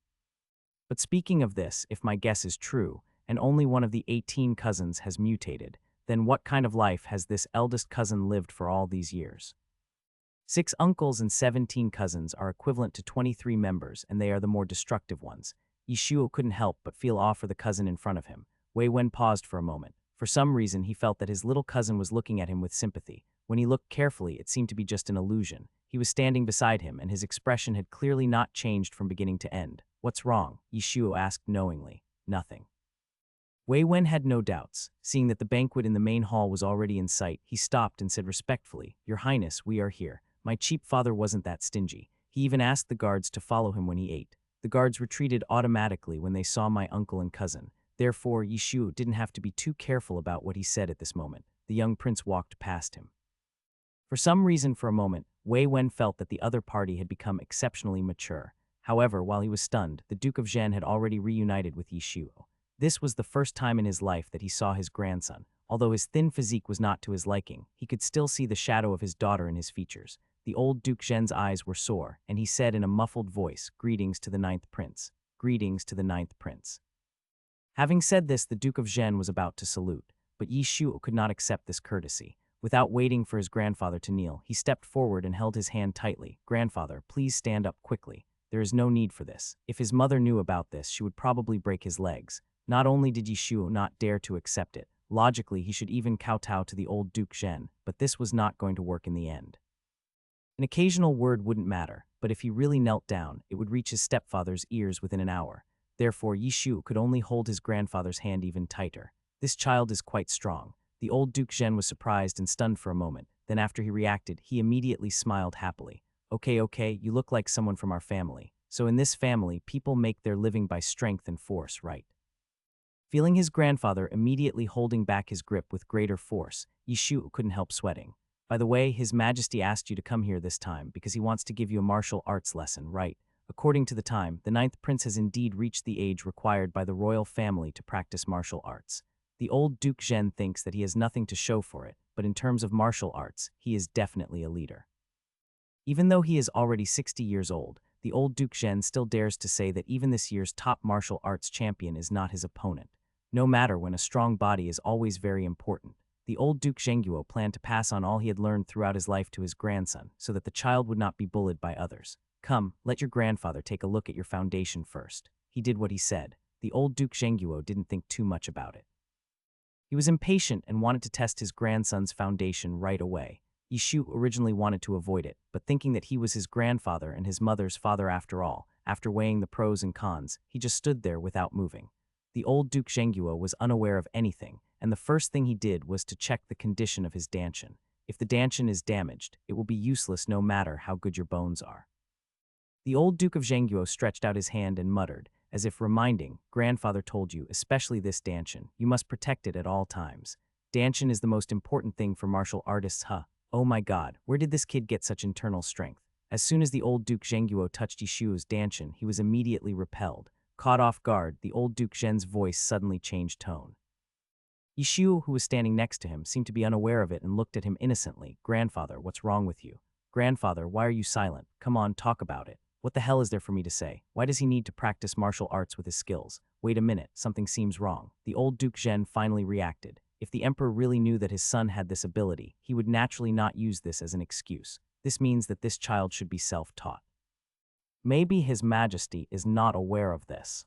But speaking of this, if my guess is true, and only one of the 18 cousins has mutated, then what kind of life has this eldest cousin lived for all these years? 6 uncles and 17 cousins are equivalent to 23 members, and they are the more destructive ones. Yi Shu couldn't help but feel awe for the cousin in front of him. Wei Wen paused for a moment. For some reason, he felt that his little cousin was looking at him with sympathy. When he looked carefully, it seemed to be just an illusion. He was standing beside him, and his expression had clearly not changed from beginning to end. "What's wrong?" Yi Shu asked knowingly. "Nothing." Wei Wen had no doubts. Seeing that the banquet in the main hall was already in sight, he stopped and said respectfully, "Your Highness, we are here. My cheap father wasn't that stingy. He even asked the guards to follow him when he ate. The guards retreated automatically when they saw my uncle and cousin. Therefore, Yi Shu didn't have to be too careful about what he said at this moment." The young prince walked past him. For some reason, for a moment, Wei Wen felt that the other party had become exceptionally mature. However, while he was stunned, the Duke of Zhen had already reunited with Yi Shu. This was the first time in his life that he saw his grandson. Although his thin physique was not to his liking, he could still see the shadow of his daughter in his features. The old Duke Zhen's eyes were sore, and he said in a muffled voice, "Greetings to the 9th prince. Greetings to the 9th prince." Having said this, the Duke of Zhen was about to salute, but Yi Shu could not accept this courtesy. Without waiting for his grandfather to kneel, he stepped forward and held his hand tightly. "Grandfather, please stand up quickly. There is no need for this." If his mother knew about this, she would probably break his legs. Not only did Yi Shu not dare to accept it, logically he should even kowtow to the old Duke Zhen, but this was not going to work in the end. An occasional word wouldn't matter, but if he really knelt down, it would reach his stepfather's ears within an hour. Therefore, Yi Shu could only hold his grandfather's hand even tighter. "This child is quite strong." The old Duke Zhen was surprised and stunned for a moment. Then after he reacted, he immediately smiled happily. Okay, you look like someone from our family. So in this family, people make their living by strength and force, right?" Feeling his grandfather immediately holding back his grip with greater force, Yi Shu couldn't help sweating. "By the way, His Majesty asked you to come here this time because he wants to give you a martial arts lesson, right?" According to the time, the 9th prince has indeed reached the age required by the royal family to practice martial arts. The old Duke Zhen thinks that he has nothing to show for it, but in terms of martial arts, he is definitely a leader. Even though he is already 60 years old, the old Duke Zhen still dares to say that even this year's top martial arts champion is not his opponent. No matter when, a strong body is always very important. The old Duke Zhenguo planned to pass on all he had learned throughout his life to his grandson, so that the child would not be bullied by others. Come, let your grandfather take a look at your foundation first. He did what he said. The old Duke Zhenguo didn't think too much about it. He was impatient and wanted to test his grandson's foundation right away. Yishu originally wanted to avoid it, but thinking that he was his grandfather and his mother's father after all, after weighing the pros and cons, he just stood there without moving. The old Duke Zhenguo was unaware of anything, and the first thing he did was to check the condition of his danchin. If the danchin is damaged, it will be useless no matter how good your bones are. The old Duke of Zhenguo stretched out his hand and muttered, as if reminding, "Grandfather told you, especially this danchin, you must protect it at all times. Danchin is the most important thing for martial artists, huh? Oh my god, where did this kid get such internal strength?" As soon as the old Duke Zhenguo touched Yishuo's danchin, he was immediately repelled. Caught off guard, the old Duke Zhen's voice suddenly changed tone. Yishuo, who was standing next to him, seemed to be unaware of it and looked at him innocently. "Grandfather, what's wrong with you? Grandfather, why are you silent? Come on, talk about it. What the hell is there for me to say? Why does he need to practice martial arts with his skills? Wait a minute, something seems wrong." The old Duke Zhen finally reacted. If the emperor really knew that his son had this ability, he would naturally not use this as an excuse. This means that this child should be self-taught. Maybe His Majesty is not aware of this.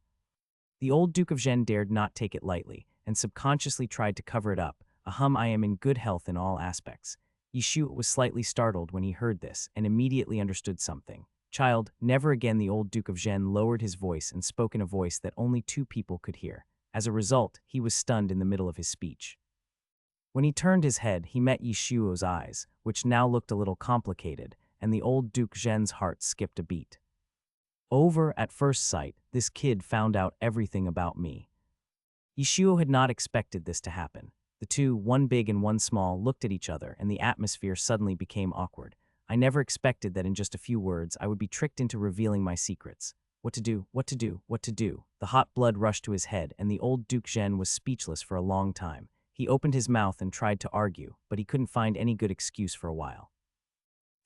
The old Duke of Zhen dared not take it lightly, and subconsciously tried to cover it up. I am in good health in all aspects." Yishu was slightly startled when he heard this, and immediately understood something. "Child, never again." The old Duke of Zhen lowered his voice and spoke in a voice that only two people could hear. As a result, he was stunned in the middle of his speech. When he turned his head, he met Yishuo's eyes, which now looked a little complicated, and the old Duke Zhen's heart skipped a beat. Over at first sight, this kid found out everything about me. Yishuo had not expected this to happen. The two, one big and one small, looked at each other, and the atmosphere suddenly became awkward. I never expected that in just a few words I would be tricked into revealing my secrets. What to do, what to do, what to do? The hot blood rushed to his head, and the old Duke Zhen was speechless for a long time. He opened his mouth and tried to argue, but he couldn't find any good excuse for a while.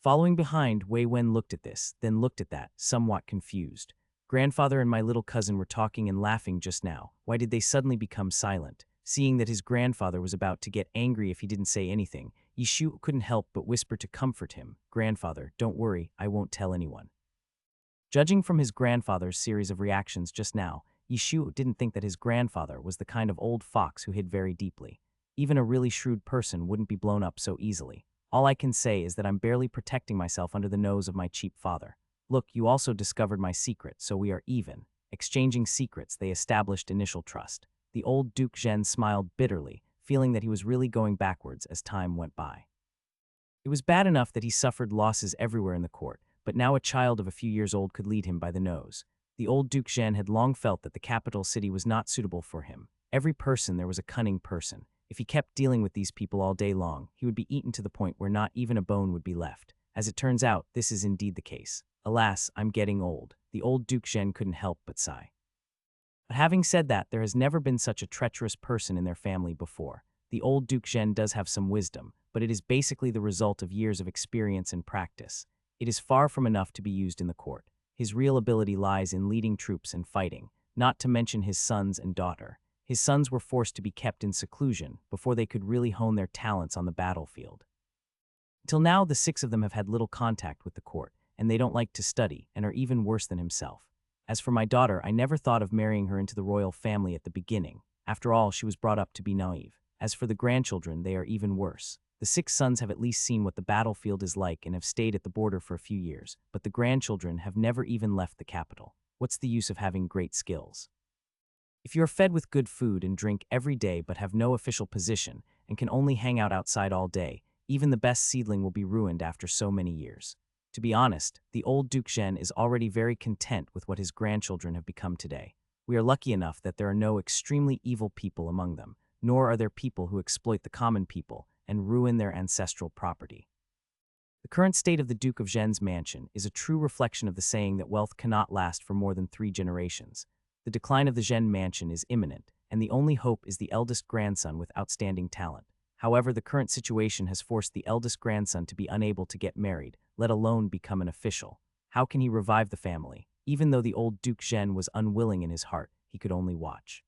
Following behind, Wei Wen looked at this, then looked at that, somewhat confused. "Grandfather and my little cousin were talking and laughing just now. Why did they suddenly become silent?" Seeing that his grandfather was about to get angry if he didn't say anything, Yishu couldn't help but whisper to comfort him, "Grandfather, don't worry, I won't tell anyone." Judging from his grandfather's series of reactions just now, Yishu didn't think that his grandfather was the kind of old fox who hid very deeply. Even a really shrewd person wouldn't be blown up so easily. "All I can say is that I'm barely protecting myself under the nose of my cheap father. Look, you also discovered my secret, so we are even." Exchanging secrets, they established initial trust. The old Duke Zhen smiled bitterly, feeling that he was really going backwards as time went by. It was bad enough that he suffered losses everywhere in the court, but now a child of a few years old could lead him by the nose. The old Duke Zhen had long felt that the capital city was not suitable for him. Every person there was a cunning person. If he kept dealing with these people all day long, he would be eaten to the point where not even a bone would be left. As it turns out, this is indeed the case. "Alas, I'm getting old." The old Duke Zhen couldn't help but sigh. But having said that, there has never been such a treacherous person in their family before. The old Duke Zhen does have some wisdom, but it is basically the result of years of experience and practice. It is far from enough to be used in the court. His real ability lies in leading troops and fighting, not to mention his sons and daughter. His sons were forced to be kept in seclusion before they could really hone their talents on the battlefield. Until now, the six of them have had little contact with the court, and they don't like to study and are even worse than himself. As for my daughter, I never thought of marrying her into the royal family at the beginning. After all, she was brought up to be naive. As for the grandchildren, they are even worse. The six sons have at least seen what the battlefield is like and have stayed at the border for a few years, but the grandchildren have never even left the capital. What's the use of having great skills? If you are fed with good food and drink every day but have no official position and can only hang out outside all day, even the best seedling will be ruined after so many years. To be honest, the old Duke Zhen is already very content with what his grandchildren have become today. We are lucky enough that there are no extremely evil people among them, nor are there people who exploit the common people and ruin their ancestral property. The current state of the Duke of Zhen's mansion is a true reflection of the saying that wealth cannot last for more than 3 generations. The decline of the Zhen mansion is imminent, and the only hope is the eldest grandson with outstanding talent. However, the current situation has forced the eldest grandson to be unable to get married, let alone become an official. How can he revive the family? Even though the old Duke Zhen was unwilling in his heart, he could only watch.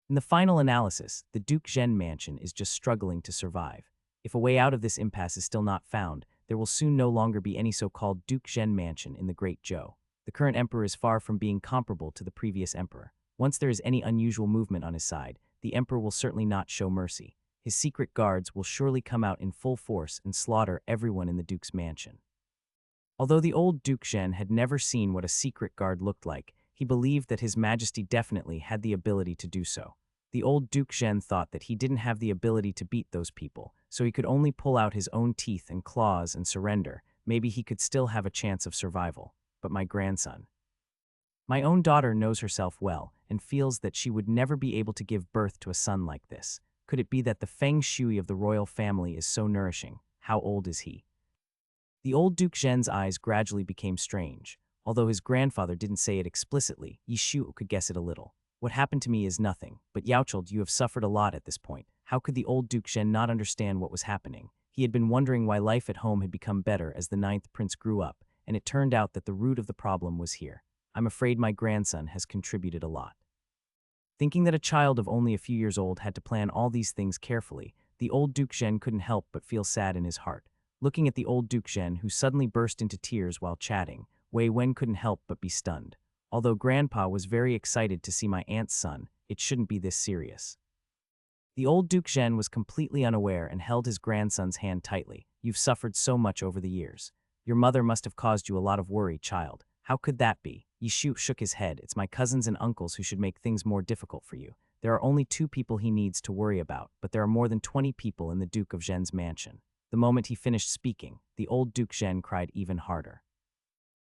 In the final analysis, the Duke Zhen mansion is just struggling to survive. If a way out of this impasse is still not found, there will soon no longer be any so-called Duke Zhen mansion in the Great Zhou. The current emperor is far from being comparable to the previous emperor. Once there is any unusual movement on his side, the emperor will certainly not show mercy. His secret guards will surely come out in full force and slaughter everyone in the Duke's mansion. Although the old Duke Zhen had never seen what a secret guard looked like, he believed that His Majesty definitely had the ability to do so. The old Duke Zhen thought that he didn't have the ability to beat those people, so he could only pull out his own teeth and claws and surrender. Maybe he could still have a chance of survival. But my grandson. My own daughter knows herself well and feels that she would never be able to give birth to a son like this. Could it be that the feng shui of the royal family is so nourishing? How old is he? The old Duke Zhen's eyes gradually became strange. Although his grandfather didn't say it explicitly, Yishu could guess it a little. What happened to me is nothing, but Yaocheld, you have suffered a lot at this point. How could the old Duke Zhen not understand what was happening? He had been wondering why life at home had become better as the ninth prince grew up, and it turned out that the root of the problem was here. I'm afraid my grandson has contributed a lot. Thinking that a child of only a few years old had to plan all these things carefully, the old Duke Zhen couldn't help but feel sad in his heart. Looking at the old Duke Zhen, who suddenly burst into tears while chatting, Wei Wen couldn't help but be stunned. Although Grandpa was very excited to see my aunt's son, it shouldn't be this serious. The old Duke Zhen was completely unaware and held his grandson's hand tightly. You've suffered so much over the years. Your mother must have caused you a lot of worry, child. How could that be? Yishu shook his head. It's my cousins and uncles who should make things more difficult for you. There are only 2 people he needs to worry about, but there are more than 20 people in the Duke of Zhen's mansion. The moment he finished speaking, the old Duke Zhen cried even harder.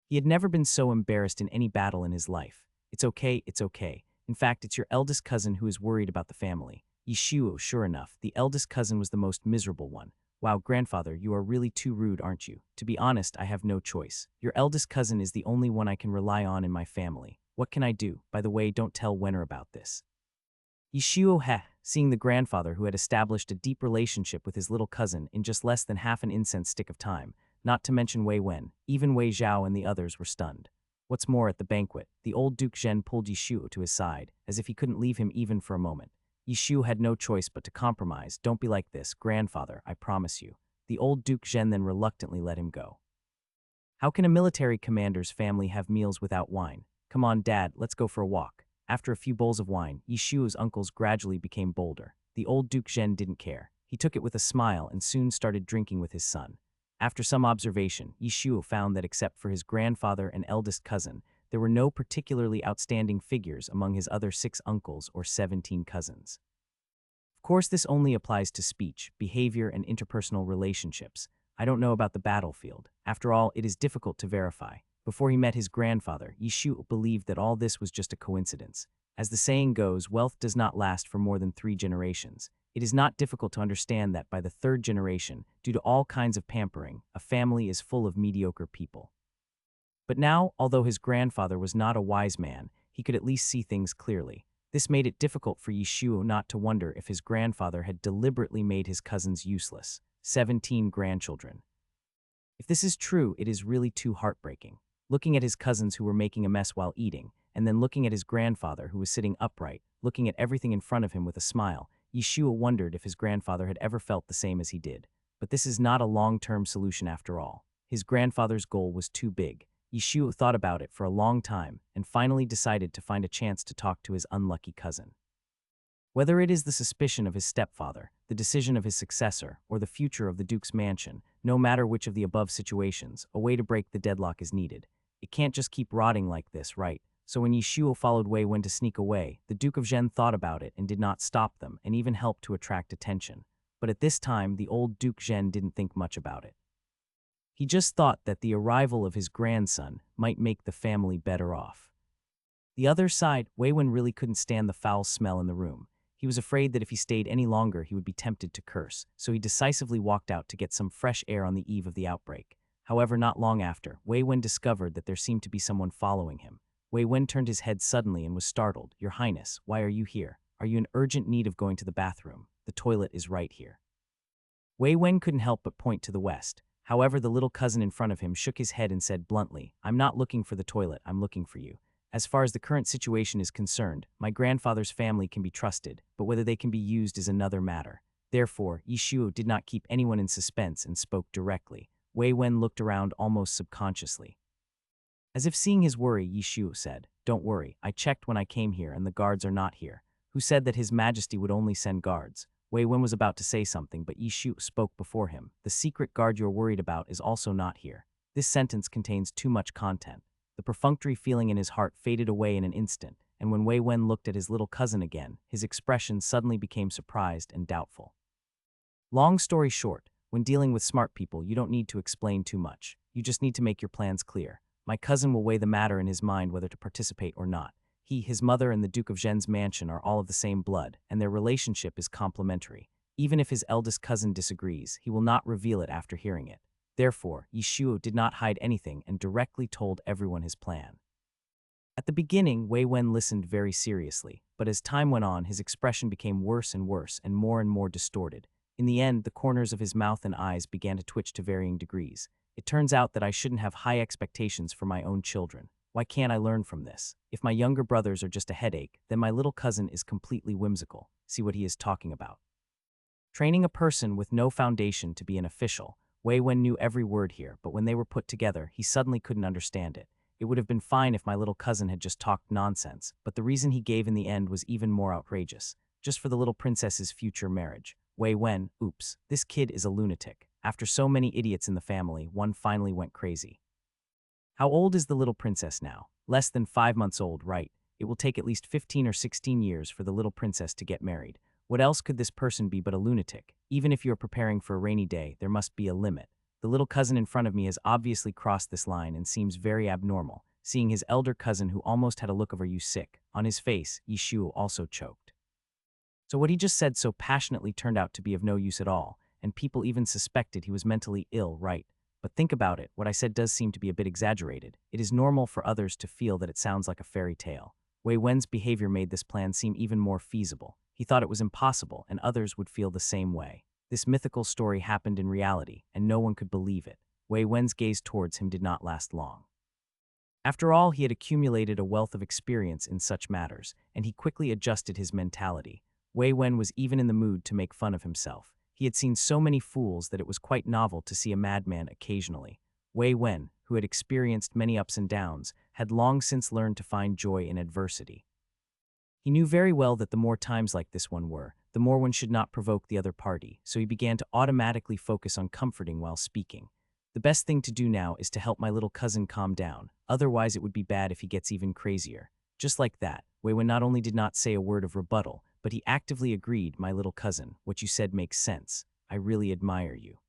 He had never been so embarrassed in any battle in his life. It's okay, it's okay. In fact, it's your eldest cousin who is worried about the family. Yishuo, sure enough, the eldest cousin was the most miserable one. Wow, grandfather, you are really too rude, aren't you? To be honest, I have no choice. Your eldest cousin is the only one I can rely on in my family. What can I do? By the way, don't tell Wenner about this. Yishuo seeing the grandfather who had established a deep relationship with his little cousin in just less than half an incense stick of time, not to mention Wei Wen, even Wei Zhao and the others were stunned. What's more, at the banquet, the old Duke Zhen pulled Yishuo to his side, as if he couldn't leave him even for a moment. Yishuo had no choice but to compromise. Don't be like this, grandfather, I promise you. The old Duke Zhen then reluctantly let him go. How can a military commander's family have meals without wine? Come on, Dad, let's go for a walk. After a few bowls of wine, Yishuo's uncles gradually became bolder. The old Duke Zhen didn't care. He took it with a smile and soon started drinking with his son. After some observation, Yishuo found that except for his grandfather and eldest cousin, there were no particularly outstanding figures among his other 6 uncles or 17 cousins. Of course, this only applies to speech, behavior, and interpersonal relationships. I don't know about the battlefield. After all, it is difficult to verify. Before he met his grandfather, Yishuo believed that all this was just a coincidence. As the saying goes, wealth does not last for more than 3 generations. It is not difficult to understand that by the 3rd generation, due to all kinds of pampering, a family is full of mediocre people. But now, although his grandfather was not a wise man, he could at least see things clearly. This made it difficult for Yishuo not to wonder if his grandfather had deliberately made his cousins useless. 17 grandchildren. If this is true, it is really too heartbreaking. Looking at his cousins who were making a mess while eating, and then looking at his grandfather who was sitting upright, looking at everything in front of him with a smile, Yishuo wondered if his grandfather had ever felt the same as he did. But this is not a long-term solution after all. His grandfather's goal was too big. Yishuo thought about it for a long time and finally decided to find a chance to talk to his unlucky cousin. Whether it is the suspicion of his stepfather, the decision of his successor, or the future of the Duke's mansion, no matter which of the above situations, a way to break the deadlock is needed. It can't just keep rotting like this, right? So when Yishuo followed Wei Wen to sneak away, the Duke of Zhen thought about it and did not stop them and even helped to attract attention. But at this time, the old Duke Zhen didn't think much about it. He just thought that the arrival of his grandson might make the family better off. The other side, Wei Wen really couldn't stand the foul smell in the room. He was afraid that if he stayed any longer, he would be tempted to curse, so he decisively walked out to get some fresh air on the eve of the outbreak. However, not long after, Wei Wen discovered that there seemed to be someone following him. Wei Wen turned his head suddenly and was startled. Your Highness, why are you here? Are you in urgent need of going to the bathroom? The toilet is right here. Wei Wen couldn't help but point to the west. However, the little cousin in front of him shook his head and said bluntly, I'm not looking for the toilet, I'm looking for you. As far as the current situation is concerned, my grandfather's family can be trusted, but whether they can be used is another matter. Therefore, Yishuo did not keep anyone in suspense and spoke directly. Wei Wen looked around almost subconsciously. As if seeing his worry, Yishuo said, "Don't worry, I checked when I came here and the guards are not here. Who said that His Majesty would only send guards?" Wei Wen was about to say something, but Yishuo spoke before him. "The secret guard you're worried about is also not here." This sentence contains too much content. The perfunctory feeling in his heart faded away in an instant, and when Wei Wen looked at his little cousin again, his expression suddenly became surprised and doubtful. Long story short, when dealing with smart people, you don't need to explain too much. You just need to make your plans clear. My cousin will weigh the matter in his mind whether to participate or not. His mother, and the Duke of Zhen's mansion are all of the same blood, and their relationship is complementary. Even if his eldest cousin disagrees, he will not reveal it after hearing it. Therefore, Yishuo did not hide anything and directly told everyone his plan. At the beginning, Wei Wen listened very seriously, but as time went on, his expression became worse and more distorted. In the end, the corners of his mouth and eyes began to twitch to varying degrees. It turns out that I shouldn't have high expectations for my own children. Why can't I learn from this? If my younger brothers are just a headache, then my little cousin is completely whimsical. See what he is talking about. Training a person with no foundation to be an official. Wei Wen knew every word here, but when they were put together, he suddenly couldn't understand it. It would have been fine if my little cousin had just talked nonsense, but the reason he gave in the end was even more outrageous. Just for the little princess's future marriage. Wei Wen, oops, this kid is a lunatic. After so many idiots in the family, one finally went crazy. How old is the little princess now? Less than 5 months old, right? It will take at least 15 or 16 years for the little princess to get married. What else could this person be but a lunatic? Even if you are preparing for a rainy day, there must be a limit. The little cousin in front of me has obviously crossed this line and seems very abnormal. Seeing his elder cousin, who almost had a look of "Are you sick?" on his face, Yishuo also choked. So what he just said so passionately turned out to be of no use at all, and people even suspected he was mentally ill, right? But think about it, what I said does seem to be a bit exaggerated. It is normal for others to feel that it sounds like a fairy tale. Wei Wen's behavior made this plan seem even more feasible. He thought it was impossible, and others would feel the same way. This mythical story happened in reality, and no one could believe it. Wei Wen's gaze towards him did not last long. After all, he had accumulated a wealth of experience in such matters, and he quickly adjusted his mentality. Wei Wen was even in the mood to make fun of himself. He had seen so many fools that it was quite novel to see a madman occasionally. Wei Wen, who had experienced many ups and downs, had long since learned to find joy in adversity. He knew very well that the more times like this one were, the more one should not provoke the other party, so he began to automatically focus on comforting while speaking. The best thing to do now is to help my little cousin calm down, otherwise it would be bad if he gets even crazier. Just like that, Wei Wen not only did not say a word of rebuttal, but he actively agreed. "My little cousin, what you said makes sense. I really admire you."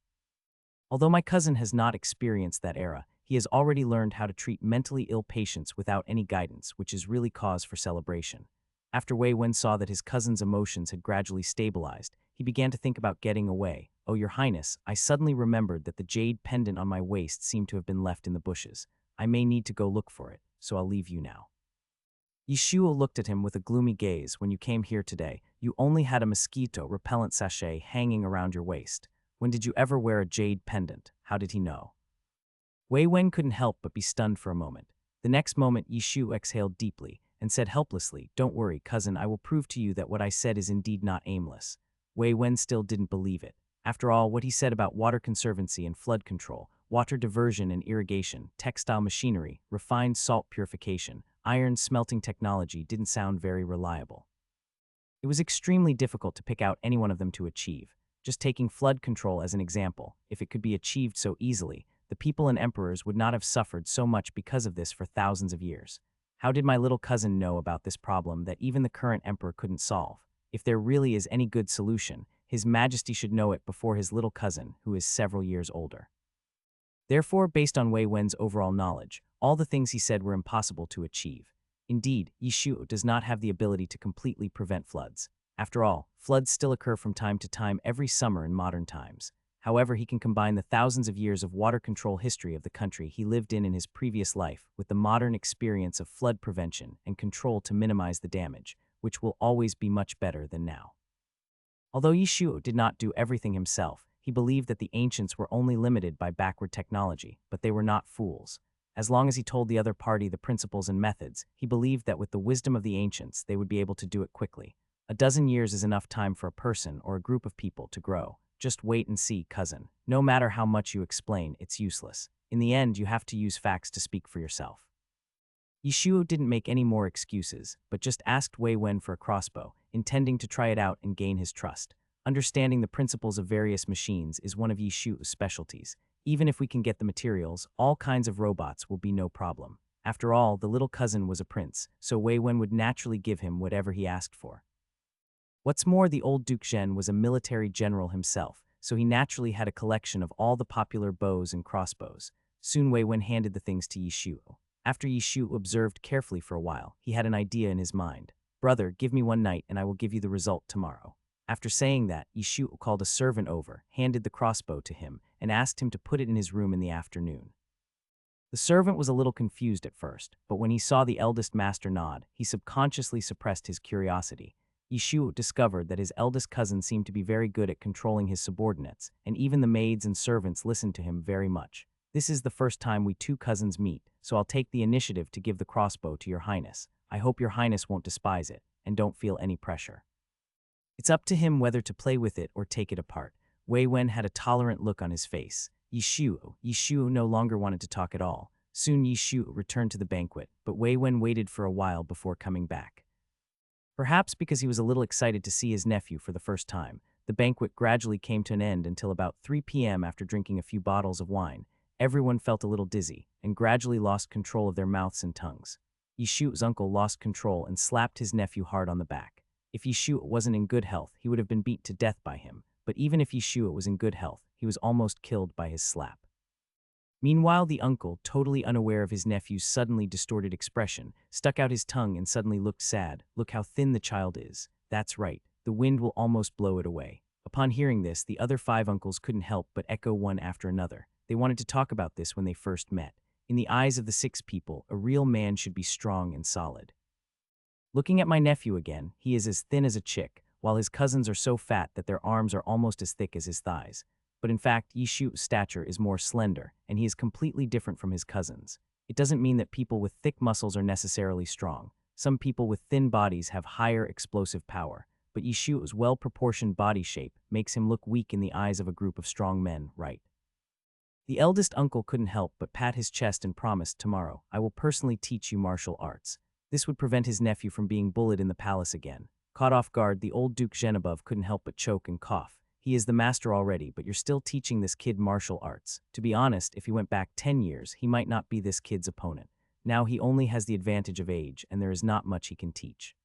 Although my cousin has not experienced that era, he has already learned how to treat mentally ill patients without any guidance, which is really cause for celebration. After Wei Wen saw that his cousin's emotions had gradually stabilized, he began to think about getting away. "Oh, Your Highness, I suddenly remembered that the jade pendant on my waist seemed to have been left in the bushes. I may need to go look for it, so I'll leave you now." Yishuo looked at him with a gloomy gaze. "When you came here today, you only had a mosquito repellent sachet hanging around your waist. When did you ever wear a jade pendant? How did he know?" Wei Wen couldn't help but be stunned for a moment. The next moment, Yishuo exhaled deeply and said helplessly, "Don't worry, cousin, I will prove to you that what I said is indeed not aimless." Wei Wen still didn't believe it. After all, what he said about water conservancy and flood control, water diversion and irrigation, textile machinery, refined salt purification, iron smelting technology didn't sound very reliable. It was extremely difficult to pick out any one of them to achieve. Just taking flood control as an example, if it could be achieved so easily, the people and emperors would not have suffered so much because of this for thousands of years. How did my little cousin know about this problem that even the current emperor couldn't solve? If there really is any good solution, His Majesty should know it before his little cousin, who is several years older. Therefore, based on Wei Wen's overall knowledge, all the things he said were impossible to achieve. Indeed, Yishuo does not have the ability to completely prevent floods. After all, floods still occur from time to time every summer in modern times. However, he can combine the thousands of years of water control history of the country he lived in his previous life with the modern experience of flood prevention and control to minimize the damage, which will always be much better than now. Although Yishuo did not do everything himself, he believed that the ancients were only limited by backward technology, but they were not fools. As long as he told the other party the principles and methods, he believed that with the wisdom of the ancients, they would be able to do it quickly. A dozen years is enough time for a person or a group of people to grow. Just wait and see, cousin. No matter how much you explain, it's useless. In the end, you have to use facts to speak for yourself. Yishuo didn't make any more excuses, but just asked Wei Wen for a crossbow, intending to try it out and gain his trust. Understanding the principles of various machines is one of Yishuo's specialties. Even if we can get the materials, all kinds of robots will be no problem. After all, the little cousin was a prince, so Wei Wen would naturally give him whatever he asked for. What's more, the old Duke Zhen was a military general himself, so he naturally had a collection of all the popular bows and crossbows. Soon Wei Wen handed the things to Yishuo. After Yishuo observed carefully for a while, he had an idea in his mind. "Brother, give me one night and I will give you the result tomorrow." After saying that, Yishuo called a servant over, handed the crossbow to him, and asked him to put it in his room in the afternoon. The servant was a little confused at first, but when he saw the eldest master nod, he subconsciously suppressed his curiosity. Yishuo discovered that his eldest cousin seemed to be very good at controlling his subordinates, and even the maids and servants listened to him very much. "This is the first time we two cousins meet, so I'll take the initiative to give the crossbow to your highness. I hope your highness won't despise it, and don't feel any pressure." It's up to him whether to play with it or take it apart. Wei Wen had a tolerant look on his face. Yishuo no longer wanted to talk at all. Soon Yishuo returned to the banquet, but Wei Wen waited for a while before coming back. Perhaps because he was a little excited to see his nephew for the first time, the banquet gradually came to an end until about 3 p.m. After drinking a few bottles of wine. Everyone felt a little dizzy and gradually lost control of their mouths and tongues. Yishuo's uncle lost control and slapped his nephew hard on the back. If Yishuo wasn't in good health, he would have been beat to death by him, but even if Yishuo was in good health, he was almost killed by his slap. Meanwhile, the uncle, totally unaware of his nephew's suddenly distorted expression, stuck out his tongue and suddenly looked sad. "Look how thin the child is. That's right, the wind will almost blow it away." Upon hearing this, the other 5 uncles couldn't help but echo one after another. They wanted to talk about this when they first met. In the eyes of the 6 people, a real man should be strong and solid. Looking at my nephew again, he is as thin as a chick, while his cousins are so fat that their arms are almost as thick as his thighs. But in fact, Yishuo's stature is more slender, and he is completely different from his cousins. It doesn't mean that people with thick muscles are necessarily strong. Some people with thin bodies have higher explosive power, but Yishuo's well-proportioned body shape makes him look weak in the eyes of a group of strong men, right? The eldest uncle couldn't help but pat his chest and promised, "Tomorrow, I will personally teach you martial arts." This would prevent his nephew from being bullied in the palace again. Caught off guard, the old Duke Zhen above couldn't help but choke and cough. "He is the master already, but you're still teaching this kid martial arts." To be honest, if he went back 10 years, he might not be this kid's opponent. Now he only has the advantage of age, and there is not much he can teach.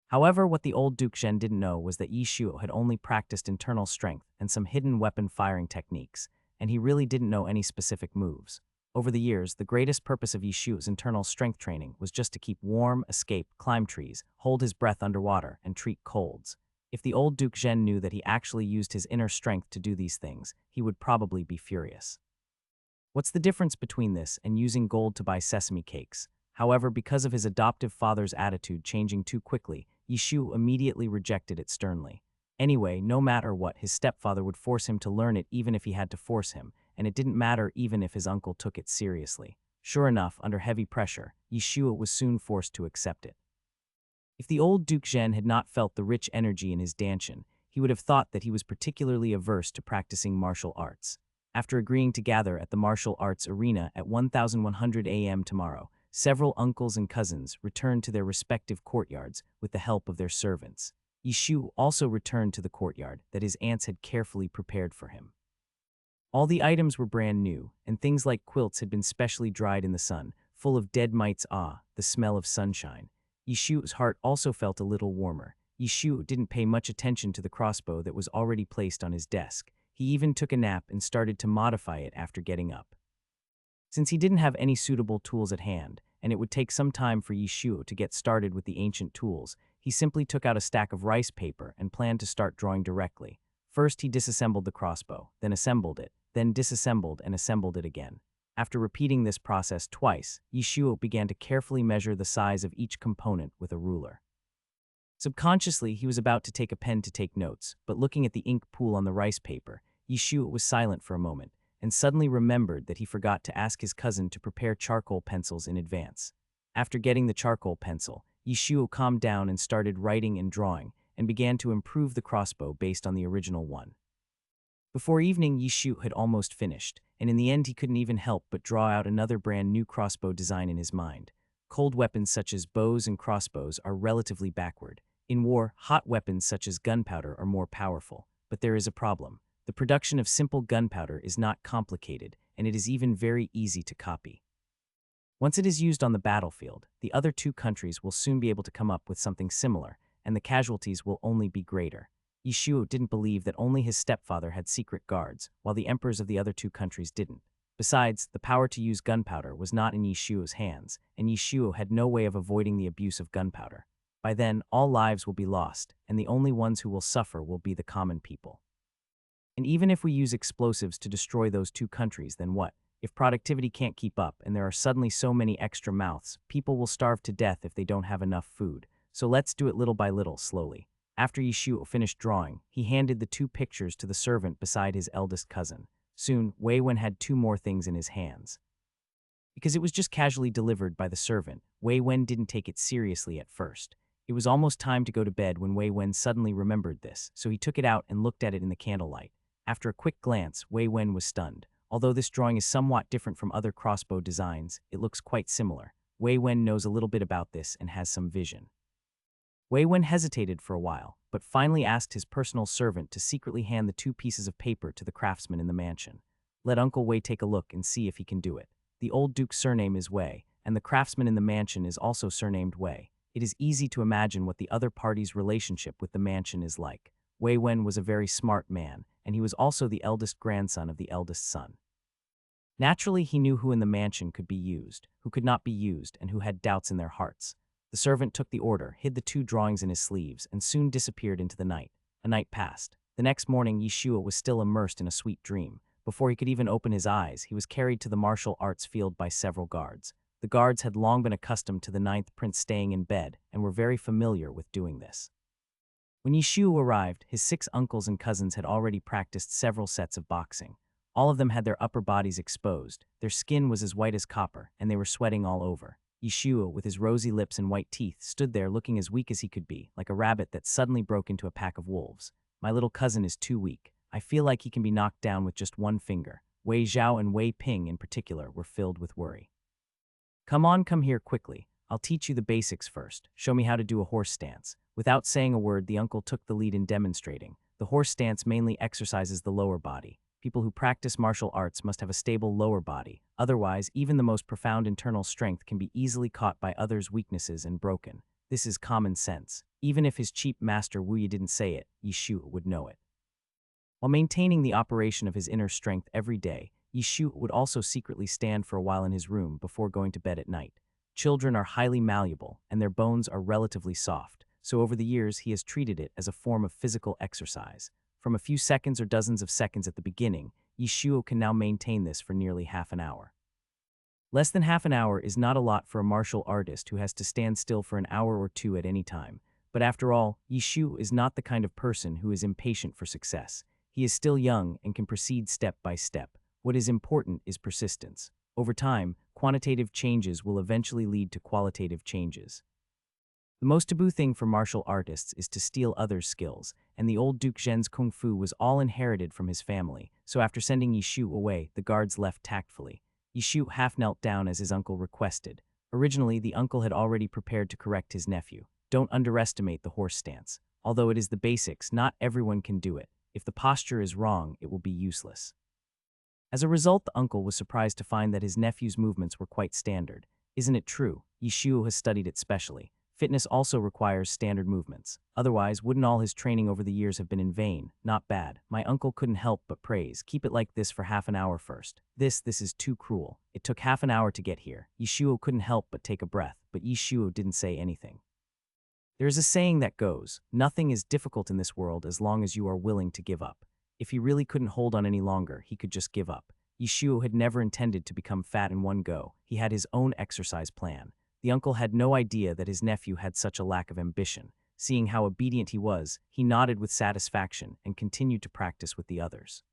However, what the old Duke Zhen didn't know was that Yishuo had only practiced internal strength and some hidden weapon firing techniques, and he really didn't know any specific moves. Over the years, the greatest purpose of Yishuo's internal strength training was just to keep warm, escape, climb trees, hold his breath underwater, and treat colds. If the old Duke Zhen knew that he actually used his inner strength to do these things, he would probably be furious. What's the difference between this and using gold to buy sesame cakes? However, because of his adoptive father's attitude changing too quickly, Yishuo immediately rejected it sternly. Anyway, no matter what, his stepfather would force him to learn it even if he had to force him, and it didn't matter even if his uncle took it seriously. Sure enough, under heavy pressure, Yishuo was soon forced to accept it. If the old Duke Zhen had not felt the rich energy in his danshin, he would have thought that he was particularly averse to practicing martial arts. After agreeing to gather at the martial arts arena at 1100 a.m. tomorrow, several uncles and cousins returned to their respective courtyards with the help of their servants. Yishuo also returned to the courtyard that his aunts had carefully prepared for him. All the items were brand new, and things like quilts had been specially dried in the sun, full of dead mites. The smell of sunshine. Yishuo's heart also felt a little warmer. Yishuo didn't pay much attention to the crossbow that was already placed on his desk. He even took a nap and started to modify it after getting up. Since he didn't have any suitable tools at hand, and it would take some time for Yishuo to get started with the ancient tools, he simply took out a stack of rice paper and planned to start drawing directly. First, he disassembled the crossbow, then assembled it, then disassembled and assembled it again. After repeating this process twice, Yishuo began to carefully measure the size of each component with a ruler. Subconsciously, he was about to take a pen to take notes, but looking at the ink pool on the rice paper, Yishuo was silent for a moment, and suddenly remembered that he forgot to ask his cousin to prepare charcoal pencils in advance. After getting the charcoal pencil, Yishuo calmed down and started writing and drawing, and began to improve the crossbow based on the original one. Before evening, Yishuo had almost finished, and in the end he couldn't even help but draw out another brand new crossbow design in his mind. Cold weapons such as bows and crossbows are relatively backward. In war, hot weapons such as gunpowder are more powerful. But there is a problem. The production of simple gunpowder is not complicated, and it is even very easy to copy. Once it is used on the battlefield, the other two countries will soon be able to come up with something similar, and the casualties will only be greater. Yishuo didn't believe that only his stepfather had secret guards, while the emperors of the other two countries didn't. Besides, the power to use gunpowder was not in Yishuo's hands, and Yishuo had no way of avoiding the abuse of gunpowder. By then, all lives will be lost, and the only ones who will suffer will be the common people. And even if we use explosives to destroy those two countries, then what? If productivity can't keep up and there are suddenly so many extra mouths, people will starve to death if they don't have enough food. So let's do it little by little, slowly. After Yishuo finished drawing, he handed the two pictures to the servant beside his eldest cousin. Soon, Wei Wen had two more things in his hands. Because it was just casually delivered by the servant, Wei Wen didn't take it seriously at first. It was almost time to go to bed when Wei Wen suddenly remembered this, so he took it out and looked at it in the candlelight. After a quick glance, Wei Wen was stunned. Although this drawing is somewhat different from other crossbow designs, it looks quite similar. Wei Wen knows a little bit about this and has some vision. Wei Wen hesitated for a while, but finally asked his personal servant to secretly hand the two pieces of paper to the craftsman in the mansion. Let Uncle Wei take a look and see if he can do it. The old duke's surname is Wei, and the craftsman in the mansion is also surnamed Wei. It is easy to imagine what the other party's relationship with the mansion is like. Wei Wen was a very smart man, and he was also the eldest grandson of the eldest son. Naturally, he knew who in the mansion could be used, who could not be used, and who had doubts in their hearts. The servant took the order, hid the two drawings in his sleeves, and soon disappeared into the night. A night passed. The next morning, Yishuo was still immersed in a sweet dream. Before he could even open his eyes, he was carried to the martial arts field by several guards. The guards had long been accustomed to the ninth prince staying in bed and were very familiar with doing this. When Yishuo arrived, his 6 uncles and cousins had already practiced several sets of boxing. All of them had their upper bodies exposed, their skin was as white as copper, and they were sweating all over. Yishuo, with his rosy lips and white teeth, stood there looking as weak as he could be, like a rabbit that suddenly broke into a pack of wolves. My little cousin is too weak. I feel like he can be knocked down with just one finger. Wei Zhao and Wei Ping in particular were filled with worry. Come here quickly. I'll teach you the basics first. Show me how to do a horse stance. Without saying a word, the uncle took the lead in demonstrating. The horse stance mainly exercises the lower body. People who practice martial arts must have a stable lower body. Otherwise, even the most profound internal strength can be easily caught by others' weaknesses and broken. This is common sense. Even if his cheap master Wu Yi didn't say it, Yishuo would know it. While maintaining the operation of his inner strength every day, Yishuo would also secretly stand for a while in his room before going to bed at night. Children are highly malleable, and their bones are relatively soft, so over the years he has treated it as a form of physical exercise. From a few seconds or dozens of seconds at the beginning, Yishuo can now maintain this for nearly half an hour. Less than half an hour is not a lot for a martial artist who has to stand still for an hour or two at any time. But after all, Yishuo is not the kind of person who is impatient for success. He is still young and can proceed step by step. What is important is persistence. Over time, quantitative changes will eventually lead to qualitative changes. The most taboo thing for martial artists is to steal others' skills, and the old Duke Zhen's kung fu was all inherited from his family, so after sending Yishuo away, the guards left tactfully. Yishuo half knelt down as his uncle requested. Originally, the uncle had already prepared to correct his nephew. Don't underestimate the horse stance. Although it is the basics, not everyone can do it. If the posture is wrong, it will be useless. As a result, the uncle was surprised to find that his nephew's movements were quite standard. Isn't it true? Yishuo has studied it specially. Fitness also requires standard movements. Otherwise, wouldn't all his training over the years have been in vain? Not bad. My uncle couldn't help but praise. Keep it like this for half an hour first. This is too cruel. It took half an hour to get here. Yishuo couldn't help but take a breath, but Yishuo didn't say anything. There is a saying that goes, nothing is difficult in this world as long as you are willing to give up. If he really couldn't hold on any longer, he could just give up. Yishuo had never intended to become fat in one go. He had his own exercise plan. The uncle had no idea that his nephew had such a lack of ambition. Seeing how obedient he was, he nodded with satisfaction and continued to practice with the others.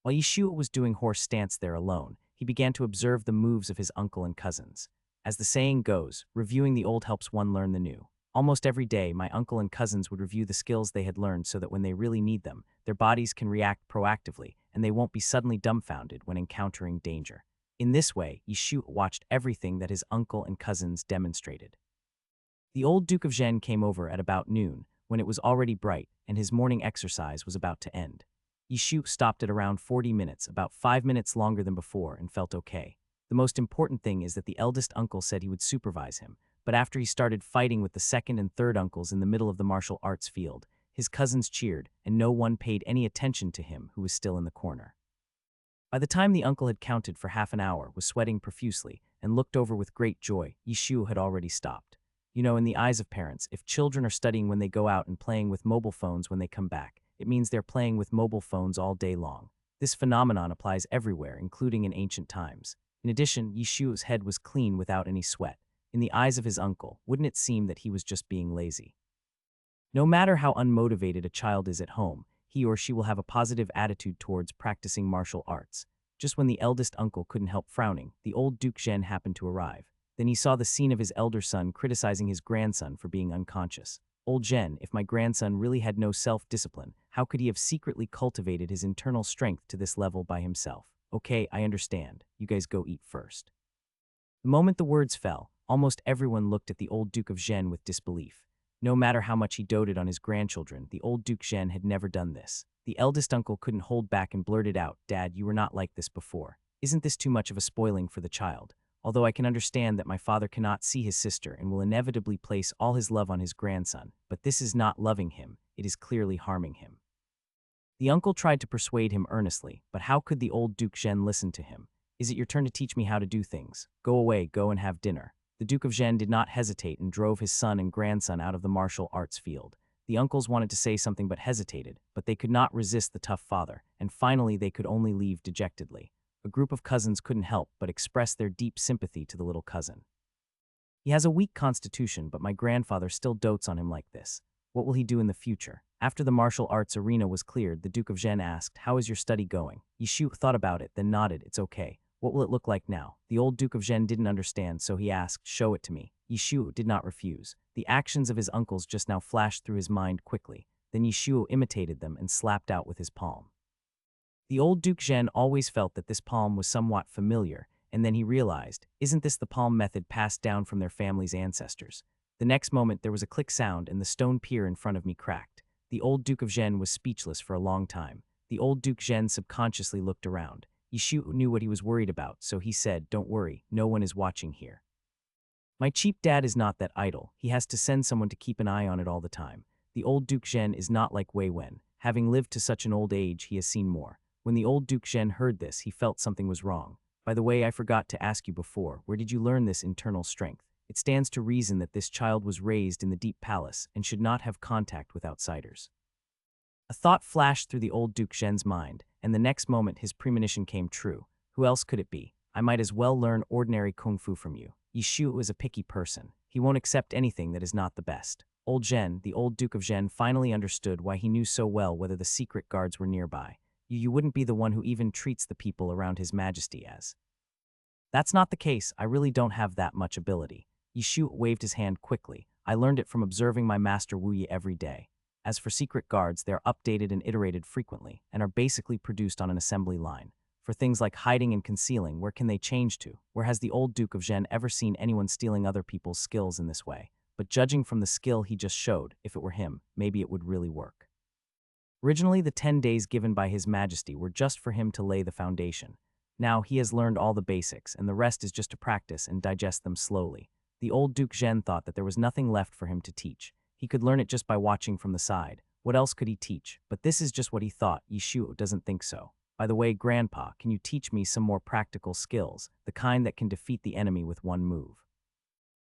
While Yeshua was doing horse stance there alone, he began to observe the moves of his uncle and cousins. As the saying goes, reviewing the old helps one learn the new. Almost every day, my uncle and cousins would review the skills they had learned so that when they really need them, their bodies can react proactively and they won't be suddenly dumbfounded when encountering danger. In this way, Yeshua watched everything that his uncle and cousins demonstrated. The old Duke of Zhen came over at about noon, when it was already bright and his morning exercise was about to end. Yishu stopped at around 40 minutes, about 5 minutes longer than before, and felt okay. The most important thing is that the eldest uncle said he would supervise him, but after he started fighting with the second and third uncles in the middle of the martial arts field, his cousins cheered, and no one paid any attention to him who was still in the corner. By the time the uncle had counted for half an hour, was sweating profusely, and looked over with great joy, Yishu had already stopped. You know, in the eyes of parents, if children are studying when they go out and playing with mobile phones when they come back, it means they're playing with mobile phones all day long. This phenomenon applies everywhere, including in ancient times. In addition, Yishu's head was clean without any sweat. In the eyes of his uncle, wouldn't it seem that he was just being lazy? No matter how unmotivated a child is at home, he or she will have a positive attitude towards practicing martial arts. Just when the eldest uncle couldn't help frowning, the old Duke Zhen happened to arrive. Then he saw the scene of his elder son criticizing his grandson for being unconscious. Old Zhen, if my grandson really had no self-discipline, how could he have secretly cultivated his internal strength to this level by himself? Okay, I understand. You guys go eat first. The moment the words fell, almost everyone looked at the old Duke of Zhen with disbelief. No matter how much he doted on his grandchildren, the old Duke Zhen had never done this. The eldest uncle couldn't hold back and blurted out, "Dad, you were not like this before. Isn't this too much of a spoiling for the child? Although I can understand that my father cannot see his sister and will inevitably place all his love on his grandson, but this is not loving him, it is clearly harming him." The uncle tried to persuade him earnestly, but how could the old Duke Zhen listen to him? "Is it your turn to teach me how to do things? Go away, go and have dinner." The Duke of Zhen did not hesitate and drove his son and grandson out of the martial arts field. The uncles wanted to say something but hesitated, but they could not resist the tough father, and finally they could only leave dejectedly. A group of cousins couldn't help but express their deep sympathy to the little cousin. "He has a weak constitution, but my grandfather still dotes on him like this. What will he do in the future?" After the martial arts arena was cleared, the Duke of Zhen asked, "How is your study going?" Yishu thought about it, then nodded, "It's okay. What will it look like now?" The old Duke of Zhen didn't understand, so he asked, "Show it to me." Yishu did not refuse. The actions of his uncles just now flashed through his mind quickly. Then Yishu imitated them and slapped out with his palm. The old Duke Zhen always felt that this palm was somewhat familiar, and then he realized, isn't this the palm method passed down from their family's ancestors? The next moment there was a click sound and the stone pier in front of me cracked. The old Duke of Zhen was speechless for a long time. The old Duke Zhen subconsciously looked around. Yishu knew what he was worried about, so he said, "Don't worry, no one is watching here. My cheap dad is not that idle. He has to send someone to keep an eye on it all the time." The old Duke Zhen is not like Wei Wen. Having lived to such an old age, he has seen more. When the old Duke Zhen heard this, he felt something was wrong. "By the way, I forgot to ask you before, where did you learn this internal strength? It stands to reason that this child was raised in the deep palace and should not have contact with outsiders." A thought flashed through the old Duke Zhen's mind, and the next moment his premonition came true. Who else could it be? I might as well learn ordinary kung fu from you. Yishu is a picky person. He won't accept anything that is not the best. Old Zhen, the old Duke of Zhen, finally understood why he knew so well whether the secret guards were nearby. You wouldn't be the one who even treats the people around His Majesty as. That's not the case. I really don't have that much ability. Yishu waved his hand quickly. I learned it from observing my master Wu Yi every day. As for secret guards, they are updated and iterated frequently, and are basically produced on an assembly line. For things like hiding and concealing, where can they change to? Where has the old Duke of Zhen ever seen anyone stealing other people's skills in this way? But judging from the skill he just showed, if it were him, maybe it would really work. Originally, the 10 days given by His Majesty were just for him to lay the foundation. Now he has learned all the basics, and the rest is just to practice and digest them slowly. The old Duke Zhen thought that there was nothing left for him to teach. He could learn it just by watching from the side. What else could he teach? But this is just what he thought. Yishu doesn't think so. "By the way, Grandpa, can you teach me some more practical skills, the kind that can defeat the enemy with one move?"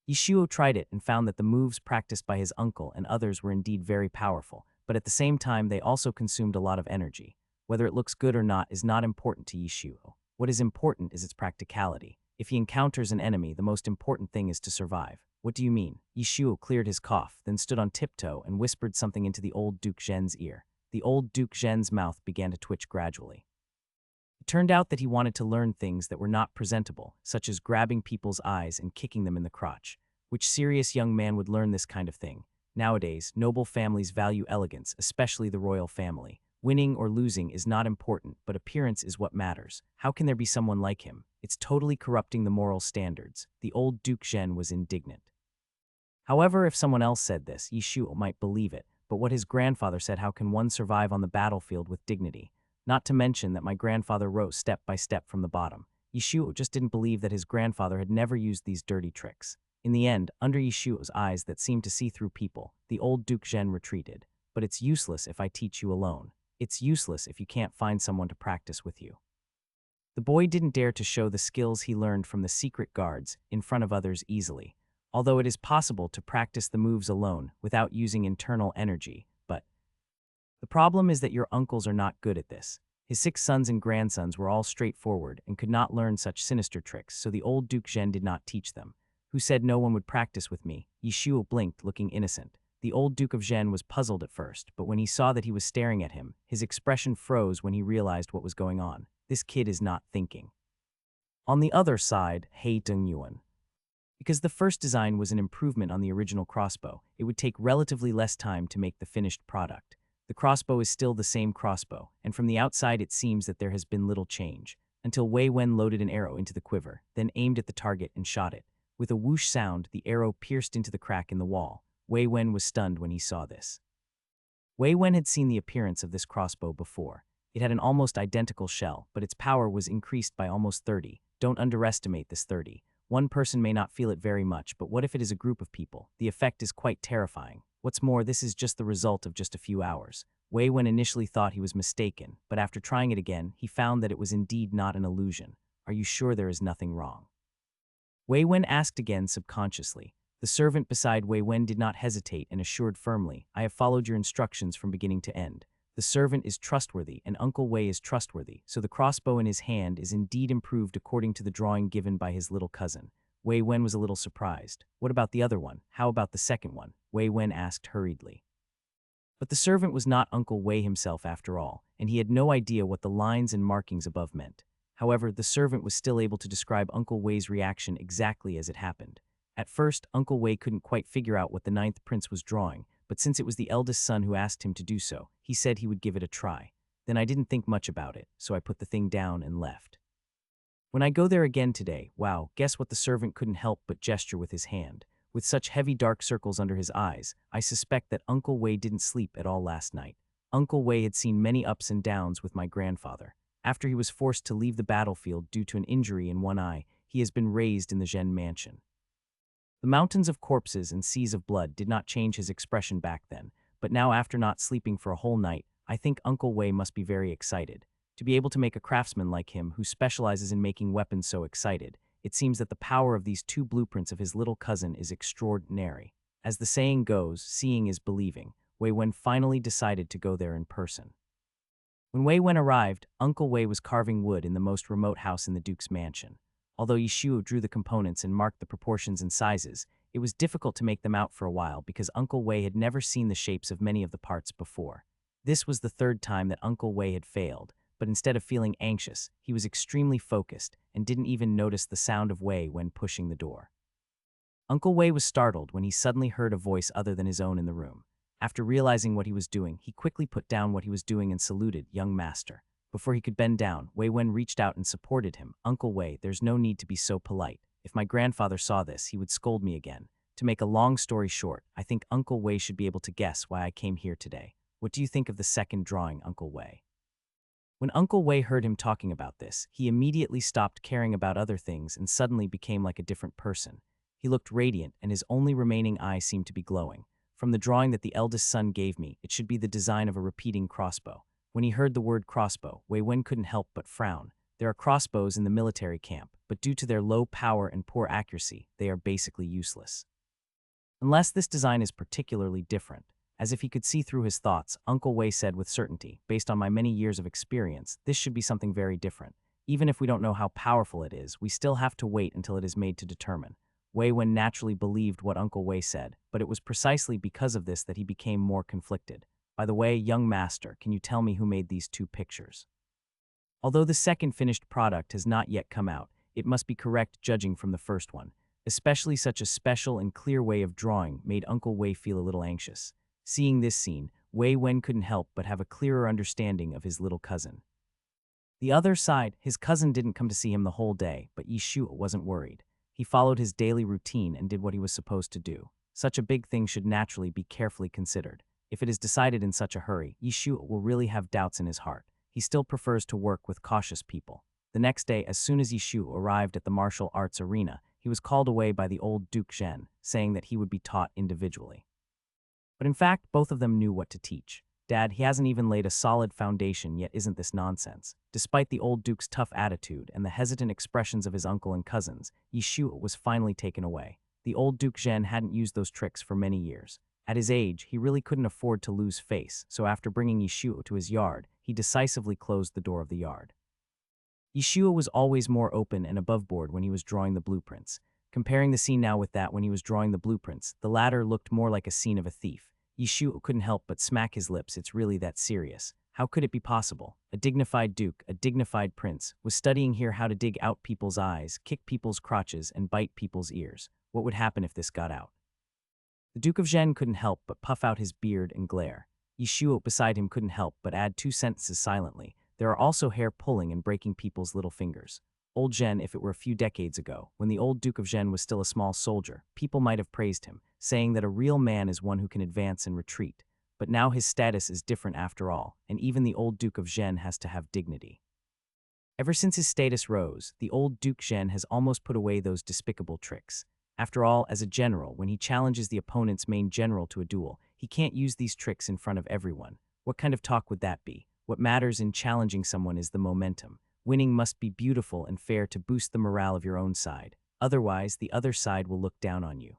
Yishuo tried it and found that the moves practiced by his uncle and others were indeed very powerful, but at the same time they also consumed a lot of energy. Whether it looks good or not is not important to Yishuo. What is important is its practicality. If he encounters an enemy, the most important thing is to survive. "What do you mean?" Yishuo cleared his cough, then stood on tiptoe and whispered something into the old Duke Zhen's ear. The old Duke Zhen's mouth began to twitch gradually. It turned out that he wanted to learn things that were not presentable, such as grabbing people's eyes and kicking them in the crotch. Which serious young man would learn this kind of thing? Nowadays, noble families value elegance, especially the royal family. Winning or losing is not important, but appearance is what matters. How can there be someone like him? It's totally corrupting the moral standards. The old Duke Zhen was indignant. However, if someone else said this, Yishuo might believe it, but what his grandfather said, how can one survive on the battlefield with dignity? Not to mention that my grandfather wrote step by step from the bottom. Yishuo just didn't believe that his grandfather had never used these dirty tricks. In the end, under Yishuo's eyes that seemed to see through people, the old Duke Zhen retreated. But it's useless if I teach you alone. It's useless if you can't find someone to practice with you. The boy didn't dare to show the skills he learned from the secret guards in front of others easily, although it is possible to practice the moves alone without using internal energy, but the problem is that your uncles are not good at this. His 6 sons and grandsons were all straightforward and could not learn such sinister tricks, so the old Duke Zhen did not teach them. Who said no one would practice with me? Yishuo blinked, looking innocent. The old Duke of Zhen was puzzled at first, but when he saw that he was staring at him, his expression froze when he realized what was going on. This kid is not thinking. On the other side, He Dongyuan. Because the first design was an improvement on the original crossbow, it would take relatively less time to make the finished product. The crossbow is still the same crossbow, and from the outside it seems that there has been little change, until Wei Wen loaded an arrow into the quiver, then aimed at the target and shot it. With a whoosh sound, the arrow pierced into the crack in the wall. Wei Wen was stunned when he saw this. Wei Wen had seen the appearance of this crossbow before. It had an almost identical shell, but its power was increased by almost 30. Don't underestimate this 30. One person may not feel it very much, but what if it is a group of people? The effect is quite terrifying. What's more, this is just the result of just a few hours. Wei Wen initially thought he was mistaken, but after trying it again, he found that it was indeed not an illusion. Are you sure there is nothing wrong? Wei Wen asked again subconsciously. The servant beside Wei Wen did not hesitate and assured firmly, I have followed your instructions from beginning to end. The servant is trustworthy, and Uncle Wei is trustworthy, so the crossbow in his hand is indeed improved according to the drawing given by his little cousin. Wei Wen was a little surprised. What about the other one? How about the second one? Wei Wen asked hurriedly. But the servant was not Uncle Wei himself after all, and he had no idea what the lines and markings above meant. However, the servant was still able to describe Uncle Wei's reaction exactly as it happened. At first, Uncle Wei couldn't quite figure out what the 9th prince was drawing, but since it was the eldest son who asked him to do so, he said he would give it a try. Then I didn't think much about it, so I put the thing down and left. When I go there again today, wow, guess what? The servant couldn't help but gesture with his hand. With such heavy dark circles under his eyes, I suspect that Uncle Wei didn't sleep at all last night. Uncle Wei had seen many ups and downs with my grandfather. After he was forced to leave the battlefield due to an injury in one eye, he has been raised in the Zhen mansion. The mountains of corpses and seas of blood did not change his expression back then, but now after not sleeping for a whole night, I think Uncle Wei must be very excited. To be able to make a craftsman like him who specializes in making weapons so excited, it seems that the power of these 2 blueprints of his little cousin is extraordinary. As the saying goes, seeing is believing. Wei Wen finally decided to go there in person. When Wei Wen arrived, Uncle Wei was carving wood in the most remote house in the Duke's mansion. Although Yishuo drew the components and marked the proportions and sizes, it was difficult to make them out for a while because Uncle Wei had never seen the shapes of many of the parts before. This was the 3rd time that Uncle Wei had failed, but instead of feeling anxious, he was extremely focused and didn't even notice the sound of Wei when pushing the door. Uncle Wei was startled when he suddenly heard a voice other than his own in the room. After realizing what he was doing, he quickly put down what he was doing and saluted, young master. Before he could bend down, Wei Wen reached out and supported him. Uncle Wei, there's no need to be so polite. If my grandfather saw this, he would scold me again. To make a long story short, I think Uncle Wei should be able to guess why I came here today. What do you think of the second drawing, Uncle Wei? When Uncle Wei heard him talking about this, he immediately stopped caring about other things and suddenly became like a different person. He looked radiant, and his only remaining eye seemed to be glowing. From the drawing that the eldest son gave me, it should be the design of a repeating crossbow. When he heard the word crossbow, Wei Wen couldn't help but frown. There are crossbows in the military camp, but due to their low power and poor accuracy, they are basically useless. Unless this design is particularly different. As if he could see through his thoughts, Uncle Wei said with certainty, based on my many years of experience, this should be something very different. Even if we don't know how powerful it is, we still have to wait until it is made to determine. Wei Wen naturally believed what Uncle Wei said, but it was precisely because of this that he became more conflicted. By the way, young master, can you tell me who made these 2 pictures? Although the second finished product has not yet come out, it must be correct judging from the first one. Especially such a special and clear way of drawing made Uncle Wei feel a little anxious. Seeing this scene, Wei Wen couldn't help but have a clearer understanding of his little cousin. The other side, his cousin didn't come to see him the whole day, but Yi Shuo wasn't worried. He followed his daily routine and did what he was supposed to do. Such a big thing should naturally be carefully considered. If it is decided in such a hurry, Yi Shuo will really have doubts in his heart. He still prefers to work with cautious people. The next day, as soon as Yi Shuo arrived at the martial arts arena, he was called away by the old Duke Zhen, saying that he would be taught individually. But in fact, both of them knew what to teach. Dad, he hasn't even laid a solid foundation yet, isn't this nonsense? Despite the old Duke's tough attitude and the hesitant expressions of his uncle and cousins, Yi Shuo was finally taken away. The old Duke Zhen hadn't used those tricks for many years. At his age, he really couldn't afford to lose face, so after bringing Yi Shuo to his yard, he decisively closed the door of the yard. Yi Shuo was always more open and aboveboard when he was drawing the blueprints. Comparing the scene now with that when he was drawing the blueprints, the latter looked more like a scene of a thief. Yi Shuo couldn't help but smack his lips. It's really that serious. How could it be possible? A dignified duke, a dignified prince, was studying here how to dig out people's eyes, kick people's crotches, and bite people's ears. What would happen if this got out? The Duke of Zhen couldn't help but puff out his beard and glare. Yi Shuo beside him couldn't help but add two sentences silently. There are also hair pulling and breaking people's little fingers. Old Zhen, if it were a few decades ago, when the old Duke of Zhen was still a small soldier, people might have praised him, saying that a real man is one who can advance and retreat. But now his status is different after all, and even the old Duke of Zhen has to have dignity. Ever since his status rose, the old Duke Zhen has almost put away those despicable tricks. After all, as a general, when he challenges the opponent's main general to a duel, he can't use these tricks in front of everyone. What kind of talk would that be? What matters in challenging someone is the momentum. Winning must be beautiful and fair to boost the morale of your own side. Otherwise, the other side will look down on you.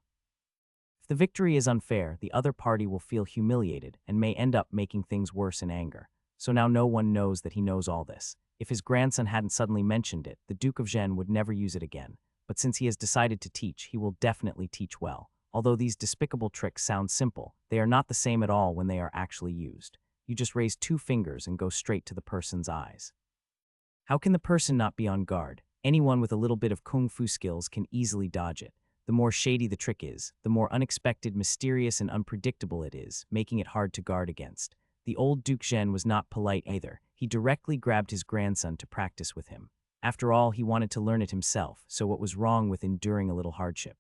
If the victory is unfair, the other party will feel humiliated and may end up making things worse in anger. So now no one knows that he knows all this. If his grandson hadn't suddenly mentioned it, the Duke of Zhen would never use it again. But since he has decided to teach, he will definitely teach well. Although these despicable tricks sound simple, they are not the same at all when they are actually used. You just raise two fingers and go straight to the person's eyes. How can the person not be on guard? Anyone with a little bit of kung fu skills can easily dodge it. The more shady the trick is, the more unexpected, mysterious, and unpredictable it is, making it hard to guard against. The old Duke Zhen was not polite either. He directly grabbed his grandson to practice with him. After all, he wanted to learn it himself, so what was wrong with enduring a little hardship?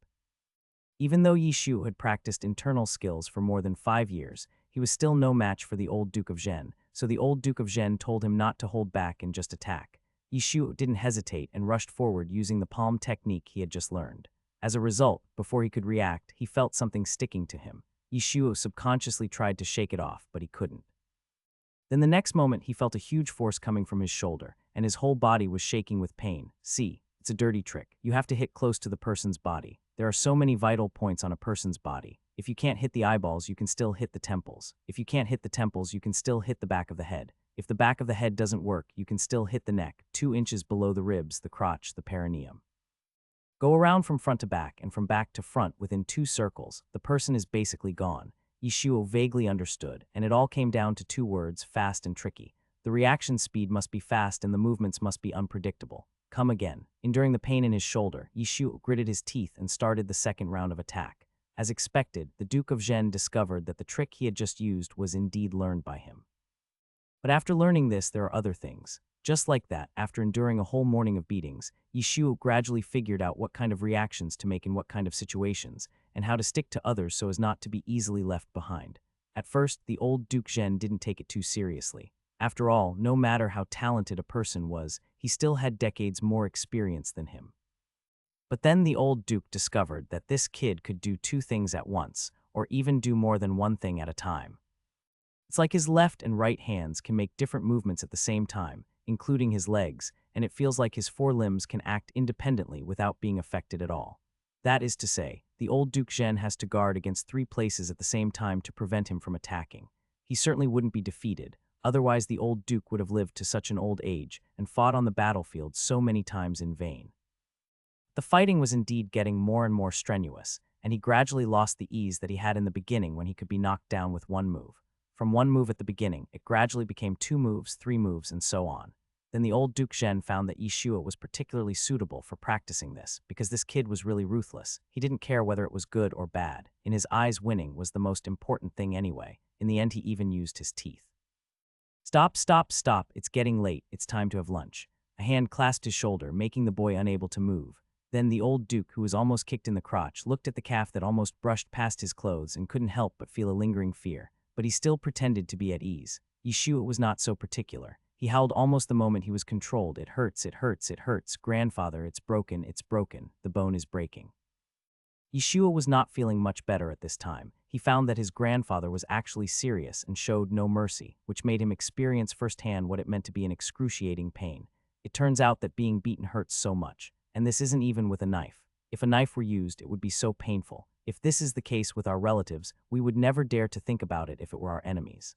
Even though Yi Shuo had practiced internal skills for more than 5 years, he was still no match for the old Duke of Zhen, so the old Duke of Zhen told him not to hold back and just attack. Yi Shuo didn't hesitate and rushed forward using the palm technique he had just learned. As a result, before he could react, he felt something sticking to him. Yi Shuo subconsciously tried to shake it off, but he couldn't. Then the next moment he felt a huge force coming from his shoulder, and his whole body was shaking with pain. See, it's a dirty trick. You have to hit close to the person's body. There are so many vital points on a person's body. If you can't hit the eyeballs, you can still hit the temples. If you can't hit the temples, you can still hit the back of the head. If the back of the head doesn't work, you can still hit the neck, 2 inches below the ribs, the crotch, the perineum. Go around from front to back and from back to front within 2 circles. The person is basically gone. Yi Shuo vaguely understood, and it all came down to 2 words, fast and tricky. The reaction speed must be fast and the movements must be unpredictable. Come again. Enduring the pain in his shoulder, Yi Shuo gritted his teeth and started the second round of attack. As expected, the Duke of Zhen discovered that the trick he had just used was indeed learned by him. But after learning this, there are other things. Just like that, after enduring a whole morning of beatings, Yi Shuo gradually figured out what kind of reactions to make in what kind of situations, and how to stick to others so as not to be easily left behind. At first, the old Duke Zhen didn't take it too seriously. After all, no matter how talented a person was, he still had decades more experience than him. But then the old Duke discovered that this kid could do 2 things at once, or even do more than one thing at a time. It's like his left and right hands can make different movements at the same time, including his legs, and it feels like his 4 limbs can act independently without being affected at all. That is to say, the old Duke Zhen has to guard against 3 places at the same time to prevent him from attacking. He certainly wouldn't be defeated, otherwise the old Duke would have lived to such an old age and fought on the battlefield so many times in vain. The fighting was indeed getting more and more strenuous, and he gradually lost the ease that he had in the beginning when he could be knocked down with 1 move. From 1 move at the beginning, it gradually became 2 moves, 3 moves, and so on. Then the old Duke Zhen found that Yishua was particularly suitable for practicing this, because this kid was really ruthless. He didn't care whether it was good or bad. In his eyes, winning was the most important thing anyway. In the end, he even used his teeth. Stop, stop, stop, it's getting late, it's time to have lunch. A hand clasped his shoulder, making the boy unable to move. Then the old Duke, who was almost kicked in the crotch, looked at the calf that almost brushed past his clothes and couldn't help but feel a lingering fear. But he still pretended to be at ease. Yishua was not so particular. He howled almost the moment he was controlled. It hurts, it hurts, it hurts. Grandfather, it's broken, the bone is breaking. Yishua was not feeling much better at this time. He found that his grandfather was actually serious and showed no mercy, which made him experience firsthand what it meant to be in excruciating pain. It turns out that being beaten hurts so much, and this isn't even with a knife. If a knife were used, it would be so painful. If this is the case with our relatives, we would never dare to think about it if it were our enemies.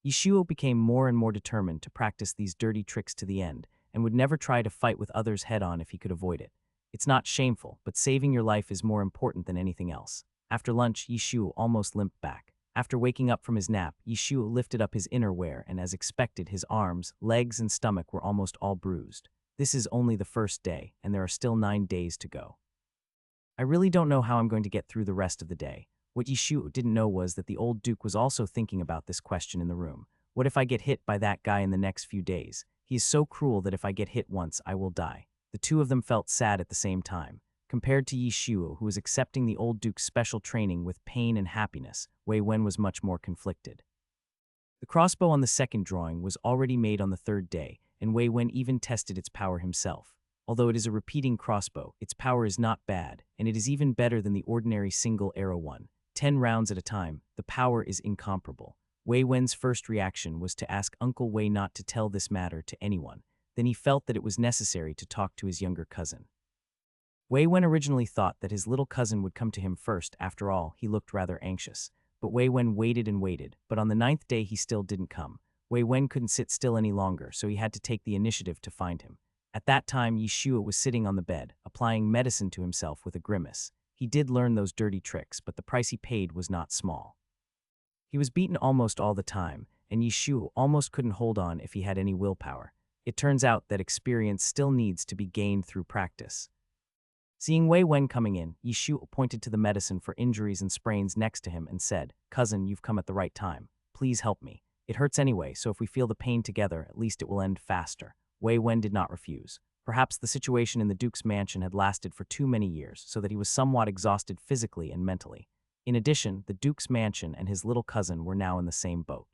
Yishua became more and more determined to practice these dirty tricks to the end, and would never try to fight with others head-on if he could avoid it. It's not shameful, but saving your life is more important than anything else. After lunch, Yishua almost limped back. After waking up from his nap, Yishua lifted up his innerwear, and as expected, his arms, legs, and stomach were almost all bruised. This is only the first day, and there are still 9 days to go. I really don't know how I'm going to get through the rest of the day. What Yishua didn't know was that the old Duke was also thinking about this question in the room. What if I get hit by that guy in the next few days? He is so cruel that if I get hit once, I will die. The two of them felt sad at the same time. Compared to Yishua, who was accepting the old Duke's special training with pain and happiness, Wei Wen was much more conflicted. The crossbow on the second drawing was already made on the third day, and Wei Wen even tested its power himself. Although it is a repeating crossbow, its power is not bad, and it is even better than the ordinary single arrow one. 10 rounds at a time, the power is incomparable. Wei Wen's first reaction was to ask Uncle Wei not to tell this matter to anyone. Then he felt that it was necessary to talk to his younger cousin. Wei Wen originally thought that his little cousin would come to him first. After all, he looked rather anxious. But Wei Wen waited and waited, but on the 9th day he still didn't come. Wei Wen couldn't sit still any longer, so he had to take the initiative to find him. At that time, Yishua was sitting on the bed, applying medicine to himself with a grimace. He did learn those dirty tricks, but the price he paid was not small. He was beaten almost all the time, and Yishua almost couldn't hold on if he had any willpower. It turns out that experience still needs to be gained through practice. Seeing Wei Wen coming in, Yishua pointed to the medicine for injuries and sprains next to him and said, "Cousin, you've come at the right time. Please help me. It hurts anyway, so if we feel the pain together, at least it will end faster." Wei Wen did not refuse. Perhaps the situation in the Duke's mansion had lasted for too many years, so that he was somewhat exhausted physically and mentally. In addition, the Duke's mansion and his little cousin were now in the same boat.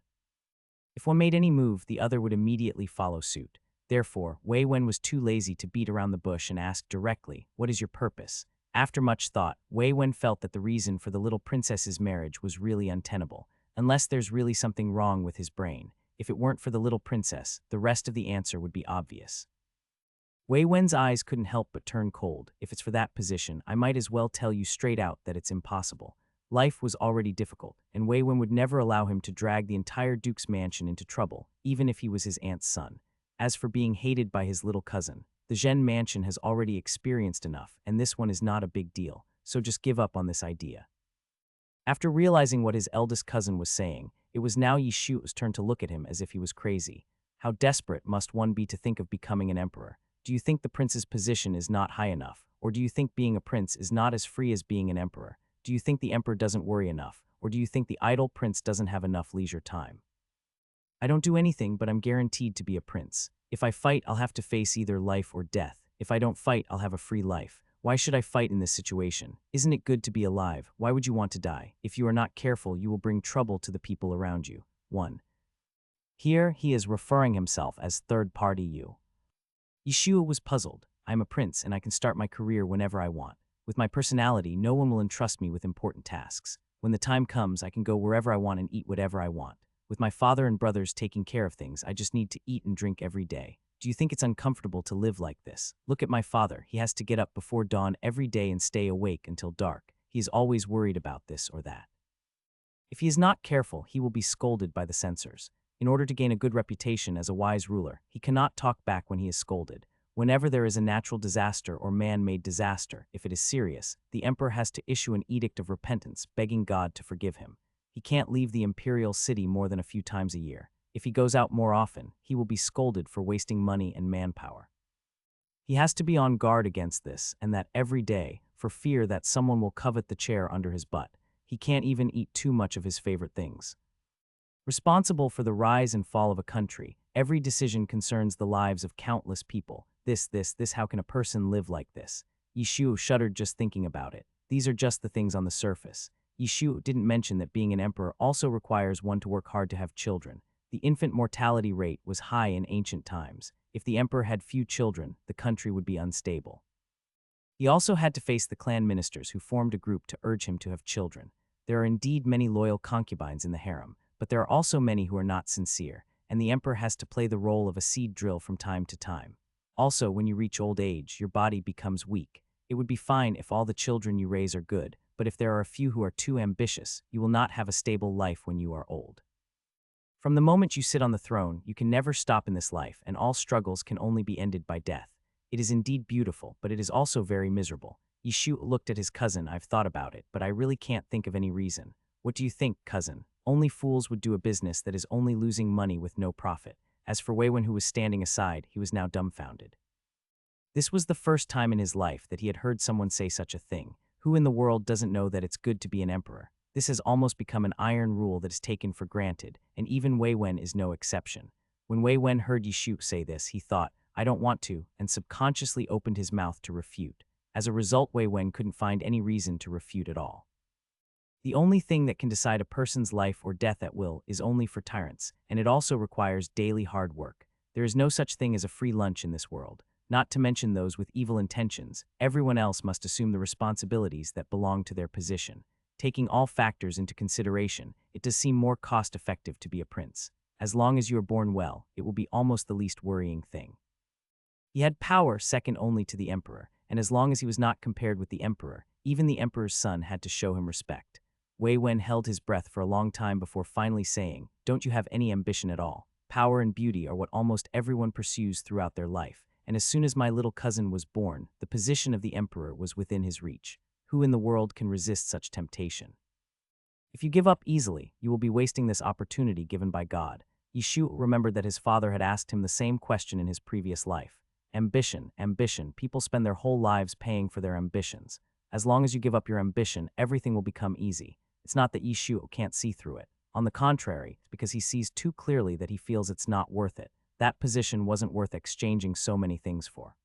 If one made any move, the other would immediately follow suit. Therefore, Wei Wen was too lazy to beat around the bush and asked directly, "What is your purpose?" After much thought, Wei Wen felt that the reason for the little princess's marriage was really untenable, unless there's really something wrong with his brain. If it weren't for the little princess, the rest of the answer would be obvious. Wei Wen's eyes couldn't help but turn cold. If it's for that position, I might as well tell you straight out that it's impossible. Life was already difficult, and Wei Wen would never allow him to drag the entire Duke's mansion into trouble, even if he was his aunt's son. As for being hated by his little cousin, the Zhen mansion has already experienced enough, and this one is not a big deal, so just give up on this idea. After realizing what his eldest cousin was saying, it was now Yishua's turn to look at him as if he was crazy. How desperate must one be to think of becoming an emperor? Do you think the prince's position is not high enough? Or do you think being a prince is not as free as being an emperor? Do you think the emperor doesn't worry enough? Or do you think the idle prince doesn't have enough leisure time? I don't do anything, but I'm guaranteed to be a prince. If I fight, I'll have to face either life or death. If I don't fight, I'll have a free life. Why should I fight in this situation? Isn't it good to be alive? Why would you want to die? If you are not careful, you will bring trouble to the people around you. 1. Here, he is referring himself as third-party you. Yishua was puzzled. I am a prince, and I can start my career whenever I want. With my personality, no one will entrust me with important tasks. When the time comes, I can go wherever I want and eat whatever I want. With my father and brothers taking care of things, I just need to eat and drink every day. Do you think it's uncomfortable to live like this? Look at my father. He has to get up before dawn every day and stay awake until dark. He is always worried about this or that. If he is not careful, he will be scolded by the censors. In order to gain a good reputation as a wise ruler, he cannot talk back when he is scolded. Whenever there is a natural disaster or man-made disaster, if it is serious, the emperor has to issue an edict of repentance, begging God to forgive him. He can't leave the imperial city more than a few times a year. If he goes out more often, he will be scolded for wasting money and manpower. He has to be on guard against this, and that every day, for fear that someone will covet the chair under his butt. He can't even eat too much of his favorite things. Responsible for the rise and fall of a country, every decision concerns the lives of countless people. This, how can a person live like this? Yishu shuddered just thinking about it. These are just the things on the surface. Yishu didn't mention that being an emperor also requires one to work hard to have children. The infant mortality rate was high in ancient times. If the emperor had few children, the country would be unstable. He also had to face the clan ministers who formed a group to urge him to have children. There are indeed many loyal concubines in the harem, but there are also many who are not sincere, and the emperor has to play the role of a seed drill from time to time. Also, when you reach old age, your body becomes weak. It would be fine if all the children you raise are good, but if there are a few who are too ambitious, you will not have a stable life when you are old. From the moment you sit on the throne, you can never stop in this life, and all struggles can only be ended by death. It is indeed beautiful, but it is also very miserable. Yishu looked at his cousin. I've thought about it, but I really can't think of any reason. What do you think, cousin? Only fools would do a business that is only losing money with no profit. As for Wei-Wen, who was standing aside, he was now dumbfounded. This was the first time in his life that he had heard someone say such a thing. Who in the world doesn't know that it's good to be an emperor? This has almost become an iron rule that is taken for granted, and even Wei-Wen is no exception. When Wei-Wen heard Yishu say this, he thought, I don't want to, and subconsciously opened his mouth to refute. As a result, Wei-Wen couldn't find any reason to refute at all. The only thing that can decide a person's life or death at will is only for tyrants, and it also requires daily hard work. There is no such thing as a free lunch in this world, not to mention those with evil intentions. Everyone else must assume the responsibilities that belong to their position. Taking all factors into consideration, it does seem more cost-effective to be a prince. As long as you are born well, it will be almost the least worrying thing. He had power second only to the emperor, and as long as he was not compared with the emperor, even the emperor's son had to show him respect. Wei-Wen held his breath for a long time before finally saying, Don't you have any ambition at all? Power and beauty are what almost everyone pursues throughout their life, and as soon as my little cousin was born, the position of the emperor was within his reach. Who in the world can resist such temptation? If you give up easily, you will be wasting this opportunity given by God. Yishu remembered that his father had asked him the same question in his previous life. Ambition, people spend their whole lives paying for their ambitions. As long as you give up your ambition, everything will become easy. It's not that Yishu can't see through it. On the contrary, it's because he sees too clearly that he feels it's not worth it. That position wasn't worth exchanging so many things for.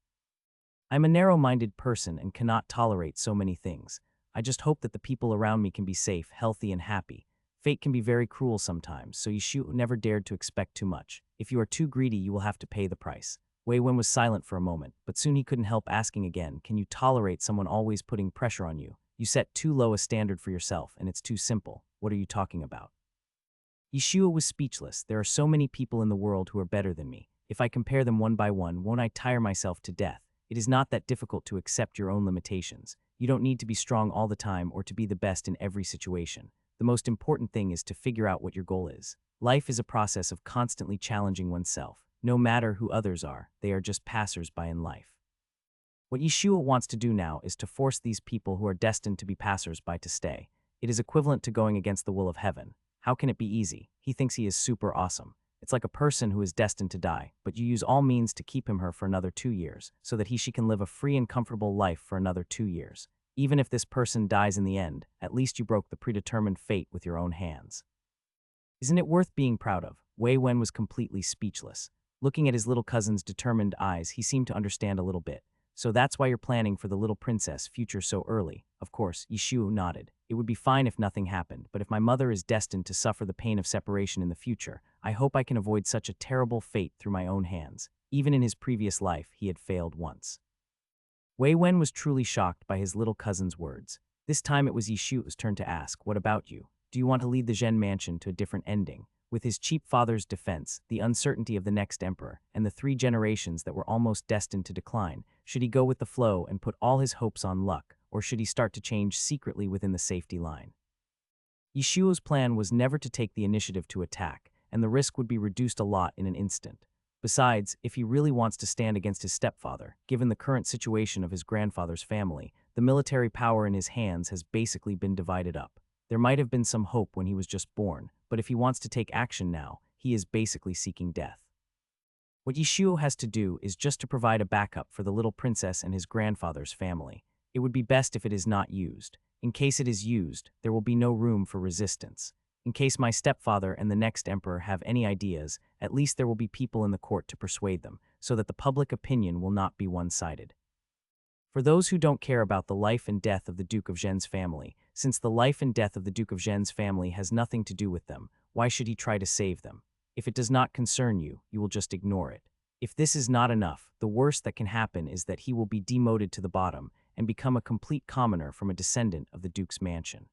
I'm a narrow-minded person and cannot tolerate so many things. I just hope that the people around me can be safe, healthy, and happy. Fate can be very cruel sometimes, so Yishu never dared to expect too much. If you are too greedy, you will have to pay the price. Wei-Wen was silent for a moment, but soon he couldn't help asking again, can you tolerate someone always putting pressure on you? You set too low a standard for yourself, and it's too simple. What are you talking about? Yishu was speechless. There are so many people in the world who are better than me. If I compare them one by one, won't I tire myself to death? It is not that difficult to accept your own limitations. You don't need to be strong all the time or to be the best in every situation. The most important thing is to figure out what your goal is. Life is a process of constantly challenging oneself. No matter who others are, they are just passers-by in life. What Yeshua wants to do now is to force these people who are destined to be passers-by to stay. It is equivalent to going against the will of heaven. How can it be easy? He thinks he is super awesome. It's like a person who is destined to die, but you use all means to keep him her for another 2 years, so that she can live a free and comfortable life for another 2 years. Even if this person dies in the end, at least you broke the predetermined fate with your own hands. Isn't it worth being proud of? Wei-Wen was completely speechless. Looking at his little cousin's determined eyes, he seemed to understand a little bit. So that's why you're planning for the little princess' future so early. Of course, Yishu nodded. It would be fine if nothing happened, but if my mother is destined to suffer the pain of separation in the future, I hope I can avoid such a terrible fate through my own hands. Even in his previous life, he had failed once. Wei-Wen was truly shocked by his little cousin's words. This time it was Yishu's turn to ask, what about you? Do you want to lead the Zhen mansion to a different ending? With his cheap father's defense, the uncertainty of the next emperor, and the 3 generations that were almost destined to decline, should he go with the flow and put all his hopes on luck, or should he start to change secretly within the safety line? Yishuo's plan was never to take the initiative to attack, and the risk would be reduced a lot in an instant. Besides, if he really wants to stand against his stepfather, given the current situation of his grandfather's family, the military power in his hands has basically been divided up. There might have been some hope when he was just born, but if he wants to take action now, he is basically seeking death. What Yishuo has to do is just to provide a backup for the little princess and his grandfather's family. It would be best if it is not used. In case it is used, there will be no room for resistance. In case my stepfather and the next emperor have any ideas, at least there will be people in the court to persuade them, so that the public opinion will not be one-sided. For those who don't care about the life and death of the Duke of Zhen's family, since the life and death of the Duke of Zhen's family has nothing to do with them, why should he try to save them? If it does not concern you, you will just ignore it. If this is not enough, the worst that can happen is that he will be demoted to the bottom and become a complete commoner from a descendant of the Duke's mansion.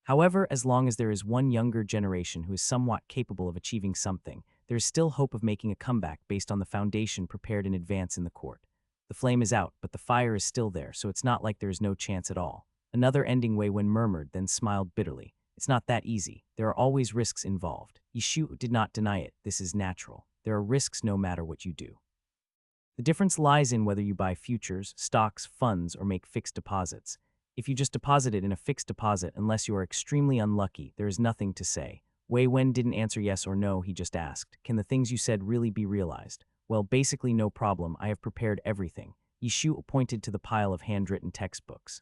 However, as long as there is one younger generation who is somewhat capable of achieving something, there is still hope of making a comeback based on the foundation prepared in advance in the court. The flame is out, but the fire is still there, so it's not like there is no chance at all. Another ending Wei Wen murmured, then smiled bitterly. It's not that easy. There are always risks involved. Yishu did not deny it. This is natural. There are risks no matter what you do. The difference lies in whether you buy futures, stocks, funds, or make fixed deposits. If you just deposit it in a fixed deposit, unless you are extremely unlucky, there is nothing to say. Wei Wen didn't answer yes or no, he just asked, can the things you said really be realized? Well, basically no problem, I have prepared everything. Yishu pointed to the pile of handwritten textbooks.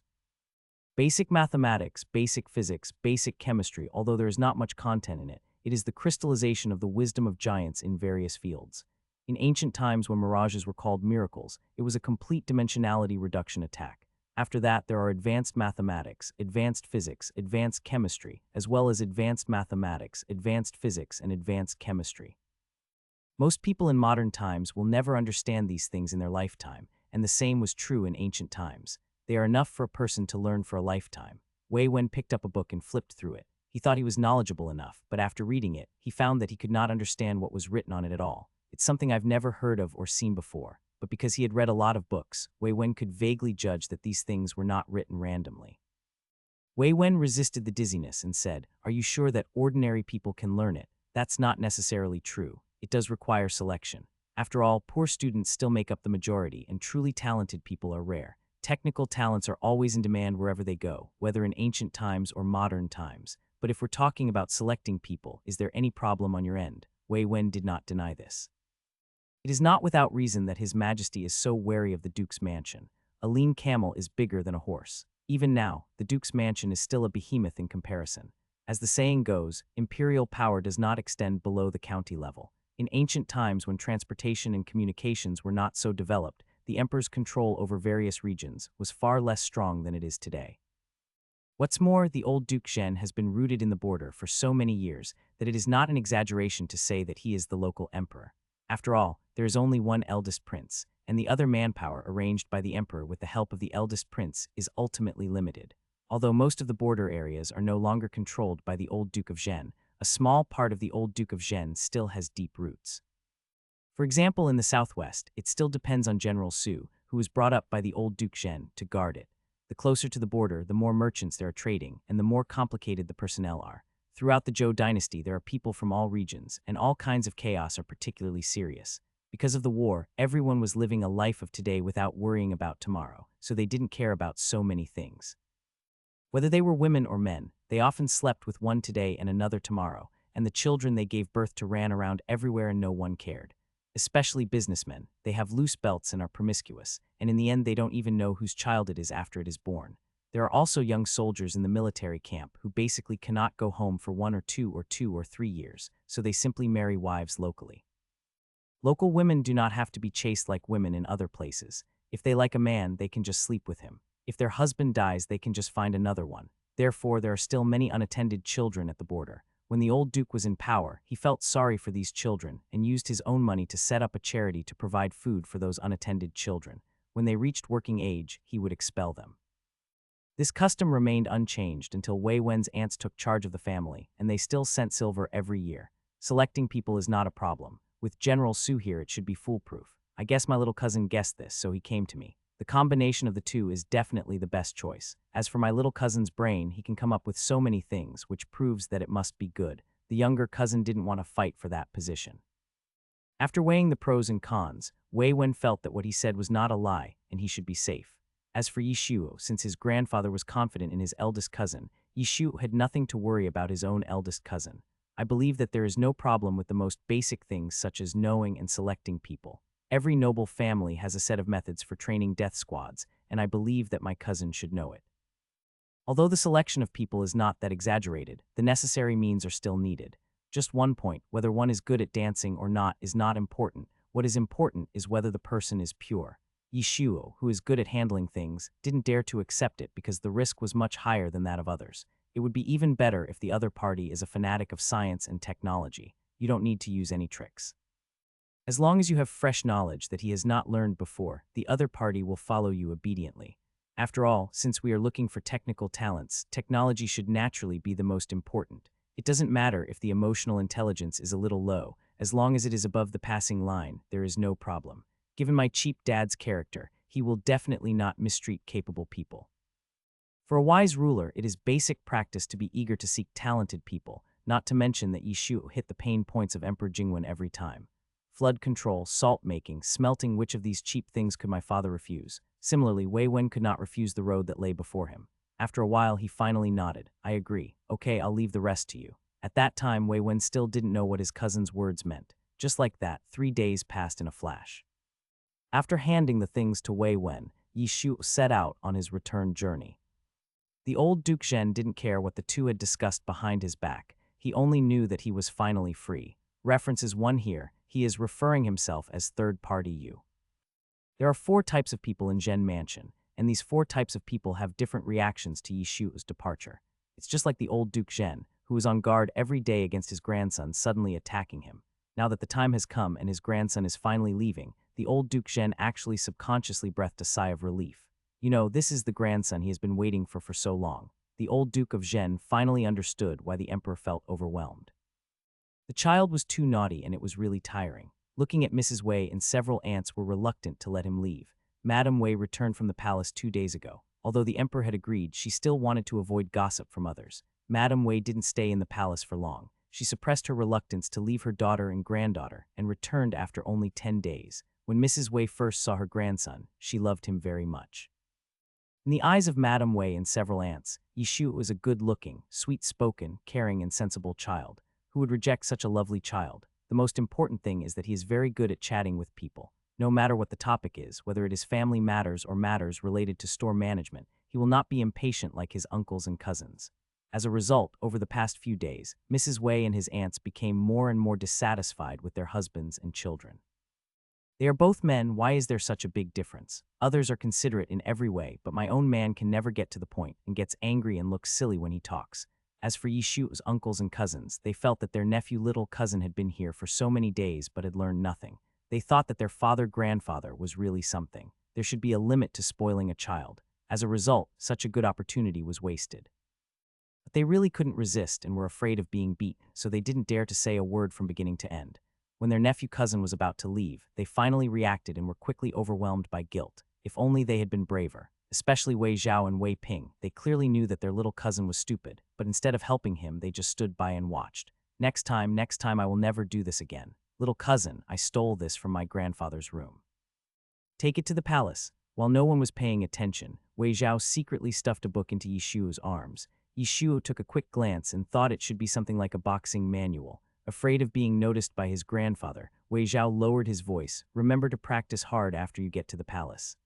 Basic mathematics, basic physics, basic chemistry, although there is not much content in it, it is the crystallization of the wisdom of giants in various fields. In ancient times when mirages were called miracles, it was a complete dimensionality reduction attack. After that, there are advanced mathematics, advanced physics, advanced chemistry, as well as advanced mathematics, advanced physics, and advanced chemistry. Most people in modern times will never understand these things in their lifetime, and the same was true in ancient times. They are enough for a person to learn for a lifetime. Wei Wen picked up a book and flipped through it. He thought he was knowledgeable enough, but after reading it, he found that he could not understand what was written on it at all. It's something I've never heard of or seen before, but because he had read a lot of books, Wei Wen could vaguely judge that these things were not written randomly. Wei Wen resisted the dizziness and said, "Are you sure that ordinary people can learn it? That's not necessarily true. It does require selection. After all, poor students still make up the majority, and truly talented people are rare. Technical talents are always in demand wherever they go, whether in ancient times or modern times. But if we're talking about selecting people, is there any problem on your end?" Wei Wen did not deny this. It is not without reason that His Majesty is so wary of the Duke's mansion. A lean camel is bigger than a horse. Even now, the Duke's mansion is still a behemoth in comparison. As the saying goes, imperial power does not extend below the county level. In ancient times when transportation and communications were not so developed, the emperor's control over various regions was far less strong than it is today. What's more, the old Duke Zhen has been rooted in the border for so many years that it is not an exaggeration to say that he is the local emperor. After all, there is only one eldest prince, and the other manpower arranged by the emperor with the help of the eldest prince is ultimately limited. Although most of the border areas are no longer controlled by the old Duke of Zhen, a small part of the old Duke of Zhen still has deep roots. For example, in the southwest, it still depends on General Su, who was brought up by the old Duke Zhen, to guard it. The closer to the border, the more merchants there are trading, and the more complicated the personnel are. Throughout the Zhou dynasty, there are people from all regions, and all kinds of chaos are particularly serious. Because of the war, everyone was living a life of today without worrying about tomorrow, so they didn't care about so many things. Whether they were women or men, they often slept with one today and another tomorrow, and the children they gave birth to ran around everywhere and no one cared. Especially businessmen, they have loose belts and are promiscuous, and in the end they don't even know whose child it is after it is born. There are also young soldiers in the military camp who basically cannot go home for 1 or 2 or 3 years, so they simply marry wives locally. Local women do not have to be chaste like women in other places. If they like a man, they can just sleep with him. If their husband dies, they can just find another one. Therefore, there are still many unattended children at the border. When the old Duke was in power, he felt sorry for these children and used his own money to set up a charity to provide food for those unattended children. When they reached working age, he would expel them. This custom remained unchanged until Wei Wen's aunts took charge of the family, and they still sent silver every year. Selecting people is not a problem. With General Su here, it should be foolproof. I guess my little cousin guessed this, so he came to me. The combination of the two is definitely the best choice. As for my little cousin's brain, he can come up with so many things, which proves that it must be good. The younger cousin didn't want to fight for that position. After weighing the pros and cons, Wei Wen felt that what he said was not a lie, and he should be safe. As for Yishuo, since his grandfather was confident in his eldest cousin, Yishuo had nothing to worry about his own eldest cousin. I believe that there is no problem with the most basic things such as knowing and selecting people. Every noble family has a set of methods for training death squads, and I believe that my cousin should know it. Although the selection of people is not that exaggerated, the necessary means are still needed. Just one point, whether one is good at dancing or not is not important. What is important is whether the person is pure. Yishuo, who is good at handling things, didn't dare to accept it because the risk was much higher than that of others. It would be even better if the other party is a fanatic of science and technology. You don't need to use any tricks. As long as you have fresh knowledge that he has not learned before, the other party will follow you obediently. After all, since we are looking for technical talents, technology should naturally be the most important. It doesn't matter if the emotional intelligence is a little low, as long as it is above the passing line, there is no problem. Given my cheap dad's character, he will definitely not mistreat capable people. For a wise ruler, it is basic practice to be eager to seek talented people, not to mention that Yishu hit the pain points of Emperor Jingwen every time. Flood control, salt making, smelting, which of these cheap things could my father refuse? Similarly, Wei Wen could not refuse the road that lay before him. After a while, he finally nodded. I agree. Okay, I'll leave the rest to you. At that time, Wei Wen still didn't know what his cousin's words meant. Just like that, 3 days passed in a flash. After handing the things to Wei Wen, Yishu set out on his return journey. The old Duke Zhen didn't care what the two had discussed behind his back. He only knew that he was finally free. References 1 here, he is referring himself as third-party you. There are 4 types of people in Zhen Mansion, and these 4 types of people have different reactions to Yishu's departure. It's just like the old Duke Zhen, who was on guard every day against his grandson suddenly attacking him. Now that the time has come and his grandson is finally leaving, the old Duke Zhen actually subconsciously breathed a sigh of relief. You know, this is the grandson he has been waiting for so long. The old Duke of Zhen finally understood why the emperor felt overwhelmed. The child was too naughty and it was really tiring. Looking at Mrs. Wei and several aunts were reluctant to let him leave. Madame Wei returned from the palace 2 days ago. Although the emperor had agreed, she still wanted to avoid gossip from others. Madame Wei didn't stay in the palace for long. She suppressed her reluctance to leave her daughter and granddaughter and returned after only 10 days. When Mrs. Wei first saw her grandson, she loved him very much. In the eyes of Madame Wei and several aunts, Yishu was a good-looking, sweet-spoken, caring, and sensible child. Who would reject such a lovely child? The most important thing is that he is very good at chatting with people. No matter what the topic is, whether it is family matters or matters related to store management, he will not be impatient like his uncles and cousins. As a result, over the past few days, Mrs. Wei and his aunts became more and more dissatisfied with their husbands and children. They are both men, why is there such a big difference? Others are considerate in every way, but my own man can never get to the point and gets angry and looks silly when he talks. As for Yishu's uncles and cousins, they felt that their nephew little cousin had been here for so many days but had learned nothing. They thought that their father-grandfather was really something. There should be a limit to spoiling a child. As a result, such a good opportunity was wasted. But they really couldn't resist and were afraid of being beat, so they didn't dare to say a word from beginning to end. When their nephew-cousin was about to leave, they finally reacted and were quickly overwhelmed by guilt. If only they had been braver. Especially Wei Zhao and Wei Ping. They clearly knew that their little cousin was stupid, but instead of helping him, they just stood by and watched. Next time, I will never do this again. Little cousin, I stole this from my grandfather's room. Take it to the palace. While no one was paying attention, Wei Zhao secretly stuffed a book into Yishuo's arms. Yishuo took a quick glance and thought it should be something like a boxing manual. Afraid of being noticed by his grandfather, Wei Zhao lowered his voice. Remember to practice hard after you get to the palace.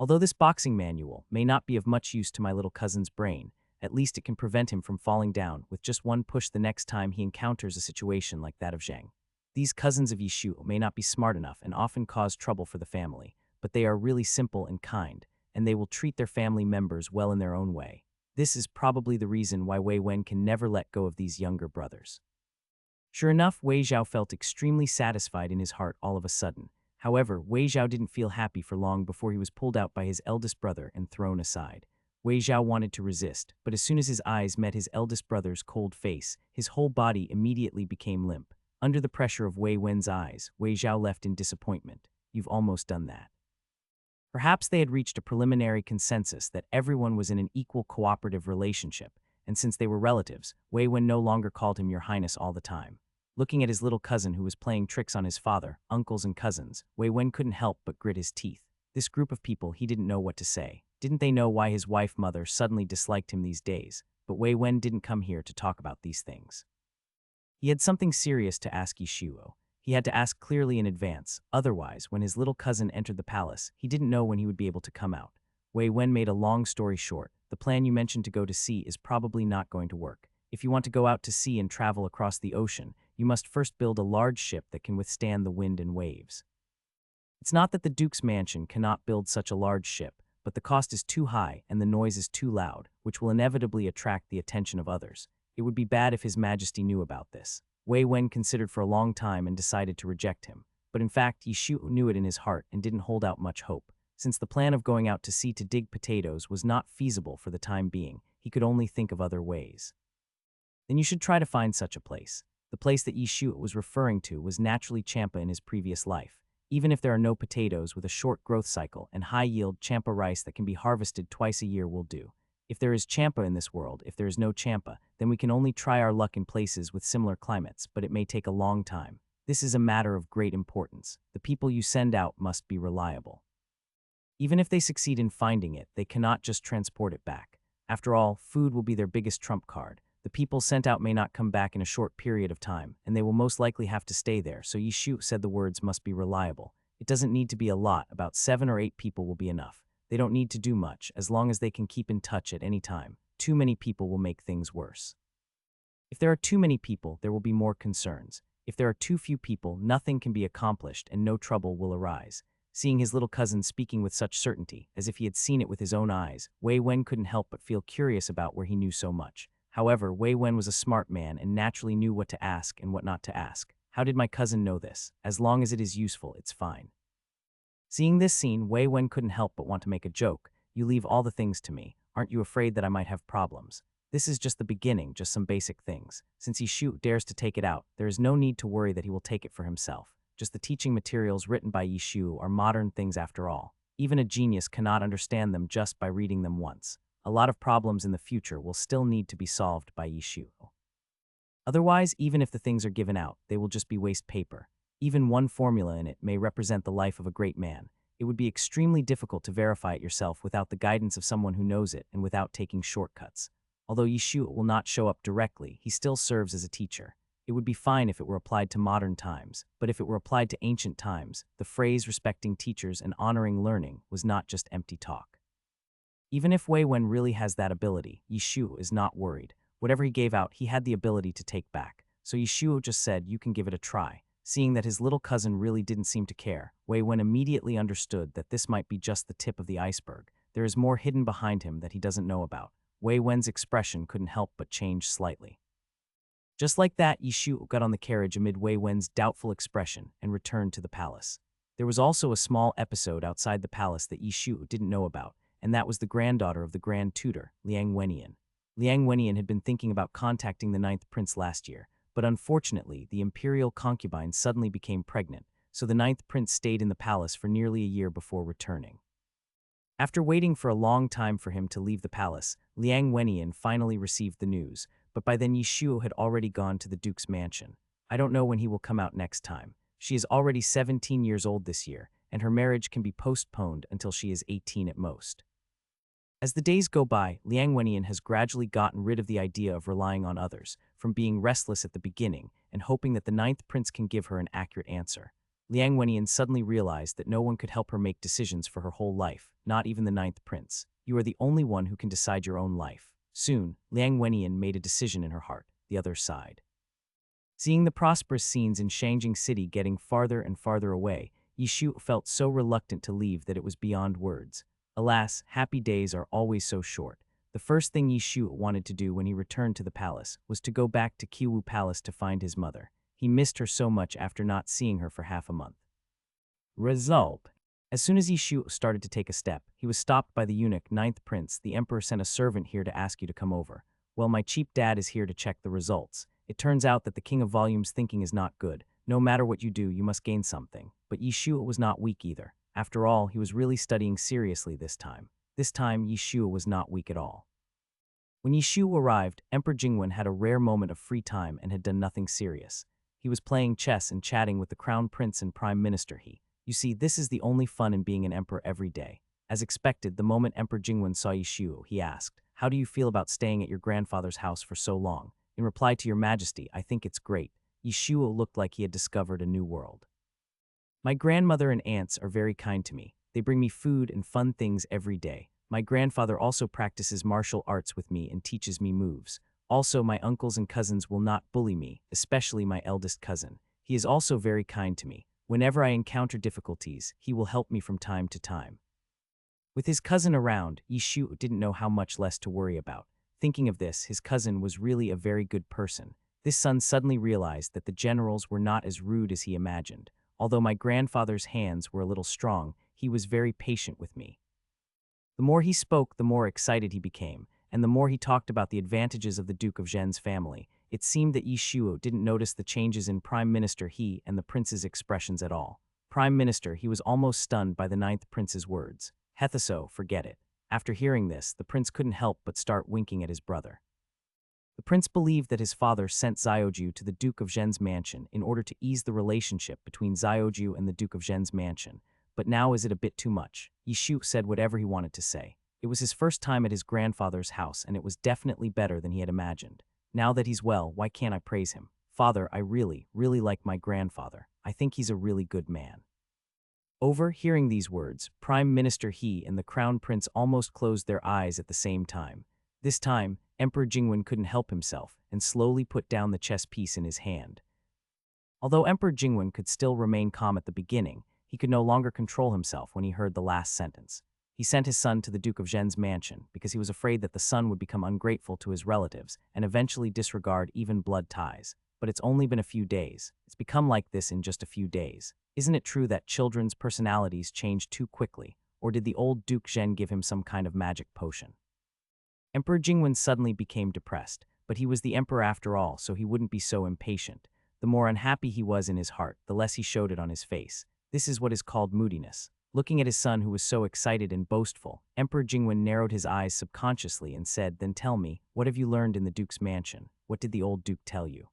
Although this boxing manual may not be of much use to my little cousin's brain, at least it can prevent him from falling down with just one push the next time he encounters a situation like that of Zhang. These cousins of Yishu may not be smart enough and often cause trouble for the family, but they are really simple and kind, and they will treat their family members well in their own way. This is probably the reason why Wei Wen can never let go of these younger brothers. Sure enough, Wei Zhao felt extremely satisfied in his heart all of a sudden. However, Wei Zhao didn't feel happy for long before he was pulled out by his eldest brother and thrown aside. Wei Zhao wanted to resist, but as soon as his eyes met his eldest brother's cold face, his whole body immediately became limp. Under the pressure of Wei Wen's eyes, Wei Zhao left in disappointment. You've almost done that. Perhaps they had reached a preliminary consensus that everyone was in an equal cooperative relationship, and since they were relatives, Wei Wen no longer called him Your Highness all the time. Looking at his little cousin who was playing tricks on his father, uncles, and cousins, Wei Wen couldn't help but grit his teeth. This group of people, he didn't know what to say. Didn't they know why his wife mother suddenly disliked him these days? But Wei Wen didn't come here to talk about these things. He had something serious to ask Yishuo. He had to ask clearly in advance, otherwise, when his little cousin entered the palace, he didn't know when he would be able to come out. Wei Wen made a long story short. The plan you mentioned to go to sea is probably not going to work. If you want to go out to sea and travel across the ocean, you must first build a large ship that can withstand the wind and waves. It's not that the Duke's mansion cannot build such a large ship, but the cost is too high and the noise is too loud, which will inevitably attract the attention of others. It would be bad if His Majesty knew about this. Wei Wen considered for a long time and decided to reject him. But in fact, Yishu knew it in his heart and didn't hold out much hope. Since the plan of going out to sea to dig potatoes was not feasible for the time being, he could only think of other ways. Then you should try to find such a place. The place that Yishu was referring to was naturally Champa in his previous life. Even if there are no potatoes with a short growth cycle and high-yield Champa rice that can be harvested twice a year will do. If there is Champa in this world, if there is no Champa, then we can only try our luck in places with similar climates, but it may take a long time. This is a matter of great importance. The people you send out must be reliable. Even if they succeed in finding it, they cannot just transport it back. After all, food will be their biggest trump card. The people sent out may not come back in a short period of time, and they will most likely have to stay there, so Yishu said the words must be reliable. It doesn't need to be a lot, about 7 or 8 people will be enough. They don't need to do much, as long as they can keep in touch at any time. Too many people will make things worse. If there are too many people, there will be more concerns. If there are too few people, nothing can be accomplished and no trouble will arise. Seeing his little cousin speaking with such certainty, as if he had seen it with his own eyes, Wei Wen couldn't help but feel curious about where he knew so much. However, Wei Wen was a smart man and naturally knew what to ask and what not to ask. How did my cousin know this? As long as it is useful, it's fine. Seeing this scene, Wei Wen couldn't help but want to make a joke. You leave all the things to me. Aren't you afraid that I might have problems? This is just the beginning, just some basic things. Since Yishu dares to take it out, there is no need to worry that he will take it for himself. Just the teaching materials written by Yishu are modern things after all. Even a genius cannot understand them just by reading them once. A lot of problems in the future will still need to be solved by Yishu. Otherwise, even if the things are given out, they will just be waste paper. Even one formula in it may represent the life of a great man. It would be extremely difficult to verify it yourself without the guidance of someone who knows it and without taking shortcuts. Although Yishu will not show up directly, he still serves as a teacher. It would be fine if it were applied to modern times, but if it were applied to ancient times, the phrase respecting teachers and honoring learning was not just empty talk. Even if Wei Wen really has that ability, Yishu is not worried. Whatever he gave out, he had the ability to take back. So Yishu just said, you can give it a try. Seeing that his little cousin really didn't seem to care, Wei Wen immediately understood that this might be just the tip of the iceberg. There is more hidden behind him that he doesn't know about. Wei Wen's expression couldn't help but change slightly. Just like that, Yishu got on the carriage amid Wei Wen's doubtful expression and returned to the palace. There was also a small episode outside the palace that Yishu didn't know about, and that was the granddaughter of the Grand Tutor, Liang Wenian. Liang Wenian had been thinking about contacting the 9th prince last year, but unfortunately, the imperial concubine suddenly became pregnant, so the 9th prince stayed in the palace for nearly a year before returning. After waiting for a long time for him to leave the palace, Liang Wenian finally received the news, but by then Yishu had already gone to the duke's mansion. I don't know when he will come out next time. She is already 17 years old this year, and her marriage can be postponed until she is 18 at most. As the days go by, Liang Wenian has gradually gotten rid of the idea of relying on others, from being restless at the beginning and hoping that the 9th prince can give her an accurate answer. Liang Wenian suddenly realized that no one could help her make decisions for her whole life, not even the 9th prince. You are the only one who can decide your own life. Soon, Liang Wenian made a decision in her heart, the other side. Seeing the prosperous scenes in Shangjing City getting farther and farther away, Yishu felt so reluctant to leave that it was beyond words. Alas, happy days are always so short. The first thing Yishu wanted to do when he returned to the palace was to go back to Kiwu Palace to find his mother. He missed her so much after not seeing her for half a month. Result. As soon as Yishu started to take a step, he was stopped by the eunuch 9th prince. The emperor sent a servant here to ask you to come over. Well, my cheap dad is here to check the results. It turns out that the king of volumes thinking is not good. No matter what you do, you must gain something. But Yishu was not weak either. After all, he was really studying seriously this time. This time, Yishu was not weak at all. When Yishu arrived, Emperor Jingwen had a rare moment of free time and had done nothing serious. He was playing chess and chatting with the crown prince and prime minister. You see, this is the only fun in being an emperor every day. As expected, the moment Emperor Jingwen saw Yishu, he asked, "How do you feel about staying at your grandfather's house for so long?" In reply to your majesty, I think it's great. Yishuo looked like he had discovered a new world. My grandmother and aunts are very kind to me. They bring me food and fun things every day. My grandfather also practices martial arts with me and teaches me moves. Also, my uncles and cousins will not bully me, especially my eldest cousin. He is also very kind to me. Whenever I encounter difficulties, he will help me from time to time. With his cousin around, Yishu didn't know how much less to worry about. Thinking of this, his cousin was really a very good person. This son suddenly realized that the generals were not as rude as he imagined. Although my grandfather's hands were a little strong, he was very patient with me. The more he spoke, the more excited he became, and the more he talked about the advantages of the Duke of Zhen's family. It seemed that Yishuo didn't notice the changes in Prime Minister He and the prince's expressions at all. Prime Minister He was almost stunned by the ninth prince's words. Hethaso, forget it. After hearing this, the prince couldn't help but start winking at his brother. The prince believed that his father sent Xiaoju to the Duke of Zhen's mansion in order to ease the relationship between Xiaoju and the Duke of Zhen's mansion. But now is it a bit too much? Yishu said whatever he wanted to say. It was his first time at his grandfather's house, and it was definitely better than he had imagined. Now that he's well, why can't I praise him? Father, I really like my grandfather. I think he's a really good man. Overhearing these words, Prime Minister He and the Crown Prince almost closed their eyes at the same time. This time, Emperor Jingwen couldn't help himself and slowly put down the chess piece in his hand. Although Emperor Jingwen could still remain calm at the beginning, he could no longer control himself when he heard the last sentence. He sent his son to the Duke of Zhen's mansion because he was afraid that the son would become ungrateful to his relatives and eventually disregard even blood ties. But it's only been a few days. It's become like this in just a few days. Isn't it true that children's personalities change too quickly, or did the old Duke Zhen give him some kind of magic potion? Emperor Jingwen suddenly became depressed, but he was the emperor after all, so he wouldn't be so impatient. The more unhappy he was in his heart, the less he showed it on his face. This is what is called moodiness. Looking at his son who was so excited and boastful, Emperor Jingwen narrowed his eyes subconsciously and said, "Then tell me, what have you learned in the Duke's mansion? What did the old Duke tell you?"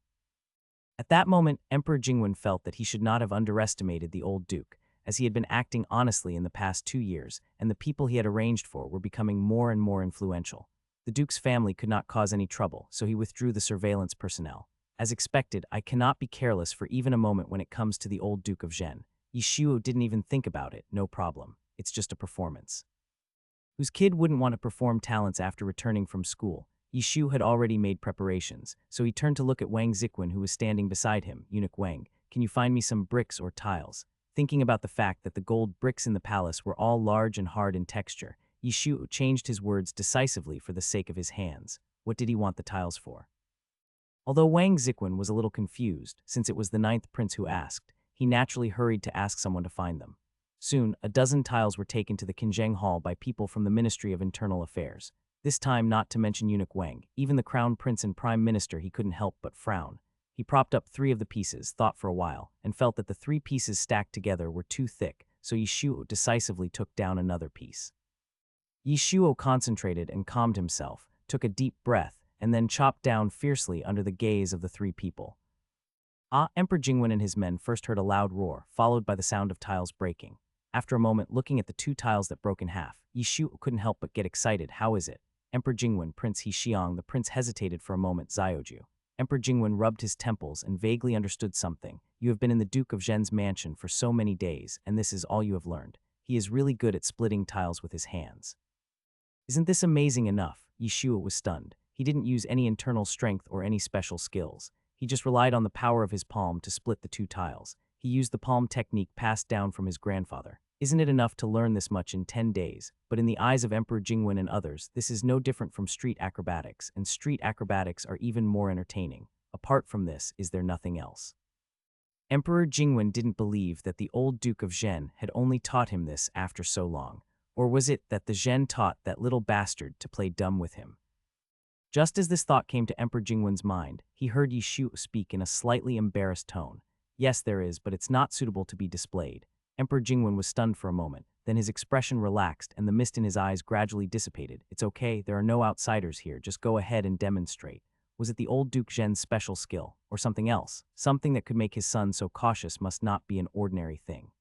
At that moment, Emperor Jingwen felt that he should not have underestimated the old Duke, as he had been acting honestly in the past 2 years, and the people he had arranged for were becoming more and more influential. The Duke's family could not cause any trouble, so he withdrew the surveillance personnel. As expected, I cannot be careless for even a moment when it comes to the old Duke of Zhen. Yishuo didn't even think about it, no problem. It's just a performance. Whose kid wouldn't want to perform talents after returning from school? Yishu had already made preparations, so he turned to look at Wang Ziquan who was standing beside him. Eunuch Wang, can you find me some bricks or tiles? Thinking about the fact that the gold bricks in the palace were all large and hard in texture, Yishu changed his words decisively for the sake of his hands. What did he want the tiles for? Although Wang Ziquan was a little confused, since it was the ninth prince who asked, he naturally hurried to ask someone to find them. Soon, a dozen tiles were taken to the Qinzheng Hall by people from the Ministry of Internal Affairs. This time, not to mention Eunuch Wang, even the Crown Prince and Prime Minister, he couldn't help but frown. He propped up 3 of the pieces, thought for a while, and felt that the 3 pieces stacked together were too thick, so Yishuo decisively took down another piece. Yishuo concentrated and calmed himself, took a deep breath, and then chopped down fiercely under the gaze of the 3 people. Emperor Jingwen and his men first heard a loud roar, followed by the sound of tiles breaking. After a moment, looking at the 2 tiles that broke in half, Yishu couldn't help but get excited. How is it? Emperor Jingwen, Prince Hexiang. The prince hesitated for a moment. Xiaoju. Emperor Jingwen rubbed his temples and vaguely understood something. You have been in the Duke of Zhen's mansion for so many days, and this is all you have learned. He is really good at splitting tiles with his hands. Isn't this amazing enough? Yishu was stunned. He didn't use any internal strength or any special skills. He just relied on the power of his palm to split the 2 tiles. He used the palm technique passed down from his grandfather. Isn't it enough to learn this much in 10 days? But in the eyes of Emperor Jingwen and others, this is no different from street acrobatics, and street acrobatics are even more entertaining. Apart from this, is there nothing else? Emperor Jingwen didn't believe that the old Duke of Zhen had only taught him this after so long. Or was it that the Zhen taught that little bastard to play dumb with him? Just as this thought came to Emperor Jingwen's mind, he heard Yishu speak in a slightly embarrassed tone. Yes, there is, but it's not suitable to be displayed. Emperor Jingwen was stunned for a moment, then his expression relaxed and the mist in his eyes gradually dissipated. It's okay, there are no outsiders here, just go ahead and demonstrate. Was it the old Duke Zhen's special skill, or something else? Something that could make his son so cautious must not be an ordinary thing.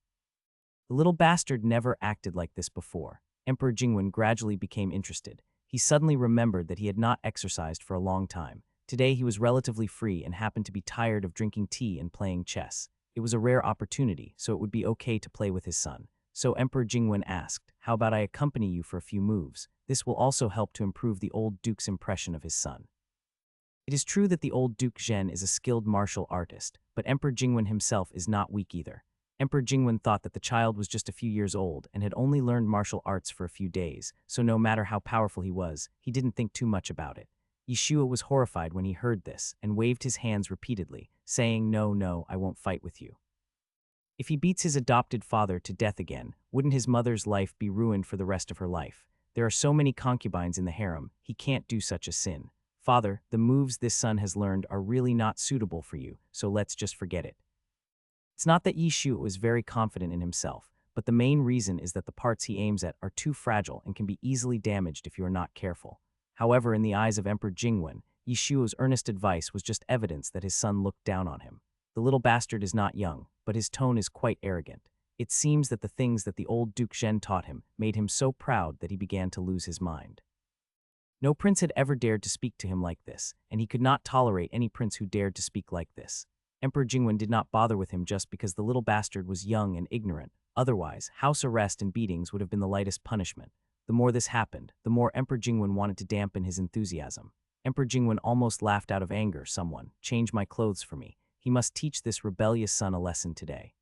The little bastard never acted like this before. Emperor Jingwen gradually became interested. He suddenly remembered that he had not exercised for a long time. Today he was relatively free and happened to be tired of drinking tea and playing chess. It was a rare opportunity, so it would be okay to play with his son. So Emperor Jingwen asked, "How about I accompany you for a few moves? This will also help to improve the old duke's impression of his son." It is true that the old Duke Zhen is a skilled martial artist, but Emperor Jingwen himself is not weak either. Emperor Jingwen thought that the child was just a few years old and had only learned martial arts for a few days, so no matter how powerful he was, he didn't think too much about it. Yeshua was horrified when he heard this and waved his hands repeatedly, saying, "No, no, I won't fight with you." If he beats his adopted father to death again, wouldn't his mother's life be ruined for the rest of her life? There are so many concubines in the harem, he can't do such a sin. "Father, the moves this son has learned are really not suitable for you, so let's just forget it." It's not that Yishu was very confident in himself, but the main reason is that the parts he aims at are too fragile and can be easily damaged if you are not careful. However, in the eyes of Emperor Jingwen, Yishu's earnest advice was just evidence that his son looked down on him. The little bastard is not young, but his tone is quite arrogant. It seems that the things that the old Duke Zhen taught him made him so proud that he began to lose his mind. No prince had ever dared to speak to him like this, and he could not tolerate any prince who dared to speak like this. Emperor Jingwen did not bother with him just because the little bastard was young and ignorant. Otherwise, house arrest and beatings would have been the lightest punishment. The more this happened, the more Emperor Jingwen wanted to dampen his enthusiasm. Emperor Jingwen almost laughed out of anger. "Someone, change my clothes for me. He must teach this rebellious son a lesson today."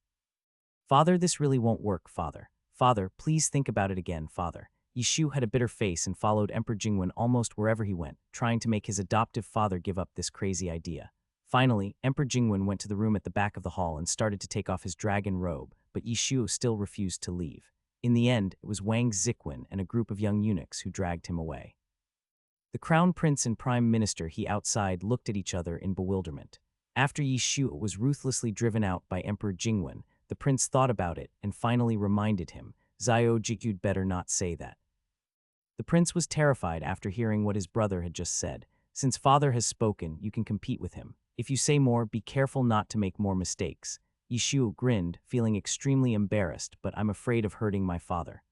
"Father, this really won't work, father. Father, please think about it again, father." Yishu had a bitter face and followed Emperor Jingwen almost wherever he went, trying to make his adoptive father give up this crazy idea. Finally, Emperor Jingwen went to the room at the back of the hall and started to take off his dragon robe, but Yishu still refused to leave. In the end, it was Wang Ziquan and a group of young eunuchs who dragged him away. The crown prince and prime minister he outside looked at each other in bewilderment. After Yishu was ruthlessly driven out by Emperor Jingwen, the prince thought about it and finally reminded him, "Zio Jikyu'd better not say that." The prince was terrified after hearing what his brother had just said. "Since father has spoken, you can compete with him. If you say more, be careful not to make more mistakes." Yishu grinned, feeling extremely embarrassed, "But I'm afraid of hurting my father."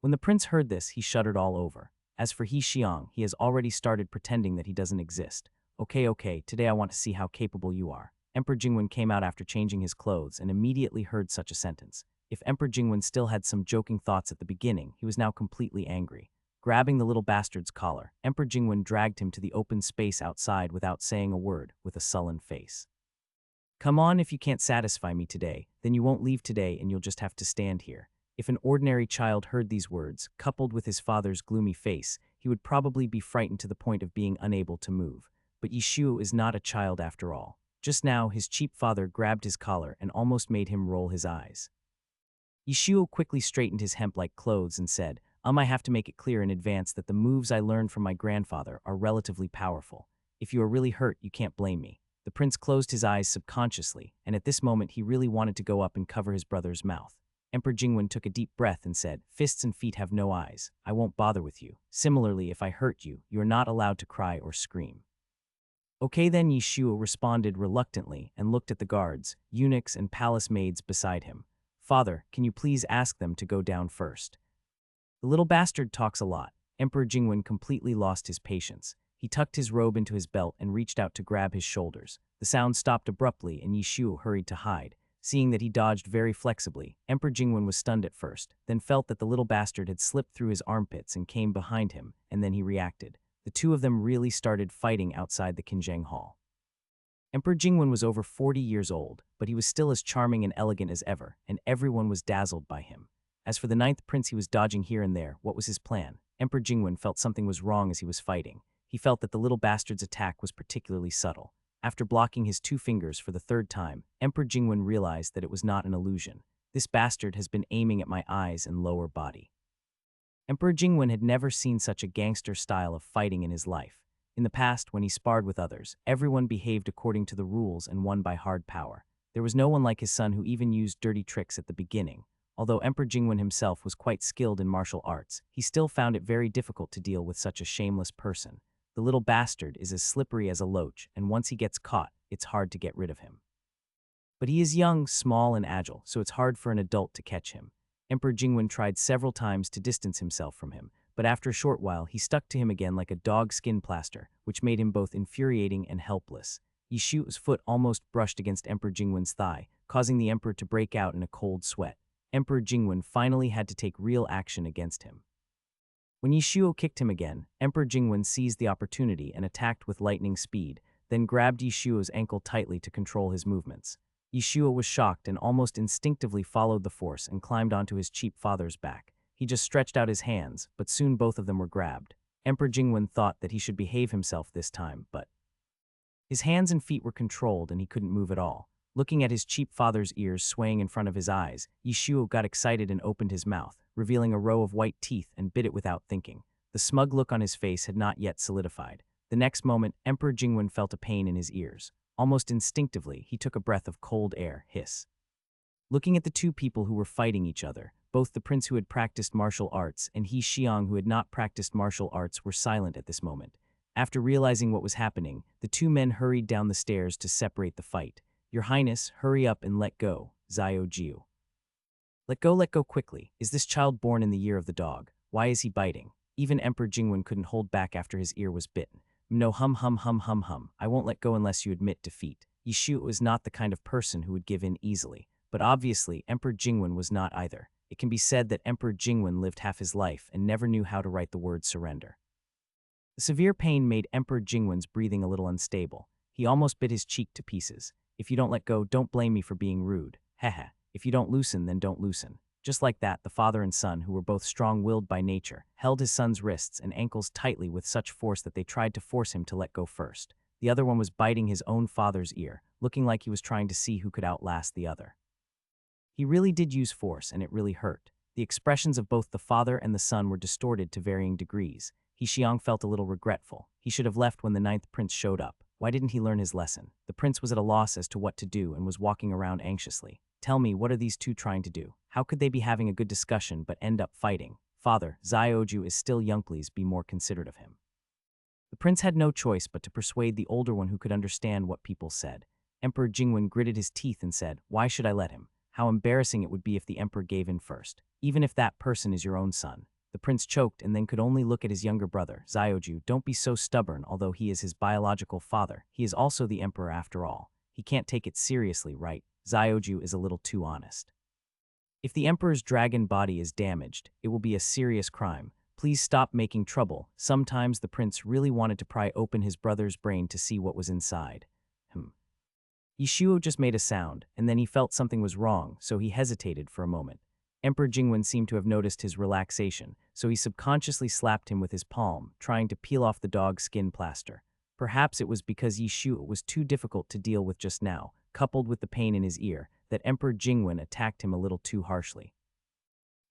When the prince heard this, he shuddered all over. As for He Xiang, he has already started pretending that he doesn't exist. Okay, today I want to see how capable you are." Emperor Jingwen came out after changing his clothes and immediately heard such a sentence. If Emperor Jingwen still had some joking thoughts at the beginning, he was now completely angry. Grabbing the little bastard's collar, Emperor Jingwen dragged him to the open space outside without saying a word, with a sullen face. "Come on, if you can't satisfy me today, then you won't leave today and you'll just have to stand here." If an ordinary child heard these words, coupled with his father's gloomy face, he would probably be frightened to the point of being unable to move. But Yishu is not a child after all. Just now, his cheap father grabbed his collar and almost made him roll his eyes. Yishu quickly straightened his hemp-like clothes and said, I have to make it clear in advance that the moves I learned from my grandfather are relatively powerful. If you are really hurt, you can't blame me." The prince closed his eyes subconsciously, and at this moment he really wanted to go up and cover his brother's mouth. Emperor Jingwen took a deep breath and said, "Fists and feet have no eyes. I won't bother with you. Similarly, if I hurt you, you are not allowed to cry or scream." "Okay then," Yishu responded reluctantly and looked at the guards, eunuchs and palace maids beside him. "Father, can you please ask them to go down first?" "The little bastard talks a lot." Emperor Jingwen completely lost his patience. He tucked his robe into his belt and reached out to grab his shoulders. The sound stopped abruptly and Yishu hurried to hide. Seeing that he dodged very flexibly, Emperor Jingwen was stunned at first, then felt that the little bastard had slipped through his armpits and came behind him, and then he reacted. The two of them really started fighting outside the Qinzheng Hall. Emperor Jingwen was over 40 years old, but he was still as charming and elegant as ever, and everyone was dazzled by him. As for the ninth prince, he was dodging here and there. What was his plan? Emperor Jingwen felt something was wrong as he was fighting. He felt that the little bastard's attack was particularly subtle. After blocking his 2 fingers for the 3rd time, Emperor Jingwen realized that it was not an illusion. This bastard has been aiming at my eyes and lower body. Emperor Jingwen had never seen such a gangster style of fighting in his life. In the past, when he sparred with others, everyone behaved according to the rules and won by hard power. There was no one like his son who even used dirty tricks at the beginning. Although Emperor Jingwen himself was quite skilled in martial arts, he still found it very difficult to deal with such a shameless person. The little bastard is as slippery as a loach, and once he gets caught, it's hard to get rid of him. But he is young, small, and agile, so it's hard for an adult to catch him. Emperor Jingwen tried several times to distance himself from him, but but after a short while he stuck to him again like a dog skin plaster, which made him both infuriating and helpless. Yishuo's foot almost brushed against Emperor Jingwen's thigh, causing the emperor to break out in a cold sweat. Emperor Jingwen finally had to take real action against him. When Yishuo kicked him again, Emperor Jingwen seized the opportunity and attacked with lightning speed, then grabbed Yishuo's ankle tightly to control his movements. Yishuo was shocked and almost instinctively followed the force and climbed onto his cheap father's back. He just stretched out his hands, but soon both of them were grabbed. Emperor Jingwen thought that he should behave himself this time, but his hands and feet were controlled and he couldn't move at all. Looking at his cheap father's ears swaying in front of his eyes, Yishuo got excited and opened his mouth, revealing a row of white teeth, and bit it without thinking. The smug look on his face had not yet solidified. The next moment, Emperor Jingwen felt a pain in his ears. Almost instinctively, he took a breath of cold air, hiss. Looking at the two people who were fighting each other, both the prince who had practiced martial arts and He Xiang who had not practiced martial arts were silent at this moment. After realizing what was happening, the two men hurried down the stairs to separate the fight. "Your Highness, hurry up and let go, Xiao Jiu." Let go quickly. Is this child born in the year of the dog? Why is he biting? Even Emperor Jingwen couldn't hold back after his ear was bitten. No, hum. I won't let go unless you admit defeat. Yishuo was not the kind of person who would give in easily. But obviously, Emperor Jingwen was not either. It can be said that Emperor Jingwen lived half his life and never knew how to write the word surrender. The severe pain made Emperor Jingwen's breathing a little unstable. He almost bit his cheek to pieces. "If you don't let go, don't blame me for being rude. Heh. If you don't loosen, then don't loosen." Just like that, the father and son, who were both strong-willed by nature, held his son's wrists and ankles tightly with such force that they tried to force him to let go first. The other one was biting his own father's ear, looking like he was trying to see who could outlast the other. He really did use force, and it really hurt. The expressions of both the father and the son were distorted to varying degrees. He Xiang felt a little regretful. He should have left when the ninth prince showed up. Why didn't he learn his lesson? The prince was at a loss as to what to do and was walking around anxiously. "Tell me, what are these two trying to do? How could they be having a good discussion but end up fighting? Father, Xiaoju is still young, please be more considerate of him." The prince had no choice but to persuade the older one who could understand what people said. Emperor Jingwen gritted his teeth and said, "Why should I let him? How embarrassing it would be if the emperor gave in first, even if that person is your own son." The prince choked and then could only look at his younger brother. "Xiaoju, don't be so stubborn. Although he is his biological father, he is also the emperor after all. He can't take it seriously, right? Xiaoju is a little too honest. If the emperor's dragon body is damaged, it will be a serious crime. Please stop making trouble." Sometimes the prince really wanted to pry open his brother's brain to see what was inside. Yishuo just made a sound, and then he felt something was wrong, so he hesitated for a moment. Emperor Jingwen seemed to have noticed his relaxation, so he subconsciously slapped him with his palm, trying to peel off the dog's skin plaster. Perhaps it was because Yishuo was too difficult to deal with just now, coupled with the pain in his ear, that Emperor Jingwen attacked him a little too harshly.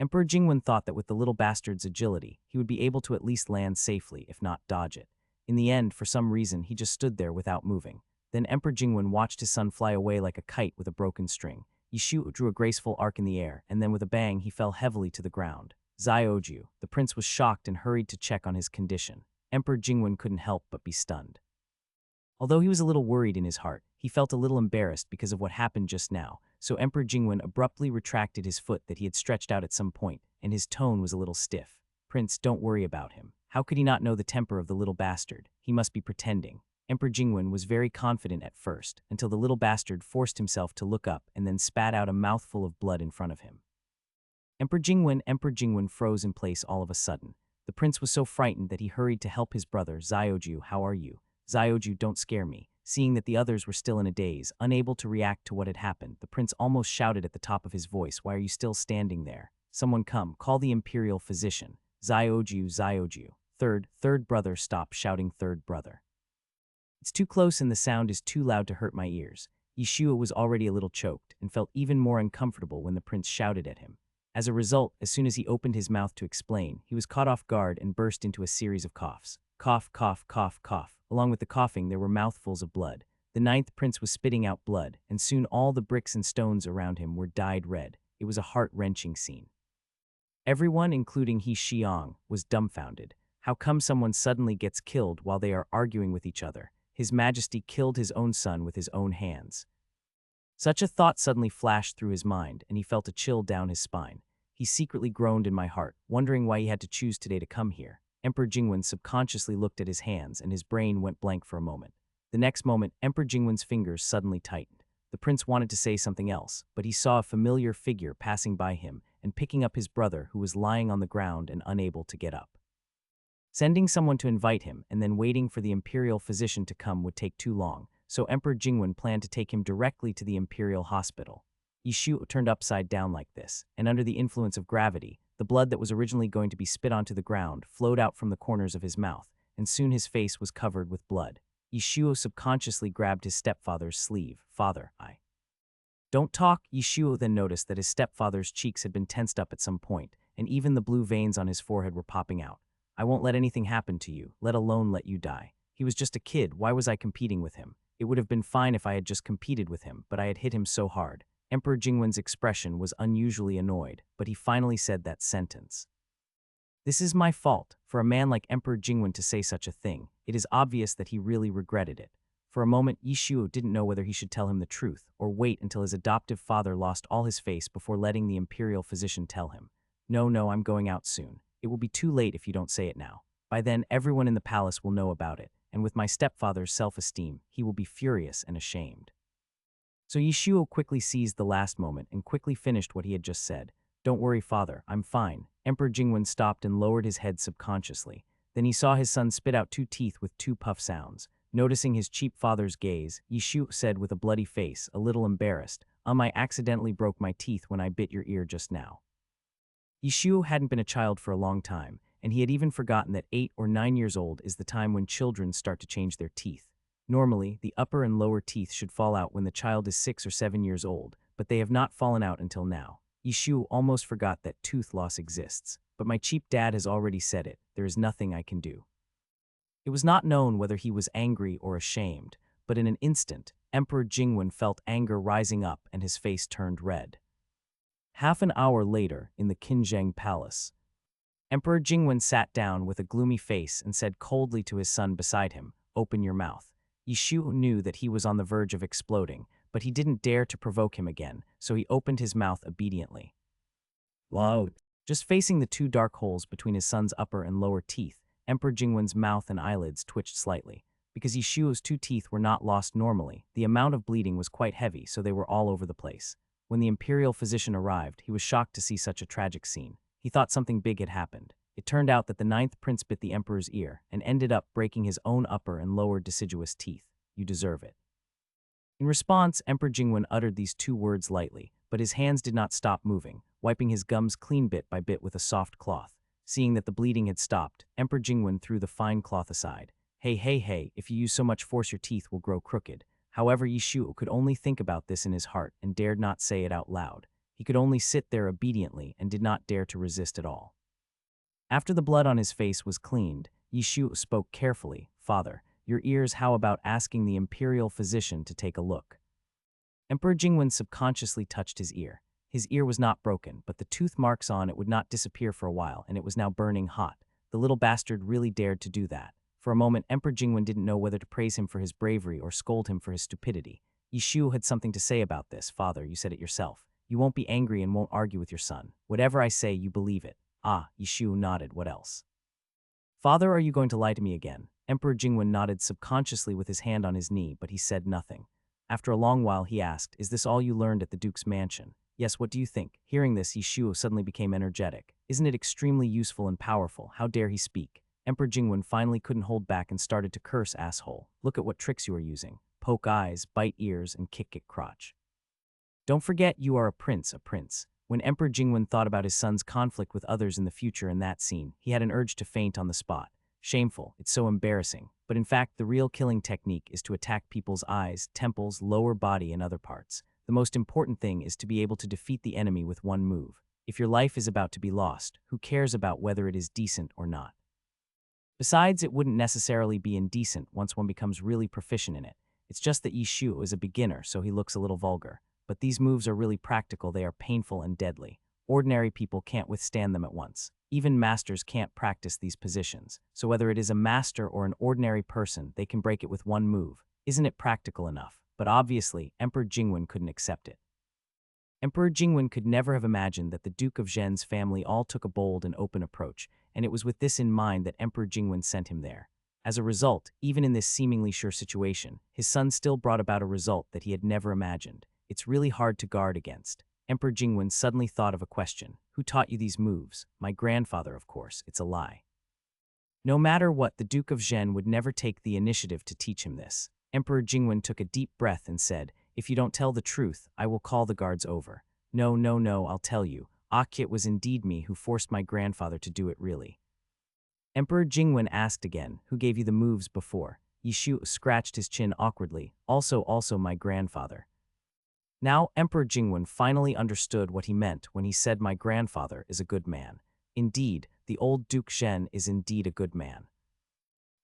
Emperor Jingwen thought that with the little bastard's agility, he would be able to at least land safely, if not dodge it. In the end, for some reason, he just stood there without moving. Then Emperor Jingwen watched his son fly away like a kite with a broken string. Yishuo drew a graceful arc in the air, and then with a bang, he fell heavily to the ground. "Xiaoju." The prince was shocked and hurried to check on his condition. Emperor Jingwen couldn't help but be stunned. Although he was a little worried in his heart, he felt a little embarrassed because of what happened just now, so Emperor Jingwen abruptly retracted his foot that he had stretched out at some point, and his tone was a little stiff. "Prince, don't worry about him. How could he not know the temper of the little bastard? He must be pretending." Emperor Jingwen was very confident at first, until the little bastard forced himself to look up and then spat out a mouthful of blood in front of him. Emperor Jingwen froze in place all of a sudden. The prince was so frightened that he hurried to help his brother. "Xiaoju, how are you?" "Xiaoju, don't scare me." Seeing that the others were still in a daze, unable to react to what had happened, the prince almost shouted at the top of his voice, "Why are you still standing there? Someone come, call the imperial physician." Xiaoju. Third brother, stop shouting third brother. It's too close and the sound is too loud to hurt my ears. Yishuo was already a little choked and felt even more uncomfortable when the prince shouted at him. As a result, as soon as he opened his mouth to explain, he was caught off guard and burst into a series of coughs. Cough. Along with the coughing, there were mouthfuls of blood. The ninth prince was spitting out blood, and soon all the bricks and stones around him were dyed red. It was a heart-wrenching scene. Everyone, including He Xiang, was dumbfounded. How come someone suddenly gets killed while they are arguing with each other? His Majesty killed his own son with his own hands. Such a thought suddenly flashed through his mind, and he felt a chill down his spine. He secretly groaned in my heart, wondering why he had to choose today to come here. Emperor Jingwen subconsciously looked at his hands and his brain went blank for a moment. The next moment, Emperor Jingwen's fingers suddenly tightened. The prince wanted to say something else, but he saw a familiar figure passing by him and picking up his brother who was lying on the ground and unable to get up. Sending someone to invite him and then waiting for the imperial physician to come would take too long, so Emperor Jingwen planned to take him directly to the imperial hospital. Yishu turned upside down like this, and under the influence of gravity, the blood that was originally going to be spit onto the ground flowed out from the corners of his mouth, and soon his face was covered with blood. Yishuo subconsciously grabbed his stepfather's sleeve. "Father, I don't talk." Yishuo then noticed that his stepfather's cheeks had been tensed up at some point, and even the blue veins on his forehead were popping out. "I won't let anything happen to you, let alone let you die. He was just a kid, why was I competing with him? It would have been fine if I had just competed with him, but I had hit him so hard." Emperor Jingwen's expression was unusually annoyed, but he finally said that sentence. "This is my fault. For a man like Emperor Jingwen to say such a thing, it is obvious that he really regretted it." For a moment, Yishuo didn't know whether he should tell him the truth or wait until his adoptive father lost all his face before letting the imperial physician tell him, No, I'm going out soon. It will be too late if you don't say it now. By then, everyone in the palace will know about it, and with my stepfather's self-esteem, he will be furious and ashamed." So Yishuo quickly seized the last moment and quickly finished what he had just said. "Don't worry, father, I'm fine." Emperor Jingwen stopped and lowered his head subconsciously. Then he saw his son spit out 2 teeth with 2 puff sounds. Noticing his cheap father's gaze, Yishuo said with a bloody face, a little embarrassed, I accidentally broke my teeth when I bit your ear just now." Yishuo hadn't been a child for a long time, and he had even forgotten that 8 or 9 years old is the time when children start to change their teeth. Normally, the upper and lower teeth should fall out when the child is 6 or 7 years old, but they have not fallen out until now. Yishuo almost forgot that tooth loss exists, but my cheap dad has already said it, there is nothing I can do. It was not known whether he was angry or ashamed, but in an instant, Emperor Jingwen felt anger rising up and his face turned red. Half an hour later, in the Qinzheng Palace, Emperor Jingwen sat down with a gloomy face and said coldly to his son beside him, "Open your mouth." Yishuo knew that he was on the verge of exploding, but he didn't dare to provoke him again, so he opened his mouth obediently. Loud. Just facing the 2 dark holes between his son's upper and lower teeth, Emperor Jingwen's mouth and eyelids twitched slightly. Because Yishuo's 2 teeth were not lost normally, the amount of bleeding was quite heavy, so they were all over the place. When the imperial physician arrived, he was shocked to see such a tragic scene. He thought something big had happened. It turned out that the 9th prince bit the emperor's ear and ended up breaking his own upper and lower deciduous teeth. "You deserve it." In response, Emperor Jingwen uttered these 2 words lightly, but his hands did not stop moving, wiping his gums clean bit by bit with a soft cloth. Seeing that the bleeding had stopped, Emperor Jingwen threw the fine cloth aside. Hey, if you use so much force your teeth will grow crooked." However, Yishuo could only think about this in his heart and dared not say it out loud. He could only sit there obediently and did not dare to resist at all. After the blood on his face was cleaned, Yishuo spoke carefully, "Father, your ears, how about asking the imperial physician to take a look?" Emperor Jingwen subconsciously touched his ear. His ear was not broken, but the tooth marks on it would not disappear for a while, and it was now burning hot. The little bastard really dared to do that. For a moment, Emperor Jingwen didn't know whether to praise him for his bravery or scold him for his stupidity. Yishuo had something to say about this. "Father, you said it yourself. You won't be angry and won't argue with your son. Whatever I say, you believe it." Yishuo nodded. "What else?" "Father, are you going to lie to me again?" Emperor Jingwen nodded subconsciously with his hand on his knee, but he said nothing. After a long while, he asked, "Is this all you learned at the Duke's mansion?" "Yes, what do you think?" Hearing this, Yishuo suddenly became energetic. "Isn't it extremely useful and powerful? How dare he speak?" Emperor Jingwen finally couldn't hold back and started to curse, "Asshole. Look at what tricks you are using. Poke eyes, bite ears, and kick crotch. Don't forget you are a prince, When Emperor Jingwen thought about his son's conflict with others in the future in that scene, he had an urge to faint on the spot. Shameful, it's so embarrassing. But in fact, the real killing technique is to attack people's eyes, temples, lower body, and other parts. The most important thing is to be able to defeat the enemy with one move. If your life is about to be lost, who cares about whether it is decent or not? Besides, it wouldn't necessarily be indecent once one becomes really proficient in it. It's just that Yishuo is a beginner, so he looks a little vulgar. But these moves are really practical, they are painful and deadly. Ordinary people can't withstand them at once. Even masters can't practice these positions. So whether it is a master or an ordinary person, they can break it with one move. Isn't it practical enough? But obviously, Emperor Jingwen couldn't accept it. Emperor Jingwen could never have imagined that the Duke of Zhen's family all took a bold and open approach, and it was with this in mind that Emperor Jingwen sent him there. As a result, even in this seemingly sure situation, his son still brought about a result that he had never imagined. It's really hard to guard against. Emperor Jingwen suddenly thought of a question. Who taught you these moves? My grandfather, of course. It's a lie. No matter what, the Duke of Zhen would never take the initiative to teach him this. Emperor Jingwen took a deep breath and said, "If you don't tell the truth, I will call the guards over." No, no, no, I'll tell you. It was indeed me who forced my grandfather to do it really. Emperor Jingwen asked again, "Who gave you the moves before?" Yishu scratched his chin awkwardly. Also my grandfather. Now Emperor Jingwen finally understood what he meant when he said my grandfather is a good man. Indeed, the old Duke Zhen is indeed a good man.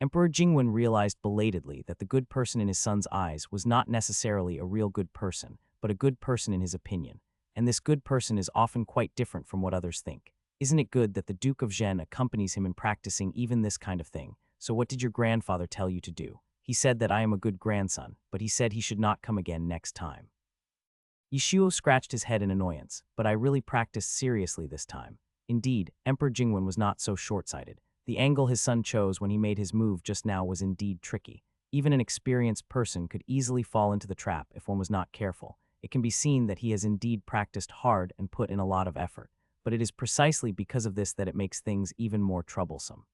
Emperor Jingwen realized belatedly that the good person in his son's eyes was not necessarily a real good person, but a good person in his opinion, and this good person is often quite different from what others think. Isn't it good that the Duke of Zhen accompanies him in practicing even this kind of thing? So what did your grandfather tell you to do? He said that I am a good grandson, but he said he should not come again next time. Yishuo scratched his head in annoyance, but I really practiced seriously this time. Indeed, Emperor Jingwen was not so short-sighted. The angle his son chose when he made his move just now was indeed tricky. Even an experienced person could easily fall into the trap if one was not careful. It can be seen that he has indeed practiced hard and put in a lot of effort, but it is precisely because of this that it makes things even more troublesome.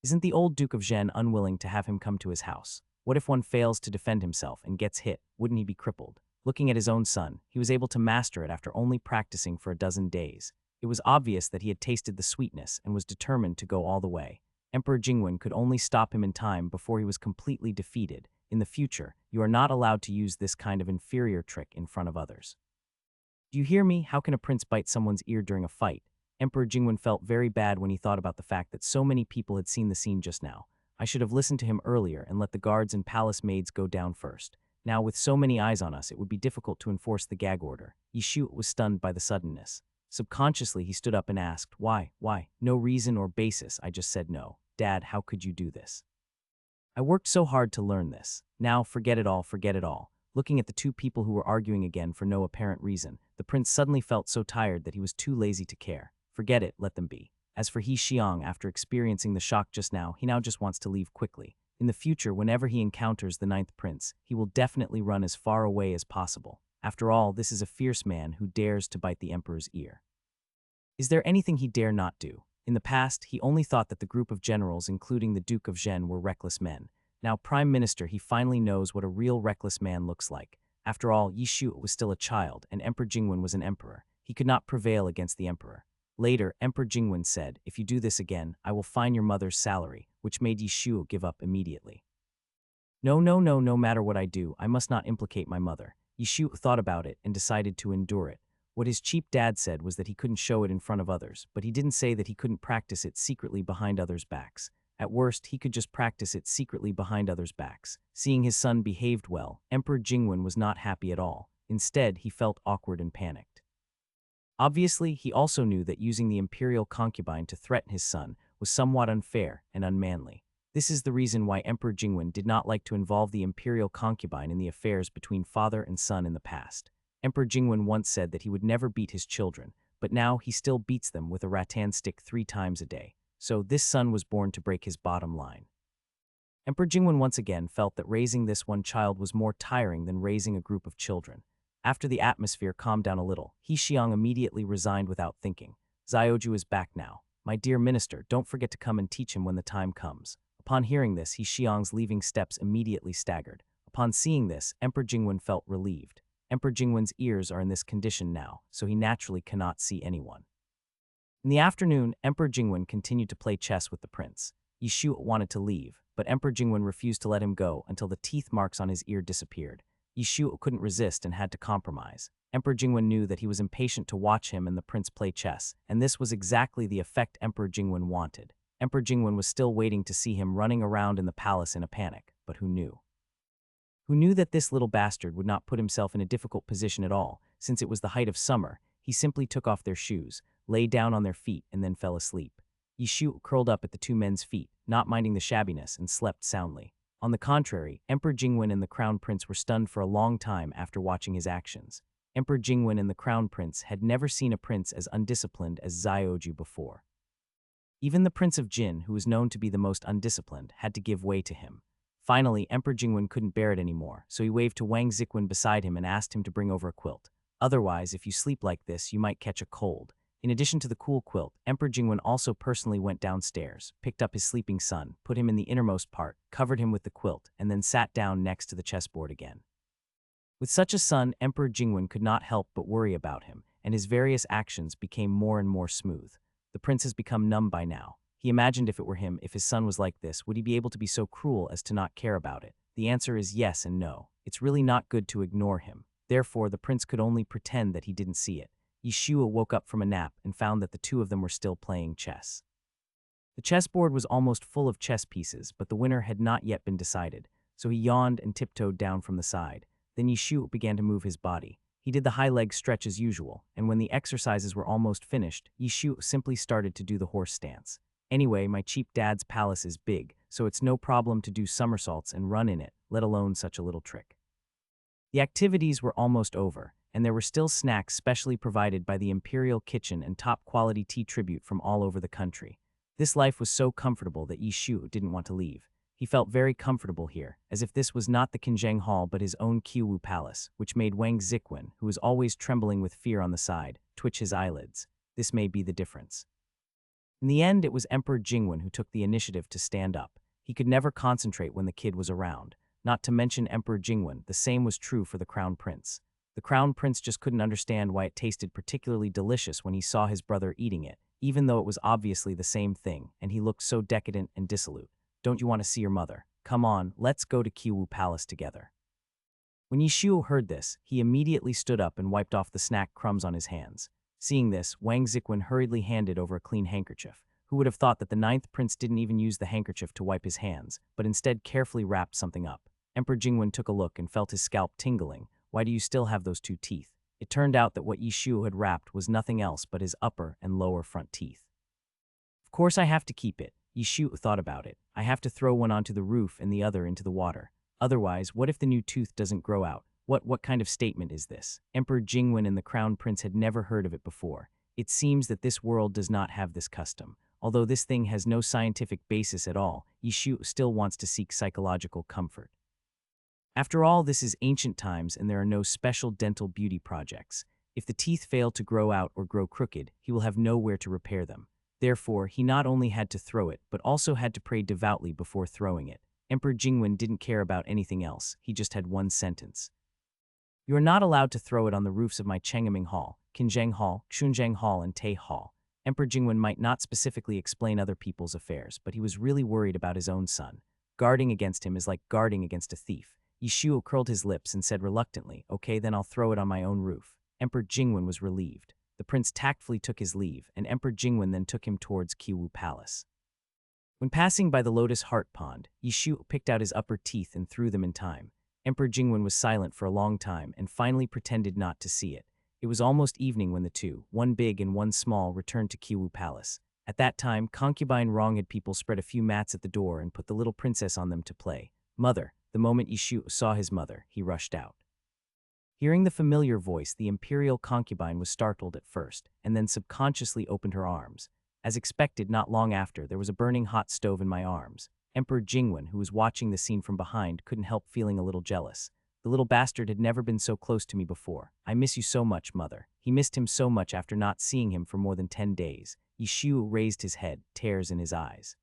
Isn't the old Duke of Zhen unwilling to have him come to his house? What if one fails to defend himself and gets hit? Wouldn't he be crippled? Looking at his own son, he was able to master it after only practicing for a dozen days. It was obvious that he had tasted the sweetness and was determined to go all the way. Emperor Jingwen could only stop him in time before he was completely defeated. In the future, you are not allowed to use this kind of inferior trick in front of others. Do you hear me? How can a prince bite someone's ear during a fight? Emperor Jingwen felt very bad when he thought about the fact that so many people had seen the scene just now. I should have listened to him earlier and let the guards and palace maids go down first. Now, with so many eyes on us, it would be difficult to enforce the gag order. Yishu was stunned by the suddenness. Subconsciously, he stood up and asked, Why? No reason or basis, I just said no. Dad, how could you do this? I worked so hard to learn this. Now, forget it all, forget it all. Looking at the two people who were arguing again for no apparent reason, the prince suddenly felt so tired that he was too lazy to care. Forget it, let them be. As for He Xiang, after experiencing the shock just now, he now just wants to leave quickly. In the future, whenever he encounters the ninth prince, he will definitely run as far away as possible. After all, this is a fierce man who dares to bite the emperor's ear. Is there anything he dare not do? In the past, he only thought that the group of generals, including the Duke of Zhen, were reckless men. Now, Prime Minister, he finally knows what a real reckless man looks like. After all, Yishu was still a child, and Emperor Jingwen was an emperor. He could not prevail against the emperor. Later, Emperor Jingwen said, "If you do this again, I will fine your mother's salary," which made Yishu give up immediately. No matter what I do, I must not implicate my mother. Yishu thought about it and decided to endure it. What his cheap dad said was that he couldn't show it in front of others, but he didn't say that he couldn't practice it secretly behind others' backs. At worst, he could just practice it secretly behind others' backs. Seeing his son behaved well, Emperor Jingwen was not happy at all. Instead, he felt awkward and panicked. Obviously, he also knew that using the imperial concubine to threaten his son was somewhat unfair and unmanly. This is the reason why Emperor Jingwen did not like to involve the imperial concubine in the affairs between father and son in the past. Emperor Jingwen once said that he would never beat his children, but now he still beats them with a rattan stick 3 times a day. So this son was born to break his bottom line. Emperor Jingwen once again felt that raising this one child was more tiring than raising a group of children. After the atmosphere calmed down a little, He Xiang immediately resigned without thinking. Zioju is back now. My dear minister, don't forget to come and teach him when the time comes. Upon hearing this, He Xiang's leaving steps immediately staggered. Upon seeing this, Emperor Jingwen felt relieved. Emperor Jingwen's ears are in this condition now, so he naturally cannot see anyone. In the afternoon, Emperor Jingwen continued to play chess with the prince. Yishu wanted to leave, but Emperor Jingwen refused to let him go until the teeth marks on his ear disappeared. Yishu couldn't resist and had to compromise. Emperor Jingwen knew that he was impatient to watch him and the prince play chess, and this was exactly the effect Emperor Jingwen wanted. Emperor Jingwen was still waiting to see him running around in the palace in a panic, but who knew? Who knew that this little bastard would not put himself in a difficult position at all? Since it was the height of summer, he simply took off their shoes, lay down on their feet, and then fell asleep. Yishu curled up at the two men's feet, not minding the shabbiness, and slept soundly. On the contrary, Emperor Jingwen and the crown prince were stunned for a long time after watching his actions. Emperor Jingwen and the Crown Prince had never seen a prince as undisciplined as Zioju before. Even the Prince of Jin, who was known to be the most undisciplined, had to give way to him. Finally, Emperor Jingwen couldn't bear it anymore, so he waved to Wang Ziquan beside him and asked him to bring over a quilt. Otherwise, if you sleep like this, you might catch a cold. In addition to the cool quilt, Emperor Jingwen also personally went downstairs, picked up his sleeping son, put him in the innermost part, covered him with the quilt, and then sat down next to the chessboard again. With such a son, Emperor Jingwen could not help but worry about him, and his various actions became more and more smooth. The prince has become numb by now. He imagined if it were him, if his son was like this, would he be able to be so cruel as to not care about it? The answer is yes and no. It's really not good to ignore him. Therefore, the prince could only pretend that he didn't see it. Yishua woke up from a nap and found that the two of them were still playing chess. The chessboard was almost full of chess pieces, but the winner had not yet been decided, so he yawned and tiptoed down from the side. Then Yishu began to move his body. He did the high leg stretch as usual, and when the exercises were almost finished, Yishu simply started to do the horse stance. Anyway, my cheap dad's palace is big, so it's no problem to do somersaults and run in it, let alone such a little trick. The activities were almost over, and there were still snacks specially provided by the Imperial Kitchen and top-quality tea tribute from all over the country. This life was so comfortable that Yishu didn't want to leave. He felt very comfortable here, as if this was not the Qinzheng Hall but his own Qiwu Palace, which made Wang Ziquan, who was always trembling with fear on the side, twitch his eyelids. This may be the difference. In the end, it was Emperor Jingwen who took the initiative to stand up. He could never concentrate when the kid was around. Not to mention Emperor Jingwen, the same was true for the Crown Prince. The Crown Prince just couldn't understand why it tasted particularly delicious when he saw his brother eating it, even though it was obviously the same thing, and he looked so decadent and dissolute. Don't you want to see your mother? Come on, let's go to Qiwu Palace together. When Yishu heard this, he immediately stood up and wiped off the snack crumbs on his hands. Seeing this, Wang Ziquan hurriedly handed over a clean handkerchief. Who would have thought that the ninth prince didn't even use the handkerchief to wipe his hands, but instead carefully wrapped something up? Emperor Jingwen took a look and felt his scalp tingling. Why do you still have those two teeth? It turned out that what Yishu had wrapped was nothing else but his upper and lower front teeth. Of course I have to keep it. Yishu thought about it. I have to throw one onto the roof and the other into the water. Otherwise, what if the new tooth doesn't grow out? What kind of statement is this? Emperor Jingwen and the Crown Prince had never heard of it before. It seems that this world does not have this custom. Although this thing has no scientific basis at all, Yishu still wants to seek psychological comfort. After all, this is ancient times and there are no special dental beauty projects. If the teeth fail to grow out or grow crooked, he will have nowhere to repair them. Therefore, he not only had to throw it, but also had to pray devoutly before throwing it. Emperor Jingwen didn't care about anything else, he just had one sentence. You are not allowed to throw it on the roofs of my Chengming Hall, Qinzheng Hall, Xunzheng Hall, and Tei Hall. Emperor Jingwen might not specifically explain other people's affairs, but he was really worried about his own son. Guarding against him is like guarding against a thief. Yishu curled his lips and said reluctantly, okay, then I'll throw it on my own roof. Emperor Jingwen was relieved. The prince tactfully took his leave, and Emperor Jingwen then took him towards Qiwu Palace. When passing by the Lotus Heart Pond, Yishu picked out his upper teeth and threw them in time. Emperor Jingwen was silent for a long time and finally pretended not to see it. It was almost evening when the two, one big and one small, returned to Qiwu Palace. At that time, concubine wronged people spread a few mats at the door and put the little princess on them to play. Mother. The moment Yishu saw his mother, he rushed out. Hearing the familiar voice, the imperial concubine was startled at first, and then subconsciously opened her arms. As expected, not long after, there was a burning hot stove in my arms. Emperor Jingwen, who was watching the scene from behind, couldn't help feeling a little jealous. The little bastard had never been so close to me before. I miss you so much, mother. He missed him so much after not seeing him for more than 10 days. Yishu raised his head, tears in his eyes.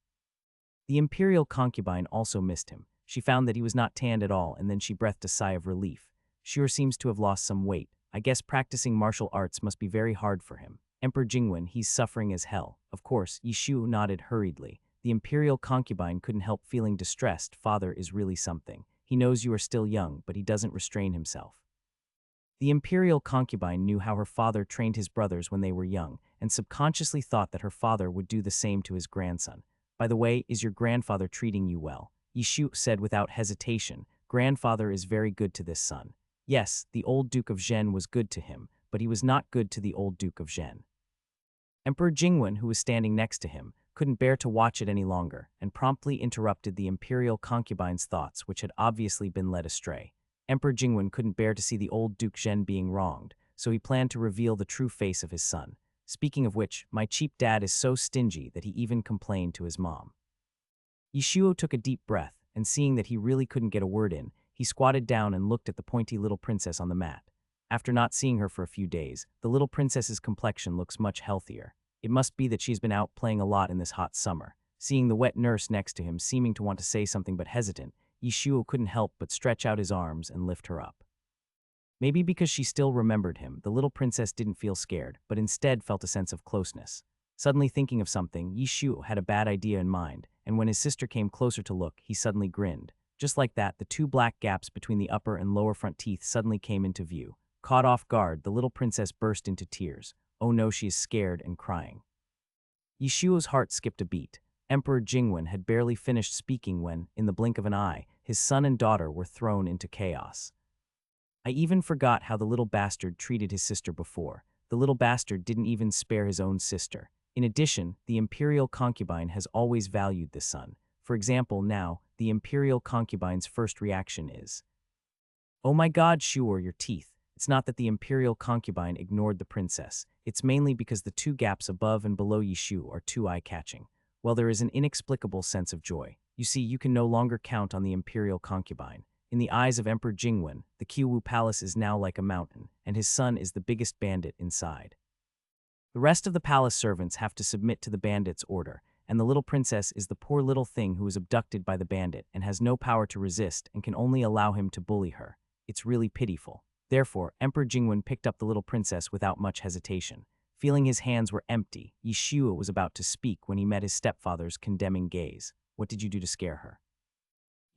The imperial concubine also missed him. She found that he was not tanned at all, and then she breathed a sigh of relief. Sure seems to have lost some weight. I guess practicing martial arts must be very hard for him. Emperor Jingwen, he's suffering as hell. Of course, Yishu nodded hurriedly. The imperial concubine couldn't help feeling distressed. Father is really something. He knows you are still young, but he doesn't restrain himself. The imperial concubine knew how her father trained his brothers when they were young, and subconsciously thought that her father would do the same to his grandson. By the way, is your grandfather treating you well? Yishu said without hesitation. Grandfather is very good to this son. Yes, the old Duke of Zhen was good to him, but he was not good to the old Duke of Zhen. Emperor Jingwen, who was standing next to him, couldn't bear to watch it any longer, and promptly interrupted the imperial concubine's thoughts, which had obviously been led astray. Emperor Jingwen couldn't bear to see the old Duke Zhen being wronged, so he planned to reveal the true face of his son. Speaking of which, my cheap dad is so stingy that he even complained to his mom. Yishuo took a deep breath, and seeing that he really couldn't get a word in, he squatted down and looked at the pointy little princess on the mat. After not seeing her for a few days, the little princess's complexion looks much healthier. It must be that she's been out playing a lot in this hot summer. Seeing the wet nurse next to him seeming to want to say something but hesitant, Yishuo couldn't help but stretch out his arms and lift her up. Maybe because she still remembered him, the little princess didn't feel scared, but instead felt a sense of closeness. Suddenly thinking of something, Yishuo had a bad idea in mind, and when his sister came closer to look, he suddenly grinned. Just like that, the two black gaps between the upper and lower front teeth suddenly came into view. Caught off guard, the little princess burst into tears. Oh no, she is scared and crying. Yishuo's heart skipped a beat. Emperor Jingwen had barely finished speaking when, in the blink of an eye, his son and daughter were thrown into chaos. I even forgot how the little bastard treated his sister before. The little bastard didn't even spare his own sister. In addition, the imperial concubine has always valued the son. For example, now, the imperial concubine's first reaction is, "Oh my god, Shuor, your teeth." It's not that the imperial concubine ignored the princess. It's mainly because the two gaps above and below Yishu are too eye-catching. Well, there is an inexplicable sense of joy. You see, you can no longer count on the imperial concubine. In the eyes of Emperor Jingwen, the Qiwu Palace is now like a mountain, and his son is the biggest bandit inside. The rest of the palace servants have to submit to the bandit's order, and the little princess is the poor little thing who is abducted by the bandit and has no power to resist and can only allow him to bully her. It's really pitiful. Therefore, Emperor Jingwen picked up the little princess without much hesitation. Feeling his hands were empty, Yishuo was about to speak when he met his stepfather's condemning gaze. "What did you do to scare her?"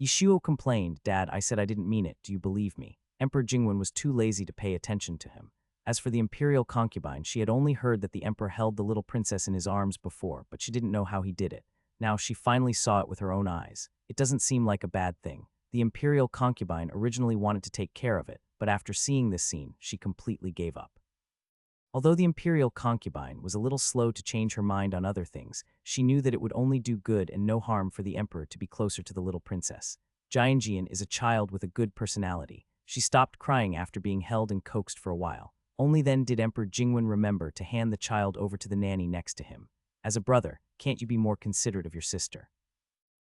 Yishuo complained, "Dad, I said I didn't mean it. Do you believe me?" Emperor Jingwen was too lazy to pay attention to him. As for the imperial concubine, she had only heard that the emperor held the little princess in his arms before, but she didn't know how he did it. Now she finally saw it with her own eyes. It doesn't seem like a bad thing. The imperial concubine originally wanted to take care of it, but after seeing this scene, she completely gave up. Although the imperial concubine was a little slow to change her mind on other things, she knew that it would only do good and no harm for the emperor to be closer to the little princess. Jianjian is a child with a good personality. She stopped crying after being held and coaxed for a while. Only then did Emperor Jingwen remember to hand the child over to the nanny next to him. As a brother, can't you be more considerate of your sister?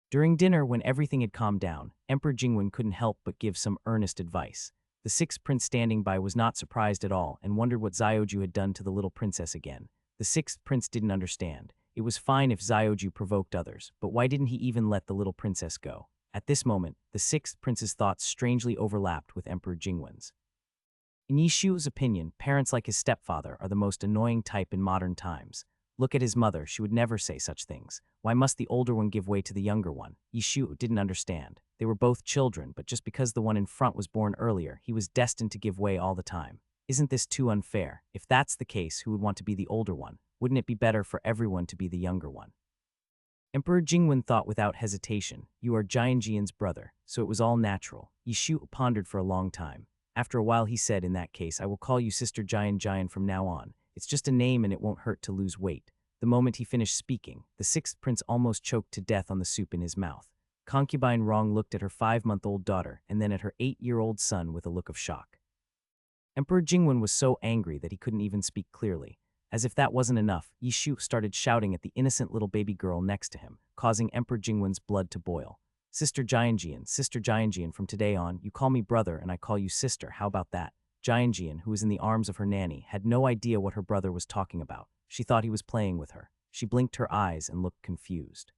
During dinner, when everything had calmed down, Emperor Jingwen couldn't help but give some earnest advice. The sixth prince standing by was not surprised at all and wondered what Zioju had done to the little princess again. The sixth prince didn't understand. It was fine if Zioju provoked others, but why didn't he even let the little princess go? At this moment, the sixth prince's thoughts strangely overlapped with Emperor Jingwen's. In Yishu's opinion, parents like his stepfather are the most annoying type in modern times. Look at his mother, she would never say such things. Why must the older one give way to the younger one? Yishu didn't understand. They were both children, but just because the one in front was born earlier, he was destined to give way all the time. Isn't this too unfair? If that's the case, who would want to be the older one? Wouldn't it be better for everyone to be the younger one? Emperor Jingwen thought without hesitation, "You are Jianjian's brother, so it was all natural." Yishu pondered for a long time. After a while he said, "In that case, I will call you Sister Jian from now on. It's just a name and it won't hurt to lose weight." The moment he finished speaking, the sixth prince almost choked to death on the soup in his mouth. Concubine Rong looked at her 5-month-old daughter and then at her 8-year-old son with a look of shock. Emperor Jingwen was so angry that he couldn't even speak clearly. As if that wasn't enough, Yishu started shouting at the innocent little baby girl next to him, causing Emperor Jingwen's blood to boil. Sister Jianjian, from today on, you call me brother and I call you sister, how about that?" Jianjian, who was in the arms of her nanny, had no idea what her brother was talking about. She thought he was playing with her. She blinked her eyes and looked confused.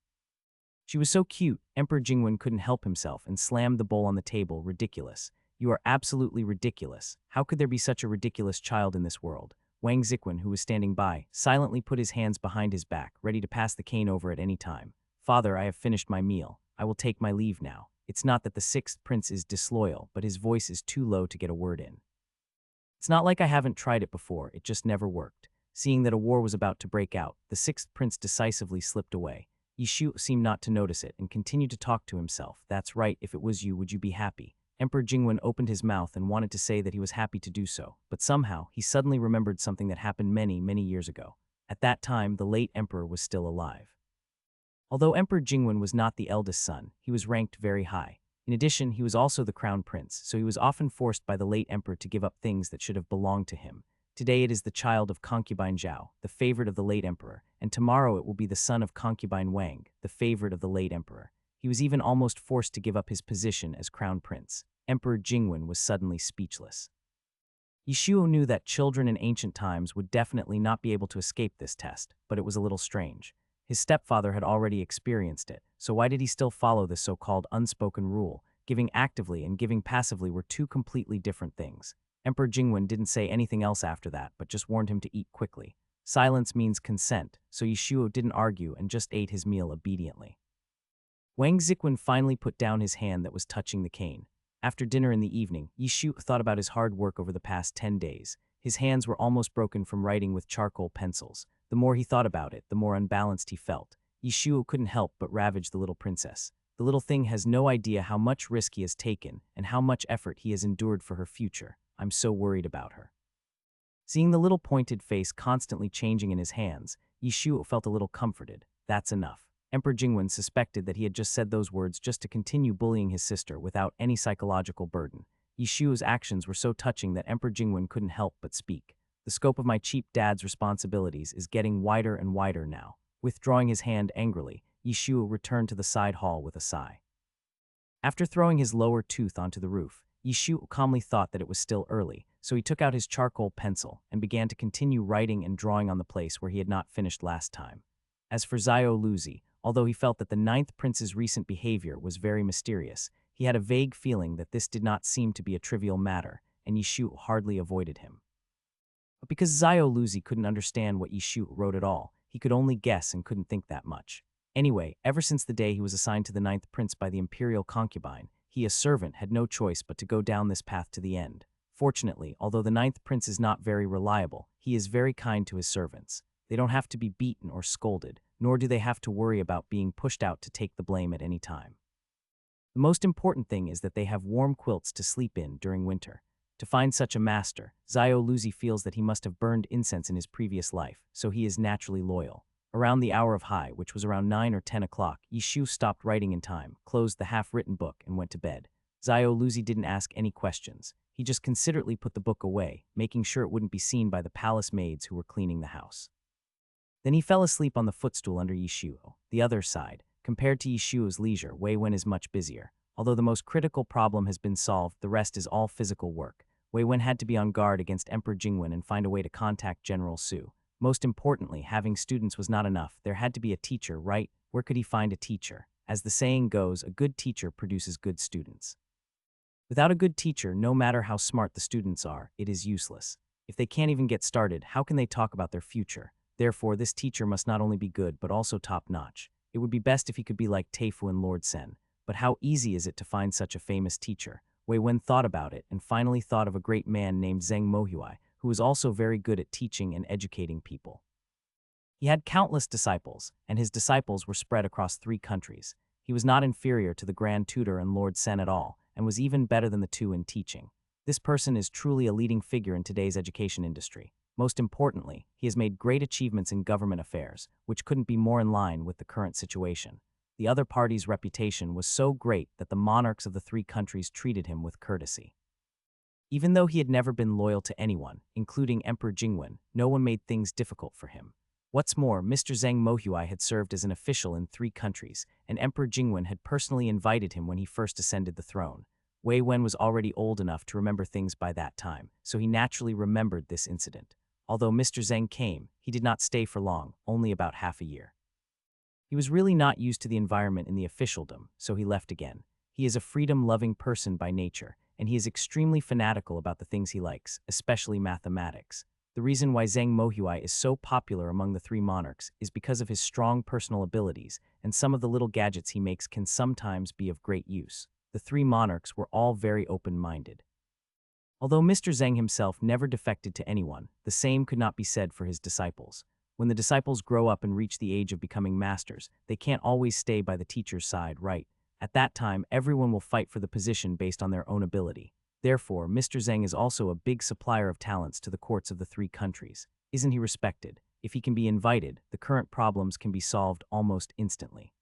She was so cute, Emperor Jingwen couldn't help himself and slammed the bowl on the table. "Ridiculous. You are absolutely ridiculous. How could there be such a ridiculous child in this world?" Wang Ziquan, who was standing by, silently put his hands behind his back, ready to pass the cane over at any time. "Father, I have finished my meal. I will take my leave now." It's not that the sixth prince is disloyal, but his voice is too low to get a word in. "It's not like I haven't tried it before, it just never worked." Seeing that a war was about to break out, the sixth prince decisively slipped away. Yishu seemed not to notice it and continued to talk to himself. "That's right, if it was you, would you be happy?" Emperor Jingwen opened his mouth and wanted to say that he was happy to do so, but somehow he suddenly remembered something that happened many, many years ago. At that time, the late emperor was still alive. Although Emperor Jingwen was not the eldest son, he was ranked very high. In addition, he was also the crown prince, so he was often forced by the late emperor to give up things that should have belonged to him. Today it is the child of concubine Zhao, the favorite of the late emperor, and tomorrow it will be the son of concubine Wang, the favorite of the late emperor. He was even almost forced to give up his position as crown prince. Emperor Jingwen was suddenly speechless. Yishuo knew that children in ancient times would definitely not be able to escape this test, but it was a little strange. His stepfather had already experienced it, so why did he still follow this so-called unspoken rule? Giving actively and giving passively were two completely different things. Emperor Jingwen didn't say anything else after that, but just warned him to eat quickly. Silence means consent, so Yishuo didn't argue and just ate his meal obediently. Wang Ziquan finally put down his hand that was touching the cane. After dinner in the evening, Yishuo thought about his hard work over the past 10 days. His hands were almost broken from writing with charcoal pencils. The more he thought about it, the more unbalanced he felt. Yishuo couldn't help but ravage the little princess. The little thing has no idea how much risk he has taken and how much effort he has endured for her future. I'm so worried about her. Seeing the little pointed face constantly changing in his hands, Yishuo felt a little comforted. That's enough. Emperor Jingwen suspected that he had just said those words just to continue bullying his sister without any psychological burden. Yishuo's actions were so touching that Emperor Jingwen couldn't help but speak. The scope of my cheap dad's responsibilities is getting wider and wider now. Withdrawing his hand angrily, Yishuo returned to the side hall with a sigh. After throwing his lower tooth onto the roof, Yishuo calmly thought that it was still early, so he took out his charcoal pencil and began to continue writing and drawing on the place where he had not finished last time. As for Zhao Luzi, although he felt that the ninth prince's recent behavior was very mysterious, he had a vague feeling that this did not seem to be a trivial matter, and Yishuo hardly avoided him. But because Zhao Luzi couldn't understand what Yishuo wrote at all, he could only guess and couldn't think that much. Anyway, ever since the day he was assigned to the ninth prince by the imperial concubine, he, a servant, had no choice but to go down this path to the end. Fortunately, although the ninth prince is not very reliable, he is very kind to his servants. They don't have to be beaten or scolded, nor do they have to worry about being pushed out to take the blame at any time. The most important thing is that they have warm quilts to sleep in during winter. To find such a master, Zhao Luzi feels that he must have burned incense in his previous life, so he is naturally loyal. Around the hour of high, which was around 9 or 10 o'clock, Yishuo stopped writing in time, closed the half-written book, and went to bed. Zhao Luzi didn't ask any questions. He just considerately put the book away, making sure it wouldn't be seen by the palace maids who were cleaning the house. Then he fell asleep on the footstool under Yishuo. The other side, compared to Yishuo's leisure, Wei Wen is much busier. Although the most critical problem has been solved, the rest is all physical work. Wei Wen had to be on guard against Emperor Jingwen and find a way to contact General Su. Most importantly, having students was not enough. There had to be a teacher, right? Where could he find a teacher? As the saying goes, a good teacher produces good students. Without a good teacher, no matter how smart the students are, it is useless. If they can't even get started, how can they talk about their future? Therefore, this teacher must not only be good, but also top-notch. It would be best if he could be like Teifu and Lord Sen. But how easy is it to find such a famous teacher? Wei Wen thought about it and finally thought of a great man named Zheng Mohuai, who was also very good at teaching and educating people. He had countless disciples, and his disciples were spread across 3 countries. He was not inferior to the Grand Tutor and Lord Sen at all, and was even better than the two in teaching. This person is truly a leading figure in today's education industry. Most importantly, he has made great achievements in government affairs, which couldn't be more in line with the current situation. The other party's reputation was so great that the monarchs of the 3 countries treated him with courtesy. Even though he had never been loyal to anyone, including Emperor Jingwen, no one made things difficult for him. What's more, Mr. Zheng Mohuai had served as an official in 3 countries, and Emperor Jingwen had personally invited him when he first ascended the throne. Wei Wen was already old enough to remember things by that time, so he naturally remembered this incident. Although Mr. Zheng came, he did not stay for long, only about half a year. He was really not used to the environment in the officialdom, so he left again. He is a freedom-loving person by nature, and he is extremely fanatical about the things he likes, especially mathematics. The reason why Zheng Mohuai is so popular among the 3 monarchs is because of his strong personal abilities, and some of the little gadgets he makes can sometimes be of great use. The 3 monarchs were all very open-minded. Although Mr. Zheng himself never defected to anyone, the same could not be said for his disciples. When the disciples grow up and reach the age of becoming masters, they can't always stay by the teacher's side, right? At that time, everyone will fight for the position based on their own ability. Therefore, Mr. Zheng is also a big supplier of talents to the courts of the 3 countries. Isn't he respected? If he can be invited, the current problems can be solved almost instantly.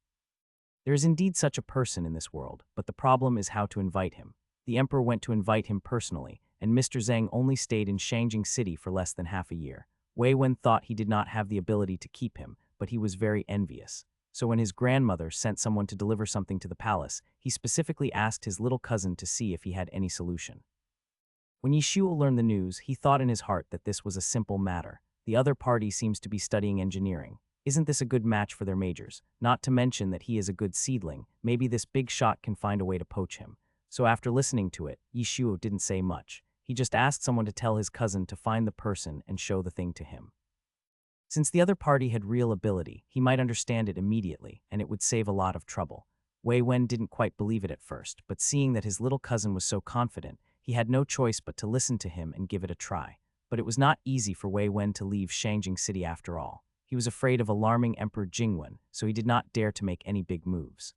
There is indeed such a person in this world, but the problem is how to invite him. The emperor went to invite him personally, and Mr. Zhang only stayed in Shangjing City for less than half a year. Wei Wen thought he did not have the ability to keep him, but he was very envious. So when his grandmother sent someone to deliver something to the palace, he specifically asked his little cousin to see if he had any solution. When Yishuo learned the news, he thought in his heart that this was a simple matter. The other party seems to be studying engineering. Isn't this a good match for their majors? Not to mention that he is a good seedling. Maybe this big shot can find a way to poach him. So after listening to it, Yishuo didn't say much. He just asked someone to tell his cousin to find the person and show the thing to him. Since the other party had real ability, he might understand it immediately, and it would save a lot of trouble. Wei Wen didn't quite believe it at first, but seeing that his little cousin was so confident, he had no choice but to listen to him and give it a try. But it was not easy for Wei Wen to leave Shangjing City after all. He was afraid of alarming Emperor Jingwen, so he did not dare to make any big moves.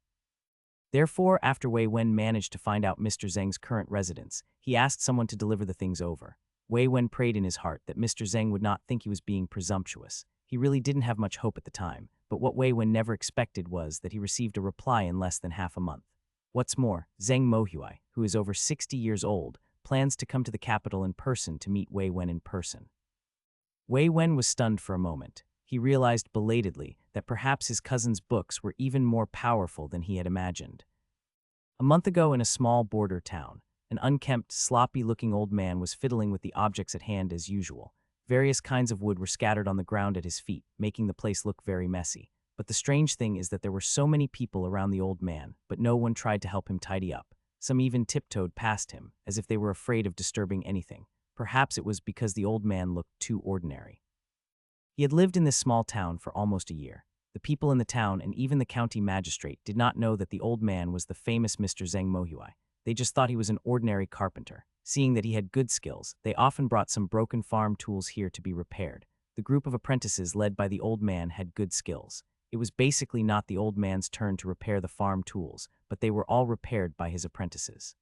Therefore, after Wei Wen managed to find out Mr. Zheng's current residence, he asked someone to deliver the things over. Wei Wen prayed in his heart that Mr. Zheng would not think he was being presumptuous. He really didn't have much hope at the time, but what Wei Wen never expected was that he received a reply in less than half a month. What's more, Zheng Mohuai, who is over 60 years old, plans to come to the capital in person to meet Wei Wen in person. Wei Wen was stunned for a moment. He realized belatedly that perhaps his cousin's books were even more powerful than he had imagined. A month ago in a small border town, an unkempt, sloppy-looking old man was fiddling with the objects at hand as usual. Various kinds of wood were scattered on the ground at his feet, making the place look very messy. But the strange thing is that there were so many people around the old man, but no one tried to help him tidy up. Some even tiptoed past him, as if they were afraid of disturbing anything. Perhaps it was because the old man looked too ordinary. He had lived in this small town for almost a year. The people in the town and even the county magistrate did not know that the old man was the famous Mr. Zheng Mohuai. They just thought he was an ordinary carpenter. Seeing that he had good skills, they often brought some broken farm tools here to be repaired. The group of apprentices led by the old man had good skills. It was basically not the old man's turn to repair the farm tools, but they were all repaired by his apprentices.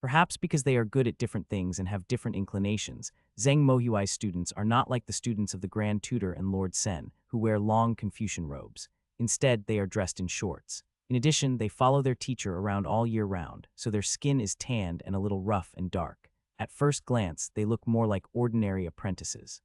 Perhaps because they are good at different things and have different inclinations, Zheng Mohuai's students are not like the students of the Grand Tutor and Lord Sen, who wear long Confucian robes. Instead, they are dressed in shorts. In addition, they follow their teacher around all year round, so their skin is tanned and a little rough and dark. At first glance, they look more like ordinary apprentices.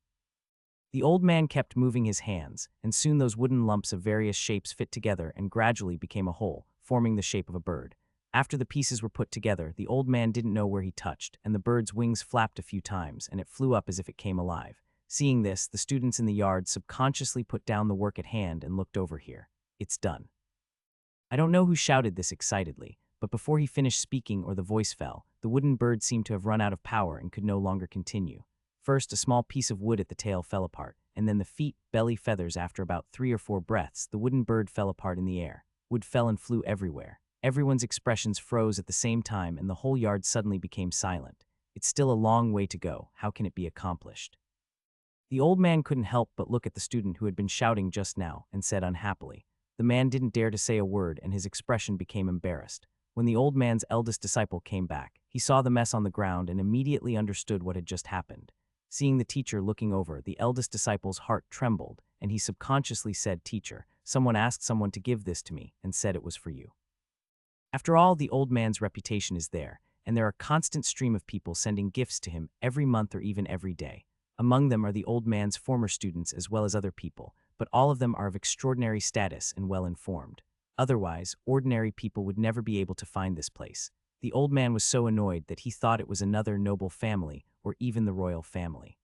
The old man kept moving his hands, and soon those wooden lumps of various shapes fit together and gradually became a whole, forming the shape of a bird. After the pieces were put together, the old man didn't know where he touched, and the bird's wings flapped a few times, and it flew up as if it came alive. Seeing this, the students in the yard subconsciously put down the work at hand and looked over here. It's done. I don't know who shouted this excitedly, but before he finished speaking or the voice fell, the wooden bird seemed to have run out of power and could no longer continue. First, a small piece of wood at the tail fell apart, and then the feet, belly, feathers. After about 3 or 4 breaths, the wooden bird fell apart in the air. Wood fell and flew everywhere. Everyone's expressions froze at the same time, and the whole yard suddenly became silent. It's still a long way to go. How can it be accomplished? The old man couldn't help but look at the student who had been shouting just now and said unhappily. The man didn't dare to say a word, and his expression became embarrassed. When the old man's eldest disciple came back, he saw the mess on the ground and immediately understood what had just happened. Seeing the teacher looking over, the eldest disciple's heart trembled, and he subconsciously said, "Teacher, someone asked someone to give this to me and said it was for you." After all, the old man's reputation is there, and there are a constant stream of people sending gifts to him every month or even every day. Among them are the old man's former students as well as other people, but all of them are of extraordinary status and well-informed. Otherwise, ordinary people would never be able to find this place. The old man was so annoyed that he thought it was another noble family or even the royal family.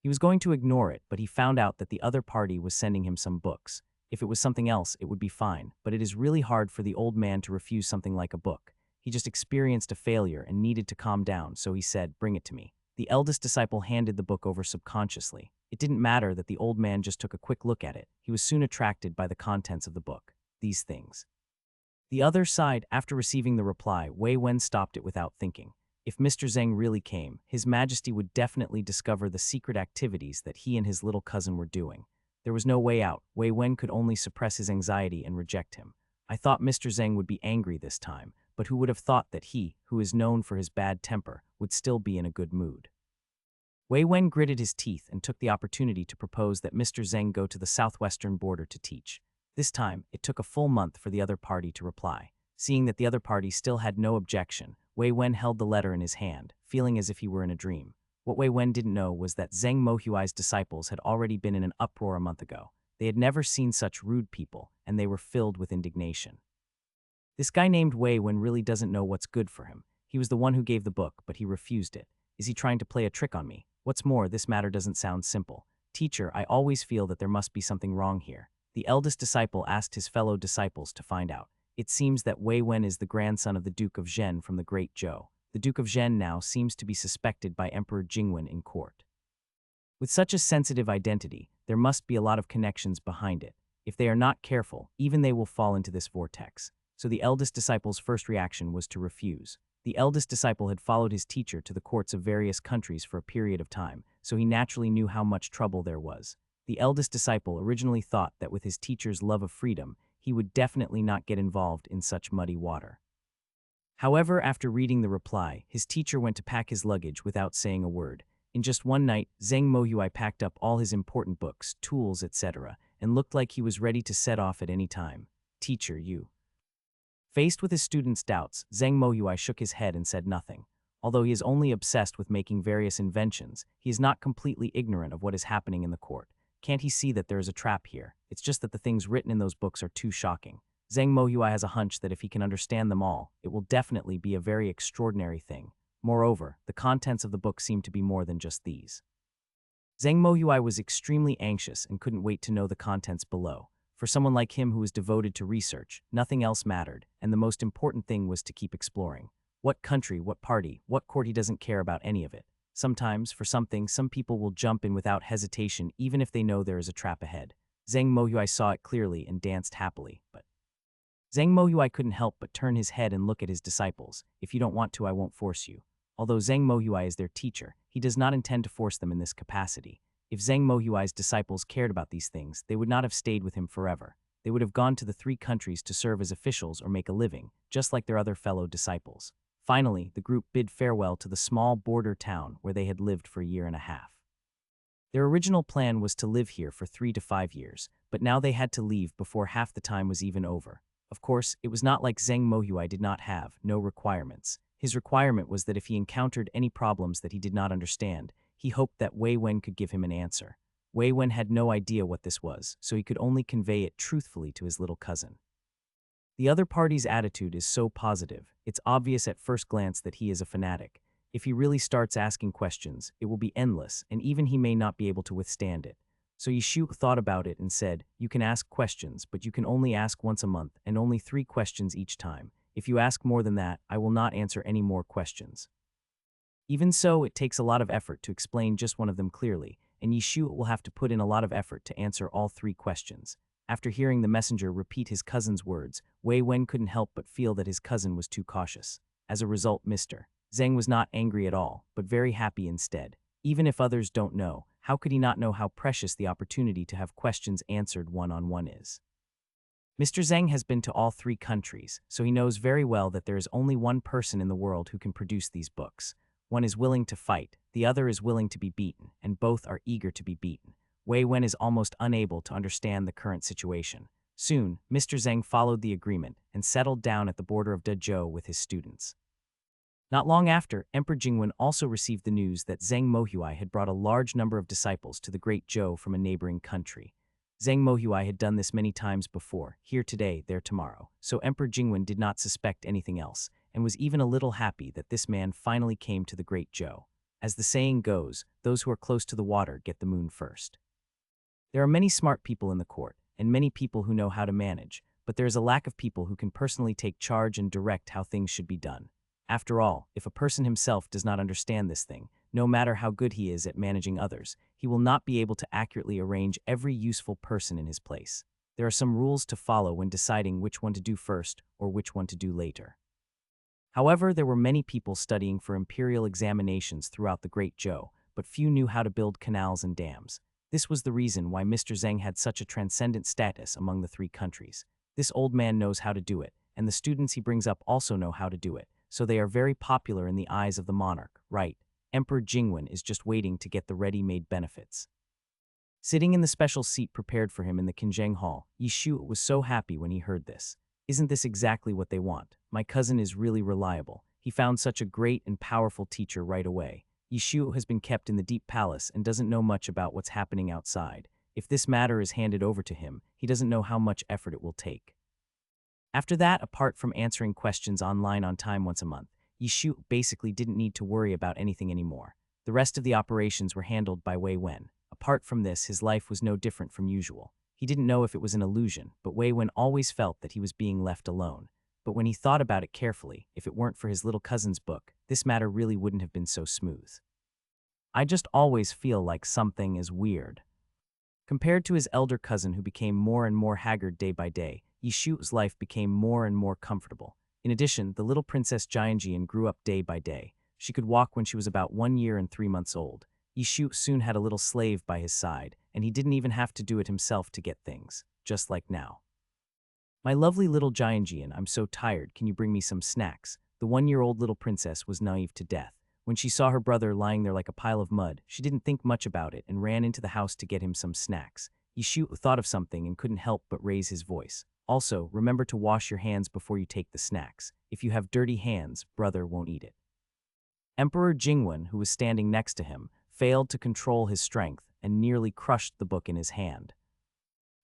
He was going to ignore it, but he found out that the other party was sending him some books. If it was something else, it would be fine, but it is really hard for the old man to refuse something like a book. He just experienced a failure and needed to calm down, so he said, "Bring it to me." The eldest disciple handed the book over subconsciously. It didn't matter that the old man just took a quick look at it. He was soon attracted by the contents of the book. These things. The other side, after receiving the reply, Wei Wen stopped it without thinking. If Mr. Zheng really came, His Majesty would definitely discover the secret activities that he and his little cousin were doing. There was no way out. Wei Wen could only suppress his anxiety and reject him. I thought Mr. Zheng would be angry this time, but who would have thought that he, who is known for his bad temper, would still be in a good mood? Wei Wen gritted his teeth and took the opportunity to propose that Mr. Zheng go to the southwestern border to teach. This time, it took a full month for the other party to reply. Seeing that the other party still had no objection, Wei Wen held the letter in his hand, feeling as if he were in a dream. What Wei Wen didn't know was that Zheng Mohuai's disciples had already been in an uproar a month ago. They had never seen such rude people, and they were filled with indignation. This guy named Wei Wen really doesn't know what's good for him. He was the one who gave the book, but he refused it. Is he trying to play a trick on me? What's more, this matter doesn't sound simple. Teacher, I always feel that there must be something wrong here. The eldest disciple asked his fellow disciples to find out. It seems that Wei Wen is the grandson of the Duke of Zhen from the Great Zhou. The Duke of Zhen now seems to be suspected by Emperor Jingwen in court. With such a sensitive identity, there must be a lot of connections behind it. If they are not careful, even they will fall into this vortex. So the eldest disciple's first reaction was to refuse. The eldest disciple had followed his teacher to the courts of various countries for a period of time, so he naturally knew how much trouble there was. The eldest disciple originally thought that with his teacher's love of freedom, he would definitely not get involved in such muddy water. However, after reading the reply, his teacher went to pack his luggage without saying a word. In just one night, Zheng Mohuai packed up all his important books, tools, etc., and looked like he was ready to set off at any time. Teacher, you. Faced with his students' doubts, Zheng Mohuai shook his head and said nothing. Although he is only obsessed with making various inventions, he is not completely ignorant of what is happening in the court. Can't he see that there is a trap here? It's just that the things written in those books are too shocking. Zheng Mohuai has a hunch that if he can understand them all, it will definitely be a very extraordinary thing. Moreover, the contents of the book seem to be more than just these. Zheng Mohuai was extremely anxious and couldn't wait to know the contents below. For someone like him who was devoted to research, nothing else mattered, and the most important thing was to keep exploring. What country, what party, what court, he doesn't care about any of it. Sometimes, for something, some people will jump in without hesitation even if they know there is a trap ahead. Zheng Mohuai saw it clearly and danced happily, but Zheng Mohuai couldn't help but turn his head and look at his disciples. If you don't want to, I won't force you. Although Zheng Mohuai is their teacher, he does not intend to force them in this capacity. If Zheng Mohuai's disciples cared about these things, they would not have stayed with him forever. They would have gone to the 3 countries to serve as officials or make a living, just like their other fellow disciples. Finally, the group bid farewell to the small border town where they had lived for a year and a half. Their original plan was to live here for 3 to 5 years, but now they had to leave before half the time was even over. Of course, it was not like Zheng Mohuai did not have no requirements. His requirement was that if he encountered any problems that he did not understand, he hoped that Wei Wen could give him an answer. Wei Wen had no idea what this was, so he could only convey it truthfully to his little cousin. The other party's attitude is so positive, it's obvious at first glance that he is a fanatic. If he really starts asking questions, it will be endless, and even he may not be able to withstand it. So Yishu thought about it and said, you can ask questions, but you can only ask once a month, and only 3 questions each time. If you ask more than that, I will not answer any more questions. Even so, it takes a lot of effort to explain just one of them clearly, and Yishu will have to put in a lot of effort to answer all 3 questions. After hearing the messenger repeat his cousin's words, Wei Wen couldn't help but feel that his cousin was too cautious. As a result, Mr. Zheng was not angry at all, but very happy instead. Even if others don't know, how could he not know how precious the opportunity to have questions answered one-on-one is? Mr. Zheng has been to all 3 countries, so he knows very well that there is only one person in the world who can produce these books. One is willing to fight, the other is willing to be beaten, and both are eager to be beaten. Wei Wen is almost unable to understand the current situation. Soon, Mr. Zheng followed the agreement and settled down at the border of Dezhou with his students. Not long after, Emperor Jingwen also received the news that Zheng Mohuai had brought a large number of disciples to the Great Zhou from a neighboring country. Zheng Mohuai had done this many times before, here today, there tomorrow, so Emperor Jingwen did not suspect anything else, and was even a little happy that this man finally came to the Great Zhou. As the saying goes, those who are close to the water get the moon first. There are many smart people in the court, and many people who know how to manage, but there is a lack of people who can personally take charge and direct how things should be done. After all, if a person himself does not understand this thing, no matter how good he is at managing others, he will not be able to accurately arrange every useful person in his place. There are some rules to follow when deciding which one to do first or which one to do later. However, there were many people studying for imperial examinations throughout the Great Zhou, but few knew how to build canals and dams. This was the reason why Mr. Zheng had such a transcendent status among the 3 countries. This old man knows how to do it, and the students he brings up also know how to do it, so they are very popular in the eyes of the monarch, right? Emperor Jingwen is just waiting to get the ready-made benefits. Sitting in the special seat prepared for him in the Kinjang Hall, Yishu was so happy when he heard this. Isn't this exactly what they want? My cousin is really reliable. He found such a great and powerful teacher right away. Yishu has been kept in the deep palace and doesn't know much about what's happening outside. If this matter is handed over to him, he doesn't know how much effort it will take. After that, apart from answering questions online on time once a month, Yishu basically didn't need to worry about anything anymore. The rest of the operations were handled by Wei Wen. Apart from this, his life was no different from usual. He didn't know if it was an illusion, but Wei Wen always felt that he was being left alone. But when he thought about it carefully, if it weren't for his little cousin's book, this matter really wouldn't have been so smooth. I just always feel like something is weird. Compared to his elder cousin who became more and more haggard day by day, Yishu's life became more and more comfortable. In addition, the little princess Jianjian grew up day by day. She could walk when she was about 1 year and 3 months old. Yishu soon had a little slave by his side, and he didn't even have to do it himself to get things, just like now. My lovely little Jianjian, I'm so tired, can you bring me some snacks? The 1-year-old little princess was naive to death. When she saw her brother lying there like a pile of mud, she didn't think much about it and ran into the house to get him some snacks. Yishu thought of something and couldn't help but raise his voice. Also, remember to wash your hands before you take the snacks. If you have dirty hands, brother won't eat it. Emperor Jingwen, who was standing next to him, failed to control his strength and nearly crushed the book in his hand.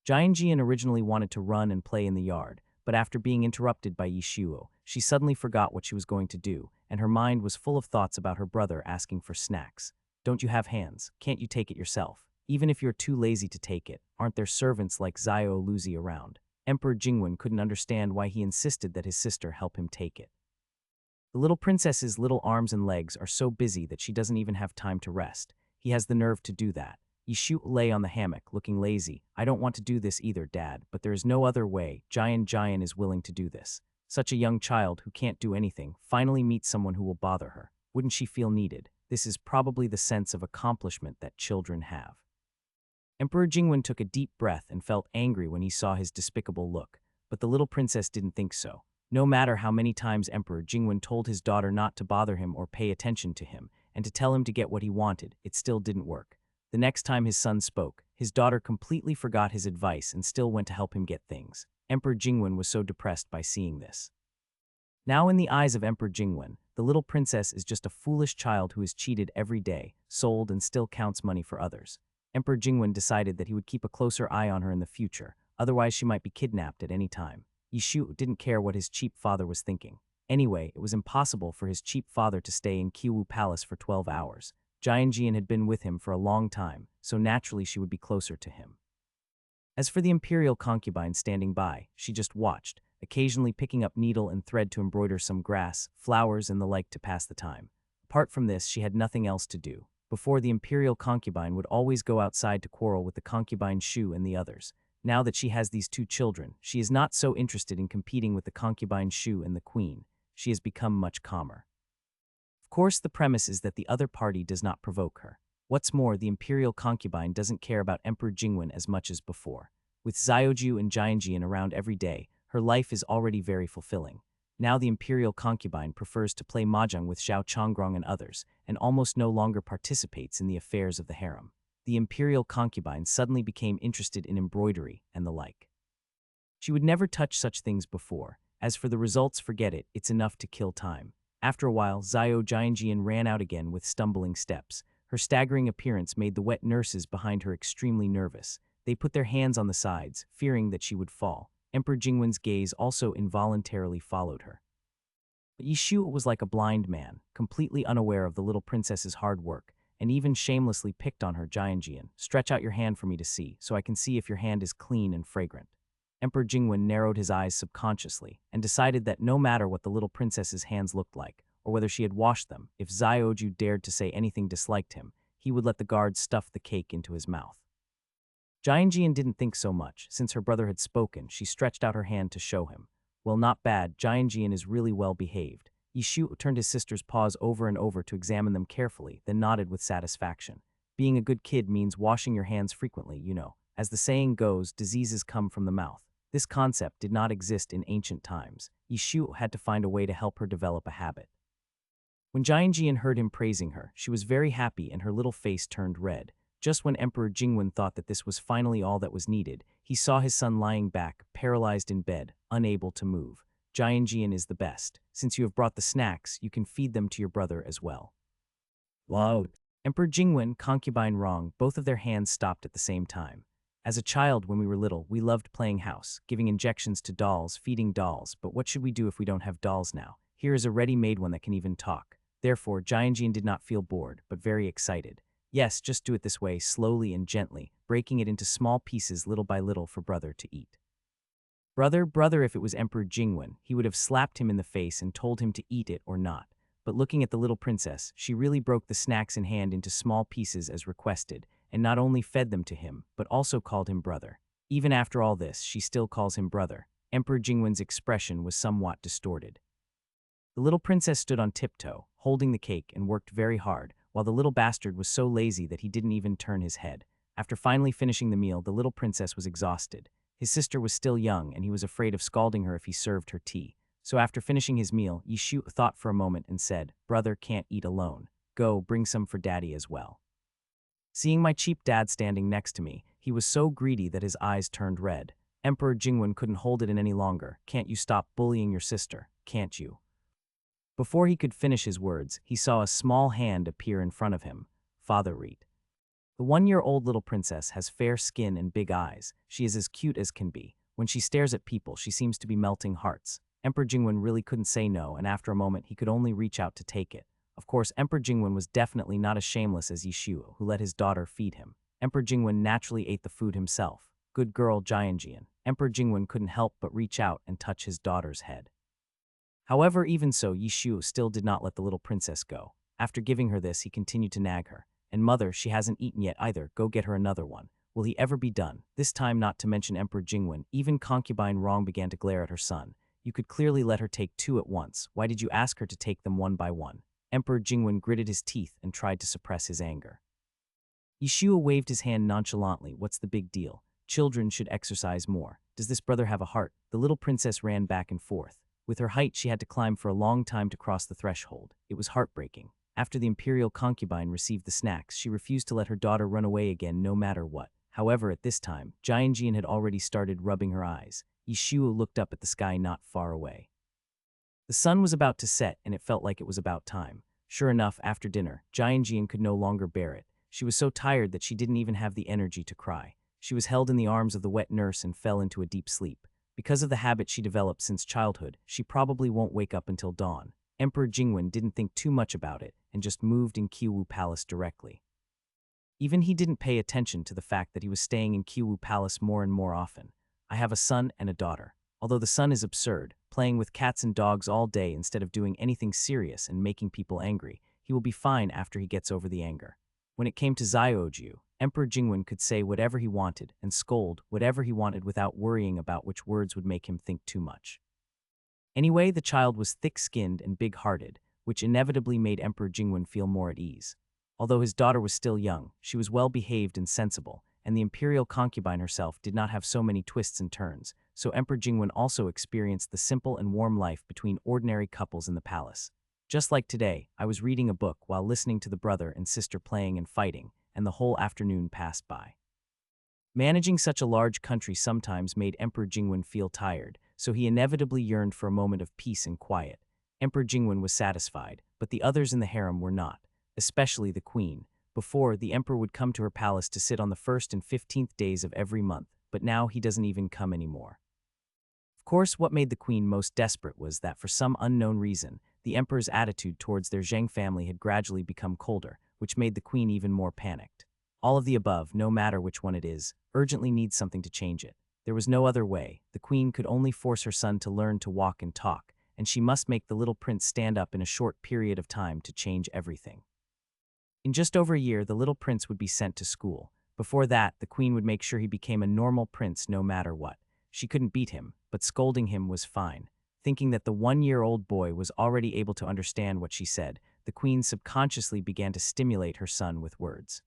Jianjian originally wanted to run and play in the yard, but after being interrupted by Yishuo, she suddenly forgot what she was going to do, and her mind was full of thoughts about her brother asking for snacks. Don't you have hands? Can't you take it yourself? Even if you're too lazy to take it, aren't there servants like Xiao Luzi around? Emperor Jingwen couldn't understand why he insisted that his sister help him take it. The little princess's little arms and legs are so busy that she doesn't even have time to rest. He has the nerve to do that. Yishu lay on the hammock, looking lazy. I don't want to do this either, Dad, but there is no other way. Jian is willing to do this. Such a young child who can't do anything finally meets someone who will bother her. Wouldn't she feel needed? This is probably the sense of accomplishment that children have. Emperor Jingwen took a deep breath and felt angry when he saw his despicable look, but the little princess didn't think so. No matter how many times Emperor Jingwen told his daughter not to bother him or pay attention to him, and to tell him to get what he wanted, it still didn't work. The next time his son spoke, his daughter completely forgot his advice and still went to help him get things. Emperor Jingwen was so depressed by seeing this. Now in the eyes of Emperor Jingwen, the little princess is just a foolish child who is cheated every day, sold, and still counts money for others. Emperor Jingwen decided that he would keep a closer eye on her in the future, otherwise she might be kidnapped at any time. Yishu didn't care what his cheap father was thinking. Anyway, it was impossible for his cheap father to stay in Kiwu Palace for 12 hours. Jianjian had been with him for a long time, so naturally she would be closer to him. As for the imperial concubine standing by, she just watched, occasionally picking up needle and thread to embroider some grass, flowers, and the like to pass the time. Apart from this, she had nothing else to do. Before, the imperial concubine would always go outside to quarrel with the concubine Shu and the others. Now that she has these 2 children, she is not so interested in competing with the concubine Shu and the queen. She has become much calmer. Of course, the premise is that the other party does not provoke her. What's more, the imperial concubine doesn't care about Emperor Jingwen as much as before. With Xiaoju and Jianjian around every day, her life is already very fulfilling. Now the imperial concubine prefers to play mahjong with Xiao Chongrong and others, and almost no longer participates in the affairs of the harem. The imperial concubine suddenly became interested in embroidery and the like. She would never touch such things before. As for the results, forget it, it's enough to kill time. After a while, Xiao Jianjian ran out again with stumbling steps. Her staggering appearance made the wet nurses behind her extremely nervous. They put their hands on the sides, fearing that she would fall. Emperor Jingwen's gaze also involuntarily followed her. But Yishu was like a blind man, completely unaware of the little princess's hard work, and even shamelessly picked on her. Jianjian, stretch out your hand for me to see, so I can see if your hand is clean and fragrant. Emperor Jingwen narrowed his eyes subconsciously and decided that no matter what the little princess's hands looked like, or whether she had washed them, if Xiaoju dared to say anything disliked him, he would let the guard stuff the cake into his mouth. Jianjian didn't think so much. Since her brother had spoken, she stretched out her hand to show him. Well, not bad, Jianjian is really well behaved. Yishu turned his sister's paws over and over to examine them carefully, then nodded with satisfaction. Being a good kid means washing your hands frequently, you know. As the saying goes, diseases come from the mouth. This concept did not exist in ancient times. Yishu had to find a way to help her develop a habit. When Jianjian heard him praising her, she was very happy and her little face turned red. Just when Emperor Jingwen thought that this was finally all that was needed, he saw his son lying back, paralyzed in bed, unable to move. Jianjian is the best. Since you have brought the snacks, you can feed them to your brother as well. Wow. Emperor Jingwen, concubine Rong, both of their hands stopped at the same time. As a child, when we were little, we loved playing house, giving injections to dolls, feeding dolls, but what should we do if we don't have dolls now? Here is a ready-made one that can even talk. Therefore, Jianjian did not feel bored, but very excited. Yes, just do it this way, slowly and gently, breaking it into small pieces little by little for brother to eat. Brother, if it was Emperor Jingwen, he would have slapped him in the face and told him to eat it or not. But looking at the little princess, she really broke the snacks in hand into small pieces as requested, and not only fed them to him, but also called him brother. Even after all this, she still calls him brother. Emperor Jingwen's expression was somewhat distorted. The little princess stood on tiptoe, holding the cake, and worked very hard, while the little bastard was so lazy that he didn't even turn his head. After finally finishing the meal, the little princess was exhausted. His sister was still young, and he was afraid of scalding her if he served her tea. So after finishing his meal, Yishu thought for a moment and said, "Brother can't eat alone. Go, bring some for daddy as well." Seeing my cheap dad standing next to me, he was so greedy that his eyes turned red. Emperor Jingwen couldn't hold it in any longer. "Can't you stop bullying your sister? Can't you?" Before he could finish his words, he saw a small hand appear in front of him. Father Reet. The 1-year-old little princess has fair skin and big eyes. She is as cute as can be. When she stares at people, she seems to be melting hearts. Emperor Jingwen really couldn't say no, and after a moment, he could only reach out to take it. Of course, Emperor Jingwen was definitely not as shameless as Yishuo, who let his daughter feed him. Emperor Jingwen naturally ate the food himself. Good girl Jianjian. Emperor Jingwen couldn't help but reach out and touch his daughter's head. However, even so, Yishuo still did not let the little princess go. After giving her this, he continued to nag her. "And mother, she hasn't eaten yet either. Go get her another one. Will he ever be done?" This time, not to mention Emperor Jingwen, even concubine Rong began to glare at her son. "You could clearly let her take 2 at once. Why did you ask her to take them one by one?" Emperor Jingwen gritted his teeth and tried to suppress his anger. Yishuo waved his hand nonchalantly. "What's the big deal? Children should exercise more. Does this brother have a heart?" The little princess ran back and forth. With her height, she had to climb for a long time to cross the threshold. It was heartbreaking. After the imperial concubine received the snacks, she refused to let her daughter run away again no matter what. However, at this time, Jianjian had already started rubbing her eyes. Yishuo looked up at the sky not far away. The sun was about to set, and it felt like it was about time. Sure enough, after dinner, Jianjian could no longer bear it. She was so tired that she didn't even have the energy to cry. She was held in the arms of the wet nurse and fell into a deep sleep. Because of the habit she developed since childhood, she probably won't wake up until dawn. Emperor Jingwen didn't think too much about it and just moved in Qiwu Palace directly. Even he didn't pay attention to the fact that he was staying in Qiwu Palace more and more often. I have a son and a daughter. Although the son is absurd, playing with cats and dogs all day instead of doing anything serious and making people angry, he will be fine after he gets over the anger. When it came to Xiaoju, Emperor Jingwen could say whatever he wanted and scold whatever he wanted without worrying about which words would make him think too much. Anyway, the child was thick-skinned and big-hearted, which inevitably made Emperor Jingwen feel more at ease. Although his daughter was still young, she was well-behaved and sensible, and the imperial concubine herself did not have so many twists and turns, so Emperor Jingwen also experienced the simple and warm life between ordinary couples in the palace. Just like today, I was reading a book while listening to the brother and sister playing and fighting, and the whole afternoon passed by. Managing such a large country sometimes made Emperor Jingwen feel tired, so he inevitably yearned for a moment of peace and quiet. Emperor Jingwen was satisfied, but the others in the harem were not, especially the queen. Before, the emperor would come to her palace to sit on the 1st and 15th days of every month, but now he doesn't even come anymore. Of course, what made the queen most desperate was that for some unknown reason, the emperor's attitude towards their Zheng family had gradually become colder, which made the queen even more panicked. All of the above, no matter which one it is, urgently needs something to change it. There was no other way. The queen could only force her son to learn to walk and talk, and she must make the little prince stand up in a short period of time to change everything. In just over a year, the little prince would be sent to school. Before that, the queen would make sure he became a normal prince no matter what. She couldn't beat him, but scolding him was fine. Thinking that the 1-year-old boy was already able to understand what she said, the queen subconsciously began to stimulate her son with words.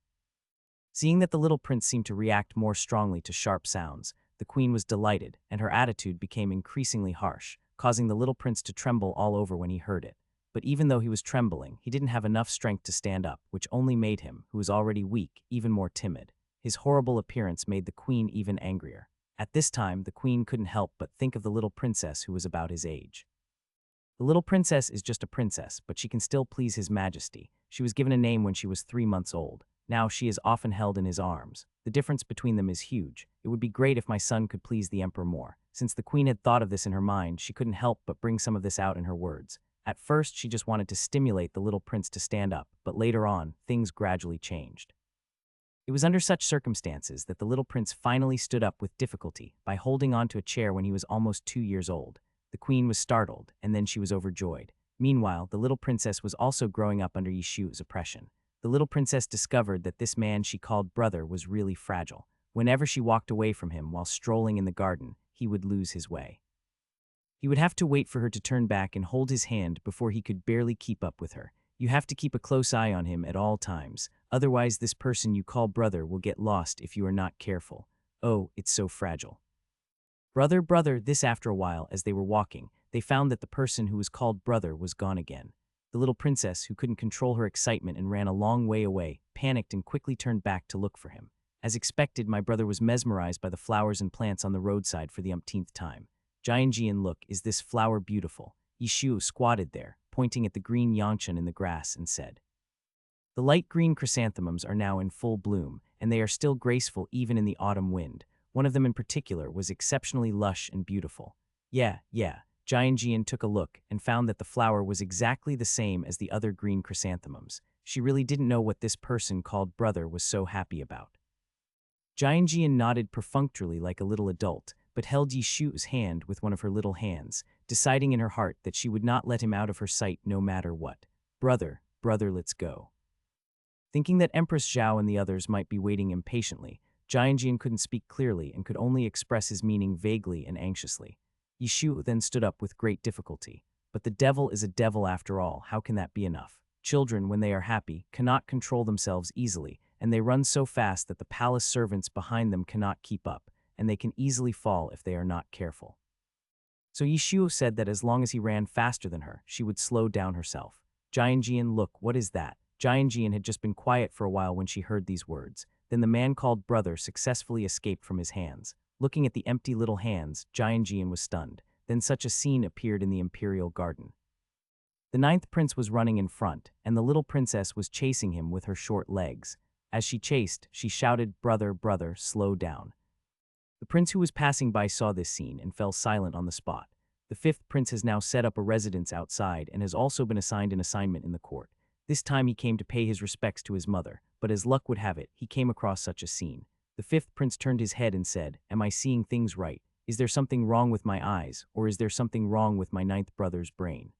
Seeing that the little prince seemed to react more strongly to sharp sounds, the queen was delighted, and her attitude became increasingly harsh, causing the little prince to tremble all over when he heard it. But even though he was trembling, he didn't have enough strength to stand up, which only made him, who was already weak, even more timid. His horrible appearance made the queen even angrier. At this time, the queen couldn't help but think of the little princess who was about his age. The little princess is just a princess, but she can still please his majesty. She was given a name when she was 3 months old. Now she is often held in his arms. The difference between them is huge. It would be great if my son could please the emperor more. Since the queen had thought of this in her mind, she couldn't help but bring some of this out in her words. At first, she just wanted to stimulate the little prince to stand up, but later on, things gradually changed. It was under such circumstances that the little prince finally stood up with difficulty by holding onto a chair when he was almost 2 years old. The queen was startled, and then she was overjoyed. Meanwhile, the little princess was also growing up under Yishu's oppression. The little princess discovered that this man she called brother was really fragile. Whenever she walked away from him while strolling in the garden, he would lose his way. He would have to wait for her to turn back and hold his hand before he could barely keep up with her. You have to keep a close eye on him at all times. Otherwise, this person you call brother will get lost if you are not careful. Oh, it's so fragile. Brother, brother, this after a while, as they were walking, they found that the person who was called brother was gone again. The little princess, who couldn't control her excitement and ran a long way away, panicked and quickly turned back to look for him. As expected, my brother was mesmerized by the flowers and plants on the roadside for the umpteenth time. Jian, look, is this flower beautiful? Yishu squatted there, pointing at the green yangshan in the grass, and said. The light green chrysanthemums are now in full bloom, and they are still graceful even in the autumn wind. One of them in particular was exceptionally lush and beautiful. Yeah. Jian took a look and found that the flower was exactly the same as the other green chrysanthemums. She really didn't know what this person called brother was so happy about. Jian nodded perfunctorily like a little adult, but held Yishu's hand with one of her little hands, deciding in her heart that she would not let him out of her sight no matter what. Brother, let's go. Thinking that Empress Zhao and the others might be waiting impatiently, Jian couldn't speak clearly and could only express his meaning vaguely and anxiously. Yishu then stood up with great difficulty. But the devil is a devil after all, how can that be enough? Children, when they are happy, cannot control themselves easily, and they run so fast that the palace servants behind them cannot keep up, and they can easily fall if they are not careful. So Yishu said that as long as he ran faster than her, she would slow down herself. Jian, look, what is that? Jian had just been quiet for a while when she heard these words. Then the man called brother successfully escaped from his hands. Looking at the empty little hands, Jian was stunned. Then such a scene appeared in the imperial garden. The 9th prince was running in front, and the little princess was chasing him with her short legs. As she chased, she shouted, brother, slow down. The prince who was passing by saw this scene and fell silent on the spot. The 5th prince has now set up a residence outside and has also been assigned an assignment in the court. This time he came to pay his respects to his mother, but as luck would have it, he came across such a scene. The 5th prince turned his head and said, am I seeing things right? Is there something wrong with my eyes, or is there something wrong with my 9th brother's brain?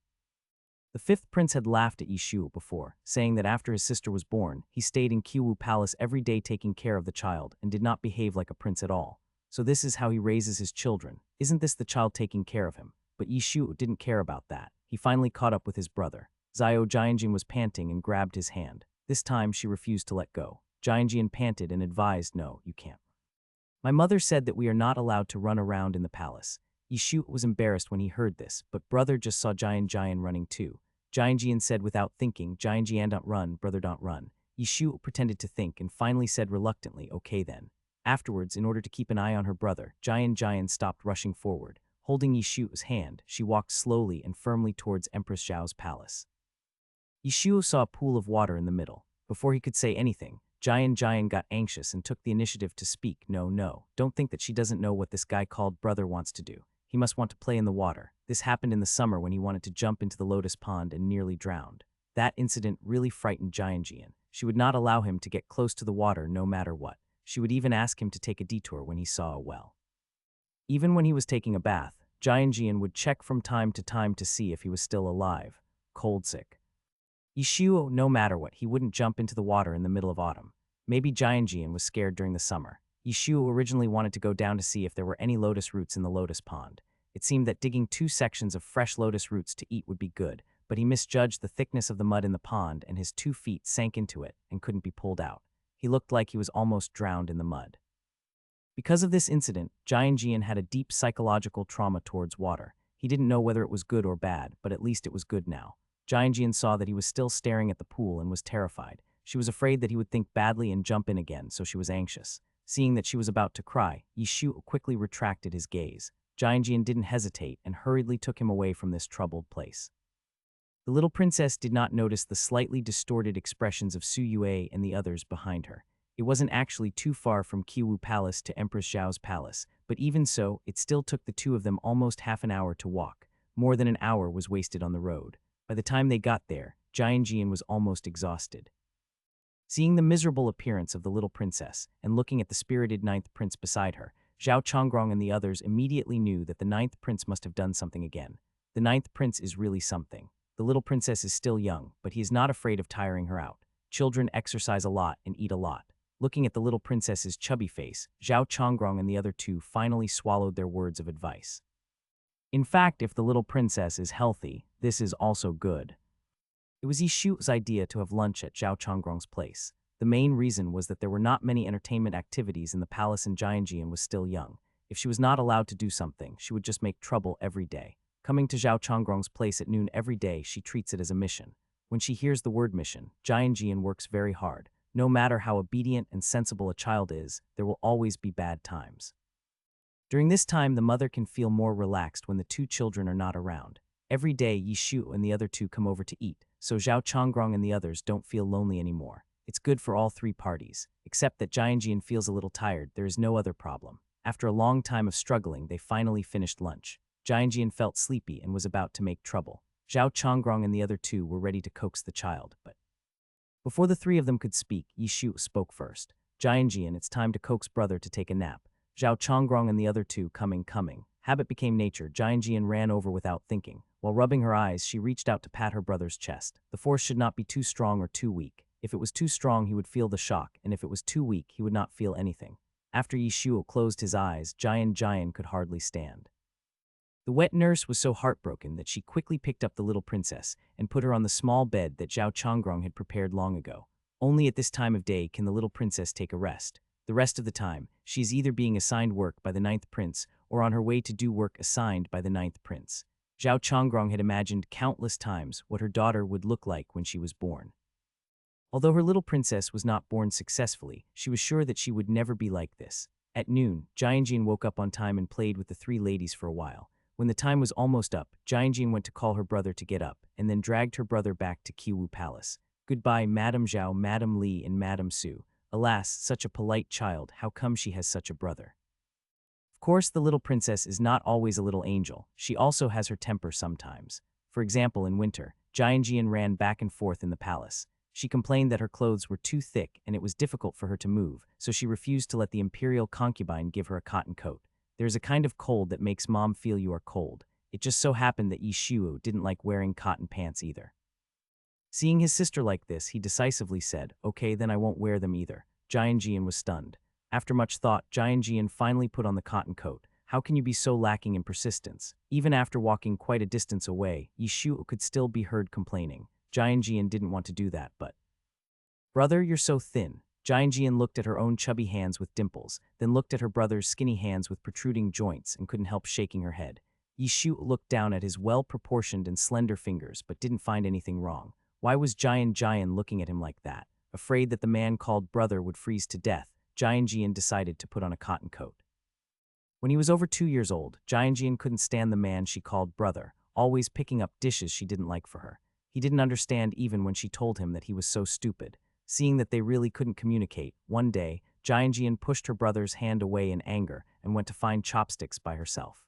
The 5th prince had laughed at Yishu before, saying that after his sister was born, he stayed in Qiwu Palace every day taking care of the child and did not behave like a prince at all. So this is how he raises his children. Isn't this the child taking care of him? But Yishu didn't care about that. He finally caught up with his brother. Jian was panting and grabbed his hand. This time she refused to let go. Jian panted and advised, no, you can't. My mother said that we are not allowed to run around in the palace. Yishu was embarrassed when he heard this, but brother just saw Jian running too. Jian said without thinking, Jian don't run, brother don't run. Yishu pretended to think and finally said reluctantly, okay then. Afterwards, in order to keep an eye on her brother, Jian stopped rushing forward. Holding Yishu's hand, she walked slowly and firmly towards Empress Zhao's palace. Yishu saw a pool of water in the middle. Before he could say anything, Jian got anxious and took the initiative to speak. No, don't think that she doesn't know what this guy called brother wants to do. He must want to play in the water. This happened in the summer when he wanted to jump into the lotus pond and nearly drowned. That incident really frightened Jian. She would not allow him to get close to the water no matter what. She would even ask him to take a detour when he saw a well. Even when he was taking a bath, Jian would check from time to time to see if he was still alive, cold sick. Yishu, no matter what, he wouldn't jump into the water in the middle of autumn. Maybe Jian was scared during the summer. Yishu originally wanted to go down to see if there were any lotus roots in the lotus pond. It seemed that digging 2 sections of fresh lotus roots to eat would be good, but he misjudged the thickness of the mud in the pond and his 2 feet sank into it and couldn't be pulled out. He looked like he was almost drowned in the mud. Because of this incident, Jian had a deep psychological trauma towards water. He didn't know whether it was good or bad, but at least it was good now. Jian saw that he was still staring at the pool and was terrified. She was afraid that he would think badly and jump in again, so she was anxious. Seeing that she was about to cry, Yishu quickly retracted his gaze. Jian didn't hesitate and hurriedly took him away from this troubled place. The little princess did not notice the slightly distorted expressions of Su Yue and the others behind her. It wasn't actually too far from Qiwu Palace to Empress Zhao's palace, but even so, it still took the two of them almost half an hour to walk. More than an hour was wasted on the road. By the time they got there, Jian was almost exhausted. Seeing the miserable appearance of the little princess and looking at the spirited ninth prince beside her, Zhao Chongrong and the others immediately knew that the ninth prince must have done something again. The ninth prince is really something. The little princess is still young, but he is not afraid of tiring her out. Children exercise a lot and eat a lot. Looking at the little princess's chubby face, Zhao Chongrong and the other two finally swallowed their words of advice. In fact, if the little princess is healthy, this is also good. It was Yishu's idea to have lunch at Zhao Chongrong's place. The main reason was that there were not many entertainment activities in the palace and Jian was still young. If she was not allowed to do something, she would just make trouble every day. Coming to Zhao Chongrong's place at noon every day, she treats it as a mission. When she hears the word mission, Jian works very hard. No matter how obedient and sensible a child is, there will always be bad times. During this time, the mother can feel more relaxed when the two children are not around. Every day, Yishu and the other two come over to eat, so Zhao Chongrong and the others don't feel lonely anymore. It's good for all three parties. Except that Jian feels a little tired, there is no other problem. After a long time of struggling, they finally finished lunch. Jian felt sleepy and was about to make trouble. Zhao Chongrong and the other two were ready to coax the child, but before the three of them could speak, Yishu spoke first. Jian, it's time to coax brother to take a nap. Zhao Chongrong and the other two, coming. Habit became nature. Jian ran over without thinking. While rubbing her eyes, she reached out to pat her brother's chest. The force should not be too strong or too weak. If it was too strong, he would feel the shock, and if it was too weak, he would not feel anything. After Yishu closed his eyes, Jian could hardly stand. The wet nurse was so heartbroken that she quickly picked up the little princess and put her on the small bed that Zhao Chongrong had prepared long ago. Only at this time of day can the little princess take a rest. The rest of the time, she is either being assigned work by the ninth prince or on her way to do work assigned by the ninth prince. Zhao Chongrong had imagined countless times what her daughter would look like when she was born. Although her little princess was not born successfully, she was sure that she would never be like this. At noon, Jian woke up on time and played with the three ladies for a while. When the time was almost up, Jian went to call her brother to get up, and then dragged her brother back to Qiwu Palace. Goodbye, Madame Zhao, Madame Li, and Madame Su. Alas, such a polite child, how come she has such a brother? Of course, the little princess is not always a little angel. She also has her temper sometimes. For example, in winter, Jian ran back and forth in the palace. She complained that her clothes were too thick and it was difficult for her to move, so she refused to let the imperial concubine give her a cotton coat. There's a kind of cold that makes mom feel you are cold. It just so happened that Yishu didn't like wearing cotton pants either. Seeing his sister like this, he decisively said, "Okay, then I won't wear them either." Jian was stunned. After much thought, Jian finally put on the cotton coat. How can you be so lacking in persistence? Even after walking quite a distance away, Yishu could still be heard complaining. Jian didn't want to do that, but brother, you're so thin. Jian looked at her own chubby hands with dimples, then looked at her brother's skinny hands with protruding joints and couldn't help shaking her head. Yishu looked down at his well-proportioned and slender fingers but didn't find anything wrong. Why was Jian looking at him like that? Afraid that the man called brother would freeze to death, Jian decided to put on a cotton coat. When he was over 2 years old, Jian couldn't stand the man she called brother, always picking up dishes she didn't like for her. He didn't understand even when she told him that he was so stupid. Seeing that they really couldn't communicate, one day, Jian pushed her brother's hand away in anger and went to find chopsticks by herself.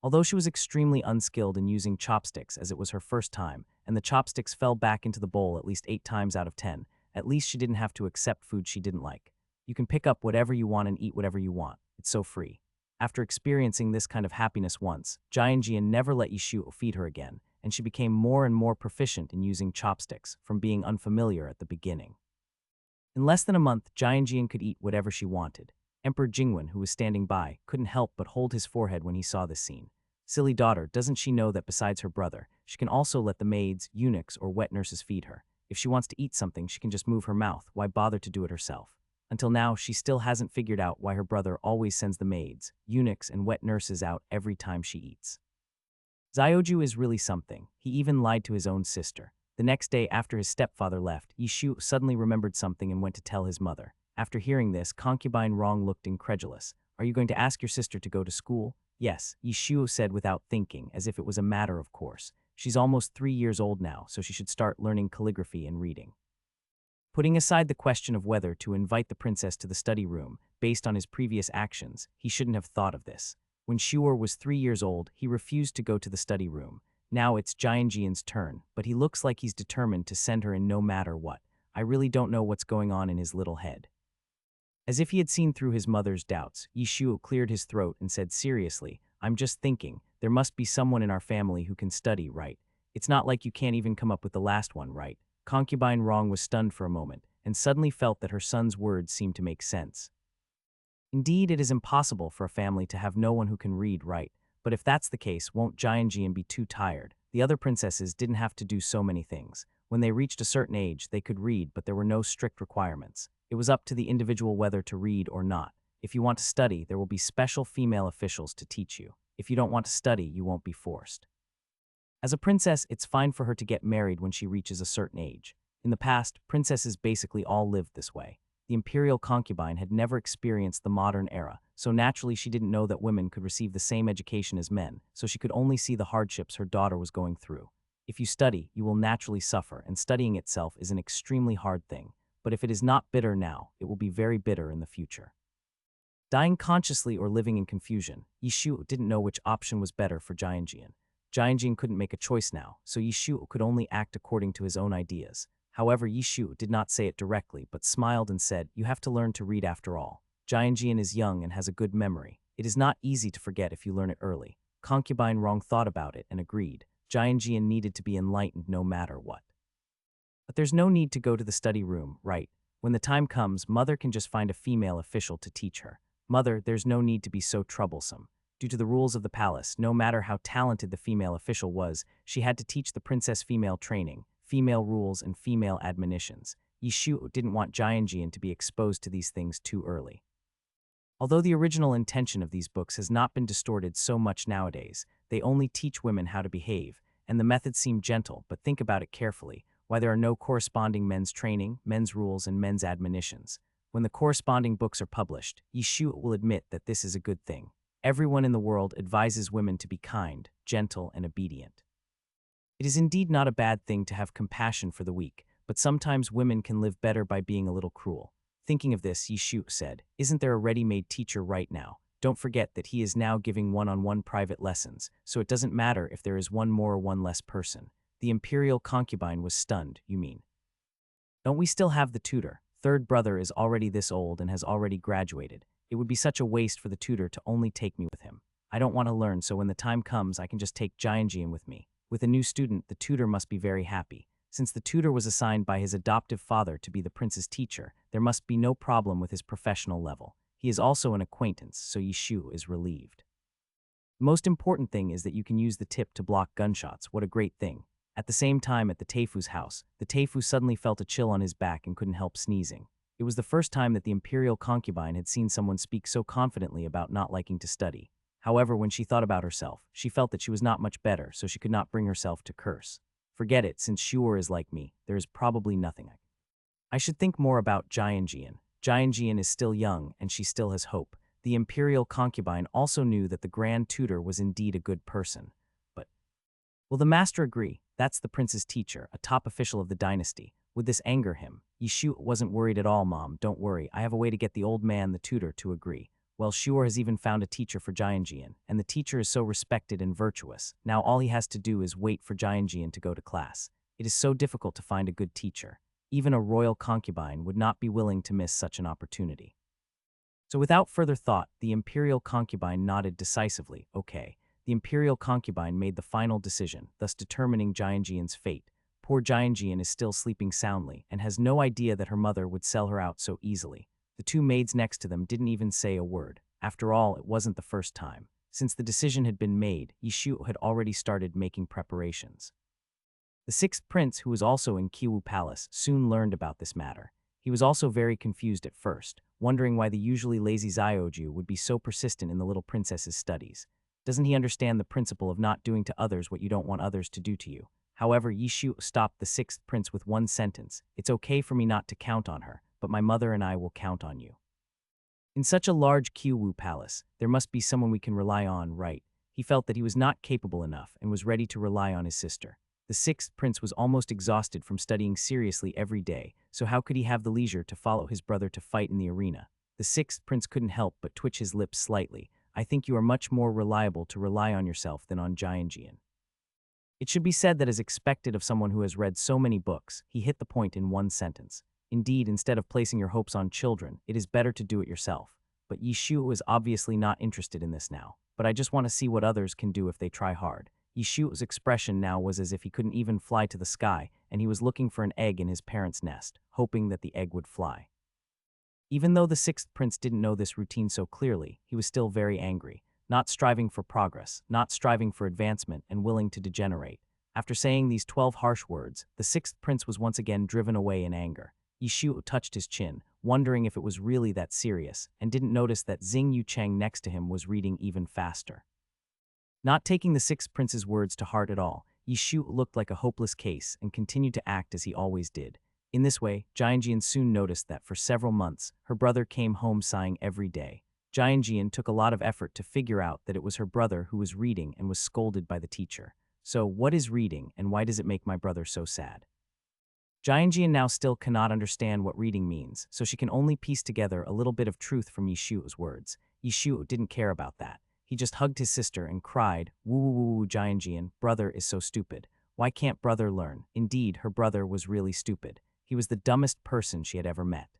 Although she was extremely unskilled in using chopsticks as it was her first time, and the chopsticks fell back into the bowl at least 8 times out of 10, at least she didn't have to accept food she didn't like. You can pick up whatever you want and eat whatever you want. It's so free. After experiencing this kind of happiness once, Jian never let Yishu feed her again, and she became more and more proficient in using chopsticks, from being unfamiliar at the beginning. In less than a month, Jian could eat whatever she wanted. Emperor Jingwen, who was standing by, couldn't help but hold his forehead when he saw this scene. Silly daughter, doesn't she know that besides her brother, she can also let the maids, eunuchs, or wet nurses feed her? If she wants to eat something, she can just move her mouth. Why bother to do it herself? Until now, she still hasn't figured out why her brother always sends the maids, eunuchs, and wet nurses out every time she eats. Zioju is really something. He even lied to his own sister. The next day after his stepfather left, Yishu suddenly remembered something and went to tell his mother. After hearing this, concubine Rong looked incredulous. Are you going to ask your sister to go to school? Yes, Yishu said without thinking, as if it was a matter of course. She's almost 3 years old now, so she should start learning calligraphy and reading. Putting aside the question of whether to invite the princess to the study room, based on his previous actions, he shouldn't have thought of this. When Shuor was 3 years old, he refused to go to the study room. Now it's Jianjian's turn, but he looks like he's determined to send her in no matter what. I really don't know what's going on in his little head. As if he had seen through his mother's doubts, Yishuo cleared his throat and said seriously, I'm just thinking, there must be someone in our family who can study, right? It's not like you can't even come up with the last one, right? Concubine Rong was stunned for a moment, and suddenly felt that her son's words seemed to make sense. Indeed, it is impossible for a family to have no one who can read, right? But if that's the case, won't Jianjian be too tired? The other princesses didn't have to do so many things. When they reached a certain age, they could read, but there were no strict requirements. It was up to the individual whether to read or not. If you want to study, there will be special female officials to teach you. If you don't want to study, you won't be forced. As a princess, it's fine for her to get married when she reaches a certain age. In the past, princesses basically all lived this way. The imperial concubine had never experienced the modern era, so naturally she didn't know that women could receive the same education as men, so she could only see the hardships her daughter was going through. If you study, you will naturally suffer, and studying itself is an extremely hard thing. But if it is not bitter now, it will be very bitter in the future. Dying consciously or living in confusion, Yishu didn't know which option was better for Jianjian. Jianjian couldn't make a choice now, so Yishu could only act according to his own ideas. However, Yishu did not say it directly, but smiled and said, you have to learn to read after all. Jianjian is young and has a good memory. It is not easy to forget if you learn it early. Concubine Rong thought about it and agreed. Jianjian needed to be enlightened no matter what. But there's no need to go to the study room, right? When the time comes, mother can just find a female official to teach her. Mother, there's no need to be so troublesome. Due to the rules of the palace, no matter how talented the female official was, she had to teach the princess female training, female rules, and female admonitions. Yishu didn't want Jianjian to be exposed to these things too early. Although the original intention of these books has not been distorted so much nowadays, they only teach women how to behave, and the methods seem gentle, but think about it carefully, why there are no corresponding men's training, men's rules, and men's admonitions. When the corresponding books are published, Yishu will admit that this is a good thing. Everyone in the world advises women to be kind, gentle, and obedient. It is indeed not a bad thing to have compassion for the weak, but sometimes women can live better by being a little cruel. Thinking of this, Yishu said, isn't there a ready-made teacher right now? Don't forget that he is now giving one-on-one private lessons, so it doesn't matter if there is one more or one less person. The imperial concubine was stunned, you mean? Don't we still have the tutor? Third brother is already this old and has already graduated. It would be such a waste for the tutor to only take me with him. I don't want to learn, so when the time comes, I can just take Jianjian with me. With a new student, the tutor must be very happy. Since the tutor was assigned by his adoptive father to be the prince's teacher, there must be no problem with his professional level. He is also an acquaintance, so Yishu is relieved. The most important thing is that you can use the tip to block gunshots. What a great thing. At the same time, at the Teifu's house, the Teifu suddenly felt a chill on his back and couldn't help sneezing. It was the first time that the imperial concubine had seen someone speak so confidently about not liking to study. However, when she thought about herself, she felt that she was not much better, so she could not bring herself to curse. Forget it, since Shuor is like me, there is probably nothing. I should think more about Jianjian. Jianjian is still young, and she still has hope. The imperial concubine also knew that the grand tutor was indeed a good person. But will the master agree? That's the prince's teacher, a top official of the dynasty. Would this anger him? Yishu wasn't worried at all, Mom. Don't worry, I have a way to get the old man, the tutor, to agree. Well, Shuor has even found a teacher for Jianjian, and the teacher is so respected and virtuous. Now all he has to do is wait for Jianjian to go to class. It is so difficult to find a good teacher. Even a royal concubine would not be willing to miss such an opportunity. So without further thought, the imperial concubine nodded decisively. Okay. The imperial concubine made the final decision, thus determining Jianjian's fate. Poor Jianjian is still sleeping soundly and has no idea that her mother would sell her out so easily. The two maids next to them didn't even say a word. After all, it wasn't the first time. Since the decision had been made, Yishu had already started making preparations. The sixth prince, who was also in Kiwu Palace, soon learned about this matter. He was also very confused at first, wondering why the usually lazy Zioju would be so persistent in the little princess's studies. Doesn't he understand the principle of not doing to others what you don't want others to do to you? However, Yishu stopped the sixth prince with one sentence. It's okay for me not to count on her, but my mother and I will count on you. In such a large Kyuwu palace, there must be someone we can rely on, right? He felt that he was not capable enough and was ready to rely on his sister. The sixth prince was almost exhausted from studying seriously every day, so how could he have the leisure to follow his brother to fight in the arena? The sixth prince couldn't help but twitch his lips slightly. I think you are much more reliable to rely on yourself than on Jianjian. It should be said that as expected of someone who has read so many books, he hit the point in one sentence. Indeed, instead of placing your hopes on children, it is better to do it yourself. But Yishu is obviously not interested in this now. But I just want to see what others can do if they try hard. Yishu's expression now was as if he couldn't even fly to the sky, and he was looking for an egg in his parents' nest, hoping that the egg would fly. Even though the sixth prince didn't know this routine so clearly, he was still very angry, not striving for progress, not striving for advancement, and willing to degenerate. After saying these 12 harsh words, the sixth prince was once again driven away in anger. Yishu touched his chin, wondering if it was really that serious, and didn't notice that Xing Yu Cheng next to him was reading even faster. Not taking the sixth prince's words to heart at all, Yishu looked like a hopeless case and continued to act as he always did. In this way, Jianjian soon noticed that for several months, her brother came home sighing every day. Jianjian took a lot of effort to figure out that it was her brother who was reading and was scolded by the teacher. So, what is reading, and why does it make my brother so sad? Jianjian now still cannot understand what reading means, so she can only piece together a little bit of truth from Yishu's words. Yishu didn't care about that. He just hugged his sister and cried, "Woo woo woo woo, Jianjian, brother is so stupid. Why can't brother learn?" Indeed, her brother was really stupid. He was the dumbest person she had ever met.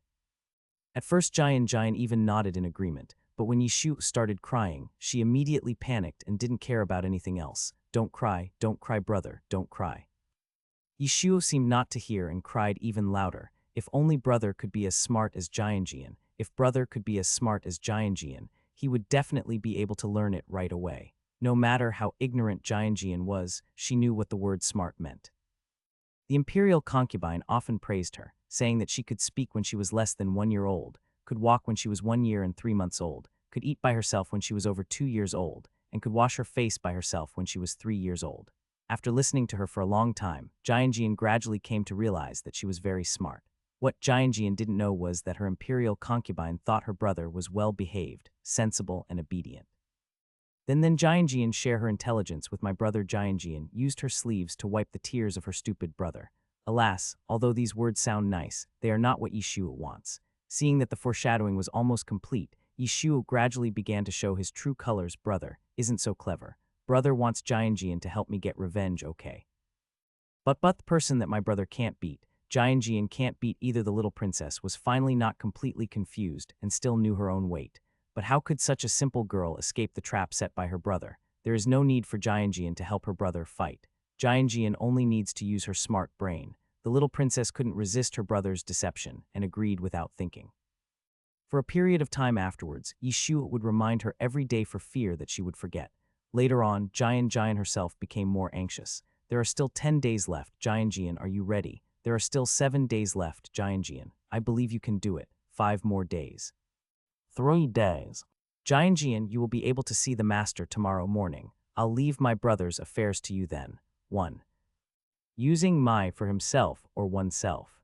At first, Jianjian even nodded in agreement, but when Yishu started crying, she immediately panicked and didn't care about anything else. Don't cry, brother, don't cry." Yishu seemed not to hear and cried even louder. If only brother could be as smart as Jianjian, if brother could be as smart as Jianjian, he would definitely be able to learn it right away. No matter how ignorant Jianjian was, she knew what the word smart meant. The imperial concubine often praised her, saying that she could speak when she was less than 1 year old, could walk when she was 1 year and 3 months old, could eat by herself when she was over 2 years old, and could wash her face by herself when she was 3 years old. After listening to her for a long time, Jianjian gradually came to realize that she was very smart. What Jianjian didn't know was that her imperial concubine thought her brother was well-behaved, sensible, and obedient. Then Jianjian, share her intelligence with my brother Jianjian, used her sleeves to wipe the tears of her stupid brother. Alas, although these words sound nice, they are not what Yishu wants. Seeing that the foreshadowing was almost complete, Yishu gradually began to show his true colors. Brother isn't so clever. Brother wants Jianjian to help me get revenge, okay? But the person that my brother can't beat, Jianjian can't beat either. The little princess was finally not completely confused and still knew her own weight. But how could such a simple girl escape the trap set by her brother? There is no need for Jianjian to help her brother fight. Jianjian only needs to use her smart brain. The little princess couldn't resist her brother's deception and agreed without thinking. For a period of time afterwards, Yishu would remind her every day for fear that she would forget. Later on, Jianjian herself became more anxious. There are still 10 days left. Jianjian, are you ready? There are still 7 days left. Jianjian, I believe you can do it. 5 more days. 3 days. Jianjian, you will be able to see the master tomorrow morning. I'll leave my brother's affairs to you then. 1. Using my for himself or oneself.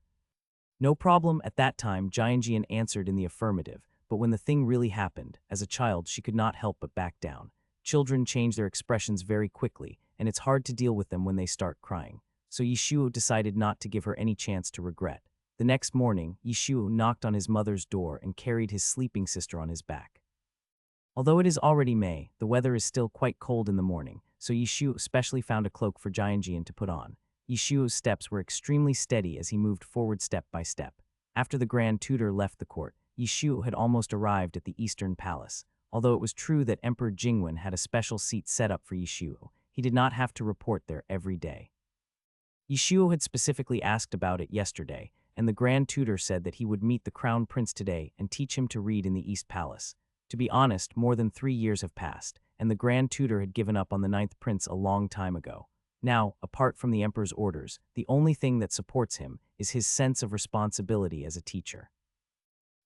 No problem. At that time, Jianjian answered in the affirmative, but when the thing really happened, as a child she could not help but back down. Children change their expressions very quickly, and it's hard to deal with them when they start crying. So Yishu decided not to give her any chance to regret. The next morning, Yishu knocked on his mother's door and carried his sleeping sister on his back. Although it is already May, the weather is still quite cold in the morning, so Yishu especially found a cloak for Jianjian to put on. Yishu's steps were extremely steady as he moved forward step by step. After the grand tutor left the court, Yishu had almost arrived at the Eastern Palace. Although it was true that Emperor Jingwen had a special seat set up for Yishu, he did not have to report there every day. Yishu had specifically asked about it yesterday, and the Grand Tutor said that he would meet the Crown Prince today and teach him to read in the East Palace. To be honest, more than 3 years have passed, and the Grand Tutor had given up on the 9th Prince a long time ago. Now, apart from the Emperor's orders, the only thing that supports him is his sense of responsibility as a teacher.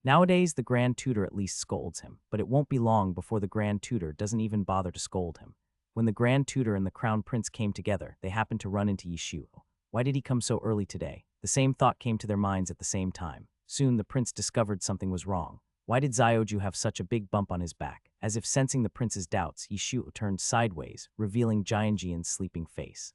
Nowadays, the Grand Tutor at least scolds him, but it won't be long before the Grand Tutor doesn't even bother to scold him. When the Grand Tutor and the Crown Prince came together, they happened to run into Yishu. Why did he come so early today? The same thought came to their minds at the same time. Soon, the prince discovered something was wrong. Why did Zioju have such a big bump on his back? As if sensing the prince's doubts, Yishu turned sideways, revealing Jianjian's sleeping face.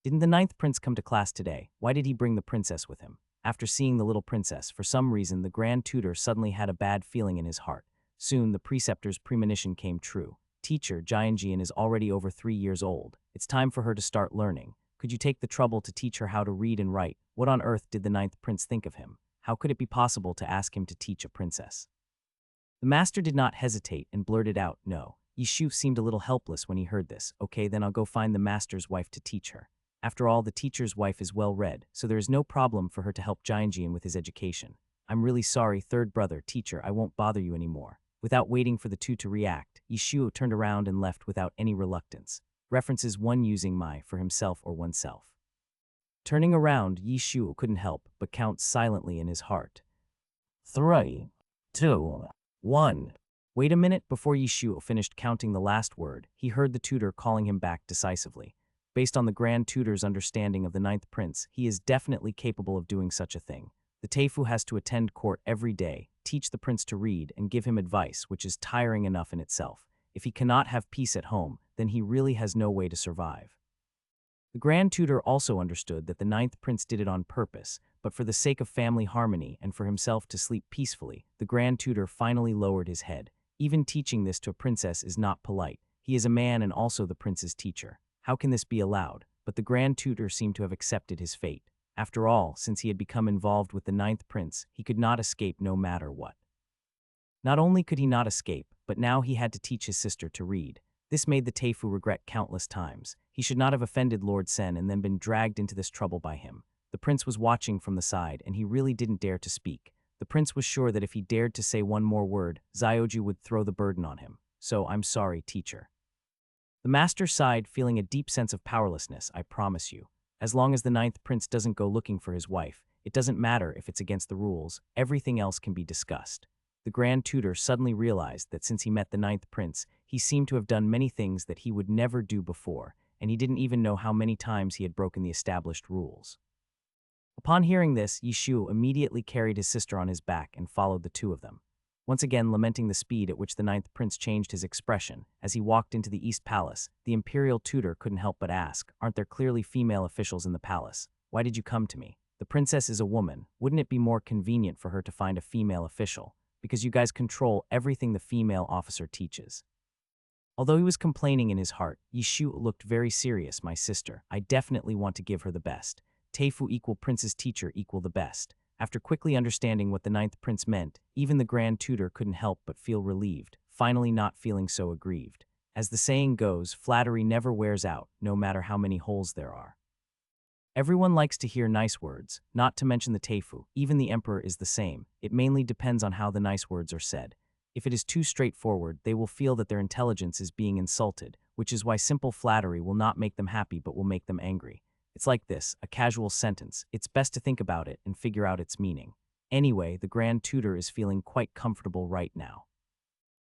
Didn't the ninth prince come to class today? Why did he bring the princess with him? After seeing the little princess, for some reason, the Grand Tutor suddenly had a bad feeling in his heart. Soon, the preceptor's premonition came true. Teacher, Jianjian is already over 3 years old. It's time for her to start learning. Could you take the trouble to teach her how to read and write? What on earth did the ninth prince think of him? How could it be possible to ask him to teach a princess? The master did not hesitate and blurted out, no. Yishu seemed a little helpless when he heard this. Okay, then I'll go find the master's wife to teach her. After all, the teacher's wife is well read, so there is no problem for her to help Jianjian with his education. I'm really sorry, third brother, teacher, I won't bother you anymore. Without waiting for the two to react, Yishu turned around and left without any reluctance. References one using my for himself or oneself. Turning around, Yishu couldn't help but count silently in his heart. 3, 2, 1. Wait a minute. Before Yishu finished counting the last word, he heard the tutor calling him back decisively. Based on the Grand Tutor's understanding of the ninth prince, he is definitely capable of doing such a thing. The Teifu has to attend court every day, teach the prince to read, and give him advice, which is tiring enough in itself. If he cannot have peace at home, then he really has no way to survive. The Grand Tutor also understood that the ninth prince did it on purpose, but for the sake of family harmony and for himself to sleep peacefully, the Grand Tutor finally lowered his head. Even teaching this to a princess is not polite. He is a man and also the prince's teacher. How can this be allowed? But the Grand Tutor seemed to have accepted his fate. After all, since he had become involved with the ninth prince, he could not escape no matter what. Not only could he not escape, but now he had to teach his sister to read. This made the Teifu regret countless times. He should not have offended Lord Sen and then been dragged into this trouble by him. The prince was watching from the side, and he really didn't dare to speak. The prince was sure that if he dared to say one more word, Zioju would throw the burden on him. So, I'm sorry, teacher. The master sighed, feeling a deep sense of powerlessness, I promise you. As long as the ninth prince doesn't go looking for his wife, it doesn't matter if it's against the rules, everything else can be discussed. The Grand Tutor suddenly realized that since he met the ninth prince, he seemed to have done many things that he would never do before, and he didn't even know how many times he had broken the established rules. Upon hearing this, Yishu immediately carried his sister on his back and followed the two of them. Once again lamenting the speed at which the ninth prince changed his expression, as he walked into the East Palace, the imperial tutor couldn't help but ask, aren't there clearly female officials in the palace? Why did you come to me? The princess is a woman. Wouldn't it be more convenient for her to find a female official? Because you guys control everything the female officer teaches. Although he was complaining in his heart, Yishu looked very serious. My sister, I definitely want to give her the best. Teifu equal prince's teacher equal the best. After quickly understanding what the ninth prince meant, even the Grand Tutor couldn't help but feel relieved, finally not feeling so aggrieved. As the saying goes, flattery never wears out, no matter how many holes there are. Everyone likes to hear nice words, not to mention the Teifu. Even the emperor is the same. It mainly depends on how the nice words are said. If it is too straightforward, they will feel that their intelligence is being insulted, which is why simple flattery will not make them happy but will make them angry. It's like this, a casual sentence. It's best to think about it and figure out its meaning. Anyway, the Grand Tutor is feeling quite comfortable right now.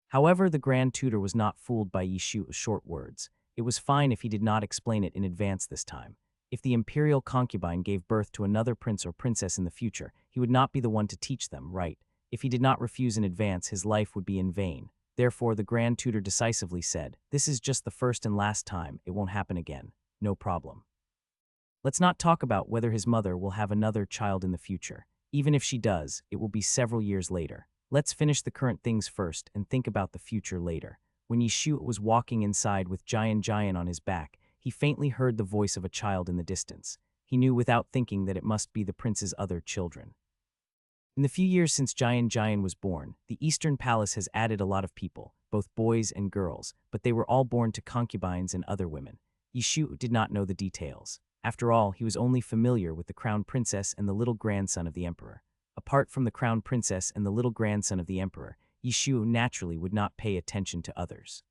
However, the Grand Tutor was not fooled by Yishu's short words. It was fine if he did not explain it in advance this time. If the imperial concubine gave birth to another prince or princess in the future, he would not be the one to teach them, right? If he did not refuse in advance, his life would be in vain. Therefore, the Grand Tutor decisively said, this is just the first and last time, it won't happen again. No problem. Let's not talk about whether his mother will have another child in the future. Even if she does, it will be several years later. Let's finish the current things first and think about the future later. When Yishu was walking inside with Jian on his back, he faintly heard the voice of a child in the distance. He knew without thinking that it must be the prince's other children. In the few years since Jian was born, the Eastern Palace has added a lot of people, both boys and girls, but they were all born to concubines and other women. Yishu did not know the details. After all, he was only familiar with the crown princess and the little grandson of the emperor. Apart from the crown princess and the little grandson of the emperor, Yishu naturally would not pay attention to others.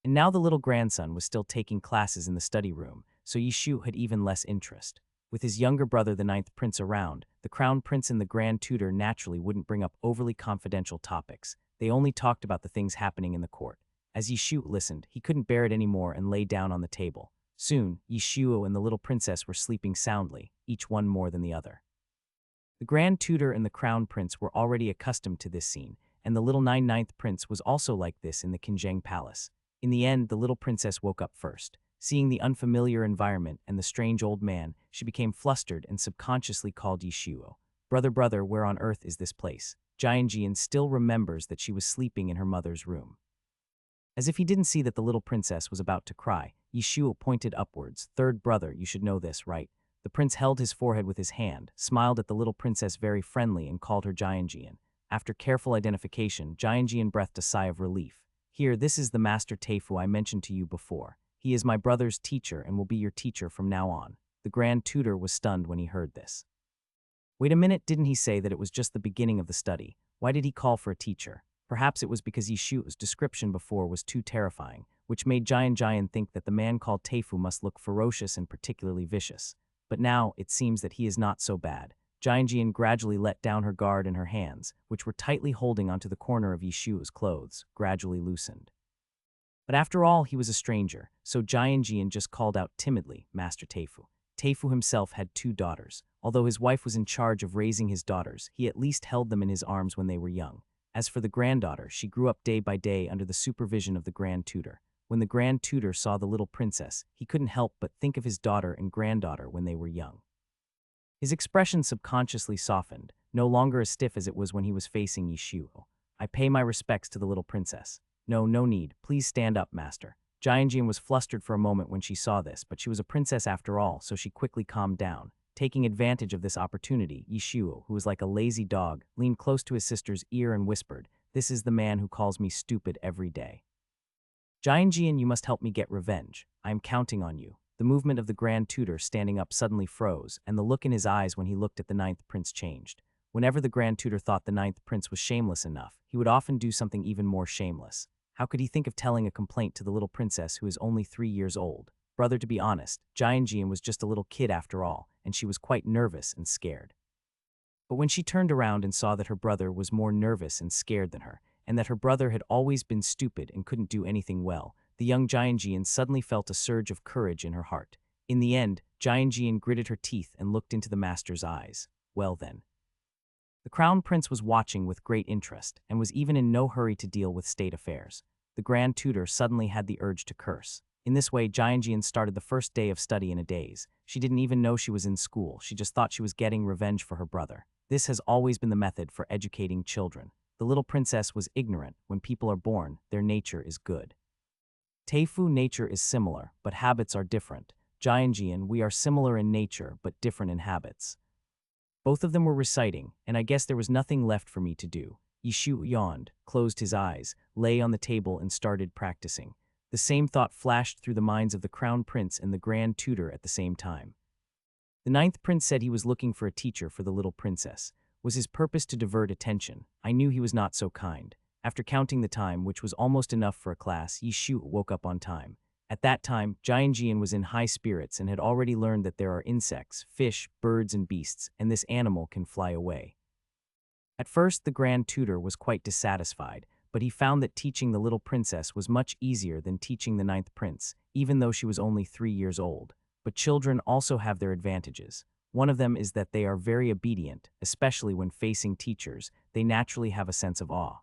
And now the little grandson was still taking classes in the study room, so Yishu had even less interest. With his younger brother, the ninth prince, around, the crown prince and the grand tutor naturally wouldn't bring up overly confidential topics. They only talked about the things happening in the court. As Yishuo listened, he couldn't bear it anymore and lay down on the table. Soon, Yishuo and the little princess were sleeping soundly, each one more than the other. The grand tutor and the crown prince were already accustomed to this scene, and the little ninth prince was also like this in the Kinjang palace. In the end, the little princess woke up first. Seeing the unfamiliar environment and the strange old man, she became flustered and subconsciously called Yishuo. Brother, where on earth is this place? Jian still remembers that she was sleeping in her mother's room. As if he didn't see that the little princess was about to cry, Yishuo pointed upwards. Third brother, you should know this, right? The prince held his forehead with his hand, smiled at the little princess very friendly, and called her Jian. After careful identification, Jian breathed a sigh of relief. Here, this is the master Teifu I mentioned to you before. He is my brother's teacher and will be your teacher from now on. The grand tutor was stunned when he heard this. Wait a minute, didn't he say that it was just the beginning of the study? Why did he call for a teacher? Perhaps it was because Yishuo's description before was too terrifying, which made Jian think that the man called Teifu must look ferocious and particularly vicious. But now, it seems that he is not so bad. Jian gradually let down her guard, and her hands, which were tightly holding onto the corner of Yishuo's clothes, gradually loosened. But after all, he was a stranger, so Jian just called out timidly, Master Teifu. Teifu himself had 2 daughters. Although his wife was in charge of raising his daughters, he at least held them in his arms when they were young. As for the granddaughter, she grew up day by day under the supervision of the grand tutor. When the grand tutor saw the little princess, he couldn't help but think of his daughter and granddaughter when they were young. His expression subconsciously softened, no longer as stiff as it was when he was facing Yishuo. I pay my respects to the little princess. No need. Please stand up, master. Jian was flustered for a moment when she saw this, but she was a princess after all, so she quickly calmed down. Taking advantage of this opportunity, Yishuo, who was like a lazy dog, leaned close to his sister's ear and whispered, "This is the man who calls me stupid every day. Jian, you must help me get revenge. I am counting on you." The movement of the grand tutor standing up suddenly froze, and the look in his eyes when he looked at the ninth prince changed. Whenever the grand tutor thought the ninth prince was shameless enough, he would often do something even more shameless. How could he think of telling a complaint to the little princess who is only 3 years old? Brother, to be honest, Jian was just a little kid after all, and she was quite nervous and scared. But when she turned around and saw that her brother was more nervous and scared than her, and that her brother had always been stupid and couldn't do anything well, the young Jian suddenly felt a surge of courage in her heart. In the end, Jian gritted her teeth and looked into the master's eyes. Well then. The crown prince was watching with great interest, and was even in no hurry to deal with state affairs. The grand tutor suddenly had the urge to curse. In this way, Jian started the first day of study in a daze. She didn't even know she was in school, she just thought she was getting revenge for her brother. This has always been the method for educating children. The little princess was ignorant. When people are born, their nature is good. Teifu, nature is similar, but habits are different. Jian, we are similar in nature, but different in habits. Both of them were reciting, and I guess there was nothing left for me to do. Yishuo yawned, closed his eyes, lay on the table and started practicing. The same thought flashed through the minds of the crown prince and the grand tutor at the same time. The ninth prince said he was looking for a teacher for the little princess. Was his purpose to divert attention? I knew he was not so kind. After counting the time, which was almost enough for a class, Yishuo woke up on time. At that time, Jian was in high spirits and had already learned that there are insects, fish, birds, and beasts, and this animal can fly away. At first, the grand tutor was quite dissatisfied, but he found that teaching the little princess was much easier than teaching the ninth prince, even though she was only 3 years old. But children also have their advantages. One of them is that they are very obedient, especially when facing teachers. They naturally have a sense of awe.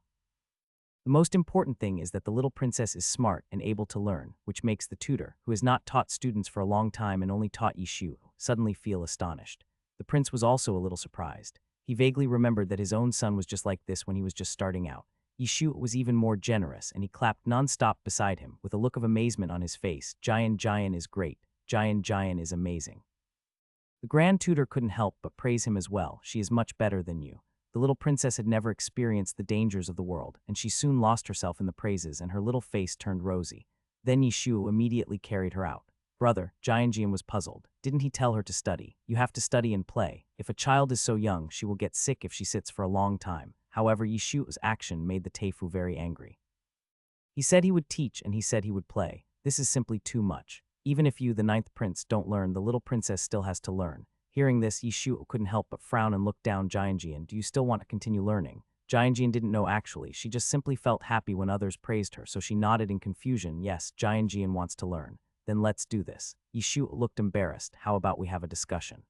The most important thing is that the little princess is smart and able to learn, which makes the tutor, who has not taught students for a long time and only taught Yishuo, suddenly feel astonished. The prince was also a little surprised. He vaguely remembered that his own son was just like this when he was just starting out. Yishuo was even more generous, and he clapped non-stop beside him, with a look of amazement on his face. Jian is great. Jian is amazing. The grand tutor couldn't help but praise him as well. She is much better than you. The little princess had never experienced the dangers of the world, and she soon lost herself in the praises, and her little face turned rosy. Then Yishuo immediately carried her out. Brother, Jian was puzzled. Didn't he tell her to study? You have to study and play. If a child is so young, she will get sick if she sits for a long time. However, Yishuo's action made the Teifu very angry. He said he would teach, and he said he would play. This is simply too much. Even if you, the ninth prince, don't learn, the little princess still has to learn. Hearing this, Yishu couldn't help but frown and look down Jianjian. Do you still want to continue learning? Jianjian didn't know actually. She just simply felt happy when others praised her, so she nodded in confusion. Yes, Jianjian wants to learn. Then let's do this. Yishu looked embarrassed. How about we have a discussion?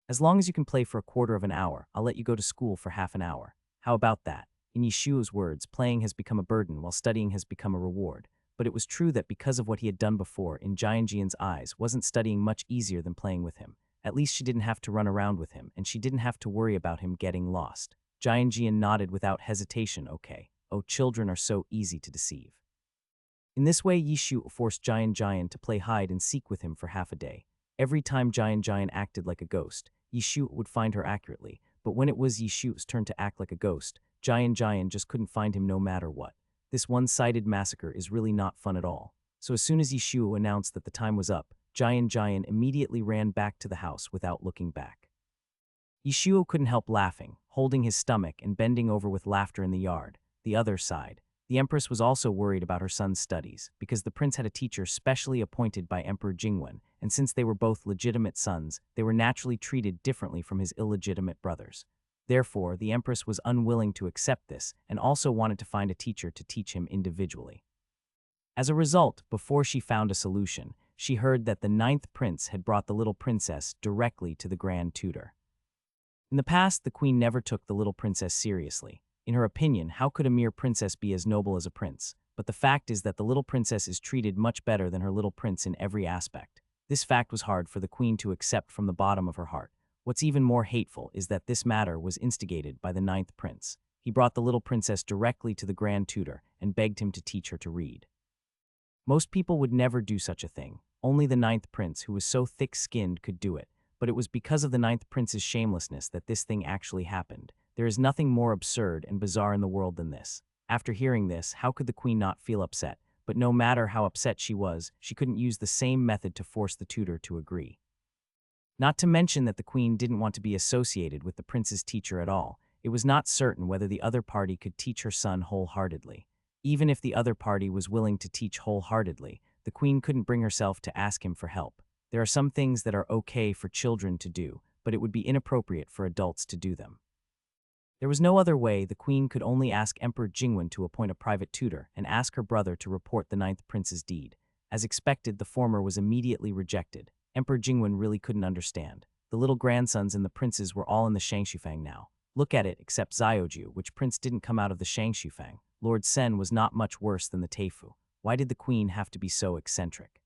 As long as you can play for a quarter of an hour, I'll let you go to school for half an hour. How about that? In Yishu's words, playing has become a burden while studying has become a reward. But it was true that because of what he had done before, in Jianjian's eyes, wasn't studying much easier than playing with him. At least she didn't have to run around with him, and she didn't have to worry about him getting lost. Jianjian nodded without hesitation. Okay. Oh, children are so easy to deceive. In this way, Yishu forced Jianjian to play hide and seek with him for half a day. Every time Jianjian acted like a ghost, Yishu would find her accurately, but when it was Yishu's turn to act like a ghost, Jianjian just couldn't find him no matter what. This one-sided massacre is really not fun at all. So as soon as Yishu announced that the time was up, Jianjian immediately ran back to the house without looking back. Yishu couldn't help laughing, holding his stomach and bending over with laughter in the yard. The other side. The Empress was also worried about her son's studies, because the prince had a teacher specially appointed by Emperor Jingwen, and since they were both legitimate sons, they were naturally treated differently from his illegitimate brothers. Therefore, the Empress was unwilling to accept this and also wanted to find a teacher to teach him individually. As a result, before she found a solution, she heard that the 9th prince had brought the little princess directly to the grand tutor. In the past, the queen never took the little princess seriously. In her opinion, how could a mere princess be as noble as a prince? But the fact is that the little princess is treated much better than her little prince in every aspect. This fact was hard for the queen to accept from the bottom of her heart. What's even more hateful is that this matter was instigated by the 9th prince. He brought the little princess directly to the grand tutor and begged him to teach her to read. Most people would never do such a thing. Only the 9th prince, who was so thick-skinned, could do it. But it was because of the 9th prince's shamelessness that this thing actually happened. There is nothing more absurd and bizarre in the world than this. After hearing this, how could the queen not feel upset? But no matter how upset she was, she couldn't use the same method to force the tutor to agree. Not to mention that the queen didn't want to be associated with the prince's teacher at all. It was not certain whether the other party could teach her son wholeheartedly. Even if the other party was willing to teach wholeheartedly, the queen couldn't bring herself to ask him for help. There are some things that are okay for children to do, but it would be inappropriate for adults to do them. There was no other way. The queen could only ask Emperor Jingwen to appoint a private tutor and ask her brother to report the 9th prince's deed. As expected, the former was immediately rejected. Emperor Jingwen really couldn't understand. The little grandsons and the princes were all in the Shangshufang now. Look at it, except Zioju, which prince didn't come out of the Shangshufang. Lord Sen was not much worse than the Teifu. Why did the queen have to be so eccentric?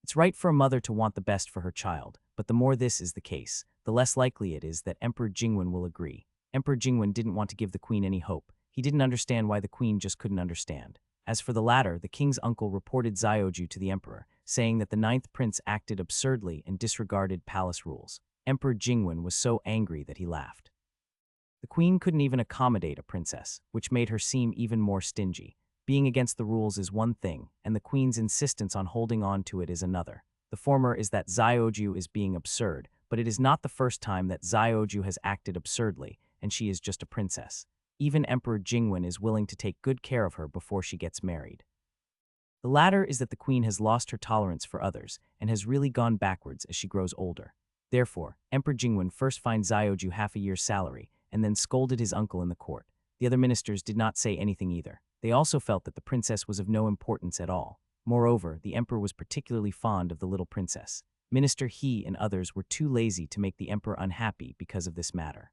It's right for a mother to want the best for her child, but the more this is the case, the less likely it is that Emperor Jingwen will agree. Emperor Jingwen didn't want to give the queen any hope. He didn't understand why the queen just couldn't understand. As for the latter, the king's uncle reported Zioju to the emperor, saying that the 9th prince acted absurdly and disregarded palace rules. Emperor Jingwen was so angry that he laughed. The queen couldn't even accommodate a princess, which made her seem even more stingy. Being against the rules is one thing, and the queen's insistence on holding on to it is another. The former is that Zioju is being absurd, but it is not the first time that Zioju has acted absurdly, and she is just a princess. Even Emperor Jingwen is willing to take good care of her before she gets married. The latter is that the queen has lost her tolerance for others and has really gone backwards as she grows older. Therefore, Emperor Jingwen first fined Zioju half a year's salary and then scolded his uncle in the court. The other ministers did not say anything either. They also felt that the princess was of no importance at all. Moreover, the emperor was particularly fond of the little princess. Minister He and others were too lazy to make the emperor unhappy because of this matter.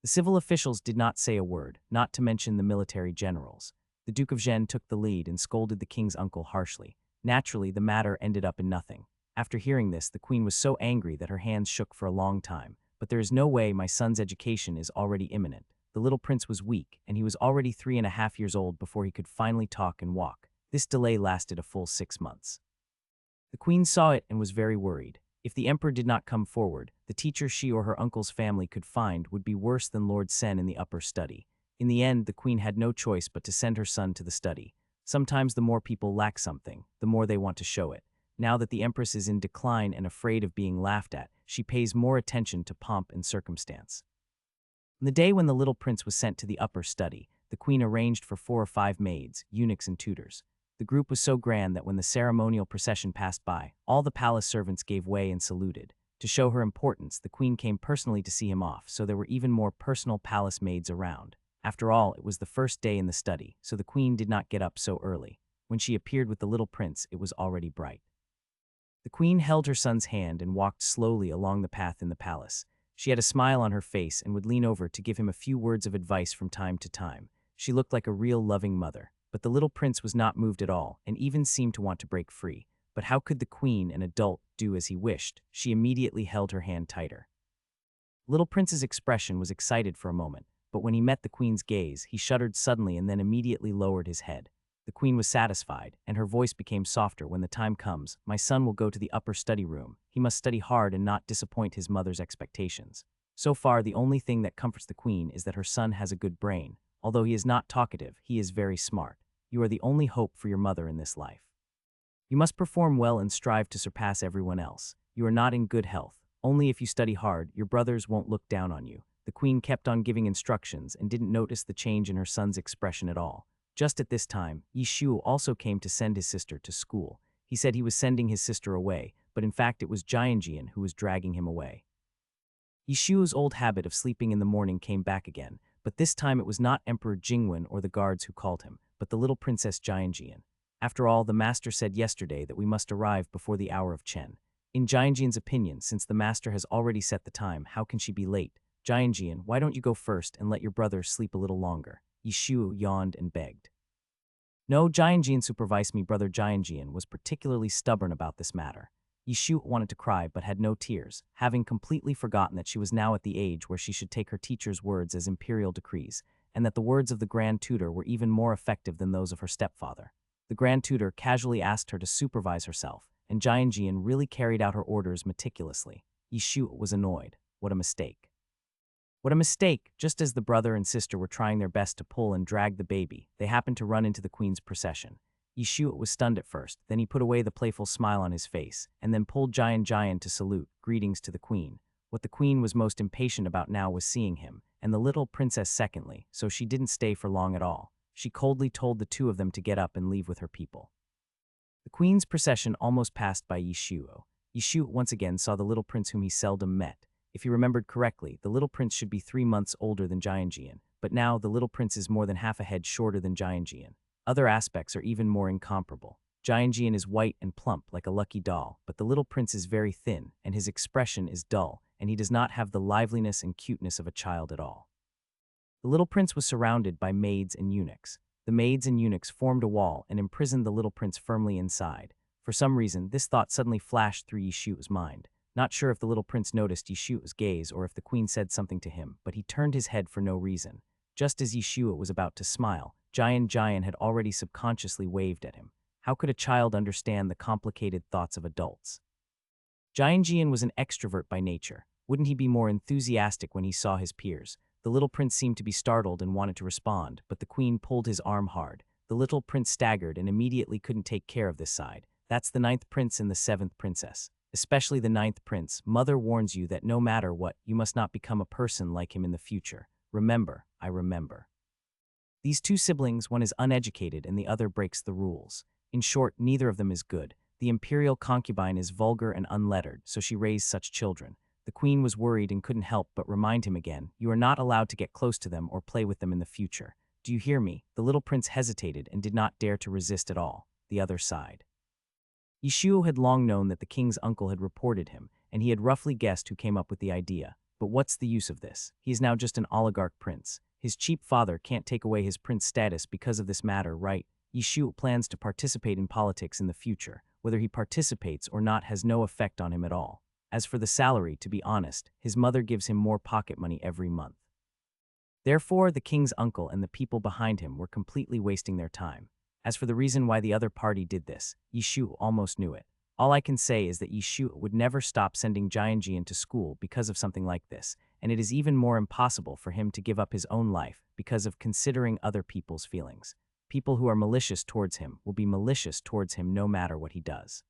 The civil officials did not say a word, not to mention the military generals. The Duke of Zhen took the lead and scolded the king's uncle harshly. Naturally, the matter ended up in nothing. After hearing this, the queen was so angry that her hands shook for a long time. But there is no way my son's education is already imminent. The little prince was weak, and he was already 3.5 years old before he could finally talk and walk. This delay lasted a full 6 months. The queen saw it and was very worried. If the emperor did not come forward, the teacher she or her uncle's family could find would be worse than Lord Sen in the upper study. In the end, the queen had no choice but to send her son to the study. Sometimes the more people lack something, the more they want to show it. Now that the empress is in decline and afraid of being laughed at, she pays more attention to pomp and circumstance. On the day when the little prince was sent to the upper study, the queen arranged for 4 or 5 maids, eunuchs and tutors. The group was so grand that when the ceremonial procession passed by, all the palace servants gave way and saluted. To show her importance, the queen came personally to see him off, so there were even more personal palace maids around. After all, it was the first day in the study, so the queen did not get up so early. When she appeared with the little prince, it was already bright. The queen held her son's hand and walked slowly along the path in the palace. She had a smile on her face and would lean over to give him a few words of advice from time to time. She looked like a real loving mother. But the little prince was not moved at all and even seemed to want to break free. But how could the queen, an adult, do as he wished? She immediately held her hand tighter. Little Prince's expression was excited for a moment, but when he met the queen's gaze, he shuddered suddenly and then immediately lowered his head. The queen was satisfied, and her voice became softer. When the time comes, my son will go to the upper study room. He must study hard and not disappoint his mother's expectations. So far, the only thing that comforts the queen is that her son has a good brain. Although he is not talkative, he is very smart. You are the only hope for your mother in this life. You must perform well and strive to surpass everyone else. You are not in good health. Only if you study hard, your brothers won't look down on you. The queen kept on giving instructions and didn't notice the change in her son's expression at all. Just at this time, Yishu also came to send his sister to school. He said he was sending his sister away, but in fact it was Jianjian who was dragging him away. Yishu's old habit of sleeping in the morning came back again, but this time it was not Emperor Jingwen or the guards who called him, but the little princess Jianjian. After all, the master said yesterday that we must arrive before the hour of Chen. In Jianjian's opinion, since the master has already set the time, how can she be late? Jianjian, why don't you go first and let your brother sleep a little longer? Yishu yawned and begged. No, Jianjian, supervise me. Brother Jianjian was particularly stubborn about this matter. Yishu wanted to cry but had no tears, having completely forgotten that she was now at the age where she should take her teacher's words as imperial decrees, and that the words of the Grand Tutor were even more effective than those of her stepfather. The Grand Tutor casually asked her to supervise herself, and Jianjian really carried out her orders meticulously. Yishu was annoyed. What a mistake. What a mistake! Just as the brother and sister were trying their best to pull and drag the baby, they happened to run into the queen's procession. Yishu was stunned at first, then he put away the playful smile on his face, and then pulled Jian to salute, greetings to the queen. What the queen was most impatient about now was seeing him, and the little princess secondly, so she didn't stay for long at all. She coldly told the two of them to get up and leave with her people. The queen's procession almost passed by Yishu. Yishu once again saw the little prince whom he seldom met. If he remembered correctly, the little prince should be 3 months older than Jianjian, but now the little prince is more than half a head shorter than Jianjian. Other aspects are even more incomparable. Jianjian is white and plump like a lucky doll, but the little prince is very thin, and his expression is dull, and he does not have the liveliness and cuteness of a child at all. The little prince was surrounded by maids and eunuchs. The maids and eunuchs formed a wall and imprisoned the little prince firmly inside. For some reason, this thought suddenly flashed through Yishu's mind. Not sure if the little prince noticed Yishu's gaze or if the queen said something to him, but he turned his head for no reason. Just as Yishu was about to smile, Jian had already subconsciously waved at him. How could a child understand the complicated thoughts of adults? Jian was an extrovert by nature. Wouldn't he be more enthusiastic when he saw his peers? The little prince seemed to be startled and wanted to respond, but the queen pulled his arm hard. The little prince staggered and immediately couldn't take care of this side. That's the 9th prince and the 7th princess. Especially the 9th prince. Mother warns you that no matter what, you must not become a person like him in the future. Remember, I remember. These two siblings, one is uneducated and the other breaks the rules. In short, neither of them is good. The imperial concubine is vulgar and unlettered, so she raised such children. The queen was worried and couldn't help but remind him again, you are not allowed to get close to them or play with them in the future. Do you hear me? The little prince hesitated and did not dare to resist at all. The other sighed. Yishu had long known that the king's uncle had reported him, and he had roughly guessed who came up with the idea. But what's the use of this? He is now just an oligarch prince. His cheap father can't take away his prince status because of this matter, right? Yishu plans to participate in politics in the future. Whether he participates or not has no effect on him at all. As for the salary, to be honest, his mother gives him more pocket money every month. Therefore, the king's uncle and the people behind him were completely wasting their time. As for the reason why the other party did this, Yishu almost knew it. All I can say is that Yishu would never stop sending Jianjian to school because of something like this, and it is even more impossible for him to give up his own life because of considering other people's feelings. People who are malicious towards him will be malicious towards him no matter what he does.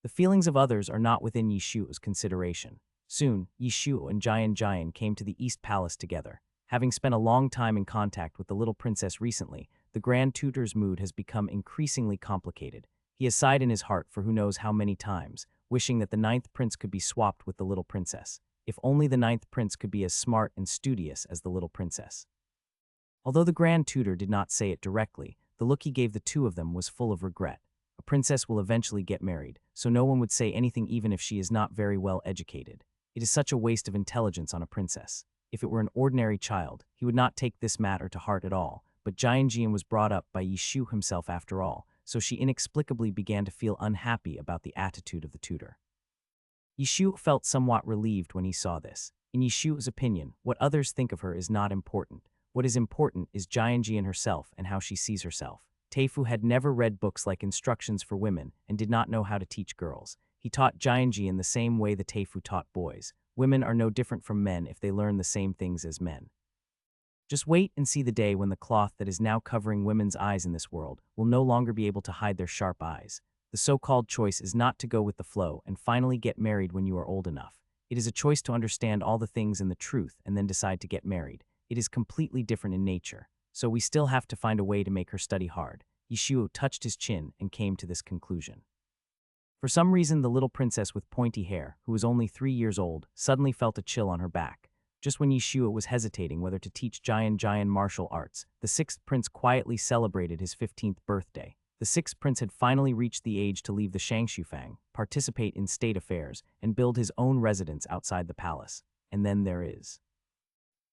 The feelings of others are not within Yishu's consideration. Soon, Yishu and Jian came to the East Palace together. Having spent a long time in contact with the little princess recently, the Grand Tutor's mood has become increasingly complicated. He has sighed in his heart for who knows how many times. wishing that the ninth prince could be swapped with the little princess. If only the ninth prince could be as smart and studious as the little princess. Although the Grand Tutor did not say it directly, the look he gave the two of them was full of regret. A princess will eventually get married, so no one would say anything even if she is not very well educated. It is such a waste of intelligence on a princess. If it were an ordinary child, he would not take this matter to heart at all, but Jian was brought up by Yishu himself after all, so she inexplicably began to feel unhappy about the attitude of the tutor. Yishu felt somewhat relieved when he saw this. In Yishu's opinion, what others think of her is not important. What is important is Jian herself and how she sees herself. Teifu had never read books like Instructions for Women and did not know how to teach girls. He taught Jian in the same way the Teifu taught boys. Women are no different from men if they learn the same things as men. Just wait and see the day when the cloth that is now covering women's eyes in this world will no longer be able to hide their sharp eyes. The so-called choice is not to go with the flow and finally get married when you are old enough. It is a choice to understand all the things and the truth and then decide to get married. It is completely different in nature, so we still have to find a way to make her study hard. Yishuo touched his chin and came to this conclusion. For some reason, the little princess with pointy hair, who was only 3 years old, suddenly felt a chill on her back. Just when Yishuo was hesitating whether to teach Jian martial arts, the sixth prince quietly celebrated his 15th birthday. The sixth prince had finally reached the age to leave the Shangshufang, participate in state affairs, and build his own residence outside the palace. And then there is.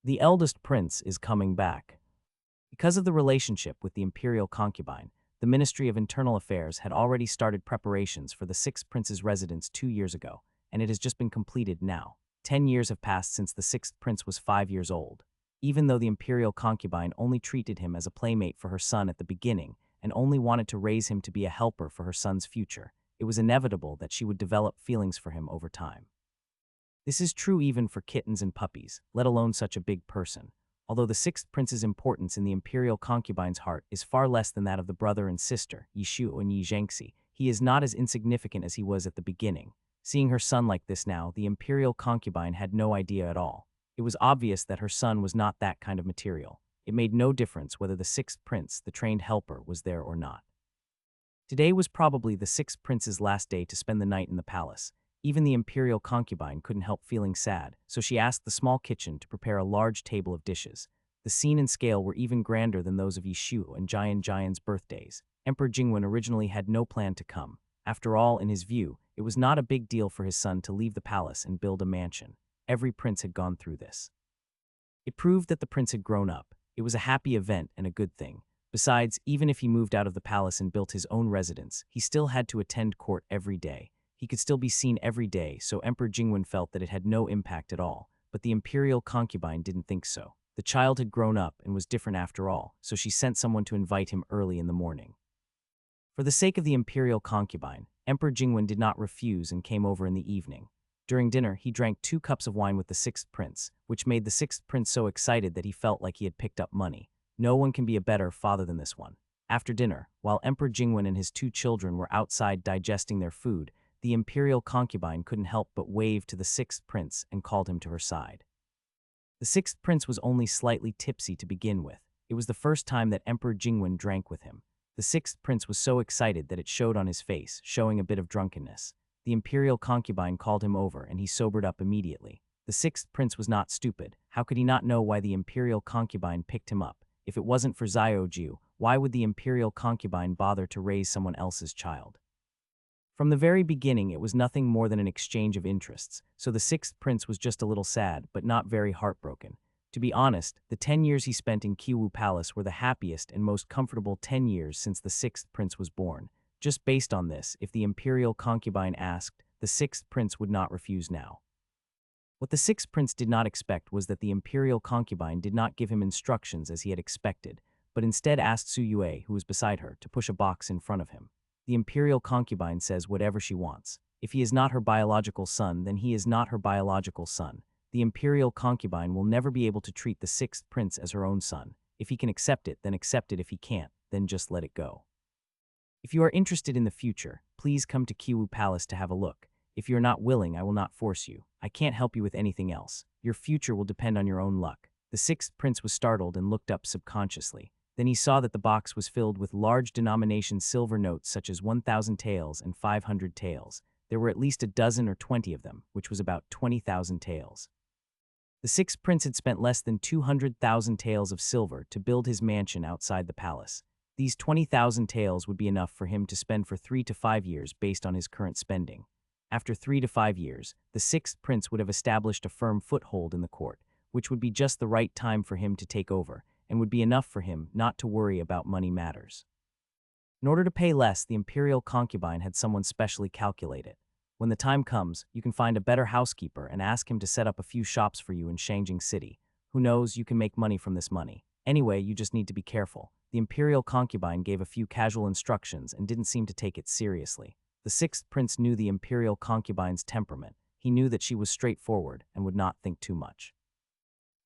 The eldest prince is coming back. Because of the relationship with the imperial concubine, the Ministry of Internal Affairs had already started preparations for the sixth prince's residence 2 years ago, and it has just been completed now. 10 years have passed since the sixth prince was 5 years old. Even though the imperial concubine only treated him as a playmate for her son at the beginning and only wanted to raise him to be a helper for her son's future, it was inevitable that she would develop feelings for him over time. This is true even for kittens and puppies, let alone such a big person. Although the sixth prince's importance in the imperial concubine's heart is far less than that of the brother and sister, Yishu and Yi Zhengxi, he is not as insignificant as he was at the beginning. Seeing her son like this now, the imperial concubine had no idea at all. It was obvious that her son was not that kind of material. It made no difference whether the sixth prince, the trained helper, was there or not. Today was probably the sixth prince's last day to spend the night in the palace. Even the imperial concubine couldn't help feeling sad, so she asked the small kitchen to prepare a large table of dishes. The scene and scale were even grander than those of Yishu and Jian's birthdays. Emperor Jingwen originally had no plan to come. After all, in his view, it was not a big deal for his son to leave the palace and build a mansion. Every prince had gone through this. It proved that the prince had grown up. It was a happy event and a good thing. Besides, even if he moved out of the palace and built his own residence, he still had to attend court every day. He could still be seen every day, so Emperor Jingwen felt that it had no impact at all. But the imperial concubine didn't think so. The child had grown up and was different after all, so she sent someone to invite him early in the morning. For the sake of the imperial concubine, Emperor Jingwen did not refuse and came over in the evening. During dinner, he drank 2 cups of wine with the sixth prince, which made the sixth prince so excited that he felt like he had picked up money. No one can be a better father than this one. After dinner, while Emperor Jingwen and his 2 children were outside digesting their food, the imperial concubine couldn't help but wave to the sixth prince and called him to her side. The sixth prince was only slightly tipsy to begin with. It was the first time that Emperor Jingwen drank with him. The sixth prince was so excited that it showed on his face, showing a bit of drunkenness. The imperial concubine called him over and he sobered up immediately. The sixth prince was not stupid. How could he not know why the imperial concubine picked him up? If it wasn't for Zioju, why would the imperial concubine bother to raise someone else's child? From the very beginning, it was nothing more than an exchange of interests, so the sixth prince was just a little sad, but not very heartbroken. To be honest, the 10 years he spent in Kiwu Palace were the happiest and most comfortable 10 years since the sixth prince was born. Just based on this, if the imperial concubine asked, the sixth prince would not refuse now. What the sixth prince did not expect was that the imperial concubine did not give him instructions as he had expected, but instead asked Su Yue, who was beside her, to push a box in front of him. The imperial concubine says whatever she wants. If he is not her biological son, then he is not her biological son. The imperial concubine will never be able to treat the sixth prince as her own son. If he can accept it, then accept it. If he can't, then just let it go. If you are interested in the future, please come to Kiwu Palace to have a look. If you are not willing, I will not force you. I can't help you with anything else. Your future will depend on your own luck. The sixth prince was startled and looked up subconsciously. Then he saw that the box was filled with large denomination silver notes such as 1,000 taels and 500 taels. There were at least a dozen or 20 of them, which was about 20,000 taels. The sixth prince had spent less than 200,000 taels of silver to build his mansion outside the palace. These 20,000 taels would be enough for him to spend for 3 to 5 years based on his current spending. After 3 to 5 years, the sixth prince would have established a firm foothold in the court, which would be just the right time for him to take over, and would be enough for him not to worry about money matters. In order to pay less, the imperial concubine had someone specially calculate it. When the time comes, you can find a better housekeeper and ask him to set up a few shops for you in Shangjing City. Who knows, you can make money from this money. Anyway, you just need to be careful. The imperial concubine gave a few casual instructions and didn't seem to take it seriously. The sixth prince knew the imperial concubine's temperament. He knew that she was straightforward and would not think too much.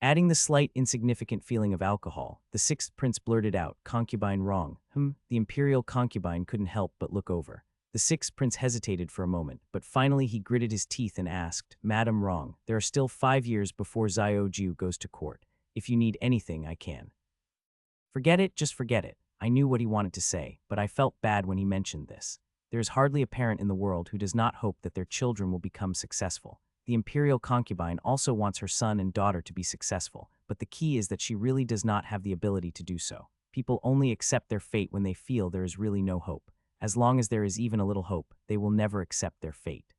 Adding the slight, insignificant feeling of alcohol, the sixth prince blurted out, "Concubine wrong." The imperial concubine couldn't help but look over. The sixth prince hesitated for a moment, but finally he gritted his teeth and asked, "Madam wrong, there are still 5 years before Xiaoju goes to court. If you need anything, I can." "Forget it, just forget it." I knew what he wanted to say, but I felt bad when he mentioned this. There is hardly a parent in the world who does not hope that their children will become successful. The imperial concubine also wants her son and daughter to be successful, but the key is that she really does not have the ability to do so. People only accept their fate when they feel there is really no hope. As long as there is even a little hope, they will never accept their fate.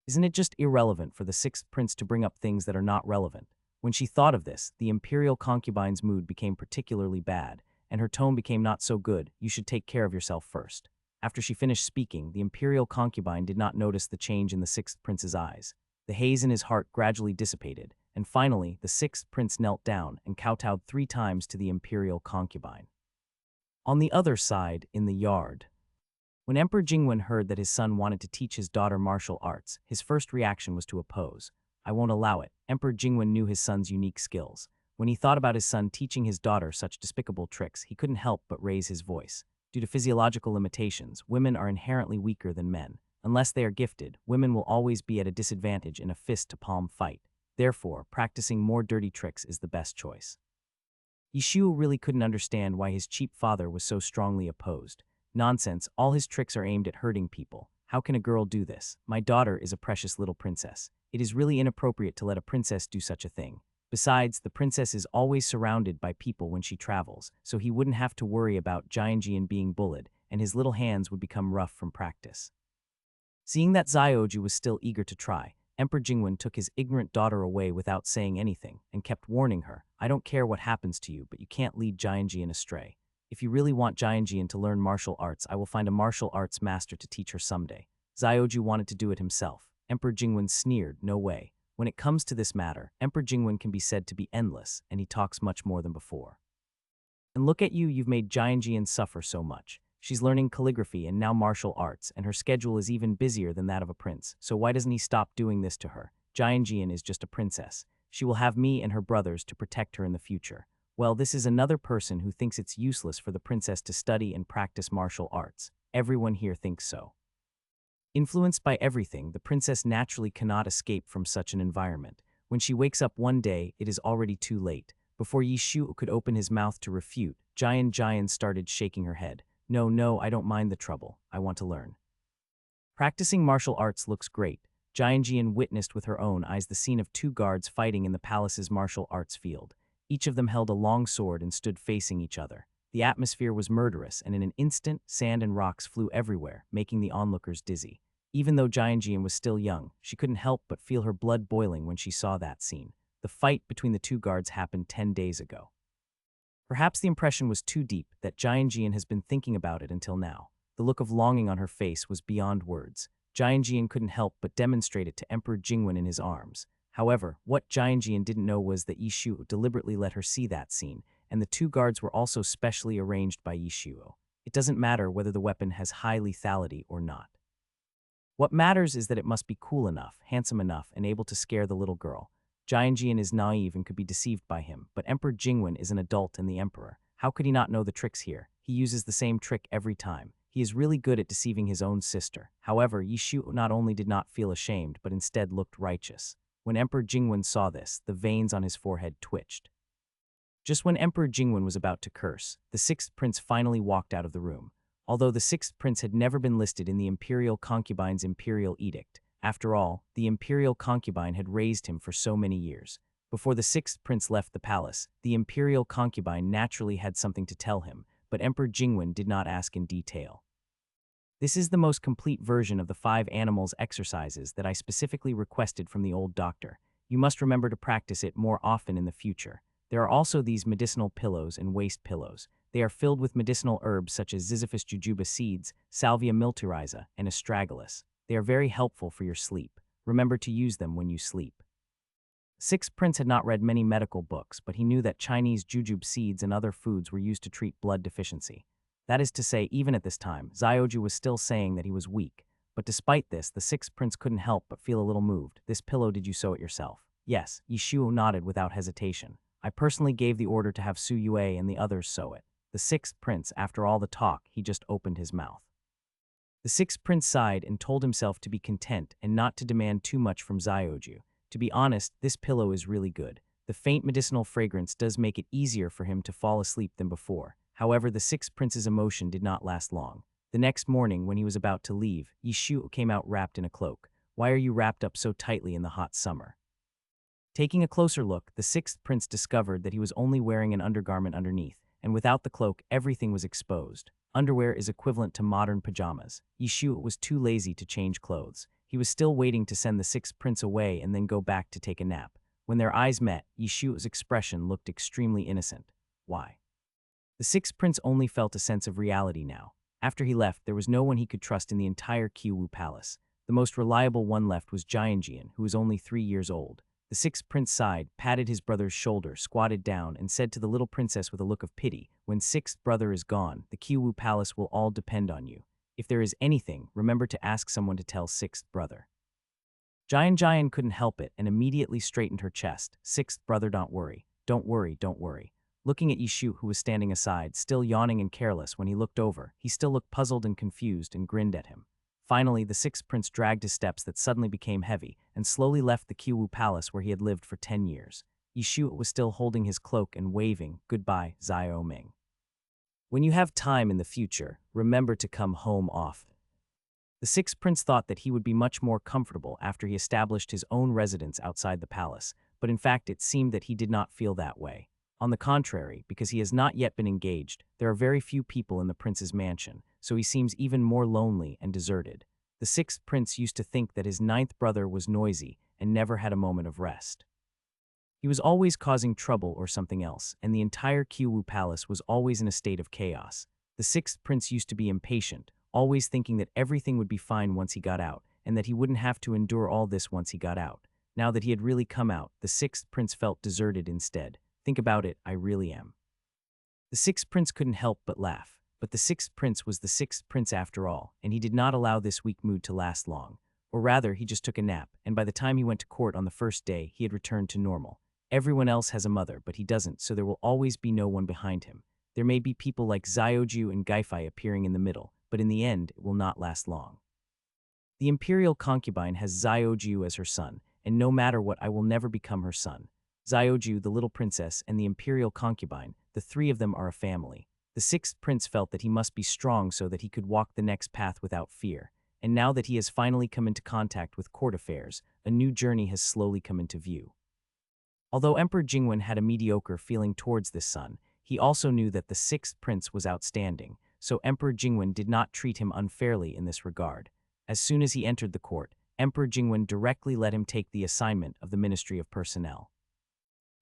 Isn't it just irrelevant for the sixth prince to bring up things that are not relevant? When she thought of this, the imperial concubine's mood became particularly bad, and her tone became not so good. "You should take care of yourself first." After she finished speaking, the imperial concubine did not notice the change in the sixth prince's eyes. The haze in his heart gradually dissipated, and finally, the sixth prince knelt down and kowtowed 3 times to the imperial concubine. On the other side, in the yard, when Emperor Jingwen heard that his son wanted to teach his daughter martial arts, his first reaction was to oppose. "I won't allow it." Emperor Jingwen knew his son's unique skills. When he thought about his son teaching his daughter such despicable tricks, he couldn't help but raise his voice. Due to physiological limitations, women are inherently weaker than men. Unless they are gifted, women will always be at a disadvantage in a fist-to-palm fight. Therefore, practicing more dirty tricks is the best choice. Yishu really couldn't understand why his cheap father was so strongly opposed. "Nonsense, all his tricks are aimed at hurting people. How can a girl do this? My daughter is a precious little princess. It is really inappropriate to let a princess do such a thing. Besides, the princess is always surrounded by people when she travels, so he wouldn't have to worry about Jianjian being bullied, and his little hands would become rough from practice." Seeing that Xiaoju was still eager to try, Emperor Jingwen took his ignorant daughter away without saying anything, and kept warning her, "I don't care what happens to you, but you can't lead Jianjian astray. If you really want Jianjian to learn martial arts, I will find a martial arts master to teach her someday." Xiaoju wanted to do it himself. Emperor Jingwen sneered, "No way." When it comes to this matter, Emperor Jingwen can be said to be endless, and he talks much more than before. "And look at you, you've made Jianjian suffer so much. She's learning calligraphy and now martial arts, and her schedule is even busier than that of a prince, so why doesn't he stop doing this to her? Jianjian is just a princess. She will have me and her brothers to protect her in the future." Well, this is another person who thinks it's useless for the princess to study and practice martial arts. Everyone here thinks so. Influenced by everything, the princess naturally cannot escape from such an environment. When she wakes up one day, it is already too late. Before Yishu could open his mouth to refute, Jian started shaking her head. No, I don't mind the trouble. I want to learn." Practicing martial arts looks great. Jian witnessed with her own eyes the scene of 2 guards fighting in the palace's martial arts field. Each of them held a long sword and stood facing each other. The atmosphere was murderous, and in an instant, sand and rocks flew everywhere, making the onlookers dizzy. Even though Jian was still young, she couldn't help but feel her blood boiling when she saw that scene. The fight between the 2 guards happened 10 days ago. Perhaps the impression was too deep that Jian has been thinking about it until now. The look of longing on her face was beyond words. Jian couldn't help but demonstrate it to Emperor Jingwen in his arms. However, what Jian didn't know was that Yishu deliberately let her see that scene, and the 2 guards were also specially arranged by Yishu. It doesn't matter whether the weapon has high lethality or not. What matters is that it must be cool enough, handsome enough, and able to scare the little girl. Jian is naive and could be deceived by him, but Emperor Jingwen is an adult and the emperor. How could he not know the tricks here? He uses the same trick every time. He is really good at deceiving his own sister. However, Yishu not only did not feel ashamed, but instead looked righteous. When Emperor Jingwen saw this, the veins on his forehead twitched. Just when Emperor Jingwen was about to curse, the 6th prince finally walked out of the room. although the sixth prince had never been listed in the imperial concubine's imperial edict. After all, the imperial concubine had raised him for so many years. Before the sixth prince left the palace, the imperial concubine naturally had something to tell him, but Emperor Jingwen did not ask in detail. This is the most complete version of the 5 animals exercises that I specifically requested from the old doctor. You must remember to practice it more often in the future. There are also these medicinal pillows and waist pillows. They are filled with medicinal herbs such as Ziziphus jujuba seeds, Salvia milturiza, and astragalus. They are very helpful for your sleep. Remember to use them when you sleep. Sixth Prince had not read many medical books, but he knew that Chinese jujube seeds and other foods were used to treat blood deficiency. That is to say, even at this time, Zioju was still saying that he was weak. But despite this, the sixth prince couldn't help but feel a little moved. This pillow, did you sew it yourself? Yes, Yishuo nodded without hesitation. I personally gave the order to have Su Yue and the others sew it. The sixth prince, after all the talk, he just opened his mouth. The sixth prince sighed and told himself to be content and not to demand too much from Zioju. To be honest, this pillow is really good. The faint medicinal fragrance does make it easier for him to fall asleep than before. However, the sixth prince's emotion did not last long. The next morning, when he was about to leave, Yishu came out wrapped in a cloak. Why are you wrapped up so tightly in the hot summer? Taking a closer look, the sixth prince discovered that he was only wearing an undergarment underneath, and without the cloak, everything was exposed. Underwear is equivalent to modern pajamas. Yishu was too lazy to change clothes. He was still waiting to send the sixth prince away and then go back to take a nap. When their eyes met, Yishu's expression looked extremely innocent. Why? The sixth prince only felt a sense of reality now. After he left, there was no one he could trust in the entire Qiwu palace. The most reliable one left was Jianjian, who was only 3 years old. The sixth prince sighed, patted his brother's shoulder, squatted down, and said to the little princess with a look of pity, "When sixth brother is gone, the Qiwu palace will all depend on you. If there is anything, remember to ask someone to tell sixth brother." Jian couldn't help it and immediately straightened her chest. "Sixth brother, don't worry. Don't worry, don't worry." Looking at Yishu, who was standing aside, still yawning and careless, when he looked over, he still looked puzzled and confused and grinned at him. Finally, the sixth prince dragged his steps that suddenly became heavy and slowly left the Qiwu palace where he had lived for 10 years. Yishu was still holding his cloak and waving, "Goodbye, Zio Ming. When you have time in the future, remember to come home often." The sixth prince thought that he would be much more comfortable after he established his own residence outside the palace, but in fact it seemed that he did not feel that way. On the contrary, because he has not yet been engaged, there are very few people in the prince's mansion, so he seems even more lonely and deserted. The sixth prince used to think that his ninth brother was noisy and never had a moment of rest. He was always causing trouble or something else, and the entire Qiwu palace was always in a state of chaos. The sixth prince used to be impatient, always thinking that everything would be fine once he got out, and that he wouldn't have to endure all this once he got out. Now that he had really come out, the sixth prince felt deserted instead. Think about it, I really am. The sixth prince couldn't help but laugh, but the sixth prince was the sixth prince after all, and he did not allow this weak mood to last long. Or rather, he just took a nap, and by the time he went to court on the first day, he had returned to normal. Everyone else has a mother, but he doesn't, so there will always be no one behind him. There may be people like Zioju and Gaifai appearing in the middle, but in the end, it will not last long. The imperial concubine has Zioju as her son, and no matter what, I will never become her son. Zioju, the little princess, and the imperial concubine, the 3 of them are a family. The sixth prince felt that he must be strong so that he could walk the next path without fear. And now that he has finally come into contact with court affairs, a new journey has slowly come into view. Although Emperor Jingwen had a mediocre feeling towards this son, he also knew that the sixth prince was outstanding, so Emperor Jingwen did not treat him unfairly in this regard. As soon as he entered the court, Emperor Jingwen directly let him take the assignment of the Ministry of Personnel.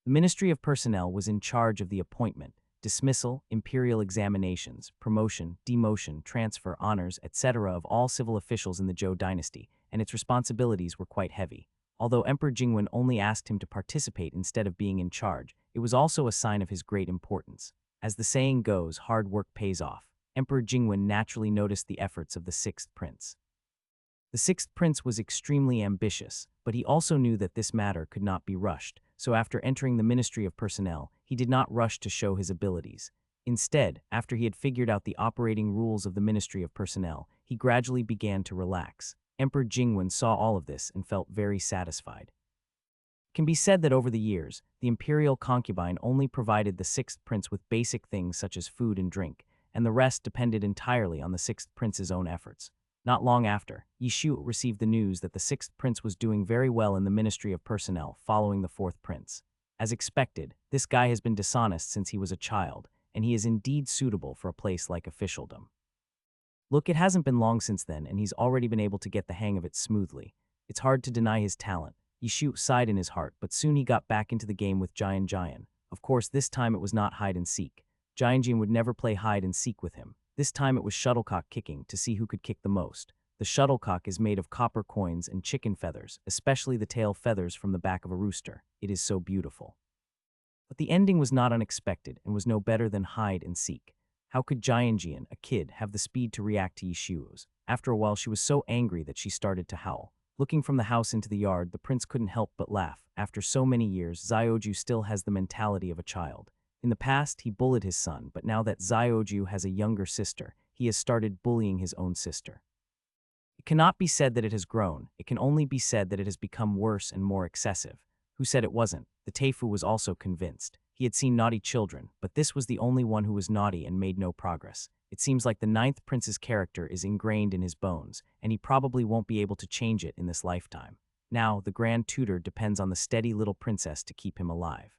The Ministry of Personnel was in charge of the appointment, dismissal, imperial examinations, promotion, demotion, transfer, honors, etc. of all civil officials in the Zhou dynasty, and its responsibilities were quite heavy. Although Emperor Jingwen only asked him to participate instead of being in charge, it was also a sign of his great importance. As the saying goes, hard work pays off. Emperor Jingwen naturally noticed the efforts of the sixth prince. The sixth prince was extremely ambitious, but he also knew that this matter could not be rushed, so after entering the Ministry of Personnel, he did not rush to show his abilities. Instead, after he had figured out the operating rules of the Ministry of Personnel, he gradually began to relax. Emperor Jingwen saw all of this and felt very satisfied. It can be said that over the years, the imperial concubine only provided the sixth prince with basic things such as food and drink, and the rest depended entirely on the sixth prince's own efforts. Not long after, Yishu received the news that the sixth prince was doing very well in the Ministry of Personnel following the fourth prince. As expected, this guy has been dishonest since he was a child, and he is indeed suitable for a place like officialdom. Look, it hasn't been long since then, and he's already been able to get the hang of it smoothly. It's hard to deny his talent. Yishu sighed in his heart, but soon he got back into the game with Jian. Of course, this time it was not hide and seek. Jian would never play hide and seek with him. This time it was shuttlecock kicking to see who could kick the most. The shuttlecock is made of copper coins and chicken feathers, especially the tail feathers from the back of a rooster. It is so beautiful. But the ending was not unexpected and was no better than hide and seek. How could Jian, a kid, have the speed to react to Yishu's? After a while, she was so angry that she started to howl. Looking from the house into the yard, the prince couldn't help but laugh. After so many years, Zioju still has the mentality of a child. In the past, he bullied his son, but now that Zioju has a younger sister, he has started bullying his own sister. It cannot be said that it has grown. It can only be said that it has become worse and more excessive. Who said it wasn't? The Teifu was also convinced. He had seen naughty children, but this was the only one who was naughty and made no progress. It seems like the ninth prince's character is ingrained in his bones, and he probably won't be able to change it in this lifetime. Now, the Grand Tutor depends on the steady little princess to keep him alive.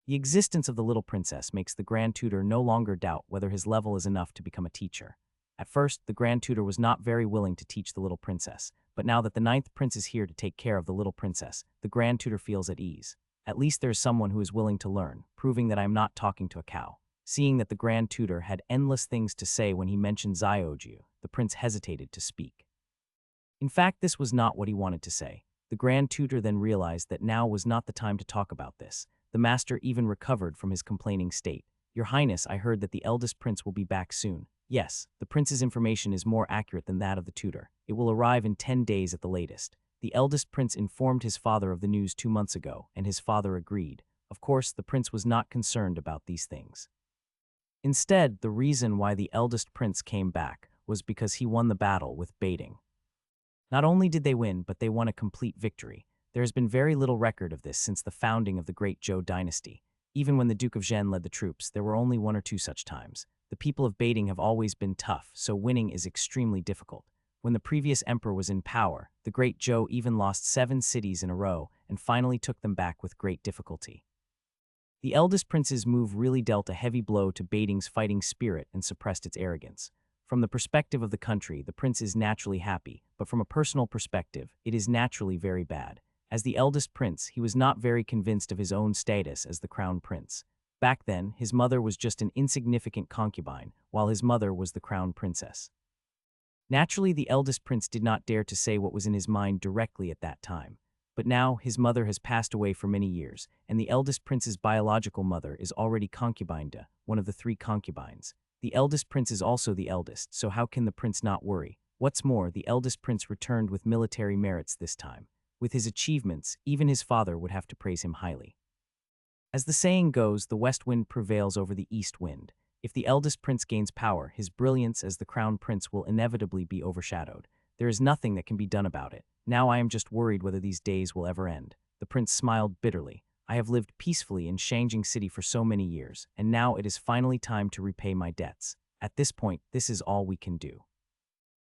The existence of the little princess makes the Grand Tutor no longer doubt whether his level is enough to become a teacher. At first, the Grand Tutor was not very willing to teach the little princess, but now that the ninth prince is here to take care of the little princess, the Grand Tutor feels at ease. At least there is someone who is willing to learn, proving that I am not talking to a cow. Seeing that the Grand Tutor had endless things to say when he mentioned Zioju, the prince hesitated to speak. In fact, this was not what he wanted to say. The Grand Tutor then realized that now was not the time to talk about this. The master even recovered from his complaining state. Your Highness, I heard that the eldest prince will be back soon. Yes, the prince's information is more accurate than that of the tutor. It will arrive in 10 days at the latest. The eldest prince informed his father of the news 2 months ago, and his father agreed. Of course, the prince was not concerned about these things. Instead, the reason why the eldest prince came back was because he won the battle with baiting. Not only did they win, but they won a complete victory. There has been very little record of this since the founding of the Great Zhou dynasty. Even when the Duke of Zhen led the troops, there were only 1 or 2 such times. The people of Baiting have always been tough, so winning is extremely difficult. When the previous emperor was in power, the Great Zhou even lost 7 cities in a row and finally took them back with great difficulty. The eldest prince's move really dealt a heavy blow to Baiting's fighting spirit and suppressed its arrogance. From the perspective of the country, the prince is naturally happy, but from a personal perspective, it is naturally very bad. As the eldest prince, he was not very convinced of his own status as the crown prince. Back then, his mother was just an insignificant concubine, while his mother was the crown princess. Naturally, the eldest prince did not dare to say what was in his mind directly at that time. But now, his mother has passed away for many years, and the eldest prince's biological mother is already concubined, one of the 3 concubines. The eldest prince is also the eldest, so how can the prince not worry? What's more, the eldest prince returned with military merits this time. With his achievements, even his father would have to praise him highly. As the saying goes, the west wind prevails over the east wind. If the eldest prince gains power, his brilliance as the crown prince will inevitably be overshadowed. There is nothing that can be done about it. Now I am just worried whether these days will ever end. The prince smiled bitterly. I have lived peacefully in Shangjing City for so many years, and now it is finally time to repay my debts. At this point, this is all we can do.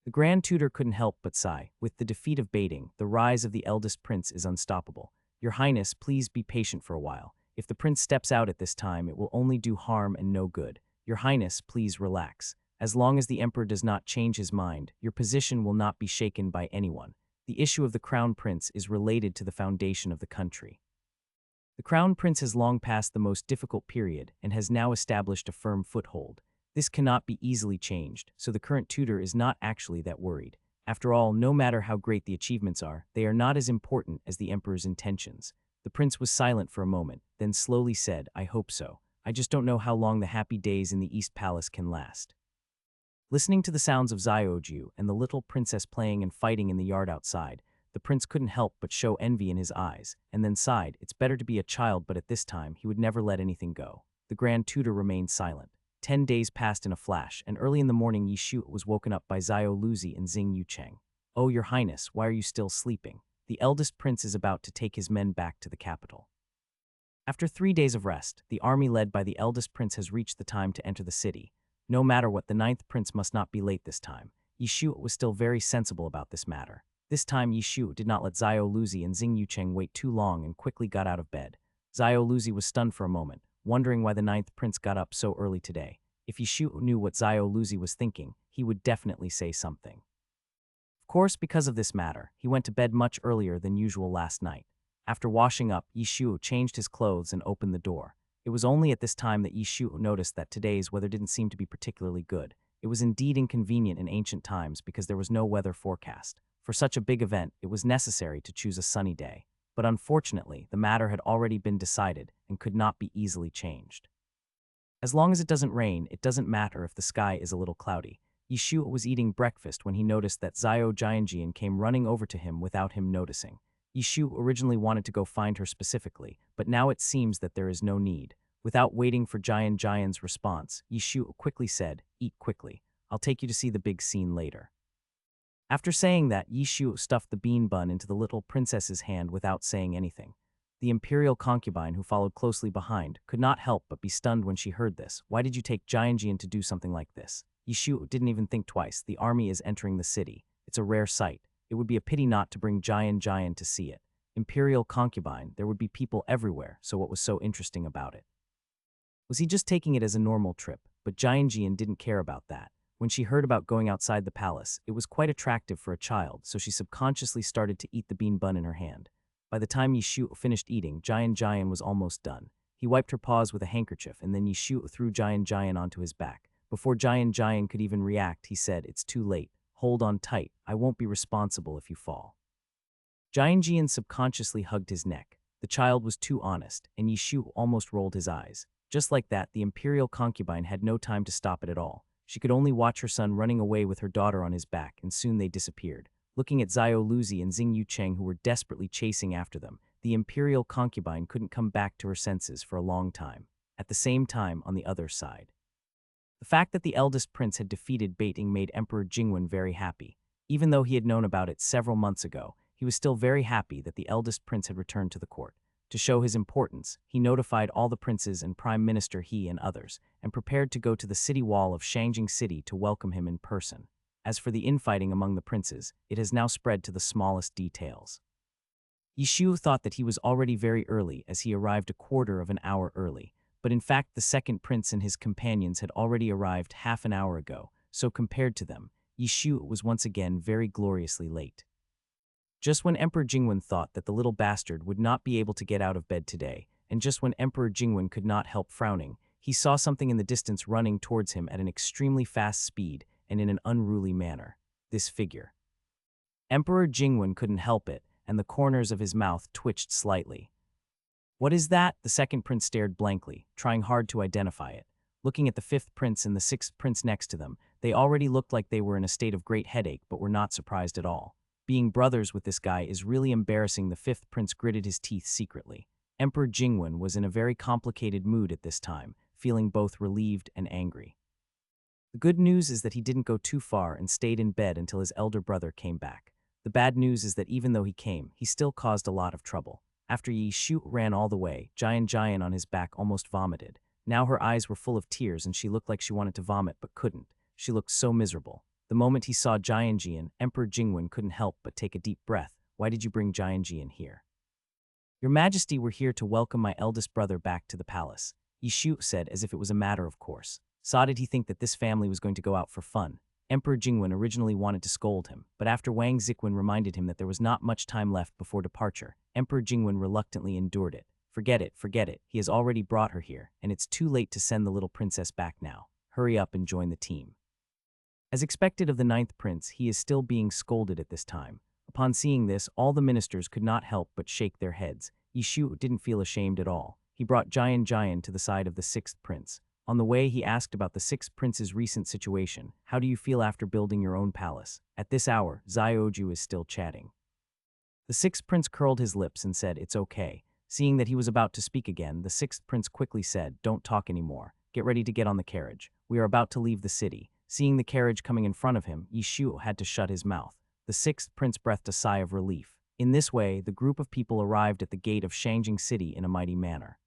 The Grand Tutor couldn't help but sigh. With the defeat of Baiting, the rise of the eldest prince is unstoppable. Your Highness, please be patient for a while. If the prince steps out at this time, it will only do harm and no good. Your Highness, please relax. As long as the emperor does not change his mind, your position will not be shaken by anyone. The issue of the crown prince is related to the foundation of the country. The crown prince has long passed the most difficult period and has now established a firm foothold. This cannot be easily changed, so the current tutor is not actually that worried. After all, no matter how great the achievements are, they are not as important as the emperor's intentions. The prince was silent for a moment, then slowly said, I hope so. I just don't know how long the happy days in the East Palace can last. Listening to the sounds of Zioju and the little princess playing and fighting in the yard outside, the prince couldn't help but show envy in his eyes, and then sighed. It's better to be a child, but at this time, he would never let anything go. The Grand Tutor remained silent. 10 days passed in a flash, and early in the morning Yishu was woken up by Zio Luzi and Xing Yucheng. Oh, your Highness, why are you still sleeping? The eldest prince is about to take his men back to the capital. After 3 days of rest, the army led by the eldest prince has reached the time to enter the city. No matter what, the ninth prince must not be late this time. Yishu was still very sensible about this matter. This time Yishu did not let Xiao Luzi and Xing Yucheng wait too long and quickly got out of bed. Xiao Luzi was stunned for a moment, wondering why the ninth prince got up so early today. If Yishu knew what Xiao Luzi was thinking, he would definitely say something. Of course, because of this matter, he went to bed much earlier than usual last night. After washing up, Yishu changed his clothes and opened the door. It was only at this time that Yishu noticed that today's weather didn't seem to be particularly good. It was indeed inconvenient in ancient times because there was no weather forecast. For such a big event, it was necessary to choose a sunny day. But unfortunately, the matter had already been decided and could not be easily changed. As long as it doesn't rain, it doesn't matter if the sky is a little cloudy. Yishu was eating breakfast when he noticed that Xiao Jianjian came running over to him without him noticing. Yishu originally wanted to go find her specifically, but now it seems that there is no need. Without waiting for Jian's response, Yishu quickly said, "Eat quickly. I'll take you to see the big scene later." After saying that, Yishu stuffed the bean bun into the little princess's hand without saying anything. The imperial concubine, who followed closely behind, could not help but be stunned when she heard this. Why did you take Jianjian to do something like this? Yishu didn't even think twice. The army is entering the city. It's a rare sight. It would be a pity not to bring Jian to see it. Imperial concubine, there would be people everywhere, so what was so interesting about it? Was he just taking it as a normal trip? But Jian didn't care about that. When she heard about going outside the palace, it was quite attractive for a child, so she subconsciously started to eat the bean bun in her hand. By the time Yishu finished eating, Jian was almost done. He wiped her paws with a handkerchief, and then Yishu threw Jian onto his back. Before Jian could even react, he said, "It's too late. Hold on tight. I won't be responsible if you fall." Jian subconsciously hugged his neck. The child was too honest, and Yishu almost rolled his eyes. Just like that, the imperial concubine had no time to stop it at all. She could only watch her son running away with her daughter on his back, and soon they disappeared. Looking at Xiao Luzi and Xing Yucheng, who were desperately chasing after them, the imperial concubine couldn't come back to her senses for a long time. At the same time, on the other side, the fact that the eldest prince had defeated Beiting made Emperor Jingwen very happy. Even though he had known about it several months ago, he was still very happy that the eldest prince had returned to the court. To show his importance, he notified all the princes and prime minister He and others, and prepared to go to the city wall of Shangjing City to welcome him in person. As for the infighting among the princes, it has now spread to the smallest details. Yishu thought that he was already very early as he arrived a quarter of an hour early, but in fact the second prince and his companions had already arrived half an hour ago, so compared to them, Yishu was once again very gloriously late. Just when Emperor Jingwen thought that the little bastard would not be able to get out of bed today, and just when Emperor Jingwen could not help frowning, he saw something in the distance running towards him at an extremely fast speed and in an unruly manner. This figure. Emperor Jingwen couldn't help it, and the corners of his mouth twitched slightly. "What is that?" The second prince stared blankly, trying hard to identify it. Looking at the fifth prince and the sixth prince next to them, they already looked like they were in a state of great headache but were not surprised at all. Being brothers with this guy is really embarrassing. The fifth prince gritted his teeth secretly. Emperor Jingwen was in a very complicated mood at this time, feeling both relieved and angry. The good news is that he didn't go too far and stayed in bed until his elder brother came back. The bad news is that even though he came, he still caused a lot of trouble. After Yishu ran all the way, Jian on his back almost vomited. Now her eyes were full of tears and she looked like she wanted to vomit but couldn't. She looked so miserable. The moment he saw Jian, Emperor Jingwen couldn't help but take a deep breath. "Why did you bring Jian here?" "Your Majesty, we're here to welcome my eldest brother back to the palace," Yishu said as if it was a matter of course. So did he think that this family was going to go out for fun? Emperor Jingwen originally wanted to scold him, but after Wang Ziquan reminded him that there was not much time left before departure, Emperor Jingwen reluctantly endured it. Forget it. He has already brought her here, and it's too late to send the little princess back now. Hurry up and join the team. As expected of the ninth prince, he is still being scolded at this time. Upon seeing this, all the ministers could not help but shake their heads. Yishu didn't feel ashamed at all. He brought Jian to the side of the sixth prince. On the way, he asked about the sixth prince's recent situation. "How do you feel after building your own palace?" At this hour, Xiaoju is still chatting. The sixth prince curled his lips and said, "It's okay." Seeing that he was about to speak again, the sixth prince quickly said, "Don't talk anymore. Get ready to get on the carriage. We are about to leave the city." Seeing the carriage coming in front of him, Yishu had to shut his mouth. The sixth prince breathed a sigh of relief. In this way, the group of people arrived at the gate of Shangjing City in a mighty manner.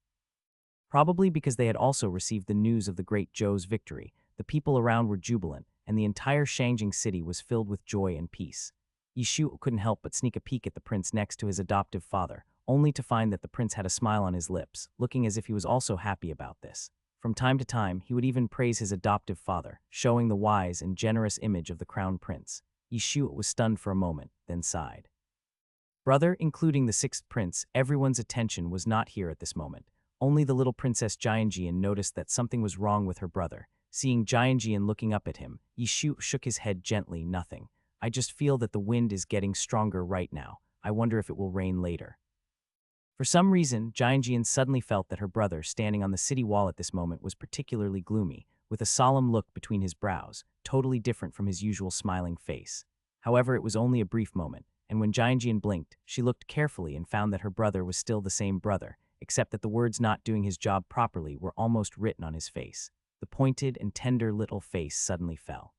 Probably because they had also received the news of the great Zhou's victory, The people around were jubilant, and the entire Shangjing city was filled with joy and peace. Yishu couldn't help but sneak a peek at the prince next to his adoptive father, only to find that the prince had a smile on his lips, looking as if he was also happy about this. From time to time, he would even praise his adoptive father, showing the wise and generous image of the crown prince. Yishu was stunned for a moment, then sighed. Brother, including the sixth prince, everyone's attention was not here at this moment. Only the little princess Jianjian noticed that something was wrong with her brother. Seeing Jianjian looking up at him, Yishu shook his head gently, nothing. I just feel that the wind is getting stronger right now. I wonder if it will rain later. For some reason, Jianjian suddenly felt that her brother, standing on the city wall at this moment, was particularly gloomy, with a solemn look between his brows, totally different from his usual smiling face. However, it was only a brief moment, and when Jianjian blinked, she looked carefully and found that her brother was still the same brother, except that the words "not doing his job properly" were almost written on his face. The pointed and tender little face suddenly fell.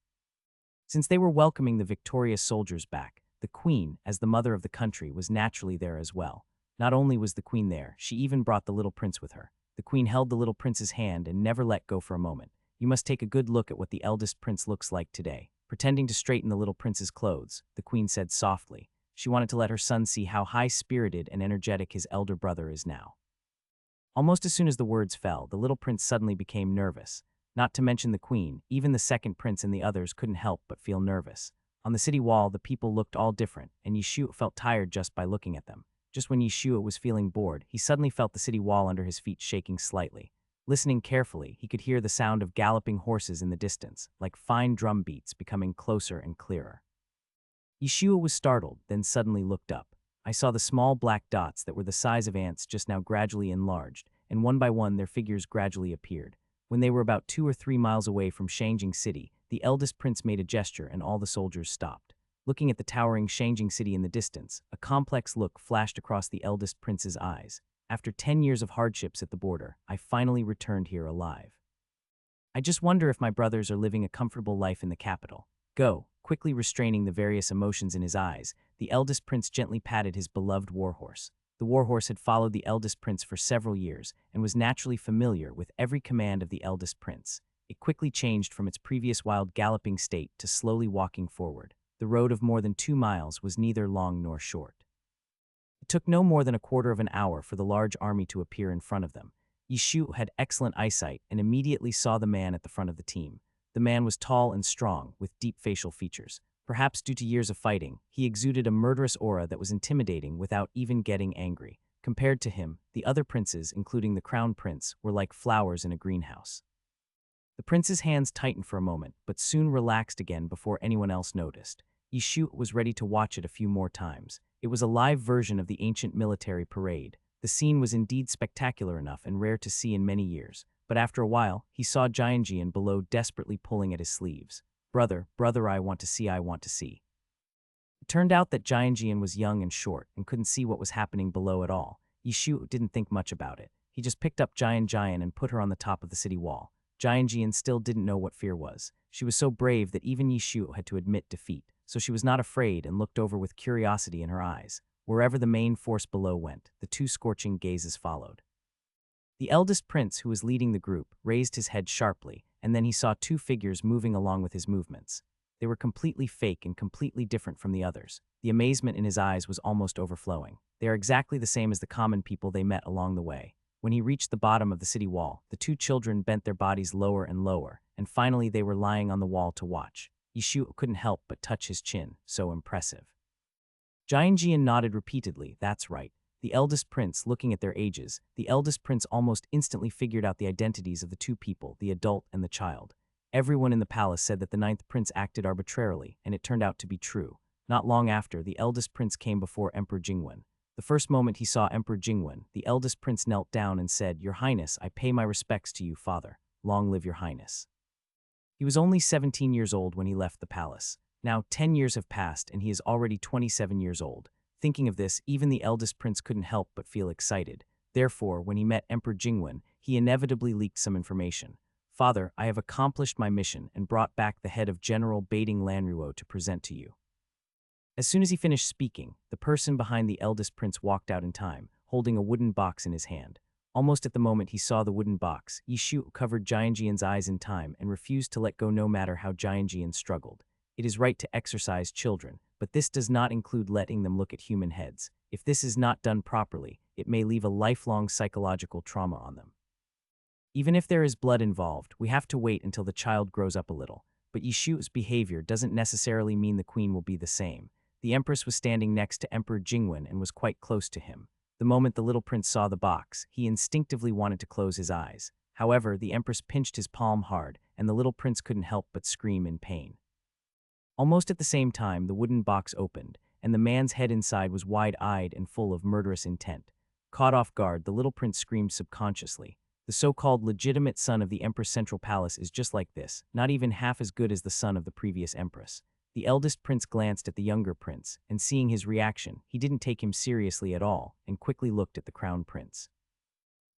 Since they were welcoming the victorious soldiers back, the queen, as the mother of the country, was naturally there as well. Not only was the queen there, she even brought the little prince with her. The queen held the little prince's hand and never let go for a moment. You must take a good look at what the eldest prince looks like today. Pretending to straighten the little prince's clothes, the queen said softly. She wanted to let her son see how high-spirited and energetic his elder brother is now. Almost as soon as the words fell, the little prince suddenly became nervous. Not to mention the queen, even the second prince and the others couldn't help but feel nervous. On the city wall, the people looked all different, and Yishu felt tired just by looking at them. Just when Yishu was feeling bored, he suddenly felt the city wall under his feet shaking slightly. Listening carefully, he could hear the sound of galloping horses in the distance, like fine drum beats becoming closer and clearer. Yeshua was startled, then suddenly looked up. I saw the small black dots that were the size of ants just now gradually enlarged, and one by one their figures gradually appeared. When they were about 2 or 3 miles away from Shangjing City, the eldest prince made a gesture and all the soldiers stopped. Looking at the towering Shangjing City in the distance, a complex look flashed across the eldest prince's eyes. After 10 years of hardships at the border, I finally returned here alive. I just wonder if my brothers are living a comfortable life in the capital. Go. Quickly restraining the various emotions in his eyes, the eldest prince gently patted his beloved warhorse. The warhorse had followed the eldest prince for several years and was naturally familiar with every command of the eldest prince. It quickly changed from its previous wild galloping state to slowly walking forward. The road of more than 2 miles was neither long nor short. It took no more than a quarter of an hour for the large army to appear in front of them. Yishu had excellent eyesight and immediately saw the man at the front of the team. The man was tall and strong, with deep facial features. Perhaps due to years of fighting, he exuded a murderous aura that was intimidating without even getting angry. Compared to him, the other princes, including the crown prince, were like flowers in a greenhouse. The prince's hands tightened for a moment, but soon relaxed again before anyone else noticed. Yishu was ready to watch it a few more times. It was a live version of the ancient military parade. The scene was indeed spectacular enough and rare to see in many years. But after a while, he saw Jianjian below desperately pulling at his sleeves. Brother, I want to see, I want to see. It turned out that Jianjian was young and short and couldn't see what was happening below at all. Yishu didn't think much about it. He just picked up Jian and put her on the top of the city wall. Jianjian still didn't know what fear was. She was so brave that even Yishu had to admit defeat, so she was not afraid and looked over with curiosity in her eyes. Wherever the main force below went, the 2 scorching gazes followed. The eldest prince, who was leading the group, raised his head sharply, and then he saw 2 figures moving along with his movements. They were completely fake and completely different from the others. The amazement in his eyes was almost overflowing. They are exactly the same as the common people they met along the way. When he reached the bottom of the city wall, the 2 children bent their bodies lower and lower, and finally they were lying on the wall to watch. Yishu couldn't help but touch his chin, so impressive. Jianjian nodded repeatedly. That's right. The eldest prince, looking at their ages, the eldest prince almost instantly figured out the identities of the 2 people, the adult and the child. Everyone in the palace said that the 9th prince acted arbitrarily, and it turned out to be true. Not long after, the eldest prince came before Emperor Jingwen. The first moment he saw Emperor Jingwen, the eldest prince knelt down and said, "Your Highness, I pay my respects to you, father. Long live your Highness." He was only 17 years old when he left the palace. Now 10 years have passed and he is already 27 years old. Thinking of this, even the eldest prince couldn't help but feel excited. Therefore, when he met Emperor Jingwen, he inevitably leaked some information. "Father, I have accomplished my mission and brought back the head of General Baiting Lanruo to present to you." As soon as he finished speaking, the person behind the eldest prince walked out in time, holding a wooden box in his hand. Almost at the moment he saw the wooden box, Yishu covered Jianjian's eyes in time and refused to let go no matter how Jianjian struggled. It is right to exercise children, but this does not include letting them look at human heads. If this is not done properly, it may leave a lifelong psychological trauma on them. Even if there is blood involved, we have to wait until the child grows up a little. But Yishu's behavior doesn't necessarily mean the queen will be the same. The empress was standing next to Emperor Jingwen and was quite close to him. The moment the little prince saw the box, he instinctively wanted to close his eyes. However, the empress pinched his palm hard, and the little prince couldn't help but scream in pain. Almost at the same time, the wooden box opened, and the man's head inside was wide-eyed and full of murderous intent. Caught off guard, the little prince screamed subconsciously. The so-called legitimate son of the Empress' central palace is just like this, not even half as good as the son of the previous empress. The eldest prince glanced at the younger prince, and seeing his reaction, he didn't take him seriously at all, and quickly looked at the crown prince.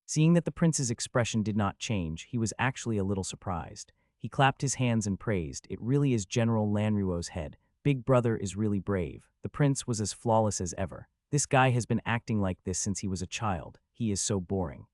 Seeing that the prince's expression did not change, he was actually a little surprised. He clapped his hands and praised, "It really is General Lanruo's head. Big brother is really brave." The prince was as flawless as ever. "This guy has been acting like this since he was a child. He is so boring."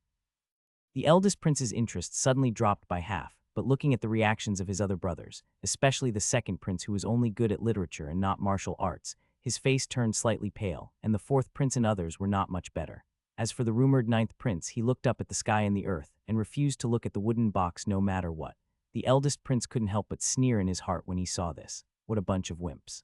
The eldest prince's interest suddenly dropped by half, but looking at the reactions of his other brothers, especially the second prince who was only good at literature and not martial arts, his face turned slightly pale, and the fourth prince and others were not much better. As for the rumored ninth prince, he looked up at the sky and the earth, and refused to look at the wooden box no matter what. The eldest prince couldn't help but sneer in his heart when he saw this. What a bunch of wimps.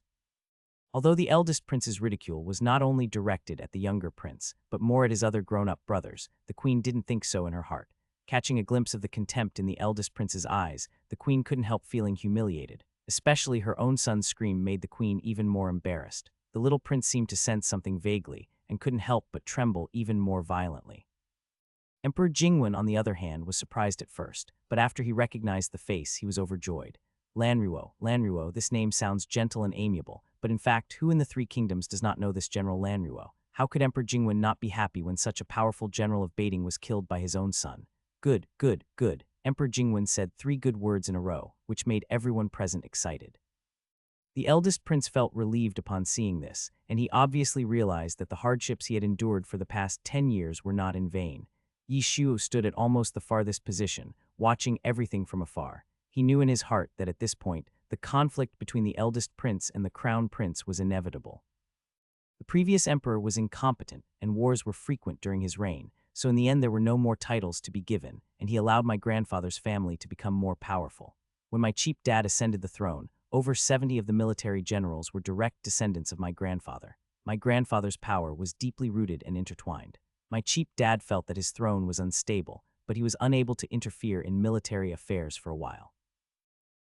Although the eldest prince's ridicule was not only directed at the younger prince, but more at his other grown-up brothers, the queen didn't think so in her heart. Catching a glimpse of the contempt in the eldest prince's eyes, the queen couldn't help feeling humiliated. Especially her own son's scream made the queen even more embarrassed. The little prince seemed to sense something vaguely, and couldn't help but tremble even more violently. Emperor Jingwen, on the other hand, was surprised at first, but after he recognized the face, he was overjoyed. Lanruo, this name sounds gentle and amiable, but in fact, who in the Three Kingdoms does not know this General Lanruo? How could Emperor Jingwen not be happy when such a powerful general of baiting was killed by his own son? Good. Emperor Jingwen said 3 good words in a row, which made everyone present excited. The eldest prince felt relieved upon seeing this, and he obviously realized that the hardships he had endured for the past 10 years were not in vain. Yishu stood at almost the farthest position, watching everything from afar. He knew in his heart that at this point, the conflict between the eldest prince and the crown prince was inevitable. The previous emperor was incompetent, and wars were frequent during his reign, so in the end there were no more titles to be given, and he allowed my grandfather's family to become more powerful. When my cheap dad ascended the throne, over 70 of the military generals were direct descendants of my grandfather. My grandfather's power was deeply rooted and intertwined. My cheap dad felt that his throne was unstable, but he was unable to interfere in military affairs for a while.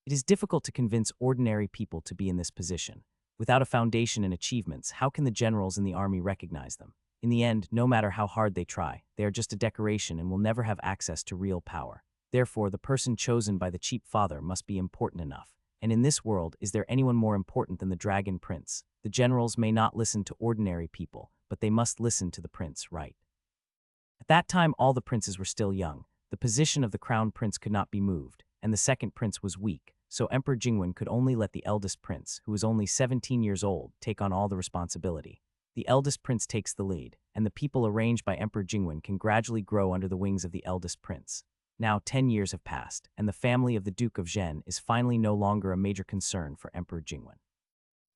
It is difficult to convince ordinary people to be in this position. Without a foundation in achievements, how can the generals in the army recognize them? In the end, no matter how hard they try, they are just a decoration and will never have access to real power. Therefore, the person chosen by the cheap father must be important enough. And in this world, is there anyone more important than the Dragon Prince? The generals may not listen to ordinary people, but they must listen to the prince, right? At that time, all the princes were still young. The position of the crown prince could not be moved, and the second prince was weak, so Emperor Jingwen could only let the eldest prince, who was only 17 years old, take on all the responsibility. The eldest prince takes the lead, and the people arranged by Emperor Jingwen can gradually grow under the wings of the eldest prince. Now 10 years have passed, and the family of the Duke of Zhen is finally no longer a major concern for Emperor Jingwen.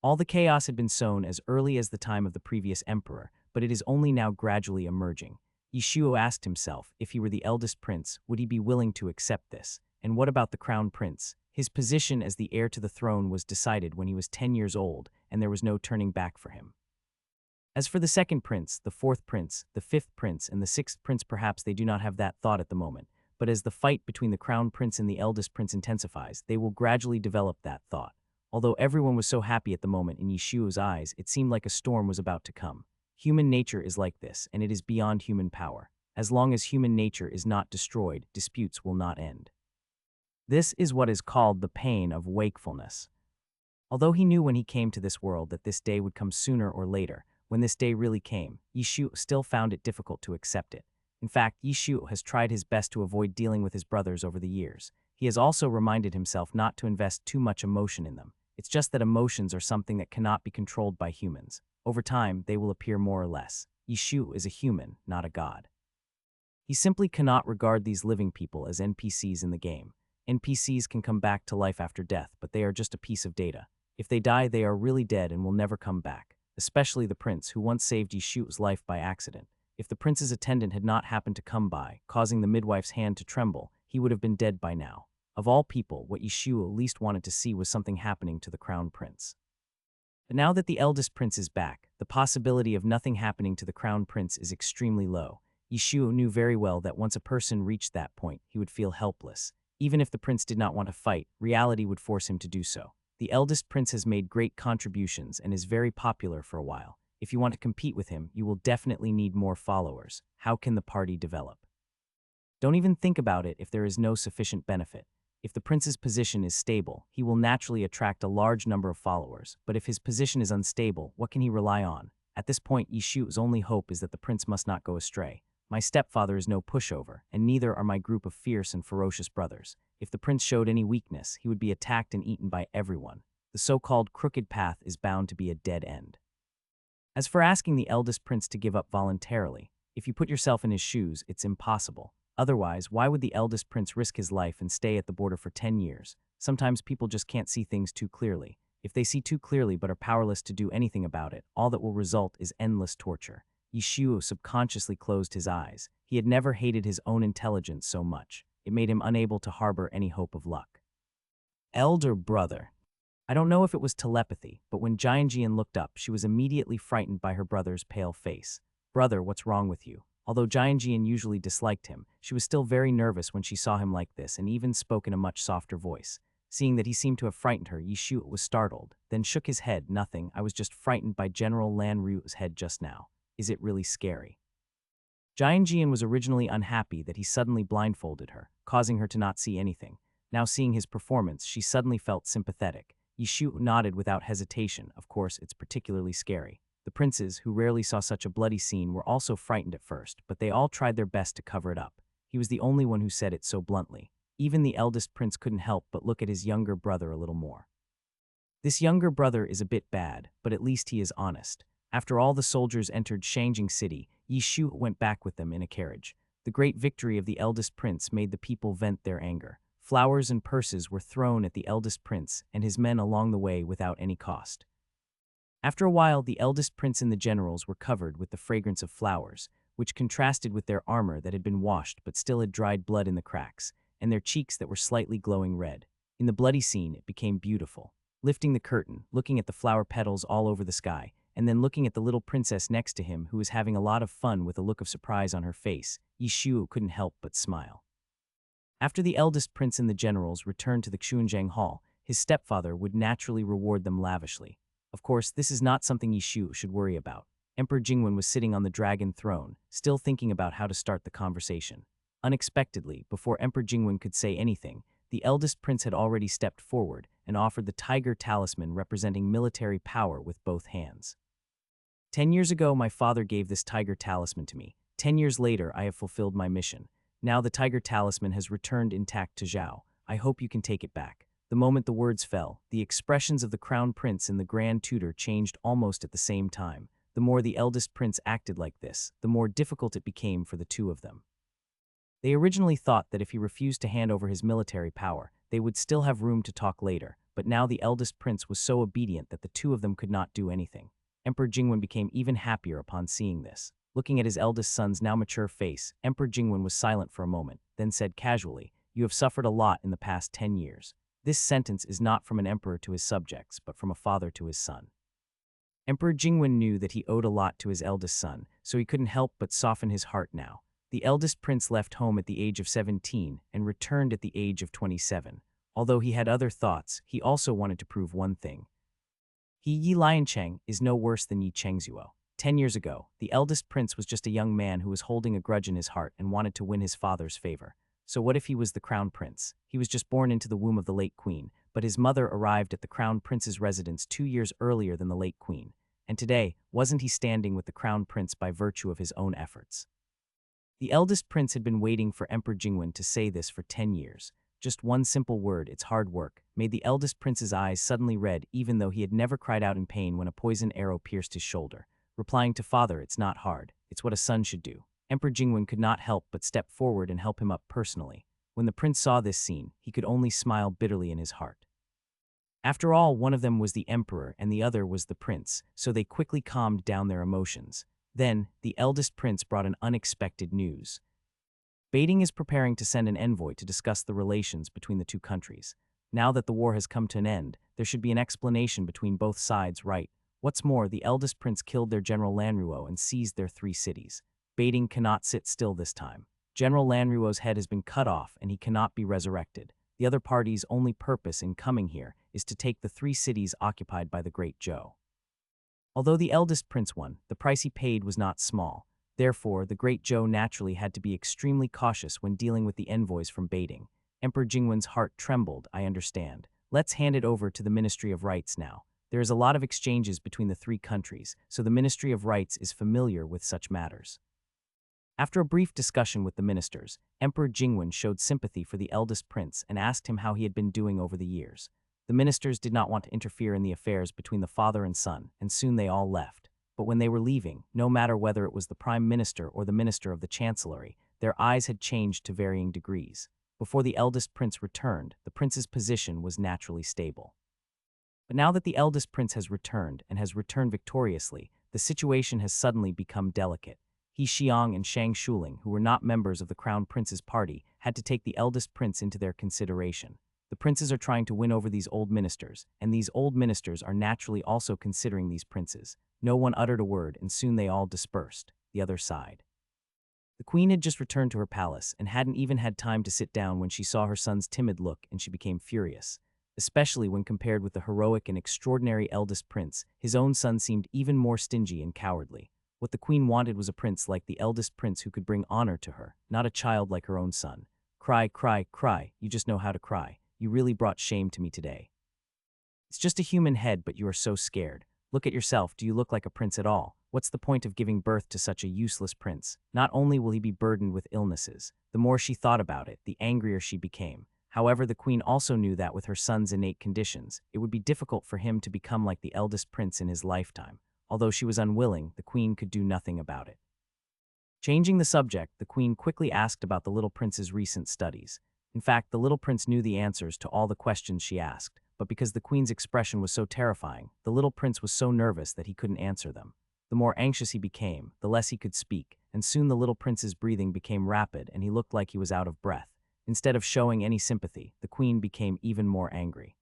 All the chaos had been sown as early as the time of the previous emperor, but it is only now gradually emerging. Yishuo asked himself, if he were the eldest prince, would he be willing to accept this? And what about the crown prince? His position as the heir to the throne was decided when he was 10 years old, and there was no turning back for him. As for the second prince, the fourth prince, the fifth prince, and the sixth prince, perhaps they do not have that thought at the moment, but as the fight between the crown prince and the eldest prince intensifies, they will gradually develop that thought. Although everyone was so happy at the moment, in Yishuo's eyes, it seemed like a storm was about to come. Human nature is like this, and it is beyond human power. As long as human nature is not destroyed, disputes will not end. This is what is called the pain of wakefulness. Although he knew when he came to this world that this day would come sooner or later, when this day really came, Yishuo still found it difficult to accept it. In fact, Yishuo has tried his best to avoid dealing with his brothers over the years. He has also reminded himself not to invest too much emotion in them. It's just that emotions are something that cannot be controlled by humans. Over time, they will appear more or less. Yishuo is a human, not a god. He simply cannot regard these living people as NPCs in the game. NPCs can come back to life after death, but they are just a piece of data. If they die, they are really dead and will never come back, especially the prince who once saved Yishu's life by accident. If the prince's attendant had not happened to come by, causing the midwife's hand to tremble, he would have been dead by now. Of all people, what Yishu least wanted to see was something happening to the crown prince. But now that the eldest prince is back, the possibility of nothing happening to the crown prince is extremely low. Yishu knew very well that once a person reached that point, he would feel helpless. Even if the prince did not want to fight, reality would force him to do so. The eldest prince has made great contributions and is very popular for a while. If you want to compete with him, you will definitely need more followers. How can the party develop? Don't even think about it if there is no sufficient benefit. If the prince's position is stable, he will naturally attract a large number of followers, but if his position is unstable, what can he rely on? At this point, Yishu's only hope is that the prince must not go astray. My stepfather is no pushover, and neither are my group of fierce and ferocious brothers. If the prince showed any weakness, he would be attacked and eaten by everyone. The so-called crooked path is bound to be a dead end. As for asking the eldest prince to give up voluntarily, if you put yourself in his shoes, it's impossible. Otherwise, why would the eldest prince risk his life and stay at the border for 10 years? Sometimes people just can't see things too clearly. If they see too clearly but are powerless to do anything about it, all that will result is endless torture. Yishuo subconsciously closed his eyes. He had never hated his own intelligence so much. It made him unable to harbor any hope of luck. Elder brother. I don't know if it was telepathy, but when Jianjian looked up, she was immediately frightened by her brother's pale face. Brother, what's wrong with you? Although Jianjian usually disliked him, she was still very nervous when she saw him like this and even spoke in a much softer voice. Seeing that he seemed to have frightened her, Yishu was startled, then shook his head. Nothing, I was just frightened by General Lan Ru's head just now. Is it really scary? Jianjian was originally unhappy that he suddenly blindfolded her, causing her to not see anything. Now seeing his performance, she suddenly felt sympathetic. Yishu nodded without hesitation. Of course, it's particularly scary. The princes, who rarely saw such a bloody scene, were also frightened at first, but they all tried their best to cover it up. He was the only one who said it so bluntly. Even the eldest prince couldn't help but look at his younger brother a little more. This younger brother is a bit bad, but at least he is honest. After all the soldiers entered Shangjing City, Yishu went back with them in a carriage. The great victory of the eldest prince made the people vent their anger. Flowers and purses were thrown at the eldest prince and his men along the way without any cost. After a while, the eldest prince and the generals were covered with the fragrance of flowers, which contrasted with their armor that had been washed but still had dried blood in the cracks, and their cheeks that were slightly glowing red. In the bloody scene, it became beautiful. Lifting the curtain, looking at the flower petals all over the sky, and then looking at the little princess next to him who was having a lot of fun with a look of surprise on her face, Yishu couldn't help but smile. After the eldest prince and the generals returned to the Xuanzhang Hall, his stepfather would naturally reward them lavishly. Of course, this is not something Yishu should worry about. Emperor Jingwen was sitting on the dragon throne, still thinking about how to start the conversation. Unexpectedly, before Emperor Jingwen could say anything, the eldest prince had already stepped forward and offered the tiger talisman representing military power with both hands. 10 years ago, my father gave this tiger talisman to me. 10 years later, I have fulfilled my mission. Now the tiger talisman has returned intact to Zhao. I hope you can take it back. The moment the words fell, the expressions of the crown prince and the grand tutor changed almost at the same time. The more the eldest prince acted like this, the more difficult it became for the two of them. They originally thought that if he refused to hand over his military power, they would still have room to talk later, but now the eldest prince was so obedient that the two of them could not do anything. Emperor Jingwen became even happier upon seeing this. Looking at his eldest son's now mature face, Emperor Jingwen was silent for a moment, then said casually, "You have suffered a lot in the past 10 years. This sentence is not from an emperor to his subjects, but from a father to his son." Emperor Jingwen knew that he owed a lot to his eldest son, so he couldn't help but soften his heart now. The eldest prince left home at the age of 17 and returned at the age of 27. Although he had other thoughts, he also wanted to prove one thing. Yi Liancheng is no worse than Yi Chengzuo. 10 years ago, the eldest prince was just a young man who was holding a grudge in his heart and wanted to win his father's favor. So what if he was the crown prince? He was just born into the womb of the late queen, but his mother arrived at the crown prince's residence 2 years earlier than the late queen. And today, wasn't he standing with the crown prince by virtue of his own efforts? The eldest prince had been waiting for Emperor Jingwen to say this for 10 years. Just one simple word, it's hard work, made the eldest prince's eyes suddenly red even though he had never cried out in pain when a poison arrow pierced his shoulder. Replying to father, "It's not hard. It's what a son should do." Emperor Jingwen could not help but step forward and help him up personally. When the prince saw this scene, he could only smile bitterly in his heart. After all, one of them was the emperor and the other was the prince, so they quickly calmed down their emotions. Then, the eldest prince brought an unexpected news. Beijing is preparing to send an envoy to discuss the relations between the two countries. Now that the war has come to an end, there should be an explanation between both sides, right? What's more, the eldest prince killed their General Lanruo and seized their 3 cities. Beijing cannot sit still this time. General Lanruo's head has been cut off and he cannot be resurrected. The other party's only purpose in coming here is to take the 3 cities occupied by the Great Zhou. Although the eldest prince won, the price he paid was not small. Therefore, the Great Zhou naturally had to be extremely cautious when dealing with the envoys from Beijing. Emperor Jingwen's heart trembled, I understand. Let's hand it over to the Ministry of Rights now. There is a lot of exchanges between the 3 countries, so the Ministry of Rights is familiar with such matters. After a brief discussion with the ministers, Emperor Jingwen showed sympathy for the eldest prince and asked him how he had been doing over the years. The ministers did not want to interfere in the affairs between the father and son, and soon they all left. But when they were leaving, no matter whether it was the prime minister or the minister of the chancellery, their eyes had changed to varying degrees. Before the eldest prince returned, the prince's position was naturally stable. But now that the eldest prince has returned and has returned victoriously, the situation has suddenly become delicate. He Xiang and Shang Shuling, who were not members of the crown prince's party, had to take the eldest prince into their consideration. The princes are trying to win over these old ministers, and these old ministers are naturally also considering these princes. No one uttered a word, and soon they all dispersed. The other side. The queen had just returned to her palace and hadn't even had time to sit down when she saw her son's timid look, and she became furious. Especially when compared with the heroic and extraordinary eldest prince, his own son seemed even more stingy and cowardly. What the queen wanted was a prince like the eldest prince who could bring honor to her, not a child like her own son. Cry, cry, cry, you just know how to cry. You really brought shame to me today. It's just a human head, but you are so scared. Look at yourself, do you look like a prince at all? What's the point of giving birth to such a useless prince? Not only will he be burdened with illnesses, the more she thought about it, the angrier she became. However, the queen also knew that with her son's innate conditions, it would be difficult for him to become like the eldest prince in his lifetime. Although she was unwilling, the queen could do nothing about it. Changing the subject, the queen quickly asked about the little prince's recent studies. In fact, the little prince knew the answers to all the questions she asked, but because the queen's expression was so terrifying, the little prince was so nervous that he couldn't answer them. The more anxious he became, the less he could speak, and soon the little prince's breathing became rapid and he looked like he was out of breath. Instead of showing any sympathy, the queen became even more angry.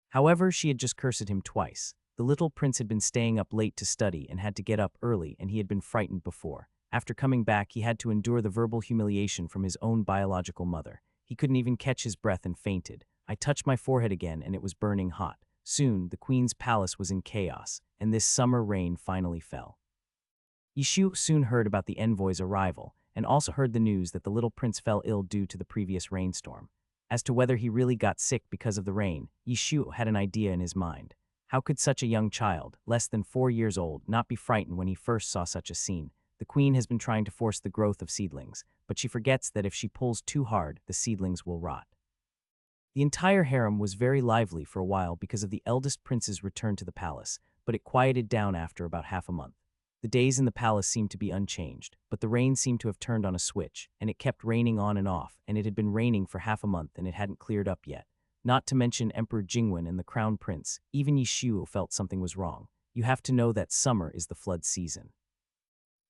However, she had just cursed him twice. The little prince had been staying up late to study and had to get up early, and he had been frightened before. After coming back, he had to endure the verbal humiliation from his own biological mother. He couldn't even catch his breath and fainted. I touched my forehead again and it was burning hot. Soon, the queen's palace was in chaos, and this summer rain finally fell. Yishu soon heard about the envoy's arrival, and also heard the news that the little prince fell ill due to the previous rainstorm. As to whether he really got sick because of the rain, Yishu had an idea in his mind. How could such a young child, less than 4 years old, not be frightened when he first saw such a scene? The queen has been trying to force the growth of seedlings, but she forgets that if she pulls too hard, the seedlings will rot. The entire harem was very lively for a while because of the eldest prince's return to the palace, but it quieted down after about half a month. The days in the palace seemed to be unchanged, but the rain seemed to have turned on a switch, and it kept raining on and off, and it had been raining for half a month and it hadn't cleared up yet. Not to mention Emperor Jingwen and the crown prince, even Yishu felt something was wrong. You have to know that summer is the flood season.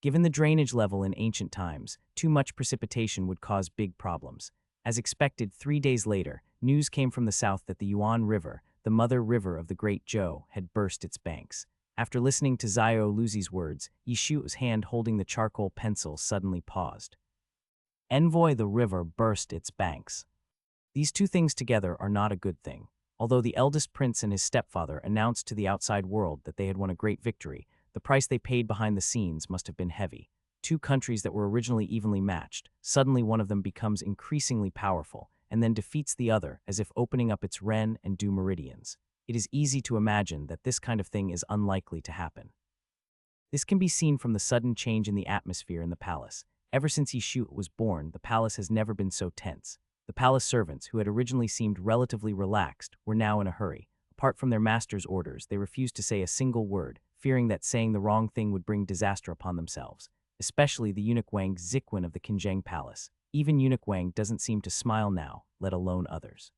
Given the drainage level in ancient times, too much precipitation would cause big problems. As expected, 3 days later, news came from the south that the Yuan River, the mother river of the Great Zhou, had burst its banks. After listening to Zhao Luzi's words, Yishu's hand holding the charcoal pencil suddenly paused. Envoy, the river burst its banks. These two things together are not a good thing. Although the eldest prince and his stepfather announced to the outside world that they had won a great victory, the price they paid behind the scenes must have been heavy. 2 countries that were originally evenly matched, suddenly one of them becomes increasingly powerful, and then defeats the other as if opening up its Ren and Du meridians. It is easy to imagine that this kind of thing is unlikely to happen. This can be seen from the sudden change in the atmosphere in the palace. Ever since Yishu was born, the palace has never been so tense. The palace servants, who had originally seemed relatively relaxed, were now in a hurry. Apart from their master's orders, they refused to say a single word, fearing that saying the wrong thing would bring disaster upon themselves. especially the eunuch Wang Ziquan of the Qinzheng Palace. Even eunuch Wang doesn't seem to smile now, let alone others.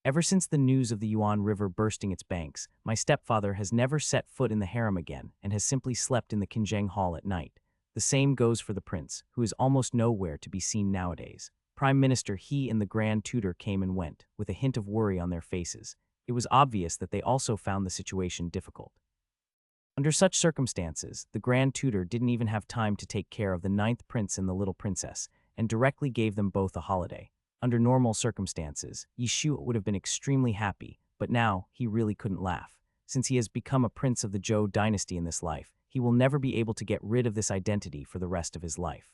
Ever since the news of the Yuan River bursting its banks, my stepfather has never set foot in the harem again and has simply slept in the Qinzheng Hall at night. The same goes for the prince, who is almost nowhere to be seen nowadays. Prime Minister He and the Grand Tutor came and went, with a hint of worry on their faces. It was obvious that they also found the situation difficult. Under such circumstances, the Grand Tutor didn't even have time to take care of the ninth prince and the little princess, and directly gave them both a holiday. Under normal circumstances, Yishu would have been extremely happy, but now he really couldn't laugh. Since he has become a prince of the Zhou dynasty in this life, he will never be able to get rid of this identity for the rest of his life.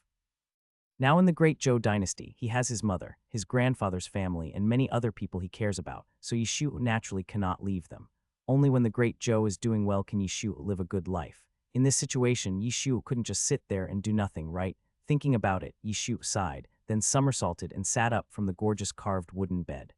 Now in the great Zhou dynasty, he has his mother, his grandfather's family, and many other people he cares about, so Yishu naturally cannot leave them. Only when the great Zhou is doing well can Yishu live a good life. In this situation, Yishu couldn't just sit there and do nothing, right? Thinking about it, Yishu sighed, then somersaulted and sat up from the gorgeous carved wooden bed.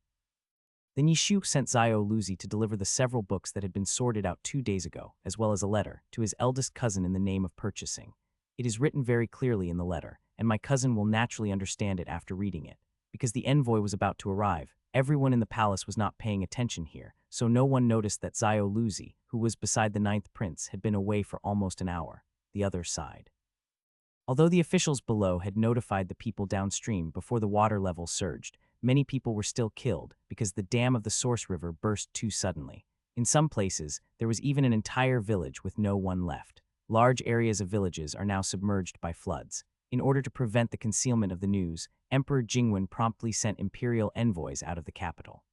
Then Yishu sent Zhao Luzi to deliver the several books that had been sorted out 2 days ago, as well as a letter, to his eldest cousin in the name of purchasing. It is written very clearly in the letter, and my cousin will naturally understand it after reading it. Because the envoy was about to arrive, everyone in the palace was not paying attention here, so no one noticed that Zhao Luzi, who was beside the ninth prince, had been away for almost an hour. The other sighed. Although the officials below had notified the people downstream before the water level surged, many people were still killed because the dam of the source river burst too suddenly. In some places, there was even an entire village with no one left. Large areas of villages are now submerged by floods. In order to prevent the concealment of the news, Emperor Jingwen promptly sent imperial envoys out of the capital.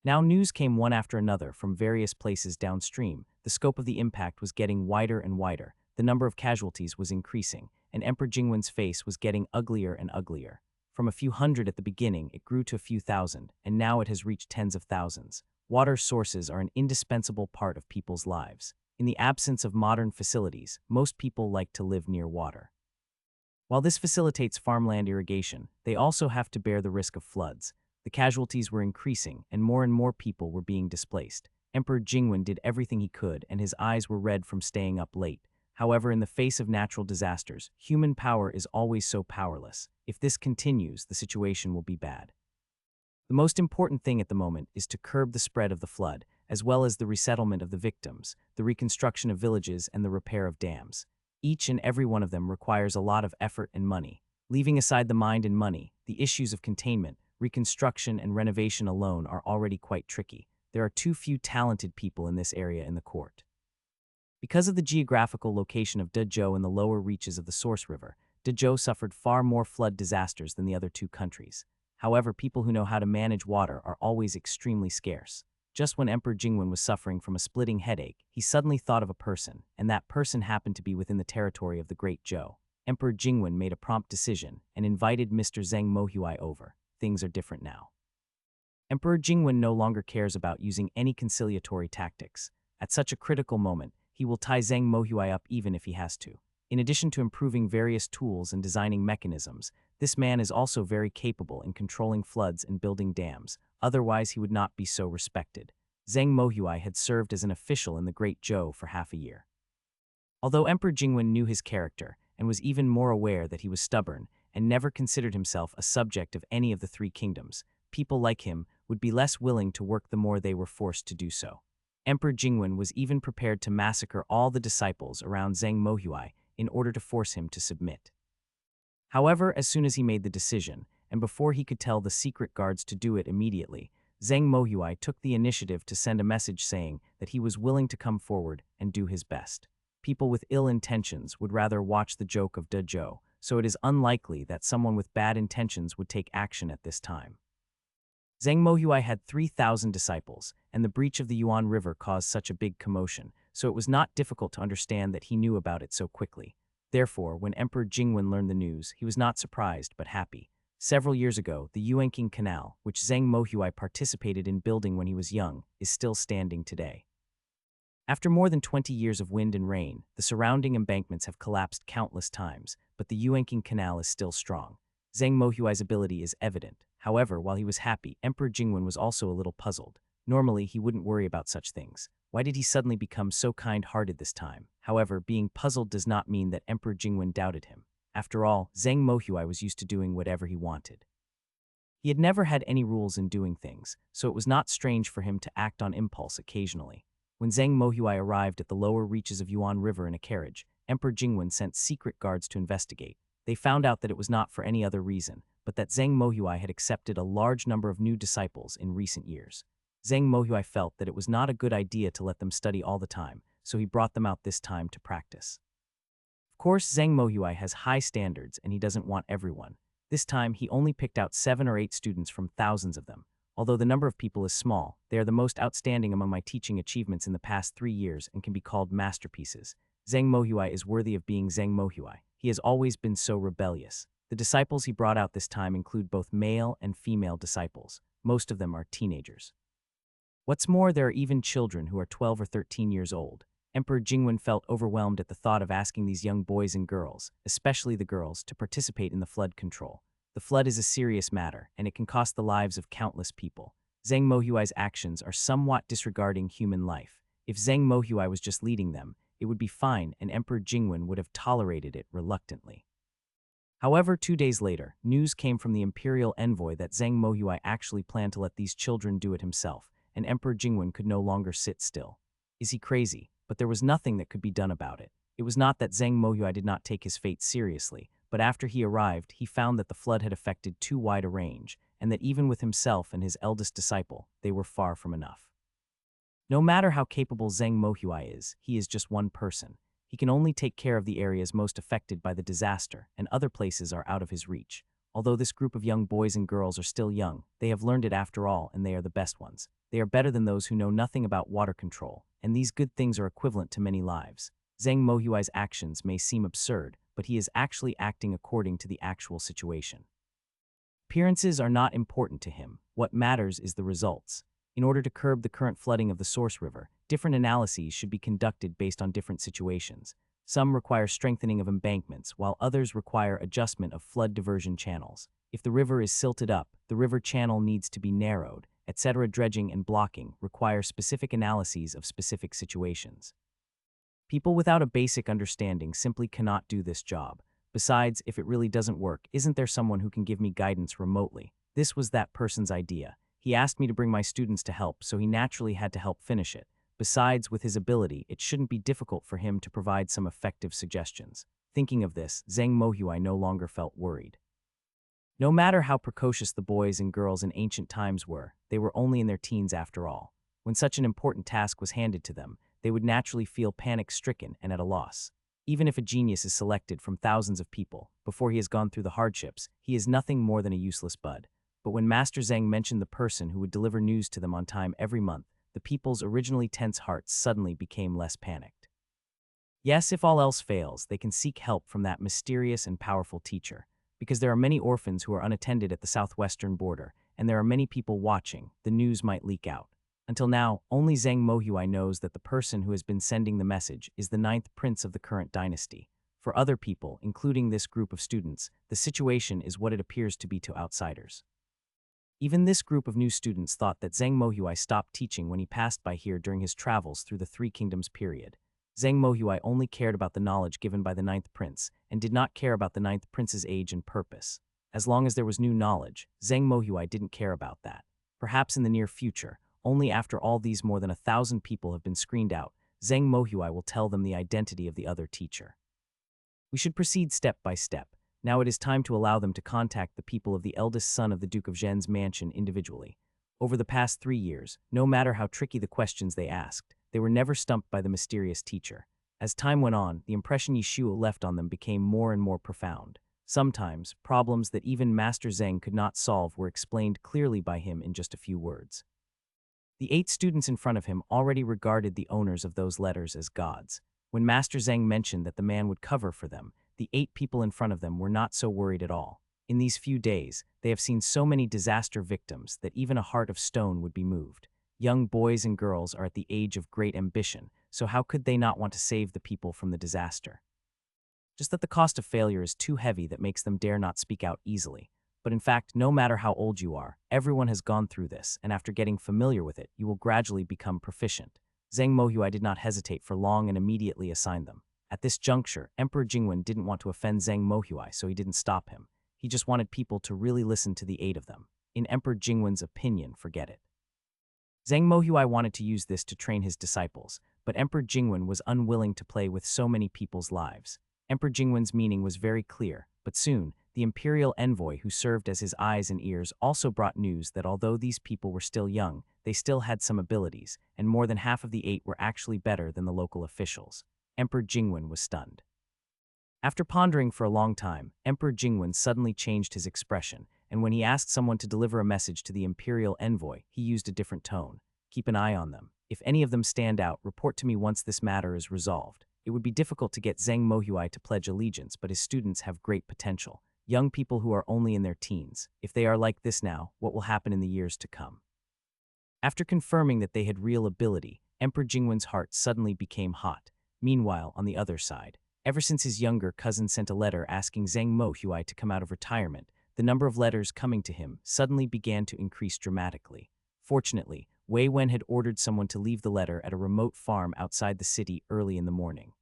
Now news came one after another from various places downstream. The scope of the impact was getting wider and wider. The number of casualties was increasing, and Emperor Jingwen's face was getting uglier and uglier. From a few hundred at the beginning, it grew to a few thousand, and now it has reached tens of thousands. Water sources are an indispensable part of people's lives. In the absence of modern facilities, most people like to live near water. While this facilitates farmland irrigation, they also have to bear the risk of floods. The casualties were increasing, and more people were being displaced. Emperor Jingwen did everything he could, and his eyes were red from staying up late. However, in the face of natural disasters, human power is always so powerless. If this continues, the situation will be bad. The most important thing at the moment is to curb the spread of the flood, as well as the resettlement of the victims, the reconstruction of villages, and the repair of dams. Each and every one of them requires a lot of effort and money. Leaving aside the mind and money, the issues of containment, reconstruction, and renovation alone are already quite tricky. There are too few talented people in this area in the court. Because of the geographical location of Dezhou in the lower reaches of the source river, Dezhou suffered far more flood disasters than the other two countries. However, people who know how to manage water are always extremely scarce. Just when Emperor Jingwen was suffering from a splitting headache, he suddenly thought of a person, and that person happened to be within the territory of the Great Zhou. Emperor Jingwen made a prompt decision and invited Mr. Zheng Mohuai over. Things are different now. Emperor Jingwen no longer cares about using any conciliatory tactics. At such a critical moment, he will tie Zheng Mohuai up even if he has to. In addition to improving various tools and designing mechanisms, this man is also very capable in controlling floods and building dams, otherwise he would not be so respected. Zheng Mohuai had served as an official in the Great Zhou for half a year. Although Emperor Jingwen knew his character and was even more aware that he was stubborn and never considered himself a subject of any of the three kingdoms, people like him would be less willing to work the more they were forced to do so. Emperor Jingwen was even prepared to massacre all the disciples around Zheng Mohuai in order to force him to submit. However, as soon as he made the decision, and before he could tell the secret guards to do it immediately, Zheng Mohuai took the initiative to send a message saying that he was willing to come forward and do his best. People with ill intentions would rather watch the joke of Dezhou, so it is unlikely that someone with bad intentions would take action at this time. Zheng Mohuai had 3,000 disciples, and the breach of the Yuan River caused such a big commotion, so it was not difficult to understand that he knew about it so quickly. Therefore, when Emperor Jingwen learned the news, he was not surprised but happy. Several years ago, the Yuanqing Canal, which Zheng Mohuai participated in building when he was young, is still standing today. After more than 20 years of wind and rain, the surrounding embankments have collapsed countless times, but the Yuanqing Canal is still strong. Zheng Mohuai's ability is evident. However, while he was happy, Emperor Jingwen was also a little puzzled. Normally, he wouldn't worry about such things. Why did he suddenly become so kind-hearted this time? However, being puzzled does not mean that Emperor Jingwen doubted him. After all, Zhang Mohuai was used to doing whatever he wanted. He had never had any rules in doing things, so it was not strange for him to act on impulse occasionally. When Zhang Mohuai arrived at the lower reaches of Yuan River in a carriage, Emperor Jingwen sent secret guards to investigate. They found out that it was not for any other reason, but that Zhang Mohuai had accepted a large number of new disciples in recent years. Zhang Mohuai felt that it was not a good idea to let them study all the time, so he brought them out this time to practice. Of course, Zhang Mohuai has high standards and he doesn't want everyone. This time, he only picked out 7 or 8 students from thousands of them. Although the number of people is small, they are the most outstanding among my teaching achievements in the past 3 years and can be called masterpieces. Zhang Mohuai is worthy of being Zhang Mohuai. He has always been so rebellious. The disciples he brought out this time include both male and female disciples. Most of them are teenagers. What's more, there are even children who are 12 or 13 years old. Emperor Jingwen felt overwhelmed at the thought of asking these young boys and girls, especially the girls, to participate in the flood control. The flood is a serious matter, and it can cost the lives of countless people. Zhang Mohuai's actions are somewhat disregarding human life. If Zhang Mohuai was just leading them, it would be fine and Emperor Jingwen would have tolerated it reluctantly. However, 2 days later, news came from the imperial envoy that Zhang Mohuai actually planned to let these children do it himself, and Emperor Jingwen could no longer sit still. Is he crazy? But there was nothing that could be done about it. It was not that Zhang Mohuai did not take his fate seriously, but after he arrived, he found that the flood had affected too wide a range, and that even with himself and his eldest disciple, they were far from enough. No matter how capable Zhang Mohuai is, he is just one person. He can only take care of the areas most affected by the disaster, and other places are out of his reach. Although this group of young boys and girls are still young, they have learned it after all, and they are the best ones. They are better than those who know nothing about water control, and these good things are equivalent to many lives. Zhang Mohuai's actions may seem absurd, but he is actually acting according to the actual situation. Appearances are not important to him. What matters is the results. In order to curb the current flooding of the source river, different analyses should be conducted based on different situations. Some require strengthening of embankments, while others require adjustment of flood diversion channels. If the river is silted up, the river channel needs to be narrowed, etc. Dredging and blocking require specific analyses of specific situations. People without a basic understanding simply cannot do this job. Besides, if it really doesn't work, isn't there someone who can give me guidance remotely? This was that person's idea. He asked me to bring my students to help, so he naturally had to help finish it. Besides, with his ability, it shouldn't be difficult for him to provide some effective suggestions. Thinking of this, Zhang Mohuai no longer felt worried. No matter how precocious the boys and girls in ancient times were, they were only in their teens after all. When such an important task was handed to them, they would naturally feel panic-stricken and at a loss. Even if a genius is selected from thousands of people, before he has gone through the hardships, he is nothing more than a useless bud. But when Master Zhang mentioned the person who would deliver news to them on time every month, the people's originally tense hearts suddenly became less panicked. Yes, if all else fails, they can seek help from that mysterious and powerful teacher. Because there are many orphans who are unattended at the southwestern border, and there are many people watching, the news might leak out. Until now, only Zhang Mohuai knows that the person who has been sending the message is the 9th prince of the current dynasty. For other people, including this group of students, the situation is what it appears to be to outsiders. Even this group of new students thought that Zhang Mohuai stopped teaching when he passed by here during his travels through the Three Kingdoms period. Zhang Mohuai only cared about the knowledge given by the 9th prince, and did not care about the 9th prince's age and purpose. As long as there was new knowledge, Zhang Mohuai didn't care about that. Perhaps in the near future, only after all these more than 1,000 people have been screened out, Zhang Mohuai will tell them the identity of the other teacher. We should proceed step by step. Now it is time to allow them to contact the people of the eldest son of the Duke of Zhen's mansion individually. Over the past 3 years, no matter how tricky the questions they asked, they were never stumped by the mysterious teacher. As time went on, the impression Yeshua left on them became more and more profound. Sometimes, problems that even Master Zheng could not solve were explained clearly by him in just a few words. The 8 students in front of him already regarded the owners of those letters as gods. When Master Zheng mentioned that the man would cover for them, the 8 people in front of them were not so worried at all. In these few days, they have seen so many disaster victims that even a heart of stone would be moved. Young boys and girls are at the age of great ambition, so how could they not want to save the people from the disaster? Just that the cost of failure is too heavy that makes them dare not speak out easily. But in fact, no matter how old you are, everyone has gone through this, and after getting familiar with it, you will gradually become proficient. Zhang Mohuai did not hesitate for long and immediately assigned them. At this juncture, Emperor Jingwen didn't want to offend Zhang Mohuai, so he didn't stop him. He just wanted people to really listen to the 8 of them. In Emperor Jingwen's opinion, forget it. Zhang Mohuai wanted to use this to train his disciples, but Emperor Jingwen was unwilling to play with so many people's lives. Emperor Jingwen's meaning was very clear, but soon, the imperial envoy who served as his eyes and ears also brought news that although these people were still young, they still had some abilities, and more than half of the 8 were actually better than the local officials. Emperor Jingwen was stunned. After pondering for a long time, Emperor Jingwen suddenly changed his expression, and when he asked someone to deliver a message to the imperial envoy, he used a different tone. Keep an eye on them. If any of them stand out, report to me once this matter is resolved. It would be difficult to get Zhang Mohuai to pledge allegiance, but his students have great potential. Young people who are only in their teens. If they are like this now, what will happen in the years to come? After confirming that they had real ability, Emperor Jingwen's heart suddenly became hot. Meanwhile, on the other side, ever since his younger cousin sent a letter asking Zhang Mohuai to come out of retirement, the number of letters coming to him suddenly began to increase dramatically. Fortunately, Wei Wen had ordered someone to leave the letter at a remote farm outside the city early in the morning.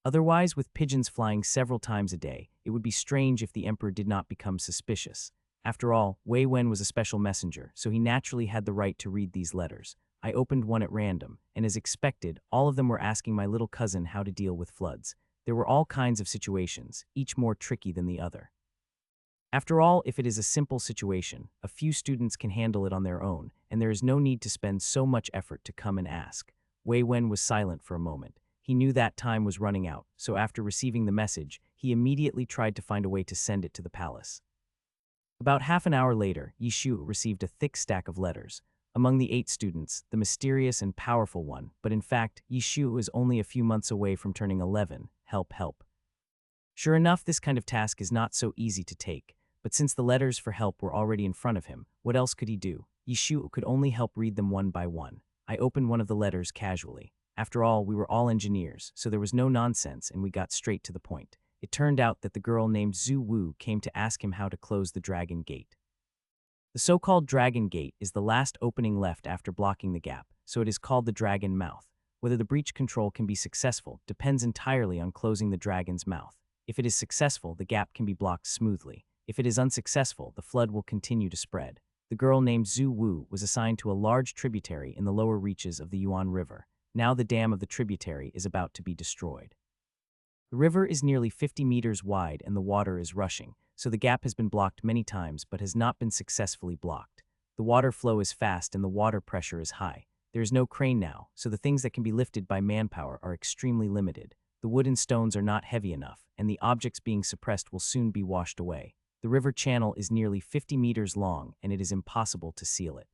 Otherwise, with pigeons flying several times a day, it would be strange if the emperor did not become suspicious. After all, Wei Wen was a special messenger, so he naturally had the right to read these letters. I opened one at random, and as expected, all of them were asking my little cousin how to deal with floods. There were all kinds of situations, each more tricky than the other. After all, if it is a simple situation, a few students can handle it on their own, and there is no need to spend so much effort to come and ask. Wei Wen was silent for a moment. He knew that time was running out, so after receiving the message, he immediately tried to find a way to send it to the palace. About half an hour later, Yishu received a thick stack of letters. Among the 8 students, the mysterious and powerful one, but in fact, Yishu is only a few months away from turning 11. Help, help. Sure enough, this kind of task is not so easy to take, but since the letters for help were already in front of him, what else could he do? Yishu could only help read them one by one. I opened one of the letters casually. After all, we were all engineers, so there was no nonsense and we got straight to the point. It turned out that the girl named Zhu Wu came to ask him how to close the dragon gate. The so-called dragon gate is the last opening left after blocking the gap, so it is called the dragon mouth. Whether the breach control can be successful depends entirely on closing the dragon's mouth. If it is successful, the gap can be blocked smoothly. If it is unsuccessful, the flood will continue to spread. The girl named Zhu Wu was assigned to a large tributary in the lower reaches of the Yuan River. Now the dam of the tributary is about to be destroyed. The river is nearly 50 meters wide and the water is rushing, so the gap has been blocked many times but has not been successfully blocked. The water flow is fast and the water pressure is high. There is no crane now, so the things that can be lifted by manpower are extremely limited. The wood and stones are not heavy enough, and the objects being suppressed will soon be washed away. The river channel is nearly 50 meters long and it is impossible to seal it.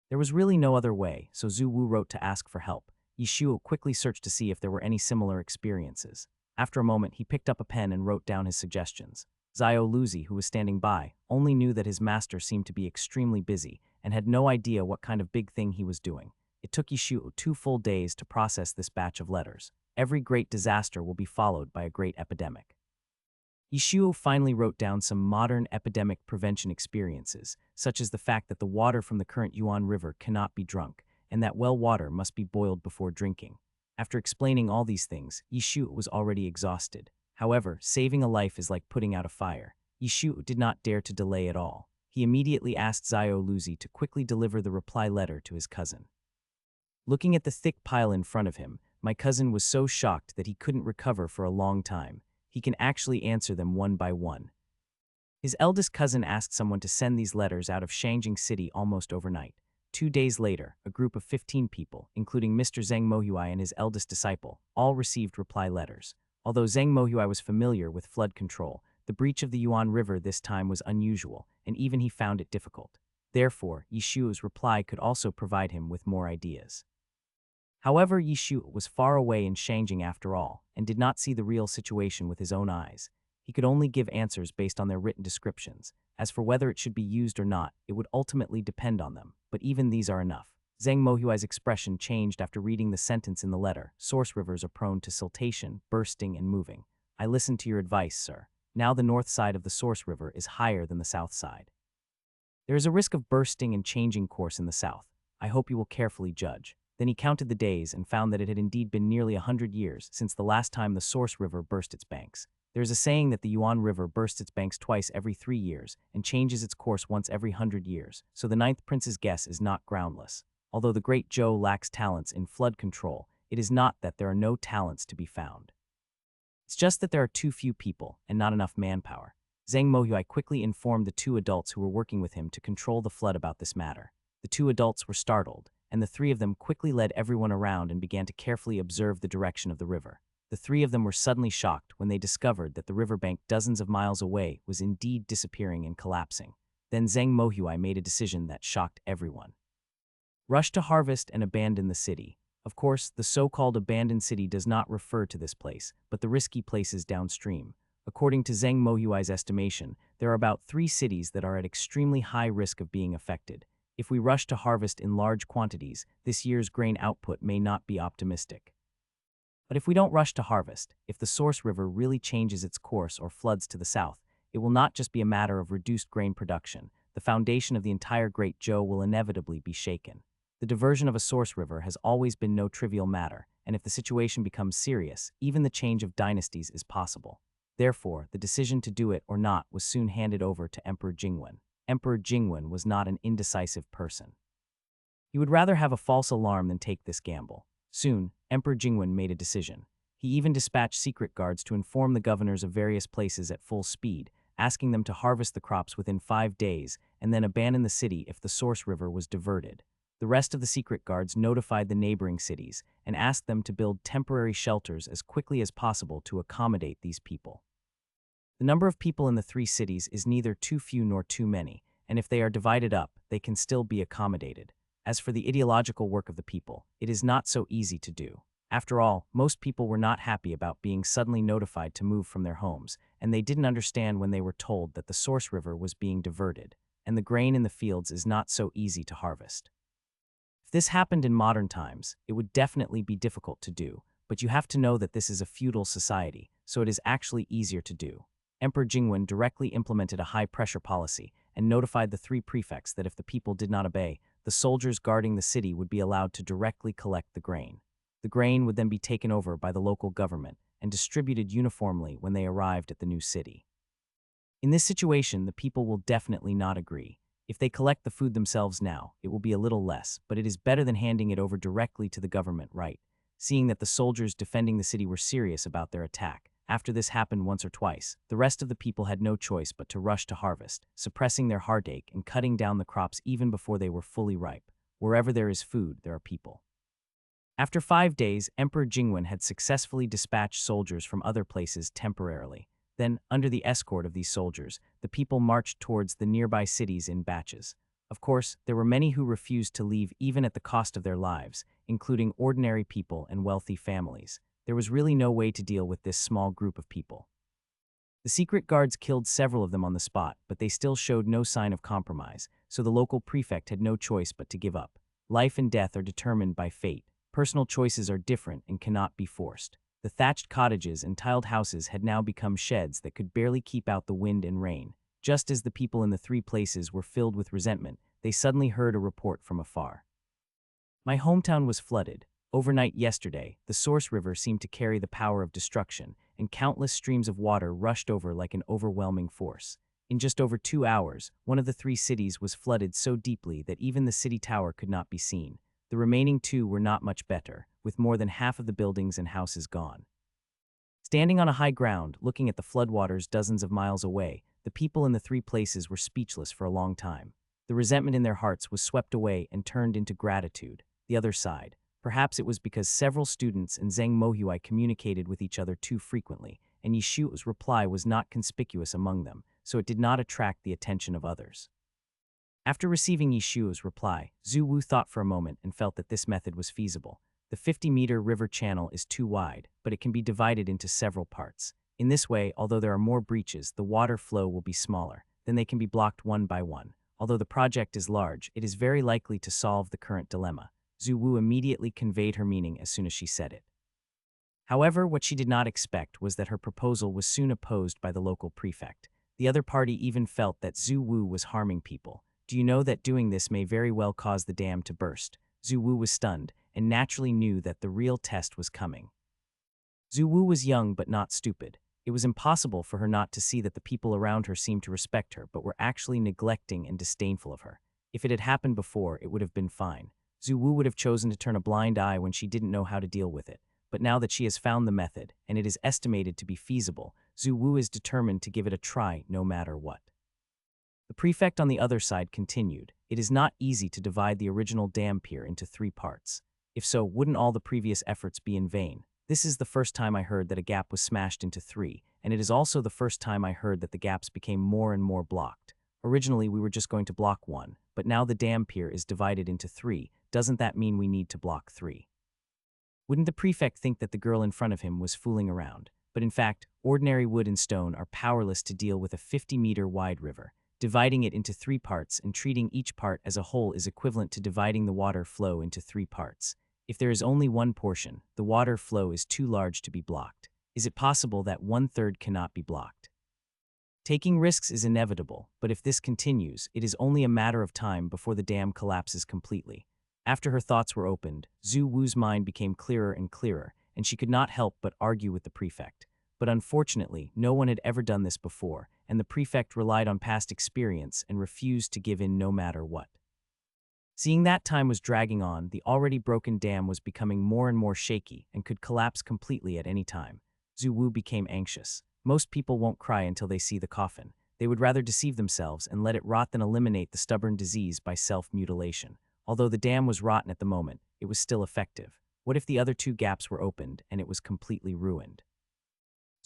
There was really no other way, so Zhu Wu wrote to ask for help. Yishuo quickly searched to see if there were any similar experiences. After a moment, he picked up a pen and wrote down his suggestions. Zhao Luzi, who was standing by, only knew that his master seemed to be extremely busy and had no idea what kind of big thing he was doing. It took Yishuo 2 full days to process this batch of letters. Every great disaster will be followed by a great epidemic. Yishuo finally wrote down some modern epidemic prevention experiences, such as the fact that the water from the current Yuan River cannot be drunk, and that well water must be boiled before drinking. After explaining all these things, Yishuo was already exhausted. However, saving a life is like putting out a fire. Yishuo did not dare to delay at all. He immediately asked Zhao Luzi to quickly deliver the reply letter to his cousin. Looking at the thick pile in front of him, my cousin was so shocked that he couldn't recover for a long time. He can actually answer them one by one. His eldest cousin asked someone to send these letters out of Shangjing City almost overnight. 2 days later, a group of 15 people, including Mr. Zhang Mohuai and his eldest disciple, all received reply letters. Although Zhang Mohuai was familiar with flood control, the breach of the Yuan River this time was unusual, and even he found it difficult. Therefore, Yishuo's reply could also provide him with more ideas. However, Yishuo was far away in Shangjing after all, and did not see the real situation with his own eyes. He could only give answers based on their written descriptions. As for whether it should be used or not, it would ultimately depend on them, but even these are enough. Zhang Mohuai's expression changed after reading the sentence in the letter. Source rivers are prone to siltation, bursting, and moving. I listened to your advice, sir. Now the north side of the source river is higher than the south side. There is a risk of bursting and changing course in the south. I hope you will carefully judge. Then he counted the days and found that it had indeed been nearly 100 years since the last time the Source River burst its banks. There is a saying that the Yuan River bursts its banks twice every 3 years and changes its course once every 100 years, so the ninth prince's guess is not groundless. Although the great Zhou lacks talents in flood control, it is not that there are no talents to be found. It's just that there are too few people and not enough manpower. Zhang Mohuai quickly informed the two adults who were working with him to control the flood about this matter. The two adults were startled, and the three of them quickly led everyone around and began to carefully observe the direction of the river. The three of them were suddenly shocked when they discovered that the riverbank dozens of miles away was indeed disappearing and collapsing. Then Zhang Mohuai made a decision that shocked everyone. Rush to harvest and abandon the city. Of course, the so-called abandoned city does not refer to this place, but the risky places downstream. According to Zhang Mohuai's estimation, there are about 3 cities that are at extremely high risk of being affected. If we rush to harvest in large quantities, this year's grain output may not be optimistic. But if we don't rush to harvest, if the Source River really changes its course or floods to the south, it will not just be a matter of reduced grain production. The foundation of the entire Great Zhou will inevitably be shaken. The diversion of a source river has always been no trivial matter, and if the situation becomes serious, even the change of dynasties is possible. Therefore, the decision to do it or not was soon handed over to Emperor Jingwen. Emperor Jingwen was not an indecisive person. He would rather have a false alarm than take this gamble. Soon, Emperor Jingwen made a decision. He even dispatched secret guards to inform the governors of various places at full speed, asking them to harvest the crops within 5 days and then abandon the city if the source river was diverted. The rest of the secret guards notified the neighboring cities and asked them to build temporary shelters as quickly as possible to accommodate these people. The number of people in the 3 cities is neither too few nor too many, and if they are divided up, they can still be accommodated. As for the ideological work of the people, it is not so easy to do. After all, most people were not happy about being suddenly notified to move from their homes, and they didn't understand when they were told that the source river was being diverted, and the grain in the fields is not so easy to harvest. If this happened in modern times, it would definitely be difficult to do, but you have to know that this is a feudal society, so it is actually easier to do. Emperor Jingwen directly implemented a high-pressure policy and notified the 3 prefects that if the people did not obey, the soldiers guarding the city would be allowed to directly collect the grain. The grain would then be taken over by the local government and distributed uniformly when they arrived at the new city. In this situation, the people will definitely not agree. If they collect the food themselves now, it will be a little less, but it is better than handing it over directly to the government, right? Seeing that the soldiers defending the city were serious about their attack. After this happened once or twice, the rest of the people had no choice but to rush to harvest, suppressing their heartache and cutting down the crops even before they were fully ripe. Wherever there is food, there are people. After 5 days, Emperor Jingwen had successfully dispatched soldiers from other places temporarily. Then, under the escort of these soldiers, the people marched towards the nearby cities in batches. Of course, there were many who refused to leave even at the cost of their lives, including ordinary people and wealthy families. There was really no way to deal with this small group of people. The secret guards killed several of them on the spot, but they still showed no sign of compromise, so the local prefect had no choice but to give up. Life and death are determined by fate. Personal choices are different and cannot be forced. The thatched cottages and tiled houses had now become sheds that could barely keep out the wind and rain. Just as the people in the 3 places were filled with resentment, they suddenly heard a report from afar. My hometown was flooded. Overnight yesterday, the source river seemed to carry the power of destruction, and countless streams of water rushed over like an overwhelming force. In just over 2 hours, one of the 3 cities was flooded so deeply that even the city tower could not be seen. The remaining 2 were not much better, with more than half of the buildings and houses gone. Standing on a high ground, looking at the floodwaters dozens of miles away, the people in the 3 places were speechless for a long time. The resentment in their hearts was swept away and turned into gratitude. The other side. Perhaps it was because several students and Zhang Mohuai communicated with each other too frequently, and Yishu's reply was not conspicuous among them, so it did not attract the attention of others. After receiving Yishu's reply, Zhu Wu thought for a moment and felt that this method was feasible. The 50-meter river channel is too wide, but it can be divided into several parts. In this way, although there are more breaches, the water flow will be smaller. Then they can be blocked one by one. Although the project is large, it is very likely to solve the current dilemma. Zhu Wu immediately conveyed her meaning as soon as she said it. However, what she did not expect was that her proposal was soon opposed by the local prefect. The other party even felt that Zhu Wu was harming people. Do you know that doing this may very well cause the dam to burst? Zhu Wu was stunned, and naturally knew that the real test was coming. Zhu was young but not stupid. It was impossible for her not to see that the people around her seemed to respect her but were actually neglecting and disdainful of her. If it had happened before, it would have been fine. Zhu would have chosen to turn a blind eye when she didn't know how to deal with it. But now that she has found the method, and it is estimated to be feasible, Zhu is determined to give it a try no matter what. The prefect on the other side continued. It is not easy to divide the original dam pier into 3 parts. If so, wouldn't all the previous efforts be in vain? This is the first time I heard that a gap was smashed into 3, and it is also the first time I heard that the gaps became more and more blocked. Originally, we were just going to block 1, but now the dam pier is divided into 3. Doesn't that mean we need to block 3? Wouldn't the prefect think that the girl in front of him was fooling around? But in fact, ordinary wood and stone are powerless to deal with a 50-meter-wide river. Dividing it into 3 parts and treating each part as a whole is equivalent to dividing the water flow into 3 parts. If there is only one portion, the water flow is too large to be blocked. Is it possible that 1/3 cannot be blocked? Taking risks is inevitable, but if this continues, it is only a matter of time before the dam collapses completely. After her thoughts were opened, Zhu Wu's mind became clearer and clearer, and she could not help but argue with the prefect. But unfortunately, no one had ever done this before, and the prefect relied on past experience and refused to give in no matter what. Seeing that time was dragging on, the already broken dam was becoming more and more shaky and could collapse completely at any time. Zhu Wu became anxious. Most people won't cry until they see the coffin. They would rather deceive themselves and let it rot than eliminate the stubborn disease by self-mutilation. Although the dam was rotten at the moment, it was still effective. What if the other 2 gaps were opened and it was completely ruined?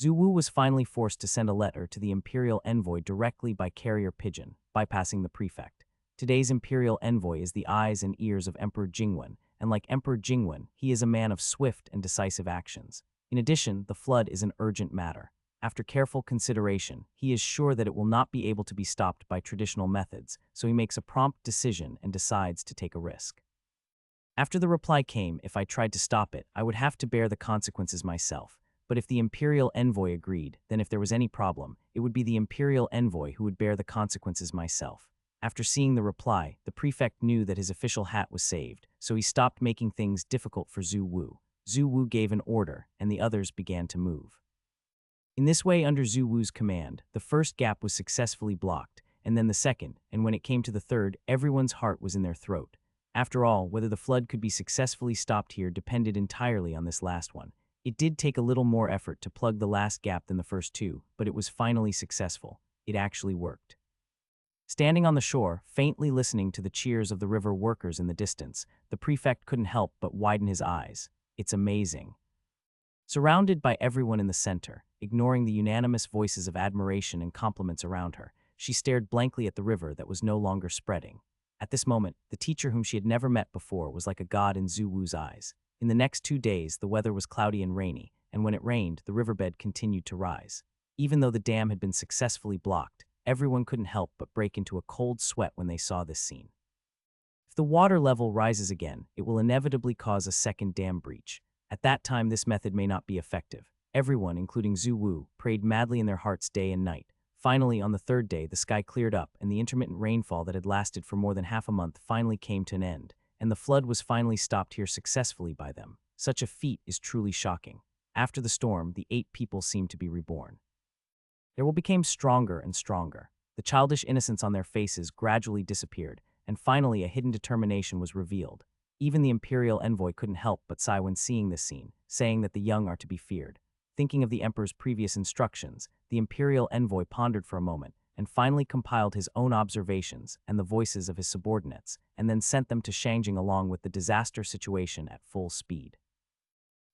Zhu Wu was finally forced to send a letter to the imperial envoy directly by carrier pigeon, bypassing the prefect. Today's imperial envoy is the eyes and ears of Emperor Jingwen, and like Emperor Jingwen, he is a man of swift and decisive actions. In addition, the flood is an urgent matter. After careful consideration, he is sure that it will not be able to be stopped by traditional methods, so he makes a prompt decision and decides to take a risk. After the reply came, if I tried to stop it, I would have to bear the consequences myself. But if the imperial envoy agreed, then if there was any problem, it would be the imperial envoy who would bear the consequences myself. After seeing the reply, the prefect knew that his official hat was saved, so he stopped making things difficult for Zhu Wu. Zhu Wu gave an order, and the others began to move. In this way, under Zhu Wu's command, the first gap was successfully blocked, and then the second, and when it came to the third, everyone's heart was in their throat. After all, whether the flood could be successfully stopped here depended entirely on this last one. It did take a little more effort to plug the last gap than the first 2, but it was finally successful. It actually worked. Standing on the shore, faintly listening to the cheers of the river workers in the distance, the prefect couldn't help but widen his eyes. It's amazing. Surrounded by everyone in the center, ignoring the unanimous voices of admiration and compliments around her, she stared blankly at the river that was no longer spreading. At this moment, the teacher whom she had never met before was like a god in Zhu Wu's eyes. In the next 2 days, the weather was cloudy and rainy, and when it rained, the riverbed continued to rise. Even though the dam had been successfully blocked, everyone couldn't help but break into a cold sweat when they saw this scene. If the water level rises again, it will inevitably cause a second dam breach. At that time, this method may not be effective. Everyone, including Zhu Wu, prayed madly in their hearts day and night. Finally, on the 3rd day, the sky cleared up, and the intermittent rainfall that had lasted for more than half a month finally came to an end, and the flood was finally stopped here successfully by them. Such a feat is truly shocking. After the storm, the 8 people seemed to be reborn. Their will became stronger and stronger. The childish innocence on their faces gradually disappeared, and finally a hidden determination was revealed. Even the imperial envoy couldn't help but sigh when seeing this scene, saying that the young are to be feared. Thinking of the emperor's previous instructions, the imperial envoy pondered for a moment, and finally compiled his own observations and the voices of his subordinates, and then sent them to Shangjing along with the disaster situation at full speed.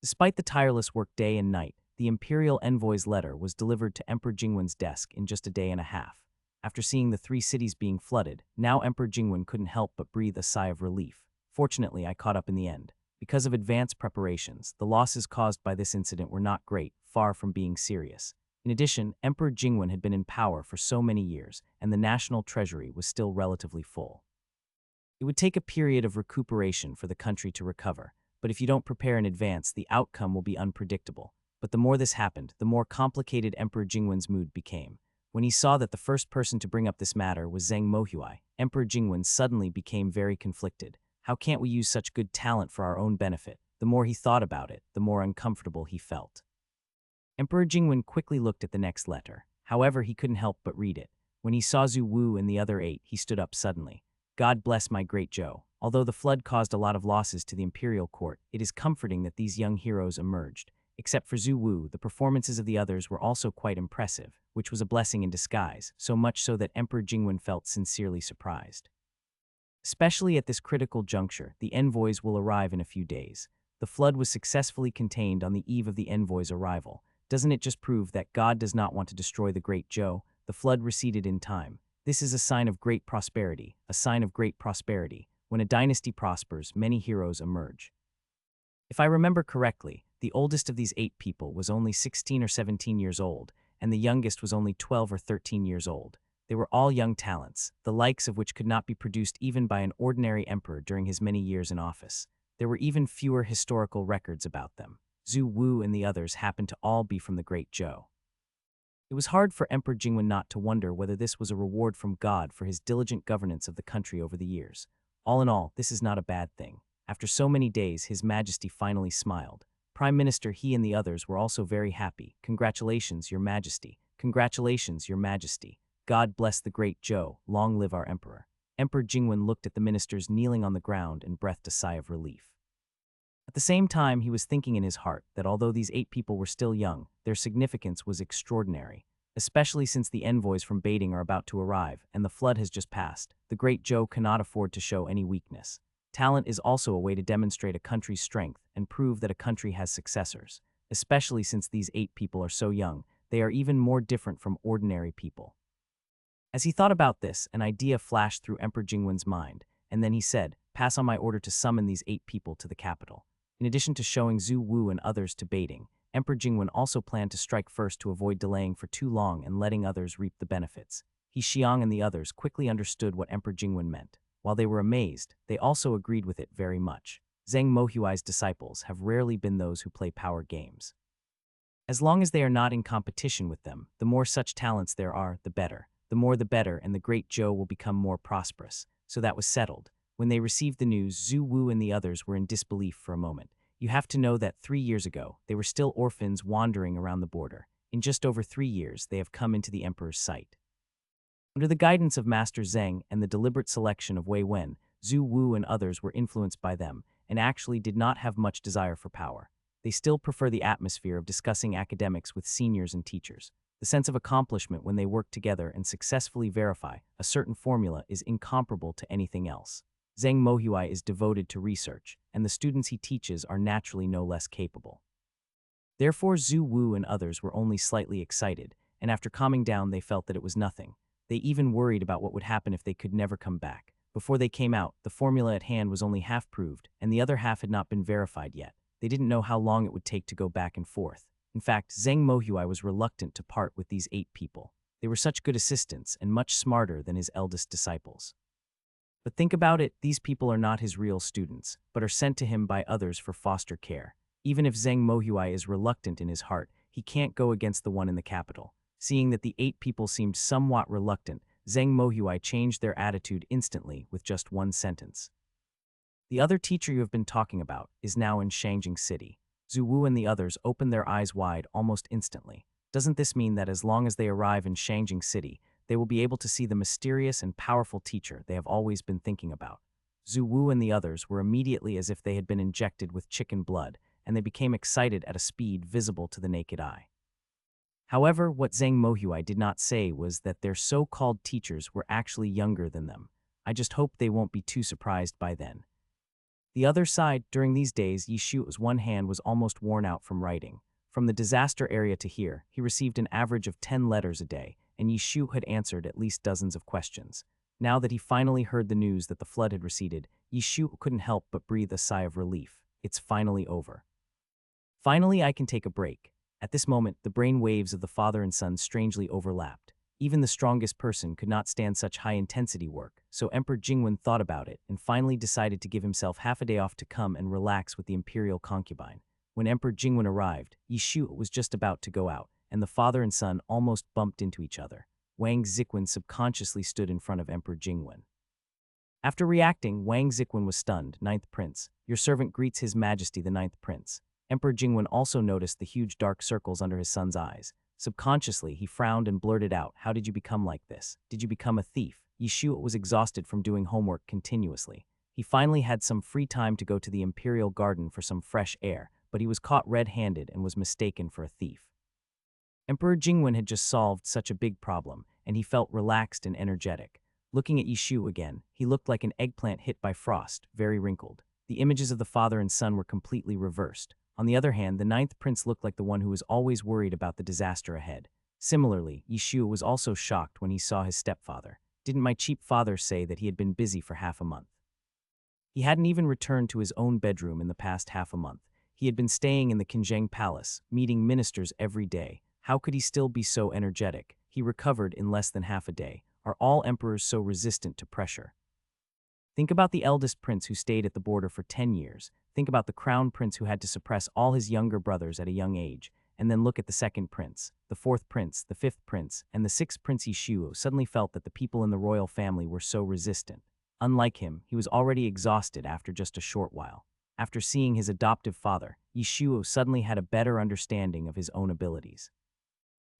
Despite the tireless work day and night, the imperial envoy's letter was delivered to Emperor Jingwen's desk in just a day and a half. After seeing the 3 cities being flooded, now Emperor Jingwen couldn't help but breathe a sigh of relief. Fortunately, I caught up in the end. Because of advanced preparations, the losses caused by this incident were not great, far from being serious. In addition, Emperor Jingwen had been in power for so many years, and the national treasury was still relatively full. It would take a period of recuperation for the country to recover, but if you don't prepare in advance, the outcome will be unpredictable. But the more this happened, the more complicated Emperor Jingwen's mood became. When he saw that the first person to bring up this matter was Zheng Mohuai, Emperor Jingwen suddenly became very conflicted. How can't we use such good talent for our own benefit? The more he thought about it, the more uncomfortable he felt. Emperor Jingwen quickly looked at the next letter. However, he couldn't help but read it. When he saw Zhu Wu and the other 8, he stood up suddenly. God bless my great Zhou. Although the flood caused a lot of losses to the imperial court, it is comforting that these young heroes emerged. Except for Zhu Wu, the performances of the others were also quite impressive, which was a blessing in disguise, so much so that Emperor Jingwen felt sincerely surprised. Especially at this critical juncture, the envoys will arrive in a few days. The flood was successfully contained on the eve of the envoys' arrival. Doesn't it just prove that God does not want to destroy the great Zhou? The flood receded in time. This is a sign of great prosperity, a sign of great prosperity. When a dynasty prospers, many heroes emerge. If I remember correctly, the oldest of these 8 people was only 16 or 17 years old, and the youngest was only 12 or 13 years old. They were all young talents, the likes of which could not be produced even by an ordinary emperor during his many years in office. There were even fewer historical records about them. Zhu Wu and the others happened to all be from the great Zhou. It was hard for Emperor Jingwen not to wonder whether this was a reward from God for his diligent governance of the country over the years. All in all, this is not a bad thing. After so many days, His Majesty finally smiled. Prime Minister, he and the others were also very happy. Congratulations, Your Majesty. Congratulations, Your Majesty. God bless the great Zhou. Long live our emperor. Emperor Jingwen looked at the ministers kneeling on the ground and breathed a sigh of relief. At the same time, he was thinking in his heart that although these 8 people were still young, their significance was extraordinary, especially since the envoys from Beiding are about to arrive and the flood has just passed. The great Zhou cannot afford to show any weakness. Talent is also a way to demonstrate a country's strength and prove that a country has successors. Especially since these 8 people are so young, they are even more different from ordinary people. As he thought about this, an idea flashed through Emperor Jingwen's mind, and then he said, "Pass on my order to summon these 8 people to the capital." In addition to showing Zhu Wu and others to Beiding, Emperor Jingwen also planned to strike first to avoid delaying for too long and letting others reap the benefits. He Xiang and the others quickly understood what Emperor Jingwen meant. While they were amazed, they also agreed with it very much. Zheng Mohuai's disciples have rarely been those who play power games. As long as they are not in competition with them, the more such talents there are, the better. The more the better, and the great Zhou will become more prosperous. So that was settled. When they received the news, Zhu Wu and the others were in disbelief for a moment. You have to know that 3 years ago, they were still orphans wandering around the border. In just over 3 years, they have come into the emperor's sight. Under the guidance of Master Zheng and the deliberate selection of Wei Wen, Zhu Wu and others were influenced by them and actually did not have much desire for power. They still prefer the atmosphere of discussing academics with seniors and teachers. The sense of accomplishment when they work together and successfully verify a certain formula is incomparable to anything else. Zheng Mohuai is devoted to research, and the students he teaches are naturally no less capable. Therefore, Zhu Wu and others were only slightly excited, and after calming down they felt that it was nothing. They even worried about what would happen if they could never come back. Before they came out, the formula at hand was only half proved, and the other half had not been verified yet. They didn't know how long it would take to go back and forth. In fact, Zheng Mohuai was reluctant to part with these 8 people. They were such good assistants and much smarter than his eldest disciples. But think about it, these people are not his real students, but are sent to him by others for foster care. Even if Zheng Mohuai is reluctant in his heart, he can't go against the one in the capital. Seeing that the 8 people seemed somewhat reluctant, Zheng Mohuai changed their attitude instantly with just one sentence. The other teacher you have been talking about is now in Shangjing City. Zhu Wu and the others opened their eyes wide almost instantly. Doesn't this mean that as long as they arrive in Shangjing City, they will be able to see the mysterious and powerful teacher they have always been thinking about? Zhu Wu and the others were immediately as if they had been injected with chicken blood, and they became excited at a speed visible to the naked eye. However, what Zheng Mohuai did not say was that their so-called teachers were actually younger than them. I just hope they won't be too surprised by then. The other side, during these days, Yishu's one hand was almost worn out from writing. From the disaster area to here, he received an average of 10 letters a day, and Yishu had answered at least dozens of questions. Now that he finally heard the news that the flood had receded, Yishu couldn't help but breathe a sigh of relief. It's finally over. Finally, I can take a break. At this moment, the brain waves of the father and son strangely overlapped. Even the strongest person could not stand such high-intensity work, so Emperor Jingwen thought about it and finally decided to give himself half a day off to come and relax with the imperial concubine. When Emperor Jingwen arrived, Yishu was just about to go out, and the father and son almost bumped into each other. Wang Ziquan subconsciously stood in front of Emperor Jingwen. After reacting, Wang Ziquan was stunned. Ninth Prince, your servant greets His Majesty the Ninth Prince. Emperor Jingwen also noticed the huge dark circles under his son's eyes. Subconsciously, he frowned and blurted out, "How did you become like this? Did you become a thief?" Yishuo was exhausted from doing homework continuously. He finally had some free time to go to the Imperial Garden for some fresh air, but he was caught red-handed and was mistaken for a thief. Emperor Jingwen had just solved such a big problem, and he felt relaxed and energetic. Looking at Yishu again, he looked like an eggplant hit by frost, very wrinkled. The images of the father and son were completely reversed. On the other hand, the ninth prince looked like the one who was always worried about the disaster ahead. Similarly, Yishu was also shocked when he saw his stepfather. Didn't my cheap father say that he had been busy for half a month? He hadn't even returned to his own bedroom in the past half a month. He had been staying in the Qinzheng Palace, meeting ministers every day. How could he still be so energetic? He recovered in less than half a day. Are all emperors so resistant to pressure? Think about the eldest prince who stayed at the border for 10 years. Think about the crown prince who had to suppress all his younger brothers at a young age. And then look at the second prince, the fourth prince, the fifth prince, and the sixth prince. Yishuo suddenly felt that the people in the royal family were so resistant. Unlike him, he was already exhausted after just a short while. After seeing his adoptive father, Yishuo suddenly had a better understanding of his own abilities.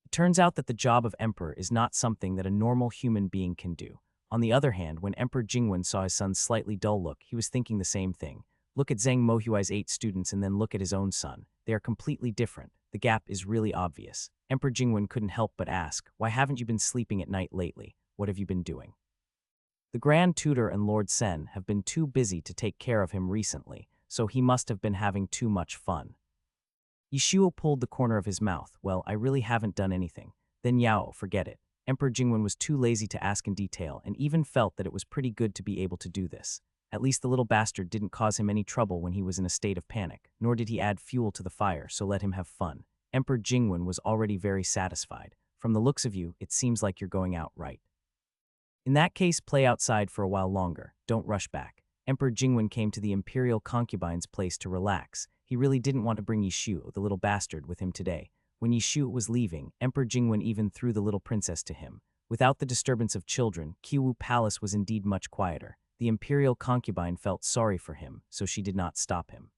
It turns out that the job of emperor is not something that a normal human being can do. On the other hand, when Emperor Jingwen saw his son's slightly dull look, he was thinking the same thing. Look at Zhang Mohuai's 8 students and then look at his own son. They are completely different. The gap is really obvious. Emperor Jingwen couldn't help but ask, "Why haven't you been sleeping at night lately? What have you been doing?" The Grand Tutor and Lord Sen have been too busy to take care of him recently, so he must have been having too much fun. Yishuo pulled the corner of his mouth. "Well, I really haven't done anything." Then Yao, forget it. Emperor Jingwen was too lazy to ask in detail and even felt that it was pretty good to be able to do this. At least the little bastard didn't cause him any trouble when he was in a state of panic, nor did he add fuel to the fire, so let him have fun. Emperor Jingwen was already very satisfied. From the looks of you, it seems like you're going out right. In that case, play outside for a while longer. Don't rush back. Emperor Jingwen came to the imperial concubine's place to relax. He really didn't want to bring Yishuo, the little bastard, with him today. When Yishuo was leaving, Emperor Jingwen even threw the little princess to him. Without the disturbance of children, Qiwu Palace was indeed much quieter. The imperial concubine felt sorry for him, so she did not stop him.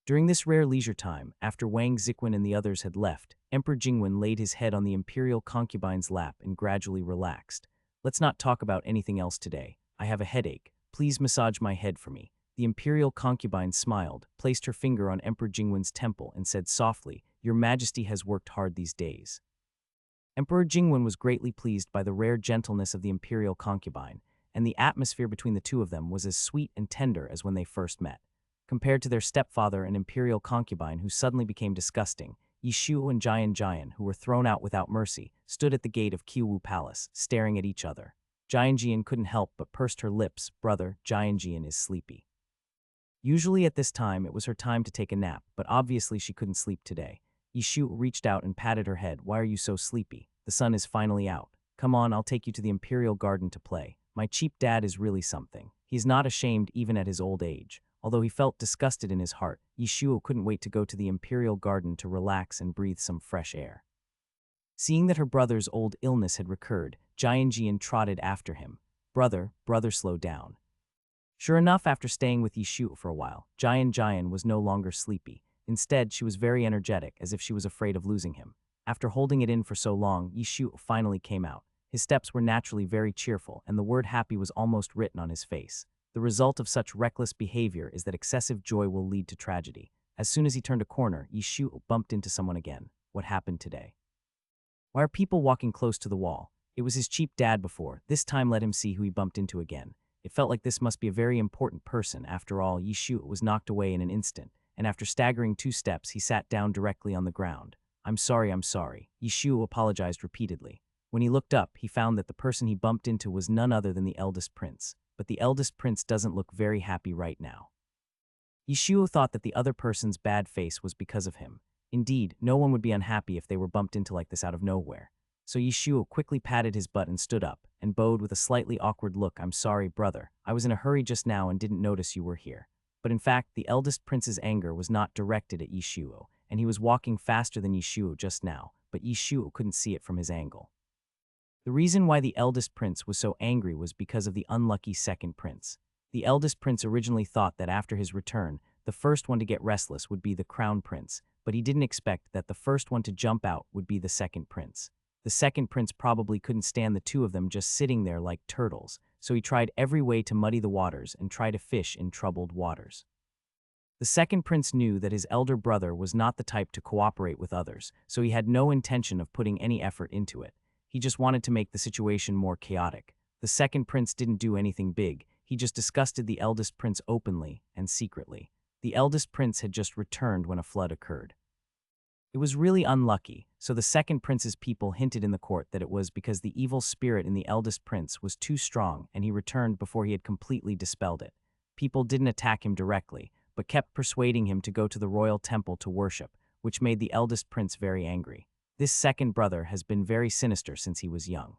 During this rare leisure time, after Wang Ziquan and the others had left, Emperor Jingwen laid his head on the imperial concubine's lap and gradually relaxed. "Let's not talk about anything else today. I have a headache. Please massage my head for me." The imperial concubine smiled, placed her finger on Emperor Jingwen's temple, and said softly, "Your Majesty has worked hard these days." Emperor Jingwen was greatly pleased by the rare gentleness of the imperial concubine, and the atmosphere between the two of them was as sweet and tender as when they first met. Compared to their stepfather and imperial concubine who suddenly became disgusting, Yishuo and Jian, who were thrown out without mercy, stood at the gate of Qiwu Palace, staring at each other. Jian couldn't help but pursed her lips. "Brother, Jian is sleepy." Usually at this time, it was her time to take a nap, but obviously she couldn't sleep today. Yishuo reached out and patted her head. "Why are you so sleepy? The sun is finally out. Come on, I'll take you to the Imperial Garden to play. My cheap dad is really something. He's not ashamed even at his old age." Although he felt disgusted in his heart, Yishuo couldn't wait to go to the Imperial Garden to relax and breathe some fresh air. Seeing that her brother's old illness had recurred, Jian trotted after him. Brother, slow down." Sure enough, after staying with Yishuo for a while, Jian was no longer sleepy. Instead, she was very energetic, as if she was afraid of losing him. After holding it in for so long, Yishuo finally came out. His steps were naturally very cheerful, and the word happy was almost written on his face. The result of such reckless behavior is that excessive joy will lead to tragedy. As soon as he turned a corner, Yishuo bumped into someone again. What happened today? Why are people walking close to the wall? It was his cheap dad before. This time let him see who he bumped into again. It felt like this must be a very important person. After all, Yishuo was knocked away in an instant, and after staggering 2 steps, he sat down directly on the ground. I'm sorry. Yishuo apologized repeatedly. When he looked up, he found that the person he bumped into was none other than the eldest prince. But the eldest prince doesn't look very happy right now. Yishuo thought that the other person's bad face was because of him. Indeed, no one would be unhappy if they were bumped into like this out of nowhere. So Yishuo quickly patted his butt and stood up, and bowed with a slightly awkward look. "I'm sorry, brother. I was in a hurry just now and didn't notice you were here." But in fact, the eldest prince's anger was not directed at Yishuo, and he was walking faster than Yishuo just now, but Yishuo couldn't see it from his angle. The reason why the eldest prince was so angry was because of the unlucky second prince. The eldest prince originally thought that after his return, the first one to get restless would be the crown prince, but he didn't expect that the first one to jump out would be the second prince. The second prince probably couldn't stand the two of them just sitting there like turtles, so he tried every way to muddy the waters and try to fish in troubled waters. The second prince knew that his elder brother was not the type to cooperate with others, so he had no intention of putting any effort into it. He just wanted to make the situation more chaotic. The second prince didn't do anything big, he just disgusted the eldest prince openly and secretly. The eldest prince had just returned when a flood occurred. It was really unlucky, so the second prince's people hinted in the court that it was because the evil spirit in the eldest prince was too strong and he returned before he had completely dispelled it. People didn't attack him directly, but kept persuading him to go to the royal temple to worship, which made the eldest prince very angry. This second brother has been very sinister since he was young.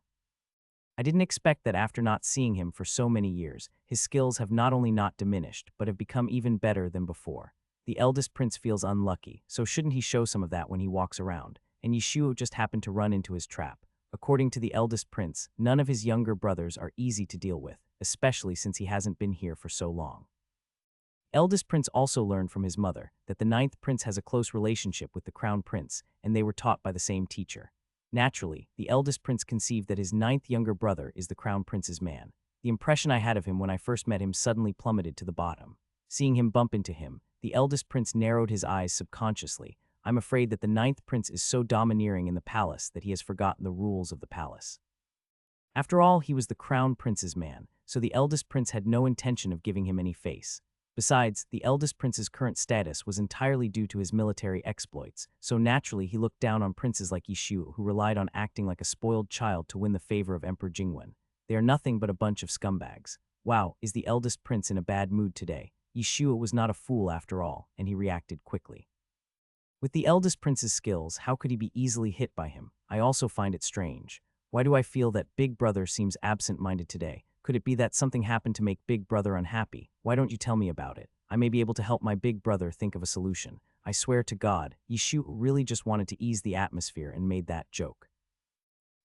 I didn't expect that after not seeing him for so many years, his skills have not only not diminished, but have become even better than before. The eldest prince feels unlucky, so shouldn't he show some of that when he walks around? And Yishuo just happened to run into his trap. According to the eldest prince, none of his younger brothers are easy to deal with, especially since he hasn't been here for so long. Eldest prince also learned from his mother that the ninth prince has a close relationship with the crown prince, and they were taught by the same teacher. Naturally, the eldest prince conceived that his ninth younger brother is the crown prince's man. The impression I had of him when I first met him suddenly plummeted to the bottom. Seeing him bump into him, the eldest prince narrowed his eyes subconsciously. I'm afraid that the ninth prince is so domineering in the palace that he has forgotten the rules of the palace. After all, he was the crown prince's man, so the eldest prince had no intention of giving him any face. Besides, the eldest prince's current status was entirely due to his military exploits, so naturally he looked down on princes like Yishuo who relied on acting like a spoiled child to win the favor of Emperor Jingwen. They are nothing but a bunch of scumbags. Wow, is the eldest prince in a bad mood today? Yishuo was not a fool after all, and he reacted quickly. With the eldest prince's skills, how could he be easily hit by him? I also find it strange. Why do I feel that Big Brother seems absent-minded today? Could it be that something happened to make Big Brother unhappy? Why don't you tell me about it? I may be able to help my big brother think of a solution. I swear to God, Yishuo really just wanted to ease the atmosphere and made that joke.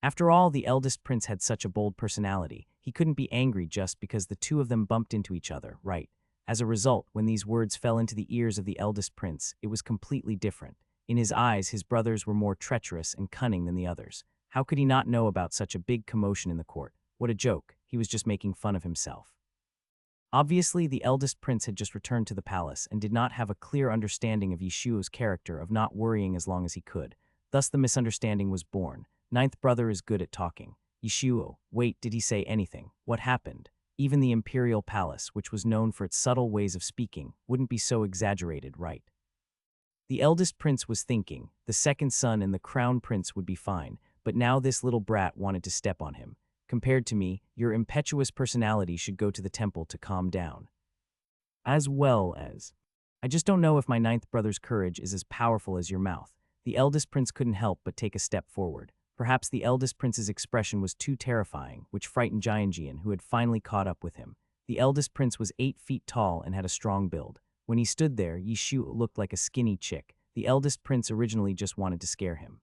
After all, the eldest prince had such a bold personality. He couldn't be angry just because the two of them bumped into each other, right? As a result, when these words fell into the ears of the eldest prince, it was completely different. In his eyes, his brothers were more treacherous and cunning than the others. How could he not know about such a big commotion in the court? What a joke. He was just making fun of himself. Obviously, the eldest prince had just returned to the palace and did not have a clear understanding of Yishuo's character of not worrying as long as he could. Thus the misunderstanding was born. Ninth brother is good at talking. Yishuo, wait, did he say anything? What happened? Even the imperial palace, which was known for its subtle ways of speaking, wouldn't be so exaggerated, right? The eldest prince was thinking, the second son and the crown prince would be fine, but now this little brat wanted to step on him. Compared to me, your impetuous personality should go to the temple to calm down. As well as, I just don't know if my ninth brother's courage is as powerful as your mouth. The eldest prince couldn't help but take a step forward. Perhaps the eldest prince's expression was too terrifying, which frightened Jianjian, who had finally caught up with him. The eldest prince was 8 feet tall and had a strong build. When he stood there, Yishuo looked like a skinny chick. The eldest prince originally just wanted to scare him.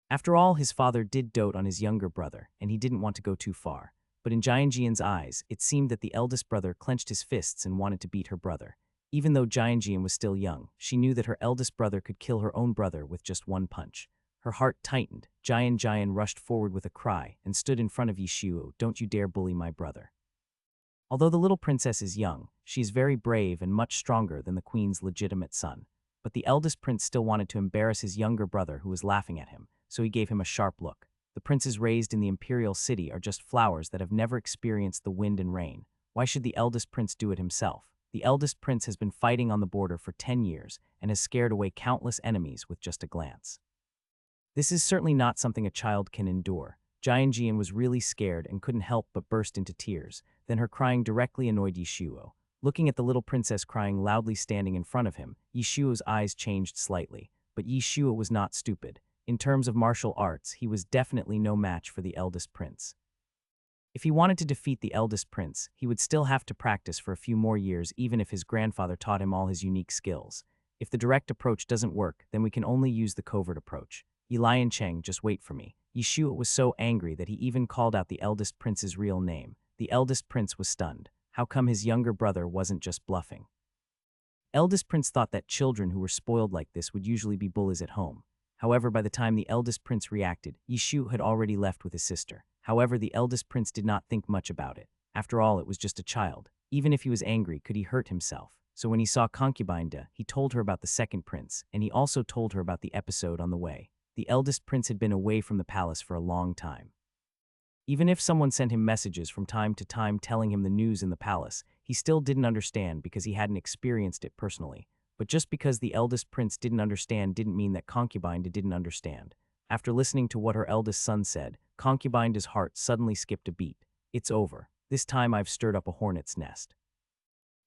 After all, his father did dote on his younger brother, and he didn't want to go too far. But in Jianjian's eyes, it seemed that the eldest brother clenched his fists and wanted to beat her brother. Even though Jianjian was still young, she knew that her eldest brother could kill her own brother with just one punch. Her heart tightened. Jian rushed forward with a cry and stood in front of Yishuo. Don't you dare bully my brother. Although the little princess is young, she is very brave and much stronger than the queen's legitimate son. But the eldest prince still wanted to embarrass his younger brother who was laughing at him, so he gave him a sharp look. The princes raised in the imperial city are just flowers that have never experienced the wind and rain. Why should the eldest prince do it himself? The eldest prince has been fighting on the border for 10 years and has scared away countless enemies with just a glance. This is certainly not something a child can endure. Jianjian was really scared and couldn't help but burst into tears. Then her crying directly annoyed Yishuo. Looking at the little princess crying loudly standing in front of him, Yishuo's eyes changed slightly. But Yishuo was not stupid. In terms of martial arts, he was definitely no match for the eldest prince. If he wanted to defeat the eldest prince, he would still have to practice for a few more years even if his grandfather taught him all his unique skills. If the direct approach doesn't work, then we can only use the covert approach. Lian Cheng, just wait for me. Yeshua was so angry that he even called out the eldest prince's real name. The eldest prince was stunned. How come his younger brother wasn't just bluffing? Eldest prince thought that children who were spoiled like this would usually be bullies at home. However, by the time the eldest prince reacted, Yeshu had already left with his sister. However, the eldest prince did not think much about it. After all, it was just a child. Even if he was angry, could he hurt himself? So when he saw concubine Da, he told her about the second prince, and he also told her about the episode on the way. The eldest prince had been away from the palace for a long time. Even if someone sent him messages from time to time telling him the news in the palace, he still didn't understand because he hadn't experienced it personally. But just because the eldest prince didn't understand didn't mean that concubine didn't understand. After listening to what her eldest son said, concubine's heart suddenly skipped a beat. It's over. This time I've stirred up a hornet's nest.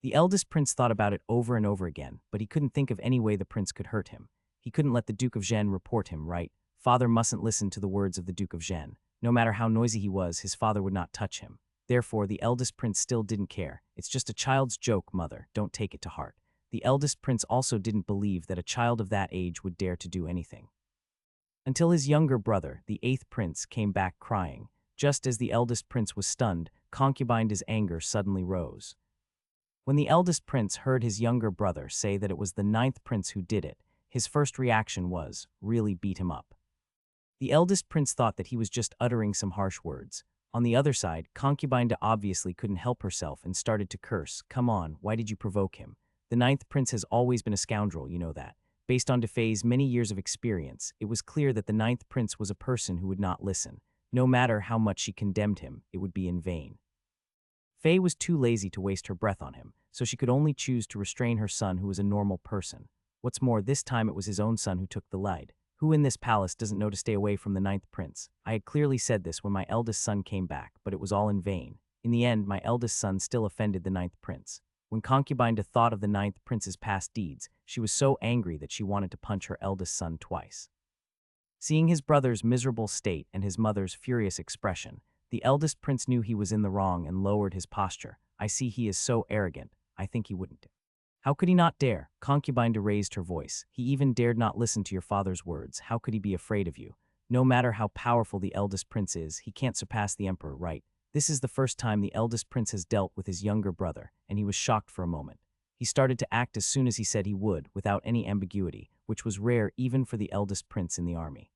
The eldest prince thought about it over and over again, but he couldn't think of any way the prince could hurt him. He couldn't let the Duke of Zhen report him, right? Father mustn't listen to the words of the Duke of Zhen. No matter how noisy he was, his father would not touch him. Therefore, the eldest prince still didn't care. It's just a child's joke, mother. Don't take it to heart. The eldest prince also didn't believe that a child of that age would dare to do anything. Until his younger brother, the eighth prince, came back crying. Just as the eldest prince was stunned, concubine's anger suddenly rose. When the eldest prince heard his younger brother say that it was the ninth prince who did it, his first reaction was, really beat him up. The eldest prince thought that he was just uttering some harsh words. On the other side, concubine obviously couldn't help herself and started to curse. Come on, why did you provoke him? The ninth prince has always been a scoundrel, you know that. Based on Defei's many years of experience, it was clear that the ninth prince was a person who would not listen. No matter how much she condemned him, it would be in vain. Fei was too lazy to waste her breath on him, so she could only choose to restrain her son, who was a normal person. What's more, this time it was his own son who took the lead. Who in this palace doesn't know to stay away from the ninth prince? I had clearly said this when my eldest son came back, but it was all in vain. In the end, my eldest son still offended the ninth prince. When concubine thought of the ninth prince's past deeds, she was so angry that she wanted to punch her eldest son twice. Seeing his brother's miserable state and his mother's furious expression, the eldest prince knew he was in the wrong and lowered his posture. I see he is so arrogant, I think he wouldn't. How could he not dare? Concubine raised her voice. He even dared not listen to your father's words. How could he be afraid of you? No matter how powerful the eldest prince is, he can't surpass the emperor, right? This is the first time the eldest prince has dealt with his younger brother, and he was shocked for a moment. He started to act as soon as he said he would, without any ambiguity, which was rare even for the eldest prince in the army.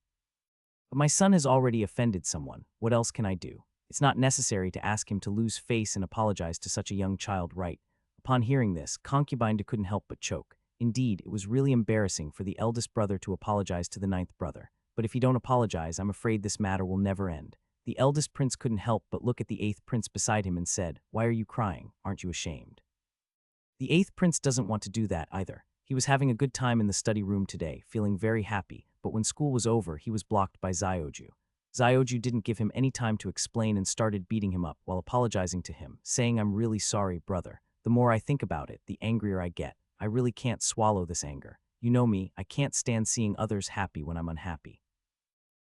But my son has already offended someone. What else can I do? It's not necessary to ask him to lose face and apologize to such a young child, right? Upon hearing this, concubine couldn't help but choke. Indeed, it was really embarrassing for the eldest brother to apologize to the ninth brother. But if you don't apologize, I'm afraid this matter will never end. The eldest prince couldn't help but look at the eighth prince beside him and said, "Why are you crying? Aren't you ashamed?" The eighth prince doesn't want to do that either. He was having a good time in the study room today, feeling very happy, but when school was over, he was blocked by Zioju. Zioju didn't give him any time to explain and started beating him up while apologizing to him, saying, "I'm really sorry, brother. The more I think about it, the angrier I get. I really can't swallow this anger. You know me, I can't stand seeing others happy when I'm unhappy.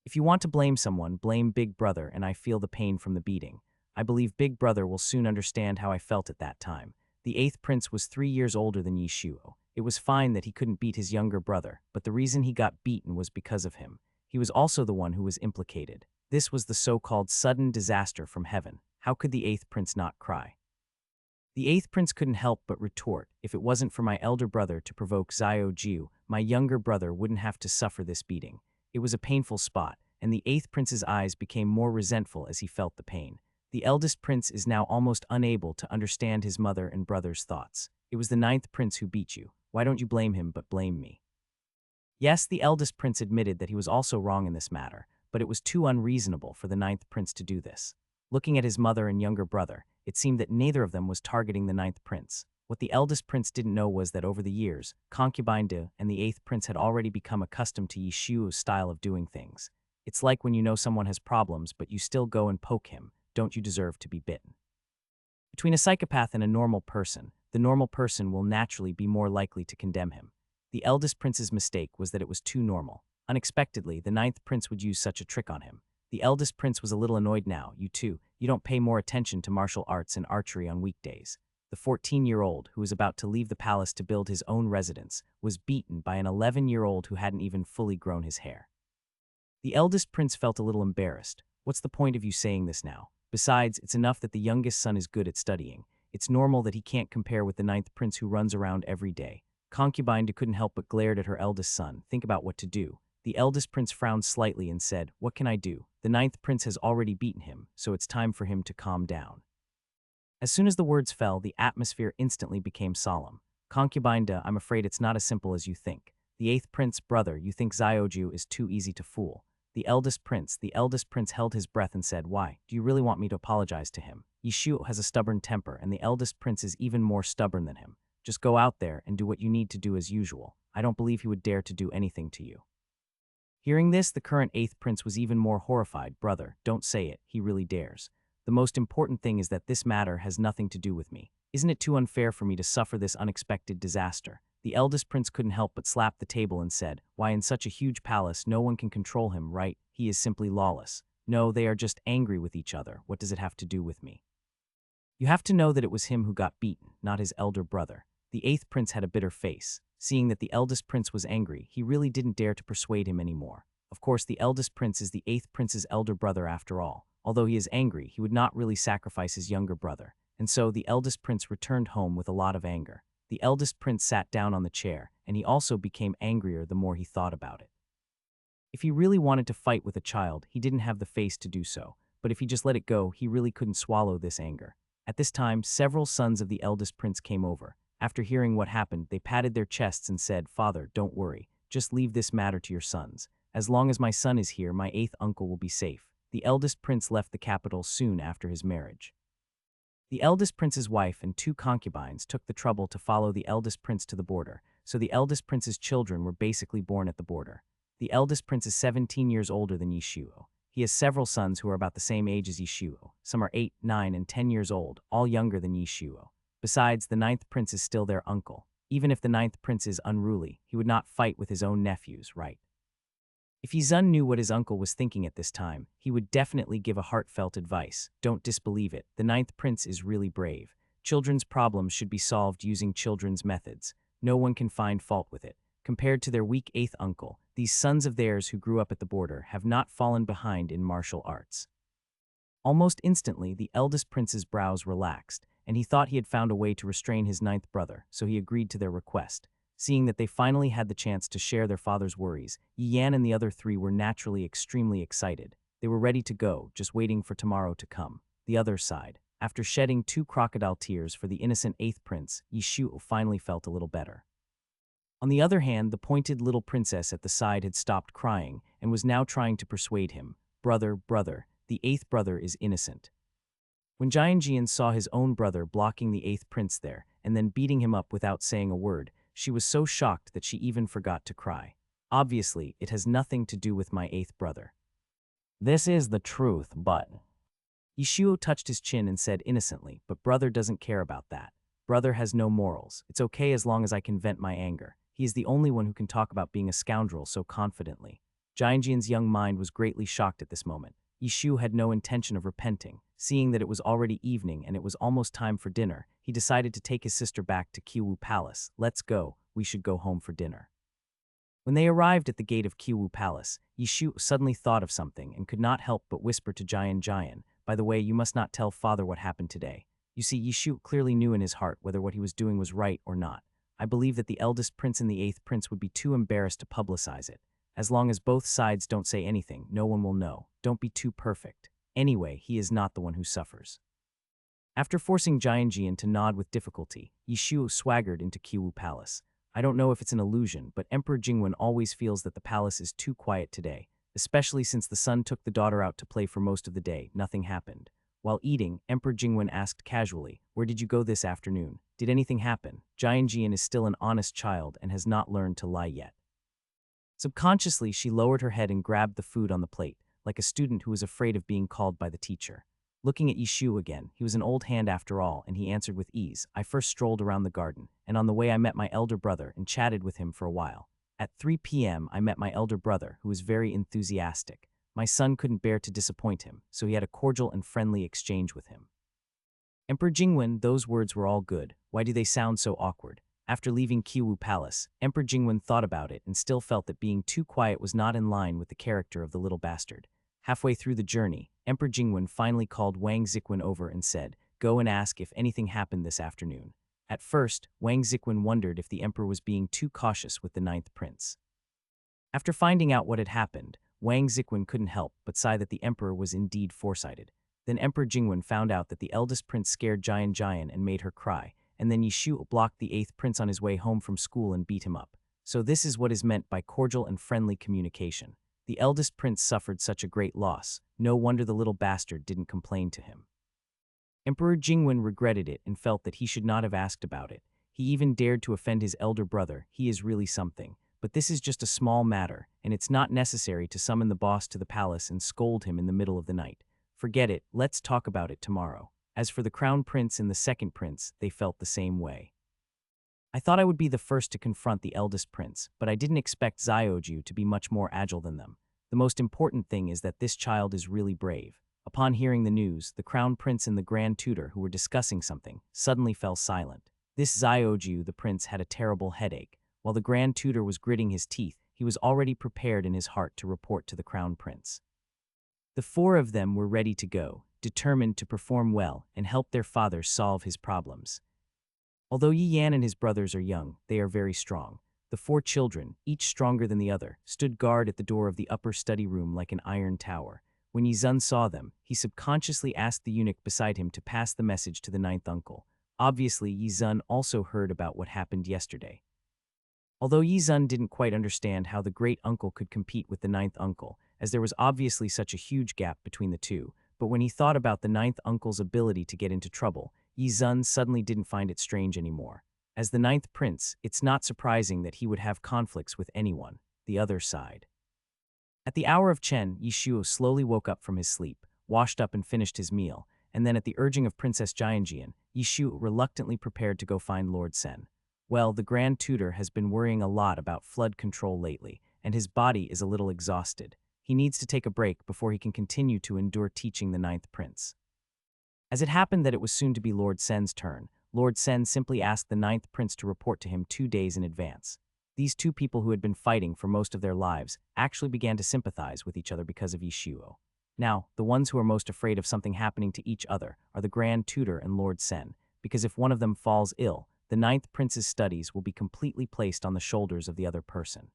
If you want to blame someone, blame Big Brother, and I feel the pain from the beating. I believe Big Brother will soon understand how I felt at that time." The eighth prince was 3 years older than Yishuo. It was fine that he couldn't beat his younger brother, but the reason he got beaten was because of him. He was also the one who was implicated. This was the so-called sudden disaster from heaven. How could the eighth prince not cry? The eighth prince couldn't help but retort, "If it wasn't for my elder brother to provoke Zioju, my younger brother wouldn't have to suffer this beating." It was a painful spot, and the eighth prince's eyes became more resentful as he felt the pain. The eldest prince is now almost unable to understand his mother and brother's thoughts. "It was the ninth prince who beat you. Why don't you blame him but blame me?" Yes, the eldest prince admitted that he was also wrong in this matter, but it was too unreasonable for the ninth prince to do this. Looking at his mother and younger brother, it seemed that neither of them was targeting the ninth prince. What the eldest prince didn't know was that over the years, concubine and the eighth prince had already become accustomed to Yishuo's style of doing things. It's like when you know someone has problems, but you still go and poke him. Don't you deserve to be bitten? Between a psychopath and a normal person, the normal person will naturally be more likely to condemn him. The eldest prince's mistake was that it was too normal. Unexpectedly, the ninth prince would use such a trick on him. The eldest prince was a little annoyed now. You don't pay more attention to martial arts and archery on weekdays. The 14-year-old, who was about to leave the palace to build his own residence, was beaten by an 11-year-old who hadn't even fully grown his hair. The eldest prince felt a little embarrassed. What's the point of you saying this now? Besides, it's enough that the youngest son is good at studying. It's normal that he can't compare with the ninth prince who runs around every day. Concubine couldn't help but glared at her eldest son. Think about what to do. The eldest prince frowned slightly and said, "What can I do? The ninth prince has already beaten him, so it's time for him to calm down." As soon as the words fell, the atmosphere instantly became solemn. Concubine, I'm afraid it's not as simple as you think. The eighth prince, brother, you think Zioju is too easy to fool. The eldest prince held his breath and said, "Why, do you really want me to apologize to him? Yishu has a stubborn temper, and the eldest prince is even more stubborn than him. Just go out there and do what you need to do as usual. I don't believe he would dare to do anything to you." Hearing this, the current eighth prince was even more horrified. "Brother, don't say it, he really dares. The most important thing is that this matter has nothing to do with me. Isn't it too unfair for me to suffer this unexpected disaster?" The eldest prince couldn't help but slap the table and said, "Why, in such a huge palace, no one can control him, right? He is simply lawless. No, they are just angry with each other. What does it have to do with me?" You have to know that it was him who got beaten, not his elder brother. The eighth prince had a bitter face. Seeing that the eldest prince was angry, he really didn't dare to persuade him anymore. Of course, the eldest prince is the eighth prince's elder brother after all. Although he is angry, he would not really sacrifice his younger brother. And so the eldest prince returned home with a lot of anger. The eldest prince sat down on the chair, and he also became angrier the more he thought about it. If he really wanted to fight with a child, he didn't have the face to do so, but if he just let it go, he really couldn't swallow this anger. At this time, several sons of the eldest prince came over. After hearing what happened, they patted their chests and said, "Father, don't worry. Just leave this matter to your sons. As long as my son is here, my eighth uncle will be safe." The eldest prince left the capital soon after his marriage. The eldest prince's wife and two concubines took the trouble to follow the eldest prince to the border, so the eldest prince's children were basically born at the border. The eldest prince is 17 years older than Yishuo. He has several sons who are about the same age as Yishuo. Some are 8, 9, and 10 years old, all younger than Yishuo. Besides, the ninth prince is still their uncle. Even if the ninth prince is unruly, he would not fight with his own nephews, right? If Yizun knew what his uncle was thinking at this time, he would definitely give a heartfelt advice. Don't disbelieve it. The ninth prince is really brave. Children's problems should be solved using children's methods. No one can find fault with it. Compared to their weak eighth uncle, these sons of theirs who grew up at the border have not fallen behind in martial arts. Almost instantly, the eldest prince's brows relaxed, and he thought he had found a way to restrain his ninth brother, so he agreed to their request. Seeing that they finally had the chance to share their father's worries, Yi Yan and the other three were naturally extremely excited. They were ready to go, just waiting for tomorrow to come. The other side. After shedding 2 crocodile tears for the innocent eighth prince, Yishu finally felt a little better. On the other hand, the pointed little princess at the side had stopped crying and was now trying to persuade him. Brother, the eighth brother is innocent." When Jianjian saw his own brother blocking the eighth prince there and then beating him up without saying a word, she was so shocked that she even forgot to cry. "Obviously, it has nothing to do with my eighth brother. This is the truth, but..." Yishuo touched his chin and said innocently, "But brother doesn't care about that. Brother has no morals. It's okay as long as I can vent my anger. He is the only one who can talk about being a scoundrel so confidently." Jianjian's young mind was greatly shocked at this moment. Yishu had no intention of repenting. Seeing that it was already evening and it was almost time for dinner, he decided to take his sister back to Kiwu Palace. "Let's go, we should go home for dinner." When they arrived at the gate of Kiwu Palace, Yishu suddenly thought of something and could not help but whisper to Jian, "By the way, you must not tell father what happened today." You see, Yishu clearly knew in his heart whether what he was doing was right or not. I believe that the eldest prince and the eighth prince would be too embarrassed to publicize it. As long as both sides don't say anything, no one will know. Don't be too perfect. Anyway, he is not the one who suffers. After forcing Jian to nod with difficulty, Yishu swaggered into Kiwu Palace. I don't know if it's an illusion, but Emperor Jingwen always feels that the palace is too quiet today, especially since the son took the daughter out to play for most of the day. Nothing happened. While eating, Emperor Jingwen asked casually, "Where did you go this afternoon? Did anything happen?" Jian is still an honest child and has not learned to lie yet. Subconsciously, she lowered her head and grabbed the food on the plate, like a student who was afraid of being called by the teacher. Looking at Yishu again, he was an old hand after all, and he answered with ease, "I first strolled around the garden, and on the way I met my elder brother and chatted with him for a while. At 3 p.m. I met my elder brother, who was very enthusiastic. My son couldn't bear to disappoint him, so he had a cordial and friendly exchange with him." Emperor Jingwen, those words were all good. Why do they sound so awkward? After leaving Kiwu Palace, Emperor Jingwen thought about it and still felt that being too quiet was not in line with the character of the little bastard. Halfway through the journey, Emperor Jingwen finally called Wang Ziquan over and said, "Go and ask if anything happened this afternoon." At first, Wang Ziquan wondered if the emperor was being too cautious with the ninth prince. After finding out what had happened, Wang Ziquan couldn't help but sigh that the emperor was indeed foresighted. Then Emperor Jingwen found out that the eldest prince scared Jian and made her cry, and then Yishu blocked the eighth prince on his way home from school and beat him up. So this is what is meant by cordial and friendly communication. The eldest prince suffered such a great loss, no wonder the little bastard didn't complain to him. Emperor Jingwen regretted it and felt that he should not have asked about it. He even dared to offend his elder brother. He is really something. But this is just a small matter, and it's not necessary to summon the boss to the palace and scold him in the middle of the night. Forget it, let's talk about it tomorrow. As for the crown prince and the second prince, they felt the same way. I thought I would be the first to confront the eldest prince, but I didn't expect Zioju to be much more agile than them. The most important thing is that this child is really brave. Upon hearing the news, the crown prince and the grand tutor, who were discussing something, suddenly fell silent. This Zioju, the prince, had a terrible headache. While the grand tutor was gritting his teeth, he was already prepared in his heart to report to the crown prince. The four of them were ready to go, determined to perform well and help their father solve his problems. Although Yi Yan and his brothers are young, they are very strong. The four children, each stronger than the other, stood guard at the door of the upper study room like an iron tower. When Yi Zun saw them, he subconsciously asked the eunuch beside him to pass the message to the ninth uncle. Obviously, Yi Zun also heard about what happened yesterday. Although Yi Zun didn't quite understand how the great uncle could compete with the ninth uncle, as there was obviously such a huge gap between the two, but when he thought about the ninth uncle's ability to get into trouble, Yi Zun suddenly didn't find it strange anymore. As the ninth prince, it's not surprising that he would have conflicts with anyone, the other side. At the hour of Chen, Yishuo slowly woke up from his sleep, washed up and finished his meal, and then at the urging of Princess Jianjian, Yishuo reluctantly prepared to go find Lord Sen. Well, the Grand Tutor has been worrying a lot about flood control lately, and his body is a little exhausted. He needs to take a break before he can continue to endure teaching the ninth prince. As it happened that it was soon to be Lord Sen's turn, Lord Sen simply asked the ninth prince to report to him 2 days in advance. These two people who had been fighting for most of their lives actually began to sympathize with each other because of Yishuo. Now, the ones who are most afraid of something happening to each other are the Grand Tutor and Lord Sen, because if one of them falls ill, the ninth prince's studies will be completely placed on the shoulders of the other person.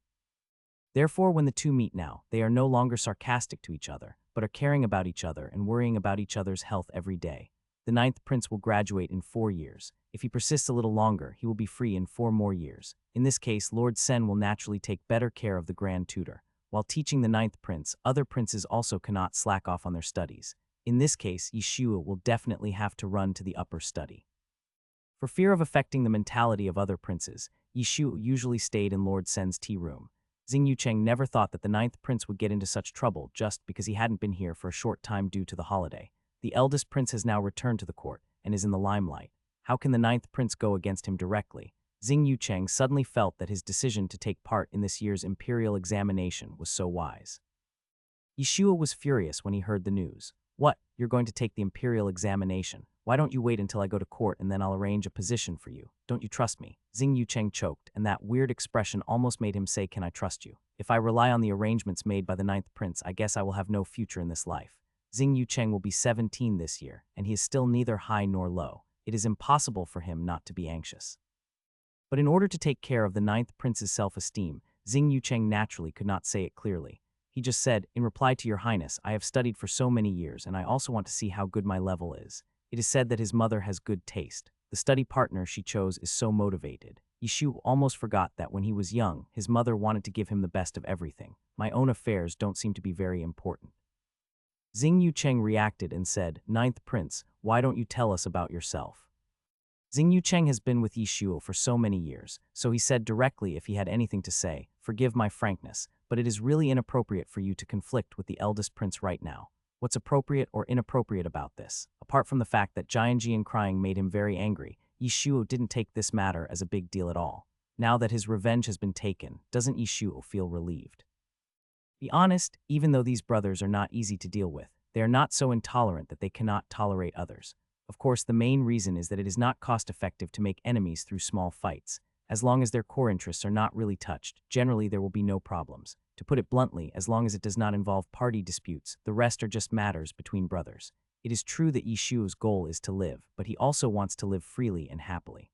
Therefore, when the two meet now, they are no longer sarcastic to each other, but are caring about each other and worrying about each other's health every day. The ninth prince will graduate in 4 years. If he persists a little longer, he will be free in 4 more years. In this case, Lord Sen will naturally take better care of the Grand Tutor. While teaching the ninth prince, other princes also cannot slack off on their studies. In this case, Yishuo will definitely have to run to the upper study. For fear of affecting the mentality of other princes, Yishuo usually stayed in Lord Sen's tea room. Xing Yucheng never thought that the ninth prince would get into such trouble just because he hadn't been here for a short time due to the holiday. The eldest prince has now returned to the court and is in the limelight. How can the ninth prince go against him directly? Xing Yucheng suddenly felt that his decision to take part in this year's imperial examination was so wise. Yishuo was furious when he heard the news. What? You're going to take the imperial examination? Why don't you wait until I go to court and then I'll arrange a position for you? Don't you trust me? Xing Yucheng choked, and that weird expression almost made him say, "Can I trust you? If I rely on the arrangements made by the ninth prince, I guess I will have no future in this life." Xing Yucheng will be 17 this year, and he is still neither high nor low. It is impossible for him not to be anxious. But in order to take care of the ninth prince's self-esteem, Xing Yucheng naturally could not say it clearly. He just said, "In reply to your highness, I have studied for so many years, and I also want to see how good my level is." It is said that his mother has good taste. The study partner she chose is so motivated. Yishu almost forgot that when he was young, his mother wanted to give him the best of everything. My own affairs don't seem to be very important. Xing Yucheng reacted and said, "Ninth prince, why don't you tell us about yourself?" Xing Yucheng has been with Yishuo for so many years, so he said directly if he had anything to say, "Forgive my frankness, but it is really inappropriate for you to conflict with the eldest prince right now." What's appropriate or inappropriate about this? Apart from the fact that Jianjian crying made him very angry, Yishuo didn't take this matter as a big deal at all. Now that his revenge has been taken, doesn't Yishuo feel relieved? Be honest, even though these brothers are not easy to deal with, they are not so intolerant that they cannot tolerate others. Of course, the main reason is that it is not cost-effective to make enemies through small fights. As long as their core interests are not really touched, generally there will be no problems. To put it bluntly, as long as it does not involve party disputes, the rest are just matters between brothers. It is true that Yishuo's goal is to live, but he also wants to live freely and happily.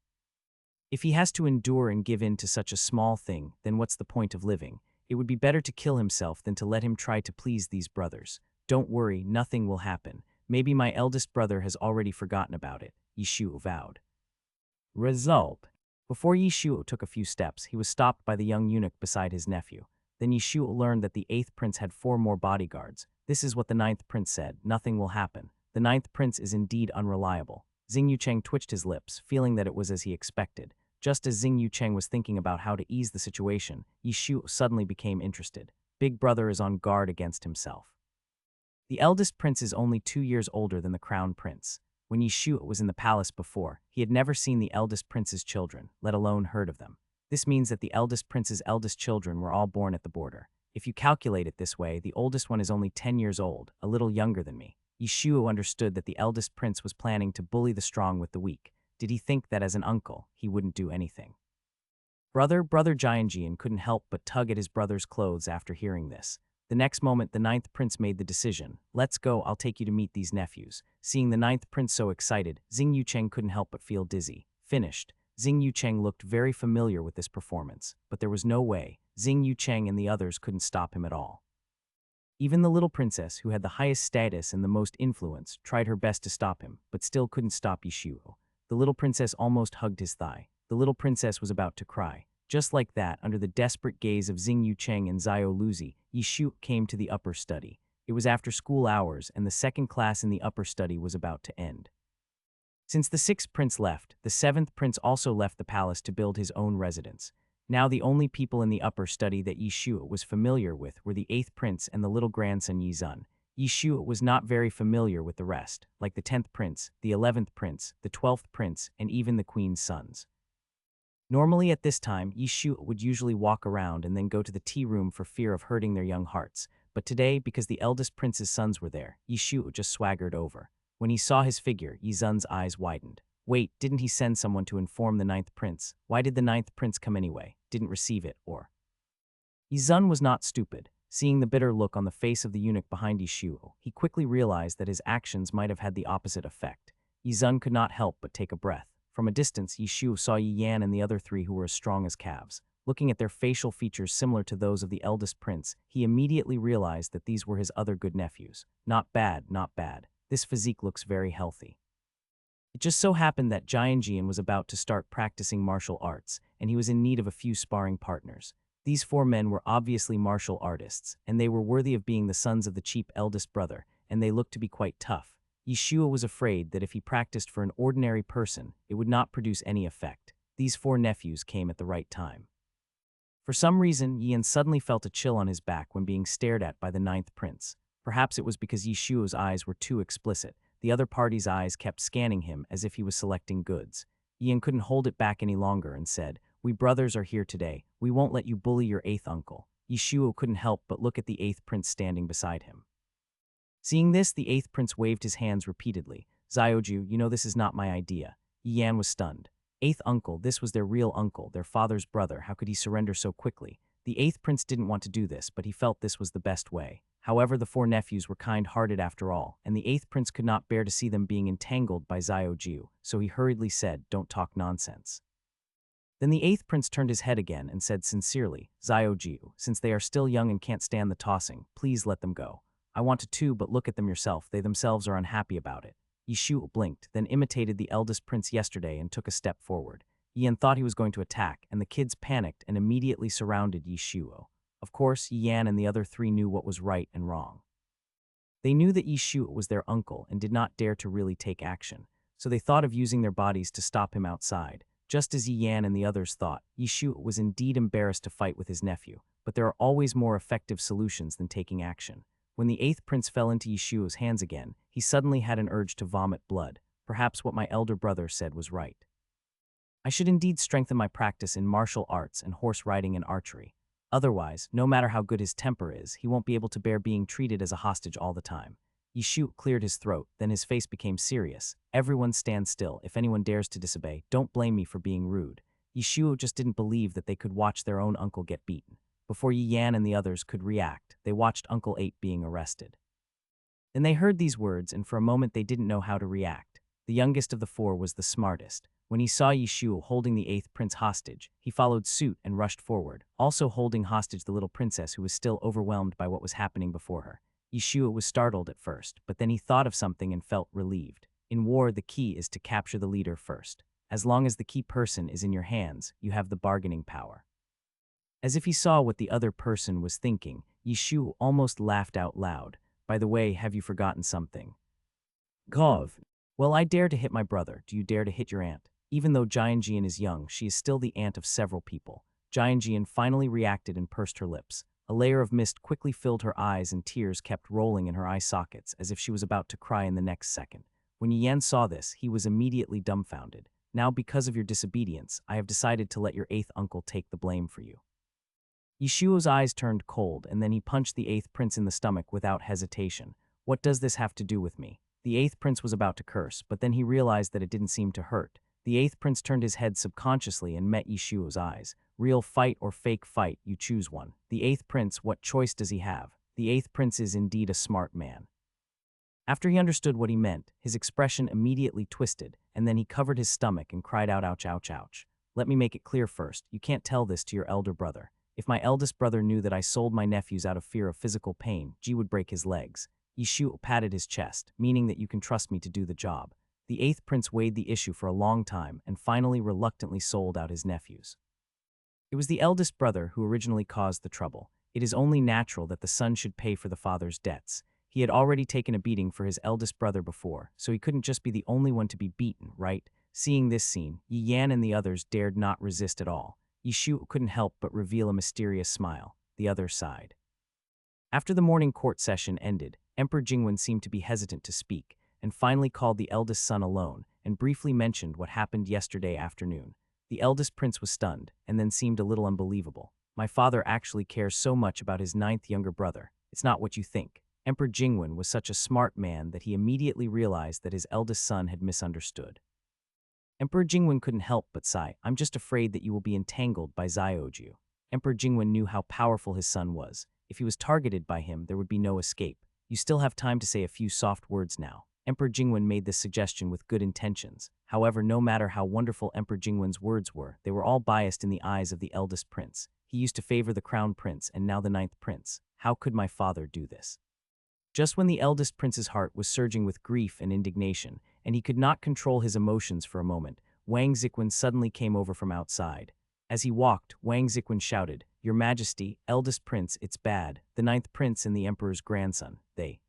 If he has to endure and give in to such a small thing, then what's the point of living? It would be better to kill himself than to let him try to please these brothers. Don't worry, nothing will happen. Maybe my eldest brother has already forgotten about it, Yishuo vowed. Result. Before Yishuo took a few steps, he was stopped by the young eunuch beside his nephew. Then Yishuo learned that the 8th prince had 4 more bodyguards. This is what the 9th prince said: nothing will happen. The 9th prince is indeed unreliable. Xing Yucheng twitched his lips, feeling that it was as he expected. Just as Xing Yucheng was thinking about how to ease the situation, Yishuo suddenly became interested. Big brother is on guard against himself. The eldest prince is only 2 years older than the crown prince. When Yishuo was in the palace before, he had never seen the eldest prince's children, let alone heard of them. This means that the eldest prince's eldest children were all born at the border. If you calculate it this way, the oldest one is only 10 years old, a little younger than me. Yishuo understood that the eldest prince was planning to bully the strong with the weak. Did he think that as an uncle, he wouldn't do anything? Brother Jianjian couldn't help but tug at his brother's clothes after hearing this. The next moment, the 9th prince made the decision. Let's go, I'll take you to meet these nephews. Seeing the 9th prince so excited, Xing Yucheng couldn't help but feel dizzy. Finished. Xing Yucheng looked very familiar with this performance, but there was no way. Xing Yucheng and the others couldn't stop him at all. Even the little princess, who had the highest status and the most influence, tried her best to stop him, but still couldn't stop Yishuo. The little princess almost hugged his thigh. The little princess was about to cry. Just like that, under the desperate gaze of Xing Yucheng and Xiao Luzi, Yishuo came to the upper study. It was after school hours, and the second class in the upper study was about to end. Since the 6th prince left, the 7th prince also left the palace to build his own residence. Now the only people in the upper study that Yishuo was familiar with were the 8th prince and the little grandson Yizun. Yishuo was not very familiar with the rest, like the 10th prince, the 11th prince, the 12th prince, and even the queen's sons. Normally at this time, Yishuo would usually walk around and then go to the tea room for fear of hurting their young hearts. But today, because the eldest prince's sons were there, Yishuo just swaggered over. When he saw his figure, Yizun's eyes widened. Wait, didn't he send someone to inform the 9th prince? Why did the 9th prince come anyway? Didn't receive it, or? Yizun was not stupid. Seeing the bitter look on the face of the eunuch behind Yishuo, he quickly realized that his actions might have had the opposite effect. Yizun could not help but take a breath. From a distance, Yishuo saw Yi Yan and the other 3 who were as strong as calves. Looking at their facial features similar to those of the eldest prince, he immediately realized that these were his other good nephews. Not bad, not bad. This physique looks very healthy. It just so happened that Jianjian was about to start practicing martial arts, and he was in need of a few sparring partners. These 4 men were obviously martial artists, and they were worthy of being the sons of the cheap eldest brother, and they looked to be quite tough. Yishuo was afraid that if he practiced for an ordinary person, it would not produce any effect. These 4 nephews came at the right time. For some reason, Yan suddenly felt a chill on his back when being stared at by the 9th prince. Perhaps it was because Yishuo's eyes were too explicit. The other party's eyes kept scanning him as if he was selecting goods. Yan couldn't hold it back any longer and said, "We brothers are here today. We won't let you bully your 8th uncle." Yishuo couldn't help but look at the 8th prince standing beside him. Seeing this, the 8th prince waved his hands repeatedly. "Xiaoju, you know this is not my idea." Yan was stunned. 8th uncle, this was their real uncle, their father's brother. How could he surrender so quickly? The 8th prince didn't want to do this, but he felt this was the best way. However, the 4 nephews were kind-hearted after all, and the 8th prince could not bear to see them being entangled by Xiaoju, so he hurriedly said, "Don't talk nonsense." Then the 8th prince turned his head again and said sincerely, "Xiaoju, since they are still young and can't stand the tossing, please let them go. I want to too, but look at them yourself. They themselves are unhappy about it." Yishuo blinked, then imitated the eldest prince yesterday and took a step forward. Yan thought he was going to attack, and the kids panicked and immediately surrounded Yishuo. Of course, Yan and the other 3 knew what was right and wrong. They knew that Yishuo was their uncle and did not dare to really take action, so they thought of using their bodies to stop him outside. Just as Yan and the others thought, Yishuo was indeed embarrassed to fight with his nephew, but there are always more effective solutions than taking action. When the 8th prince fell into Yishuo's hands again, he suddenly had an urge to vomit blood. Perhaps what my elder brother said was right. I should indeed strengthen my practice in martial arts and horse riding and archery. Otherwise, no matter how good his temper is, he won't be able to bear being treated as a hostage all the time. Yishuo cleared his throat, then his face became serious. "Everyone stand still. If anyone dares to disobey, don't blame me for being rude." Yishuo just didn't believe that they could watch their own uncle get beaten. Before Yi Yan and the others could react, they watched Uncle 8 being arrested. Then they heard these words, and for a moment they didn't know how to react. The youngest of the four was the smartest. When he saw Yishuo holding the eighth prince hostage, he followed suit and rushed forward, also holding hostage the little princess who was still overwhelmed by what was happening before her. Yishuo was startled at first, but then he thought of something and felt relieved. In war, the key is to capture the leader first. As long as the key person is in your hands, you have the bargaining power. As if he saw what the other person was thinking, Yishuo almost laughed out loud. By the way, have you forgotten something? Gov. Well, I dare to hit my brother. Do you dare to hit your aunt? Even though Jianjian is young, she is still the aunt of several people. Jianjian finally reacted and pursed her lips. A layer of mist quickly filled her eyes and tears kept rolling in her eye sockets as if she was about to cry in the next second. When Yi Yan saw this, he was immediately dumbfounded. Now, because of your disobedience, I have decided to let your eighth uncle take the blame for you. Yishuo's eyes turned cold, and then he punched the eighth prince in the stomach without hesitation. What does this have to do with me? The eighth prince was about to curse, but then he realized that it didn't seem to hurt. The eighth prince turned his head subconsciously and met Yishuo's eyes. Real fight or fake fight, you choose one. The eighth prince, what choice does he have? The eighth prince is indeed a smart man. After he understood what he meant, his expression immediately twisted, and then he covered his stomach and cried out, ouch, ouch, ouch. Let me make it clear first, you can't tell this to your elder brother. If my eldest brother knew that I sold my nephews out of fear of physical pain, Ji would break his legs. Yishuo patted his chest, meaning that you can trust me to do the job. The eighth prince weighed the issue for a long time and finally reluctantly sold out his nephews. It was the eldest brother who originally caused the trouble. It is only natural that the son should pay for the father's debts. He had already taken a beating for his eldest brother before, so he couldn't just be the only one to be beaten, right? Seeing this scene, Yi Yan and the others dared not resist at all. Yishuo couldn't help but reveal a mysterious smile. The other sighed. After the morning court session ended, Emperor Jingwen seemed to be hesitant to speak, and finally called the eldest son alone and briefly mentioned what happened yesterday afternoon. The eldest prince was stunned, and then seemed a little unbelievable. My father actually cares so much about his ninth younger brother. It's not what you think. Emperor Jingwen was such a smart man that he immediately realized that his eldest son had misunderstood. Emperor Jingwen couldn't help but sigh. I'm just afraid that you will be entangled by Xiaoju. Emperor Jingwen knew how powerful his son was. If he was targeted by him, there would be no escape. You still have time to say a few soft words now. Emperor Jingwen made this suggestion with good intentions. However, no matter how wonderful Emperor Jingwen's words were, they were all biased in the eyes of the eldest prince. He used to favor the crown prince and now the ninth prince. How could my father do this? Just when the eldest prince's heart was surging with grief and indignation, and he could not control his emotions for a moment, Wang Ziquan suddenly came over from outside. As he walked, Wang Ziquan shouted, Your Majesty, eldest prince, it's bad. The ninth prince and the emperor's grandson, they.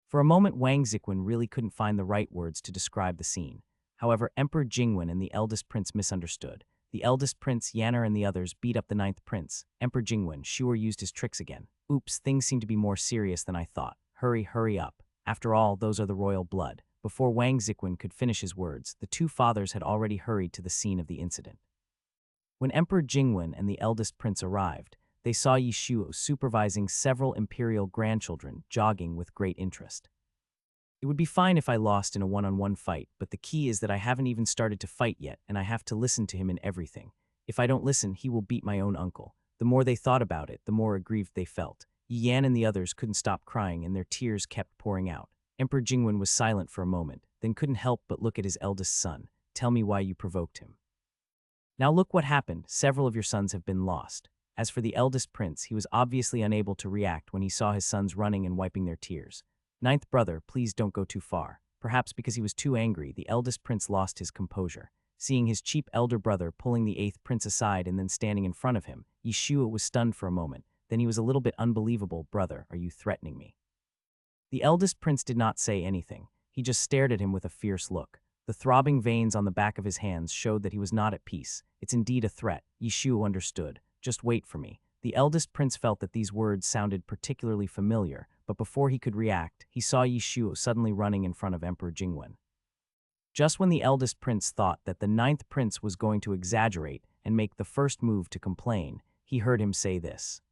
For a moment, Wang Ziquan really couldn't find the right words to describe the scene. However, Emperor Jingwen and the eldest prince misunderstood. The eldest prince, Yanner, and the others beat up the ninth prince. Emperor Jingwen, sure, used his tricks again. Oops, things seem to be more serious than I thought. Hurry up. After all, those are the royal blood. Before Wang Ziquan could finish his words, the two fathers had already hurried to the scene of the incident. When Emperor Jingwen and the eldest prince arrived, they saw Yishuo supervising several imperial grandchildren jogging with great interest. It would be fine if I lost in a one-on-one fight, but the key is that I haven't even started to fight yet, and I have to listen to him in everything. If I don't listen, he will beat my own uncle. The more they thought about it, the more aggrieved they felt. Yi Yan and the others couldn't stop crying, and their tears kept pouring out. Emperor Jingwen was silent for a moment, then couldn't help but look at his eldest son. Tell me why you provoked him. Now look what happened. Several of your sons have been lost. As for the eldest prince, he was obviously unable to react when he saw his sons running and wiping their tears. Ninth brother, please don't go too far. Perhaps because he was too angry, the eldest prince lost his composure. Seeing his cheap elder brother pulling the eighth prince aside and then standing in front of him, Yishuo was stunned for a moment. Then he was a little bit unbelievable. Brother, are you threatening me? The eldest prince did not say anything. He just stared at him with a fierce look. The throbbing veins on the back of his hands showed that he was not at peace. It's indeed a threat. Yishuo understood. Just wait for me. The eldest prince felt that these words sounded particularly familiar, but before he could react, he saw Yishuo suddenly running in front of Emperor Jingwen. Just when the eldest prince thought that the ninth prince was going to exaggerate and make the first move to complain, he heard him say this.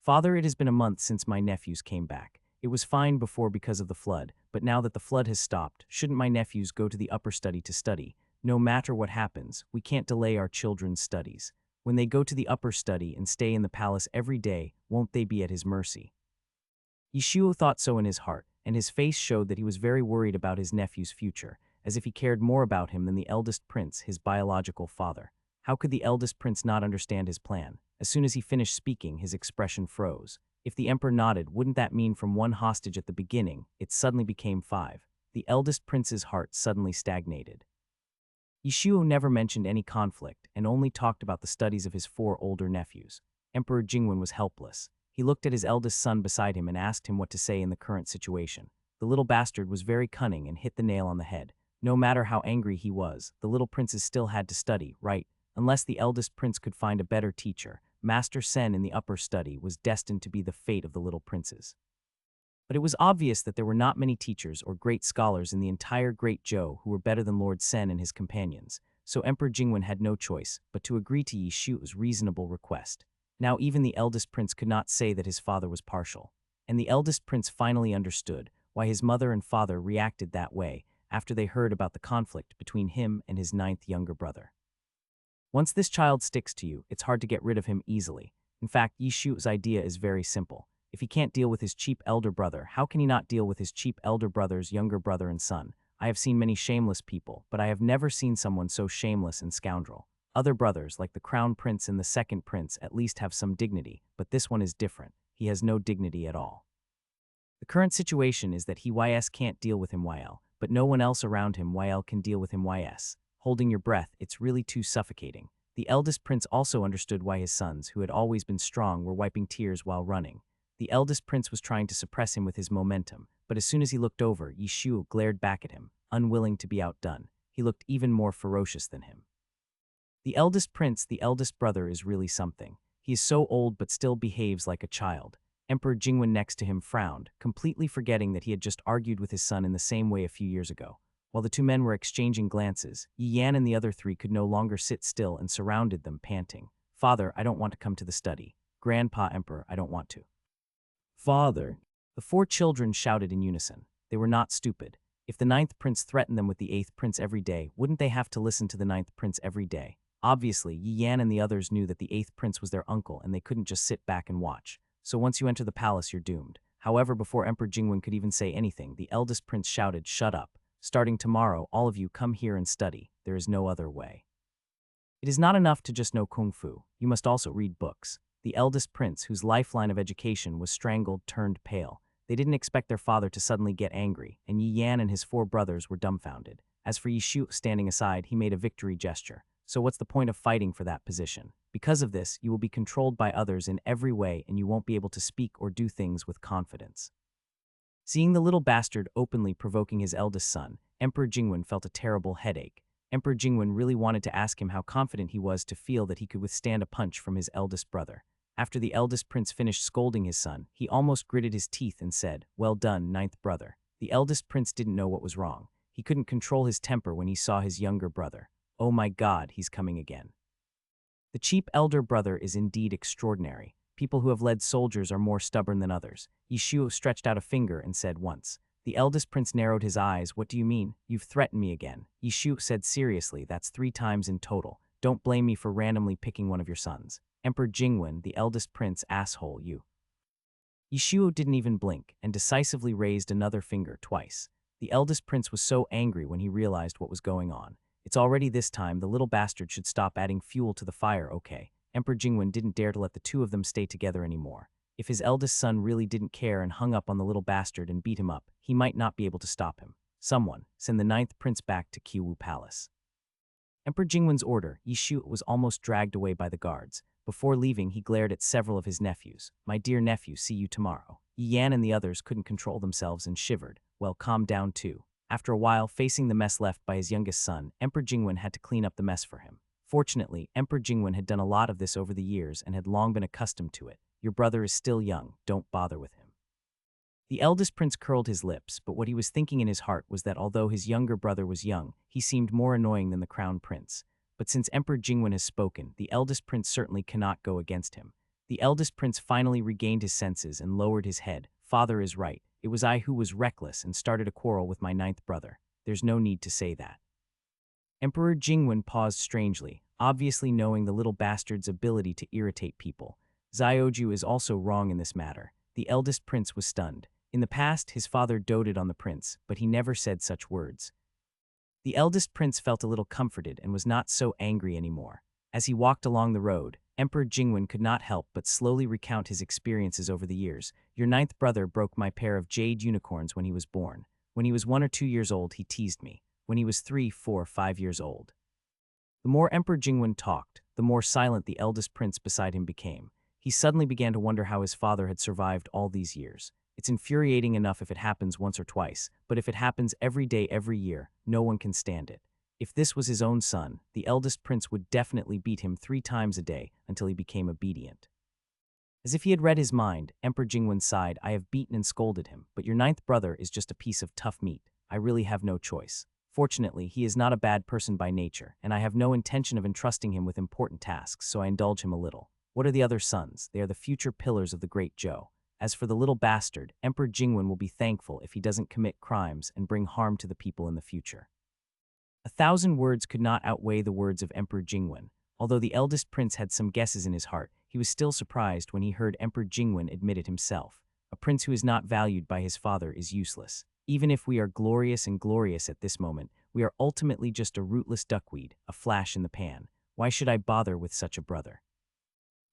Father, it has been a month since my nephews came back. It was fine before because of the flood, but now that the flood has stopped, shouldn't my nephews go to the upper study to study? No matter what happens, we can't delay our children's studies. When they go to the upper study and stay in the palace every day, won't they be at his mercy? Yishuo thought so in his heart, and his face showed that he was very worried about his nephew's future, as if he cared more about him than the eldest prince, his biological father. How could the eldest prince not understand his plan? As soon as he finished speaking, his expression froze. If the emperor nodded, wouldn't that mean from one hostage at the beginning, it suddenly became 5? The eldest prince's heart suddenly stagnated. Yishuo never mentioned any conflict and only talked about the studies of his 4 older nephews. Emperor Jingwen was helpless. He looked at his eldest son beside him and asked him what to say in the current situation. The little bastard was very cunning and hit the nail on the head. No matter how angry he was, the little princes still had to study, right? Unless the eldest prince could find a better teacher, Master Sen in the upper study was destined to be the fate of the little princes. But it was obvious that there were not many teachers or great scholars in the entire Great Zhou who were better than Lord Sen and his companions, so Emperor Jingwen had no choice but to agree to Yishuo's reasonable request. Now even the eldest prince could not say that his father was partial, and the eldest prince finally understood why his mother and father reacted that way after they heard about the conflict between him and his 9th younger brother. Once this child sticks to you, it's hard to get rid of him easily. In fact, Yishuo's idea is very simple. If he can't deal with his cheap elder brother, how can he not deal with his cheap elder brother's younger brother and son? I have seen many shameless people, but I have never seen someone so shameless and scoundrel. Other brothers, like the crown prince and the second prince, at least have some dignity, but this one is different. He has no dignity at all. The current situation is that he can't deal with him but no one else around him can deal with him Holding your breath, it's really too suffocating. The eldest prince also understood why his sons, who had always been strong, were wiping tears while running. The eldest prince was trying to suppress him with his momentum, but as soon as he looked over, Yishuo glared back at him, unwilling to be outdone. He looked even more ferocious than him. The eldest prince, the eldest brother, is really something. He is so old but still behaves like a child. Emperor Jingwen next to him frowned, completely forgetting that he had just argued with his son in the same way a few years ago. While the 2 men were exchanging glances, Yi Yan and the other 3 could no longer sit still and surrounded them, panting. "Father, I don't want to come to the study. Grandpa Emperor, I don't want to." "Father!" The 4 children shouted in unison. They were not stupid. If the 9th prince threatened them with the 8th prince every day, wouldn't they have to listen to the 9th prince every day? Obviously, Yi Yan and the others knew that the 8th prince was their uncle and they couldn't just sit back and watch. So once you enter the palace, you're doomed. However, before Emperor Jingwen could even say anything, the eldest prince shouted, "Shut up. Starting tomorrow, all of you come here and study. There is no other way. It is not enough to just know kung fu. You must also read books." The eldest prince, whose lifeline of education was strangled, turned pale. They didn't expect their father to suddenly get angry, and Yi Yan and his 4 brothers were dumbfounded. As for Yishuo standing aside, he made a victory gesture. "So what's the point of fighting for that position? Because of this, you will be controlled by others in every way and you won't be able to speak or do things with confidence." Seeing the little bastard openly provoking his eldest son, Emperor Jingwen felt a terrible headache. Emperor Jingwen really wanted to ask him how confident he was to feel that he could withstand a punch from his eldest brother. After the eldest prince finished scolding his son, he almost gritted his teeth and said, "Well done, 9th brother." The eldest prince didn't know what was wrong. He couldn't control his temper when he saw his younger brother. Oh my God, he's coming again. The cheap elder brother is indeed extraordinary. People who have led soldiers are more stubborn than others. Yishuo stretched out a finger and said once. The eldest prince narrowed his eyes. "What do you mean? You've threatened me again." Yishuo said seriously, "That's 3 times in total. Don't blame me for randomly picking one of your sons." Emperor Jingwen, the eldest prince, asshole, you. Yishuo didn't even blink and decisively raised another finger twice. The eldest prince was so angry when he realized what was going on. It's already this time, the little bastard should stop adding fuel to the fire, okay? Emperor Jingwen didn't dare to let the 2 of them stay together anymore. If his eldest son really didn't care and hung up on the little bastard and beat him up, he might not be able to stop him. Someone, send the 9th prince back to Qiwu Palace. Emperor Jingwen's order, Yishuo was almost dragged away by the guards. Before leaving, he glared at several of his nephews. "My dear nephew, see you tomorrow." Yi Yan and the others couldn't control themselves and shivered. "Well, calm down too." After a while, facing the mess left by his youngest son, Emperor Jingwen had to clean up the mess for him. Fortunately, Emperor Jingwen had done a lot of this over the years and had long been accustomed to it. "Your brother is still young, don't bother with him." The eldest prince curled his lips, but what he was thinking in his heart was that although his younger brother was young, he seemed more annoying than the crown prince. But since Emperor Jingwen has spoken, the eldest prince certainly cannot go against him. The eldest prince finally regained his senses and lowered his head. "Father is right. It was I who was reckless and started a quarrel with my 9th brother. There's no need to say that." Emperor Jingwen paused strangely, obviously knowing the little bastard's ability to irritate people. Xiaoju is also wrong in this matter. The eldest prince was stunned. In the past, his father doted on the prince, but he never said such words. The eldest prince felt a little comforted and was not so angry anymore. As he walked along the road, Emperor Jingwen could not help but slowly recount his experiences over the years. Your ninth brother broke my pair of jade unicorns when he was born. When he was 1 or 2 years old, he teased me. When he was 3, 4, 5 years old. The more Emperor Jingwen talked, the more silent the eldest prince beside him became. He suddenly began to wonder how his father had survived all these years. It's infuriating enough if it happens once or twice, but if it happens every day, every year, no one can stand it. If this was his own son, the eldest prince would definitely beat him 3 times a day until he became obedient. As if he had read his mind, Emperor Jingwen sighed. I have beaten and scolded him, but your ninth brother is just a piece of tough meat. I really have no choice. Fortunately, he is not a bad person by nature, and I have no intention of entrusting him with important tasks, so I indulge him a little. What are the other sons? They are the future pillars of the great Zhou. As for the little bastard, Emperor Jingwen will be thankful if he doesn't commit crimes and bring harm to the people in the future. 1,000 words could not outweigh the words of Emperor Jingwen. Although the eldest prince had some guesses in his heart, he was still surprised when he heard Emperor Jingwen admit it himself. A prince who is not valued by his father is useless. Even if we are glorious and glorious at this moment, we are ultimately just a rootless duckweed, a flash in the pan. Why should I bother with such a brother?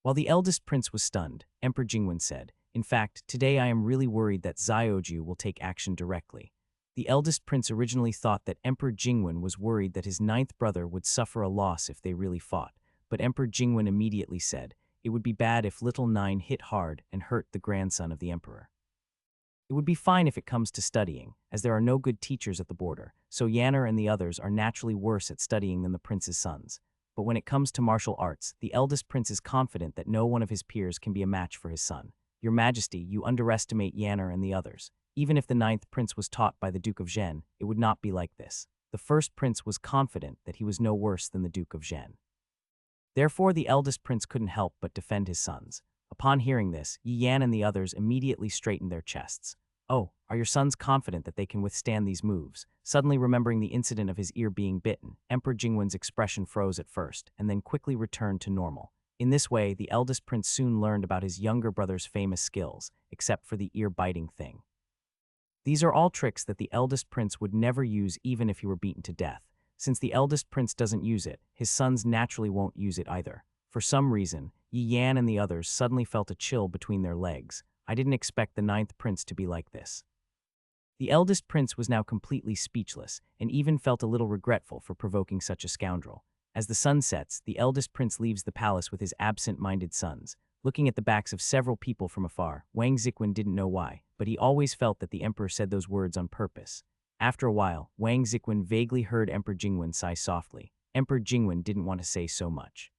While the eldest prince was stunned, Emperor Jingwen said, in fact, today I am really worried that Xiaoju will take action directly. The eldest prince originally thought that Emperor Jingwen was worried that his ninth brother would suffer a loss if they really fought, but Emperor Jingwen immediately said, it would be bad if little Nine hit hard and hurt the grandson of the emperor. It would be fine if it comes to studying, as there are no good teachers at the border, so Yanner and the others are naturally worse at studying than the prince's sons. But when it comes to martial arts, the eldest prince is confident that no one of his peers can be a match for his son. Your Majesty, you underestimate Yanner and the others. Even if the ninth prince was taught by the Duke of Zhen, it would not be like this. The first prince was confident that he was no worse than the Duke of Zhen. Therefore, the eldest prince couldn't help but defend his sons. Upon hearing this, Yi Yan and the others immediately straightened their chests. Oh, are your sons confident that they can withstand these moves? Suddenly remembering the incident of his ear being bitten, Emperor Jingwen's expression froze at first, and then quickly returned to normal. In this way, the eldest prince soon learned about his younger brother's famous skills, except for the ear-biting thing. These are all tricks that the eldest prince would never use even if he were beaten to death. Since the eldest prince doesn't use it, his sons naturally won't use it either. For some reason, Yi Yan and the others suddenly felt a chill between their legs. I didn't expect the ninth prince to be like this. The eldest prince was now completely speechless, and even felt a little regretful for provoking such a scoundrel. As the sun sets, the eldest prince leaves the palace with his absent-minded sons. Looking at the backs of several people from afar, Wang Ziquan didn't know why, but he always felt that the emperor said those words on purpose. After a while, Wang Ziquan vaguely heard Emperor Jingwen sigh softly. Emperor Jingwen didn't want to say so much.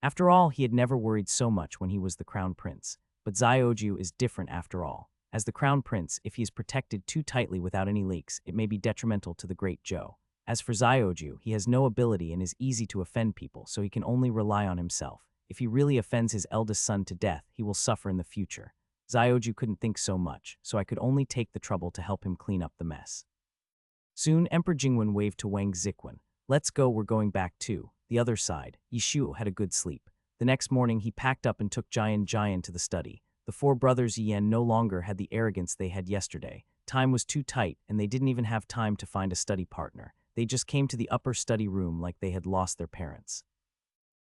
After all, he had never worried so much when he was the crown prince. But Xiaoju is different after all. As the crown prince, if he is protected too tightly without any leaks, it may be detrimental to the great Zhou. As for Xiaoju, he has no ability and is easy to offend people, so he can only rely on himself. If he really offends his eldest son to death, he will suffer in the future. Xiaoju couldn't think so much, so I could only take the trouble to help him clean up the mess. Soon, Emperor Jingwen waved to Wang Ziquan. Let's go, we're going back too. The other side, Yishu had a good sleep. The next morning, he packed up and took Jian to the study. The 4 brothers Yan no longer had the arrogance they had yesterday. Time was too tight, and they didn't even have time to find a study partner. They just came to the upper study room like they had lost their parents.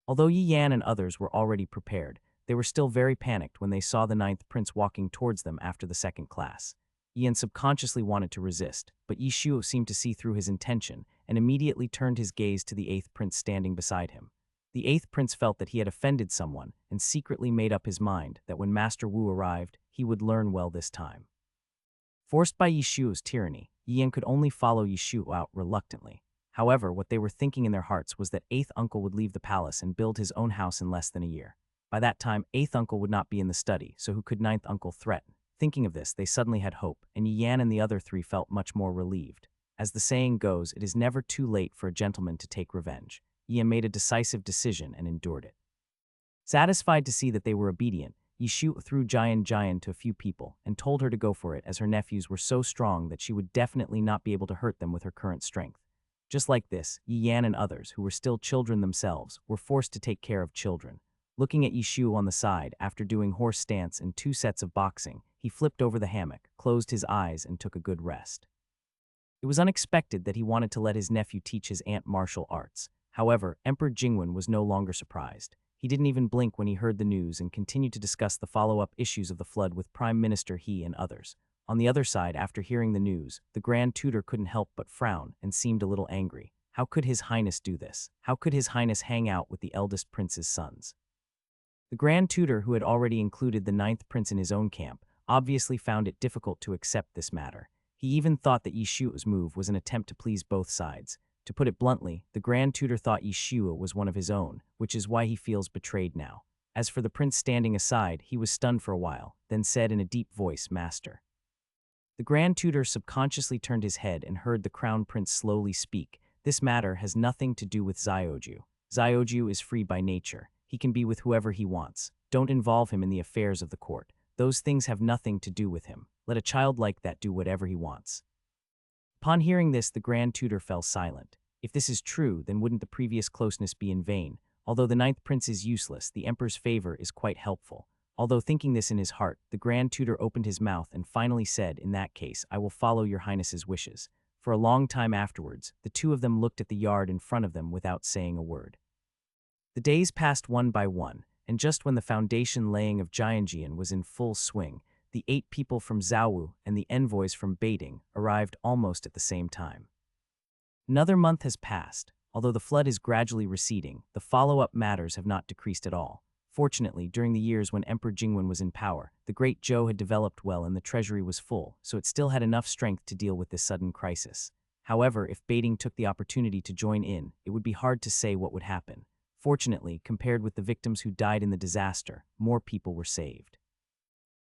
Although Yi Yan and others were already prepared, they were still very panicked when they saw the ninth prince walking towards them after the second class. Yi Yan subconsciously wanted to resist, but Yi Shu seemed to see through his intention and immediately turned his gaze to the 8th prince standing beside him. The 8th prince felt that he had offended someone and secretly made up his mind that when Master Wu arrived, he would learn well this time. Forced by Yishu's tyranny, Yi Yan could only follow Yishu out reluctantly. However, what they were thinking in their hearts was that 8th uncle would leave the palace and build his own house in less than a year. By that time, 8th uncle would not be in the study, so who could 9th uncle threaten? Thinking of this, they suddenly had hope, and Yi Yan and the other 3 felt much more relieved. As the saying goes, it is never too late for a gentleman to take revenge. Yi Yan made a decisive decision and endured it. Satisfied to see that they were obedient, Yishu threw Jian to a few people and told her to go for it as her nephews were so strong that she would definitely not be able to hurt them with her current strength. Just like this, Yi Yan and others, who were still children themselves, were forced to take care of children. Looking at Yishu on the side, after doing horse stance and 2 sets of boxing, he flipped over the hammock, closed his eyes, and took a good rest. It was unexpected that he wanted to let his nephew teach his aunt martial arts. However, Emperor Jingwen was no longer surprised. He didn't even blink when he heard the news and continued to discuss the follow-up issues of the flood with Prime Minister He and others. On the other side, after hearing the news, the Grand Tutor couldn't help but frown and seemed a little angry. How could His Highness do this? How could His Highness hang out with the eldest prince's sons? The Grand Tutor, who had already included the 9th prince in his own camp, obviously found it difficult to accept this matter. He even thought that Yishua's move was an attempt to please both sides. To put it bluntly, the Grand Tutor thought Yishua was one of his own, which is why he feels betrayed now. As for the prince standing aside, he was stunned for a while, then said in a deep voice, "Master." The Grand Tutor subconsciously turned his head and heard the Crown Prince slowly speak. "This matter has nothing to do with Xiaoju. Xiaoju is free by nature. He can be with whoever he wants. Don't involve him in the affairs of the court. Those things have nothing to do with him. Let a child like that do whatever he wants." Upon hearing this, the Grand Tutor fell silent. If this is true, then wouldn't the previous closeness be in vain? Although the 9th prince is useless, the Emperor's favor is quite helpful. Although thinking this in his heart, the Grand Tutor opened his mouth and finally said, "In that case, I will follow your Highness's wishes." For a long time afterwards, the two of them looked at the yard in front of them without saying a word. The days passed one by one, and just when the foundation laying of Jianjian was in full swing, the 8 people from Zhaowu and the envoys from Beiding arrived almost at the same time. Another month has passed. Although the flood is gradually receding, the follow-up matters have not decreased at all. Fortunately, during the years when Emperor Jingwen was in power, the Great Zhou had developed well and the treasury was full, so it still had enough strength to deal with this sudden crisis. However, if Beiding took the opportunity to join in, it would be hard to say what would happen. Fortunately, compared with the victims who died in the disaster, more people were saved.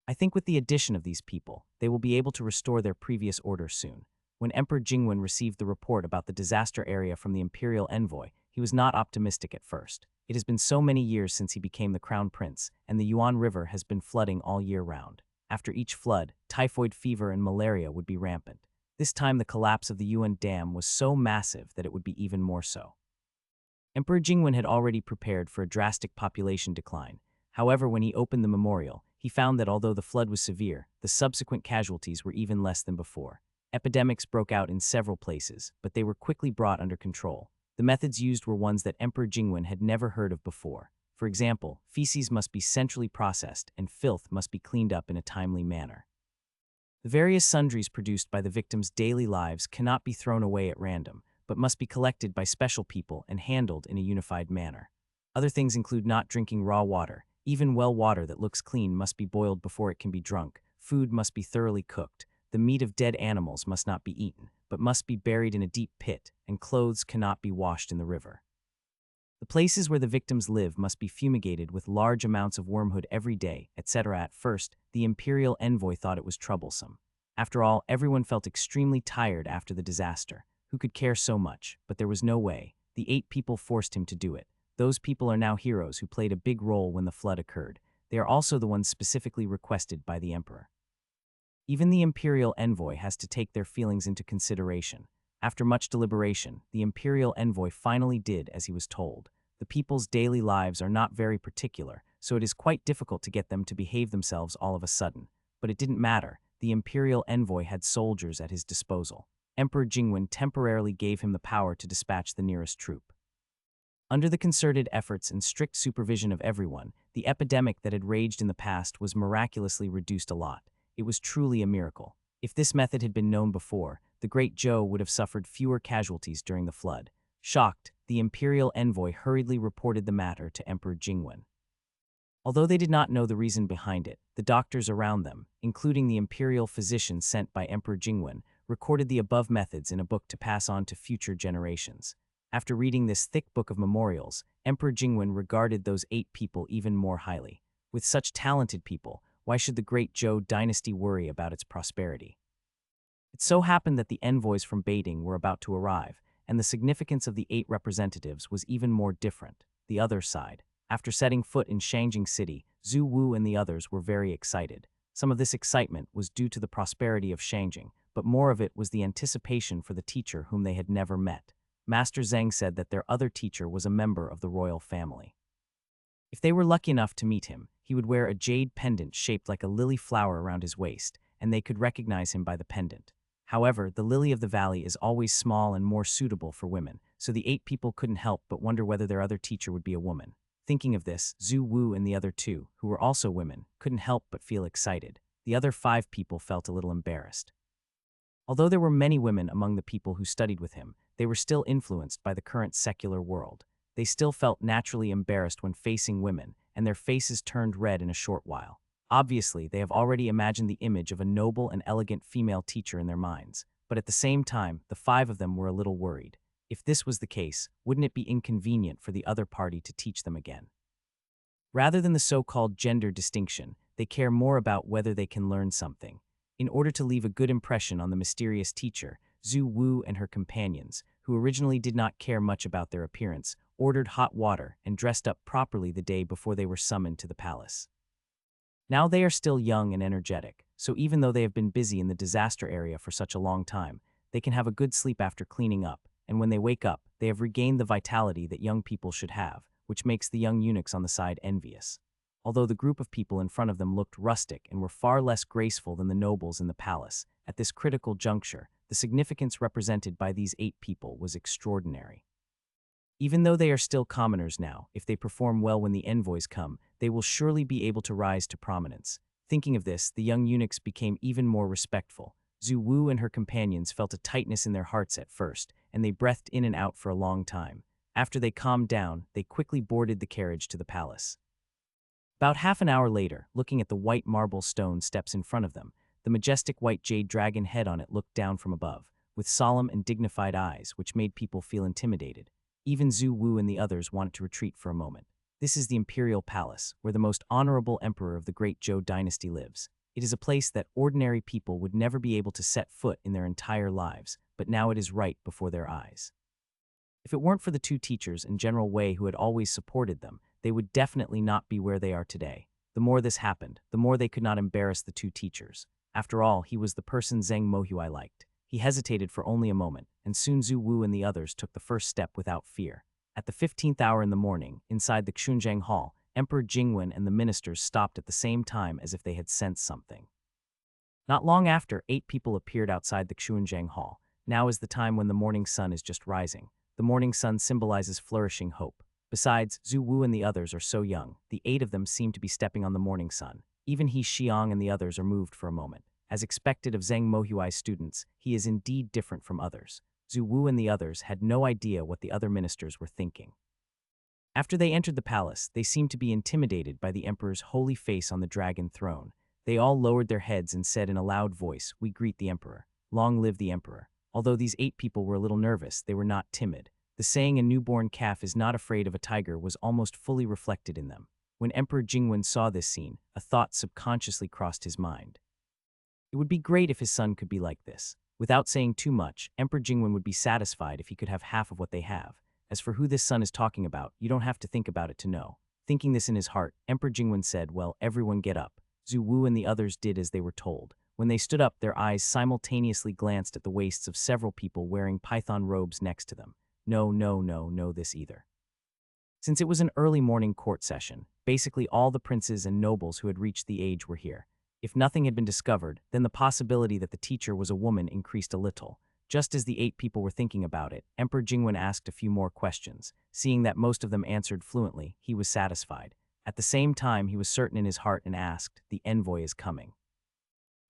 I think with the addition of these people, they will be able to restore their previous order soon. When Emperor Jingwen received the report about the disaster area from the imperial envoy, he was not optimistic at first. It has been so many years since he became the crown prince, and the Yuan River has been flooding all year round. After each flood, typhoid fever and malaria would be rampant. This time the collapse of the Yuan Dam was so massive that it would be even more so. Emperor Jingwen had already prepared for a drastic population decline. However, when he opened the memorial, he found that although the flood was severe, the subsequent casualties were even less than before. Epidemics broke out in several places, but they were quickly brought under control. The methods used were ones that Emperor Jingwen had never heard of before. For example, feces must be centrally processed and filth must be cleaned up in a timely manner. The various sundries produced by the victims' daily lives cannot be thrown away at random, but must be collected by special people and handled in a unified manner. Other things include not drinking raw water. Even well water that looks clean must be boiled before it can be drunk. Food must be thoroughly cooked. The meat of dead animals must not be eaten, but must be buried in a deep pit, and clothes cannot be washed in the river. The places where the victims live must be fumigated with large amounts of wormwood every day, etc. At first, the imperial envoy thought it was troublesome. After all, everyone felt extremely tired after the disaster. Who could care so much? But there was no way. The 8 people forced him to do it. Those people are now heroes who played a big role when the flood occurred. They are also the ones specifically requested by the emperor. Even the imperial envoy has to take their feelings into consideration. After much deliberation, the imperial envoy finally did as he was told. The people's daily lives are not very particular, so it is quite difficult to get them to behave themselves all of a sudden. But it didn't matter. The imperial envoy had soldiers at his disposal. Emperor Jingwen temporarily gave him the power to dispatch the nearest troop. Under the concerted efforts and strict supervision of everyone, the epidemic that had raged in the past was miraculously reduced a lot. It was truly a miracle. If this method had been known before, the Great Zhou would have suffered fewer casualties during the flood. Shocked, the imperial envoy hurriedly reported the matter to Emperor Jingwen. Although they did not know the reason behind it, the doctors around them, including the imperial physician sent by Emperor Jingwen, recorded the above methods in a book to pass on to future generations. After reading this thick book of memorials, Emperor Jingwen regarded those 8 people even more highly. With such talented people, why should the Great Zhou dynasty worry about its prosperity? It so happened that the envoys from Beiding were about to arrive, and the significance of the 8 representatives was even more different. The other side. After setting foot in Shangjing City, Zhu Wu and the others were very excited. Some of this excitement was due to the prosperity of Shangjing, but more of it was the anticipation for the teacher whom they had never met. Master Zheng said that their other teacher was a member of the royal family. If they were lucky enough to meet him, he would wear a jade pendant shaped like a lily flower around his waist, and they could recognize him by the pendant. However, the lily of the valley is always small and more suitable for women, so the 8 people couldn't help but wonder whether their other teacher would be a woman. Thinking of this, Zhu Wu and the other 2, who were also women, couldn't help but feel excited. The other 5 people felt a little embarrassed. Although there were many women among the people who studied with him, they were still influenced by the current secular world. They still felt naturally embarrassed when facing women, and their faces turned red in a short while. Obviously, they have already imagined the image of a noble and elegant female teacher in their minds, but at the same time, the 5 of them were a little worried. If this was the case, wouldn't it be inconvenient for the other party to teach them again? Rather than the so-called gender distinction, they care more about whether they can learn something. In order to leave a good impression on the mysterious teacher, Zhu Wu and her companions, who originally did not care much about their appearance, ordered hot water and dressed up properly the day before they were summoned to the palace. Now they are still young and energetic, so even though they have been busy in the disaster area for such a long time, they can have a good sleep after cleaning up, and when they wake up, they have regained the vitality that young people should have, which makes the young eunuchs on the side envious. Although the group of people in front of them looked rustic and were far less graceful than the nobles in the palace, at this critical juncture, the significance represented by these 8 people was extraordinary. Even though they are still commoners now, if they perform well when the envoys come, they will surely be able to rise to prominence. Thinking of this, the young eunuchs became even more respectful. Zhu Wu and her companions felt a tightness in their hearts at first, and they breathed in and out for a long time. After they calmed down, they quickly boarded the carriage to the palace. About half an hour later, looking at the white marble stone steps in front of them, the majestic white jade dragon head on it looked down from above, with solemn and dignified eyes, which made people feel intimidated. Even Zhu Wu and the others wanted to retreat for a moment. This is the imperial palace, where the most honorable emperor of the great Zhou dynasty lives. It is a place that ordinary people would never be able to set foot in their entire lives, but now it is right before their eyes. If it weren't for the 2 teachers and General Wei who had always supported them, they would definitely not be where they are today. The more this happened, the more they could not embarrass the 2 teachers. After all, he was the person Zheng Mohuai liked. He hesitated for only a moment, and soon Zhu Wu and the others took the first step without fear. At the 15th hour in the morning, inside the Xunjiang Hall, Emperor Jingwen and the ministers stopped at the same time as if they had sensed something. Not long after, 8 people appeared outside the Xunjiang Hall. Now is the time when the morning sun is just rising. The morning sun symbolizes flourishing hope. Besides, Zhu Wu and the others are so young, the 8 of them seem to be stepping on the morning sun. Even He Xiang and the others are moved for a moment. As expected of Zheng Mohuai's students, he is indeed different from others. Zhu Wu and the others had no idea what the other ministers were thinking. After they entered the palace, they seemed to be intimidated by the emperor's holy face on the dragon throne. They all lowered their heads and said in a loud voice, "We greet the emperor. Long live the emperor." Although these 8 people were a little nervous, they were not timid. The saying, "A newborn calf is not afraid of a tiger," was almost fully reflected in them. When Emperor Jingwen saw this scene, a thought subconsciously crossed his mind. It would be great if his son could be like this. Without saying too much, Emperor Jingwen would be satisfied if he could have half of what they have. As for who this son is talking about, you don't have to think about it to know. Thinking this in his heart, Emperor Jingwen said, "Well, everyone get up." Zhu Wu and the others did as they were told. When they stood up, their eyes simultaneously glanced at the waists of several people wearing python robes next to them. No, this either. Since it was an early morning court session, basically all the princes and nobles who had reached the age were here. If nothing had been discovered, then the possibility that the teacher was a woman increased a little. Just as the 8 people were thinking about it, Emperor Jingwen asked a few more questions. Seeing that most of them answered fluently, he was satisfied. At the same time, he was certain in his heart and asked, "The envoy is coming.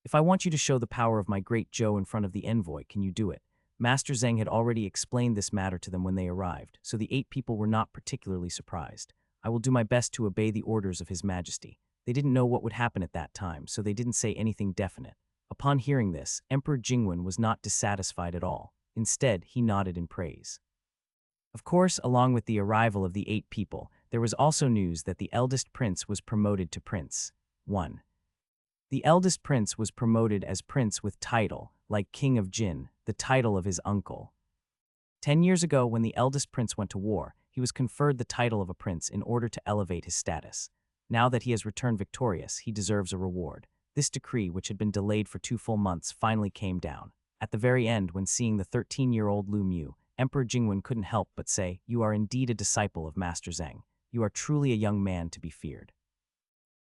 If I want you to show the power of my great Zhou in front of the envoy, can you do it?" Master Zheng had already explained this matter to them when they arrived, so the 8 people were not particularly surprised. "I will do my best to obey the orders of His Majesty." They didn't know what would happen at that time, so they didn't say anything definite. Upon hearing this, Emperor Jingwen was not dissatisfied at all. Instead, he nodded in praise. Of course, along with the arrival of the 8 people, there was also news that the eldest prince was promoted to prince. 1. The eldest prince was promoted as prince with title, like King of Jin, the title of his uncle. 10 years ago, when the eldest prince went to war, he was conferred the title of a prince in order to elevate his status. Now that he has returned victorious, he deserves a reward. This decree, which had been delayed for 2 full months, finally came down. At the very end, when seeing the 13-year-old Lu Mu, Emperor Jingwen couldn't help but say, "You are indeed a disciple of Master Zheng. You are truly a young man to be feared.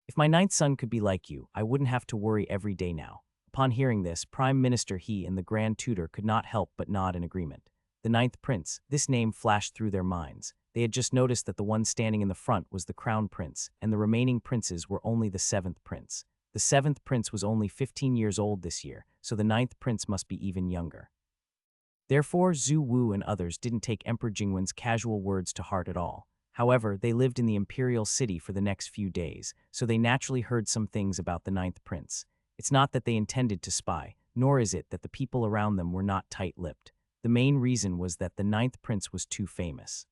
If my ninth son could be like you, I wouldn't have to worry every day now." Upon hearing this, Prime Minister He and the Grand Tutor could not help but nod in agreement. The ninth prince, this name flashed through their minds. They had just noticed that the one standing in the front was the crown prince, and the remaining princes were only the seventh prince. The seventh prince was only 15 years old this year, so the ninth prince must be even younger. Therefore, Zhu Wu and others didn't take Emperor Jingwen's casual words to heart at all. However, they lived in the imperial city for the next few days, so they naturally heard some things about the ninth prince. It's not that they intended to spy, nor is it that the people around them were not tight-lipped. The main reason was that the ninth prince was too famous.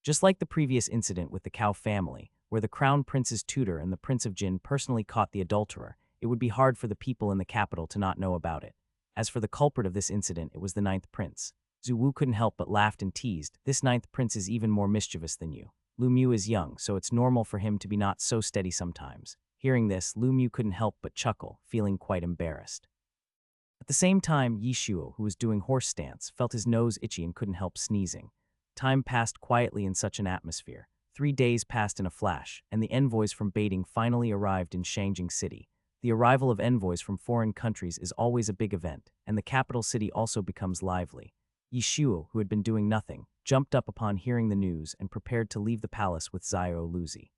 Just like the previous incident with the Cao family, where the crown prince's tutor and the Prince of Jin personally caught the adulterer, it would be hard for the people in the capital to not know about it. As for the culprit of this incident, it was the ninth prince. Zhu Wu couldn't help but laughed and teased, "This ninth prince is even more mischievous than you. Lu Mu is young, so it's normal for him to be not so steady sometimes." Hearing this, Lu Mu couldn't help but chuckle, feeling quite embarrassed. At the same time, Yi Shuo, who was doing horse stance, felt his nose itchy and couldn't help sneezing. Time passed quietly in such an atmosphere. 3 days passed in a flash, and the envoys from Beiding finally arrived in Shangjing City. The arrival of envoys from foreign countries is always a big event, and the capital city also becomes lively. Yi Shuo, who had been doing nothing, jumped up upon hearing the news and prepared to leave the palace with Zhao Luzi.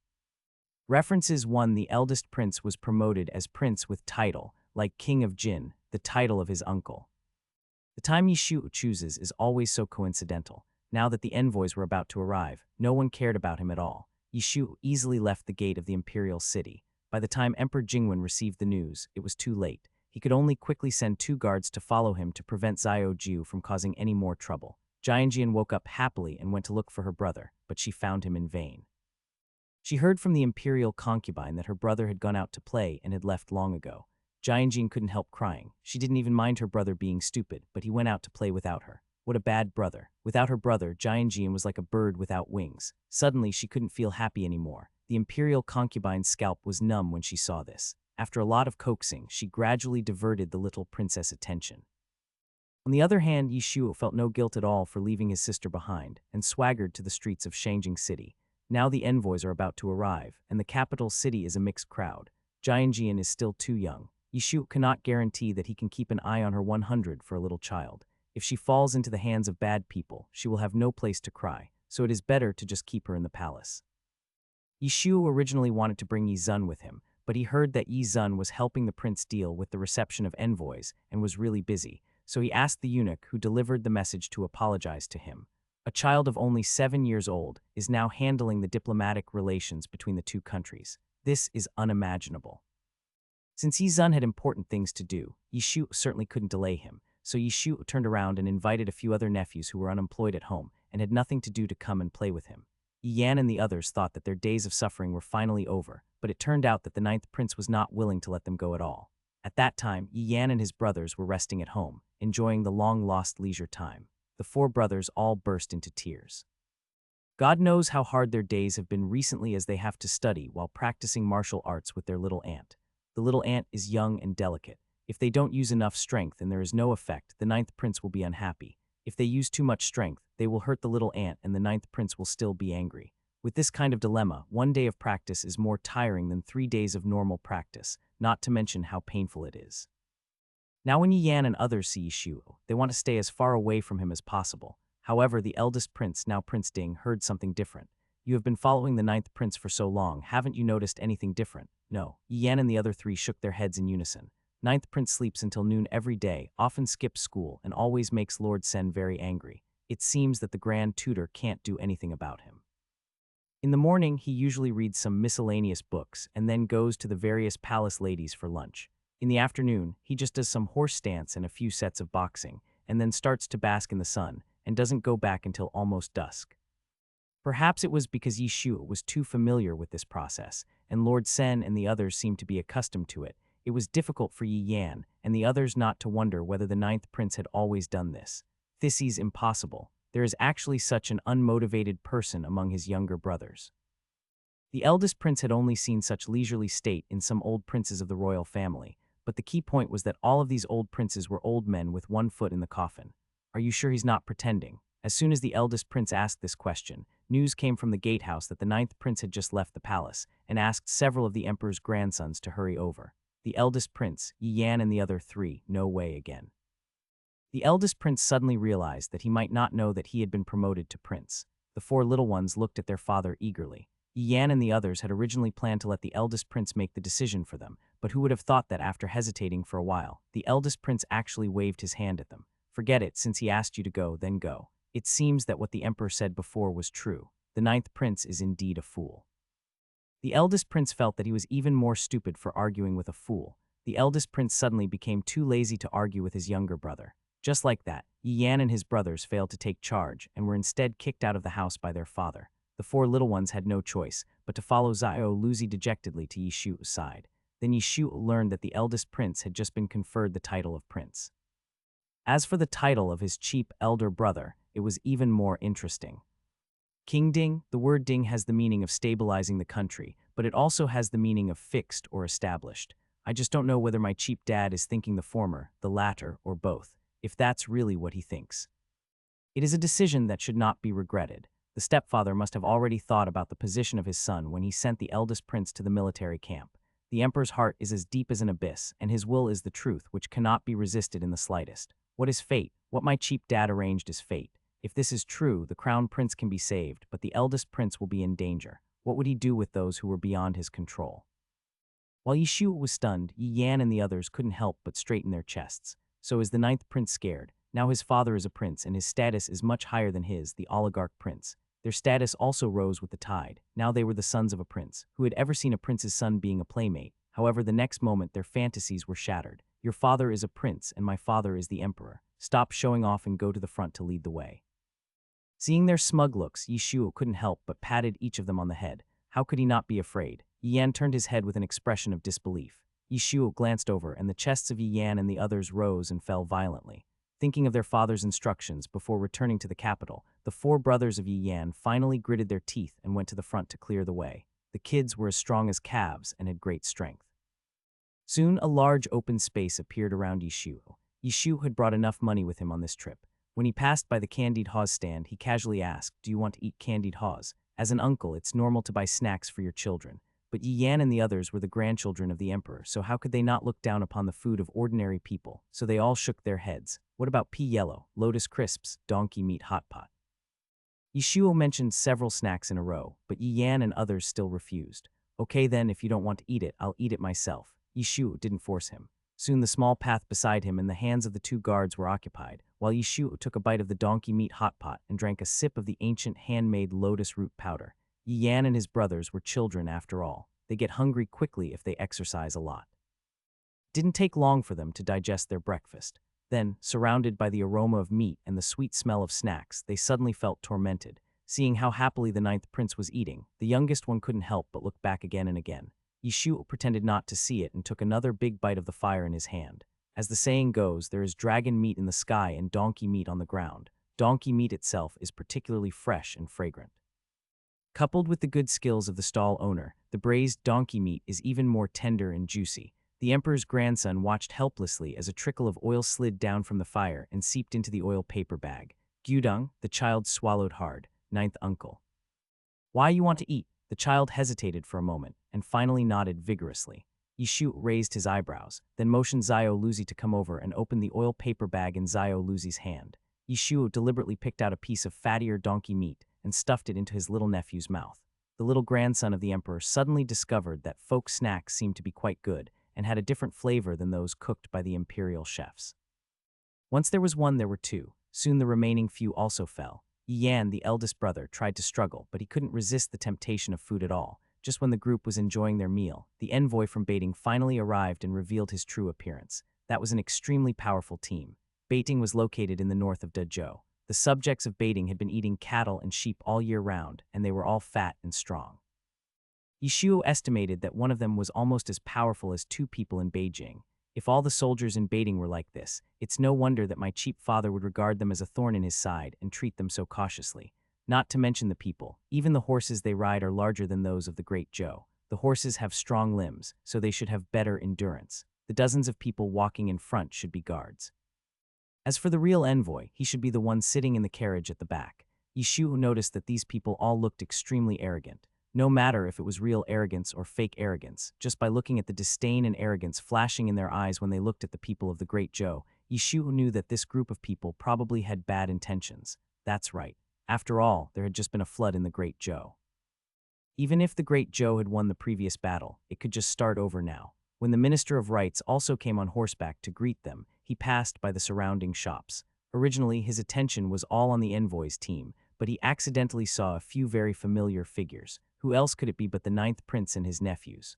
References 1. The eldest prince was promoted as prince with title, like King of Jin, the title of his uncle. The time Yi Shuo chooses is always so coincidental. Now that the envoys were about to arrive, no one cared about him at all. Yi Shuo easily left the gate of the imperial city. By the time Emperor Jingwen received the news, it was too late. He could only quickly send 2 guards to follow him to prevent Zhao Ju from causing any more trouble. Jianjian woke up happily and went to look for her brother, but she found him in vain. She heard from the imperial concubine that her brother had gone out to play and had left long ago. Jianjian couldn't help crying. She didn't even mind her brother being stupid, but he went out to play without her. What a bad brother. Without her brother, Jianjian was like a bird without wings. Suddenly, she couldn't feel happy anymore. The imperial concubine's scalp was numb when she saw this. After a lot of coaxing, she gradually diverted the little princess' attention. On the other hand, Yi Shuo felt no guilt at all for leaving his sister behind and swaggered to the streets of Shangjing City. Now the envoys are about to arrive, and the capital city is a mixed crowd. Jianjian is still too young. Yi Shuo cannot guarantee that he can keep an eye on her 100 for a little child. If she falls into the hands of bad people, she will have no place to cry, so it is better to just keep her in the palace. Yi Shuo originally wanted to bring Yi Zun with him, but he heard that Yi Zun was helping the prince deal with the reception of envoys and was really busy, so he asked the eunuch who delivered the message to apologize to him. A child of only 7 years old is now handling the diplomatic relations between the two countries. This is unimaginable. Since Yi Zun had important things to do, Yi Shuo certainly couldn't delay him, so Yi Shuo turned around and invited a few other nephews who were unemployed at home and had nothing to do to come and play with him. Yi Yan and the others thought that their days of suffering were finally over, but it turned out that the ninth prince was not willing to let them go at all. At that time, Yi Yan and his brothers were resting at home, enjoying the long-lost leisure time. The 4 brothers all burst into tears. God knows how hard their days have been recently as they have to study while practicing martial arts with their little ant. The little ant is young and delicate. If they don't use enough strength and there is no effect, the ninth prince will be unhappy. If they use too much strength, they will hurt the little ant and the ninth prince will still be angry. With this kind of dilemma, 1 day of practice is more tiring than 3 days of normal practice, not to mention how painful it is. Now when Yi Yan and others see Yi Shuo, they want to stay as far away from him as possible. However, the eldest prince, now Prince Ding, heard something different. "You have been following the ninth prince for so long, haven't you noticed anything different?" "No." Yi Yan and the other 3 shook their heads in unison. Ninth prince sleeps until noon every day, often skips school, and always makes Lord Sen very angry. It seems that the grand tutor can't do anything about him. In the morning, he usually reads some miscellaneous books and then goes to the various palace ladies for lunch. In the afternoon, he just does some horse stance and a few sets of boxing, and then starts to bask in the sun, and doesn't go back until almost dusk. Perhaps it was because Yi Shuo was too familiar with this process, and Lord Sen and the others seemed to be accustomed to it. It was difficult for Yi Yan and the others not to wonder whether the ninth prince had always done this. This is impossible. There is actually such an unmotivated person among his younger brothers. The eldest prince had only seen such leisurely state in some old princes of the royal family, but the key point was that all of these old princes were old men with 1 foot in the coffin. Are you sure he's not pretending? As soon as the eldest prince asked this question, news came from the gatehouse that the ninth prince had just left the palace and asked several of the emperor's grandsons to hurry over. The eldest prince, Yi Yan, and the other three, no way again. The eldest prince suddenly realized that he might not know that he had been promoted to prince. The four little ones looked at their father eagerly. Yi Yan and the others had originally planned to let the eldest prince make the decision for them, but who would have thought that after hesitating for a while, the eldest prince actually waved his hand at them. Forget it, since he asked you to go, then go. It seems that what the emperor said before was true. The ninth prince is indeed a fool. The eldest prince felt that he was even more stupid for arguing with a fool. The eldest prince suddenly became too lazy to argue with his younger brother. Just like that, Yi Yan and his brothers failed to take charge and were instead kicked out of the house by their father. The four little ones had no choice but to follow Xiao Luzi dejectedly to Yi Shu's side. Then Yi Shu learned that the eldest prince had just been conferred the title of prince. As for the title of his cheap elder brother, it was even more interesting. King Ding. The word Ding has the meaning of stabilizing the country, but it also has the meaning of fixed or established. I just don't know whether my cheap dad is thinking the former, the latter, or both, if that's really what he thinks. It is a decision that should not be regretted. The stepfather must have already thought about the position of his son when he sent the eldest prince to the military camp. The emperor's heart is as deep as an abyss, and his will is the truth, which cannot be resisted in the slightest. What is fate? What my cheap dad arranged is fate. If this is true, the crown prince can be saved, but the eldest prince will be in danger. What would he do with those who were beyond his control? While Yi Shu was stunned, Yi Yan and the others couldn't help but straighten their chests. So is the ninth prince scared. Now his father is a prince, and his status is much higher than his, the oligarch prince. Their status also rose with the tide. Now they were the sons of a prince. Who had ever seen a prince's son being a playmate? However, the next moment their fantasies were shattered. Your father is a prince, and my father is the emperor. Stop showing off and go to the front to lead the way. Seeing their smug looks, Yi Shu couldn't help but patted each of them on the head. How could he not be afraid? Yi Yan turned his head with an expression of disbelief. Yi Shu glanced over, and the chests of Yi Yan and the others rose and fell violently. Thinking of their father's instructions before returning to the capital, the four brothers of Yi Yan finally gritted their teeth and went to the front to clear the way. The kids were as strong as calves and had great strength. Soon, a large open space appeared around Yi Shu. Yi Shu had brought enough money with him on this trip. When he passed by the candied haws stand, he casually asked, "Do you want to eat candied haws? As an uncle, it's normal to buy snacks for your children." But Yi Yan and the others were the grandchildren of the emperor, so how could they not look down upon the food of ordinary people? So they all shook their heads. What about pea yellow, lotus crisps, donkey meat hot pot? Yi Shu mentioned several snacks in a row, but Yi Yan and others still refused. Okay then, if you don't want to eat it, I'll eat it myself. Yi Shu didn't force him. Soon the small path beside him and the hands of the two guards were occupied, while Yi Shu took a bite of the donkey meat hot pot and drank a sip of the ancient handmade lotus root powder. Yi Yan and his brothers were children after all. They get hungry quickly if they exercise a lot. It didn't take long for them to digest their breakfast. Then, surrounded by the aroma of meat and the sweet smell of snacks, they suddenly felt tormented. Seeing how happily the ninth prince was eating, the youngest one couldn't help but look back again and again. Yi Shu pretended not to see it and took another big bite of the fire in his hand. As the saying goes, there is dragon meat in the sky and donkey meat on the ground. Donkey meat itself is particularly fresh and fragrant. Coupled with the good skills of the stall owner, the braised donkey meat is even more tender and juicy. The emperor's grandson watched helplessly as a trickle of oil slid down from the fire and seeped into the oil paper bag. Gyudong, the child swallowed hard. Ninth uncle. Why you want to eat? The child hesitated for a moment and finally nodded vigorously. Yi Shu raised his eyebrows, then motioned Xiao Luzi to come over and open the oil paper bag in Xiao Luzi's hand. Yi Shu deliberately picked out a piece of fattier donkey meat and stuffed it into his little nephew's mouth. The little grandson of the emperor suddenly discovered that folk snacks seemed to be quite good and had a different flavor than those cooked by the imperial chefs. Once there was one, there were two. Soon the remaining few also fell. Yi Yan, the eldest brother, tried to struggle, but he couldn't resist the temptation of food at all. Just when the group was enjoying their meal, the envoy from Baiting finally arrived and revealed his true appearance. That was an extremely powerful team. Baiting was located in the north of Dezhou. The subjects of Baiting had been eating cattle and sheep all year round, and they were all fat and strong. Yi Shu estimated that one of them was almost as powerful as two people in Beijing. If all the soldiers in Baiting were like this, it's no wonder that my cheap father would regard them as a thorn in his side and treat them so cautiously. Not to mention the people. Even the horses they ride are larger than those of the Great Zhou. The horses have strong limbs, so they should have better endurance. The dozens of people walking in front should be guards. As for the real envoy, he should be the one sitting in the carriage at the back. Yishu noticed that these people all looked extremely arrogant. No matter if it was real arrogance or fake arrogance, just by looking at the disdain and arrogance flashing in their eyes when they looked at the people of the Great Joe, Yishu knew that this group of people probably had bad intentions. That's right. After all, there had just been a flood in the Great Joe. Even if the Great Joe had won the previous battle, it could just start over now. When the Minister of Rights also came on horseback to greet them, he passed by the surrounding shops. Originally, his attention was all on the envoy's team, but he accidentally saw a few very familiar figures. Who else could it be but the ninth prince and his nephews?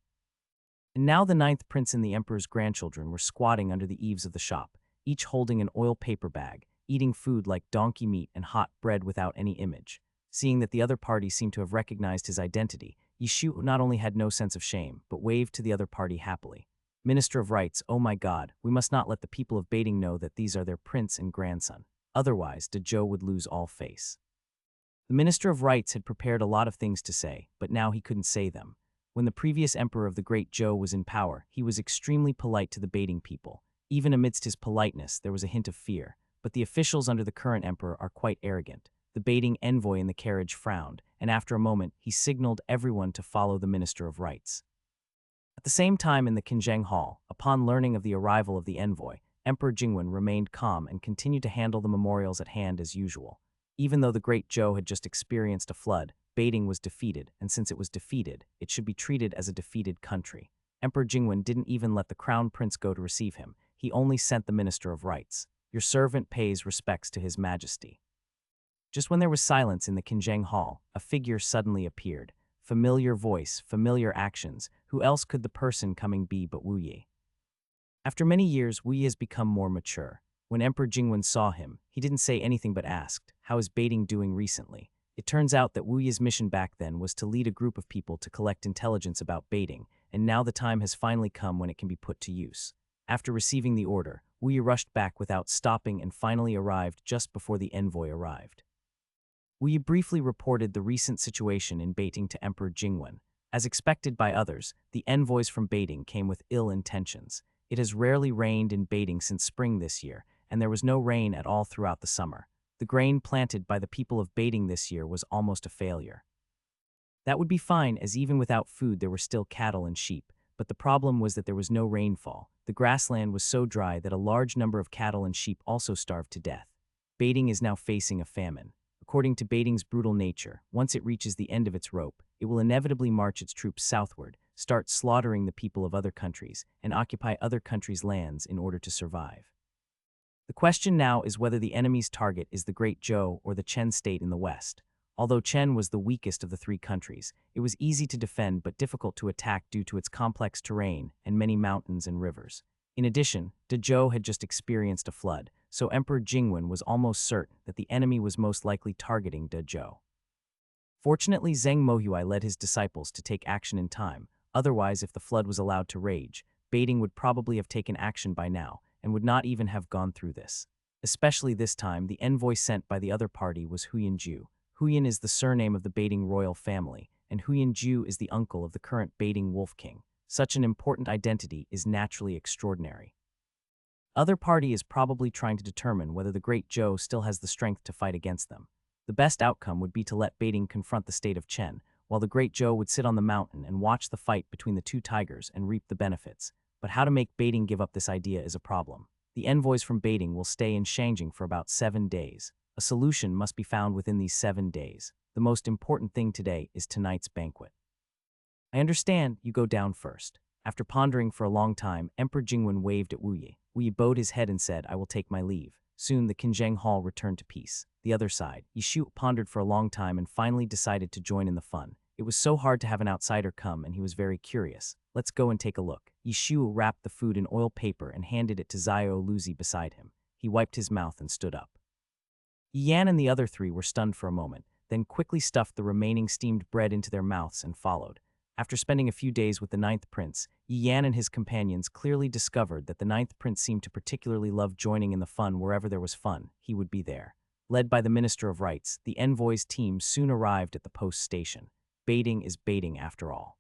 And now the ninth prince and the emperor's grandchildren were squatting under the eaves of the shop, each holding an oil paper bag, eating food like donkey meat and hot bread without any image. Seeing that the other party seemed to have recognized his identity, Yishu not only had no sense of shame, but waved to the other party happily. Minister of Rights, oh my God, we must not let the people of Baiting know that these are their prince and grandson. Otherwise, Dezhou would lose all face. The Minister of Rights had prepared a lot of things to say, but now he couldn't say them. When the previous emperor of the Great Zhou was in power, he was extremely polite to the Baiting people. Even amidst his politeness, there was a hint of fear. But the officials under the current emperor are quite arrogant. The Baiting envoy in the carriage frowned, and after a moment, he signaled everyone to follow the Minister of Rights. At the same time in the Qinzheng Hall, upon learning of the arrival of the envoy, Emperor Jingwen remained calm and continued to handle the memorials at hand as usual. Even though the Great Zhou had just experienced a flood, Baiting was defeated, and since it was defeated, it should be treated as a defeated country. Emperor Jingwen didn't even let the crown prince go to receive him. He only sent the Minister of Rights. Your servant pays respects to His Majesty. Just when there was silence in the Qinzheng Hall, a figure suddenly appeared. Familiar voice, familiar actions. Who else could the person coming be but Wu Yi? After many years, Wu Yi has become more mature. When Emperor Jingwen saw him, he didn't say anything but asked, "How is Baiting doing recently?" It turns out that Wu Yi's mission back then was to lead a group of people to collect intelligence about Baiting, and now the time has finally come when it can be put to use. After receiving the order, Wu Yi rushed back without stopping and finally arrived just before the envoy arrived. Wu Yi briefly reported the recent situation in Baiting to Emperor Jingwen. As expected by others, the envoys from Baiting came with ill intentions. It has rarely rained in Baiting since spring this year, and there was no rain at all throughout the summer. The grain planted by the people of Baiting this year was almost a failure. That would be fine, as even without food there were still cattle and sheep, but the problem was that there was no rainfall. The grassland was so dry that a large number of cattle and sheep also starved to death. Baiting is now facing a famine. According to Baiting's brutal nature, once it reaches the end of its rope, it will inevitably march its troops southward, start slaughtering the people of other countries, and occupy other countries' lands in order to survive. The question now is whether the enemy's target is the Great Zhou or the Chen state in the west. Although Chen was the weakest of the three countries, it was easy to defend but difficult to attack due to its complex terrain and many mountains and rivers. In addition, Dezhou had just experienced a flood, so Emperor Jingwen was almost certain that the enemy was most likely targeting Dezhou. Fortunately, Zheng Mohuai led his disciples to take action in time. Otherwise, if the flood was allowed to rage, Baiting would probably have taken action by now and would not even have gone through this. Especially this time, the envoy sent by the other party was Huyanju. Huyan is the surname of the Baiting royal family, and Huyanju is the uncle of the current Baiting Wolf King. Such an important identity is naturally extraordinary. Other party is probably trying to determine whether the Great Zhou still has the strength to fight against them. The best outcome would be to let Baiting confront the state of Chen, while the Great Zhou would sit on the mountain and watch the fight between the two tigers and reap the benefits. But how to make Baiting give up this idea is a problem. The envoys from Baiting will stay in Shangjing for about 7 days. A solution must be found within these 7 days. The most important thing today is tonight's banquet. I understand, you go down first. After pondering for a long time, Emperor Jingwen waved at Wu Yi. Wu Yi bowed his head and said, "I will take my leave." Soon the Qinzheng Hall returned to peace. The other side, Yishu pondered for a long time and finally decided to join in the fun. It was so hard to have an outsider come, and he was very curious. Let's go and take a look. Yishu wrapped the food in oil paper and handed it to Zio Luzi beside him. He wiped his mouth and stood up. Yan and the other three were stunned for a moment, then quickly stuffed the remaining steamed bread into their mouths and followed. After spending a few days with the ninth prince, Yan and his companions clearly discovered that the ninth prince seemed to particularly love joining in the fun. Wherever there was fun, he would be there. Led by the Minister of Rights, the envoy's team soon arrived at the post station. Baiting is Baiting after all.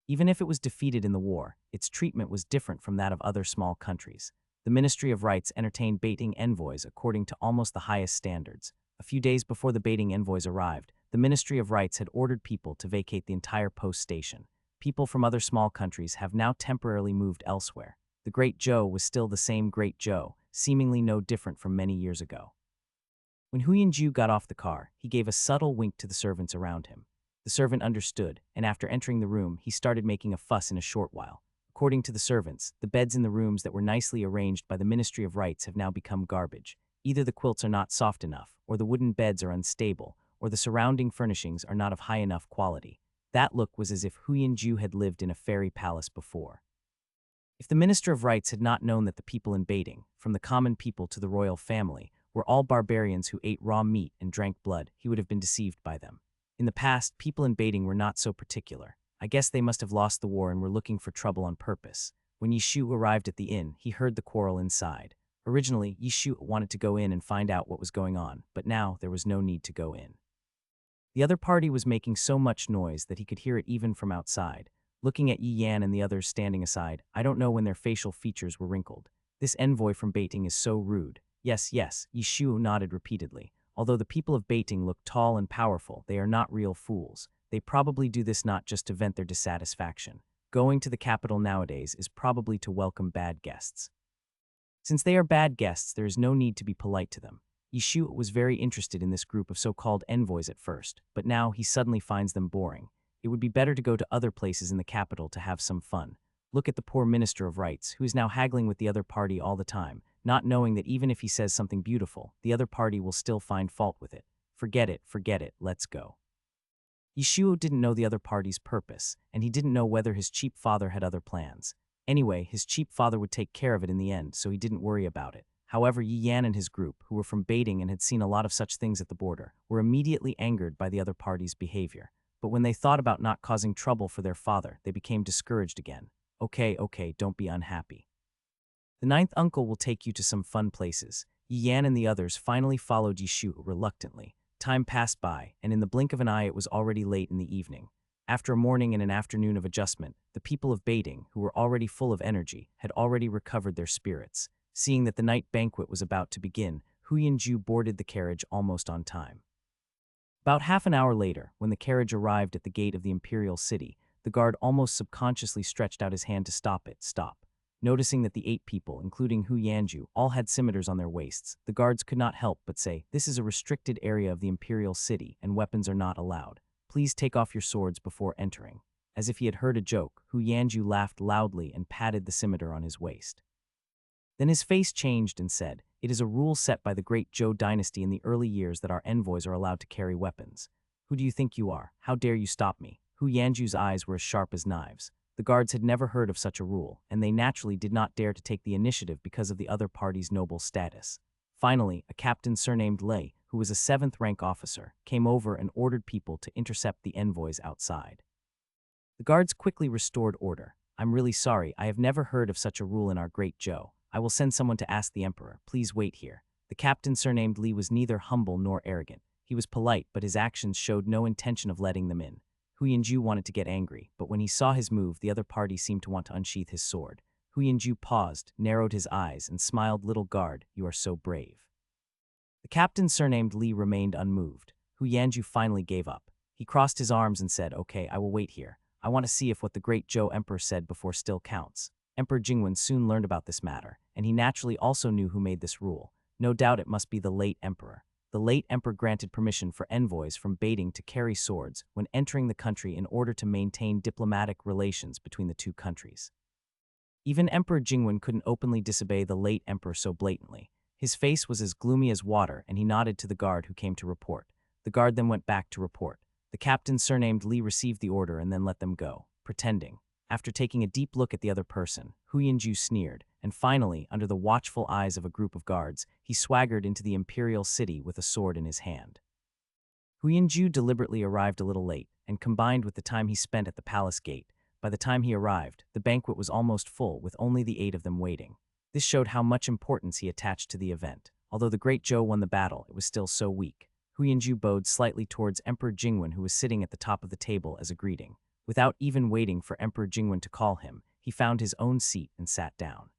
Even if it was defeated in the war, its treatment was different from that of other small countries. The Ministry of Rights entertained baiting envoys according to almost the highest standards. A few days before the baiting envoys arrived, the Ministry of Rights had ordered people to vacate the entire post station. People from other small countries have now temporarily moved elsewhere. The Great Joe was still the same Great Joe, seemingly no different from many years ago. When Huyanju got off the car, he gave a subtle wink to the servants around him. The servant understood, and after entering the room, he started making a fuss in a short while. According to the servants, the beds in the rooms that were nicely arranged by the Ministry of Rights have now become garbage. Either the quilts are not soft enough, or the wooden beds are unstable, or the surrounding furnishings are not of high enough quality. That look was as if Huyanju had lived in a fairy palace before. If the Minister of Rights had not known that the people in Baiting, from the common people to the royal family, were all barbarians who ate raw meat and drank blood, he would have been deceived by them. In the past, people in Baiting were not so particular. I guess they must have lost the war and were looking for trouble on purpose. When Yishu arrived at the inn, he heard the quarrel inside. Originally, Yishu wanted to go in and find out what was going on, but now there was no need to go in. The other party was making so much noise that he could hear it even from outside. Looking at Yi Yan and the others standing aside, I don't know when their facial features were wrinkled. This envoy from Baiting is so rude. Yes, Yishu nodded repeatedly. Although the people of Baiting look tall and powerful, they are not real fools. They probably do this not just to vent their dissatisfaction. Going to the capital nowadays is probably to welcome bad guests. Since they are bad guests, there is no need to be polite to them. Yishu was very interested in this group of so-called envoys at first, but now he suddenly finds them boring. It would be better to go to other places in the capital to have some fun. Look at the poor Minister of Rights, who is now haggling with the other party all the time, not knowing that even if he says something beautiful, the other party will still find fault with it. Forget it, let's go. Yishuo didn't know the other party's purpose, and he didn't know whether his cheap father had other plans. Anyway, his cheap father would take care of it in the end, so he didn't worry about it. However, Yi Yan and his group, who were from Baiting and had seen a lot of such things at the border, were immediately angered by the other party's behavior. But when they thought about not causing trouble for their father, they became discouraged again. Okay, don't be unhappy. The ninth uncle will take you to some fun places. Yi Yan and the others finally followed Yishu reluctantly. Time passed by, and in the blink of an eye it was already late in the evening. After a morning and an afternoon of adjustment, the people of Baiting, who were already full of energy, had already recovered their spirits. Seeing that the night banquet was about to begin, Huyanju boarded the carriage almost on time. About half an hour later, when the carriage arrived at the gate of the imperial city, the guard almost subconsciously stretched out his hand to stop it. Noticing that the 8 people, including Huyanju, all had scimitars on their waists, the guards could not help but say, "This is a restricted area of the imperial city, and weapons are not allowed. Please take off your swords before entering." As if he had heard a joke, Huyanju laughed loudly and patted the scimitar on his waist. Then his face changed and said, "It is a rule set by the great Zhou dynasty in the early years that our envoys are allowed to carry weapons. Who do you think you are? How dare you stop me?" Huyanju's eyes were as sharp as knives. The guards had never heard of such a rule, and they naturally did not dare to take the initiative because of the other party's noble status. Finally, a captain surnamed Lei, who was a 7th rank officer, came over and ordered people to intercept the envoys outside. The guards quickly restored order. "I'm really sorry, I have never heard of such a rule in our great Zhou. I will send someone to ask the emperor. Please wait here." The captain surnamed Li was neither humble nor arrogant. He was polite, but his actions showed no intention of letting them in. Huyanju wanted to get angry, but when he saw his move, the other party seemed to want to unsheath his sword. Huyanju paused, narrowed his eyes, and smiled. "Little guard, you are so brave." The captain surnamed Li remained unmoved. Huyanju finally gave up. He crossed his arms and said, "Okay, I will wait here. I want to see if what the great Zhou emperor said before still counts." Emperor Jingwen soon learned about this matter, and he naturally also knew who made this rule. No doubt it must be the late emperor. The late emperor granted permission for envoys from Baiting to carry swords when entering the country in order to maintain diplomatic relations between the two countries. Even Emperor Jingwen couldn't openly disobey the late emperor so blatantly. His face was as gloomy as water, and he nodded to the guard who came to report. The guard then went back to report. The captain surnamed Li received the order and then let them go, pretending. After taking a deep look at the other person, Huyanju sneered, and finally, under the watchful eyes of a group of guards, he swaggered into the imperial city with a sword in his hand. Huyanju deliberately arrived a little late, and combined with the time he spent at the palace gate, by the time he arrived, the banquet was almost full with only the 8 of them waiting. This showed how much importance he attached to the event. Although the great Zhou won the battle, it was still so weak. Huyanju bowed slightly towards Emperor Jingwen, who was sitting at the top of the table, as a greeting. Without even waiting for Emperor Jingwen to call him, he found his own seat and sat down.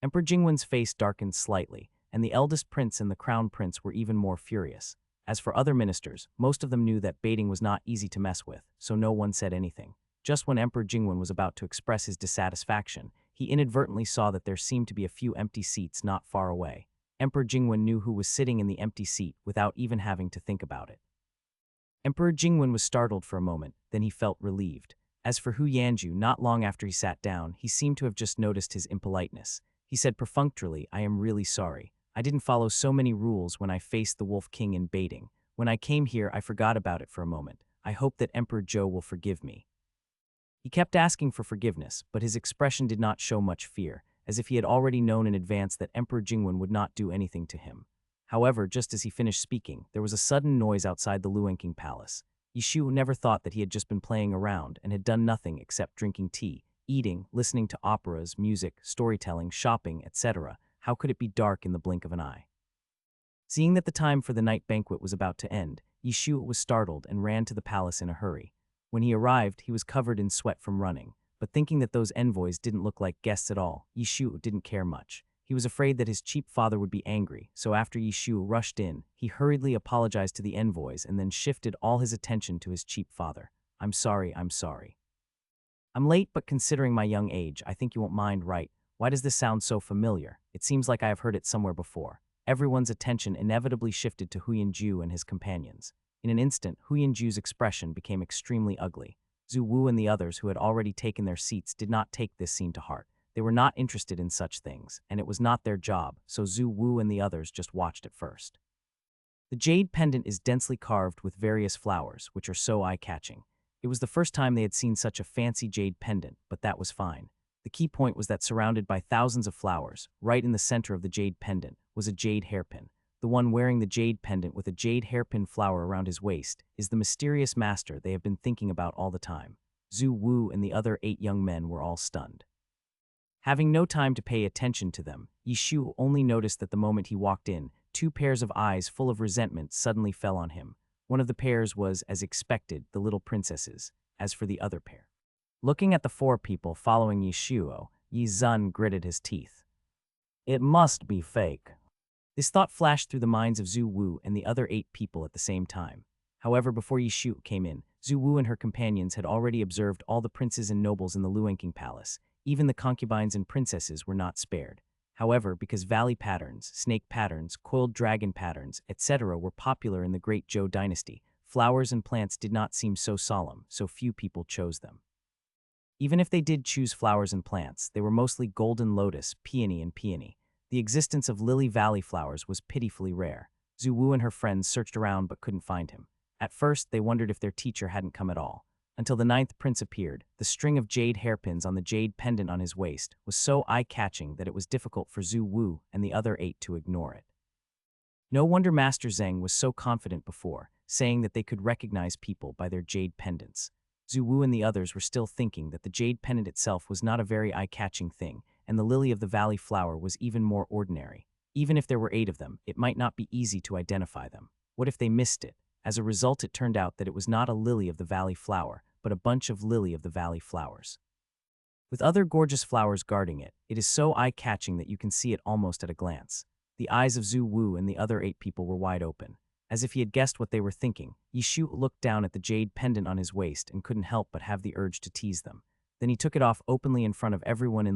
Emperor Jingwen's face darkened slightly, and the eldest prince and the crown prince were even more furious. As for other ministers, most of them knew that baiting was not easy to mess with, so no one said anything. Just when Emperor Jingwen was about to express his dissatisfaction, he inadvertently saw that there seemed to be a few empty seats not far away. Emperor Jingwen knew who was sitting in the empty seat without even having to think about it. Emperor Jingwen was startled for a moment, then he felt relieved. As for Hu Yanju, not long after he sat down, he seemed to have just noticed his impoliteness. He said perfunctorily, "I am really sorry. I didn't follow so many rules when I faced the Wolf King in baiting. When I came here, I forgot about it for a moment. I hope that Emperor Zhou will forgive me." He kept asking for forgiveness, but his expression did not show much fear, as if he had already known in advance that Emperor Jingwen would not do anything to him. However, just as he finished speaking, there was a sudden noise outside the Luenking Palace. Yishu never thought that he had just been playing around and had done nothing except drinking tea, eating, listening to operas, music, storytelling, shopping, etc. How could it be dark in the blink of an eye? Seeing that the time for the night banquet was about to end, Yishu was startled and ran to the palace in a hurry. When he arrived, he was covered in sweat from running, but thinking that those envoys didn't look like guests at all, Yishu didn't care much. He was afraid that his cheap father would be angry, so after Yishu rushed in, he hurriedly apologized to the envoys and then shifted all his attention to his cheap father. I'm sorry. I'm late, but considering my young age, I think you won't mind, right? Why does this sound so familiar? It seems like I have heard it somewhere before." Everyone's attention inevitably shifted to Hu Yanju and his companions. In an instant, Hu Yanju's expression became extremely ugly. Zhu Wu and the others who had already taken their seats did not take this scene to heart. They were not interested in such things, and it was not their job, so Zhu Wu and the others just watched at first. The jade pendant is densely carved with various flowers, which are so eye-catching. It was the first time they had seen such a fancy jade pendant, but that was fine. The key point was that surrounded by thousands of flowers, right in the center of the jade pendant, was a jade hairpin. The one wearing the jade pendant with a jade hairpin flower around his waist is the mysterious master they have been thinking about all the time. Zhu Wu and the other 8 young men were all stunned. Having no time to pay attention to them, Yishu only noticed that the moment he walked in, 2 pairs of eyes full of resentment suddenly fell on him. One of the pairs was, as expected, the little princesses. As for the other pair, looking at the 4 people following Yishuo, Yi Zun gritted his teeth. It must be fake. This thought flashed through the minds of Zhu Wu and the other 8 people at the same time. However, before Yishu came in, Zhu Wu and her companions had already observed all the princes and nobles in the Luenking Palace. Even the concubines and princesses were not spared. However, because valley patterns, snake patterns, coiled dragon patterns, etc. were popular in the Great Zhou dynasty, flowers and plants did not seem so solemn, so few people chose them. Even if they did choose flowers and plants, they were mostly golden lotus, peony, and peony. The existence of lily valley flowers was pitifully rare. Zhu Wu and her friends searched around but couldn't find him. At first, they wondered if their teacher hadn't come at all. Until the 9th prince appeared, the string of jade hairpins on the jade pendant on his waist was so eye-catching that it was difficult for Zhu Wu and the other 8 to ignore it. No wonder Master Zheng was so confident before, saying that they could recognize people by their jade pendants. Zhu Wu and the others were still thinking that the jade pendant itself was not a very eye-catching thing, and the lily of the valley flower was even more ordinary. Even if there were 8 of them, it might not be easy to identify them. What if they missed it? As a result, it turned out that it was not a lily of the valley flower, but a bunch of lily of the valley flowers. With other gorgeous flowers guarding it, it is so eye-catching that you can see it almost at a glance. The eyes of Zhu Wu and the other 8 people were wide open. As if he had guessed what they were thinking, Yishu looked down at the jade pendant on his waist and couldn't help but have the urge to tease them. Then he took it off openly in front of everyone in